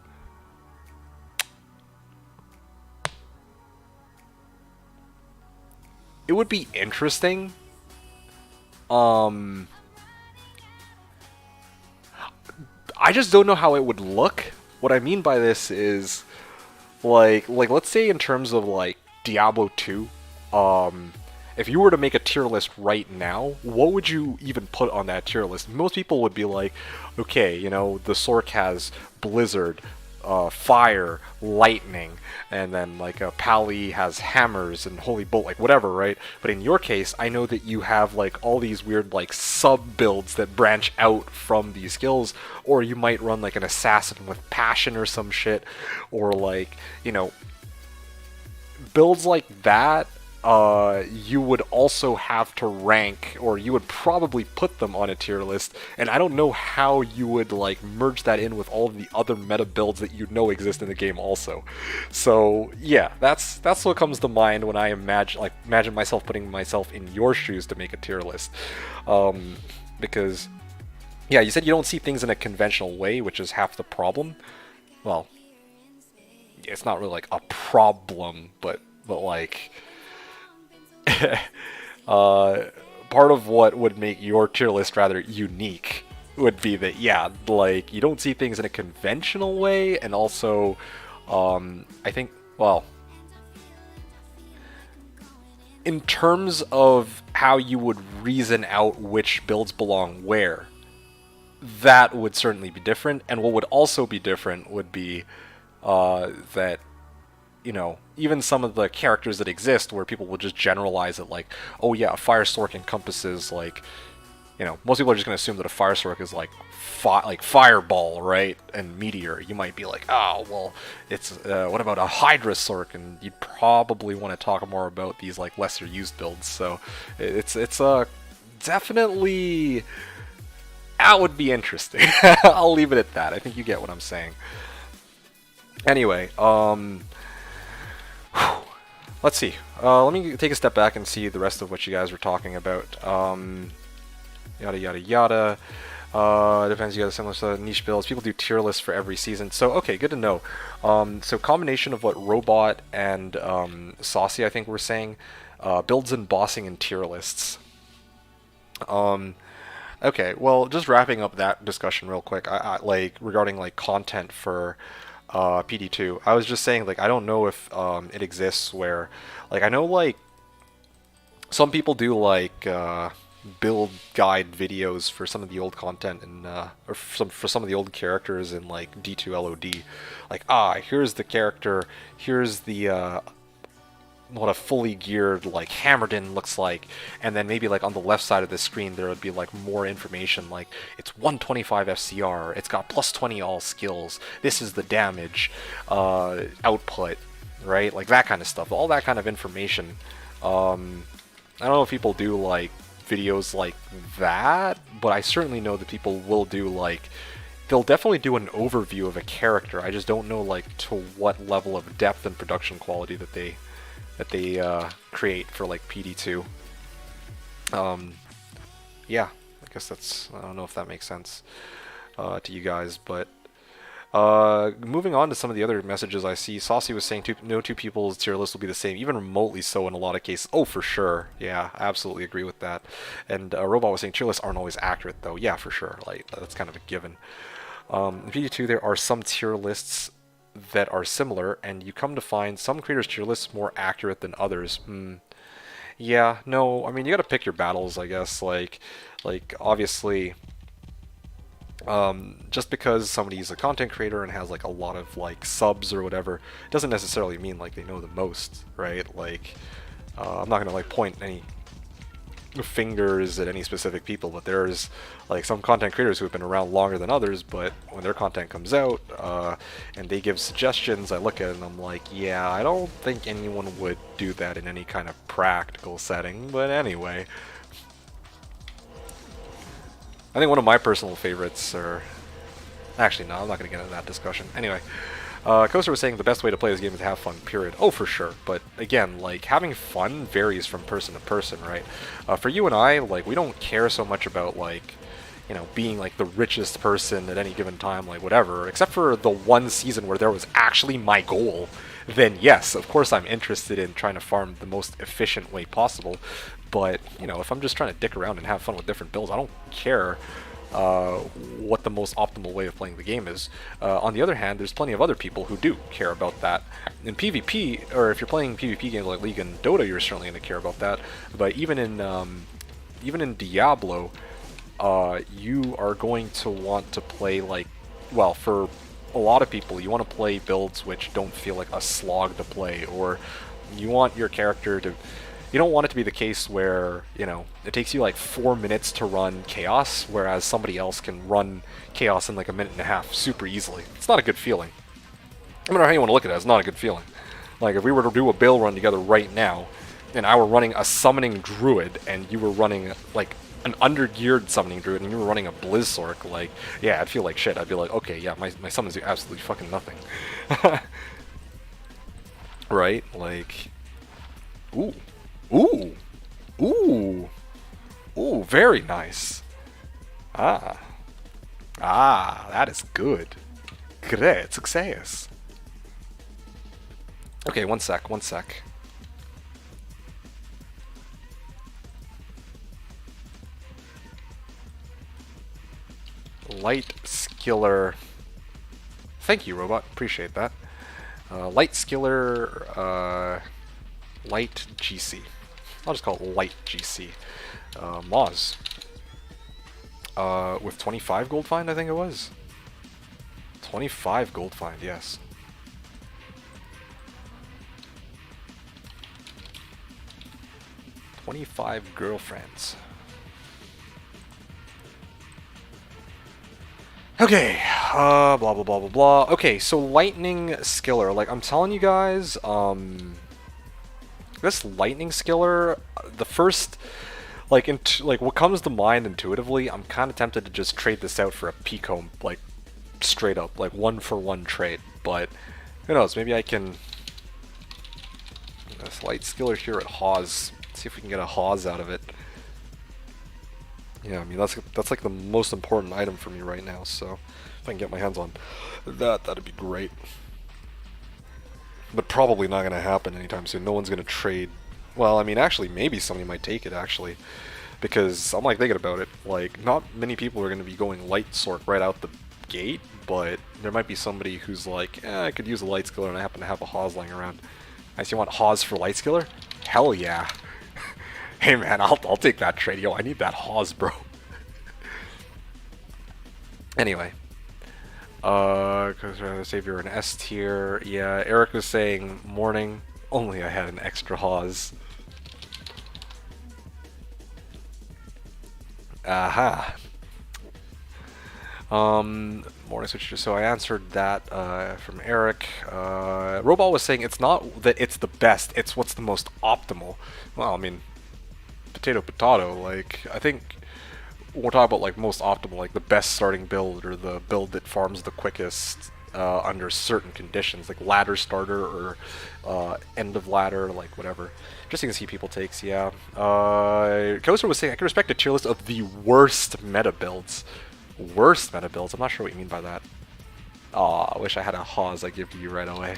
It would be interesting. I just don't know how it would look. What I mean by this is, like let's say in terms of like Diablo 2, if you were to make a tier list right now, what would you even put on that tier list? Most people would be like, okay, you know, the Sork has Blizzard, fire, lightning, and then like a Pally has hammers and holy bolt, like whatever, right? But in your case, I know that you have like all these weird like sub builds that branch out from these skills, or you might run like an assassin with passion or some shit, or like, you know, builds like that. You would also have to rank, or you would probably put them on a tier list, and I don't know how you would like merge that in with all of the other meta builds that you know exist in the game also. So yeah, that's what comes to mind when I imagine myself putting myself in your shoes to make a tier list, because yeah, you said you don't see things in a conventional way, which is half the problem. Well, it's not really like a problem, but like part of what would make your tier list rather unique would be that, yeah, like you don't see things in a conventional way, and also I think, well, in terms of how you would reason out which builds belong where, that would certainly be different. And what would also be different would be that, you know, even some of the characters that exist where people will just generalize it like, oh yeah, a fire stork encompasses like, you know, most people are just going to assume that a fire stork is like fireball, right, and meteor. You might be like, oh well, it's what about a hydra stork? And you'd probably want to talk more about these like lesser used builds. So it's definitely, that would be interesting. I'll leave it at that. I think you get what I'm saying. Anyway, let's see. Let me take a step back and see the rest of what you guys were talking about. Yada yada yada. Depends. You got a similar set of niche builds. People do tier lists for every season. So okay, good to know. So combination of what Robot and Saucy, I think, were saying, builds and bossing and tier lists. Okay, well, just wrapping up that discussion real quick. I like regarding like content for PD2. I was just saying, like, I don't know if it exists where, like, I know like some people do like build guide videos for some of the old content and or for some of the old characters in like D2 LOD. Like, here's the character, here's the what a fully geared like Hammerdin looks like, and then maybe like on the left side of the screen there would be like more information, like it's 125 FCR, it's got plus 20 all skills, this is the damage output, right? Like that kind of stuff, all that kind of information. I don't know if people do like videos like that, but I certainly know that people will do like, they'll definitely do an overview of a character. I just don't know like to what level of depth and production quality that they create for like PD2. Yeah, I guess that's, I don't know if that makes sense to you guys, but moving on to some of the other messages I see. Saucy was saying no two people's tier list will be the same, even remotely so in a lot of cases. Oh, for sure. Yeah, I absolutely agree with that. And Robot was saying tier lists aren't always accurate though. Yeah, for sure. Like that's kind of a given. In PD2 there are some tier lists that are similar, and you come to find some creators' tier lists more accurate than others. Yeah, no, I mean, you gotta pick your battles, I guess. Like obviously, just because somebody's a content creator and has like a lot of like subs or whatever, doesn't necessarily mean like they know the most, right? Like, I'm not gonna like point any fingers at any specific people, but there's like some content creators who have been around longer than others, but when their content comes out and they give suggestions, I look at it and I'm like, yeah, I don't think anyone would do that in any kind of practical setting. But anyway, I think one of my personal favorites are, actually no, I'm not going to get into that discussion. Anyway, Coaster was saying the best way to play this game is to have fun, period. Oh, for sure. But again, like, having fun varies from person to person, right? For you and I, like, we don't care so much about, like, you know, being, like, the richest person at any given time, like, whatever. Except for the one season where there was actually my goal. Then, yes, of course I'm interested in trying to farm the most efficient way possible. But, you know, if I'm just trying to dick around and have fun with different builds, I don't care what the most optimal way of playing the game is. On the other hand, there's plenty of other people who do care about that. In PvP, or if you're playing PvP games like League and Dota, you're certainly going to care about that. But even in Diablo, you are going to want to play like, well, for a lot of people, you want to play builds which don't feel like a slog to play, or you want your character to, you don't want it to be the case where, you know, it takes you like 4 minutes to run Chaos, whereas somebody else can run Chaos in like a minute and a half super easily. It's not a good feeling. No matter how you want to look at it, it's not a good feeling. Like, if we were to do a build run together right now, and I were running a summoning druid, and you were running, like, an under-geared summoning druid, and you were running a Blizzork, like, yeah, I'd feel like shit. I'd be like, okay, yeah, my summons do absolutely fucking nothing. Right? Like, ooh. Ooh! Ooh! Ooh, very nice. Ah. Ah, that is good. Great success. Okay, one sec, one sec. Light Skiller. Thank you, robot. Appreciate that. Light Skiller, Light GC. I'll just call it Light GC. Moz. With 25 gold find, I think it was. 25 gold find, yes. "25 girlfriends." Okay, blah blah blah blah blah. Okay, so Lightning Skiller, like I'm telling you guys, this Lightning Skiller, the first, like like what comes to mind intuitively, I'm kind of tempted to just trade this out for a Pico, like straight up, like 1-for-1 trade. But who knows? Maybe I can. This Light Skiller here at Hawes. See if we can get a Hawes out of it. Yeah, I mean that's like the most important item for me right now. So if I can get my hands on that, that'd be great. But probably not gonna happen anytime soon. No one's gonna trade. Well, I mean, actually, maybe somebody might take it actually, because I'm like thinking about it. Like, not many people are gonna be going Light Sork right out the gate, but there might be somebody who's like, I could use a Light Skiller, and I happen to have a Hawes lying around. Nice, you want Hawes for Light Skiller? Hell yeah. Hey man, I'll take that trade. Yo, I need that Hawes, bro. Anyway. Because Savior an S tier. Yeah, Eric was saying morning. Only I had an extra Hawes. Aha. Morning switch. So I answered that from Eric. Robot was saying it's not that it's the best, it's what's the most optimal. Well, I mean, potato. Like, I think when we're talking about like most optimal, like the best starting build or the build that farms the quickest under certain conditions, like ladder starter or end of ladder, like whatever. Interesting to see people takes, yeah. Coaster was saying I can respect a tier list of the worst meta builds. Worst meta builds? I'm not sure what you mean by that. Aw, I wish I had a Hawes I'd give to you right away.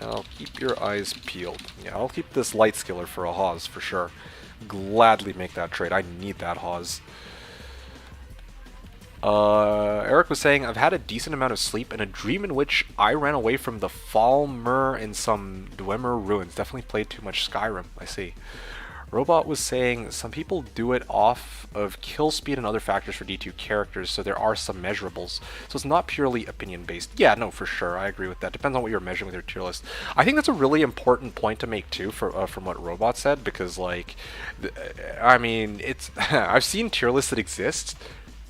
I'll keep your eyes peeled. Yeah, I'll keep this Light Skiller for a Hawes for sure. Gladly make that trade. I need that Hawes. Eric was saying, I've had a decent amount of sleep and a dream in which I ran away from the Falmer in some Dwemer ruins. Definitely played too much Skyrim, I see. Robot was saying, some people do it off of kill speed and other factors for D2 characters, so there are some measurables. So it's not purely opinion-based. Yeah, no, for sure, I agree with that. Depends on what you're measuring with your tier list. I think that's a really important point to make, too, for, from what Robot said, because, like, I mean, it's I've seen tier lists that exist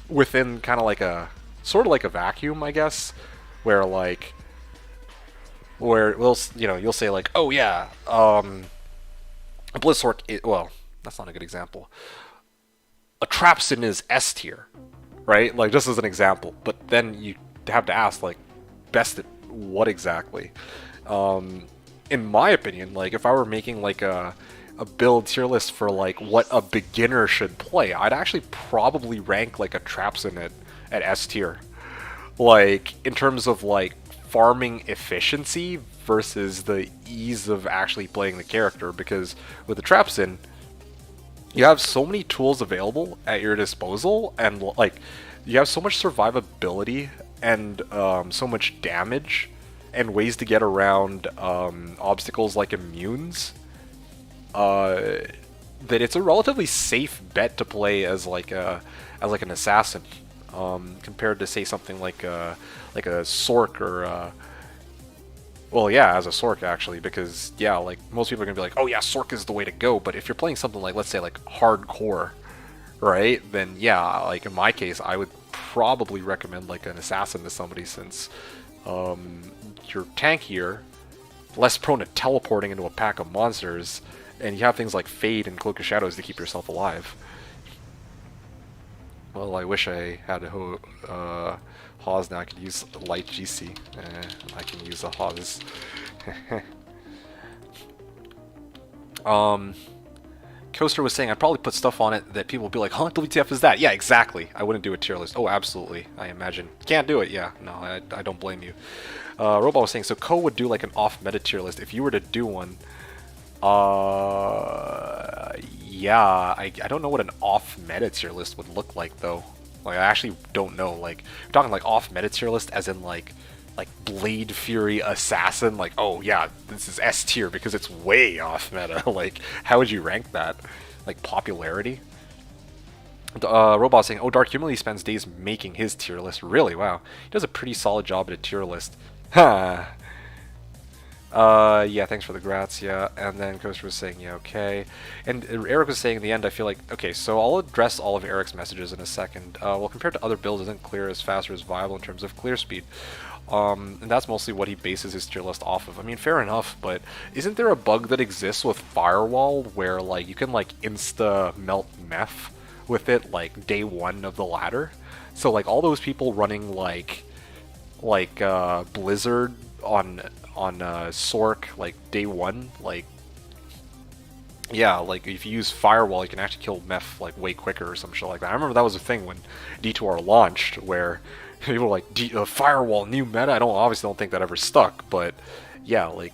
within kind of like a, sort of like a vacuum, I guess, where, like, where, you'll say, like, oh, yeah, a Blizzork, well, that's not a good example. A Trapsin is S tier, right? Like, just as an example. But then you have to ask, like, best at what exactly? In my opinion, like, if I were making, like, a build tier list for, like, what a beginner should play, I'd actually probably rank, like, a Trapsin at S tier. Like, in terms of, like, farming efficiency versus the ease of actually playing the character, because with the Trapsin, you have so many tools available at your disposal, and like you have so much survivability and so much damage and ways to get around obstacles like immunes, that it's a relatively safe bet to play as like an assassin. compared to say something like a Sork or well, yeah, as a Sork actually, because yeah, like most people are gonna be like, oh yeah, Sork is the way to go. But if you're playing something like, let's say, like hardcore, right? Then yeah, like in my case, I would probably recommend like an assassin to somebody since you're tankier, less prone to teleporting into a pack of monsters, and you have things like Fade and Cloak of Shadows to keep yourself alive. Well, I wish I had a Hawes now. I could use Light GC. I can use a Hawes. Coaster was saying I'd probably put stuff on it that people would be like, huh, WTF is that? Yeah, exactly. I wouldn't do a tier list. Oh, absolutely. I imagine. Can't do it. Yeah, no, I don't blame you. Robot was saying, so Ko would do like an off-meta tier list. If you were to do one, yeah, I don't know what an off-meta tier list would look like, though. Like, I actually don't know. Like, you're talking like off-meta tier list as in like Blade Fury Assassin, like, oh yeah, this is S tier because it's way off meta. Like, how would you rank that? Like, popularity? Robot saying, oh, Dark Humility spends days making his tier list. Really? Wow. He does a pretty solid job at a tier list. Huh. Yeah, thanks for the grats, yeah. And then Coaster was saying, yeah, okay. And Eric was saying in the end, I feel like, okay, so I'll address all of Eric's messages in a second. Well, compared to other builds, isn't clear as fast or as viable in terms of clear speed. And that's mostly what he bases his tier list off of. I mean, fair enough, but isn't there a bug that exists with Firewall where, like, you can, like, insta-melt meth with it, like, day one of the ladder? So, like, all those people running, like Blizzard on Sork, like, day one, like, yeah, like, if you use Firewall, you can actually kill meth, like, way quicker or some shit like that. I remember that was a thing when D2R launched, where people were like, Firewall, new meta? I obviously don't think that ever stuck, but yeah, like,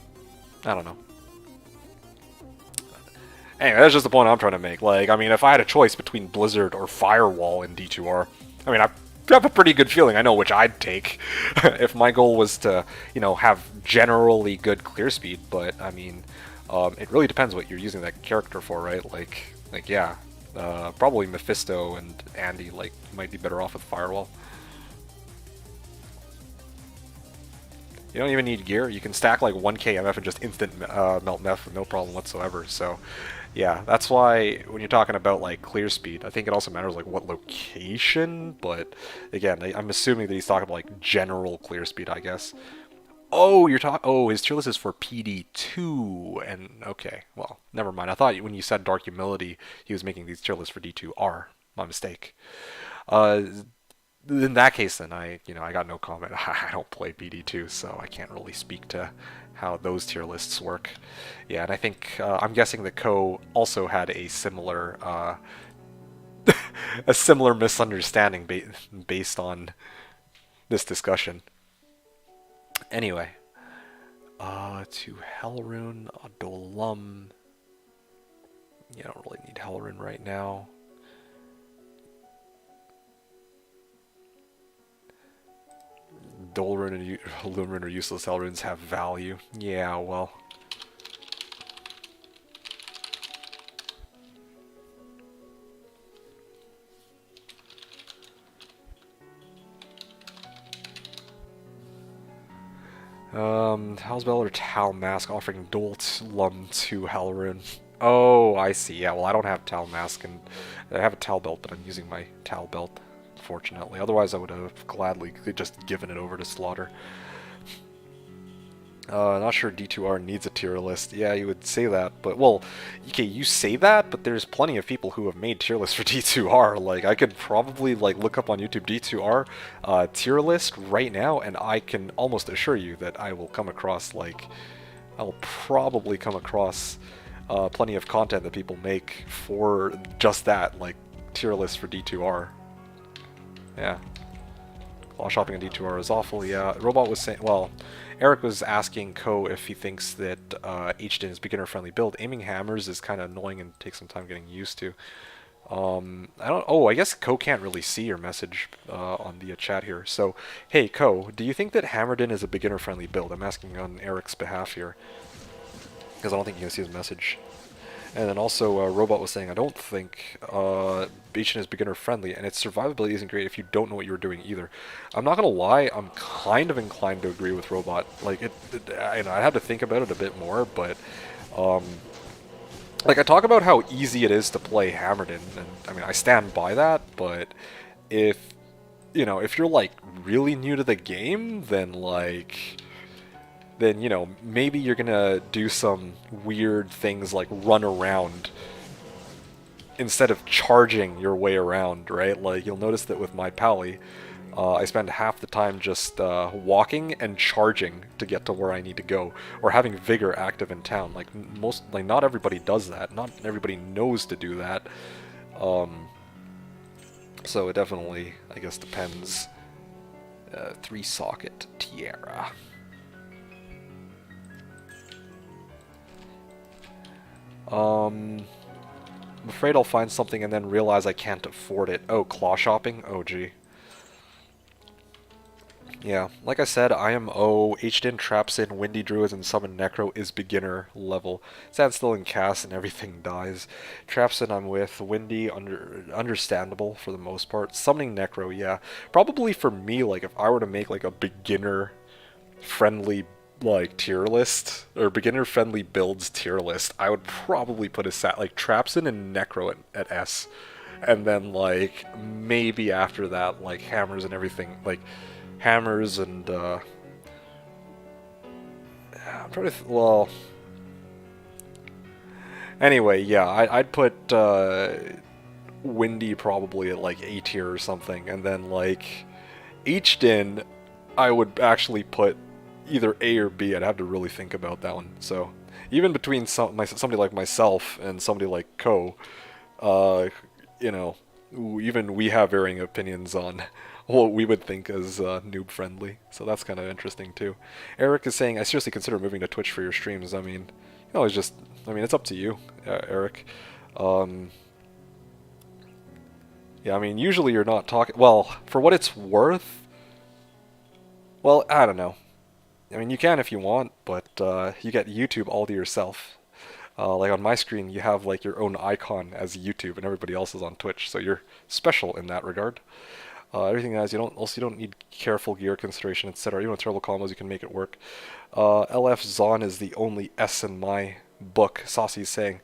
I don't know. Anyway, that's just the point I'm trying to make. Like, I mean, if I had a choice between Blizzard or Firewall in D2R, I mean, I have a pretty good feeling I know which I'd take if my goal was to, you know, have generally good clear speed, but, I mean, it really depends what you're using that character for, right? Like yeah, probably Mephisto and Andy, like, might be better off with Firewall. You don't even need gear. You can stack like 1k MF and just instant melt meth with no problem whatsoever. So, yeah, that's why when you're talking about like clear speed, I think it also matters like what location. But again, I'm assuming that he's talking about like general clear speed, I guess. Oh, you're talking. Oh, his tier list is for PD2, and okay, well, never mind. I thought when you said Dark Humility, he was making these tier lists for D2R. My mistake. In that case, then I got no comment. I don't play BD2, so I can't really speak to how those tier lists work. Yeah, and I think I'm guessing that Ko also had a similar a similar misunderstanding based on this discussion. Anyway, to Hellrune, Adolum. You don't really need Hellrune right now. Dolrune and Lumrune or useless Hellrunes have value. Yeah, well. Hellspell or Tal Mask offering Dolt Lum to Hellrune. Oh, I see. Yeah, well, I don't have Tal Mask, and I have a Tal Belt, but I'm using my Tal Belt, fortunately. Otherwise, I would have gladly just given it over to Slaughter. Not sure D2R needs a tier list. Yeah, you would say that, but, well, okay, you say that, but there's plenty of people who have made tier lists for D2R. Like, I could probably, like, look up on YouTube D2R tier list right now, and I can almost assure you that I will come across, like, I'll probably come across plenty of content that people make for just that, like, tier lists for D2R. Yeah. Claw shopping on D2R is awful, yeah. Robot was saying, well, Eric was asking Ko if he thinks that H-Din is beginner-friendly build. Aiming hammers is kind of annoying and takes some time getting used to. I guess Ko can't really see your message on the chat here. So, hey, Ko, do you think that Hammerdin is a beginner-friendly build? I'm asking on Eric's behalf here, because I don't think you can see his message. And then also, Robot was saying, I don't think Bastion is beginner friendly, and its survivability isn't great if you don't know what you're doing either. I'm not gonna lie, I'm kind of inclined to agree with Robot. Like, I have to think about it a bit more, but like I talk about how easy it is to play Hammerden, and I mean I stand by that. But if if you're like really new to the game, then maybe you're gonna do some weird things like run around instead of charging your way around, right? Like you'll notice that with my Pally, I spend half the time just walking and charging to get to where I need to go, or having Vigor active in town. Like not everybody does that. Not everybody knows to do that. So it definitely, I guess, depends. 3-socket Tiara. I'm afraid I'll find something and then realize I can't afford it. Oh, claw shopping? Oh, gee. Yeah, like I said, I am O, H-Din, Trapsin, Windy Druids, and Summon Necro is beginner level. Standstill and cast and everything dies. Trapsin I'm with, Windy, understandable for the most part. Summoning Necro, yeah. Probably for me, like, if I were to make, like, a beginner-friendly, like, tier list, or beginner-friendly builds tier list, I would probably put like, Trapsin and Necro at S. And then, like, maybe after that, like, Hammers and everything, like... Hammers and I'm trying to well anyway, yeah, I'd put Windy probably at like A tier or something, and then like H-Din I would actually put either A or B. I'd have to really think about that one. So even between somebody like myself and somebody like Ko, even we have varying opinions on what we would think as noob friendly, so that's kind of interesting too. Eric is saying, I seriously consider moving to Twitch for your streams. I mean, it's up to you, Eric. Yeah, I mean, usually you're not talking, well, for what it's worth, well, I don't know. I mean, you can if you want, but you get YouTube all to yourself. Like on my screen, you have like your own icon as YouTube, and everybody else is on Twitch, so you're special in that regard. Everything else, you don't need careful gear consideration, etc. Even with terrible combos, you can make it work. LF Zon is the only S in my book. Saucy's saying,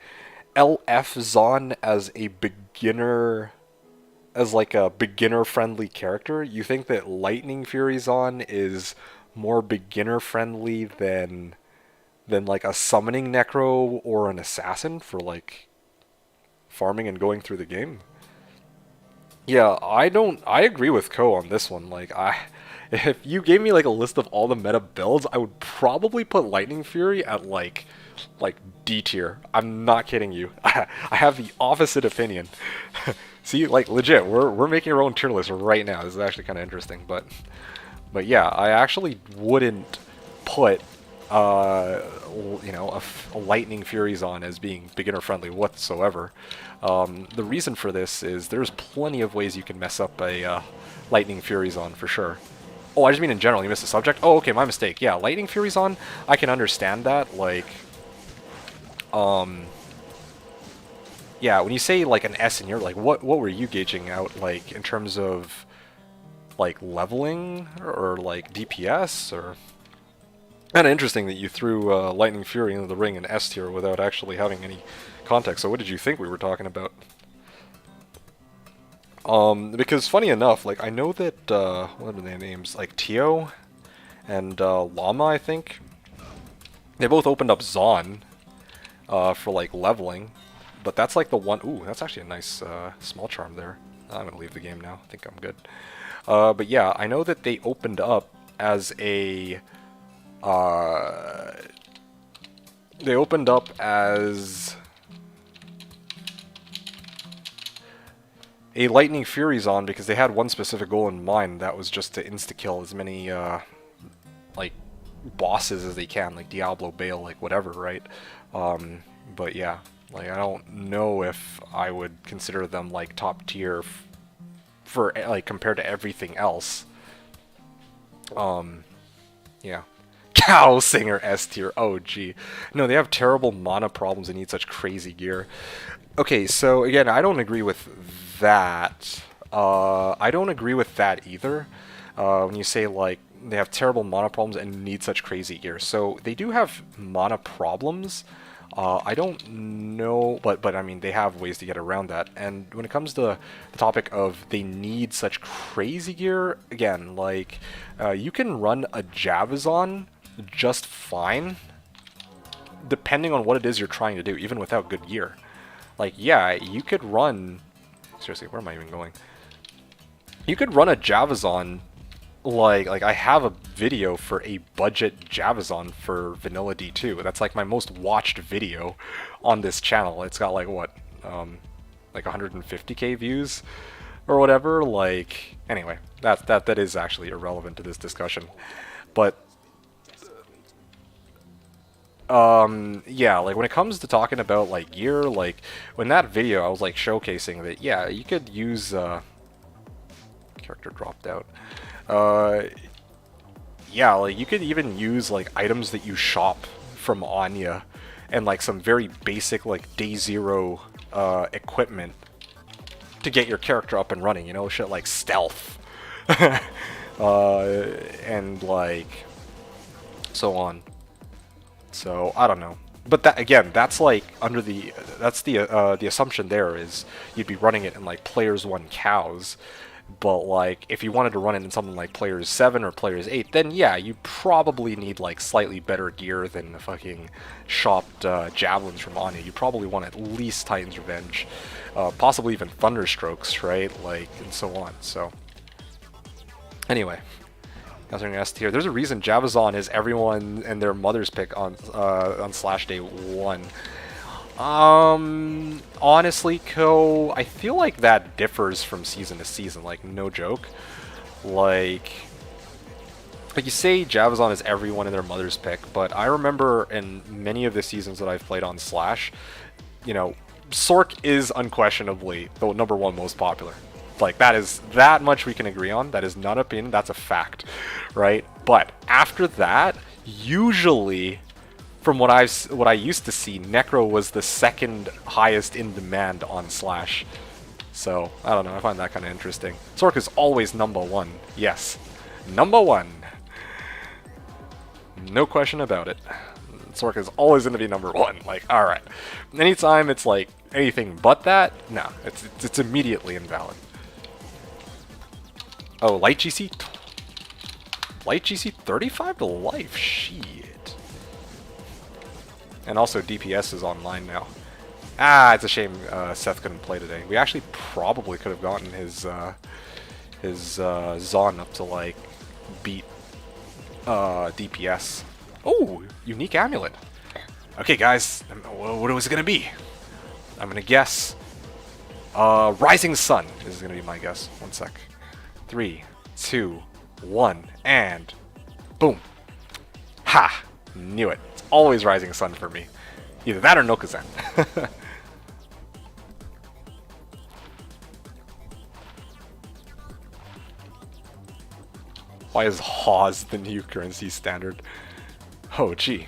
LF Zon as a beginner, as like a beginner-friendly character. You think that Lightning Fury Zon is more beginner-friendly than like a summoning Necro or an assassin for like farming and going through the game? Yeah, I agree with Ko on this one. Like, if you gave me like a list of all the meta builds, I would probably put Lightning Fury at like D tier. I'm not kidding you. I have the opposite opinion. See, like legit, we're making our own tier list right now. This is actually kind of interesting, but yeah, I actually wouldn't put a Lightning Fury Zon as being beginner friendly whatsoever. The reason for this is there's plenty of ways you can mess up a Lightning Fury Zon for sure. Oh, I just mean in general, you missed the subject? Oh, okay, my mistake. Yeah, Lightning Fury Zon, I can understand that, like, yeah, when you say like an S in your, like, what were you gauging out, like, in terms of, like, leveling, or like, DPS, or... Kind of interesting that you threw Lightning Fury into the ring in S tier without actually having any context. So what did you think we were talking about? Because funny enough, like I know that what are their names? Like Tio and Llama, I think. They both opened up Zon for like leveling, but that's like the one. Ooh, that's actually a nice small charm there. I'm gonna leave the game now. I think I'm good. But yeah, I know that they opened up as a. They opened up as a Lightning Fury Zon because they had one specific goal in mind, that was just to insta-kill as many, like, bosses as they can, like Diablo, Bale, like, whatever, right? But yeah, like, I don't know if I would consider them, like, top tier for, like, compared to everything else. Yeah. Cow Singer S tier. Oh, gee. No, they have terrible mana problems and need such crazy gear. Okay, so again, I don't agree with that. I don't agree with that either. When you say, like, they have terrible mana problems and need such crazy gear. So they do have mana problems. I don't know, but I mean, they have ways to get around that. And when it comes to the topic of they need such crazy gear, again, like, you can run a Javazon just fine, depending on what it is you're trying to do, even without good gear. Like, yeah, you could run... Seriously, where am I even going? You could run a Javazon, like I have a video for a budget Javazon for Vanilla D2. That's like my most watched video on this channel. It's got like, what, like 150k views or whatever. Like, anyway, that is actually irrelevant to this discussion. But yeah, like when it comes to talking about like gear, like when that video I was like showcasing that, yeah, you could use character dropped out. Yeah, like you could even use like items that you shop from Anya and like some very basic like day zero equipment to get your character up and running, you know, shit like stealth and like so on. So I don't know, but that again, that's like under the the assumption there is you'd be running it in like players 1 cows, but like if you wanted to run it in something like players 7 or players 8, then yeah, you probably need like slightly better gear than the fucking shopped javelins from Anya. You probably want at least Titan's Revenge, possibly even Thunderstrokes, right? Like, and so on. So anyway. S tier. There's a reason Javazon is everyone and their mother's pick on Slash Day 1. Honestly, Ko, I feel like that differs from season to season. Like, no joke. Like you say Javazon is everyone and their mother's pick, but I remember in many of the seasons that I've played on Slash, you know, Sork is unquestionably the #1 most popular. Like, that much we can agree on. That is not an opinion, that's a fact, right? But after that, usually, from what I used to see, Necro was the second highest in demand on Slash. So, I don't know, I find that kind of interesting. Sork is always #1. Yes. #1. No question about it. Sork is always going to be #1. Like, alright. Anytime it's like anything but that, no, it's immediately invalid. Oh, Light GC? Light GC 35 to life? Shit. And also DPS is online now. Ah, it's a shame Seth couldn't play today. We actually probably could have gotten his Zon up to like beat DPS. Oh, unique amulet. Okay, guys, what was it gonna be? I'm gonna guess. Rising Sun is gonna be my guess. One sec. 3, 2, 1, and boom. Ha! Knew it. It's always Rising Sun for me. Either that or Nokazan. Why is Hawes the new currency standard? Oh, gee.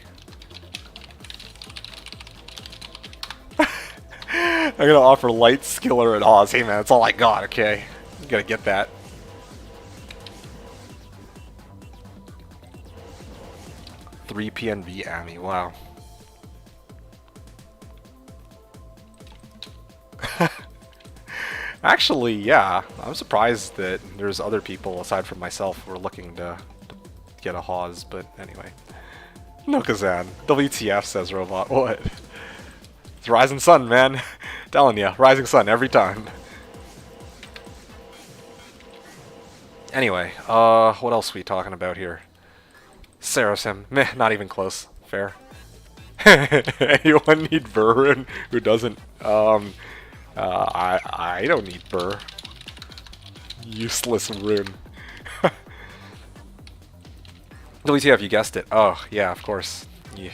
I'm gonna offer Light Skiller at Hawes. Hey man, that's all I got, okay? You gotta get that. 3 PNV Ami, wow. Actually, yeah, I'm surprised that there's other people aside from myself who are looking to get a Hawes, but anyway. Nokazan. WTF, says Robot. What? It's Rising Sun, man. Telling ya, Rising Sun every time. Anyway, what else are we talking about here? Sarasim. Meh, not even close. Fair. Anyone need Burr who doesn't? I don't need Burr. Useless rune. WTF, you guessed it. Oh, yeah, of course. You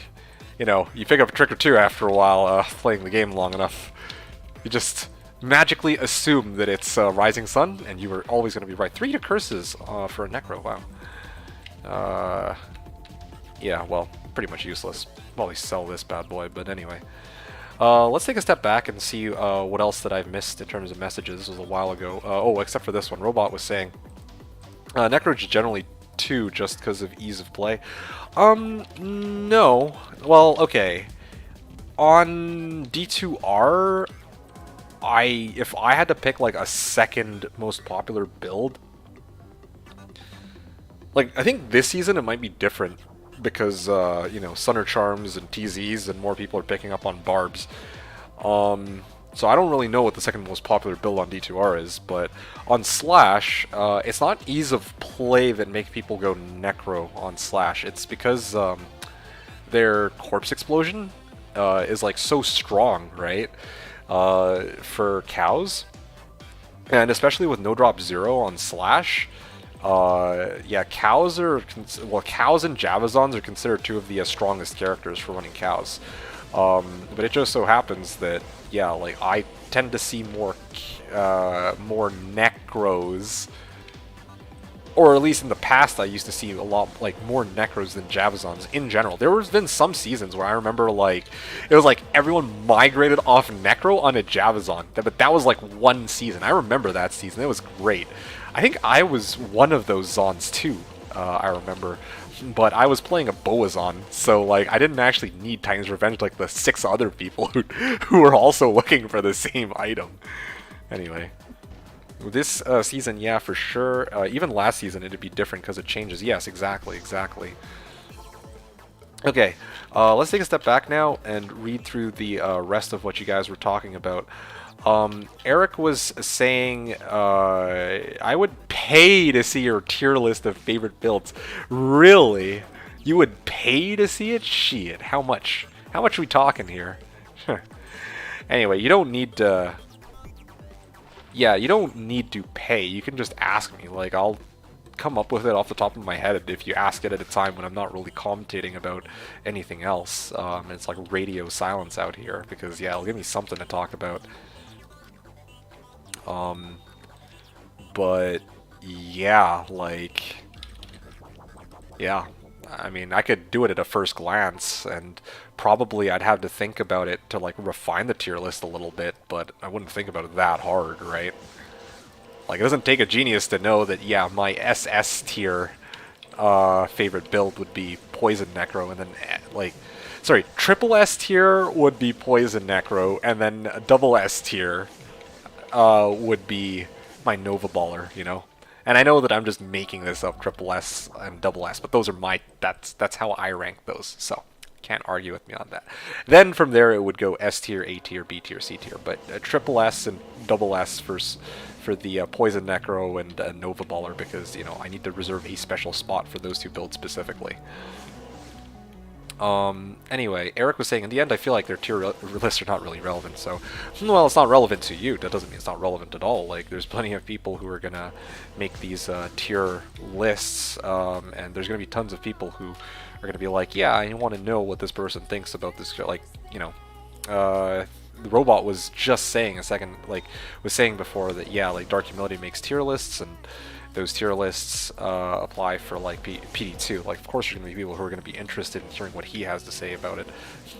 know, you pick up a trick or two after a while playing the game long enough. You just magically assume that it's Rising Sun, and you are always going to be right. 3 to curses for a Necro, wow. Yeah, well, pretty much useless. Well, we sell this bad boy, but anyway. Let's take a step back and see what else that I've missed in terms of messages. This was a while ago. Oh, except for this one. Robot was saying, Necro generally 2 just because of ease of play. No. Well, okay. On D2R, if I had to pick like a second most popular build, like I think this season it might be different because you know, Sunner Charms and TZs and more people are picking up on Barbs. So I don't really know what the second most popular build on D2R is, but on Slash, it's not ease of play that make people go Necro on Slash. It's because their Corpse Explosion is like so strong, right? For cows, and especially with no drop 0 on Slash. Yeah, cows are cows and Javazons are considered 2 of the strongest characters for running cows. But it just so happens that, yeah, like I tend to see more Necros, or at least in the past I used to see a lot like more Necros than Javazons in general. There has been some seasons where I remember like it was like everyone migrated off Necro on a Javazon, but that was like one season. I remember that season. It was great. I think I was one of those Zons too. I remember. But I was playing a Boazon, so like I didn't actually need Titan's Revenge like the 6 other people who were also looking for the same item. Anyway, this season, yeah, for sure. Even last season, it'd be different because it changes. Yes, exactly. Okay, let's take a step back now and read through the rest of what you guys were talking about. Eric was saying, I would pay to see your tier list of favorite builds. Really? You would pay to see it? Shit, how much? How much are we talking here? Anyway, you don't need to... Yeah, you don't need to pay. You can just ask me. Like, I'll come up with it off the top of my head if you ask it at a time when I'm not really commentating about anything else. It's like radio silence out here because, yeah, it'll give me something to talk about. But yeah, like, yeah, I mean, I could do it at a first glance, and probably I'd have to think about it to like refine the tier list a little bit, but I wouldn't think about it that hard, right? Like, it doesn't take a genius to know that, yeah, my SS tier favorite build would be Poison Necro, and then, like, sorry, triple S tier would be Poison Necro, and then double S tier would be my Nova Baller, you know? And I know that I'm just making this up, triple S and double S, but those are my, that's how I rank those, so can't argue with me on that. Then from there it would go S tier, A tier, B tier, C tier, but triple S and double S for the Poison Necro and Nova Baller, because, you know, I need to reserve a special spot for those 2 builds specifically. Anyway, Eric was saying, in the end, I feel like their tier lists are not really relevant, so, well, it's not relevant to you. That doesn't mean it's not relevant at all. Like, there's plenty of people who are gonna make these tier lists, and there's gonna be tons of people who are gonna be like, yeah, I want to know what this person thinks about this, like, you know, the robot was just saying was saying before that, yeah, like, Dark Humility makes tier lists, and those tier lists apply for like PD2. Like, of course, there's going to be people who are going to be interested in hearing what he has to say about it,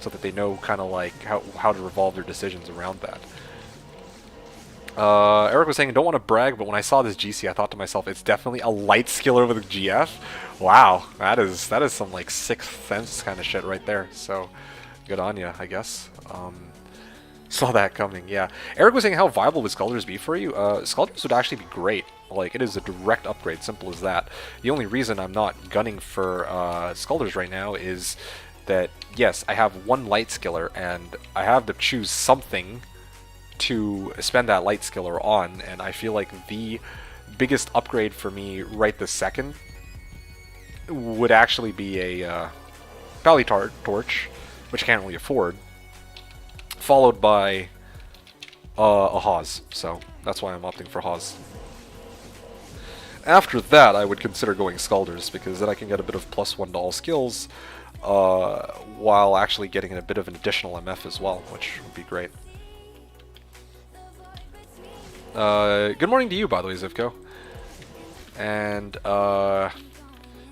so that they know kind of like how to revolve their decisions around that. Eric was saying, I don't want to brag, but when I saw this GC, I thought to myself, it's definitely a light skiller with a GF. Wow, that is some like Sixth Sense kind of shit right there. So good on ya, I guess. Saw that coming, yeah. Eric was saying, how viable would Skulders be for you? Skulders would actually be great. Like, it is a direct upgrade, simple as that. The only reason I'm not gunning for Skulders right now is that, yes, I have 1 light skiller, and I have to choose something to spend that light skiller on, and I feel like the biggest upgrade for me right this second would actually be a Pally Torch, which I can't really afford, followed by a Haas, so that's why I'm opting for Haas. After that, I would consider going Skulders, because then I can get a bit of +1 to all skills, while actually getting a bit of an additional MF as well, which would be great. Good morning to you, by the way, Zivko. And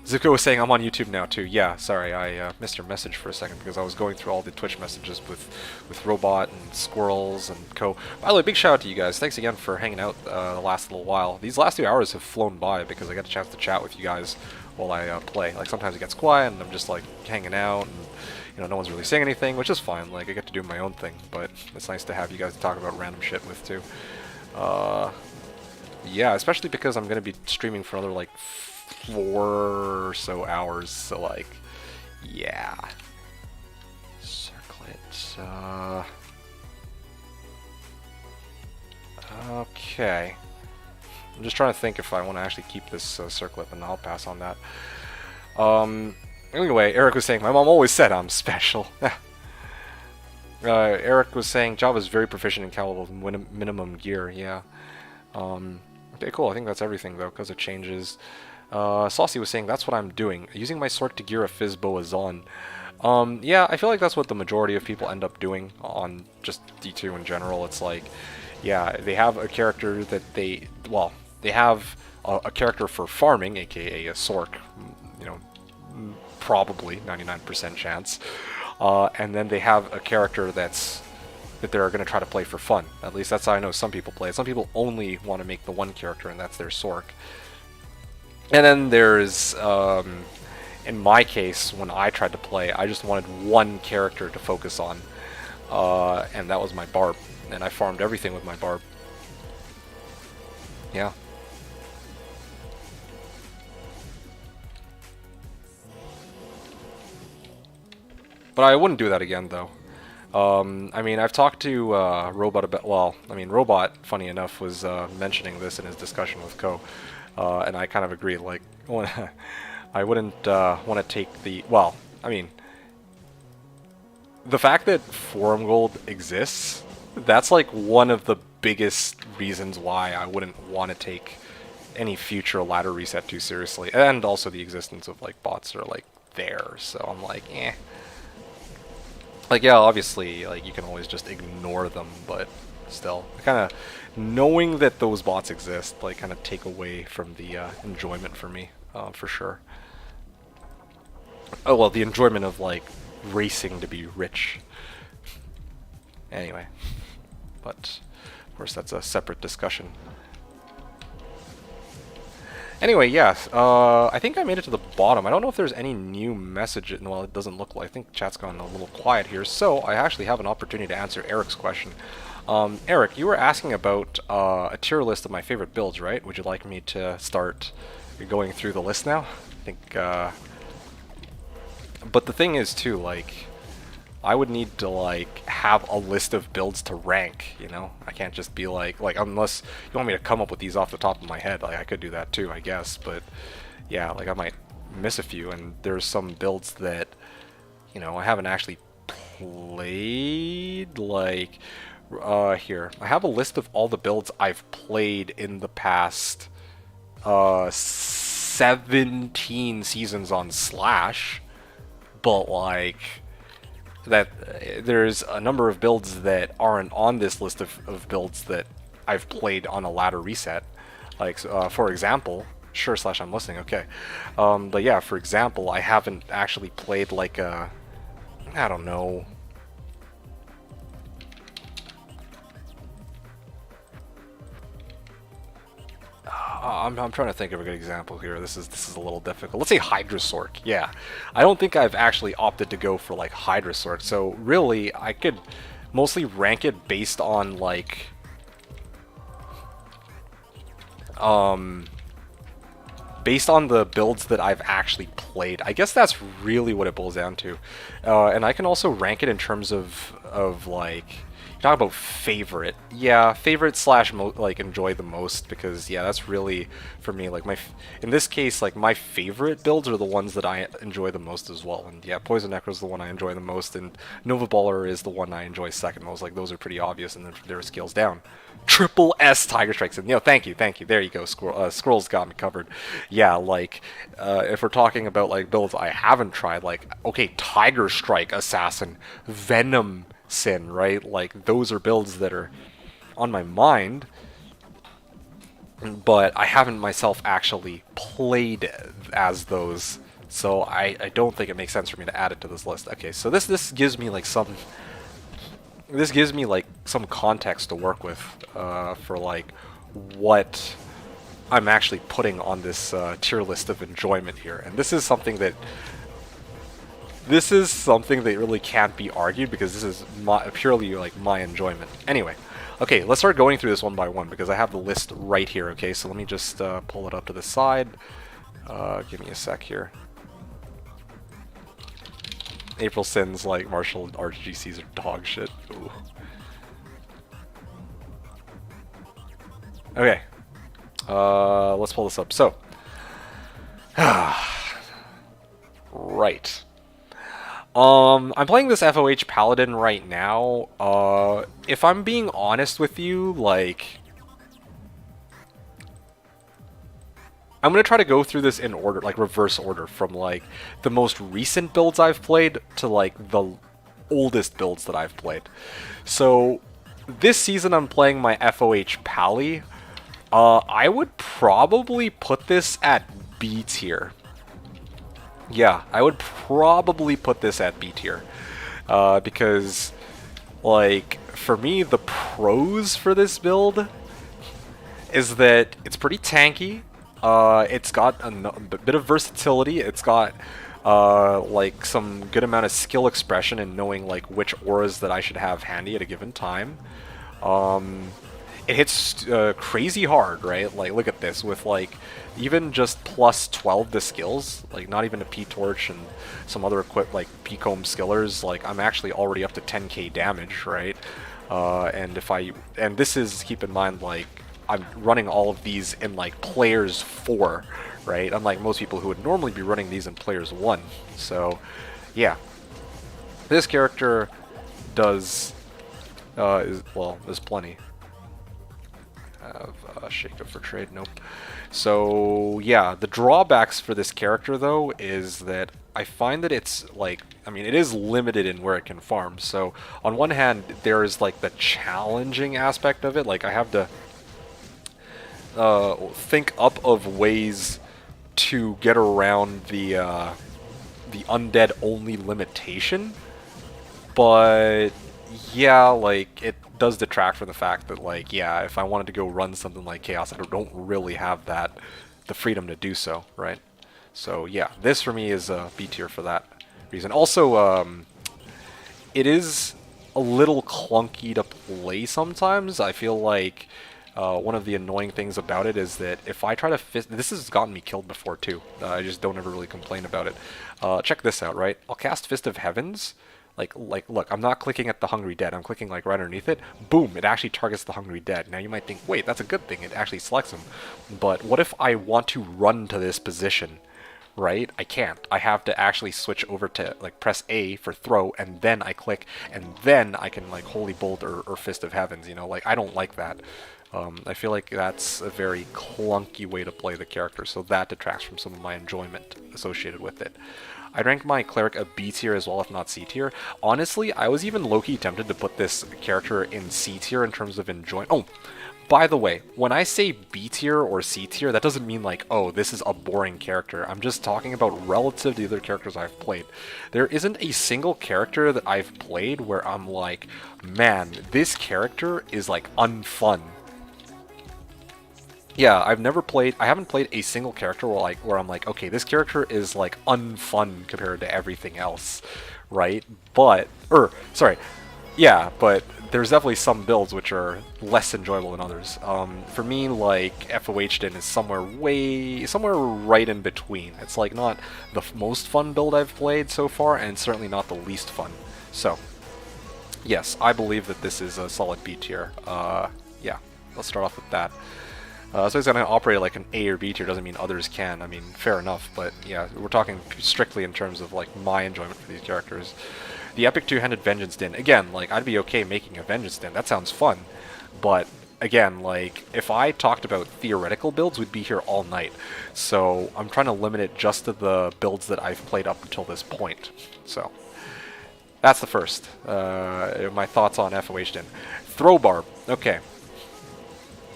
Zuko was saying I'm on YouTube now too. Yeah, sorry, I missed your message for a second because I was going through all the Twitch messages with Robot and Squirrels and Co. By the way, big shout out to you guys. Thanks again for hanging out the last little while. These last 2 hours have flown by because I got a chance to chat with you guys while I play. Like sometimes it gets quiet and I'm just like hanging out and no one's really saying anything, which is fine. Like I get to do my own thing, but it's nice to have you guys to talk about random shit with too. Yeah, especially because I'm gonna be streaming for another like 4 or so hours, so like, yeah. Circlet, okay. I'm just trying to think if I want to actually keep this circlet, and I'll pass on that. Anyway, Eric was saying, my mom always said I'm special. Eric was saying, Java's very proficient in caliber minimum gear, yeah. Okay, cool, I think that's everything though, because it changes. Saucy was saying, that's what I'm doing, using my sword to gear a Fizzbo Azon. Yeah, I feel like that's what the majority of people end up doing on just D2 in general. It's like, yeah, they have a character that they have a character for farming, aka a Sork, probably 99% chance, and then they have a character that they're going to try to play for fun. At least that's how I know some people play it. Some people only want to make the one character, and that's their Sork. And then there's, in my case, when I tried to play, I just wanted one character to focus on, and that was my Barb, and I farmed everything with my Barb. Yeah. But I wouldn't do that again, though. I mean, I've talked to Robot about, well, I mean, Robot, funny enough, was mentioning this in his discussion with Ko. And I kind of agree, like, I wouldn't want to take the, well, I mean, the fact that Forum Gold exists, that's like one of the biggest reasons why I wouldn't want to take any future ladder reset too seriously, and also the existence of, like, bots are, like, there, so I'm like, eh. Like, yeah, obviously, like, you can always just ignore them, but still, kind of knowing that those bots exist, like, kind of take away from the enjoyment for me, for sure. Oh, well, the enjoyment of, like, racing to be rich. Anyway, but, of course, that's a separate discussion. Anyway, yes, I think I made it to the bottom. I don't know if there's any new message. Well, it doesn't look like. I think chat's gone a little quiet here, so I actually have an opportunity to answer Eric's question. Eric, you were asking about a tier list of my favorite builds, right? Would you like me to start going through the list now? I think, but the thing is, too, like, I would need to, like, have a list of builds to rank, you know? I can't just be like, unless you want me to come up with these off the top of my head, like, I could do that too, I guess, but, yeah, like, I might miss a few, and there's some builds that, I haven't actually played, like, here. I have a list of all the builds I've played in the past, 17 seasons on Slash, but, like, that there's a number of builds that aren't on this list of builds that I've played on a ladder reset. Like, for example, sure, Slash, I'm listening, okay. But yeah, for example, I haven't actually played, like, I don't know. I'm trying to think of a good example here. This is a little difficult. Let's say Hydrasork. Yeah, I don't think I've actually opted to go for like Hydrasork. So really, I could mostly rank it based on like based on the builds that I've actually played. I guess that's really what it boils down to. And I can also rank it in terms of like. Talk about favorite. Yeah, favorite slash like enjoy the most, because yeah, that's really for me like in this case, like my favorite builds are the ones that I enjoy the most as well. And yeah, Poison Necro is the one I enjoy the most, and Nova Baller is the one I enjoy second most. Like those are pretty obvious, and then there are scales down. Triple S Tiger Strikes, and thank you. There you go. Squirrel's got me covered. Yeah, like if we're talking about like builds I haven't tried, like okay, Tiger Strike Assassin, Venom Sin, right? Like those are builds that are on my mind. but I haven't myself actually played as those, so I don't think it makes sense for me to add it to this list. Okay, so this gives me like some context to work with for like what I'm actually putting on this tier list of enjoyment here, and this is something that really can't be argued because this is purely like my enjoyment. Anyway, okay, let's start going through this one by one because I have the list right here. Okay, so let me just pull it up to the side. Give me a sec here. April Sin's like martial arts GCs are dog shit. Ooh. Okay, let's pull this up. So, right. I'm playing this FOH Paladin right now. If I'm being honest with you, like, I'm gonna try to go through this in order, like reverse order, from like the most recent builds I've played to like the oldest builds that I've played. So this season I'm playing my FOH Pally. I would probably put this at B tier. Yeah, I would probably put this at B tier. Because, like, for me, the pros for this build is that it's pretty tanky. It's got a bit of versatility. It's got, like, some good amount of skill expression in knowing, like, which auras that I should have handy at a given time. It hits crazy hard, right? Like, look at this, with like even just plus 12 to skills, like not even a P-Torch and some other like P-Comb skillers, like I'm actually already up to 10k damage, right? And this is, keep in mind, like I'm running all of these in like players 4, right? Unlike most people who would normally be running these in players 1. So, yeah, this character does there's plenty. Shake up for trade, nope. So yeah, the drawbacks for this character though is that I find that it's like, I mean, it is limited in where it can farm. So on one hand, there is like the challenging aspect of it. Like I have to think up of ways to get around the undead only limitation. But yeah, like it does detract from the fact that, like, yeah, if I wanted to go run something like Chaos, I don't really have the freedom to do so, right? So yeah, this for me is B tier for that reason. Also, it is a little clunky to play sometimes. I feel like one of the annoying things about it is that if I try to fist, this has gotten me killed before too. I just don't ever really complain about it. Check this out, right? I'll cast Fist of Heavens. Like, look, I'm not clicking at the Hungry Dead. I'm clicking, like, right underneath it. Boom, it actually targets the Hungry Dead. Now, you might think, wait, that's a good thing. It actually selects him. But what if I want to run to this position, right? I can't. I have to actually switch over to, like, press A for throw, and then I click, and then I can, like, Holy Bolt or Fist of Heavens, you know? Like, I don't like that. I feel like that's a very clunky way to play the character, so that detracts from some of my enjoyment associated with it. I'd rank my Cleric a B tier as well, if not C tier. Honestly, I was even low-key tempted to put this character in C tier in terms of enjoyment. Oh, by the way, when I say B tier or C tier, that doesn't mean like, oh, this is a boring character. I'm just talking about relative to the other characters I've played. There isn't a single character that I've played where I'm like, man, this character is like unfun. Yeah, I haven't played a single character where I'm like, okay, this character is like unfun compared to everything else, right? But there's definitely some builds which are less enjoyable than others. For me, like FOH'd is somewhere right in between. It's like not the most fun build I've played so far, and certainly not the least fun. So, yes, I believe that this is a solid B tier. Yeah, let's start off with that. So it's going to operate like an A or B tier doesn't mean others can. I mean, fair enough, but yeah, we're talking strictly in terms of like my enjoyment for these characters. The Epic Two-Handed Vengeance Din. Again, like I'd be okay making a Vengeance Din. That sounds fun, but again, like if I talked about theoretical builds, we'd be here all night. So I'm trying to limit it just to the builds that I've played up until this point. So that's the first. My thoughts on FOH Din. Throw Barb. Okay.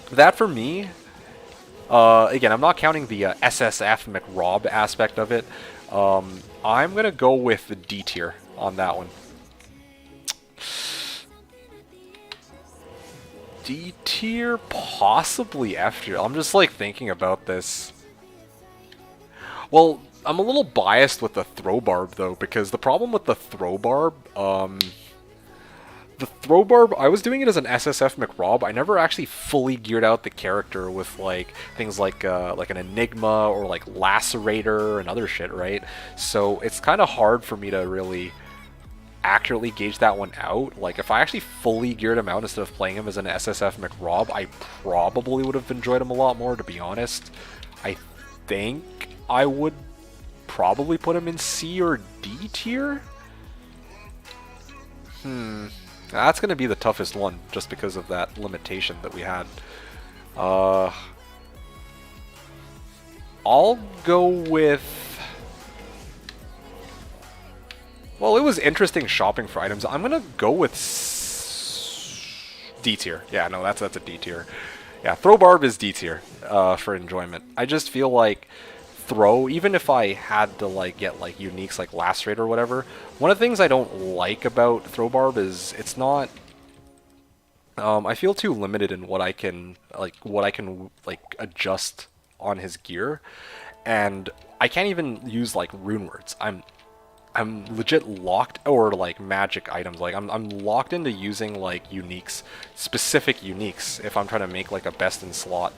That for me Again, I'm not counting the SSF McRob aspect of it. I'm gonna go with the D tier on that one. D tier, possibly F tier. I'm just like thinking about this. Well, I'm a little biased with the throw barb though, because the problem with the throw barb, I was doing it as an SSF McRob. I never actually fully geared out the character with like things like an Enigma or like Lacerator and other shit, right? So it's kind of hard for me to really accurately gauge that one out. Like if I actually fully geared him out instead of playing him as an SSF McRob, I probably would have enjoyed him a lot more, to be honest. I think I would probably put him in C or D tier. That's going to be the toughest one, just because of that limitation that we had. I'll go with... Well, it was interesting shopping for items. I'm going to go with D tier. Yeah, no, that's a D tier. Yeah, Throw Barb is D tier for enjoyment. I just feel like Throw, even if I had to like get like uniques like Lacerate or whatever, one of the things I don't like about Throw Barb is it's not... I feel too limited in what I can adjust on his gear, and I can't even use like rune words. I'm legit locked, or like magic items. Like I'm locked into using like uniques, specific uniques, if I'm trying to make like a best in slot.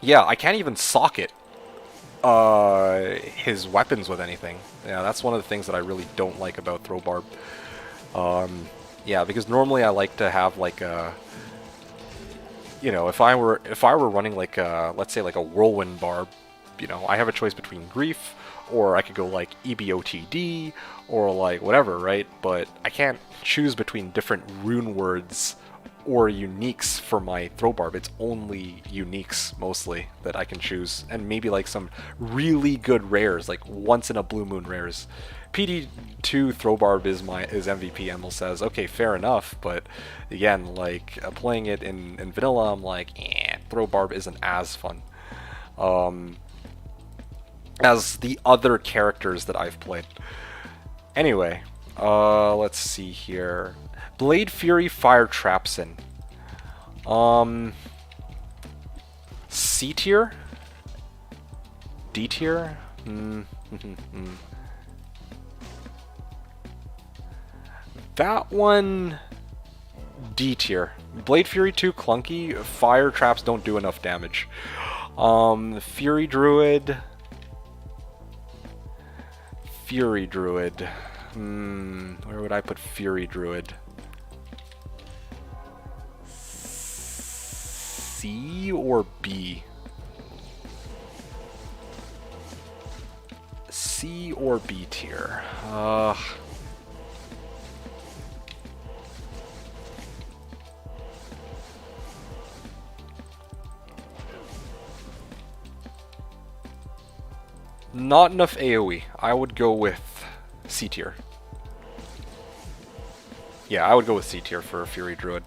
Yeah, I can't even socket his weapons with anything. Yeah, that's one of the things that I really don't like about Throw Barb. Yeah, because normally I like to have like a, you know, if I were running like a, let's say like a Whirlwind Barb, you know, I have a choice between Grief, or I could go like EBOTD, or like whatever, right? But I can't choose between different rune words or uniques for my Throw Barb. It's only uniques mostly that I can choose, and maybe like some really good rares, like once in a blue moon rares. PD2 Throw Barb is MVP, Emil says. Okay, fair enough, but again, like playing it in vanilla, I'm like, Throw Barb isn't as fun as the other characters that I've played. Anyway, let's see here. Blade Fury Fire Trapsin. C tier? D tier? That one... D tier. Blade Fury too clunky. Fire traps don't do enough damage. Fury Druid... Fury Druid. Where would I put Fury Druid? C or B? C or B tier? Not enough AoE. I would go with C tier. Yeah, I would go with C tier for Fury Druid.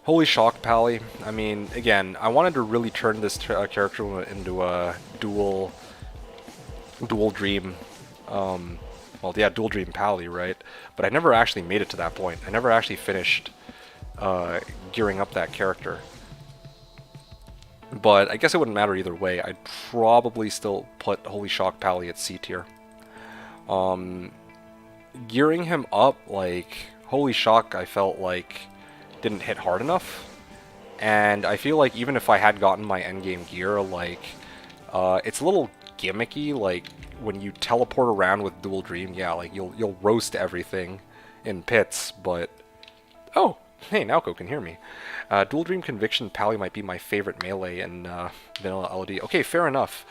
Holy Shock Pally. I mean, again, I wanted to really turn this character into a dual dream. Well, yeah, dual dream Pally, right? But I never actually made it to that point. I never actually finished gearing up that character. But I guess it wouldn't matter either way. I'd probably still put Holy Shock Pally at C tier. Gearing him up, like, Holy Shock, I felt like didn't hit hard enough. And I feel like even if I had gotten my endgame gear, like, it's a little gimmicky. Like, when you teleport around with Dual Dream, yeah, like, you'll roast everything in pits, but... Oh! Hey, Naoko can hear me. Dual Dream Conviction Pally might be my favorite melee in Vanilla LOD. Okay, fair enough.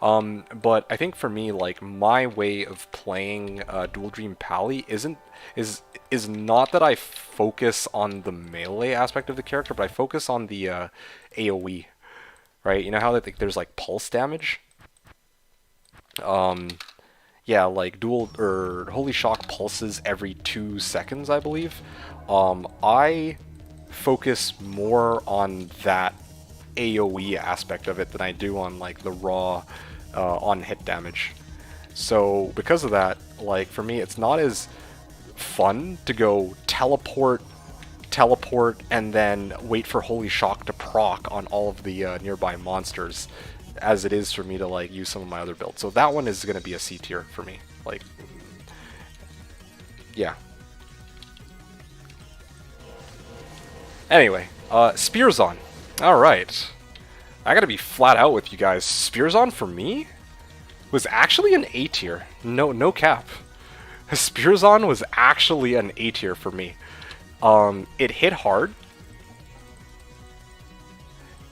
But I think for me, like, my way of playing Dual Dream Pally is not that I focus on the melee aspect of the character, but I focus on the AoE, right? You know how there's like pulse damage? Yeah, like Holy Shock pulses every 2 seconds, I believe. I focus more on that AoE aspect of it than I do on like the raw on hit damage. So because of that, like for me, it's not as fun to go teleport, and then wait for Holy Shock to proc on all of the nearby monsters, as it is for me to like use some of my other builds. So that one is going to be a C tier for me. Like, yeah. Anyway, Spears on. All right, I gotta be flat out with you guys. Spears on for me was actually an A tier. No cap. Spears on was actually an A tier for me. It hit hard.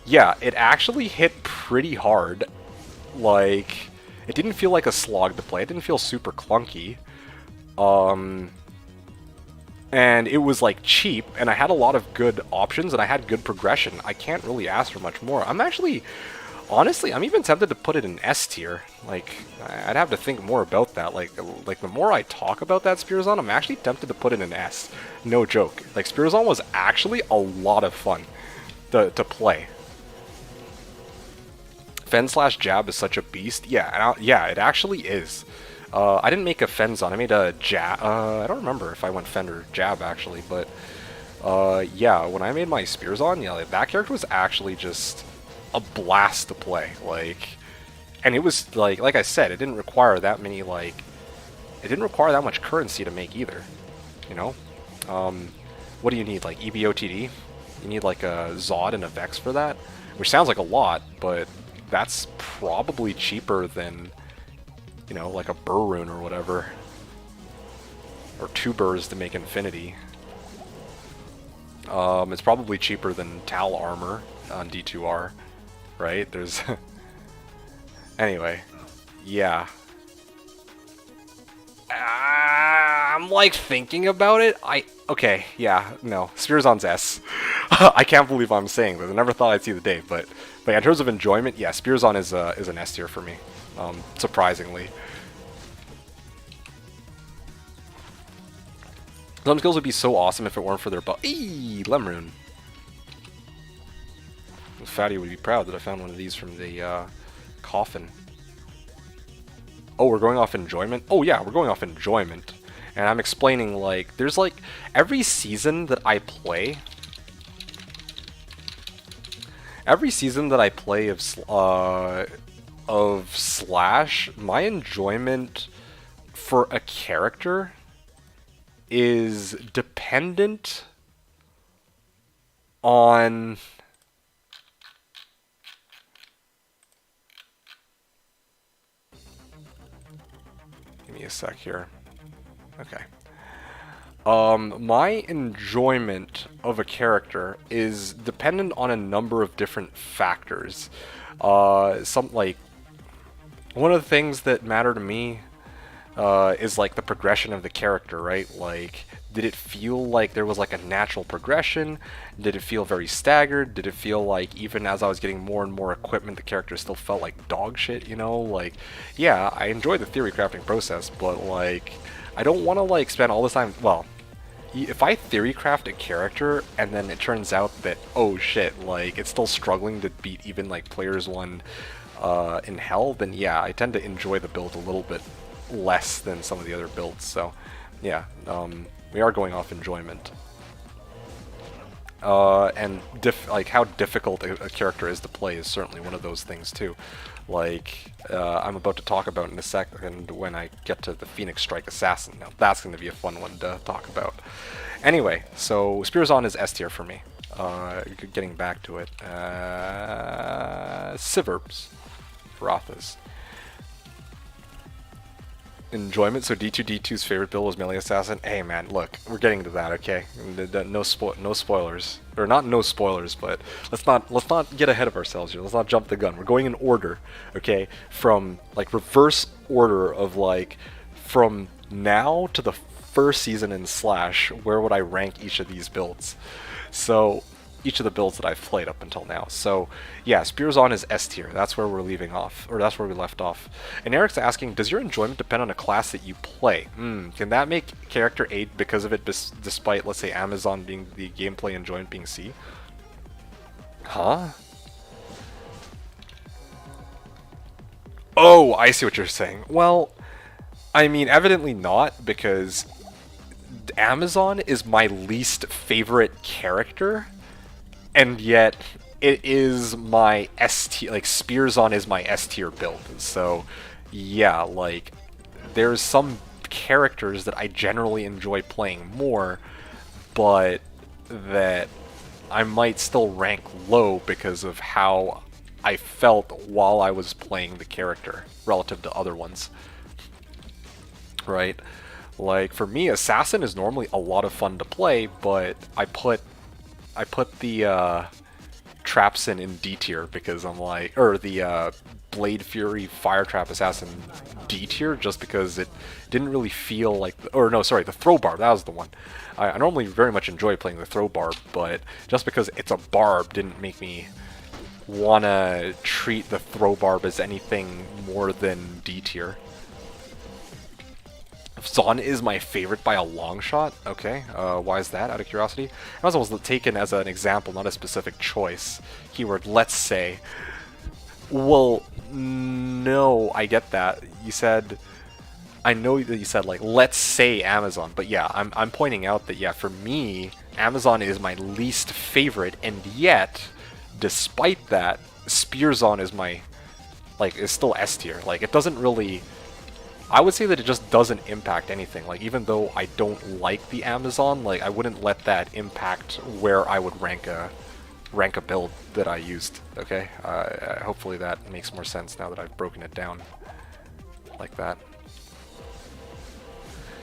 Yeah, it actually hit pretty hard. Like, it didn't feel like a slog to play. It didn't feel super clunky. And it was like cheap, and I had a lot of good options, and I had good progression. I can't really ask for much more. I'm actually, honestly, I'm even tempted to put it in S tier. Like, I'd have to think more about that. Like the more I talk about that Spears on, I'm actually tempted to put it in S. No joke. Like, Spears on was actually a lot of fun to play. Fen/Jab is such a beast. Yeah, yeah, it actually is. I didn't make a Fens on. I made a Jab. I don't remember if I went Fen or Jab, actually, but yeah, when I made my Spears on, yeah, that character was actually just a blast to play. Like, and it was, like I said, it didn't require that many, like, it didn't require that much currency to make either, you know? What do you need, like, EBOTD? You need, like, a Zod and a Vex for that? Which sounds like a lot, but that's probably cheaper than, you know, like a Burr Rune or whatever. Or 2 Burrs to make Infinity. It's probably cheaper than Tal Armor on D2R, right? There's... Anyway, yeah. I'm like thinking about it. Okay, yeah, no. Spears on's S. I can't believe I'm saying this. I never thought I'd see the day, but yeah, in terms of enjoyment, yeah, Spears on is an S tier for me. Surprisingly. Some skills would be so awesome if it weren't for their Lemrune. Fatty would be proud that I found one of these from the coffin. Oh, we're going off enjoyment? Oh yeah, we're going off enjoyment. And I'm explaining, like, there's like, every season that I play of Slash, my enjoyment for a character is dependent on... Give me a sec here. Okay. My enjoyment of a character is dependent on a number of different factors. Like, one of the things that matter to me is like the progression of the character, right? Like, did it feel like there was like a natural progression? Did it feel very staggered? Did it feel like even as I was getting more and more equipment, the character still felt like dog shit, you know? Like, yeah, I enjoy the theory crafting process, but like, I don't want to like spend all this time, well, if I theory craft a character and then it turns out that, oh shit, like, it's still struggling to beat even like players 1 in hell, then yeah, I tend to enjoy the build a little bit less than some of the other builds. So yeah, we are going off enjoyment. And like how difficult a character is to play is certainly one of those things too. Like, I'm about to talk about in a second when I get to the Phoenix Strike Assassin. Now that's going to be a fun one to talk about. Anyway, so Spears on is S tier for me. Getting back to it. Siverbs. Rathas. Enjoyment, so D2's favorite build was Melee Assassin. Hey man, look, we're getting to that, okay? No spoilers. Or not no spoilers, but let's not get ahead of ourselves here. Let's not jump the gun. We're going in order, okay? From like reverse order of like from now to the first season in Slash, where would I rank each of these builds? So each of the builds that I've played up until now. So yeah, Spears on is S tier. That's where we're leaving off, or that's where we left off. And Eric's asking, does your enjoyment depend on a class that you play? Can that make character A because of it, despite, let's say, Amazon being the gameplay enjoyment being C? Huh? Oh, I see what you're saying. Well, I mean, evidently not, because Amazon is my least favorite character, and yet it is my S tier. Like Spearzon is my S tier build. So, yeah, like there's some characters that I generally enjoy playing more, but that I might still rank low because of how I felt while I was playing the character relative to other ones. Right? Like for me, Assassin is normally a lot of fun to play, but I put the traps in D tier because I'm like, or the Blade Fury Fire Trap Assassin D tier just because it didn't really feel like, or no, sorry, the Throw Barb, that was the one. I normally very much enjoy playing the Throw Barb, but just because it's a barb didn't make me wanna treat the Throw Barb as anything more than D tier. Zon is my favorite by a long shot. Okay, why is that? Out of curiosity, Amazon was taken as an example, not a specific choice. Keyword, let's say. Well, no, I get that. You said, I know that you said like, let's say Amazon, but yeah, I'm pointing out that yeah, for me, Amazon is my least favorite, and yet, despite that, Spearzon is my, like, is still S tier. Like, it doesn't really. I would say that it just doesn't impact anything. Like, even though I don't like the Amazon, like, I wouldn't let that impact where I would rank a build that I used. Okay, hopefully that makes more sense now that I've broken it down like that.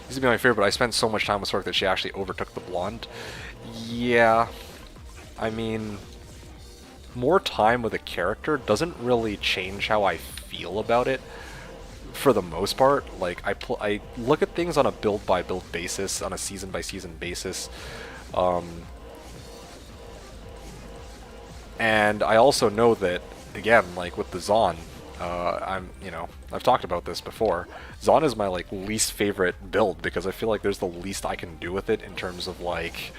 Used to be my favorite, but I spent so much time with Sork that she actually overtook the blonde. Yeah, I mean, more time with a character doesn't really change how I feel about it. For the most part, like I look at things on a build by build basis, on a season by season basis, and I also know that again, like with the Zon, I've talked about this before. Zon is my like least favorite build because I feel like there's the least I can do with it in terms of like,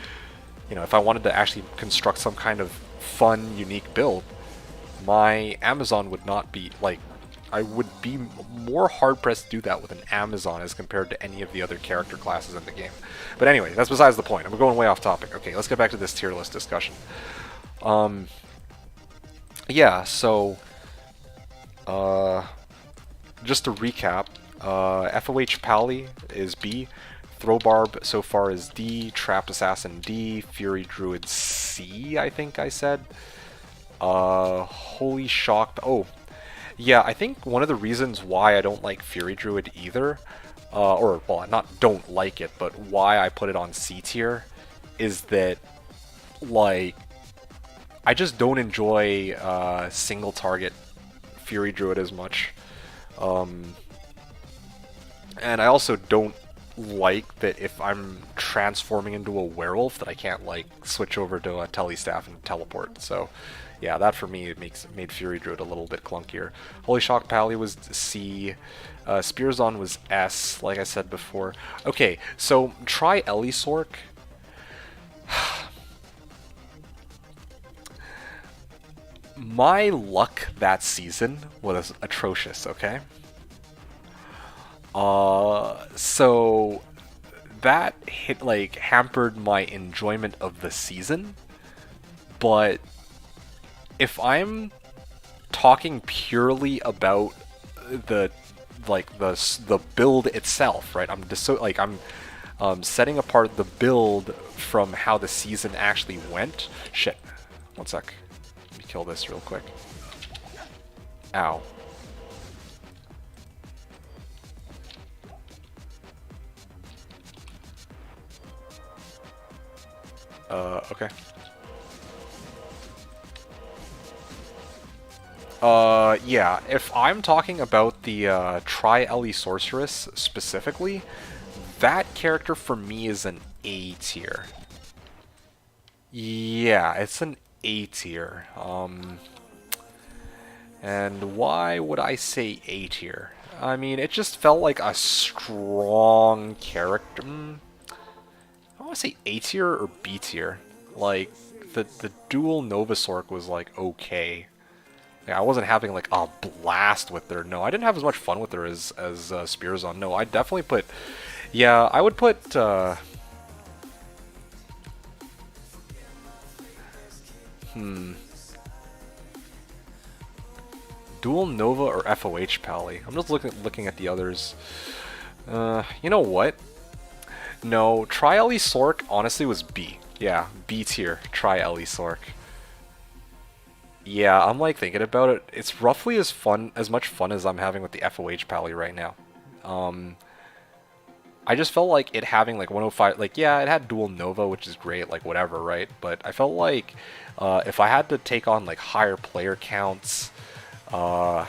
if I wanted to actually construct some kind of fun, unique build, my Amazon would not be like. I would be more hard-pressed to do that with an Amazon as compared to any of the other character classes in the game. But anyway, that's besides the point. I'm going way off topic. Okay, let's get back to this tier list discussion. Yeah, so just to recap, FOH Pally is B, Throwbarb so far is D, Trapped Assassin D, Fury Druid C, I think I said. Holy Shock... Oh, yeah, I think one of the reasons why I don't like Fury Druid either, or, well, not don't like it, but why I put it on C tier, is that, like, I just don't enjoy single target Fury Druid as much. And I also don't like that if I'm transforming into a werewolf that I can't, like, switch over to a Telestaff and teleport, so... Yeah, that for me made Fury Druid a little bit clunkier. Holy Shock Pally was C. Spearzon was S, like I said before. Okay, so try Elisork. My luck that season was atrocious, okay? So that hampered my enjoyment of the season, but if I'm talking purely about the build itself, right? I'm just I'm setting apart the build from how the season actually went. Shit. One sec. Let me kill this real quick. Ow. Okay. Yeah, if I'm talking about the Tri-Ellie Sorceress specifically, that character for me is an A tier. Yeah, it's an A tier. And why would I say A tier? I mean, it just felt like a strong character. I want to say A tier or B tier. Like, the dual Novasork was, like, okay. Yeah, I wasn't having like a blast with her. No, I didn't have as much fun with her as Spears on. No, I definitely put. Yeah, I would put. Dual Nova or FOH Pally. I'm just looking at the others. You know what? No, try Ellie Sork honestly was B. Yeah, B tier. Try Ellie Sork. Yeah, I'm like thinking about it. It's roughly as much fun as I'm having with the FOH Pally right now. I just felt like it having like 105, like yeah, it had dual Nova, which is great, like whatever, right? But I felt like if I had to take on like higher player counts, and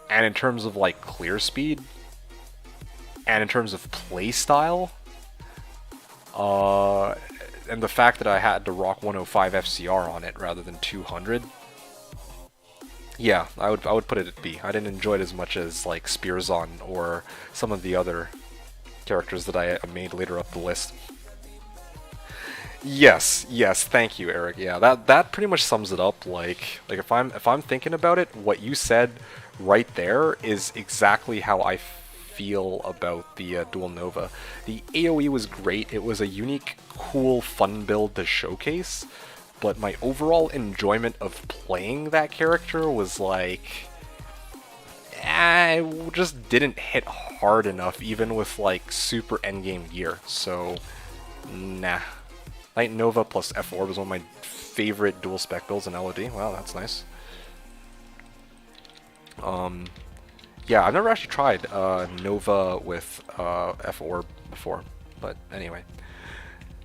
in terms of like clear speed, and in terms of play style, and the fact that I had to rock 105 FCR on it rather than 200. Yeah, I would put it at B. I didn't enjoy it as much as like Spearzon or some of the other characters that I made later up the list. Yes, thank you, Eric. Yeah, that pretty much sums it up. Like if I'm thinking about it, what you said right there is exactly how I feel about the Dual Nova. The AoE was great. It was a unique, cool, fun build to showcase. But my overall enjoyment of playing that character was like, it just didn't hit hard enough, even with like super endgame gear. So, nah. Night Nova plus F4 was one of my favorite dual spec builds in LOD. Wow, that's nice. Yeah, I've never actually tried Nova with F4 before, but anyway.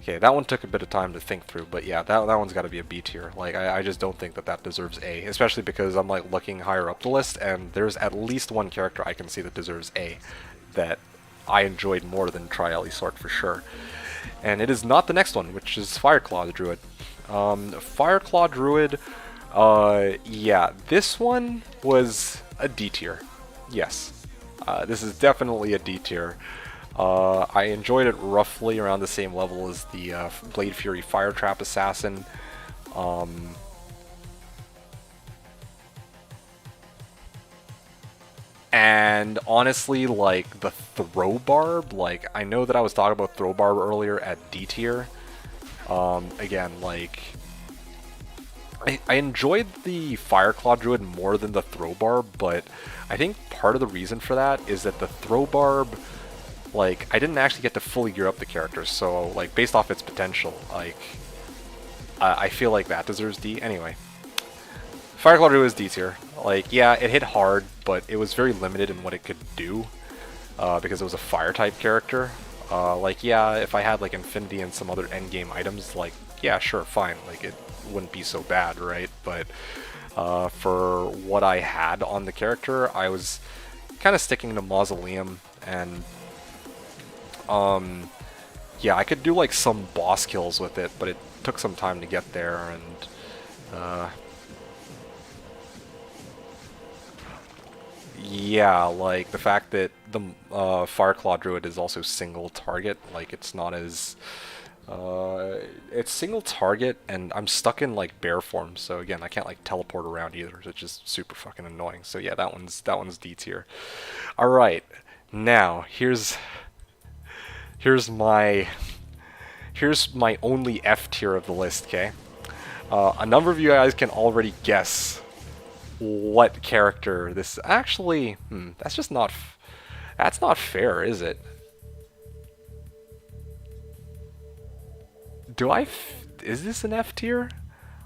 Okay, that one took a bit of time to think through, but yeah, that one's got to be a B tier. Like, I just don't think that deserves A, especially because I'm like looking higher up the list, and there's at least one character I can see that deserves A that I enjoyed more than Ellie Sork for sure. And it is not the next one, which is Fireclaw the Druid. Fireclaw Druid, yeah, this one was a D tier. Yes, this is definitely a D tier. I enjoyed it roughly around the same level as the Blade Fury Fire Trap Assassin. And honestly, like the Throw Barb, like I know that I was talking about Throw Barb earlier at D tier. Again, like I enjoyed the Fireclaw Druid more than the Throw Barb, but I think part of the reason for that is that the Throw Barb, like, I didn't actually get to fully gear up the character, so, like, based off its potential, like, I feel like that deserves D. Anyway, Fireclaw Druid is D tier. Like, yeah, it hit hard, but it was very limited in what it could do, because it was a fire-type character. Like, yeah, if I had, like, Infinity and some other endgame items, like, yeah, sure, fine, like, it wouldn't be so bad, right? But, for what I had on the character, I was kind of sticking to Mausoleum, and yeah, I could do like some boss kills with it, but it took some time to get there, and yeah, like the fact that the Fireclaw Druid is also single target, like it's not as it's single target, and I'm stuck in like bear form, so again I can't like teleport around either, which is super fucking annoying. So yeah, that one's D tier. All right, now here's my only F tier of the list, okay? A number of you guys can already guess what character this actually. That's just not. That's not fair, is it? Is this an F tier?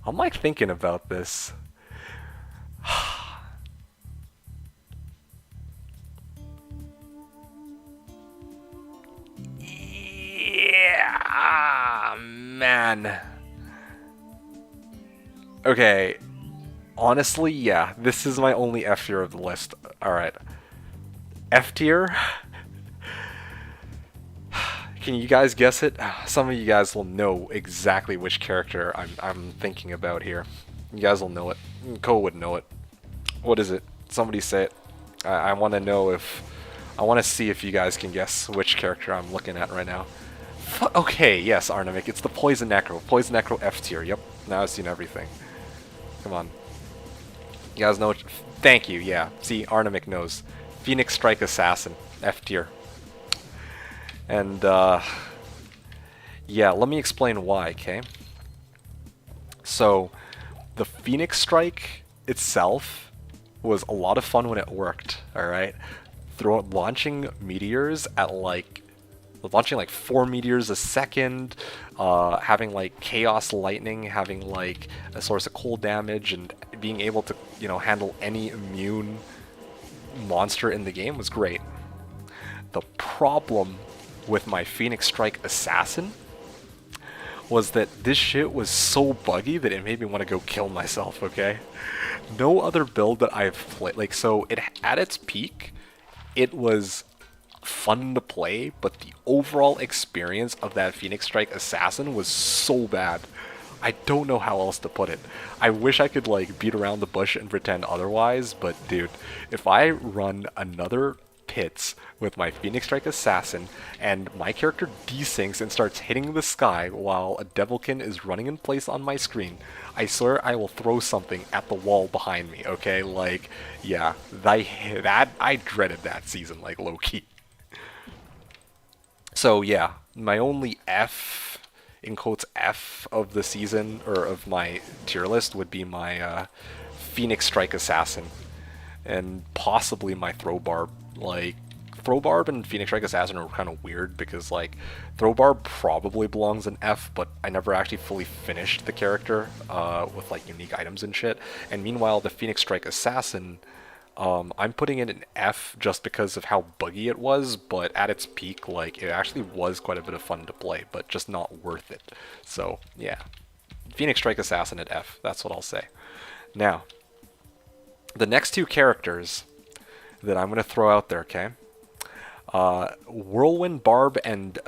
I'm like thinking about this. Yeah, man. Okay, honestly, yeah, this is my only F tier of the list. Alright. F tier? Can you guys guess it? Some of you guys will know exactly which character I'm thinking about here. You guys will know it. Ko would know it. What is it? Somebody say it. I want to know if... I want to see if you guys can guess which character I'm looking at right now. Okay, yes, Arnamic, it's the Poison Necro. Poison Necro F tier, yep. Now I've seen everything. Come on. You guys know? Thank you. Yeah. See, Arnamic knows. Phoenix Strike Assassin, F tier. And yeah, let me explain why. Okay. So, the Phoenix Strike itself was a lot of fun when it worked. All right, launching meteors at launching like 4 meteors a second, having like chaos lightning, having like a source of cold damage, and being able to handle any immune monster in the game was great. The problem with my Phoenix Strike Assassin was that this shit was so buggy that it made me want to go kill myself, okay? No other build that I've played, like, so it at its peak, it was fun to play, but the overall experience of that Phoenix Strike Assassin was so bad. I don't know how else to put it. I wish I could, like, beat around the bush and pretend otherwise, but dude, if I run another pits with my Phoenix Strike Assassin and my character desyncs and starts hitting the sky while a Devilkin is running in place on my screen, I swear I will throw something at the wall behind me, okay? Like, yeah, I dreaded that season, like, low-key. So yeah, my only F, in quotes, F of the season, or of my tier list, would be my Phoenix Strike Assassin. And possibly my Throwbarb. Like, Throwbarb and Phoenix Strike Assassin are kind of weird because, like, Throwbarb probably belongs in F, but I never actually fully finished the character with, like, unique items and shit. And meanwhile, the Phoenix Strike Assassin, I'm putting it in F just because of how buggy it was, but at its peak, like, it actually was quite a bit of fun to play, but just not worth it. So, yeah. Phoenix Strike Assassin at F, that's what I'll say. Now, the next two characters that I'm going to throw out there, okay? Whirlwind Barb and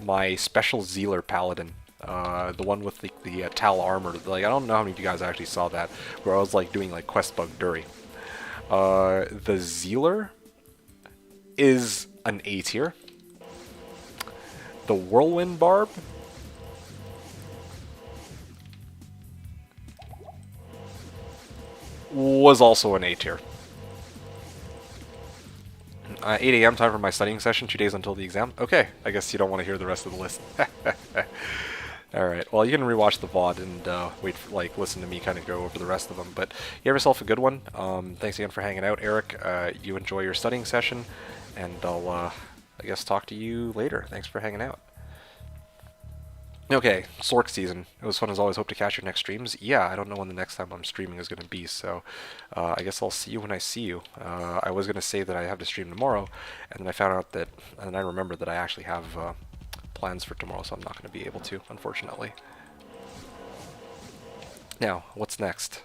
my special Zealer Paladin. The one with the Tal armor. Like, I don't know how many of you guys actually saw that, where I was like doing like quest bug Dury. The Zealer is an A tier. The Whirlwind Barb was also an A tier. 8 a.m. time for my studying session, 2 days until the exam. Okay, I guess you don't want to hear the rest of the list. Alright, well, you can rewatch the VOD and listen to me kind of go over the rest of them. But you have yourself a good one. Thanks again for hanging out, Eric. You enjoy your studying session, and I'll, I guess, talk to you later. Thanks for hanging out. Okay, Sork season. It was fun as always. Hope to catch your next streams. Yeah, I don't know when the next time I'm streaming is going to be, so I guess I'll see you when I see you. I was going to say that I have to stream tomorrow, and then I found out that, and then I remembered that I actually have plans for tomorrow, so I'm not going to be able to, unfortunately. Now, what's next?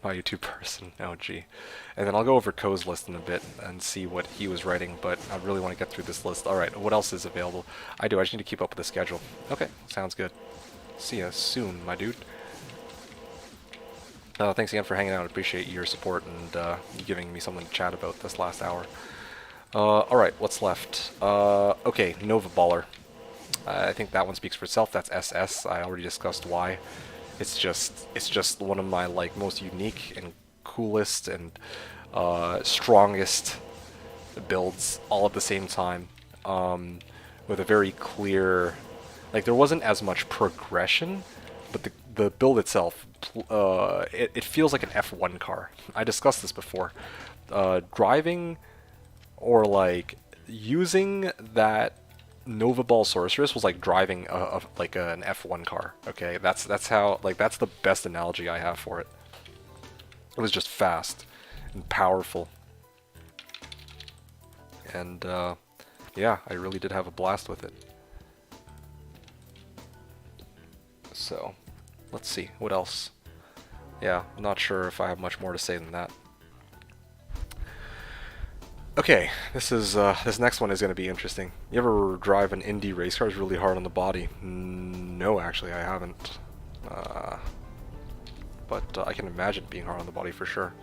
My YouTube person. Oh, gee. And then I'll go over Ko's list in a bit and see what he was writing, but I really want to get through this list. Alright, what else is available? I just need to keep up with the schedule. Okay, sounds good. See ya soon, my dude. Thanks again for hanging out. I appreciate your support and you giving me something to chat about this last hour. Alright, what's left? Okay, Nova Baller. I think that one speaks for itself. That's SS. I already discussed why. It's just one of my like most unique and coolest and strongest builds all at the same time, with a very clear, like, there wasn't as much progression, but the build itself, it feels like an F1 car. I discussed this before. Driving or like using that Nova Ball Sorceress was like driving like an F1 car. Okay, that's how, like, that's the best analogy I have for it. It was just fast and powerful, and yeah, I really did have a blast with it. So, let's see what else. Yeah, I'm not sure if I have much more to say than that. Okay, this next one is going to be interesting. You ever drive an Indy race car? It's really hard on the body. No, actually, I haven't. But I can imagine being hard on the body for sure.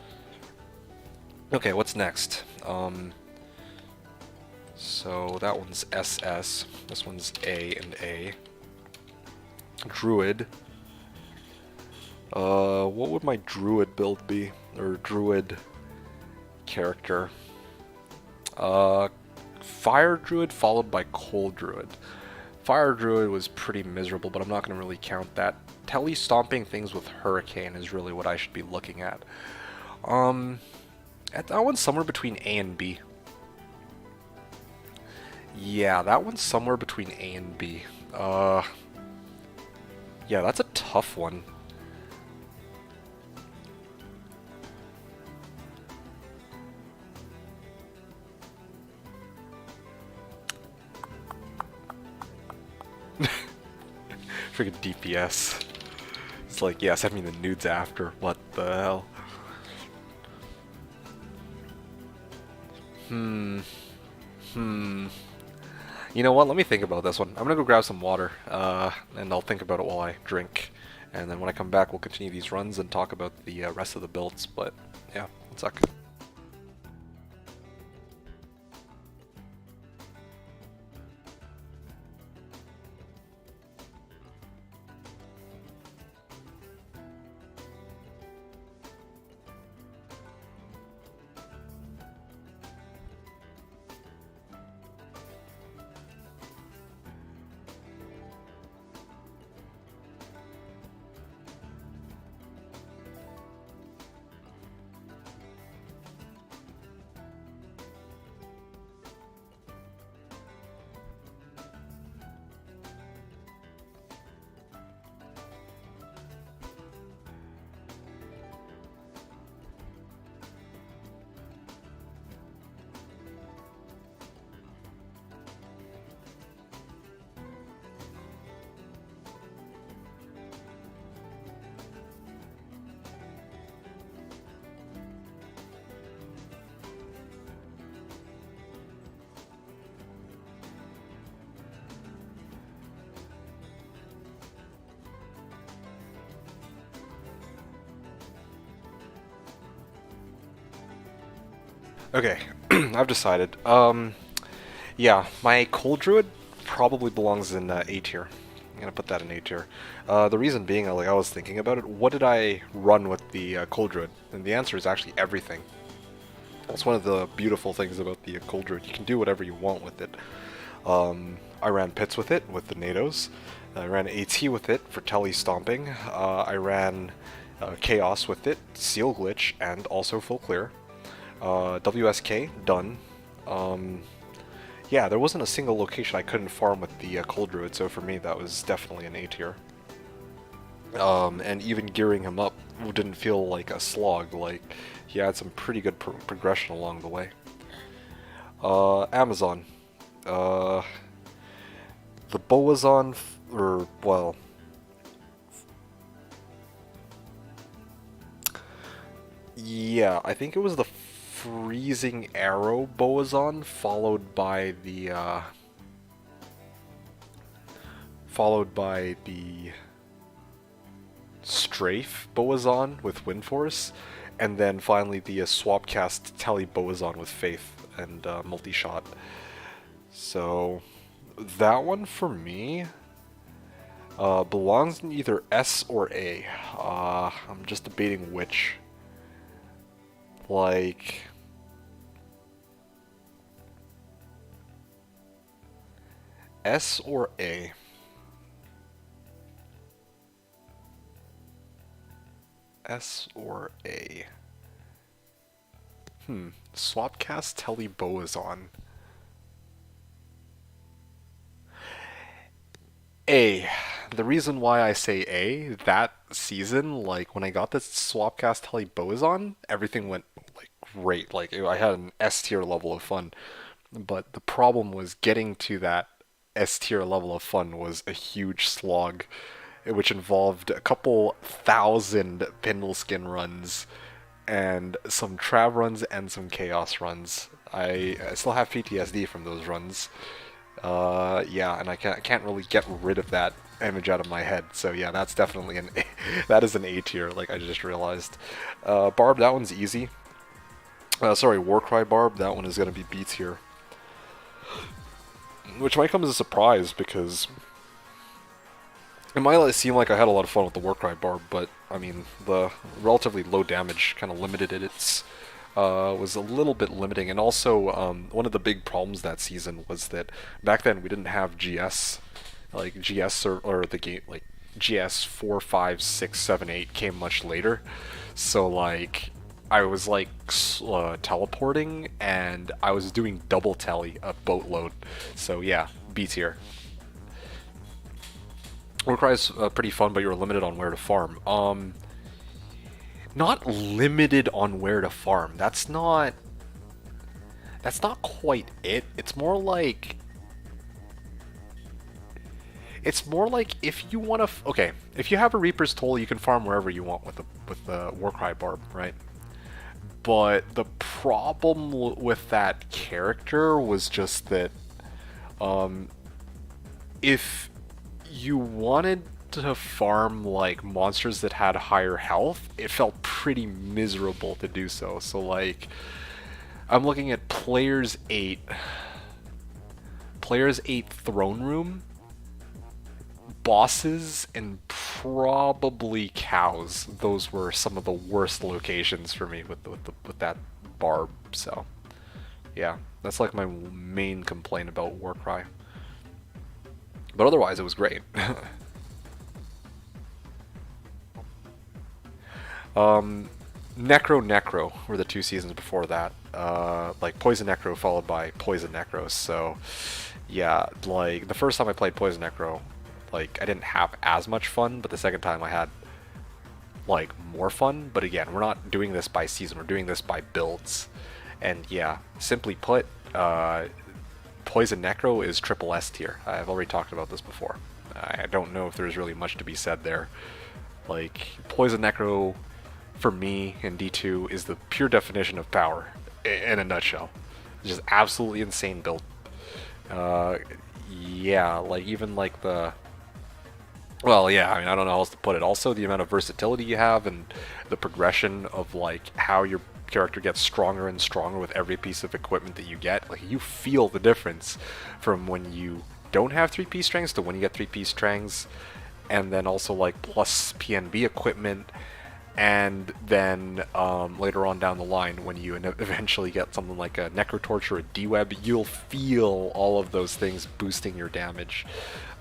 Okay, what's next? So that one's SS. This one's A and A. Druid. What would my druid build be? Or druid character? Fire druid followed by cold druid. Fire druid was pretty miserable, but I'm not going to really count that. Stomping things with hurricane is really what I should be looking at. That one's somewhere between A and B. Yeah, that one's somewhere between A and B. Yeah, that's a tough one. Freaking DPS. It's like, yeah, send me the nudes after. What the hell? You know what? Let me think about this one. I'm gonna go grab some water, and I'll think about it while I drink. And then when I come back, we'll continue these runs and talk about the rest of the builds. But yeah, one sec. Okay, I've decided. Yeah, my cold druid probably belongs in A tier. I'm gonna put that in A tier. The reason being, like I was thinking about it, what did I run with the cold druid? And the answer is actually everything. That's one of the beautiful things about the cold druid. You can do whatever you want with it. I ran pits with it with the NATOs. I ran AT with it for tele stomping. I ran chaos with it, seal glitch, and also full clear. WSK, done. Yeah, there wasn't a single location I couldn't farm with the Cold Druid, so for me that was definitely an A tier. And even gearing him up didn't feel like a slog, like he had some pretty good progression along the way. Amazon. The Boazon, well... Yeah, I think it was the Freezing Arrow Boazon, followed by the Strafe Boazon with Wind Force, and then finally the Swapcast Tele Boazon with Faith and multi-shot. So that one for me belongs in either S or A. I'm just debating which. Like... S or A? S or A? Swapcast Tele Boazon. A. The reason why I say A, that season, like when I got this Swapcast Tele Boazon, everything went like great. Like I had an S tier level of fun. But the problem was getting to that S tier level of fun was a huge slog, which involved a couple thousand Pindle Skin runs and some Trav runs and some Chaos runs. I still have PTSD from those runs. Yeah, and I can't really get rid of that image out of my head. So yeah, that's definitely an A. That is an A tier, like I just realized. Barb, that one's easy. Sorry, Warcry Barb, that one is going to be B tier. Which might come as a surprise because It might seem like I had a lot of fun with the Warcry Barb, but I mean the relatively low damage kind of limited it. It's was a little bit limiting, and also one of the big problems that season was that back then we didn't have GS, like GS or the game like GS 4, 5, 6, 7, 8 came much later, so like I was like teleporting and I was doing double tally a boatload, so yeah, B tier. Warcry is pretty fun, but you're limited on where to farm. Not limited on where to farm. That's not. That's not quite it. It's more like. It's more like if you want to. Okay, if you have a Reaper's Toll, you can farm wherever you want with the Warcry Barb, right? But the problem with that character was just that, if you wanted to farm like monsters that had higher health, it felt pretty miserable to do so. So like I'm looking at Players 8 Throne Room, bosses, and probably cows. Those were some of the worst locations for me with that barb. So yeah, that's like my main complaint about Warcry. But otherwise, it was great. Necro were the 2 seasons before that. Like Poison Necro followed by Poison Necros. So yeah, like the first time I played Poison Necro, like I didn't have as much fun, but the second time I had like more fun. But again, we're not doing this by season, we're doing this by builds. And yeah, simply put, Poison Necro is triple S tier. I've already talked about this before. I don't know if there's really much to be said there. Like, Poison Necro, for me, in D2, is the pure definition of power, in a nutshell. It's just absolutely insane build. Yeah, like, even like the... Well, yeah, I mean, I don't know how else to put it. Also, the amount of versatility you have and the progression of, like, how your character gets stronger and stronger with every piece of equipment that you get. Like, you feel the difference from when you don't have 3-piece strings to when you get 3-piece strings, and then also, like, plus PNB equipment, and then later on down the line, when you eventually get something like a Necrotorch or a D-Web, you'll feel all of those things boosting your damage.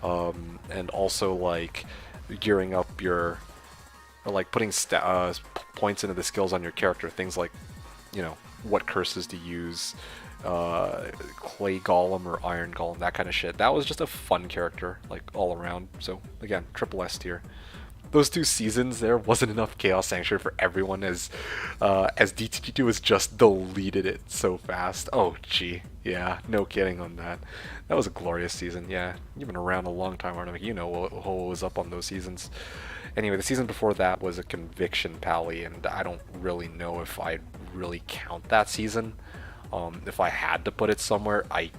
And also, like, gearing up your... or like putting points into the skills on your character, things like, you know, what curses to use, Clay Golem or Iron Golem, that kind of shit. That was just a fun character, like, all around. So again, triple S tier. Those 2 seasons, there wasn't enough Chaos Sanctuary for everyone, as DTG2 has just deleted it so fast. Oh gee, yeah, no kidding on that. That was a glorious season. Yeah, you've been around a long time, Artemis. You know what was up on those seasons. Anyway, the season before that was a Conviction Pally, and I don't really know if I'd really count that season. If I had to put it somewhere, I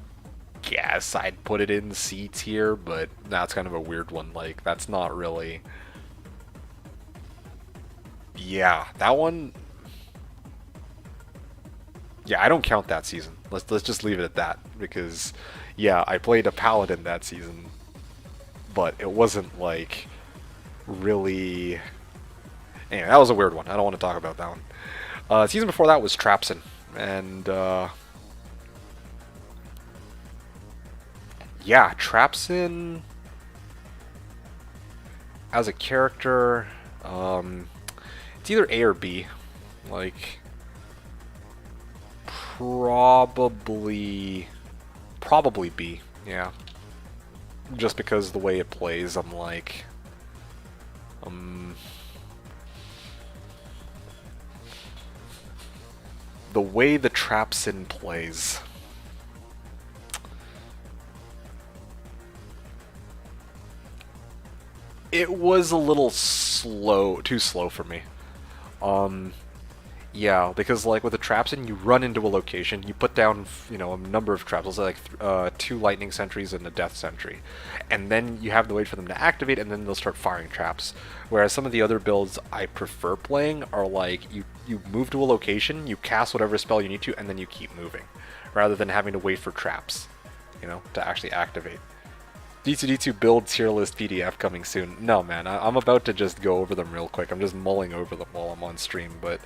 guess I'd put it in C tier, but that's kind of a weird one. Like, that's not really... Yeah, that one... Yeah, I don't count that season. Let's just leave it at that, because, yeah, I played a Paladin that season, but it wasn't, like... really... Anyway, that was a weird one. I don't want to talk about that one. Season before that was Trapsin, and yeah, Trapsin as a character, it's either A or B. Like, probably B. Yeah, just because the way it plays, I'm like, the way the Trapsin plays. It was a little slow, too slow for me. Yeah, because like with the Trapsin, you run into a location, you put down, you know, a number of traps, let's say like 2 lightning sentries and a death sentry, and then you have to wait for them to activate, and then they'll start firing traps. Whereas some of the other builds I prefer playing are like, you move to a location, you cast whatever spell you need to, and then you keep moving, rather than having to wait for traps, you know, to actually activate. D2D2 build tier list PDF coming soon. No, man, I'm about to just go over them real quick. I'm just mulling over them while I'm on stream, but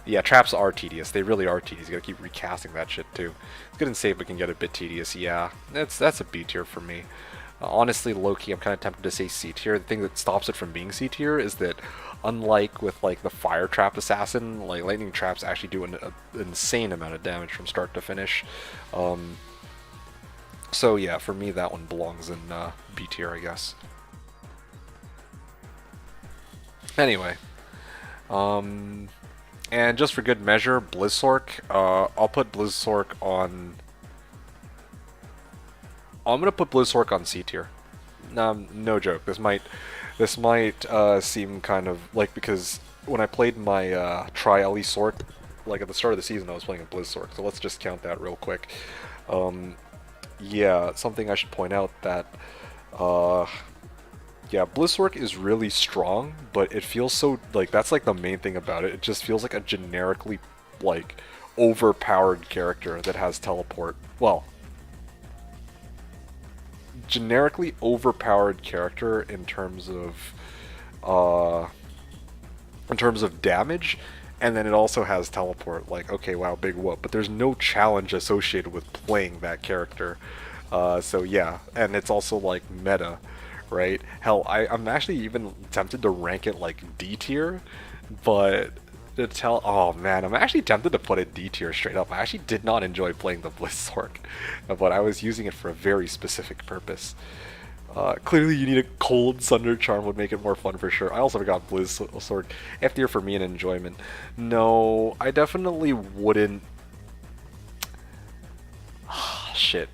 yeah, traps are tedious. They really are tedious. You gotta keep recasting that shit too. It's good and safe, but can get a bit tedious. Yeah, that's a B tier for me. Honestly, low-key, I'm kind of tempted to say C tier. The thing that stops it from being C tier is that, unlike with like the fire trap assassin, like lightning traps actually do an insane amount of damage from start to finish. So yeah, for me that one belongs in B tier, I guess. Anyway, and just for good measure, Blizzork. I'll put Blizzork on. I'm gonna put Blizzork on C tier. No joke. This might seem kind of like, because when I played my Tri Ellie Sork, like at the start of the season, I was playing a Blizzork. So let's just count that real quick. Yeah, something I should point out that, yeah, Blizzork is really strong, but it feels so, like, that's like the main thing about it. It just feels like a generically, like, overpowered character that has teleport. Well, generically overpowered character in terms of damage, and then it also has teleport. Like, okay, wow, big whoop, but there's no challenge associated with playing that character. So yeah, and it's also like meta, right? Hell, I'm actually even tempted to rank it like D tier, but oh man, I'm actually tempted to put it D tier straight up. I actually did not enjoy playing the Blizzork, but I was using it for a very specific purpose. Clearly you need a cold Sunder Charm would make it more fun for sure. I also forgot Blizzork. F tier for me in enjoyment. No, I definitely wouldn't. Shit.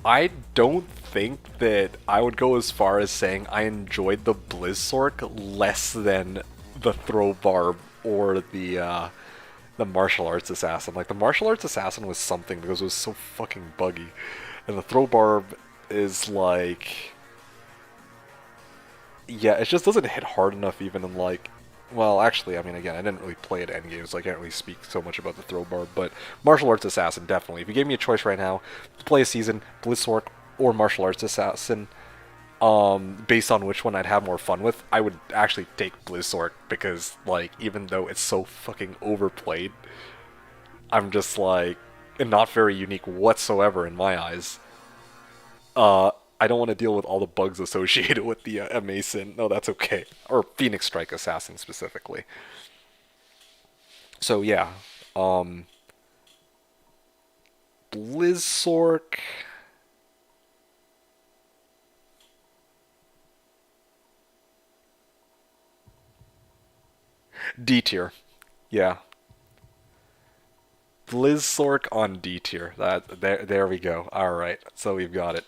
I don't think that I would go as far as saying I enjoyed the Blizzork less than the Throw Barb or the Martial Arts Assassin. Like, the Martial Arts Assassin was something because it was so fucking buggy. And the Throw Barb is like... yeah, it just doesn't hit hard enough even in like... well, actually, I mean, again, I didn't really play at endgame, so I can't really speak so much about the Throw Barb, but Martial Arts Assassin, definitely. If you gave me a choice right now to play a season, Blizzork or Martial Arts Assassin, based on which one I'd have more fun with, I would actually take Blizzork, because, like, even though it's so fucking overplayed, I'm just like... and not very unique whatsoever in my eyes. I don't want to deal with all the bugs associated with the Mason. No, that's okay. Or Phoenix Strike Assassin specifically. So yeah, Blizzork. D tier. Yeah. Blizzork on D tier. There we go. All right, so we've got it.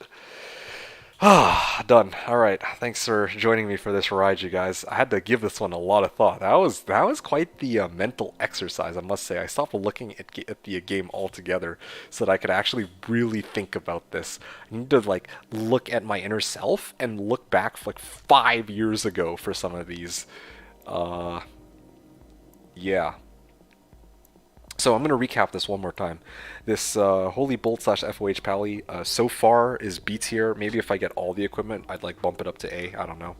Ah, done. All right. Thanks for joining me for this ride, you guys. I had to give this one a lot of thought. That was quite the mental exercise, I must say. I stopped looking at the game altogether so that I could actually really think about this. I need to like look at my inner self and look back for like 5 years ago for some of these. Yeah. So I'm going to recap this one more time. This Holy Bolt / FOH Pally so far is B tier. Maybe if I get all the equipment, I'd like bump it up to A. I don't know.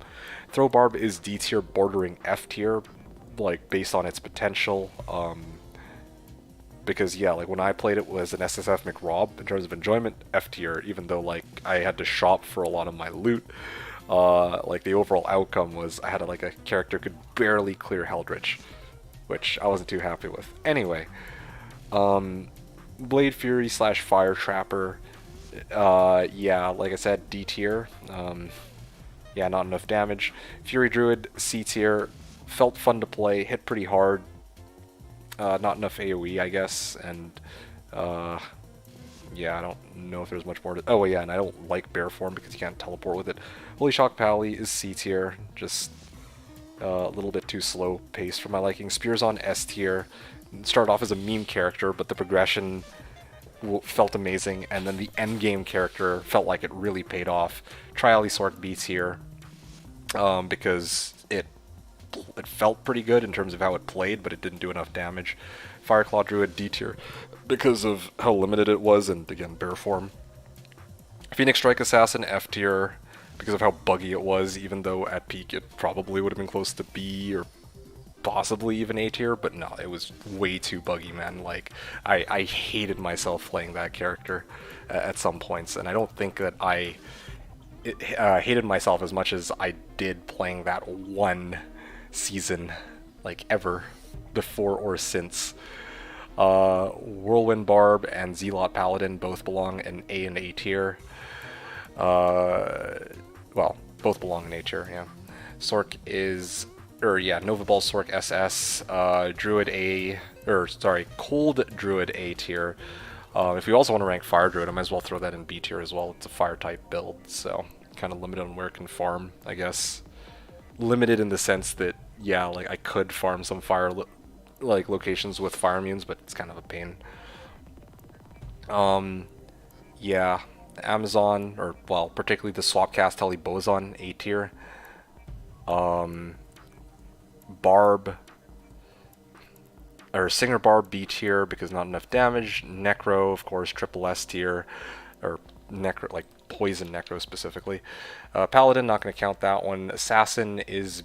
Throw Barb is D tier, bordering F tier, like based on its potential. Because yeah, like when I played it was an SSF McRob in terms of enjoyment, F tier. Even though like I had to shop for a lot of my loot, like the overall outcome was I had like a character could barely clear Heldritch, which I wasn't too happy with. Anyway, Blade Fury / Fire Trapper, yeah, like I said, D tier. Yeah, not enough damage. Fury Druid, C tier. Felt fun to play, hit pretty hard. Not enough AoE, I guess, and yeah, I don't know if there's much more to... oh, yeah, and I don't like Bear Form because you can't teleport with it. Holy Shock Pally is C tier, just... a little bit too slow paced for my liking. Spears on S tier. Started off as a meme character, but the progression felt amazing, and then the endgame character felt like it really paid off. Trially Sork B tier, because it felt pretty good in terms of how it played, but it didn't do enough damage. Fireclaw Druid D tier, because of how limited it was, and again, Bear Form. Phoenix Strike Assassin F tier because of how buggy it was, even though at peak it probably would have been close to B or possibly even A tier, but no, it was way too buggy, man. Like, I hated myself playing that character at some points, and I don't think that I hated myself as much as I did playing that one season, like, ever, before or since. Whirlwind Barb and Zealot Paladin both belong in A and A tier. Well, both belong in A tier, yeah. Sork is, Nova Ball Sork SS, Druid A, Cold Druid A tier. If we also want to rank Fire Druid, I might as well throw that in B tier as well. It's a Fire type build, so kind of limited on where it can farm, I guess. Limited in the sense that, yeah, like I could farm some Fire locations with Fire immunes, but it's kind of a pain. Yeah, Amazon, or well, particularly the Swapcast Telly Boson A tier. Barb, or Singer Barb B tier because not enough damage. Necro, of course, triple S tier, or Necro, like Poison Necro specifically. Paladin, not going to count that one. Assassin is,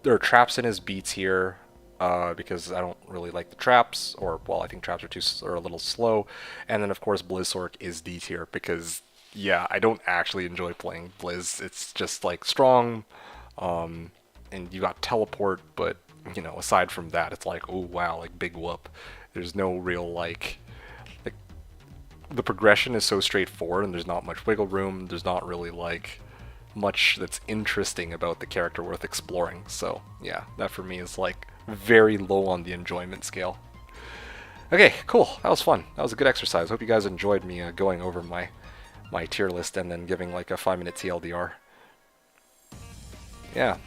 or Trapsin is B tier. Because I don't really like the traps, or well, I think traps are a little slow. And then of course Blizzork is D tier because yeah, I don't actually enjoy playing Blizz. It's just like strong, and you got teleport, but you know, aside from that, it's like, oh wow, like big whoop. There's no real like the progression is so straightforward, and there's not much wiggle room. There's not really like much that's interesting about the character worth exploring. So yeah, that for me is like very low on the enjoyment scale. Okay, cool. That was fun. That was a good exercise. Hope you guys enjoyed me going over my tier list and then giving like a 5-minute TLDR. Yeah.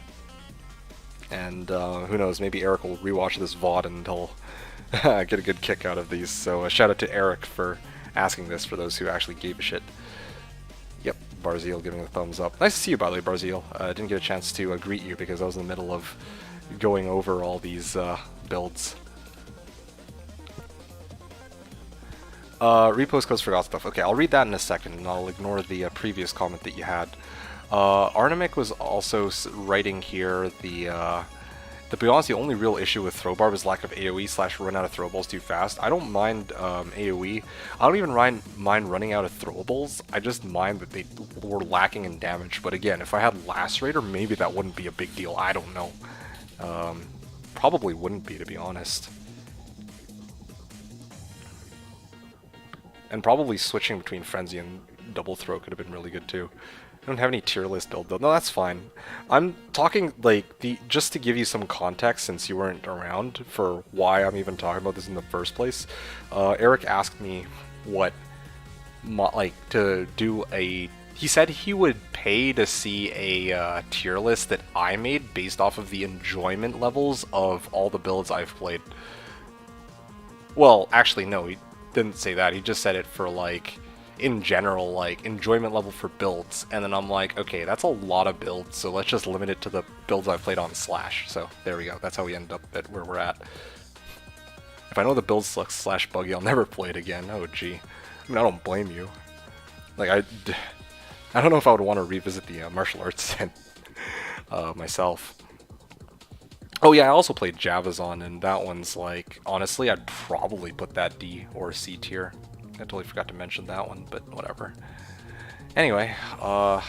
And who knows, maybe Eric will rewatch this VOD and he'll get a good kick out of these. So shout out to Eric for asking this, for those who actually gave a shit. Yep, Barziel giving a thumbs up. Nice to see you, by the way, Barziel. I didn't get a chance to greet you because I was in the middle of going over all these builds. Repost codes forgot stuff. Okay, I'll read that in a second, and I'll ignore the previous comment that you had. Arnamic was also writing here to be honest, the only real issue with Throwbarb is lack of AoE / run out of throwables too fast. I don't mind AoE. I don't even mind running out of throwables. I just mind that they were lacking in damage. But again, if I had Lacerator, maybe that wouldn't be a big deal. I don't know. Probably wouldn't be, to be honest. And probably switching between Frenzy and Double Throw could have been really good too. I don't have any tier list build though. No, that's fine. I'm talking like just to give you some context since you weren't around for why I'm even talking about this in the first place. Eric asked me what to do a. He said he would pay to see a tier list that I made based off of the enjoyment levels of all the builds I've played. Well, actually, no, he didn't say that. He just said it for like, in general, like enjoyment level for builds. And then I'm like, okay, that's a lot of builds, so let's just limit it to the builds I've played on Slash. So there we go. That's how we end up at where we're at. If I know the build sucks Slash buggy, I'll never play it again. Oh gee. I mean, I don't blame you. Like I don't know if I would want to revisit the martial arts myself. Oh yeah, I also played Javazon, and that one's like, honestly, I'd probably put that D or C tier. I totally forgot to mention that one, but whatever. Anyway, let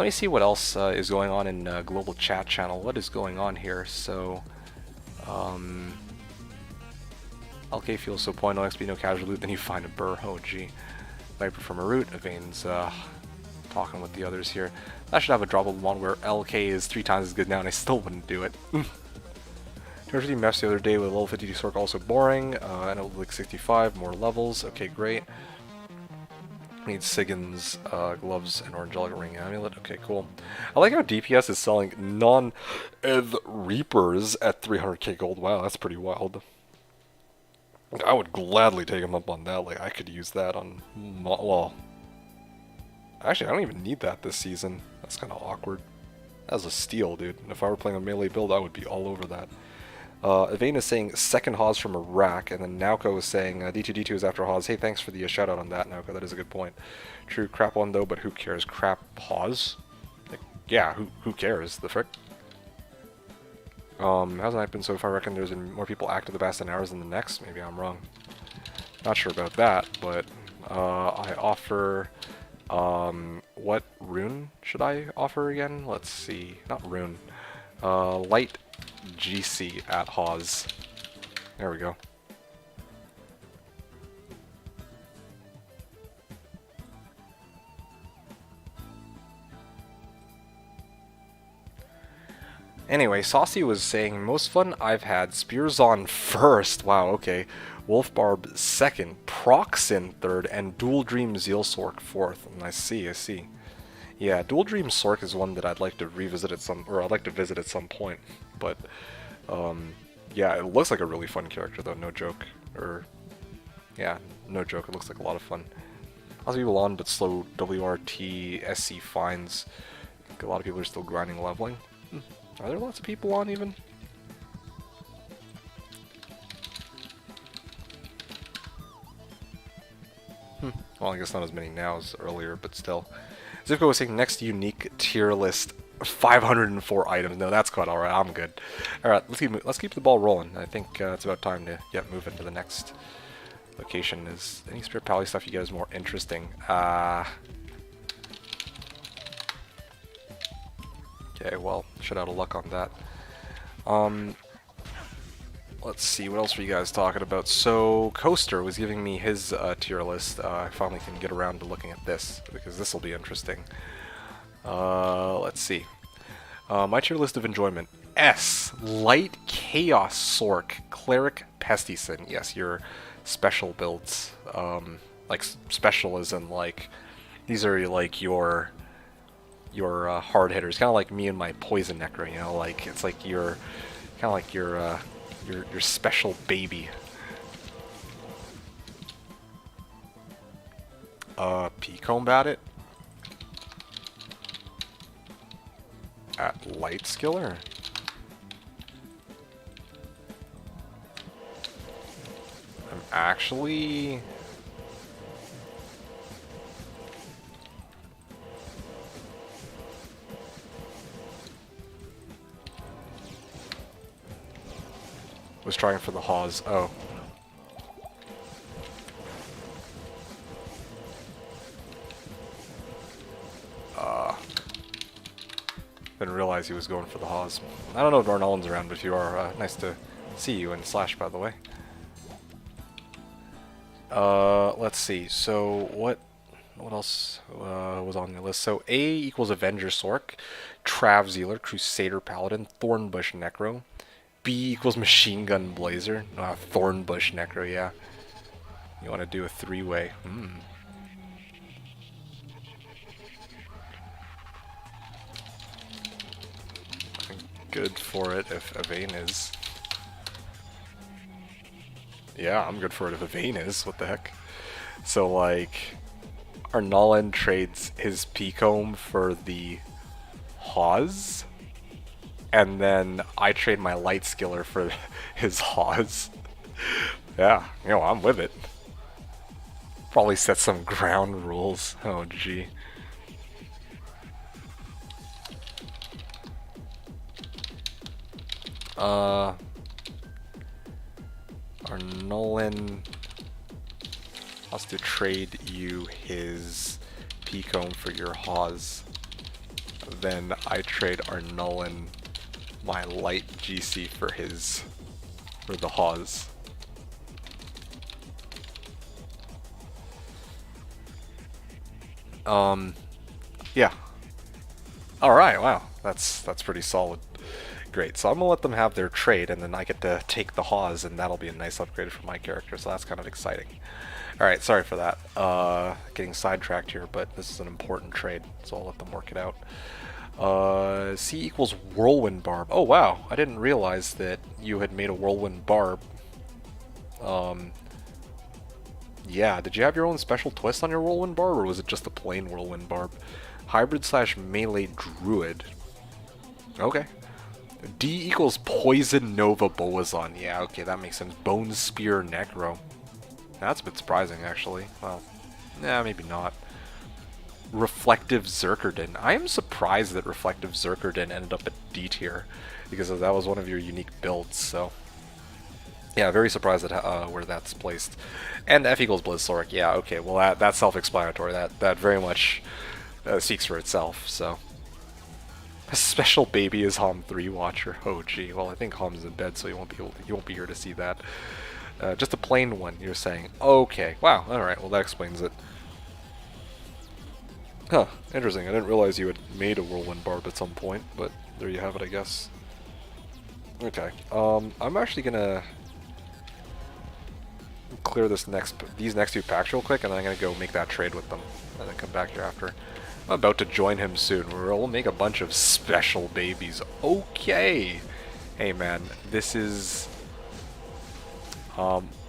me see what else is going on in global chat channel. What is going on here? So, LK feels so point, no XP, no casual loot, then you find a burr. Oh gee. Viper from a root, Avane's talking with the others here. I should have a droppable one where LK is 3 times as good now, and I still wouldn't do it. 250 maps the other day with level 52 Sork, also boring. And it like 65, more levels. Okay, great. Need Sigins, gloves, and Orangelic Ring Amulet. Okay, cool. I like how DPS is selling non-Eth Reapers at 300k gold. Wow, that's pretty wild. I would gladly take him up on that. Like, I could use that on... well... Actually, I don't even need that this season. That's kind of awkward. That's a steal, dude. If I were playing a melee build, I would be all over that. Evane is saying second Hawes from Iraq, and then Nauko is saying D2D2 is after Hawes. Hey, thanks for the shout out on that, Nauko. That is a good point. True, crap one though, but who cares? Crap Hawes? Like, yeah, who cares? The frick? How's the night been so far? I reckon there's been more people active the past 10 hours than the next. Maybe I'm wrong. Not sure about that, but I offer. What rune should I offer again? Let's see. Not rune. Light GC at Hawes. There we go. Anyway, Saucy was saying, most fun I've had, Spears on first, wow, okay, Wolfbarb second, Proxin third, and Dual Dream Zealsork fourth. And I see. Yeah, Dual Dream Sork is one that I'd like to revisit at some, or I'd like to visit at some point. But, yeah, it looks like a really fun character though, no joke. Or, yeah, no joke, it looks like a lot of fun. Lots of people on, but slow WRT, SC finds. I think a lot of people are still grinding leveling. Are there lots of people on even? Well, I guess not as many now as earlier, but still. Zivko was saying next unique tier list, 504 items. No, that's quite alright. I'm good. Alright, let's keep the ball rolling. I think it's about time to get moving to the next location. Is any Spirit Pally stuff you guys more interesting? Okay, well, shit out of luck on that. Let's see, what else were you guys talking about? So, Coaster was giving me his tier list. I finally can get around to looking at this, because this will be interesting. Let's see. My tier list of enjoyment. S. Light Chaos Sork. Cleric Pestison. Yes, your special builds. Like, special as in, like, these are, like, your hard hitters, kind of like me and my poison necro, you know, like it's like your kind of like your special baby. P-combat it at light skiller. I'm actually. Was trying for the Hawes. Oh. Didn't realize he was going for the Hawes. I don't know if Darnellan's around, but if you are, nice to see you, and Slash, by the way. Let's see. So, what else was on the list? So, A equals Avenger Sork, Trav Zealer, Crusader Paladin, Thornbush Necro. B equals Machine Gun Blazer. Thornbush Necro, yeah. You want to do a three-way. Good for it if Evane is. Yeah, I'm good for it if Evane is. What the heck? So, like, Arnalin trades his P-comb for the Hawes, and then I trade my Light Skiller for his Hawes. Yeah, you know, I'm with it. Probably set some ground rules. Oh, gee. Arnolin has to trade you his P-comb for your Hawes. Then I trade Arnolin my light GC for the Hawes. Yeah. Alright, wow. That's pretty solid. Great, so I'm gonna let them have their trade, and then I get to take the Hawes, and that'll be a nice upgrade for my character, so that's kind of exciting. Alright, sorry for that. Getting sidetracked here, but this is an important trade, so I'll let them work it out. C equals Whirlwind Barb. Oh wow, I didn't realize that you had made a Whirlwind Barb. Yeah, did you have your own special twist on your Whirlwind Barb, or was it just a plain Whirlwind Barb? Hybrid / melee druid. Okay. D equals Poison Nova Boazon. Yeah, okay, that makes sense. Bone Spear Necro. That's a bit surprising, actually. Well, nah, maybe not. Reflective Zerkerdin. I am surprised that Reflective Zerkerdin ended up at D tier, because that was one of your unique builds, so... Yeah, very surprised at where that's placed. And F equals Blizzsork. Yeah, okay, well that's self-explanatory. That very much speaks for itself, so... A special baby is Hom 3 Watcher. Oh gee, well I think Hom's in bed, so you won't be here to see that. Just a plain one, you're saying. Okay, wow, alright, well that explains it. Huh, interesting. I didn't realize you had made a Whirlwind Barb at some point, but there you have it, I guess. Okay, I'm actually gonna clear these next two packs real quick, and then I'm gonna go make that trade with them, and then come back here after. I'm about to join him soon. We'll make a bunch of special babies. Okay! Hey man, this is...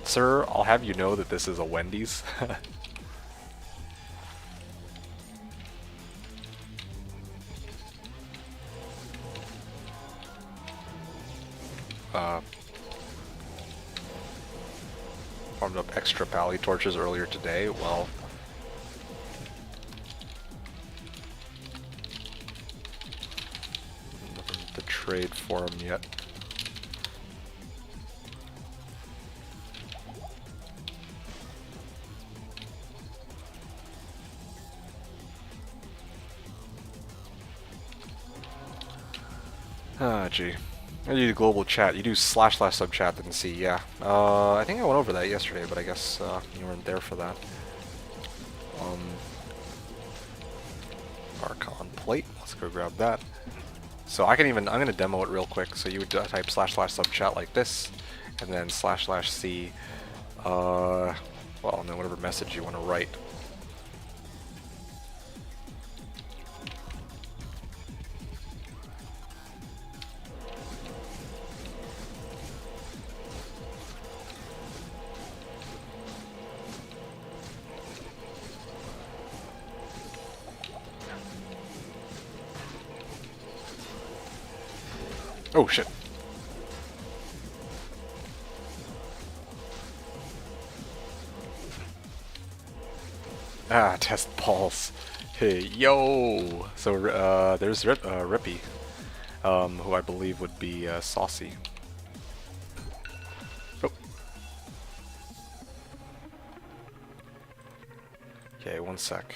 sir, I'll have you know that this is a Wendy's. Farmed up extra pally torches earlier today. Well, nothing to trade for him yet. Ah, gee. I do global chat. You do //sub chat, didn't see. Yeah. I think I went over that yesterday, but I guess you weren't there for that. Archon plate. Let's go grab that. So I can even. I'm gonna demo it real quick. So you would type //sub chat like this, and then //c. Well, and then whatever message you want to write. Oh shit. Ah, test balls. Hey, yo! So, there's Rippy, who I believe would be Saucy. Oh. Okay, one sec.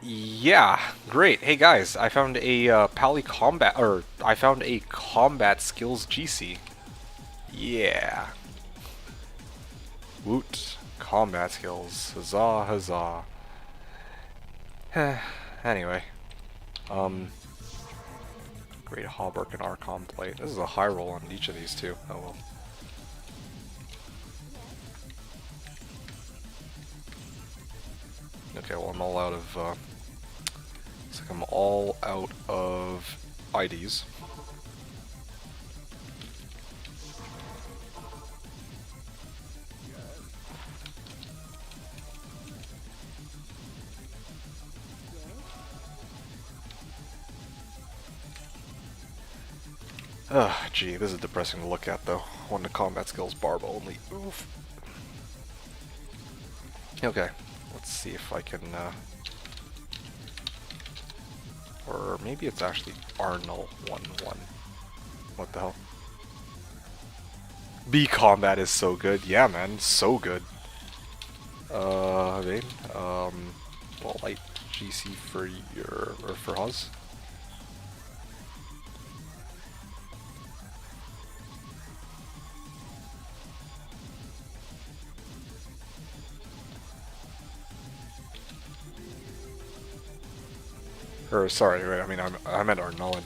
Yeah, great. Hey guys, I found a Pally combat, or I found a combat skills GC. Yeah. Woot. Combat skills. Huzzah, huzzah. Anyway. Great Hauberk and Archon plate. This is a high roll on each of these two. Oh well. Okay, well I'm all out of, looks like I'm all out of IDs. Ugh, gee, this is depressing to look at though. One to combat skills, barb only. Oof. Okay, let's see if I can, or maybe it's actually Arnold 1-1. What the hell? B combat is so good. Yeah, man, so good. Vane, well, light GC for your, or for Huz. Or sorry, right? I mean, I meant Arnolin.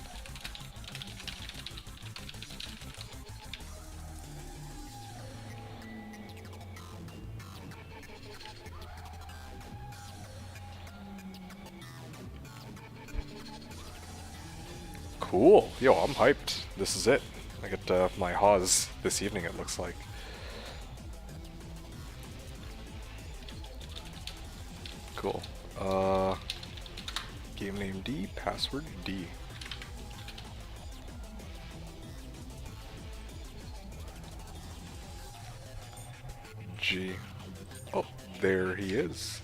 Cool. Yo, I'm hyped. This is it. I get my Haws this evening, it looks like. Cool. Game name D, password D. G. Oh, there he is.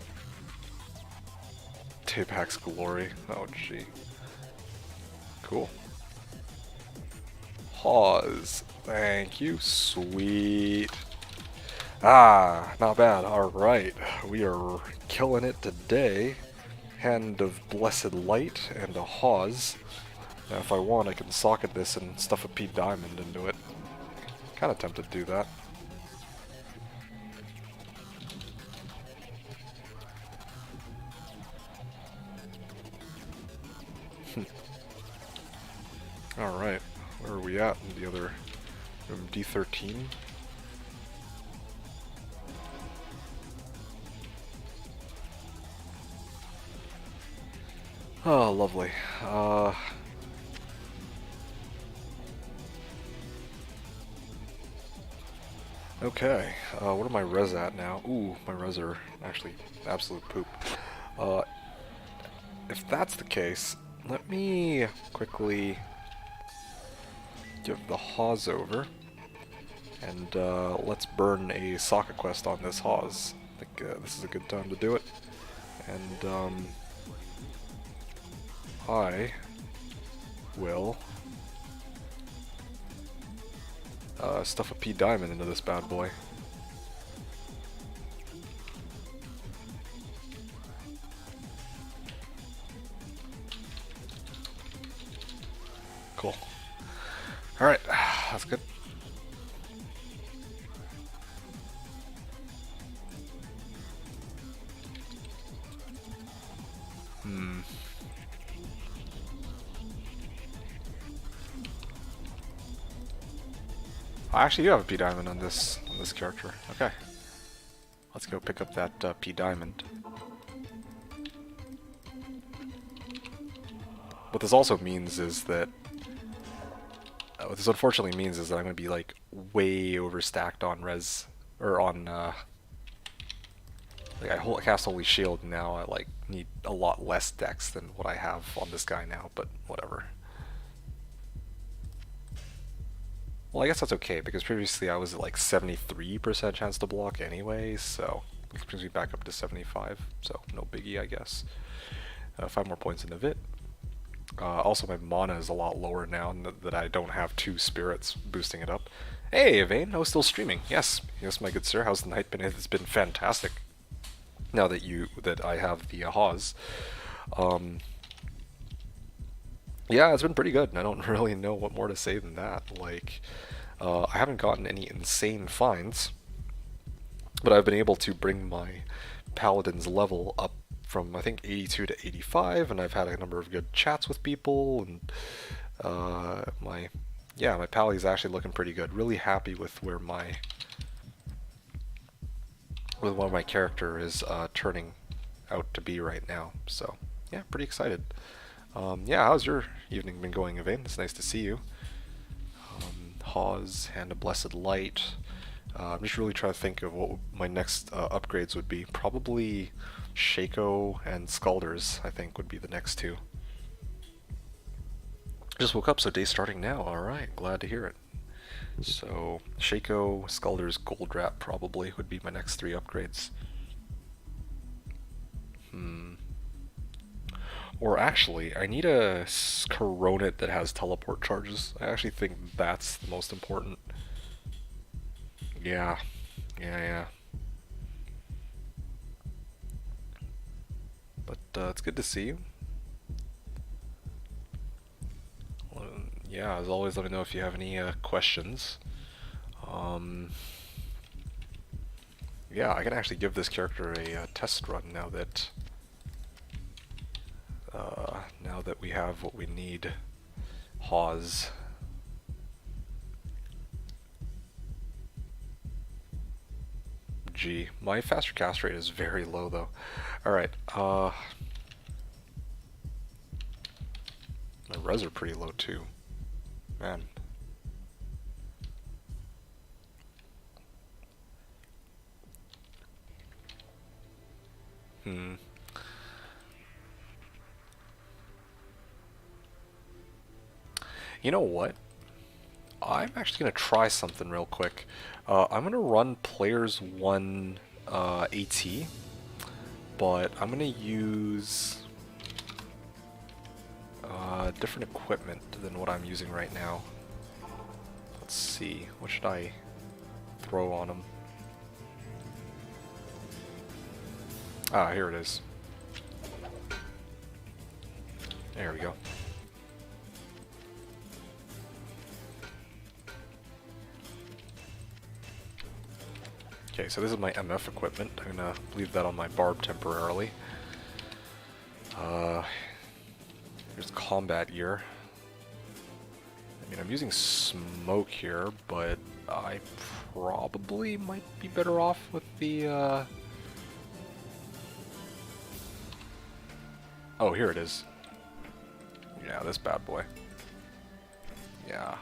Tapex Glory. Oh, gee. Cool. Hawes. Thank you. Sweet. Ah, not bad. Alright. We are killing it today. Hand of Blessed Light and a Hawes. Now, if I want, I can socket this and stuff a P Diamond into it. Kinda tempted to do that. Alright. Where are we at in the other room? D13? Oh, lovely. Okay, what are my res at now? Ooh, my res are actually absolute poop. Uh, if that's the case, let me quickly give the Hawes over, and let's burn a socket quest on this Hawes. I think this is a good time to do it. And I will stuff a P Diamond into this bad boy. Cool. Alright, that's good. I actually do have a P Diamond on this character. Okay. Let's go pick up that P Diamond. What this also means is that what this unfortunately means is that I'm gonna be like way overstacked on res or on like I cast Holy Shield now. I like need a lot less dex than what I have on this guy now, but whatever. Well, I guess that's okay, because previously I was at like 73% chance to block anyway, so it brings me back up to 75, so no biggie, I guess. 5 more points into Vit. Also, my mana is a lot lower now that I don't have 2 spirits boosting it up. Hey, Evane, I was still streaming. Yes, yes, my good sir. How's the night been? It's been fantastic. Now that I have the Hawes. Yeah, it's been pretty good, and I don't really know what more to say than that. Like, I haven't gotten any insane finds, but I've been able to bring my Paladin's level up from, I think, 82 to 85, and I've had a number of good chats with people, and my Pally is actually looking pretty good. Really happy with where my character is turning out to be right now. So, yeah, pretty excited. Yeah, how's your evening been going, Evane? It's nice to see you. Hawes, Hand of Blessed Light. I'm just really trying to think of what my next upgrades would be. Probably Shaco and Scalders, I think, would be the next 2. Just woke up, so day's starting now. Alright, glad to hear it. So, Shaco, Scalders, Gold Wrap probably would be my next 3 upgrades. Or actually, I need a Coronet that has teleport charges. I actually think that's the most important. Yeah. But it's good to see you. Yeah, as always, let me know if you have any questions. Yeah, I can actually give this character a test run now that we have what we need. Hawes. Gee, my faster cast rate is very low though. Alright, my res are pretty low too. Man. You know what? I'm actually going to try something real quick. I'm going to run Players 1 AT, but I'm going to use different equipment than what I'm using right now. Let's see, what should I throw on him? Ah, here it is. There we go. Okay, so this is my MF equipment. I'm gonna leave that on my barb temporarily. Here's combat gear. I mean, I'm using smoke here, but I probably might be better off with the, Oh, here it is. Yeah, this bad boy. Yeah.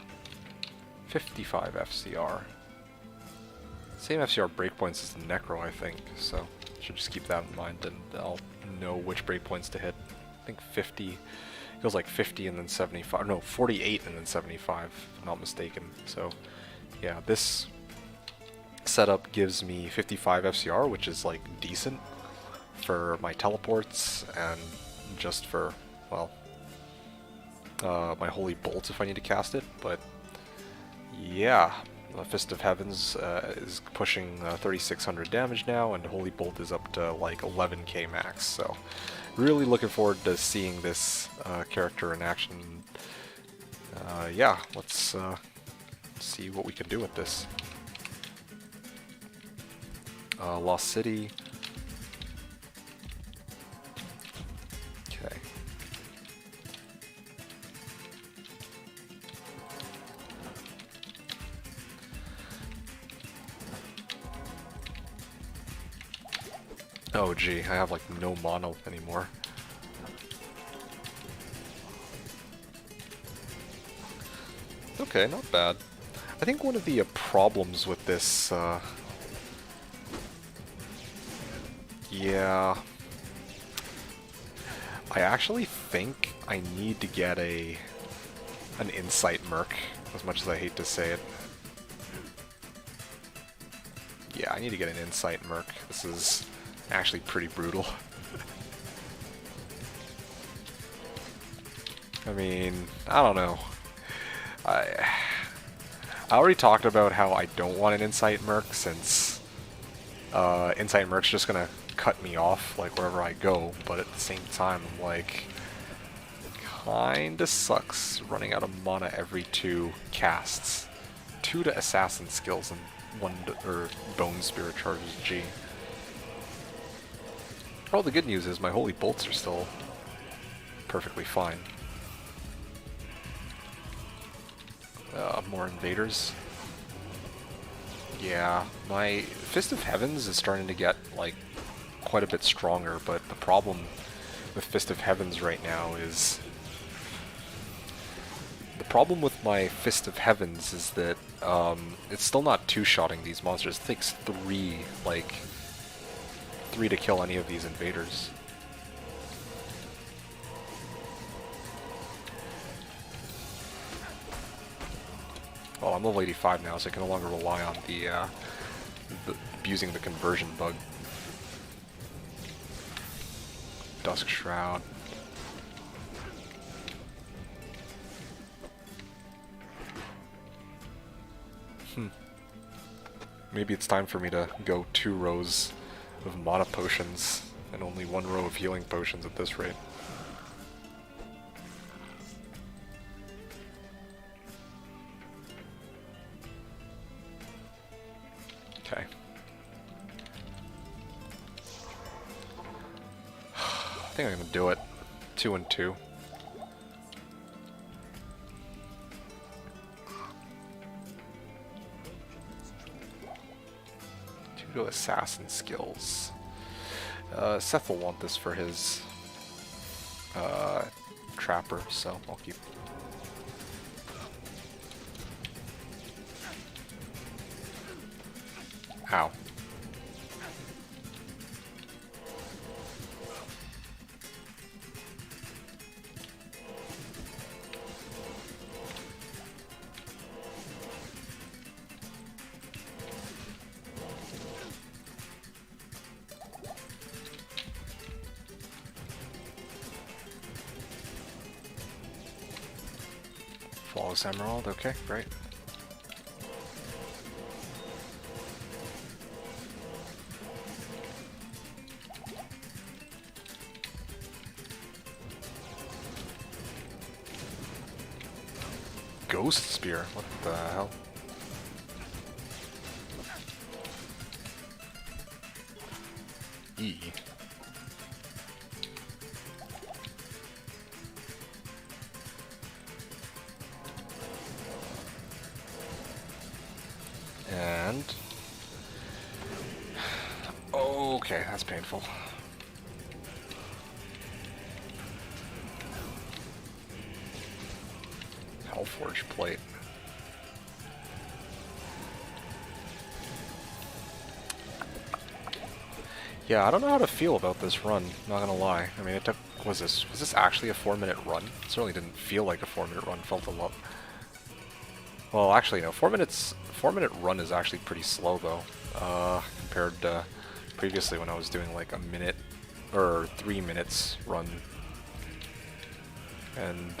55 FCR. Same FCR breakpoints as the Necro, I think, so should just keep that in mind, and I'll know which breakpoints to hit. I think 50, it goes like 50 and then 75, no, 48 and then 75, if I'm not mistaken. So, yeah, this setup gives me 55 FCR, which is like decent for my teleports and just for, well, my Holy Bolt if I need to cast it, but yeah. Fist of Heavens is pushing 3,600 damage now, and Holy Bolt is up to like 11k max, so really looking forward to seeing this character in action. Yeah, let's see what we can do with this. Lost City. Okay. Oh gee, I have like no mana anymore. Okay, not bad. I think one of the problems with this, yeah, I actually think I need to get an Insight Merc, as much as I hate to say it. Yeah, I need to get an Insight Merc. This is actually pretty brutal. I mean, I don't know. I already talked about how I don't want an Insight Merc, since Insight Merc's just gonna cut me off like wherever I go, but at the same time I'm like, kinda sucks running out of mana every 2 casts. 2 to assassin skills and 1 to, bone spirit charges G. Oh, the good news is my Holy Bolts are still perfectly fine. More invaders. Yeah, my Fist of Heavens is starting to get, like, quite a bit stronger, but the problem with Fist of Heavens right now is... The problem with my Fist of Heavens is that, it's still not two-shotting these monsters. It takes 3 to kill any of these invaders. Oh, I'm level 85 now, so I can no longer rely on the abusing the conversion bug. Dusk Shroud. Maybe it's time for me to go 2 rows of mana potions and only 1 row of healing potions at this rate. Okay. I think I'm gonna do it. 2 and 2. Assassin skills. Seth will want this for his trapper, so I'll keep. Ow. Chaos Emerald, okay, great. Ghost Spear, what the hell? E. And... okay, that's painful. Hellforge Plate. Yeah, I don't know how to feel about this run, not gonna lie. I mean, it took... was this actually a 4-minute run? It certainly didn't feel like a 4-minute run, felt a lot... Well, actually, no, 4-minute run is actually pretty slow, though, compared to previously when I was doing, like, a minute, or 3 minutes run. And,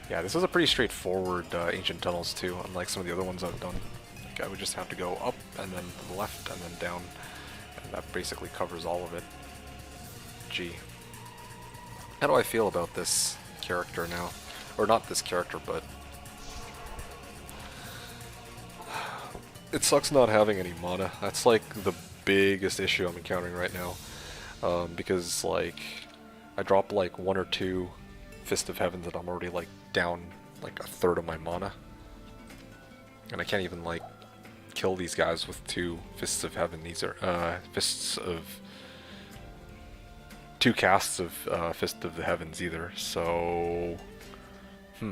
yeah, this is a pretty straightforward Ancient Tunnels, too, unlike some of the other ones I've done. Like, I would just have to go up, and then to the left, and then down. And that basically covers all of it. Gee. How do I feel about this character now? Or not this character, but... it sucks not having any mana. That's like the biggest issue I'm encountering right now. Because like, I drop like 1 or 2 Fist of Heavens and I'm already like down like a third of my mana. And I can't even like kill these guys with 2 Fists of Heaven. These are Fists of... 2 casts of Fist of the Heavens either, so... I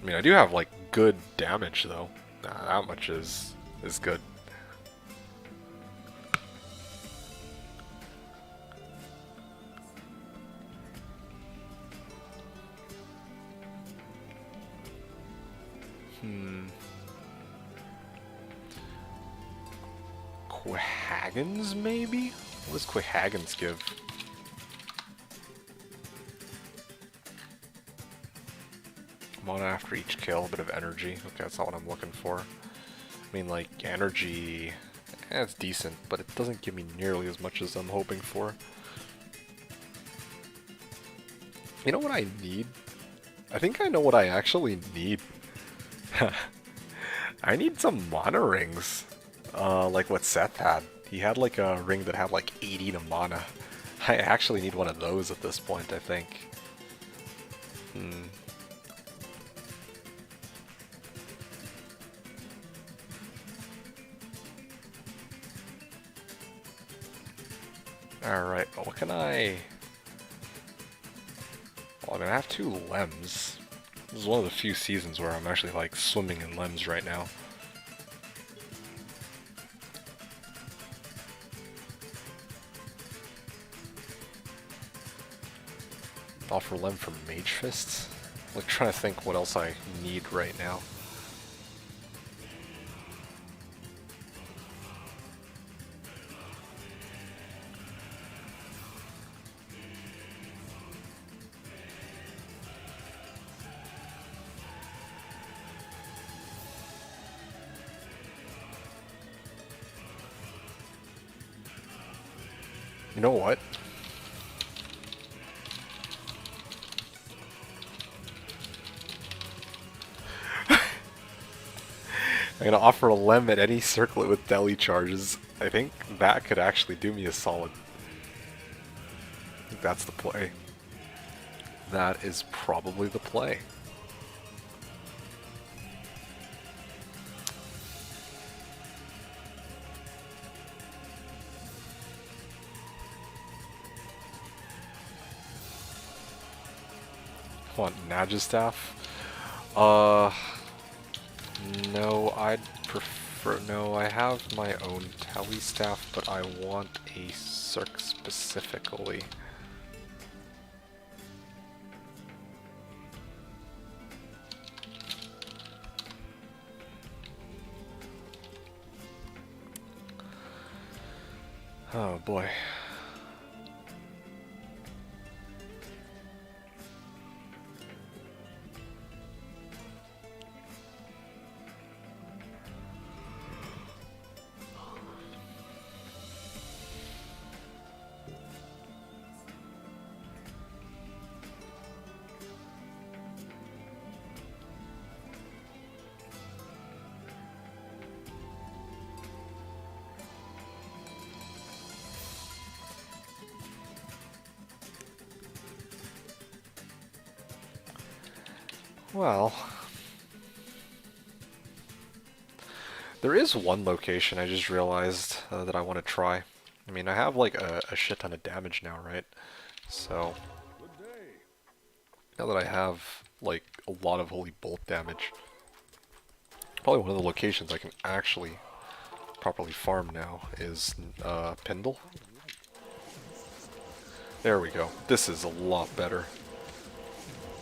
mean, I do have like good damage though. That much is good. Quahagons, maybe? What does Quahagons give? Mana after each kill, a bit of energy. Okay, that's not what I'm looking for. I mean, like, energy... it's decent, but it doesn't give me nearly as much as I'm hoping for. You know what I need? I think I know what I actually need. I need some mana rings. Like what Seth had. He had like a ring that had like 80 to mana. I actually need one of those at this point, I think. Alright, well, what can I... well, I'm gonna have 2 Lems. This is one of the few seasons where I'm actually like swimming in Lems right now. Offer Lem for Mage Fists? Like, trying to think what else I need right now. You know what? I'm gonna offer a Lem at any circlet with deli charges. I think that could actually do me a solid. I think that's the play. That is probably the play. Want Nagistaff? No, I'd prefer... no, I have my own Tally Staff, but I want a Cirque specifically. Oh boy. Well, there is one location I just realized that I want to try. I mean, I have like a shit ton of damage now, right? So, now that I have like a lot of holy bolt damage, probably one of the locations I can actually properly farm now is Pendle. There we go. This is a lot better.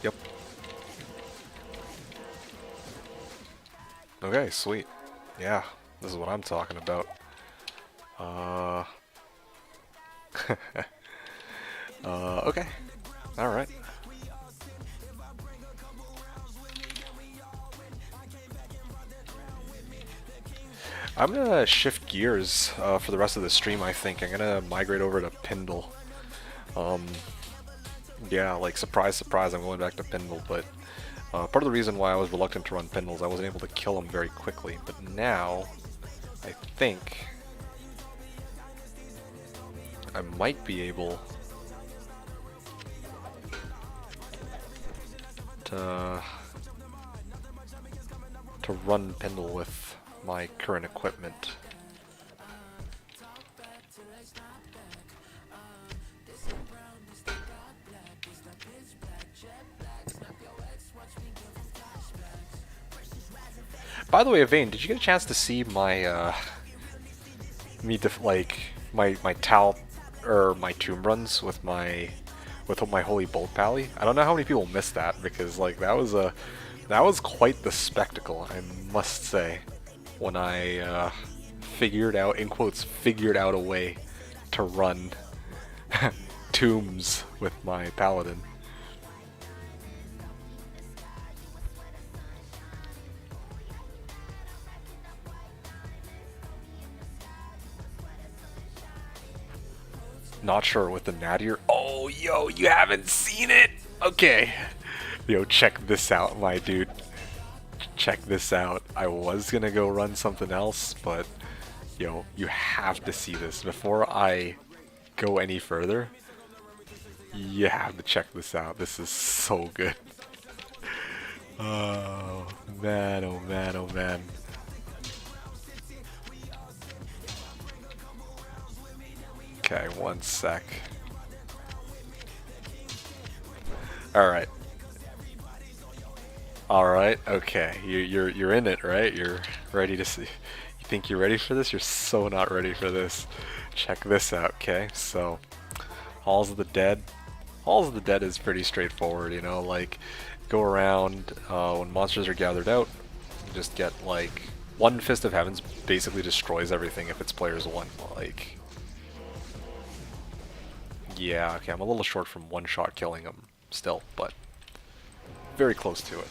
Yep. Okay, sweet. Yeah, this is what I'm talking about. Okay. Alright. I'm gonna shift gears for the rest of the stream, I think. I'm gonna migrate over to Pendle. Yeah, like, surprise, surprise, I'm going back to Pendle, but part of the reason why I was reluctant to run Pendle is I wasn't able to kill him very quickly, but now, I think I might be able to run Pendle with my current equipment. By the way, Vane, did you get a chance to see my my Tal or my tomb runs with my holy bolt pally? I don't know how many people missed that because like that was quite the spectacle, I must say, when I figured out, in quotes, figured out a way to run tombs with my Paladin. Not sure with the Nadir. Oh, yo, you haven't seen it? Okay. Yo, check this out, my dude. Check this out. I was gonna go run something else, but yo, you have to see this. Before I go any further, you have to check this out. This is so good. Oh, man, oh man, oh man. Okay, one sec. Alright. Alright, okay. You're in it, right? You're ready to see. You think you're ready for this? You're so not ready for this. Check this out, okay? So, Halls of the Dead. Halls of the Dead is pretty straightforward, you know, like, go around, when monsters are gathered out, you just get, like, one Fist of Heavens basically destroys everything if it's players one, like... Yeah, okay, I'm a little short from one-shot killing him still, but very close to it.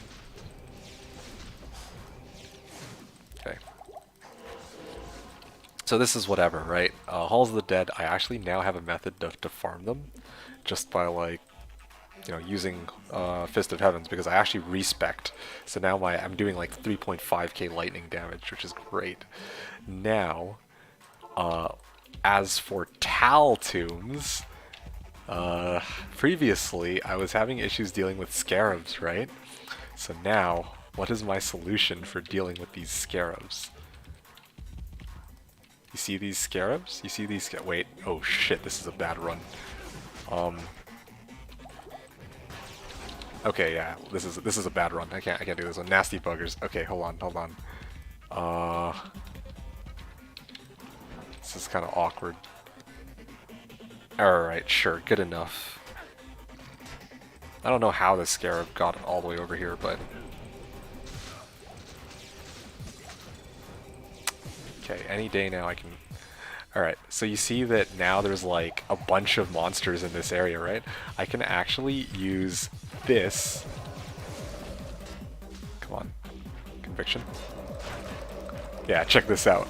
Okay. So this is whatever, right? Halls of the Dead, I actually now have a method to farm them, just by, like, you know, using Fist of Heavens, because I actually respect. So now I'm doing like 3.5k lightning damage, which is great. Now, as for Tal tombs, previously I was having issues dealing with scarabs, right? So now, what is my solution for dealing with these scarabs? You see these scarabs? You see these wait, oh shit, this is a bad run. Okay, yeah, this is a bad run. I can't do this one. Nasty buggers. Okay, hold on. This is kind of awkward. Alright, sure, good enough. I don't know how the scarab got all the way over here, but... Okay, any day now I can... Alright, so you see that now there's like a bunch of monsters in this area, right? I can actually use this... Come on. Conviction. Yeah, check this out.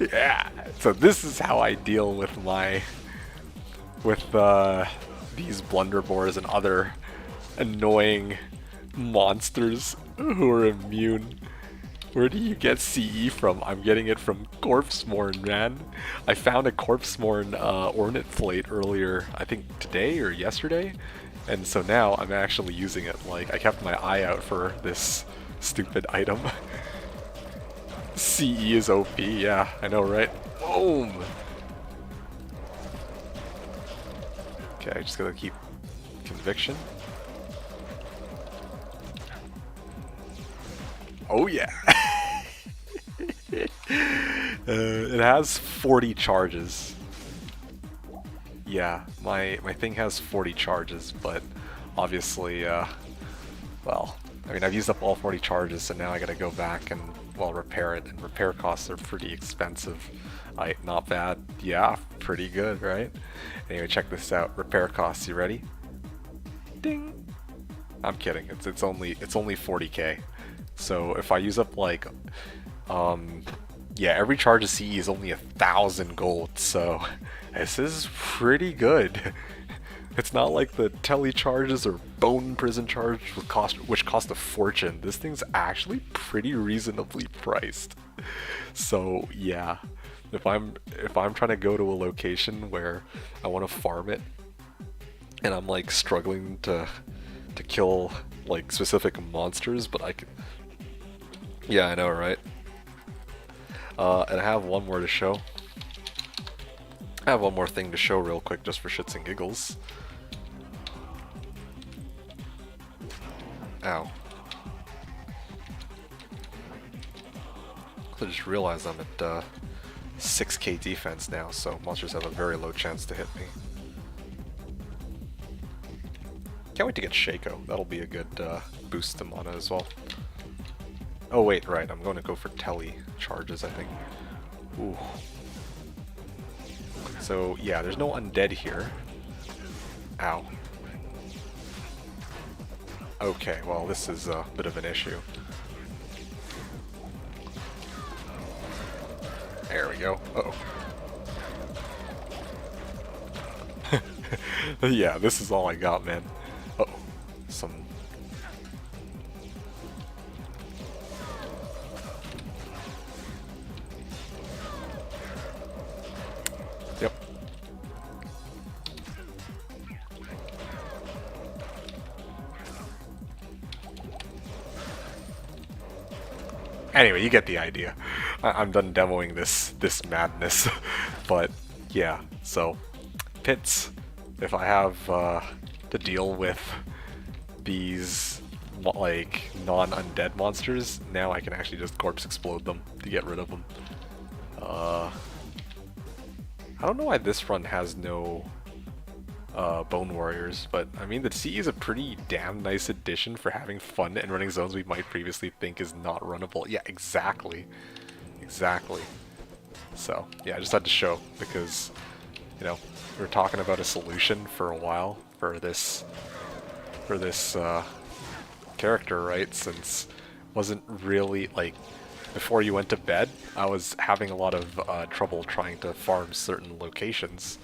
Yeah, so this is how I deal with these blunderboars and other annoying monsters who are immune. Where do you get CE from? I'm getting it from Corpsemorn, man. I found a Corpsemorn Ornate plate earlier, I think today or yesterday, and so now I'm actually using it. Like, I kept my eye out for this stupid item. CE is OP, yeah, I know, right? Boom! Okay, just gotta keep conviction. Oh yeah! It has 40 charges. Yeah, my thing has 40 charges, but obviously, well, I mean, I've used up all 40 charges, so now I gotta go back and, well, repair it, and repair costs are pretty expensive. Not bad. Yeah, pretty good, right? Anyway, check this out. Repair costs, you ready? Ding! I'm kidding, it's only 40k. So if I use up like, yeah, every charge of CE is only 1,000 gold, so this is pretty good. It's not like the tele charges or bone prison charge which cost a fortune. This thing's actually pretty reasonably priced. So yeah, if I'm trying to go to a location where I want to farm it, and I'm like struggling to kill like specific monsters, but I can. Yeah, I know, right? And I have one more to show. I have one more thing to show real quick, just for shits and giggles. Ow. I just realized I'm at 6k defense now, so monsters have a very low chance to hit me. Can't wait to get Shaco. That'll be a good boost to mana as well. Oh wait, right, I'm going to go for tele charges, I think. Ooh. So yeah, there's no undead here. Ow. Okay, well this is a bit of an issue. There we go. Uh-oh. Yeah, this is all I got, man. Uh-oh. Some... Yep. Anyway, you get the idea. I'm done demoing this madness. But yeah, so pits. If I have to deal with these like non-undead monsters, now I can actually just corpse explode them to get rid of them. I don't know why this run has no Bone Warriors, but I mean the CE is a pretty damn nice addition for having fun and running zones we might previously think is not runnable. Yeah, exactly. Exactly. So, yeah, I just had to show because, you know, we were talking about a solution for a while for this character, right? Since wasn't really like before you went to bed, I was having a lot of trouble trying to farm certain locations.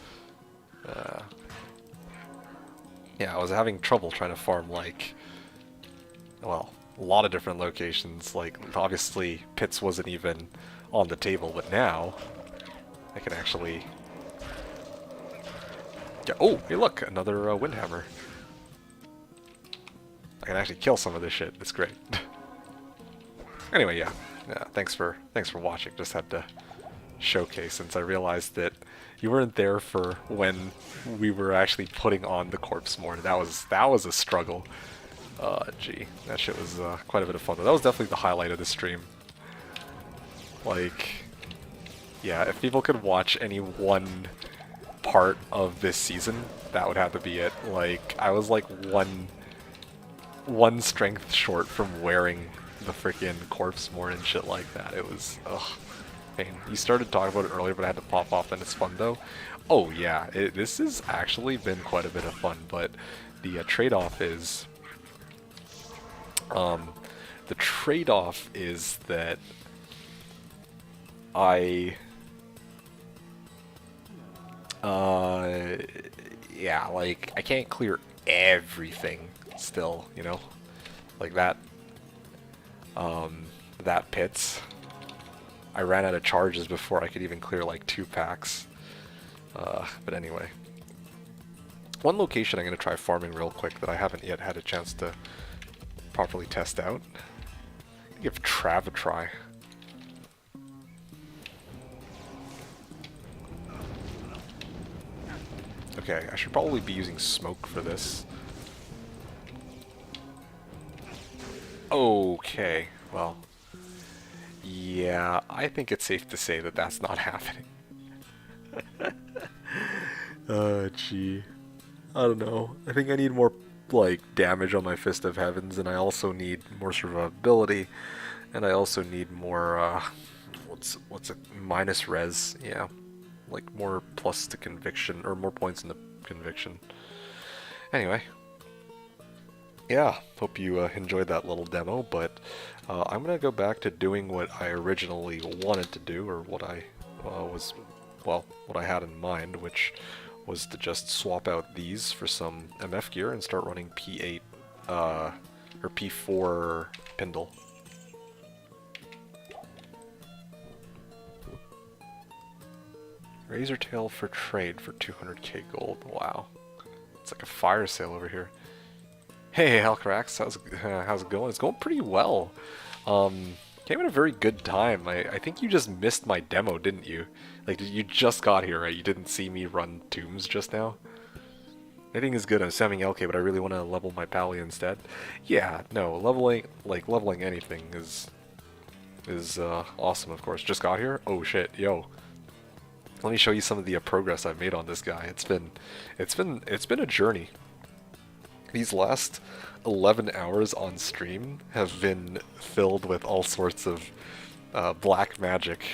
Yeah, I was having trouble trying to farm like, well, a lot of different locations. Like, obviously, pits wasn't even on the table, but now I can actually. Yeah, oh, hey, look, another Windhammer. I can actually kill some of this shit. It's great. Anyway, yeah, thanks for watching. Just had to showcase since I realized that you weren't there for when we were actually putting on the Corpsemorn. That was a struggle. Gee, that shit was quite a bit of fun. That was definitely the highlight of the stream. Like, yeah, if people could watch any one part of this season, that would have to be it. Like, I was like one strength short from wearing the freaking Corpsemorn and shit like that. It was, ugh. Pain. You started talking about it earlier, but I had to pop off, and it's fun though. Oh yeah, this has actually been quite a bit of fun, but the trade-off is, that yeah, like, I can't clear everything still, you know? Like that. that pits. I ran out of charges before I could even clear like 2 packs. But anyway. One location I'm going to try farming real quick that I haven't yet had a chance to properly test out. Give Trav a try. Okay, I should probably be using smoke for this. Okay, well, yeah, I think it's safe to say that that's not happening. Gee. I don't know. I think I need more, like, damage on my Fist of Heavens, and I also need more survivability, and I also need more, what's it, minus res, yeah. Like, more plus to conviction, or more points in the conviction. Anyway. Yeah, hope you enjoyed that little demo, but I'm gonna go back to doing what I originally wanted to do, or what I what I had in mind, which was to just swap out these for some MF gear and start running P8, or P4 Pindle. Razor Tail for trade for 200k gold. Wow. It's like a fire sale over here. Hey, Halcrax, how's it going? It's going pretty well. Came at a very good time. I think you just missed my demo, didn't you? Like, you just got here, right? You didn't see me run tombs just now? Anything is good. I'm spamming LK, but I really want to level my Pally instead. Yeah, no, leveling anything is awesome, of course. Just got here? Oh shit, yo. Let me show you some of the progress I've made on this guy. It's been a journey. These last 11 hours on stream have been filled with all sorts of black magic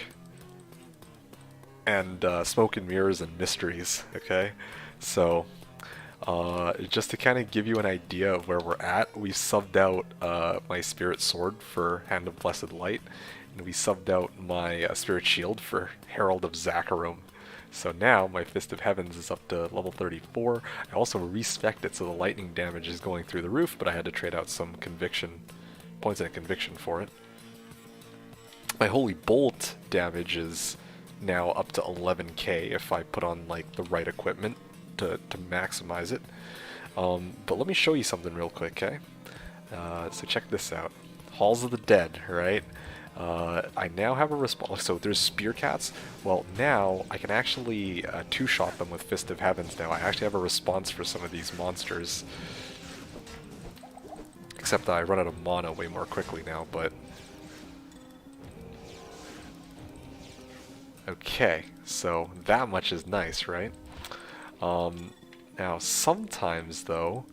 and smoke and mirrors and mysteries, okay? So, just to kind of give you an idea of where we're at, we subbed out my Spirit Sword for Hand of Blessed Light, and we subbed out my Spirit Shield for Herald of Zakharum. So now my Fist of Heavens is up to level 34. I also respec'd it so the lightning damage is going through the roof, but I had to trade out some conviction points and conviction for it. My Holy Bolt damage is now up to 11k if I put on like the right equipment to maximize it. But let me show you something real quick, okay? So check this out. Halls of the Dead, right? I now have a response. So there's Spear Cats. Well, now I can actually two-shot them with Fist of Heavens now. I actually have a response for some of these monsters. Except I run out of mana way more quickly now, but... Okay, so that much is nice, right? Now, sometimes, though,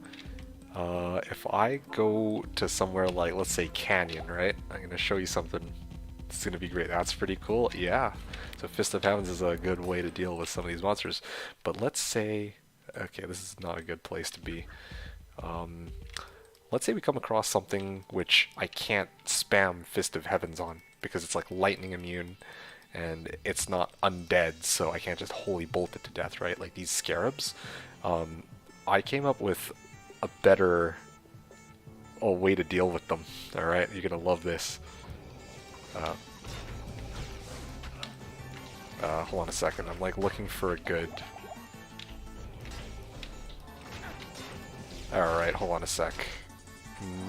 if I go to somewhere like, let's say, Canyon, right? I'm going to show you something that's going to be great. That's pretty cool. Yeah. So Fist of Heavens is a good way to deal with some of these monsters. But let's say... Okay, this is not a good place to be. Let's say we come across something which I can't spam Fist of Heavens on, because it's like lightning immune, and it's not undead, so I can't just holy bolt it to death, right? Like these scarabs. I came up with a better way to deal with them. Alright, you're gonna love this. Hold on a second, I'm like looking for a good... Alright, hold on a sec.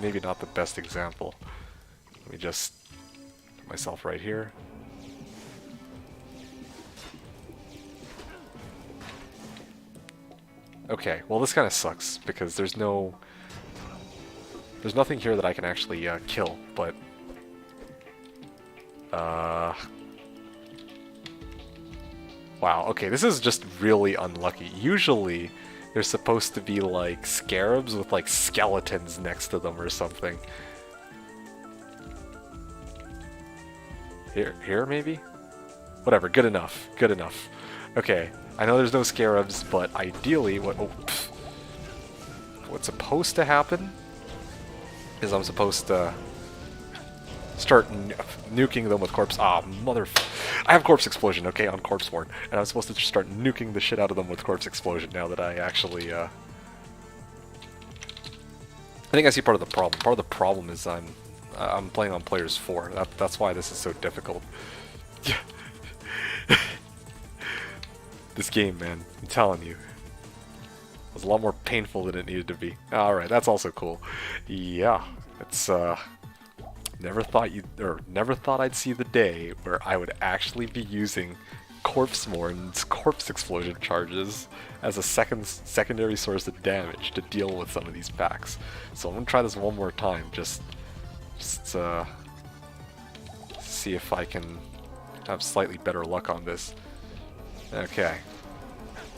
Maybe not the best example. Let me just put myself right here. Okay, well this kind of sucks, because there's nothing here that I can actually kill, but... Wow, okay, this is just really unlucky. Usually, there's supposed to be, like, scarabs with, like, skeletons next to them or something. Here, maybe? Whatever, good enough, good enough. Okay, I know there's no scarabs, but ideally, what's supposed to happen is I'm supposed to start nuking them with corpse. Ah, I have corpse explosion, okay, on Corpseborn, and I'm supposed to just start nuking the shit out of them with corpse explosion now that I actually. I think I see part of the problem. Part of the problem is I'm I'm playing on players 4. That's why this is so difficult. Yeah. This game, man, I'm telling you, was a lot more painful than it needed to be. Alright, that's also cool. Yeah, it's, never thought I'd see the day where I would actually be using Corpsemorn's corpse explosion charges as a secondary source of damage to deal with some of these packs. So I'm gonna try this one more time, just see if I can have slightly better luck on this. Okay.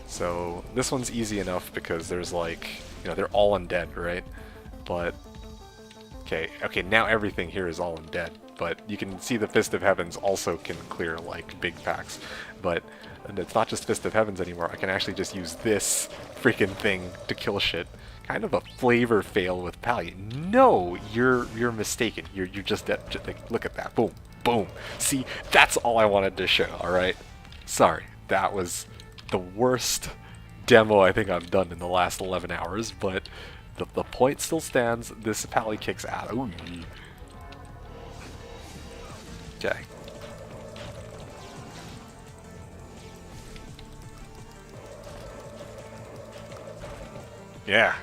So this one's easy enough because there's like, they're all undead, right? But okay, now everything here is all undead. But you can see the Fist of Heavens also can clear like big packs. But it's not just Fist of Heavens anymore. I can actually just use this freaking thing to kill shit. Kind of a flavor fail with Pally. No, you're mistaken. You're just like, look at that. Boom, boom. See, that's all I wanted to show. All right. Sorry, that was the worst demo I think I've done in the last 11 hours, but the point still stands. This Pally kicks out. Ooh. Okay. Yeah.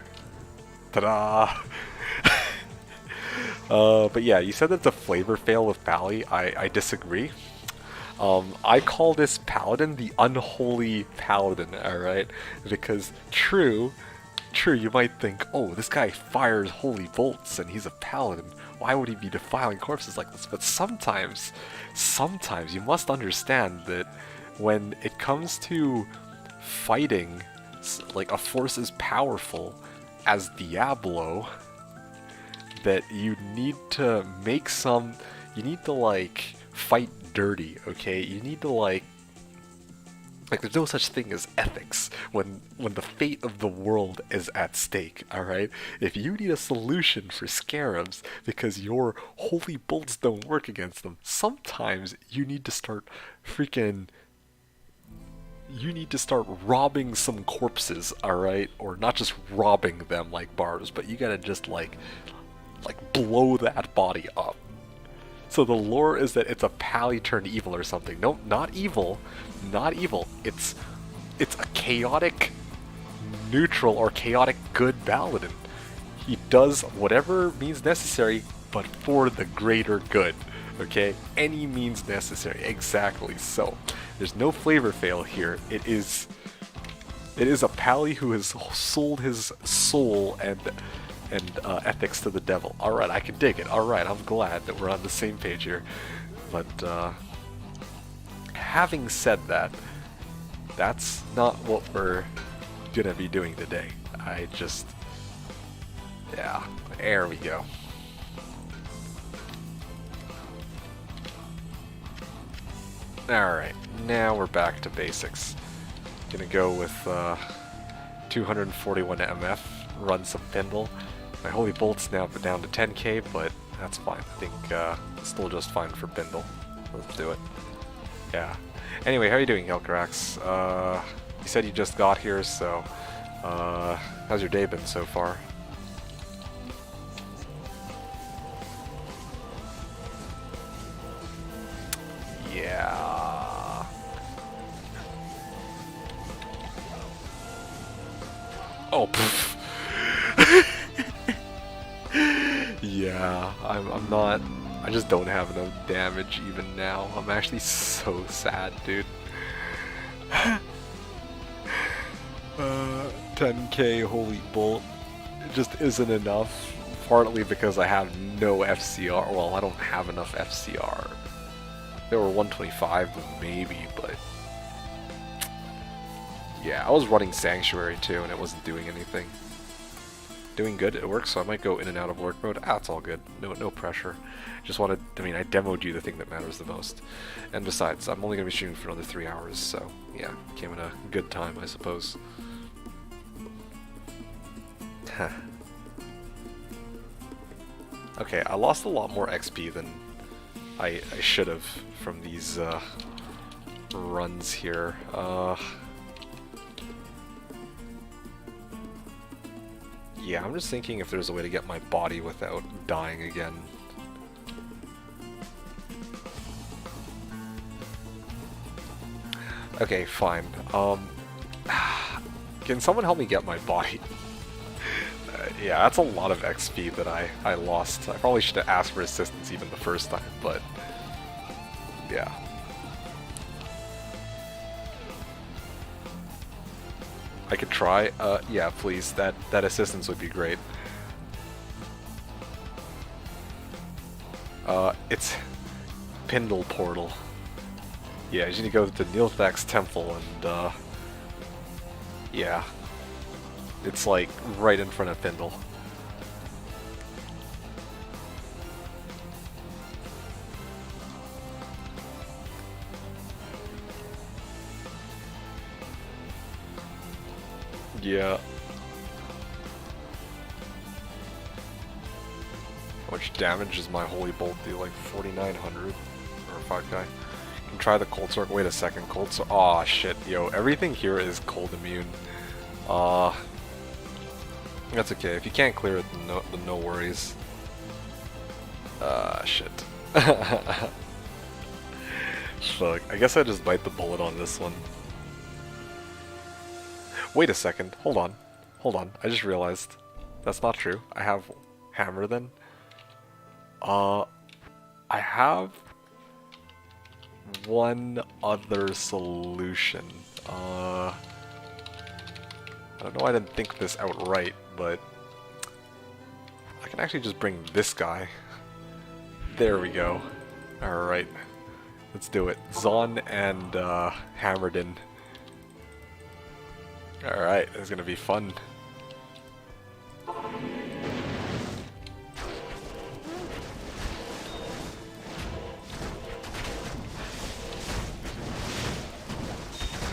Ta-da! But yeah, you said that's a flavor fail with Pally. I disagree. I call this Paladin the unholy Paladin, alright? Because true, you might think, oh, this guy fires holy bolts and he's a Paladin. Why would he be defiling corpses like this? But sometimes you must understand that when it comes to fighting, like a force as powerful as Diablo, that you need to like fight dirty, okay? You need to like there's no such thing as ethics when the fate of the world is at stake, alright? If you need a solution for scarabs because your holy bolts don't work against them, sometimes you need to start robbing some corpses, alright? Or not just robbing them like barbs, but you gotta just like blow that body up. So the lore is that it's a Pally turned evil or something. No, not evil. Not evil. It's a chaotic neutral or chaotic good paladin. He does whatever means necessary, but for the greater good. Okay? Any means necessary. Exactly so. There's no flavor fail here. It is a Pally who has sold his soul and ethics to the devil. Alright, I can dig it. Alright, I'm glad that we're on the same page here. But, having said that, that's not what we're gonna be doing today. Yeah, there we go. Alright, now we're back to basics. Gonna go with, 241 MF, run some Pindle. My Holy Bolt's now down to 10k, but that's fine. I think still just fine for Pindle. Let's do it. Yeah. Anyway, how are you doing, Helcarax? You said you just got here, so how's your day been so far? Yeah. Oh, pfft. Yeah, I'm not. I just don't have enough damage even now. I'm actually so sad, dude. 10k Holy Bolt. It just isn't enough. Partly because I have no FCR. Well, I don't have enough FCR. There were 125 maybe, but yeah, I was running Sanctuary too, and it wasn't doing anything. Doing good, it works, so I might go in and out of work mode. It's all good. No pressure. Just wanted, I demoed you the thing that matters the most. And besides, I'm only going to be shooting for another 3 hours, so yeah, came in a good time, I suppose. Okay, I lost a lot more XP than I should have from these runs here. Yeah, I'm just thinking if there's a way to get my body without dying again. Okay, fine. Can someone help me get my body? Yeah, that's a lot of XP that I lost. I probably should have asked for assistance even the first time, but yeah. I could try. Yeah, please. That assistance would be great. It's Pindle Portal. Yeah, you need to go to Nilthak's temple and yeah. It's like right in front of Pindle. Yeah. How much damage does my Holy Bolt do? Like 4,900? Or fuck, I can try the Cold Sword. Wait a second, Cold Sword. Aw, shit, yo. Everything here is cold immune. That's okay. If you can't clear it, then no worries. Shit. Fuck. I guess I just bite the bullet on this one. Wait a second. Hold on. Hold on. I just realized. That's not true. I have hammer then. I have one other solution. I don't know why I didn't think this out right, but I can actually just bring this guy. There we go. Alright. Let's do it. Zon and Hammerdin. Alright, it's gonna be fun.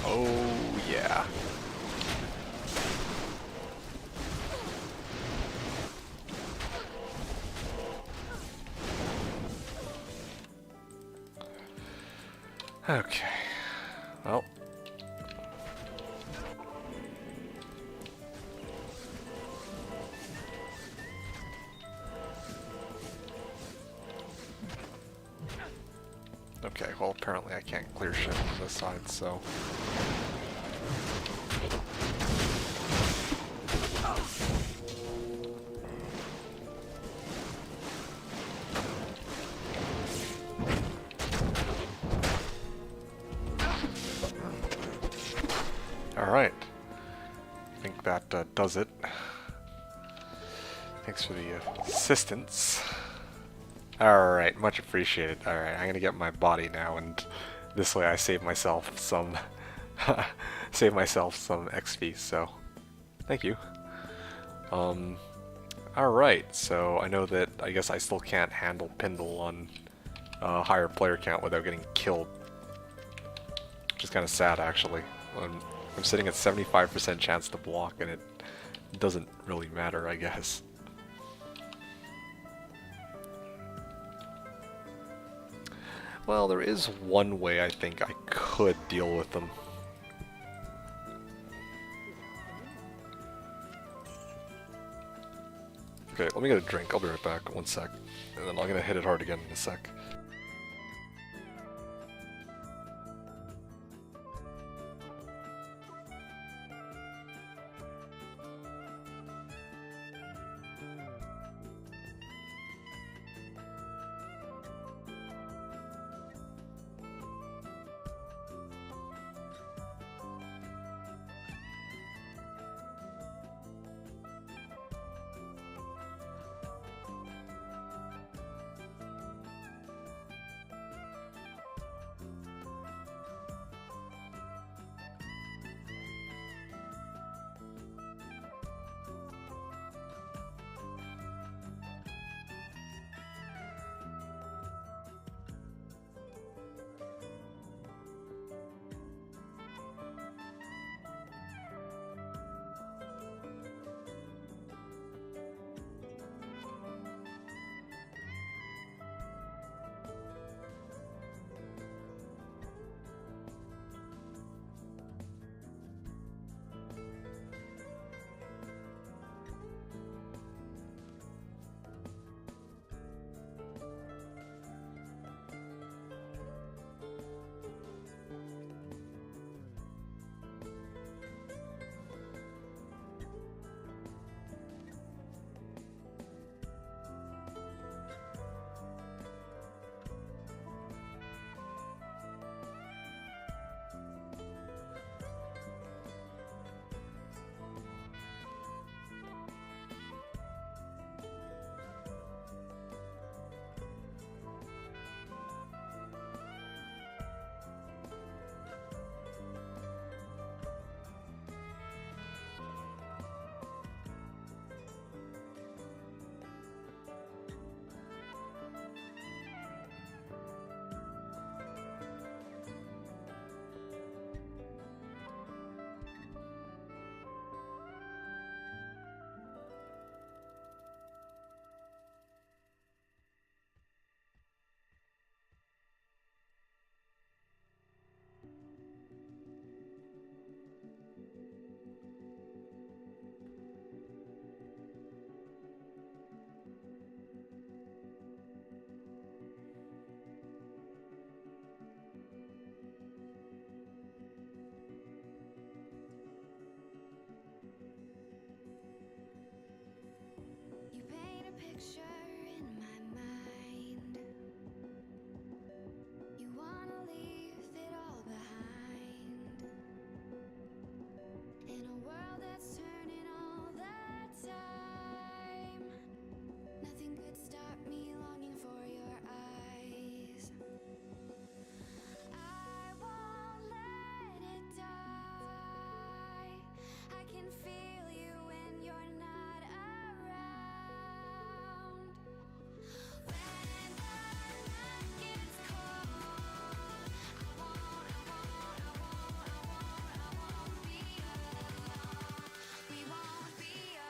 Oh yeah. Okay. Well. Okay, well apparently I can't clear shit on this side, so... Alright. I think that does it. Thanks for the assistance. Alright, much appreciated. Alright, I'm gonna get my body now, and this way I save myself some XP, so thank you. Alright, so I know that I guess I still can't handle Pindle on higher player count without getting killed. Which is kinda sad actually. I'm sitting at 75% chance to block and it doesn't really matter, I guess. Well, there is one way I think I could deal with them. Okay, let me get a drink. I'll be right back. One sec. And then I'm gonna hit it hard again in a sec.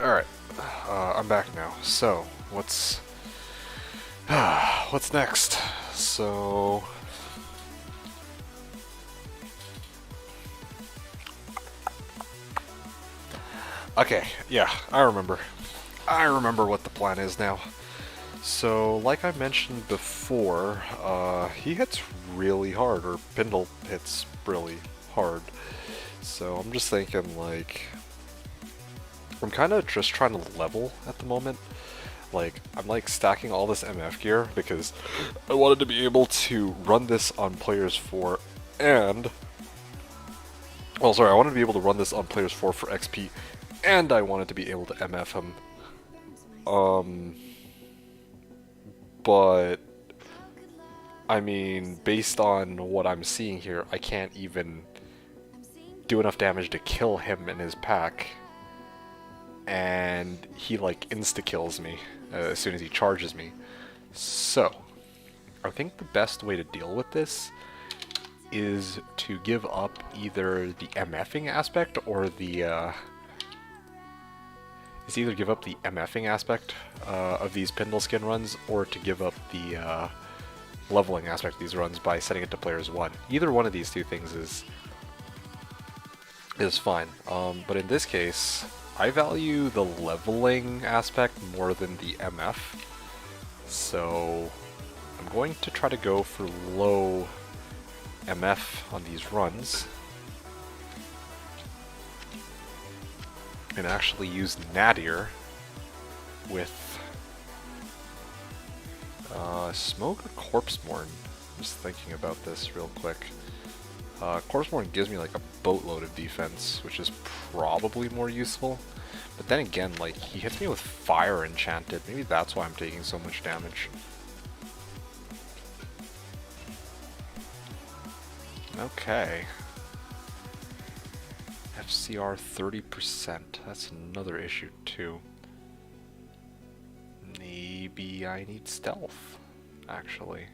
Alright, I'm back now. So, what's next? So... Okay, yeah, I remember. I remember what the plan is now. So, like I mentioned before, he hits really hard, or Pindle hits really hard. So I'm just thinking, like, I'm kind of just trying to level at the moment. Like, I'm like stacking all this MF gear because I wanted to be able to run this on players 4 and... Well, sorry, I wanted to be able to run this on players 4 for XP, and I wanted to be able to MF him. But I mean, based on what I'm seeing here, I can't even do enough damage to kill him in his pack, and he like insta-kills me as soon as he charges me. So, I think the best way to deal with this is to give up either the MFing aspect or the give up the MFing aspect of these Pindle skin runs, or to give up the leveling aspect of these runs by setting it to players 1. Either one of these two things is fine. But in this case, I value the leveling aspect more than the MF. So I'm going to try to go for low MF on these runs, and actually use Nadir with Smoke or Corpseborn. I'm just thinking about this real quick. Corpseborn gives me like a boatload of defense, which is probably more useful. But then again, like, he hits me with Fire Enchanted. Maybe that's why I'm taking so much damage. Okay. FCR 30%. That's another issue too. Maybe I need stealth, actually.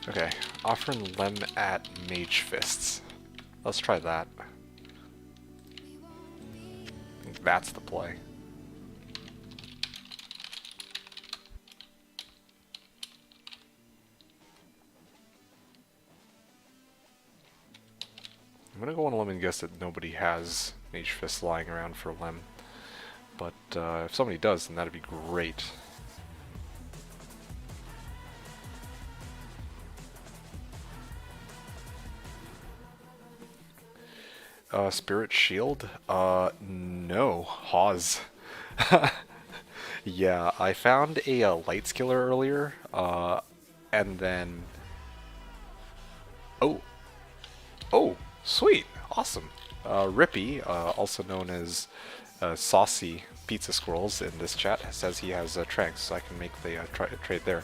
Okay, offering Lem at Mage Fists. Let's try that. I think that's the play. I'm gonna go on a limb and guess that nobody has Mage Fists lying around for Lem. But if somebody does, then that'd be great. Spirit Shield? No. Hawes. Yeah, I found a light skiller earlier, and then... Oh, sweet! Awesome! Rippy, also known as Saucy Pizza Squirrels in this chat, says he has Tranks, so I can make the trade there.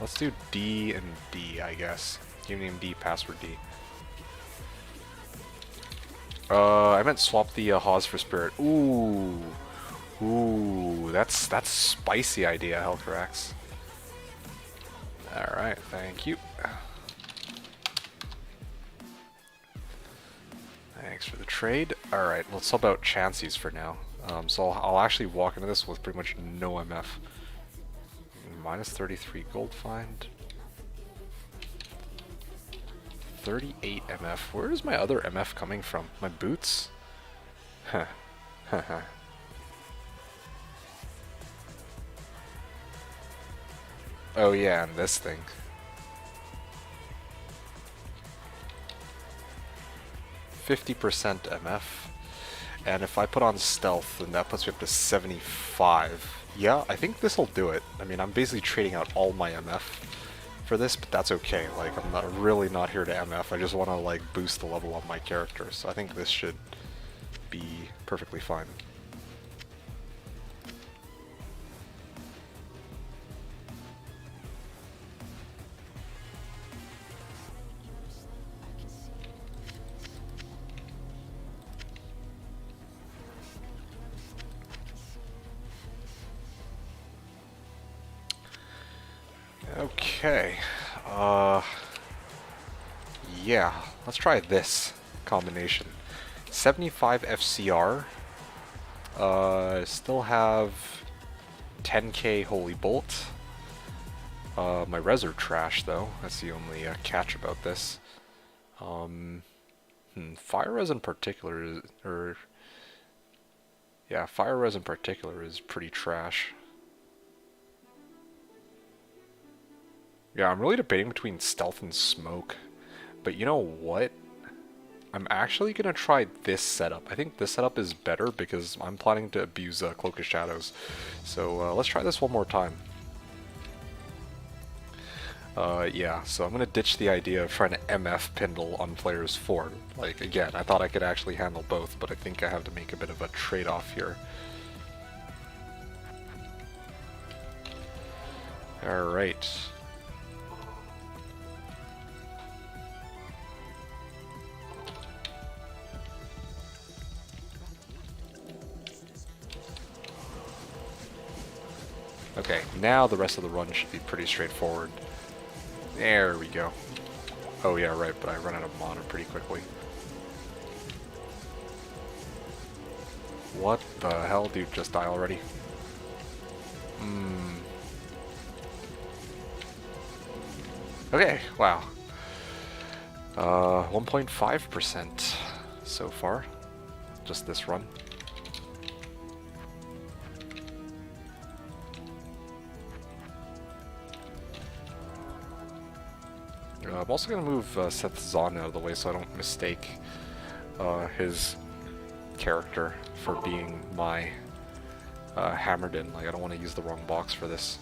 Let's do D and D, I guess. Give him D, password D. I meant swap the Hawes for Spirit. Ooh, that's spicy idea, Helcarax. All right, thank you. Thanks for the trade. All right, let's sub out Chancy's for now. So I'll actually walk into this with pretty much no MF. Minus 33 gold find. 38 MF. Where is my other MF coming from? My boots? Huh. Haha. Oh yeah, and this thing. 50% MF. And if I put on stealth, then that puts me up to 75. Yeah, I think this'll do it. I mean, I'm basically trading out all my MF for this, but that's okay. Like, I'm really not here to MF. I just want to like boost the level of my character, so I think this should be perfectly fine. Okay. Yeah. Let's try this combination. 75 FCR. Still have 10k Holy Bolt. My res are trash though. That's the only catch about this. Fire res in particular is, yeah, fire res in particular is pretty trash. Yeah, I'm really debating between stealth and smoke. But you know what? I'm actually gonna try this setup. I think this setup is better because I'm planning to abuse Cloak of Shadows. So let's try this one more time. Yeah, so I'm gonna ditch the idea of trying to MF Pindle on players 4. Like, again, I thought I could actually handle both, but I think I have to make a bit of a trade-off here. Alright. Okay, now the rest of the run should be pretty straightforward. There we go. Oh yeah, right, but I run out of mana pretty quickly. What the hell, dude? Just die already? Okay, wow. 1.5% so far. Just this run. I'm also going to move Seth Zahn out of the way so I don't mistake his character for being my Hammerden. Like, I don't want to use the wrong box for this.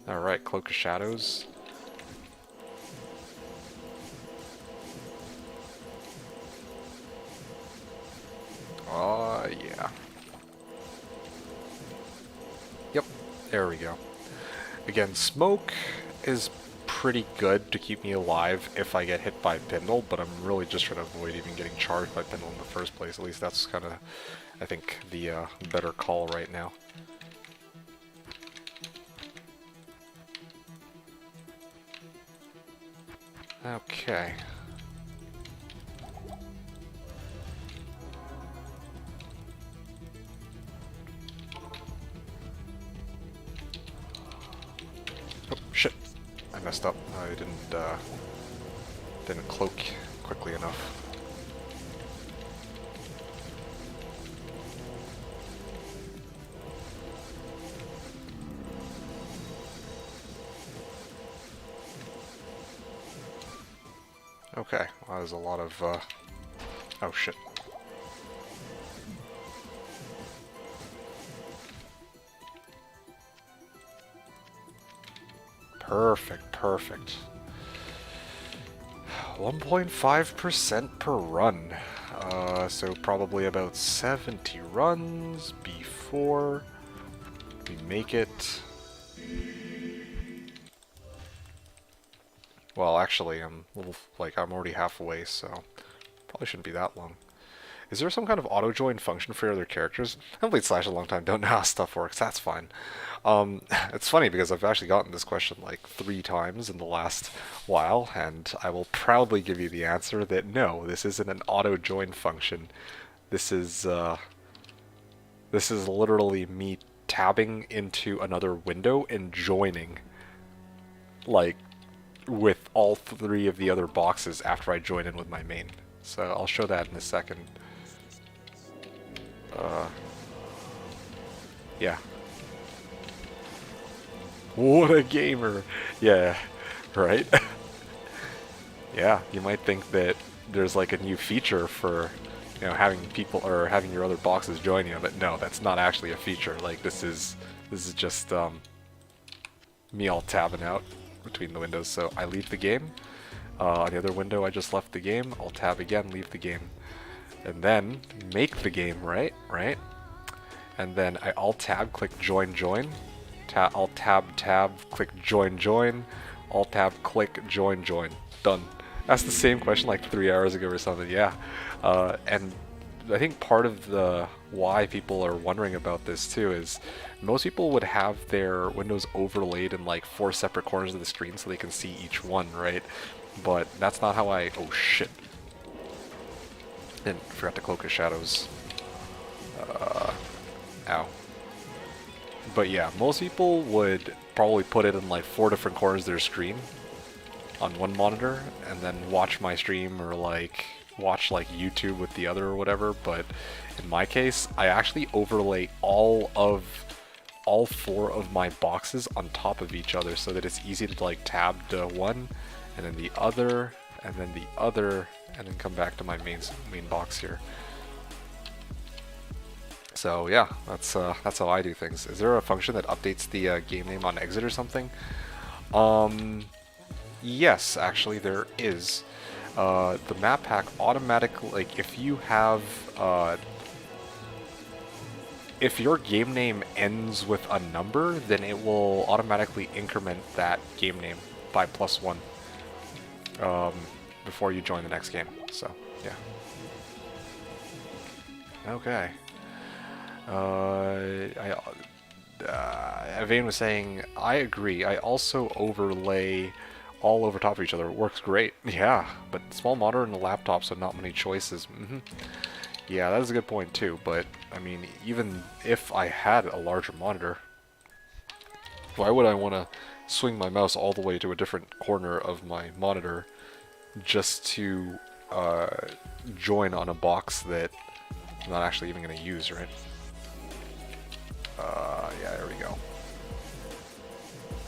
Alright, Cloak of Shadows. Yeah. Yep, there we go. Again, smoke is pretty good to keep me alive if I get hit by Pindle, but I'm really just trying to avoid even getting charged by Pindle in the first place. At least that's kind of, I think, the better call right now. Okay. Oh, shit. I messed up. I didn't cloak quickly enough. Okay, well, there's a lot of, oh shit. Perfect, perfect. 1.5% per run. So probably about 70 runs before we make it. Well, actually, I'm a little, like, I'm already halfway, so probably shouldn't be that long. Is there some kind of auto-join function for your other characters? I haven't played Slash a long time, don't know how stuff works, that's fine. It's funny because I've actually gotten this question like 3 times in the last while, and I will proudly give you the answer that no, this isn't an auto-join function. This is literally me tabbing into another window and joining, like, with all 3 of the other boxes after I join in with my main. So I'll show that in a second. Yeah. What a gamer! Yeah, right? Yeah, you might think that there's like a new feature for, you know, having people or having your other boxes join you, but no, that's not actually a feature. Like, this is just me all tabbing out between the windows. So I leave the game. On the other window, I just left the game. I'll tab again, leave the game, and then make the game. Right. And then I alt tab, click join. Alt tab, click join. Alt tab, click join. Done. That's the same question like 3 hours ago or something. Yeah. And I think part of the why people are wondering about this too is most people would have their windows overlaid in like 4 separate corners of the screen so they can see each one, right? But that's not how I... Oh shit. And forgot to cloak his shadows. Ow. But yeah, most people would probably put it in like 4 different corners of their screen on one monitor and then watch my stream or like watch like YouTube with the other or whatever. But in my case, I actually overlay all 4 of my boxes on top of each other so that it's easy to like tab to one and then the other and then the other and then come back to my main box here. So yeah, that's how I do things. Is there a function that updates the game name on exit or something? Yes, actually there is. The map pack automatically, like if you have, if your game name ends with a number, then it will automatically increment that game name by +1 before you join the next game. So yeah. Okay. Vane was saying, I agree. I also overlay all over top of each other. It works great. Yeah, but small monitor and a laptop, so not many choices. Yeah, that is a good point too. But I mean, even if I had a larger monitor, why would I want to swing my mouse all the way to a different corner of my monitor just to join on a box that I'm not actually even going to use, right? Yeah, there we go.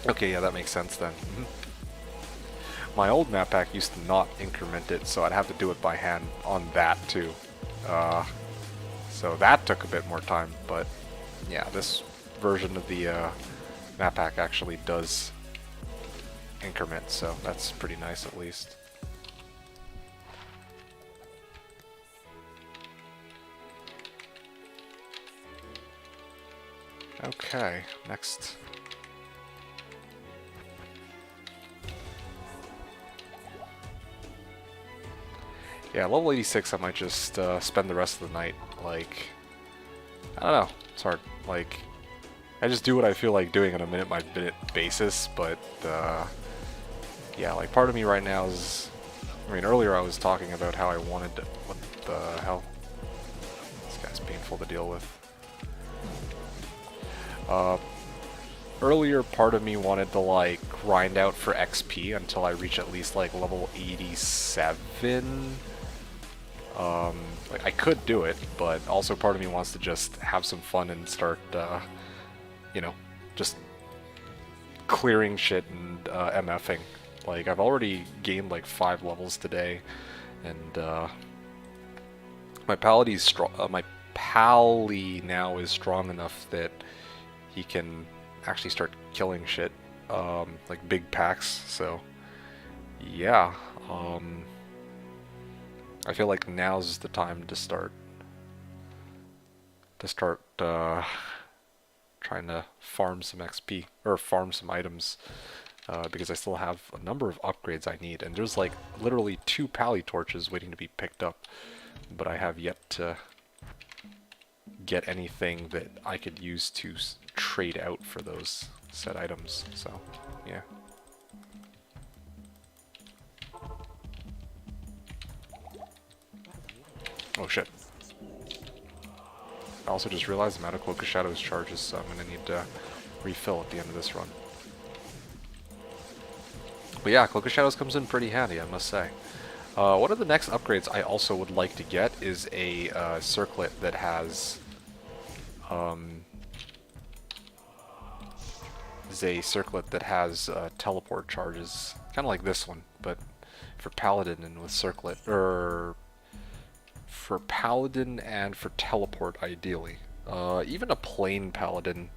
Okay, yeah, that makes sense then. My old map pack used to not increment it, so I'd have to do it by hand on that too. So that took a bit more time, but yeah, this version of the map pack actually does increment, so that's pretty nice at least. Okay, next. Yeah, level 86 I might just spend the rest of the night, like, I don't know, it's hard, like, I just do what I feel like doing on a minute-by-minute basis, but, yeah, like, part of me right now is, I mean, earlier I was talking about how I wanted to, what the hell, this guy's painful to deal with. Earlier part of me wanted to like grind out for XP until I reach at least like level 87. Like I could do it, but also part of me wants to just have some fun and start, you know, just clearing shit and MFing. Like I've already gained like 5 levels today, and my Paladin's strong. My Pally now is strong enough that he can actually start killing shit, like big packs. So yeah, I feel like now's the time to start trying to farm some XP or farm some items, because I still have a number of upgrades I need, and there's like literally 2 Pally torches waiting to be picked up, but I have yet to get anything that I could use to trade out for those said items. So yeah. Oh shit. I also just realized I'm out of Cloak of Shadows charges, so I'm gonna need to refill at the end of this run. But yeah, Cloak of Shadows comes in pretty handy, I must say. One of the next upgrades I also would like to get is a circlet that has teleport charges, kind of like this one, but for Paladin and with circlet, or for Paladin and for teleport ideally. Even a plain Paladin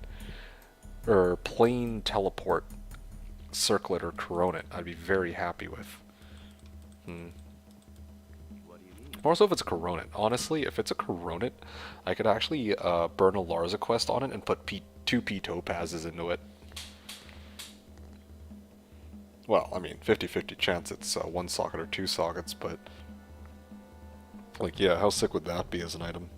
or plain teleport circlet or coronet I'd be very happy with. More so if it's a coronet. Honestly, if it's a coronet, I could actually burn a Larza quest on it and put 2 P topazes into it. Well, I mean, 50-50 chance it's 1 socket or 2 sockets, but Like, yeah, how sick would that be as an item?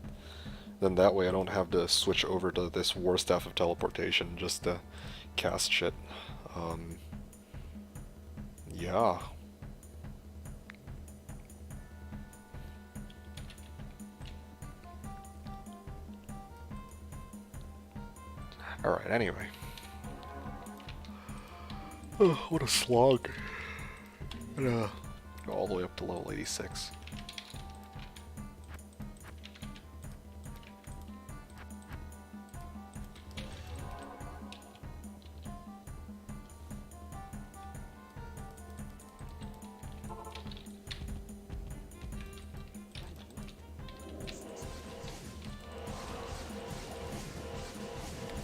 Then that way I don't have to switch over to this War Staff of Teleportation just to cast shit. Yeah. Alright, anyway. Oh, what a slog. Go all the way up to level 86.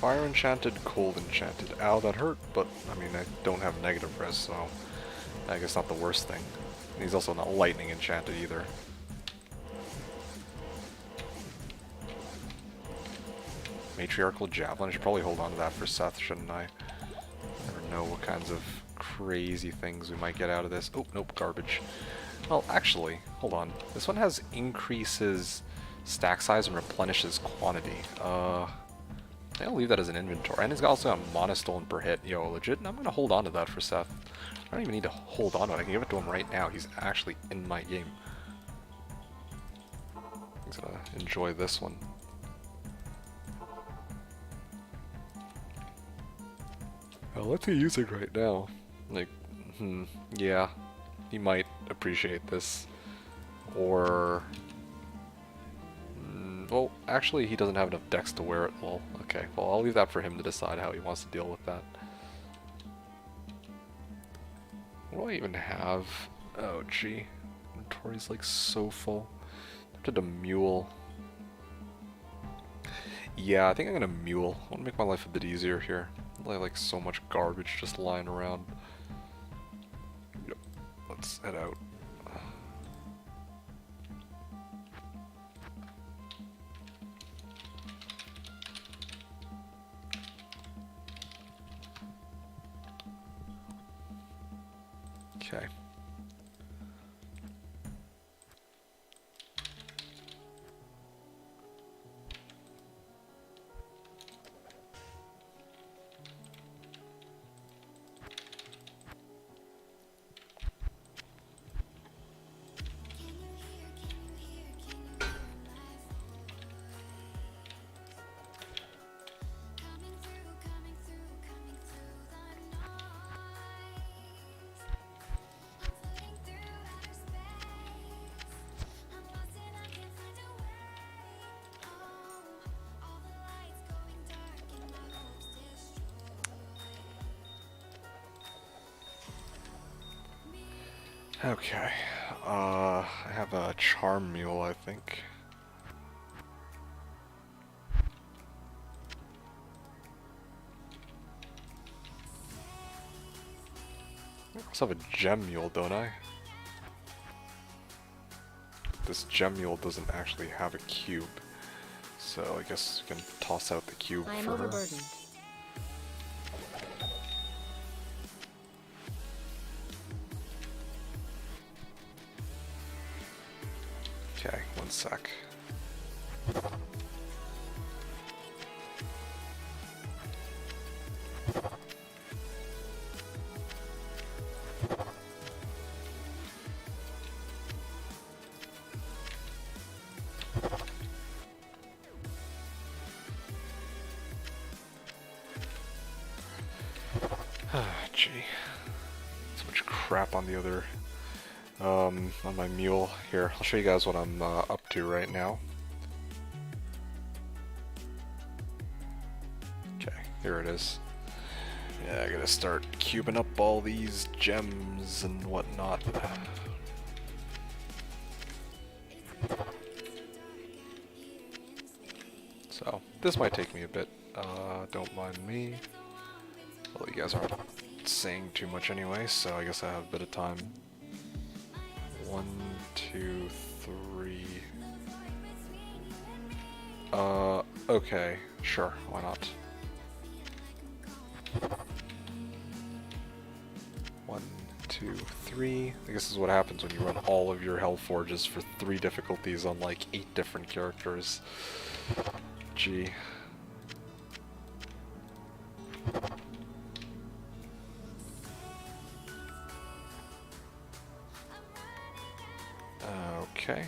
Fire enchanted, cold enchanted. Ow, that hurt, but I mean, I don't have negative res, so I guess not the worst thing. And he's also not lightning enchanted either. Matriarchal Javelin, I should probably hold on to that for Seth, shouldn't I? Never know what kinds of crazy things we might get out of this. Oh, nope, garbage. Well, actually, hold on. This one has increases stack size and replenishes quantity. I'll leave that as an inventory. And it's also got monostone per hit. Yo, legit, I'm gonna hold on to that for Seth. I don't even need to hold on to it. I can give it to him right now. He's actually in my game. He's gonna enjoy this one. I'll let you use it right now. Like, yeah. He might appreciate this. Or... well, actually, he doesn't have enough dex to wear it. Well, okay. Well, I'll leave that for him to decide how he wants to deal with that. What do I even have? Oh, gee. Inventory's like so full. I have to mule. Yeah, I think I'm gonna mule. I want to make my life a bit easier here. I have like so much garbage just lying around. Yep. Let's head out. Okay. Okay, I have a charm mule, I think. I also have a gem mule, don't I? This gem mule doesn't actually have a cube, so I guess we can toss out the cube I am for her. overburdened. Okay, one sec. Gee. So much crap on the other on my mule. Here, I'll show you guys what I'm up to right now. Okay, here it is. Yeah, I gotta start cubing up all these gems and whatnot. So, this might take me a bit. Don't mind me. Well, you guys aren't saying too much anyway, so I guess I have a bit of time. 1, 2, 3. Okay, sure, why not? 1, 2, 2, 3. I guess this is what happens when you run all of your Hellforges for 3 difficulties on like 8 different characters. Gee. Okay.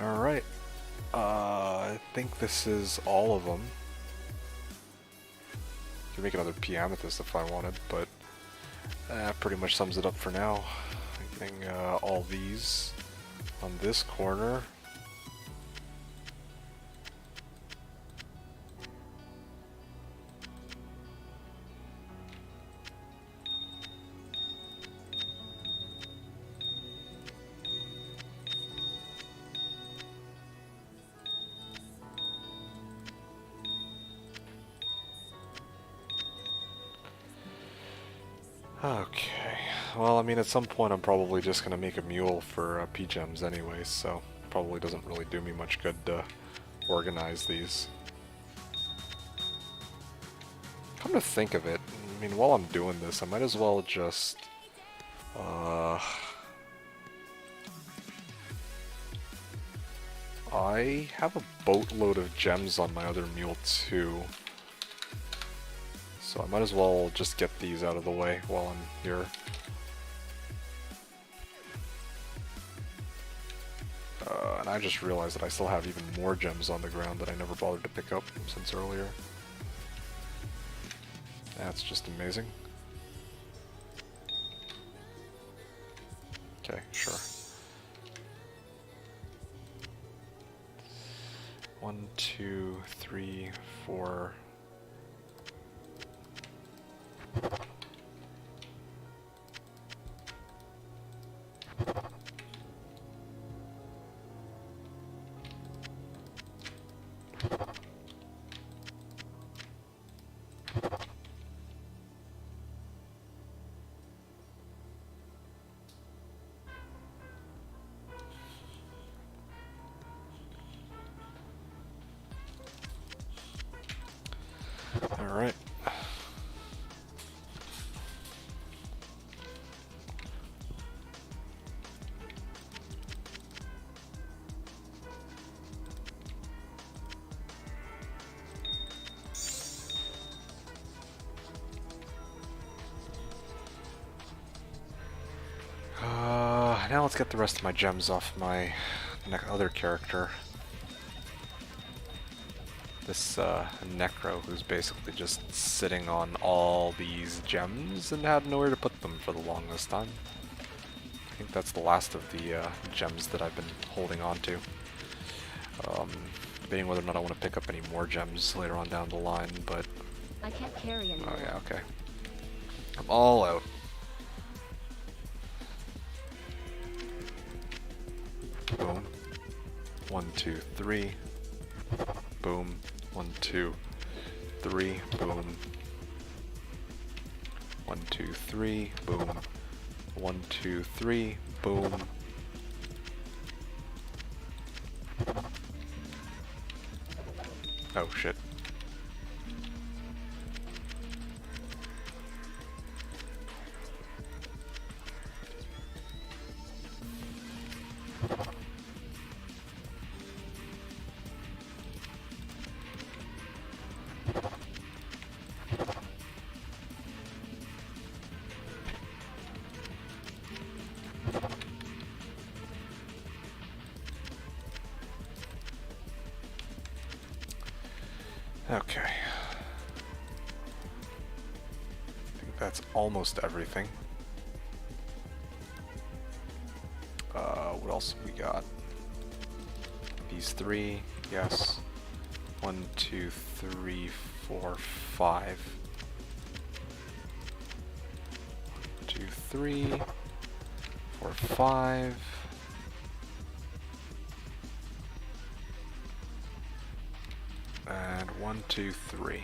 Alright. I think this is all of them. Could make another P Amethyst if I wanted, but that pretty much sums it up for now. Getting all these on this corner. Okay, well, I mean, at some point I'm probably just going to make a mule for P-Gems anyway, so probably doesn't really do me much good to organize these. Come to think of it, I mean, while I'm doing this, I might as well just... I have a boatload of gems on my other mule too. So I might as well just get these out of the way while I'm here. And I just realized that I still have even more gems on the ground that I never bothered to pick up since earlier. That's just amazing. Okay, sure. 1, 2, 3, 4... All right. Now let's get the rest of my gems off my other character. This Necro, who's basically just sitting on all these gems and had nowhere to put them for the longest time. I think that's the last of the gems that I've been holding on to. Debating whether or not I want to pick up any more gems later on down the line, but... I can't carry anymore. Oh yeah, okay. I'm all out. Boom. 1, 2, 3. Boom. 1, 2, 3. Boom. 1, 2, 3. Boom. 1, 2, 3. Boom. Oh shit. Okay. I think that's almost everything. What else have we got? These 3, yes. 1, 2, 3, 4, 5. 2, 3, 4, 5. And 1, 2, 3.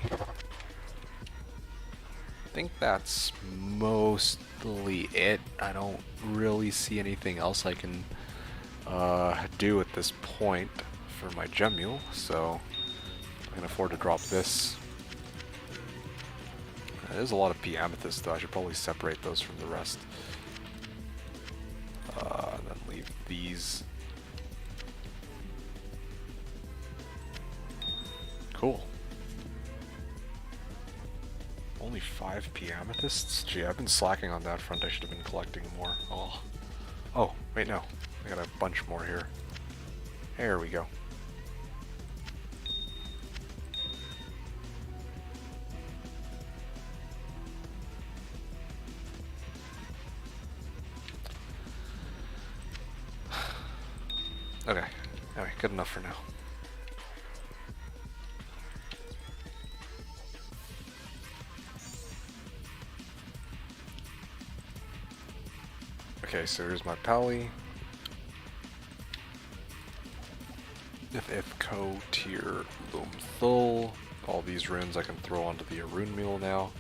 think that's mostly it. I don't really see anything else I can do at this point for my gem mule, so I can afford to drop this. There's a lot of P amethyst though. I should probably separate those from the rest. And then leave these. Cool. Only 5 P amethysts? Gee, I've been slacking on that front. I should have been collecting more. Oh. Oh, wait, no. I got a bunch more here. There we go. Okay. Anyway, good enough for now. Okay, so here's my pally. If Co tier Loom Thul. All these runes I can throw onto the rune mule now.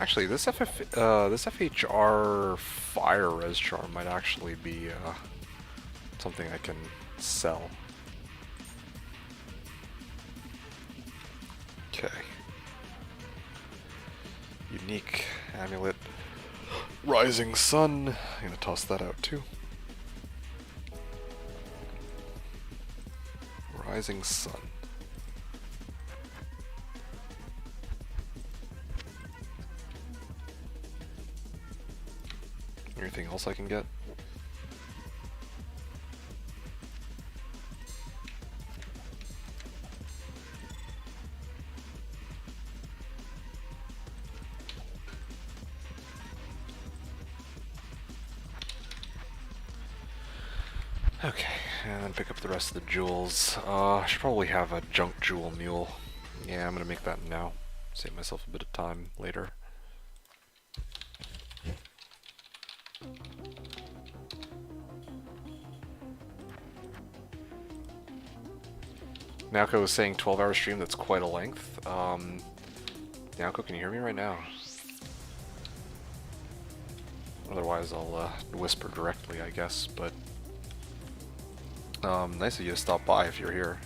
Actually, this this FHR Fire Res Charm might actually be something I can sell. Okay. Unique amulet. Rising Sun. I'm gonna toss that out too. Rising Sun. Anything else I can get? Okay, and then pick up the rest of the jewels. I should probably have a junk jewel mule. Yeah, I'm gonna make that now. Save myself a bit of time later. Naoko was saying 12-hour stream, that's quite a length. Naoko, can you hear me right now? Otherwise I'll whisper directly, I guess, but nice of you to stop by if you're here.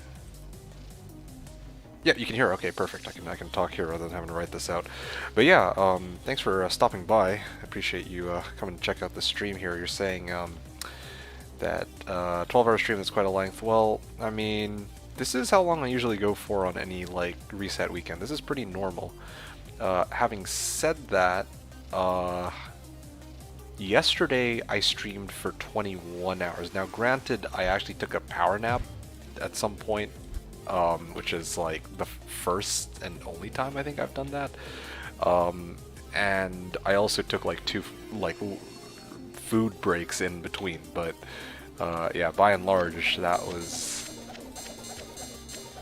Yeah, you can hear. Okay, perfect. I can talk here rather than having to write this out. But yeah, thanks for stopping by. I appreciate you coming to check out the stream here. You're saying that 12-hour stream is quite a length. Well, I mean, this is how long I usually go for on any like reset weekend. This is pretty normal. Having said that, yesterday I streamed for 21 hours. Now, granted, I actually took a power nap at some point. Which is like the first and only time I think I've done that. And I also took like 2 food breaks in between, but yeah, by and large that was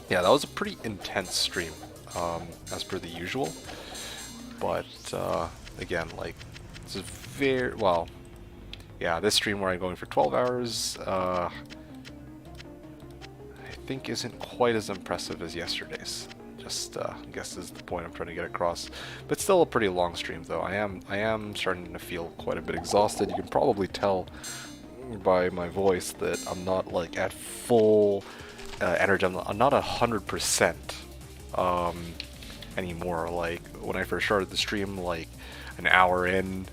a pretty intense stream, as per the usual. But again, like, this is very well. Yeah, this stream where I'm going for 12 hours. I think isn't quite as impressive as yesterday's. Just I guess is the point I'm trying to get across. But still a pretty long stream though. I am starting to feel quite a bit exhausted. You can probably tell by my voice that I'm not like at full energy. I'm not 100% anymore. Like when I first started the stream, like an hour in,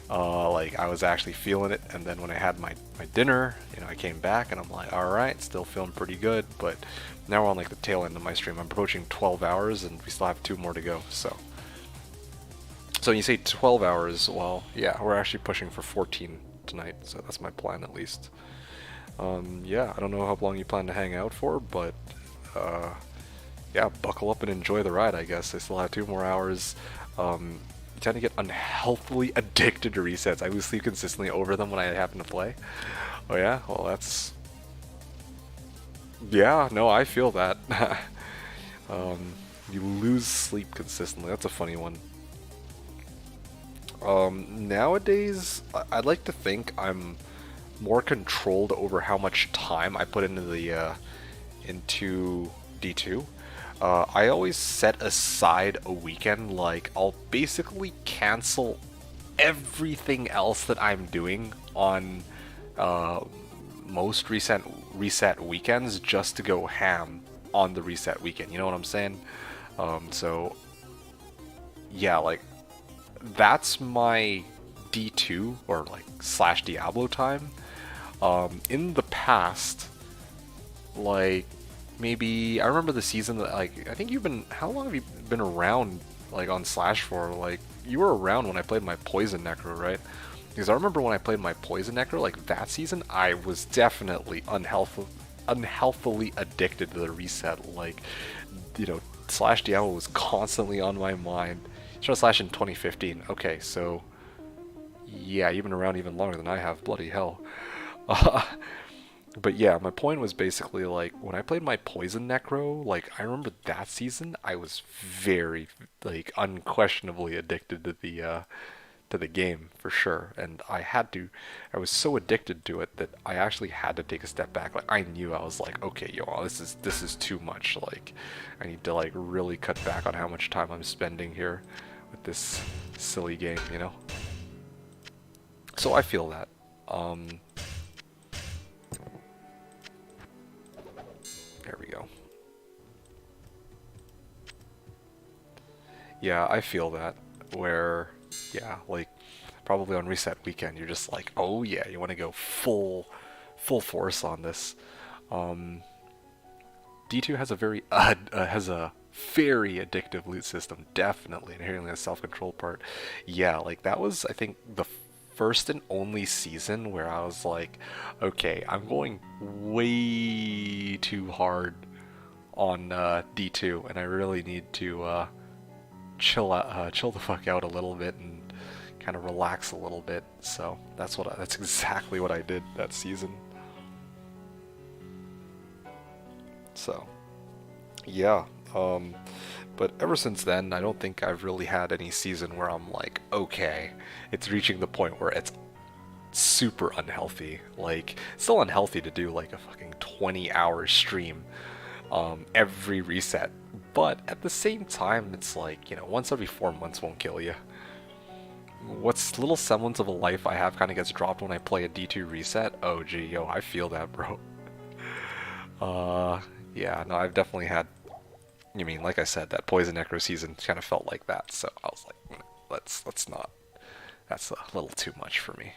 like I was actually feeling it, and then when I had my dinner, you know, I came back and I'm like, alright, still feeling pretty good, but now we're on like the tail end of my stream. I'm approaching 12 hours and we still have 2 more to go, so So you say 12 hours, well, yeah, we're actually pushing for 14 tonight, so that's my plan at least. Yeah, I don't know how long you plan to hang out for, but yeah, buckle up and enjoy the ride, I guess. I still have 2 more hours. You tend to get unhealthily addicted to resets. I lose sleep consistently over them when I happen to play. Oh yeah? Well, that's... Yeah, no, I feel that. You lose sleep consistently. That's a funny one. Nowadays, I'd like to think I'm more controlled over how much time I put into the into D2. I always set aside a weekend. Like, I'll basically cancel everything else that I'm doing on most reset weekends just to go ham on the reset weekend. You know what I'm saying? So yeah, like that's my D2 or like /Diablo time. In the past, like maybe I remember the season that like I think you've been how long have you been around like on Slash for? Like you were around when I played my Poison Necro, right? Because I remember when I played my Poison Necro, like that season, I was definitely unhealthily addicted to the reset. Like, you know, /Diablo was constantly on my mind. Started Slash in 2015. Okay, so yeah, you've been around even longer than I have. Bloody hell. But yeah, my point was basically like when I played my Poison Necro, like I remember that season, I was very like unquestionably addicted to the game for sure, and I was so addicted to it that I actually had to take a step back. Like I knew I was like, okay, yo, this is too much. Like I need to like really cut back on how much time I'm spending here with this silly game, you know? So I feel that. There we go. Yeah, I feel that. Where, yeah, like probably on reset weekend, you're just like, oh yeah, you want to go full force on this. D2 has a very addictive loot system, definitely, and hearing the self-control part, yeah, like that was I think the first and only season where I was like, okay, I'm going way too hard on D2, and I really need to chill the fuck out a little bit and kind of relax a little bit. So that's exactly what I did that season. So yeah, but ever since then, I don't think I've really had any season where I'm like, okay, it's reaching the point where it's super unhealthy. Like, it's still unhealthy to do like a fucking 20-hour stream every reset. But at the same time, it's like, you know, once every 4 months won't kill you. What's little semblance of a life I have kind of gets dropped when I play a D2 reset. Oh, gee, yo, I feel that, bro. Yeah, no, I've definitely had... I mean, like I said, that Poison Necro season kind of felt like that, so I was like, let's not. That's a little too much for me.